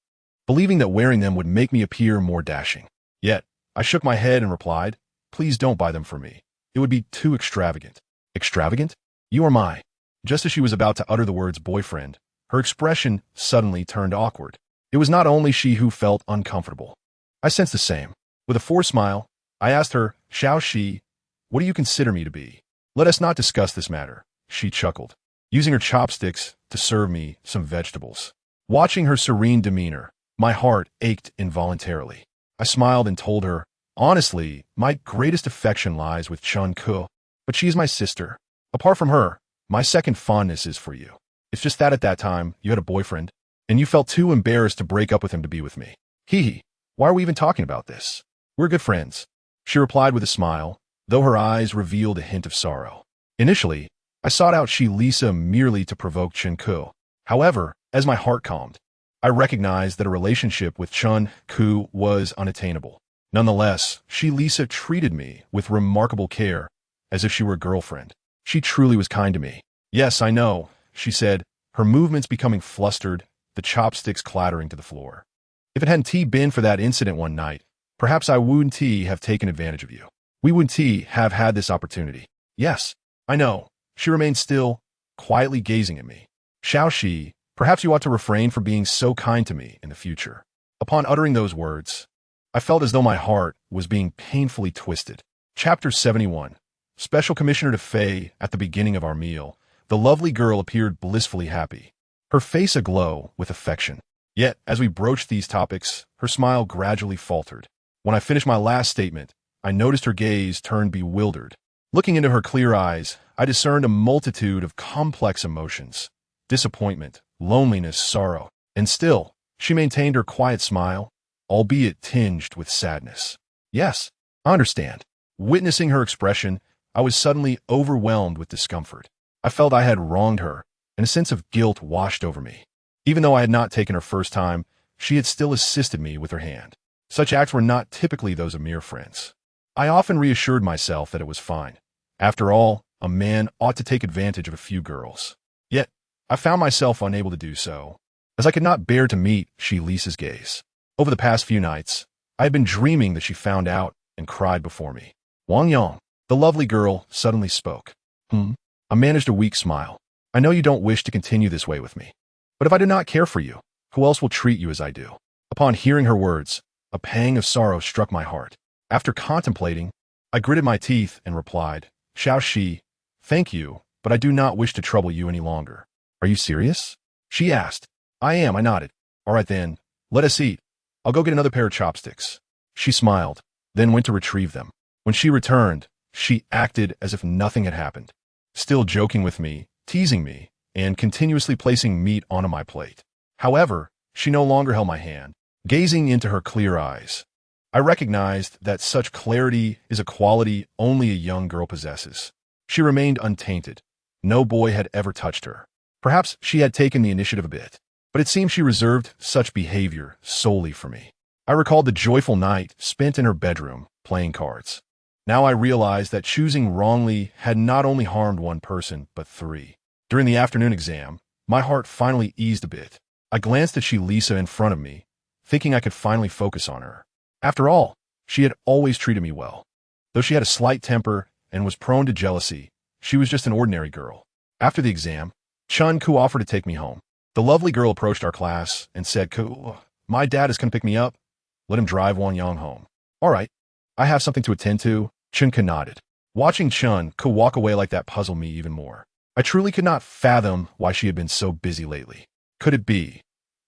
believing that wearing them would make me appear more dashing. Yet, I shook my head and replied, please don't buy them for me. It would be too extravagant. Extravagant? You are my. Just as she was about to utter the words boyfriend, her expression suddenly turned awkward. It was not only she who felt uncomfortable. I sensed the same. With a forced smile, I asked her, Xiao Shi, what do you consider me to be? Let us not discuss this matter, she chuckled, using her chopsticks to serve me some vegetables. Watching her serene demeanor, my heart ached involuntarily. I smiled and told her, honestly, my greatest affection lies with Chun Ku, but she is my sister. Apart from her, my second fondness is for you. It's just that at that time, you had a boyfriend, and you felt too embarrassed to break up with him to be with me. Hee hee, why are we even talking about this? We're good friends, she replied with a smile, though her eyes revealed a hint of sorrow. Initially, I sought out Lisa merely to provoke Chun Ku. However, as my heart calmed, I recognized that a relationship with Chun Ku was unattainable. Nonetheless, Lisa treated me with remarkable care, as if she were a girlfriend. She truly was kind to me. Yes, I know, she said, her movements becoming flustered, the chopsticks clattering to the floor. If it hadn't been for that incident one night, perhaps I wouldn't have taken advantage of you. We wouldn't have had this opportunity. Yes, I know. She remained still, quietly gazing at me. Xiao Shi, perhaps you ought to refrain from being so kind to me in the future. Upon uttering those words, I felt as though my heart was being painfully twisted. Chapter 71. Special Commissioner to Fei. At the beginning of our meal, the lovely girl appeared blissfully happy, her face aglow with affection. Yet, as we broached these topics, her smile gradually faltered. When I finished my last statement, I noticed her gaze turned bewildered. Looking into her clear eyes, I discerned a multitude of complex emotions: disappointment, loneliness, sorrow. And still, she maintained her quiet smile, albeit tinged with sadness. Yes, I understand. Witnessing her expression, I was suddenly overwhelmed with discomfort. I felt I had wronged her, and a sense of guilt washed over me. Even though I had not taken her first time, she had still assisted me with her hand. Such acts were not typically those of mere friends. I often reassured myself that it was fine. After all, a man ought to take advantage of a few girls. Yet, I found myself unable to do so, as I could not bear to meet Lisa's gaze. Over the past few nights, I had been dreaming that she found out and cried before me. Wang Yang, the lovely girl, suddenly spoke. I managed a weak smile. I know you don't wish to continue this way with me. But if I do not care for you, who else will treat you as I do? Upon hearing her words, a pang of sorrow struck my heart. After contemplating, I gritted my teeth and replied, Xiao Shi, thank you, but I do not wish to trouble you any longer. Are you serious? She asked. I am, I nodded. All right then, let us eat. I'll go get another pair of chopsticks. She smiled, then went to retrieve them. When she returned, she acted as if nothing had happened, still joking with me, teasing me, and continuously placing meat onto my plate. However, she no longer held my hand. Gazing into her clear eyes, I recognized that such clarity is a quality only a young girl possesses. She remained untainted. No boy had ever touched her. Perhaps she had taken the initiative a bit, but it seemed she reserved such behavior solely for me. I recalled the joyful night spent in her bedroom, playing cards. Now I realized that choosing wrongly had not only harmed one person, but three. During the afternoon exam, my heart finally eased a bit. I glanced at Lisa in front of me, thinking I could finally focus on her. After all, she had always treated me well. Though she had a slight temper and was prone to jealousy, she was just an ordinary girl. After the exam, Chun-Ku offered to take me home. The lovely girl approached our class and said, "Ku, my dad is going to pick me up. Let him drive Wang-Yang home." "All right, I have something to attend to." Chun-Ku nodded. Watching Chun-Ku walk away like that puzzled me even more. I truly could not fathom why she had been so busy lately. Could it be?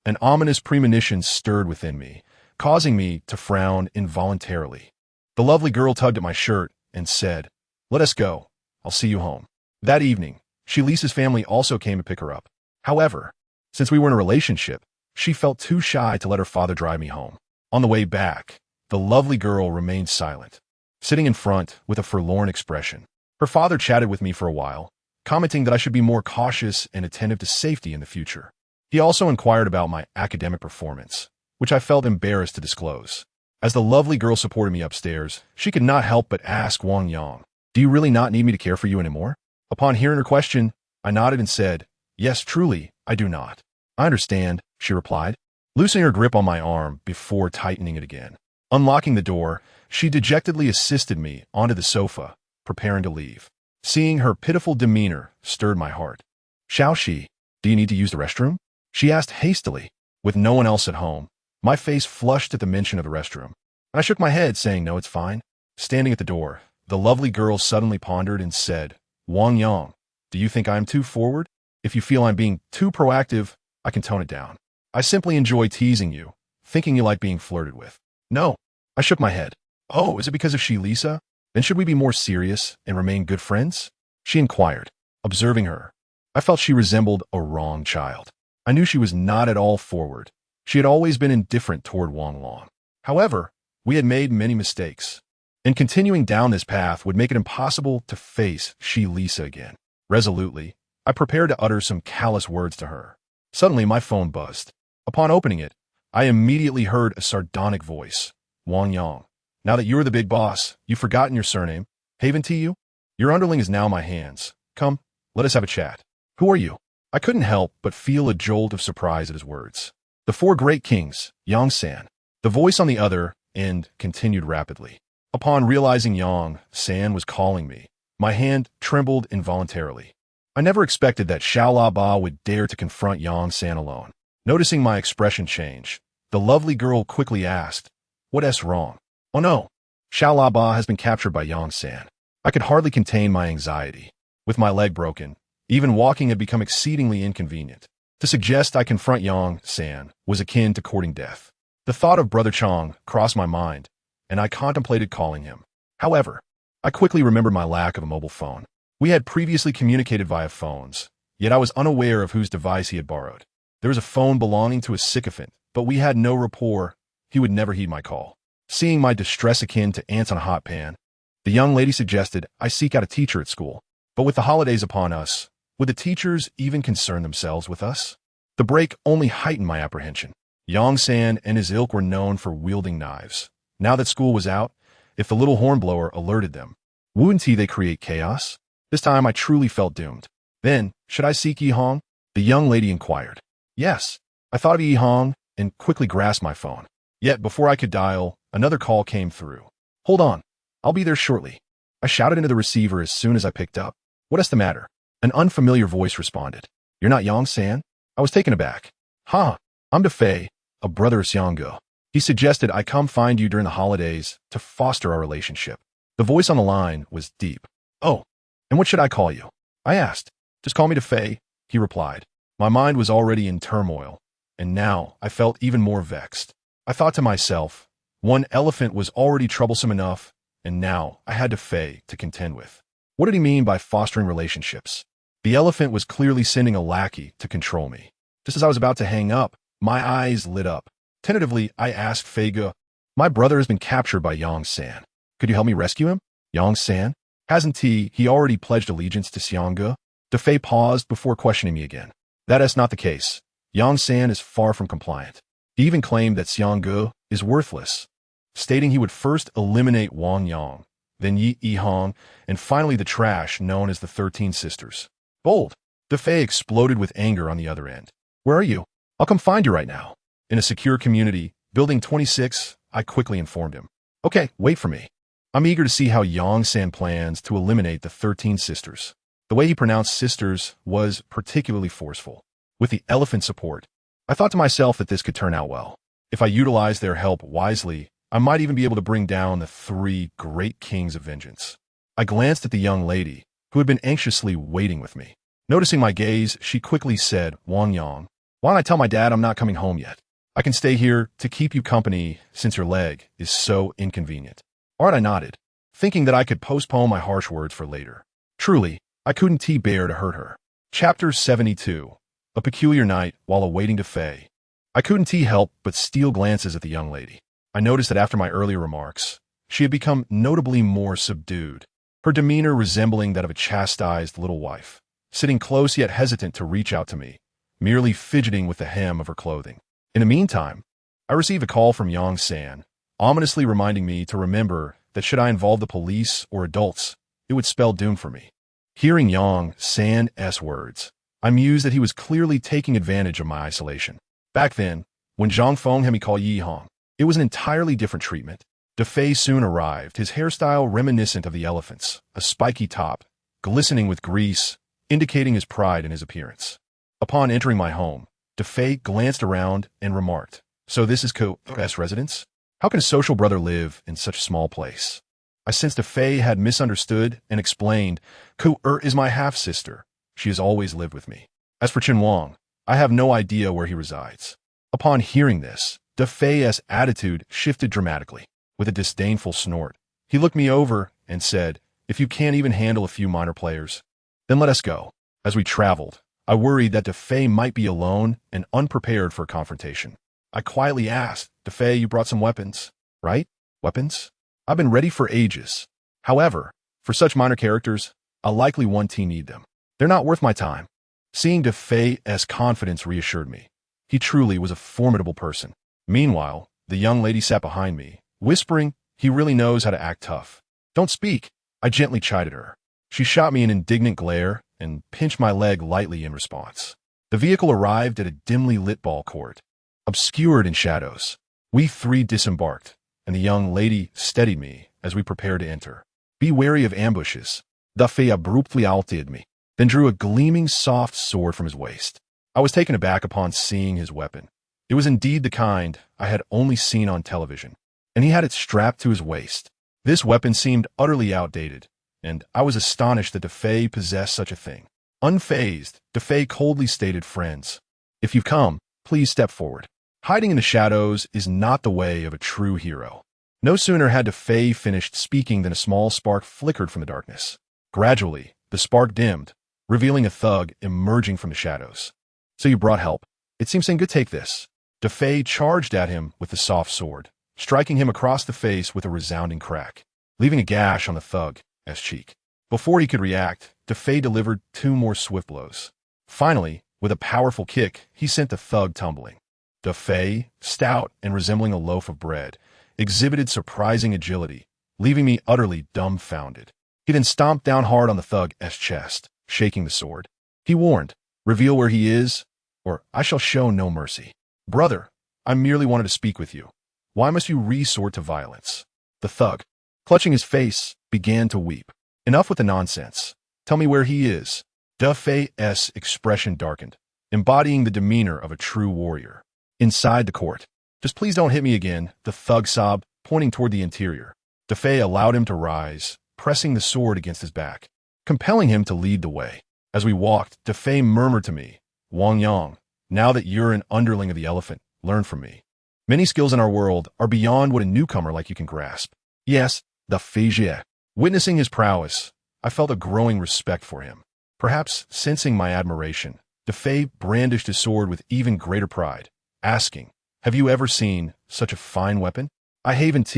An ominous premonition stirred within me, causing me to frown involuntarily. The lovely girl tugged at my shirt and said, "Let us go. I'll see you home." That evening, Lisa's family also came to pick her up. However, since we were in a relationship, she felt too shy to let her father drive me home. On the way back, the lovely girl remained silent, sitting in front with a forlorn expression. Her father chatted with me for a while, commenting that I should be more cautious and attentive to safety in the future. He also inquired about my academic performance, which I felt embarrassed to disclose. As the lovely girl supported me upstairs, she could not help but ask Wang-Yang, "Do you really not need me to care for you anymore?" Upon hearing her question, I nodded and said, "Yes, truly, I do not." "I understand," she replied, loosening her grip on my arm before tightening it again. Unlocking the door, she dejectedly assisted me onto the sofa, preparing to leave. Seeing her pitiful demeanor stirred my heart. "Xiaoxi, do you need to use the restroom?" she asked hastily. With no one else at home, my face flushed at the mention of the restroom. I shook my head, saying, "No, it's fine." Standing at the door, the lovely girl suddenly pondered and said, "Wang-Yang, do you think I am too forward? If you feel I'm being too proactive, I can tone it down. I simply enjoy teasing you, thinking you like being flirted with." "No." I shook my head. "Oh, is it because of Lisa? Then should we be more serious and remain good friends?" she inquired. Observing her, I felt she resembled a wrong child. I knew she was not at all forward. She had always been indifferent toward Wang Long. However, we had made many mistakes, and continuing down this path would make it impossible to face Lisa again. Resolutely, I prepared to utter some callous words to her. Suddenly, my phone buzzed. Upon opening it, I immediately heard a sardonic voice. "Wang Yang, now that you're the big boss, you've forgotten your surname. Haven to you? Your underling is now in my hands. Come, let us have a chat." "Who are you?" I couldn't help but feel a jolt of surprise at his words. "The four great kings, Yang San." The voice on the other end continued rapidly. Upon realizing Yang San was calling me, my hand trembled involuntarily. I never expected that Xiaolaba would dare to confront Yang San alone. Noticing my expression change, the lovely girl quickly asked, "What's wrong?" "Oh no, Xiaolaba has been captured by Yang San." I could hardly contain my anxiety. With my leg broken, even walking had become exceedingly inconvenient. To suggest I confront Yang San was akin to courting death. The thought of Brother Chong crossed my mind, and I contemplated calling him. However, I quickly remembered my lack of a mobile phone. We had previously communicated via phones, yet I was unaware of whose device he had borrowed. There was a phone belonging to a sycophant, but we had no rapport. He would never heed my call. Seeing my distress akin to ants on a hot pan, the young lady suggested I seek out a teacher at school. But with the holidays upon us, would the teachers even concern themselves with us? The break only heightened my apprehension. Yang San and his ilk were known for wielding knives. Now that school was out, if the little hornblower alerted them, wouldn't they create chaos? This time I truly felt doomed. "Then, should I seek Yi Hong?" the young lady inquired. Yes, I thought of Yi Hong and quickly grasped my phone. Yet before I could dial, another call came through. "Hold on, I'll be there shortly." I shouted into the receiver as soon as I picked up. "What's the matter?" An unfamiliar voice responded. "You're not Yang San?" I was taken aback. "Huh, I'm DeFei, a brother of Xiangge. He suggested I come find you during the holidays to foster our relationship." The voice on the line was deep. "Oh, and what should I call you?" I asked. "Just call me DeFei," he replied. My mind was already in turmoil, and now I felt even more vexed. I thought to myself, one elephant was already troublesome enough, and now I had DeFei to contend with. What did he mean by fostering relationships? The elephant was clearly sending a lackey to control me. Just as I was about to hang up, my eyes lit up. Tentatively, I asked Feiga, "My brother has been captured by Yang San. Could you help me rescue him?" "Yang San? Hasn't he already pledged allegiance to Xiangge?" DeFei paused before questioning me again. "That is not the case. Yang San is far from compliant. He even claimed that Xiangge is worthless, stating he would first eliminate Wang Yang, then Yi Hong, and finally the trash known as the 13 Sisters. Bold. DeFei exploded with anger on the other end. Where are you? I'll come find you right now. In a secure community, Building 26, I quickly informed him. Okay, wait for me. I'm eager to see how Yang-san plans to eliminate the 13 Sisters. The way he pronounced sisters was particularly forceful. With the elephant support, I thought to myself that this could turn out well. If I utilized their help wisely, I might even be able to bring down the 3 great kings of vengeance. I glanced at the young lady, who had been anxiously waiting with me. Noticing my gaze, she quickly said, Wang Yang, why don't I tell my dad I'm not coming home yet? I can stay here to keep you company since your leg is so inconvenient. All right, I nodded, thinking that I could postpone my harsh words for later. Truly, I couldn't bear to hurt her. Chapter 72. A peculiar night while awaiting DeFei. I couldn't help but steal glances at the young lady. I noticed that after my earlier remarks, she had become notably more subdued, her demeanor resembling that of a chastised little wife, sitting close yet hesitant to reach out to me, merely fidgeting with the hem of her clothing. In the meantime, I received a call from Yang-san, ominously reminding me to remember that should I involve the police or adults, it would spell doom for me. Hearing Yang-san's words, I mused that he was clearly taking advantage of my isolation. Back then, when Zhang Feng had me call Yi Hong, it was an entirely different treatment. DeFei soon arrived, his hairstyle reminiscent of the elephant's, a spiky top, glistening with grease, indicating his pride in his appearance. Upon entering my home, DeFei glanced around and remarked, So this is Ko's residence? How can a social brother live in such a small place? I sensed DeFei had misunderstood and explained, Ko is my half-sister. She has always lived with me. As for Chen Wang, I have no idea where he resides. Upon hearing this, DeFei's attitude shifted dramatically. With a disdainful snort, he looked me over and said, If you can't even handle a few minor players, then let us go. As we traveled, I worried that DeFei might be alone and unprepared for a confrontation. I quietly asked, DeFei, you brought some weapons, right? Weapons? I've been ready for ages. However, for such minor characters, I'll likely need them. They're not worth my time. Seeing DeFei's confidence reassured me. He truly was a formidable person. Meanwhile, the young lady sat behind me, whispering, he really knows how to act tough. Don't speak, I gently chided her. She shot me an indignant glare and pinched my leg lightly in response. The vehicle arrived at a dimly lit ball court, obscured in shadows. We 3 disembarked, and the young lady steadied me as we prepared to enter. Be wary of ambushes. DeFei abruptly halted me, then drew a gleaming soft sword from his waist. I was taken aback upon seeing his weapon. It was indeed the kind I had only seen on television, and he had it strapped to his waist. This weapon seemed utterly outdated, and I was astonished that DeFei possessed such a thing. Unfazed, DeFei coldly stated, Friends, if you've come, please step forward. Hiding in the shadows is not the way of a true hero. No sooner had DeFei finished speaking than a small spark flickered from the darkness. Gradually, the spark dimmed, revealing a thug emerging from the shadows. So you brought help. It seems saying, good, take this. DeFei charged at him with the soft sword, striking him across the face with a resounding crack, leaving a gash on the thug's cheek. Before he could react, DeFei delivered 2 more swift blows. Finally, with a powerful kick, he sent the thug tumbling. DeFei, stout and resembling a loaf of bread, exhibited surprising agility, leaving me utterly dumbfounded. He then stomped down hard on the thug's chest, shaking the sword. He warned, Reveal where he is, or I shall show no mercy. Brother, I merely wanted to speak with you. Why must you resort to violence? The thug, clutching his face, began to weep. Enough with the nonsense. Tell me where he is. DeFei's expression darkened, embodying the demeanor of a true warrior. Inside the court. Just please don't hit me again, the thug sobbed, pointing toward the interior. DeFei allowed him to rise, pressing the sword against his back, compelling him to lead the way. As we walked, DeFei murmured to me, Wang Yang, now that you're an underling of the elephant, learn from me. Many skills in our world are beyond what a newcomer like you can grasp. Yes, DeFei. Witnessing his prowess, I felt a growing respect for him. Perhaps sensing my admiration, DeFei brandished his sword with even greater pride, asking, Have you ever seen such a fine weapon? I haven't.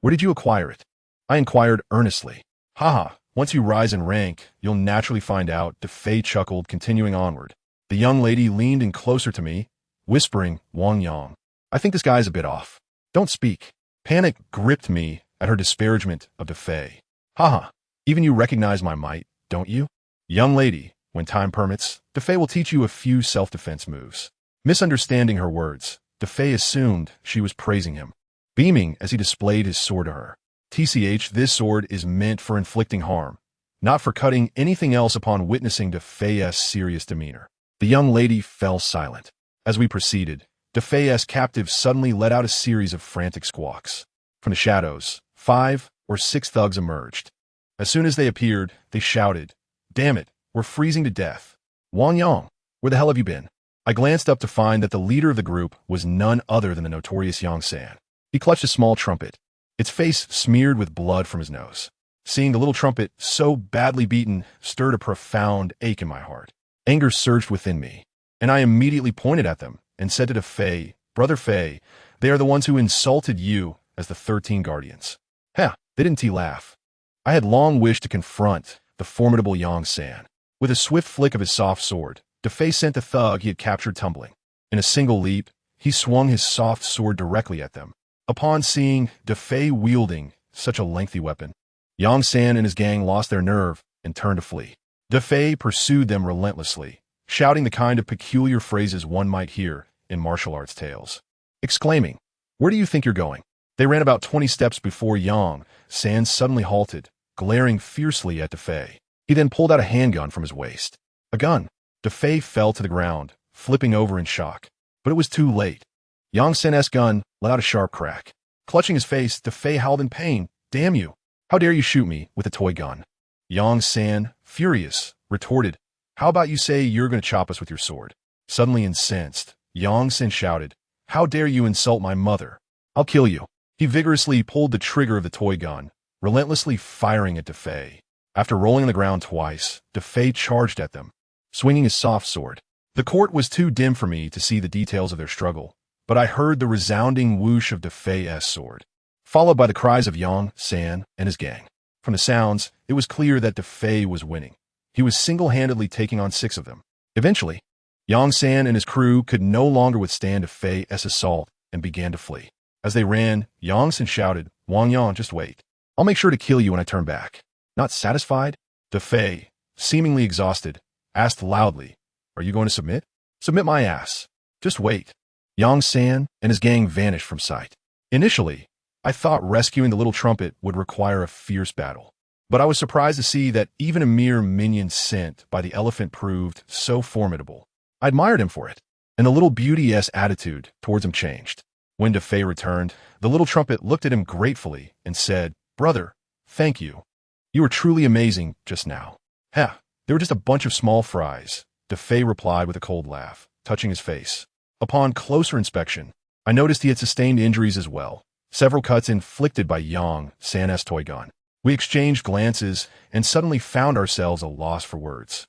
Where did you acquire it? I inquired earnestly. Haha, once you rise in rank, you'll naturally find out, DeFei chuckled, continuing onward. The young lady leaned in closer to me, whispering, Wang Yang, I think this guy's a bit off. Don't speak. Panic gripped me at her disparagement of DeFei. Haha, even you recognize my might, don't you? Young lady, when time permits, DeFei will teach you a few self-defense moves. Misunderstanding her words, DeFei assumed she was praising him, beaming as he displayed his sword to her. TCH, this sword is meant for inflicting harm, not for cutting anything else. Upon witnessing DeFei's serious demeanor, the young lady fell silent. As we proceeded, DeFei's captive suddenly let out a series of frantic squawks. From the shadows, 5 or 6 thugs emerged. As soon as they appeared, they shouted, "Damn it, we're freezing to death. Wang Yang, where the hell have you been?" I glanced up to find that the leader of the group was none other than the notorious Yang San. He clutched a small trumpet, its face smeared with blood from his nose. Seeing the little trumpet so badly beaten stirred a profound ache in my heart. Anger surged within me, and I immediately pointed at them and said to Fei, "Brother Fei, they are the ones who insulted you as the 13 guardians." Heh, they didn't laugh. I had long wished to confront the formidable Yang San. With a swift flick of his soft sword, DeFei sent the thug he had captured tumbling. In a single leap, he swung his soft sword directly at them. Upon seeing DeFei wielding such a lengthy weapon, Yang San and his gang lost their nerve and turned to flee. DeFei pursued them relentlessly, shouting the kind of peculiar phrases one might hear in martial arts tales, exclaiming, "Where do you think you're going?" They ran about 20 steps before Yang San suddenly halted, glaring fiercely at DeFei. He then pulled out a handgun from his waist. A gun. DeFei fell to the ground, flipping over in shock. But it was too late. Yang San's gun let out a sharp crack. Clutching his face, DeFei howled in pain. "Damn you! How dare you shoot me with a toy gun?" Yang San, furious, retorted, "How about you say you're going to chop us with your sword?" Suddenly incensed, Yang San shouted, "How dare you insult my mother? I'll kill you." He vigorously pulled the trigger of the toy gun, relentlessly firing at DeFei. After rolling on the ground twice, DeFei charged at them, swinging his soft sword. The court was too dim for me to see the details of their struggle, but I heard the resounding whoosh of DeFei's sword, followed by the cries of Yang San and his gang. From the sounds, it was clear that DeFei was winning. He was single-handedly taking on 6 of them. Eventually, Yang San and his crew could no longer withstand DeFei's assault and began to flee. As they ran, Yang San shouted, "Wang Yang, just wait. I'll make sure to kill you when I turn back." Not satisfied, DeFei, seemingly exhausted, asked loudly, "Are you going to submit?" "Submit my ass. Just wait." Yang San and his gang vanished from sight. Initially, I thought rescuing the little trumpet would require a fierce battle, but I was surprised to see that even a mere minion sent by the elephant proved so formidable. I admired him for it, and the little beauty's attitude towards him changed. When DeFei returned, the little trumpet looked at him gratefully and said, "Brother, thank you. You were truly amazing just now." "Heh, they were just a bunch of small fries," DeFei replied with a cold laugh, touching his face. Upon closer inspection, I noticed he had sustained injuries as well, several cuts inflicted by Yang San's toy gun. We exchanged glances and suddenly found ourselves a loss for words,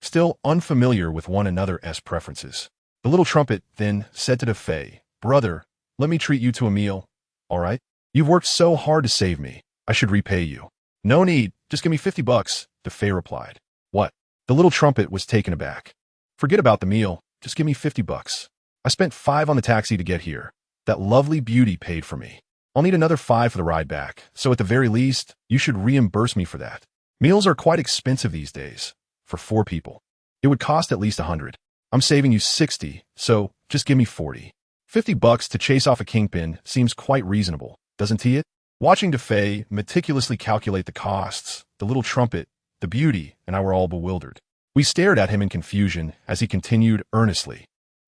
still unfamiliar with one another's preferences. The little trumpet then said to DeFei, "Brother, let me treat you to a meal. All right? You've worked so hard to save me. I should repay you." "No need. Just give me $50, DeFei replied. "What?" The little trumpet was taken aback. "Forget about the meal. Just give me $50. I spent 5 on the taxi to get here. That lovely beauty paid for me. I'll need another 5 for the ride back, so at the very least, you should reimburse me for that. Meals are quite expensive these days. For 4 people. It would cost at least 100. I'm saving you 60, so just give me 40. $50 to chase off a kingpin seems quite reasonable, doesn't it?" Watching DeFei meticulously calculate the costs, the little trumpet, the beauty, and I were all bewildered. We stared at him in confusion as he continued earnestly.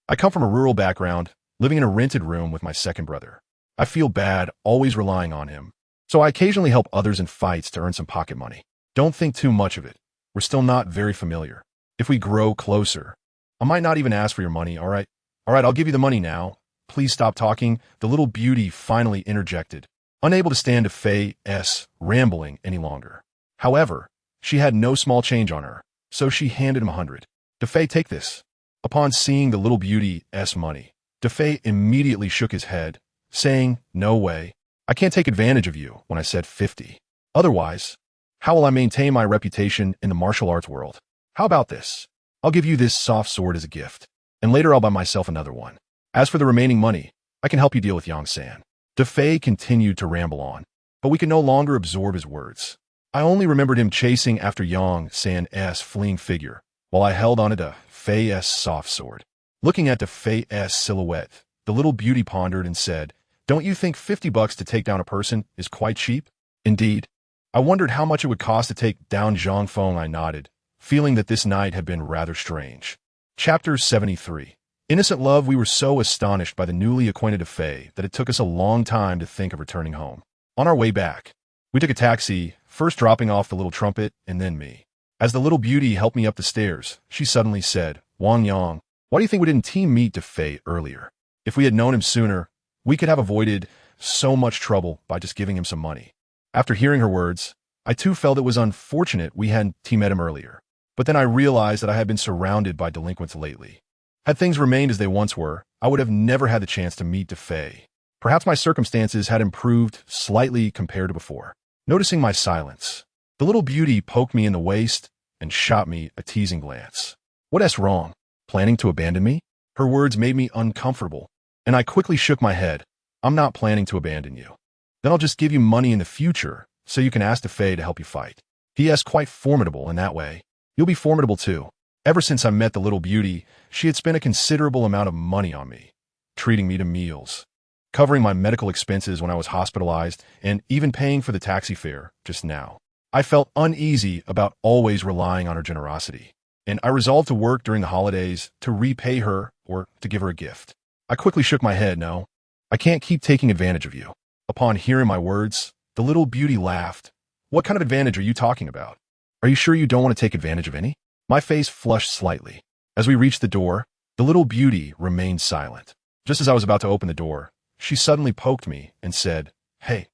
"I come from a rural background, living in a rented room with my second brother. I feel bad always relying on him, so I occasionally help others in fights to earn some pocket money. Don't think too much of it. We're still not very familiar. If we grow closer, I might not even ask for your money, all right? All right, I'll give you the money now. Please stop talking." The little beauty finally interjected, unable to stand DeFei's rambling any longer. However, she had no small change on her, so she handed him 100. "DeFei, take this." Upon seeing the little beauty's money, DeFei immediately shook his head, saying, "No way. I can't take advantage of you when I said 50. Otherwise, how will I maintain my reputation in the martial arts world? How about this? I'll give you this soft sword as a gift, and later I'll buy myself another one. As for the remaining money, I can help you deal with Yang San." DeFei continued to ramble on, but we could no longer absorb his words. I only remembered him chasing after Yang San's fleeing figure, while I held onto Da Fei's soft sword. Looking at Da Fei's silhouette, the little beauty pondered and said, "Don't you think $50 to take down a person is quite cheap?" Indeed. I wondered how much it would cost to take down Zhang Feng. I nodded, feeling that this night had been rather strange. Chapter 73. Innocent love. We were so astonished by the newly acquainted Fei that it took us a long time to think of returning home. On our way back, we took a taxi, first dropping off the little trumpet and then me. As the little beauty helped me up the stairs, she suddenly said, "Wang Yang, why do you think we didn't team meet Da Fei earlier? If we had known him sooner, we could have avoided so much trouble by just giving him some money." After hearing her words, I too felt it was unfortunate we hadn't teamed him earlier. But then I realized that I had been surrounded by delinquents lately. Had things remained as they once were, I would have never had the chance to meet Da Fei. Perhaps my circumstances had improved slightly compared to before. Noticing my silence, the little beauty poked me in the waist and shot me a teasing glance. "What's wrong? Planning to abandon me?" Her words made me uncomfortable, and I quickly shook my head. "I'm not planning to abandon you. Then I'll just give you money in the future so you can ask Da Fei to help you fight. He is quite formidable in that way. You'll be formidable too." Ever since I met the little beauty, she had spent a considerable amount of money on me, treating me to meals, covering my medical expenses when I was hospitalized, and even paying for the taxi fare just now. I felt uneasy about always relying on her generosity, and I resolved to work during the holidays to repay her or to give her a gift. I quickly shook my head. "No, I can't keep taking advantage of you." Upon hearing my words, the little beauty laughed. "What kind of advantage are you talking about? Are you sure you don't want to take advantage of any?" My face flushed slightly. As we reached the door, the little beauty remained silent. Just as I was about to open the door, she suddenly poked me and said, "Hey,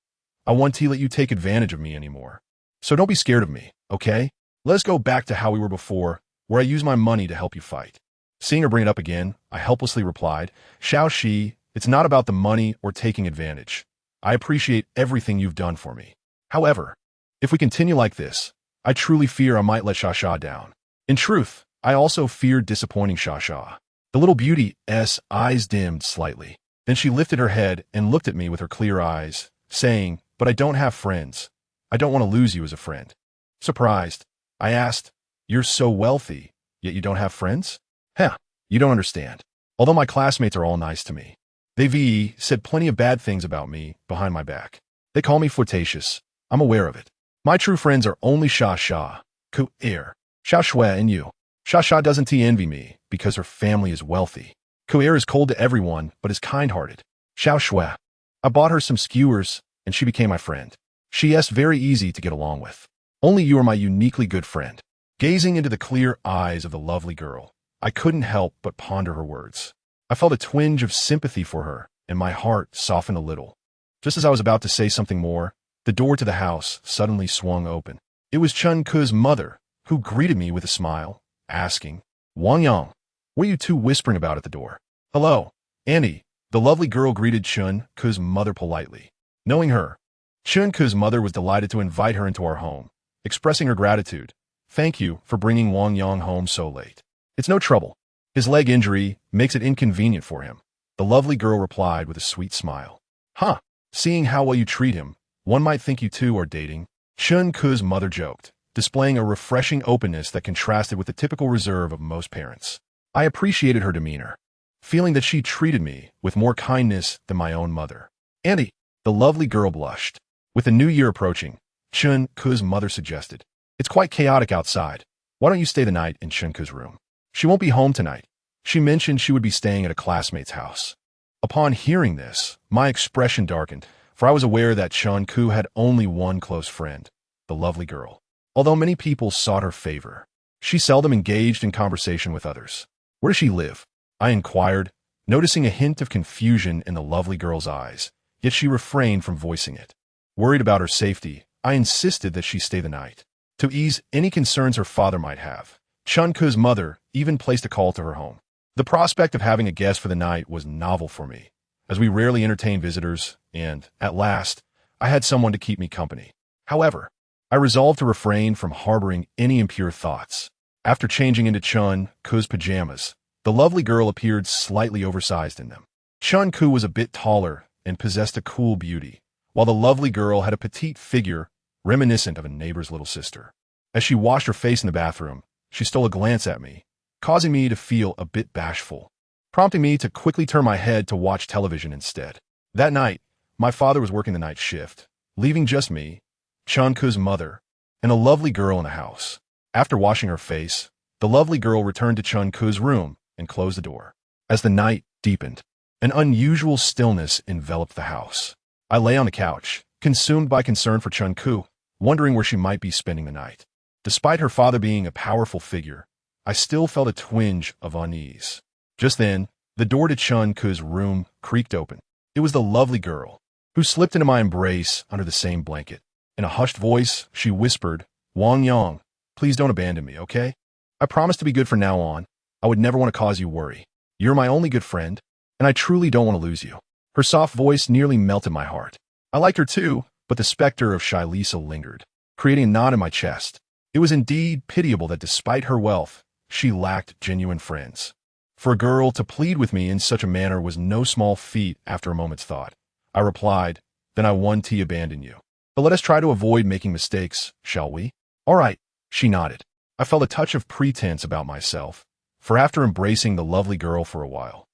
I won't let you take advantage of me anymore. So don't be scared of me, okay? Let us go back to how we were before, where I use my money to help you fight." Seeing her bring it up again, I helplessly replied, "Xiao Shi, it's not about the money or taking advantage. I appreciate everything you've done for me. However, if we continue like this, I truly fear I might let Shasha down." In truth, I also feared disappointing Shasha. The little beauty's eyes dimmed slightly. Then she lifted her head and looked at me with her clear eyes, saying, "But I don't have friends. I don't want to lose you as a friend." Surprised, I asked, "You're so wealthy, yet you don't have friends?" "Heh, you don't understand. Although my classmates are all nice to me, they've said plenty of bad things about me behind my back. They call me flirtatious. I'm aware of it. My true friends are only Shasha, Ku'er, Xiao Shui, and you. Shasha doesn't envy me because her family is wealthy. Ku'er is cold to everyone but is kind-hearted. Xiao Shui, I bought her some skewers and she became my friend. She is very easy to get along with. Only you are my uniquely good friend." Gazing into the clear eyes of the lovely girl, I couldn't help but ponder her words. I felt a twinge of sympathy for her, and my heart softened a little. Just as I was about to say something more, the door to the house suddenly swung open. It was Chun Ku's mother, who greeted me with a smile, asking, "Wang Yang, what are you two whispering about at the door?" "Hello, Annie." The lovely girl greeted Chun Ku's mother politely. Knowing her, Chun Ku's mother was delighted to invite her into our home, expressing her gratitude. "Thank you for bringing Wang Yang home so late. It's no trouble. His leg injury makes it inconvenient for him," the lovely girl replied with a sweet smile. "Huh, seeing how well you treat him, one might think you two are dating," Chun Ku's mother joked, displaying a refreshing openness that contrasted with the typical reserve of most parents. I appreciated her demeanor, feeling that she treated me with more kindness than my own mother. "Andy," the lovely girl blushed. With the new year approaching, Chun Ku's mother suggested, "It's quite chaotic outside. Why don't you stay the night in Chun Ku's room? She won't be home tonight." She mentioned she would be staying at a classmate's house. Upon hearing this, my expression darkened, for I was aware that Chun Ku had only one close friend, the lovely girl. Although many people sought her favor, she seldom engaged in conversation with others. "Where does she live?" I inquired, noticing a hint of confusion in the lovely girl's eyes, yet she refrained from voicing it. Worried about her safety, I insisted that she stay the night. To ease any concerns her father might have, Chun Ku's mother even placed a call to her home. The prospect of having a guest for the night was novel for me, as we rarely entertained visitors, and, at last, I had someone to keep me company. However, I resolved to refrain from harboring any impure thoughts. After changing into Chun Ku's pajamas, the lovely girl appeared slightly oversized in them. Chun Ku was a bit taller and possessed a cool beauty, while the lovely girl had a petite figure reminiscent of a neighbor's little sister. As she washed her face in the bathroom, she stole a glance at me, causing me to feel a bit bashful, prompting me to quickly turn my head to watch television instead. That night, my father was working the night shift, leaving just me, Chun-ku's mother, and a lovely girl in the house. After washing her face, the lovely girl returned to Chun-ku's room and closed the door. As the night deepened, an unusual stillness enveloped the house. I lay on the couch, consumed by concern for Chun-ku, wondering where she might be spending the night. Despite her father being a powerful figure, I still felt a twinge of unease. Just then, the door to Chun-ku's room creaked open. It was the lovely girl, who slipped into my embrace under the same blanket. In a hushed voice, she whispered, "Wang Yang, please don't abandon me, okay? I promise to be good from now on. I would never want to cause you worry. You're my only good friend, and I truly don't want to lose you." Her soft voice nearly melted my heart. I liked her too, but the specter of Shylisa lingered, creating a knot in my chest. It was indeed pitiable that despite her wealth, she lacked genuine friends. For a girl to plead with me in such a manner was no small feat after a moment's thought. I replied, "Then I won't abandon you. But let us try to avoid making mistakes, shall we?" "All right," she nodded. I felt a touch of pretense about myself, for after embracing the lovely girl for a while,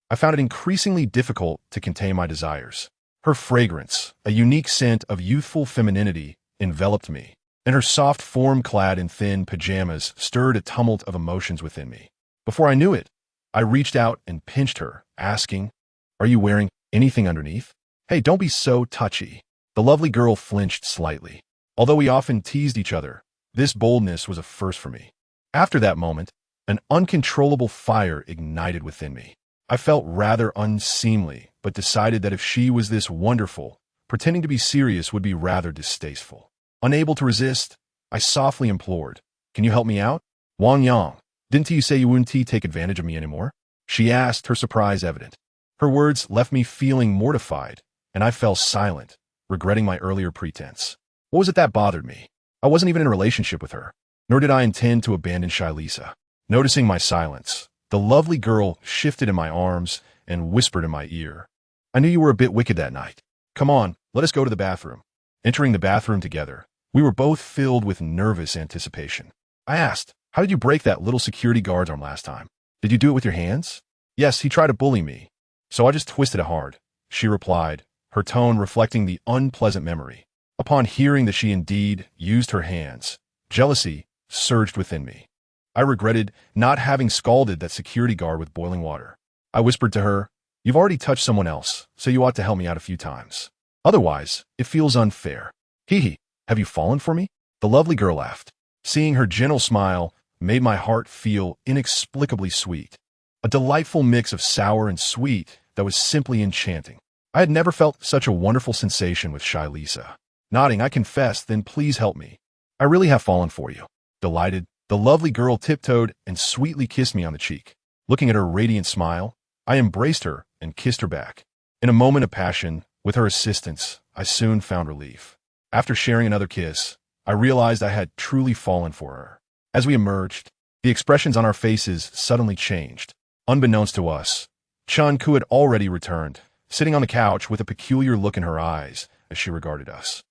I found it increasingly difficult to contain my desires. Her fragrance, a unique scent of youthful femininity, enveloped me, and her soft form clad in thin pajamas stirred a tumult of emotions within me. Before I knew it, I reached out and pinched her, asking, "Are you wearing anything underneath?" "Hey, don't be so touchy." The lovely girl flinched slightly. Although we often teased each other, this boldness was a first for me. After that moment, an uncontrollable fire ignited within me. I felt rather unseemly, but decided that if she was this wonderful, pretending to be serious would be rather distasteful. Unable to resist, I softly implored, "Can you help me out?" "Wang Yang, didn't you say you wouldn't take advantage of me anymore?" she asked, her surprise evident. Her words left me feeling mortified, and I fell silent, regretting my earlier pretense. What was it that bothered me? I wasn't even in a relationship with her, nor did I intend to abandon Shylisa. Noticing my silence, the lovely girl shifted in my arms and whispered in my ear, "I knew you were a bit wicked that night. Come on, let us go to the bathroom." Entering the bathroom together, we were both filled with nervous anticipation. I asked, "How did you break that little security guard's arm last time? Did you do it with your hands?" "Yes, he tried to bully me, so I just twisted it hard," she replied, her tone reflecting the unpleasant memory. Upon hearing that she indeed used her hands, jealousy surged within me. I regretted not having scalded that security guard with boiling water. I whispered to her, "You've already touched someone else, so you ought to help me out a few times. Otherwise, it feels unfair." "Hee, have you fallen for me?" The lovely girl laughed. Seeing her gentle smile made my heart feel inexplicably sweet. A delightful mix of sour and sweet that was simply enchanting. I had never felt such a wonderful sensation with Shylisa. Nodding, I confessed, "Then please help me. I really have fallen for you." Delighted, the lovely girl tiptoed and sweetly kissed me on the cheek. Looking at her radiant smile, I embraced her and kissed her back. In a moment of passion, with her assistance, I soon found relief. After sharing another kiss, I realized I had truly fallen for her. As we emerged, the expressions on our faces suddenly changed. Unbeknownst to us, Chun-ku had already returned, sitting on the couch with a peculiar look in her eyes as she regarded us.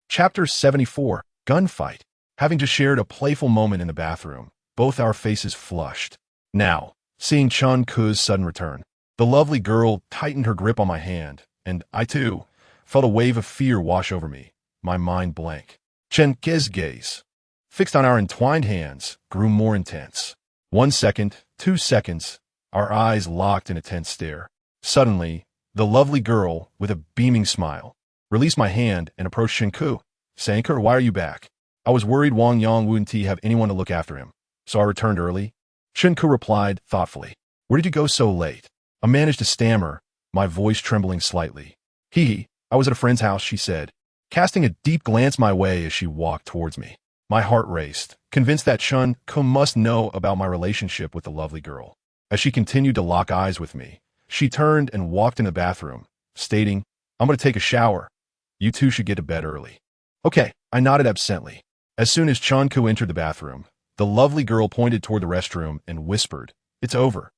Chapter 74, Gunfight. Having just shared a playful moment in the bathroom, both our faces flushed. Now, seeing Chun-ku's sudden return, the lovely girl tightened her grip on my hand, and I too felt a wave of fear wash over me, my mind blank. Chen-ku's gaze, fixed on our entwined hands, grew more intense. 1 second, 2 seconds, our eyes locked in a tense stare. Suddenly, the lovely girl, with a beaming smile, released my hand and approached Chun-ku. "Sanker, why are you back?" "I was worried Wang Yang wouldn't have anyone to look after him, so I returned early." Chun-ku replied thoughtfully. "Where did you go so late?" I managed to stammer, my voice trembling slightly. I was at a friend's house," she said, casting a deep glance my way as she walked towards me. My heart raced, convinced that Chun-ku must know about my relationship with the lovely girl. As she continued to lock eyes with me, she turned and walked in the bathroom, stating, "I'm going to take a shower. You two should get to bed early." "Okay," I nodded absently. As soon as Chun-ku entered the bathroom, the lovely girl pointed toward the restroom and whispered, "It's over.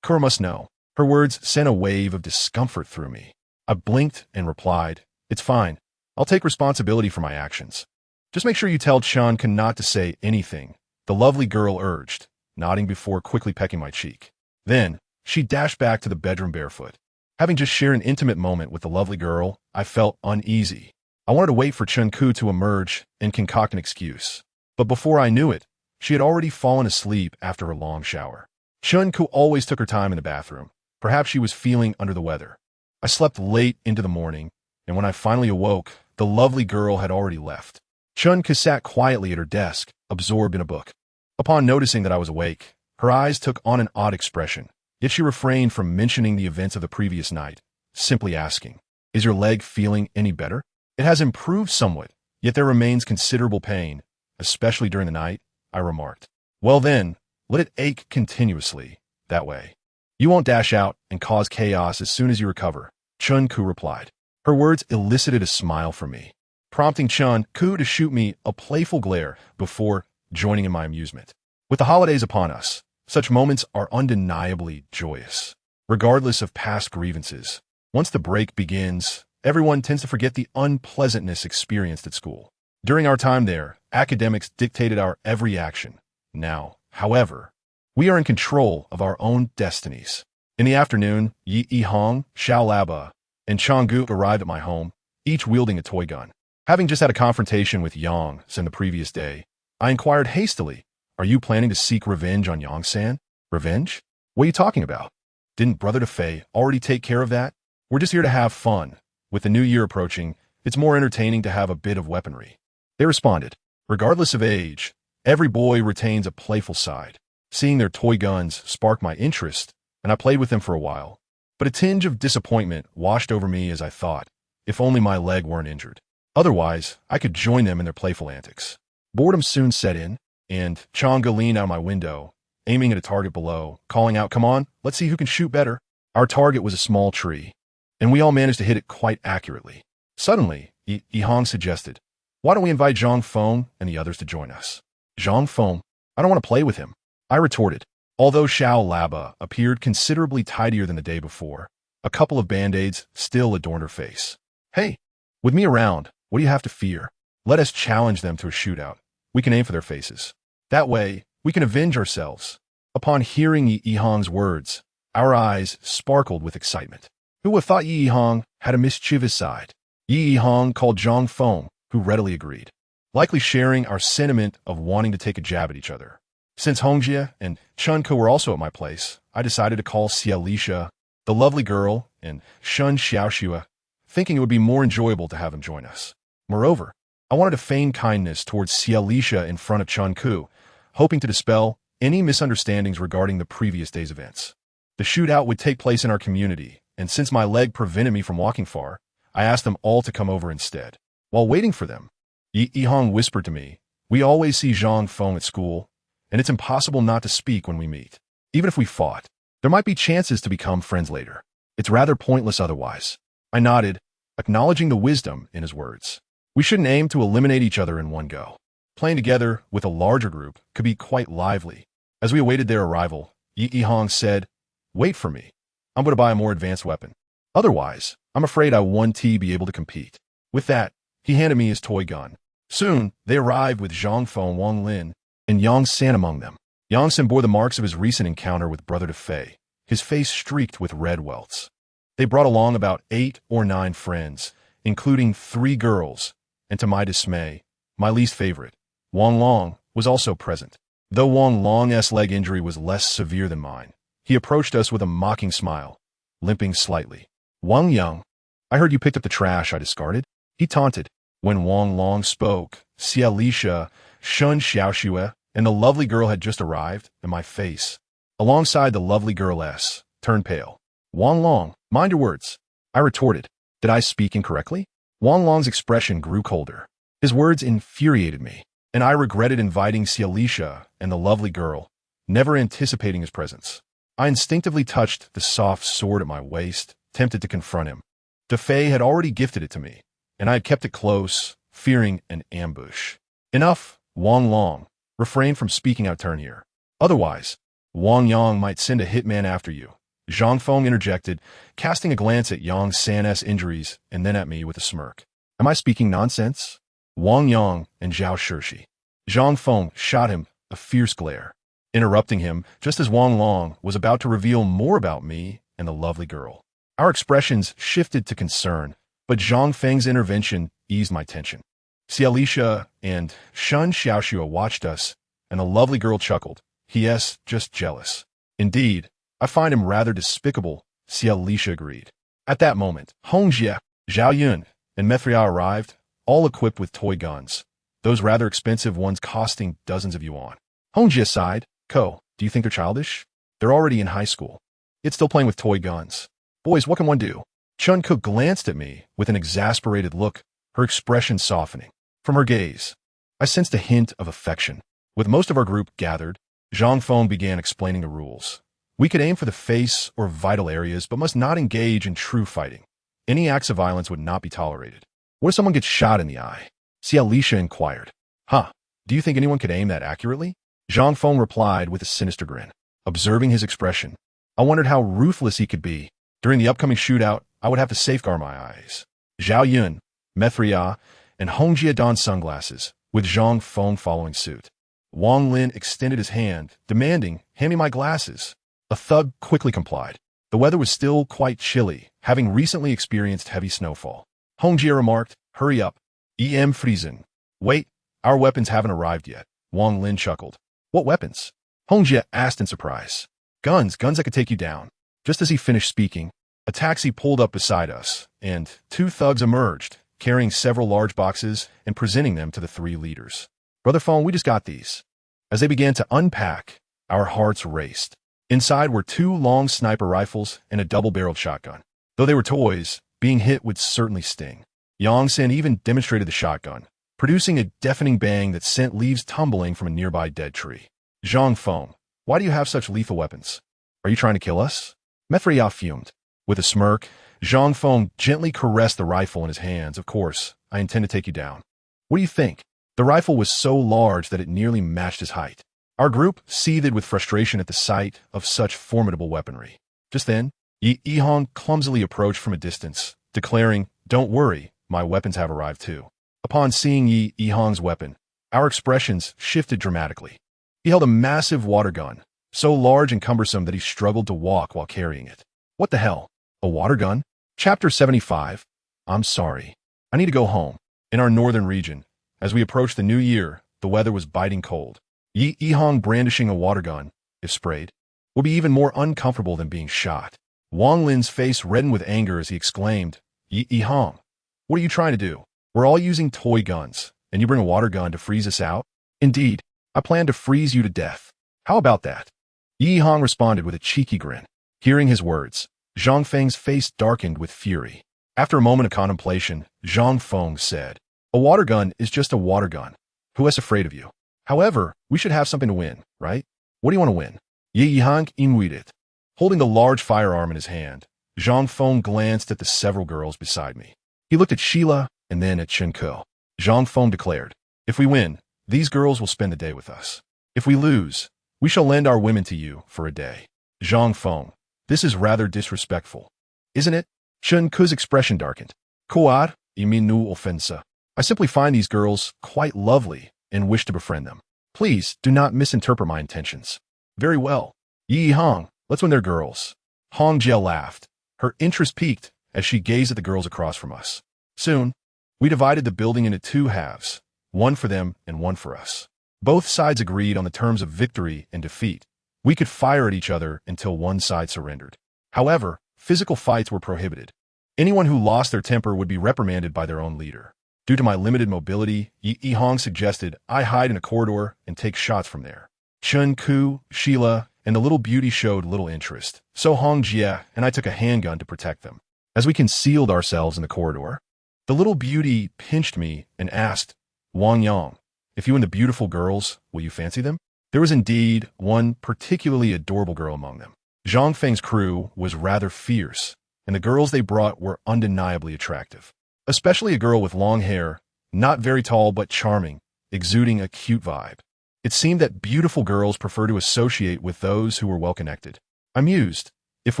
Kura must know." Her words sent a wave of discomfort through me. I blinked and replied, "It's fine. I'll take responsibility for my actions." Just make sure you tell Chunku not to say anything, the lovely girl urged, nodding before quickly pecking my cheek. Then, she dashed back to the bedroom barefoot. Having just shared an intimate moment with the lovely girl, I felt uneasy. I wanted to wait for Chunku to emerge and concoct an excuse. But before I knew it, she had already fallen asleep after her long shower. Chunku always took her time in the bathroom. Perhaps she was feeling under the weather. I slept late into the morning, and when I finally awoke, the lovely girl had already left. Chunku sat quietly at her desk, absorbed in a book. Upon noticing that I was awake, her eyes took on an odd expression, yet she refrained from mentioning the events of the previous night, simply asking, "Is your leg feeling any better?" "It has improved somewhat, yet there remains considerable pain, especially during the night," I remarked. "Well then, let it ache continuously, that way. You won't dash out and cause chaos as soon as you recover," Chunku replied. Her words elicited a smile from me, prompting Chunku to shoot me a playful glare before joining in my amusement. With the holidays upon us, such moments are undeniably joyous. Regardless of past grievances, once the break begins, everyone tends to forget the unpleasantness experienced at school. During our time there, academics dictated our every action. Now, however, we are in control of our own destinies. In the afternoon, Yi Hong, Xiao Laba, and Changgu arrived at my home, each wielding a toy gun. Having just had a confrontation with Yang San the previous day, I inquired hastily, "Are you planning to seek revenge on Yang San?" "Revenge? What are you talking about? Didn't Brother DeFei already take care of that? We're just here to have fun. With the new year approaching, it's more entertaining to have a bit of weaponry." They responded, "Regardless of age, every boy retains a playful side." Seeing their toy guns sparked my interest, and I played with them for a while. But a tinge of disappointment washed over me as I thought, if only my leg weren't injured. Otherwise, I could join them in their playful antics. Boredom soon set in, and Changa leaned out my window, aiming at a target below, calling out, "Come on, let's see who can shoot better." Our target was a small tree, and we all managed to hit it quite accurately. Suddenly, Yi Hong suggested, "Why don't we invite Zhang Feng and the others to join us?" "Zhang Feng? I don't want to play with him," I retorted. Although Xiao Laba appeared considerably tidier than the day before, a couple of band-aids still adorned her face. "Hey, with me around, what do you have to fear? Let us challenge them to a shootout. We can aim for their faces. That way, we can avenge ourselves." Upon hearing Yi Hong's words, our eyes sparkled with excitement. Who would have thought Yi Hong had a mischievous side? Yi Hong called Zhang Feng, who readily agreed, likely sharing our sentiment of wanting to take a jab at each other. Since Hongjie and Chunku were also at my place, I decided to call Xialisha, the lovely girl, and Shun Xiaoxua, thinking it would be more enjoyable to have them join us. Moreover, I wanted to feign kindness towards Xialisha in front of Chunku, hoping to dispel any misunderstandings regarding the previous day's events. The shootout would take place in our community, and since my leg prevented me from walking far, I asked them all to come over instead. While waiting for them, Yi Hong whispered to me, "We always see Zhang Feng at school, and it's impossible not to speak when we meet. Even if we fought, there might be chances to become friends later. It's rather pointless otherwise." I nodded, acknowledging the wisdom in his words. We shouldn't aim to eliminate each other in one go. Playing together with a larger group could be quite lively. As we awaited their arrival, Yi Hong said, "Wait for me. I'm going to buy a more advanced weapon. Otherwise, I'm afraid I won't be able to compete." With that, he handed me his toy gun. Soon, they arrived with Zhang Feng, Wang Lin, and Yang San among them. Yang San bore the marks of his recent encounter with Brother DeFei, his face streaked with red welts. They brought along about 8 or 9 friends, including 3 girls, and to my dismay, my least favorite, Wang Long, was also present. Though Wang Long's leg injury was less severe than mine, he approached us with a mocking smile, limping slightly. "Wang Yang, I heard you picked up the trash I discarded," he taunted. When Wang Long spoke, Xialisha, Shun Xiaoxue, and the lovely girl had just arrived, and my face, alongside the lovely girl S, turned pale. "Wang Long, mind your words," I retorted. Did I speak incorrectly? Wang Long's expression grew colder. His words infuriated me, and I regretted inviting Xialisha and the lovely girl, never anticipating his presence. I instinctively touched the soft sword at my waist, tempted to confront him. DeFei had already gifted it to me, and I had kept it close, fearing an ambush. "Enough, Wang Long. Refrain from speaking out of turn here. Otherwise, Wang Yang might send a hitman after you," Zhang Feng interjected, casting a glance at Yang San's injuries and then at me with a smirk. "Am I speaking nonsense? Wang Yang and Zhao Shirshi. Zhang Feng shot him a fierce glare, interrupting him just as Wang Long was about to reveal more about me and the lovely girl. Our expressions shifted to concern, but Zhang Feng's intervention eased my tension. Xialisha and Shun Xiaoxua watched us, and the lovely girl chuckled. He is just jealous. Indeed, I find him rather despicable, Xialisha agreed. At that moment, Hongjie, Zhao Yun, and Methria arrived, all equipped with toy guns, those rather expensive ones costing dozens of yuan. Hongjie sighed. Ko, do you think they're childish? They're already in high school. It's still playing with toy guns. Boys, what can one do? Chun Ko glanced at me with an exasperated look, her expression softening. From her gaze, I sensed a hint of affection. With most of our group gathered, Zhang Feng began explaining the rules. We could aim for the face or vital areas, but must not engage in true fighting. Any acts of violence would not be tolerated. What if someone gets shot in the eye? Xialisha inquired. Huh, do you think anyone could aim that accurately? Zhang Feng replied with a sinister grin. Observing his expression, I wondered how ruthless he could be. During the upcoming shootout, I would have to safeguard my eyes. Zhao Yun, Methria, and Hongjie donned sunglasses, with Zhang Feng following suit. Wang Lin extended his hand, demanding, hand me my glasses. A thug quickly complied. The weather was still quite chilly, having recently experienced heavy snowfall. Hongjie remarked, hurry up. Friesen. Wait, our weapons haven't arrived yet. Wang Lin chuckled. What weapons? Hongjie asked in surprise. Guns that could take you down. Just as he finished speaking, a taxi pulled up beside us, and two thugs emerged, carrying several large boxes and presenting them to the three leaders. Brother Feng, we just got these. As they began to unpack, our hearts raced. Inside were two long sniper rifles and a double-barreled shotgun. Though they were toys, being hit would certainly sting. Yang Sen even demonstrated the shotgun, producing a deafening bang that sent leaves tumbling from a nearby dead tree. Zhang Feng, why do you have such lethal weapons? Are you trying to kill us? Methria fumed. With a smirk, Zhang Feng gently caressed the rifle in his hands. Of course, I intend to take you down. What do you think? The rifle was so large that it nearly matched his height. Our group seethed with frustration at the sight of such formidable weaponry. Just then, Yi Hong clumsily approached from a distance, declaring, don't worry, my weapons have arrived too. Upon seeing Yi Hong's weapon, our expressions shifted dramatically. He held a massive water gun, so large and cumbersome that he struggled to walk while carrying it. What the hell? A water gun? Chapter 75. I'm sorry. I need to go home. In our northern region, as we approached the new year, the weather was biting cold. Yi Hong brandishing a water gun, if sprayed, would be even more uncomfortable than being shot. Wang Lin's face reddened with anger as he exclaimed, Yi Hong, what are you trying to do? We're all using toy guns, and you bring a water gun to freeze us out? Indeed, I plan to freeze you to death. How about that? Yi Hong responded with a cheeky grin. Hearing his words, Zhang Feng's face darkened with fury. After a moment of contemplation, Zhang Feng said, a water gun is just a water gun. Who is afraid of you? However, we should have something to win, right? What do you want to win? Yi Hong inuited. Holding the large firearm in his hand, Zhang Feng glanced at the several girls beside me. He looked at Sheila and then at Chen Ko. Zhang Feng declared, if we win, these girls will spend the day with us. If we lose, we shall lend our women to you for a day. Zhang Feng, this is rather disrespectful, isn't it? Chen Ko's expression darkened. Koad, iminu offensa. I simply find these girls quite lovely and wish to befriend them. Please do not misinterpret my intentions. Very well. Yi Hong, let's win their girls. Hong Jie laughed. Her interest piqued as she gazed at the girls across from us. Soon, we divided the building into two halves, one for them and one for us. Both sides agreed on the terms of victory and defeat. We could fire at each other until one side surrendered. However, physical fights were prohibited. Anyone who lost their temper would be reprimanded by their own leader. Due to my limited mobility, Yi Hong suggested I hide in a corridor and take shots from there. Chen Ku, Sheila, and the little beauty showed little interest, so Hong Jie and I took a handgun to protect them. As we concealed ourselves in the corridor, the little beauty pinched me and asked, Wang Yang, if you and the beautiful girls, will you fancy them? There was indeed one particularly adorable girl among them. Zhang Feng's crew was rather fierce, and the girls they brought were undeniably attractive. Especially a girl with long hair, not very tall but charming, exuding a cute vibe. It seemed that beautiful girls prefer to associate with those who were well-connected. I mused, if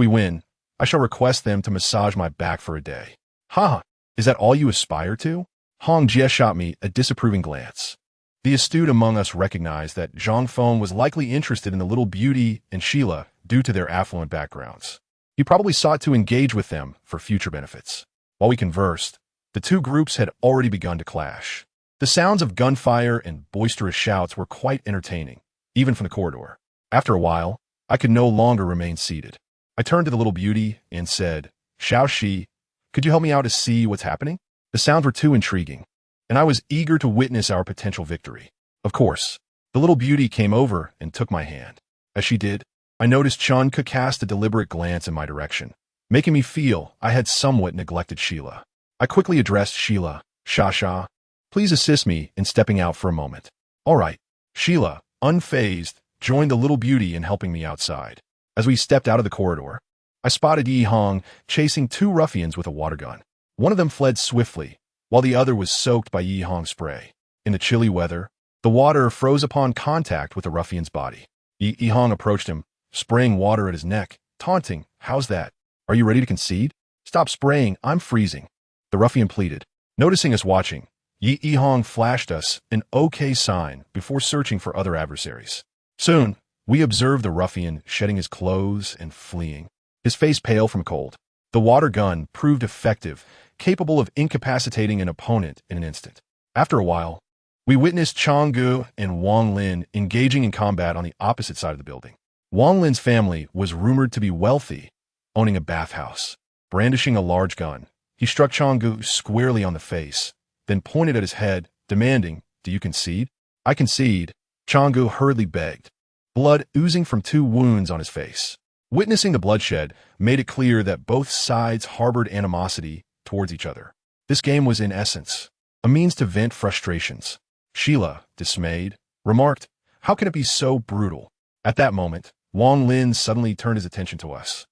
we win, I shall request them to massage my back for a day. Ha! Is that all you aspire to? Hong Jie shot me a disapproving glance. The astute among us recognized that Zhang Feng was likely interested in the little beauty and Sheila due to their affluent backgrounds. He probably sought to engage with them for future benefits. While we conversed, the two groups had already begun to clash. The sounds of gunfire and boisterous shouts were quite entertaining, even from the corridor. After a while, I could no longer remain seated. I turned to the little beauty and said, "Xiao Shi, could you help me out to see what's happening?" The sounds were too intriguing, and I was eager to witness our potential victory. Of course, the little beauty came over and took my hand. As she did, I noticed Chun could cast a deliberate glance in my direction, making me feel I had somewhat neglected Sheila. I quickly addressed Sheila. "Sha, please assist me in stepping out for a moment." "All right." Sheila, unfazed, joined the little beauty in helping me outside. As we stepped out of the corridor, I spotted Yi Hong chasing two ruffians with a water gun. One of them fled swiftly, while the other was soaked by Yi Hong's spray. In the chilly weather, the water froze upon contact with the ruffian's body. Yi Hong approached him, spraying water at his neck, taunting, "How's that? Are you ready to concede? Stop spraying, I'm freezing." The ruffian pleaded. Noticing us watching, Yi Hong flashed us an OK sign before searching for other adversaries. Soon, we observed the ruffian shedding his clothes and fleeing, his face pale from cold. The water gun proved effective, capable of incapacitating an opponent in an instant. After a while, we witnessed Changgu and Wang Lin engaging in combat on the opposite side of the building. Wang Lin's family was rumored to be wealthy, owning a bathhouse. Brandishing a large gun, he struck Changgu squarely on the face, then pointed at his head, demanding, "Do you concede?" "I concede," Changgu hurriedly begged, blood oozing from two wounds on his face. Witnessing the bloodshed made it clear that both sides harbored animosity towards each other. This game was, in essence, a means to vent frustrations. Sheila, dismayed, remarked, "How can it be so brutal?" At that moment, Wang Lin suddenly turned his attention to us.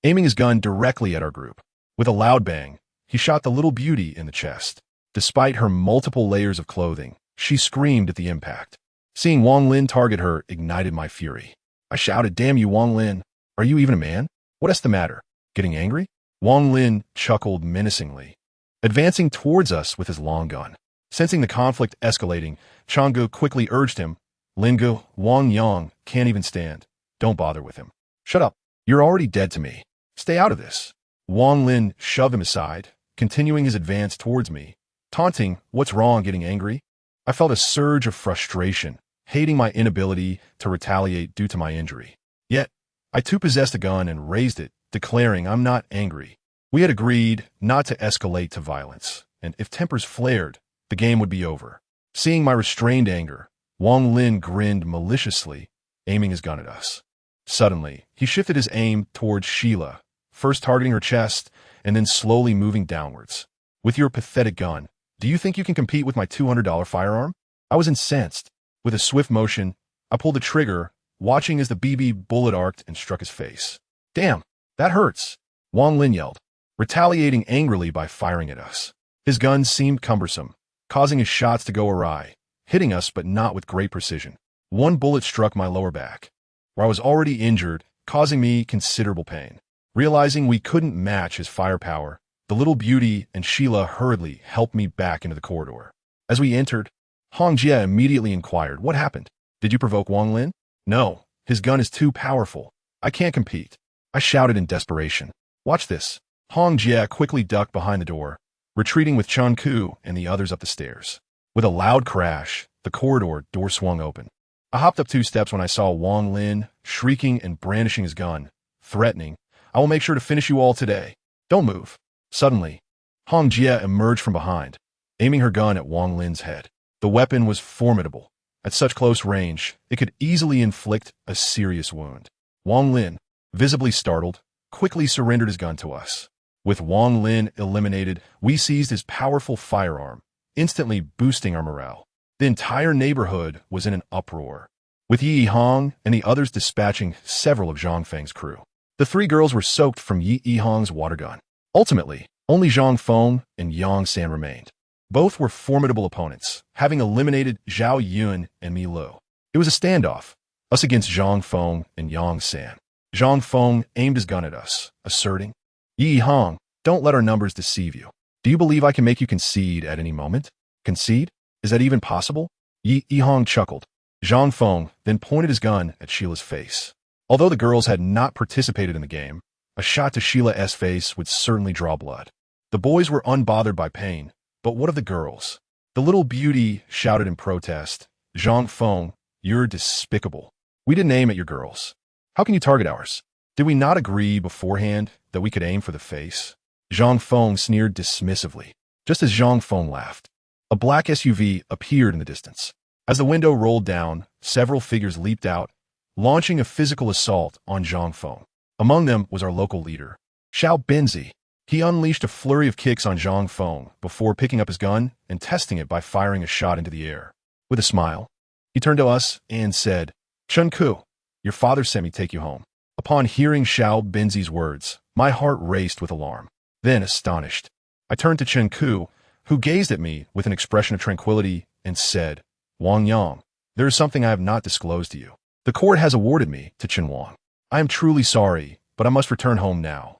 Aiming his gun directly at our group, with a loud bang, he shot the little beauty in the chest. Despite her multiple layers of clothing, she screamed at the impact. Seeing Wang Lin target her ignited my fury. I shouted, "Damn you, Wang Lin! Are you even a man? What's the matter? Getting angry?" Wang Lin chuckled menacingly, advancing towards us with his long gun. Sensing the conflict escalating, Changgu quickly urged him, "Lingu, Wang Yang can't even stand. Don't bother with him." "Shut up. You're already dead to me. Stay out of this." Wang Lin shoved him aside, continuing his advance towards me, taunting, "What's wrong, getting angry?" I felt a surge of frustration, hating my inability to retaliate due to my injury. Yet, I too possessed a gun and raised it, declaring, "I'm not angry." We had agreed not to escalate to violence, and if tempers flared, the game would be over. Seeing my restrained anger, Wang Lin grinned maliciously, aiming his gun at us. Suddenly, he shifted his aim towards Sheila, first targeting her chest and then slowly moving downwards. "With your pathetic gun, do you think you can compete with my $200 firearm?" I was incensed. With a swift motion, I pulled the trigger, watching as the BB bullet arced and struck his face. "Damn, that hurts," Wang Lin yelled, retaliating angrily by firing at us. His gun seemed cumbersome, causing his shots to go awry, hitting us but not with great precision. One bullet struck my lower back, where I was already injured, causing me considerable pain. Realizing we couldn't match his firepower, the little beauty and Sheila hurriedly helped me back into the corridor. As we entered, Hong Jie immediately inquired, "What happened? Did you provoke Wang Lin?" "No, his gun is too powerful. I can't compete," I shouted in desperation. "Watch this." Hong Jie quickly ducked behind the door, retreating with Chun Ku and the others up the stairs. With a loud crash, the corridor door swung open. I hopped up 2 steps when I saw Wang Lin shrieking and brandishing his gun, threatening, "I will make sure to finish you all today. Don't move." Suddenly, Hong Jie emerged from behind, aiming her gun at Wang Lin's head. The weapon was formidable. At such close range, it could easily inflict a serious wound. Wang Lin, visibly startled, quickly surrendered his gun to us. With Wang Lin eliminated, we seized his powerful firearm, instantly boosting our morale. The entire neighborhood was in an uproar, with Yi Hong and the others dispatching several of Zhang Feng's crew. The 3 girls were soaked from Yi Hong's water gun. Ultimately, only Zhang Feng and Yang San remained. Both were formidable opponents, having eliminated Zhao Yun and Mi Lu. It was a standoff, us against Zhang Feng and Yang San. Zhang Feng aimed his gun at us, asserting, "Yi Hong, don't let our numbers deceive you. Do you believe I can make you concede at any moment?" Concede? Is that even possible? Yi Hong chuckled. Zhang Feng then pointed his gun at Sheila's face. Although the girls had not participated in the game, a shot to Sheila's face would certainly draw blood. The boys were unbothered by pain, but what of the girls? The little beauty shouted in protest, Zhang Feng, you're despicable. We didn't aim at your girls. How can you target ours? Did we not agree beforehand that we could aim for the face? Zhang Feng sneered dismissively. Just as Zhang Feng laughed, a black SUV appeared in the distance. As the window rolled down, several figures leaped out, launching a physical assault on Zhang Feng. Among them was our local leader, Xiao Benzi. He unleashed a flurry of kicks on Zhang Feng before picking up his gun and testing it by firing a shot into the air. With a smile, he turned to us and said, Chen Ku, your father sent me to take you home. Upon hearing Xiao Benzi's words, my heart raced with alarm. Then, astonished, I turned to Chen Ku, who gazed at me with an expression of tranquility and said, Wang Yang, there is something I have not disclosed to you. The court has awarded me to Chen Wang. I am truly sorry, but I must return home now.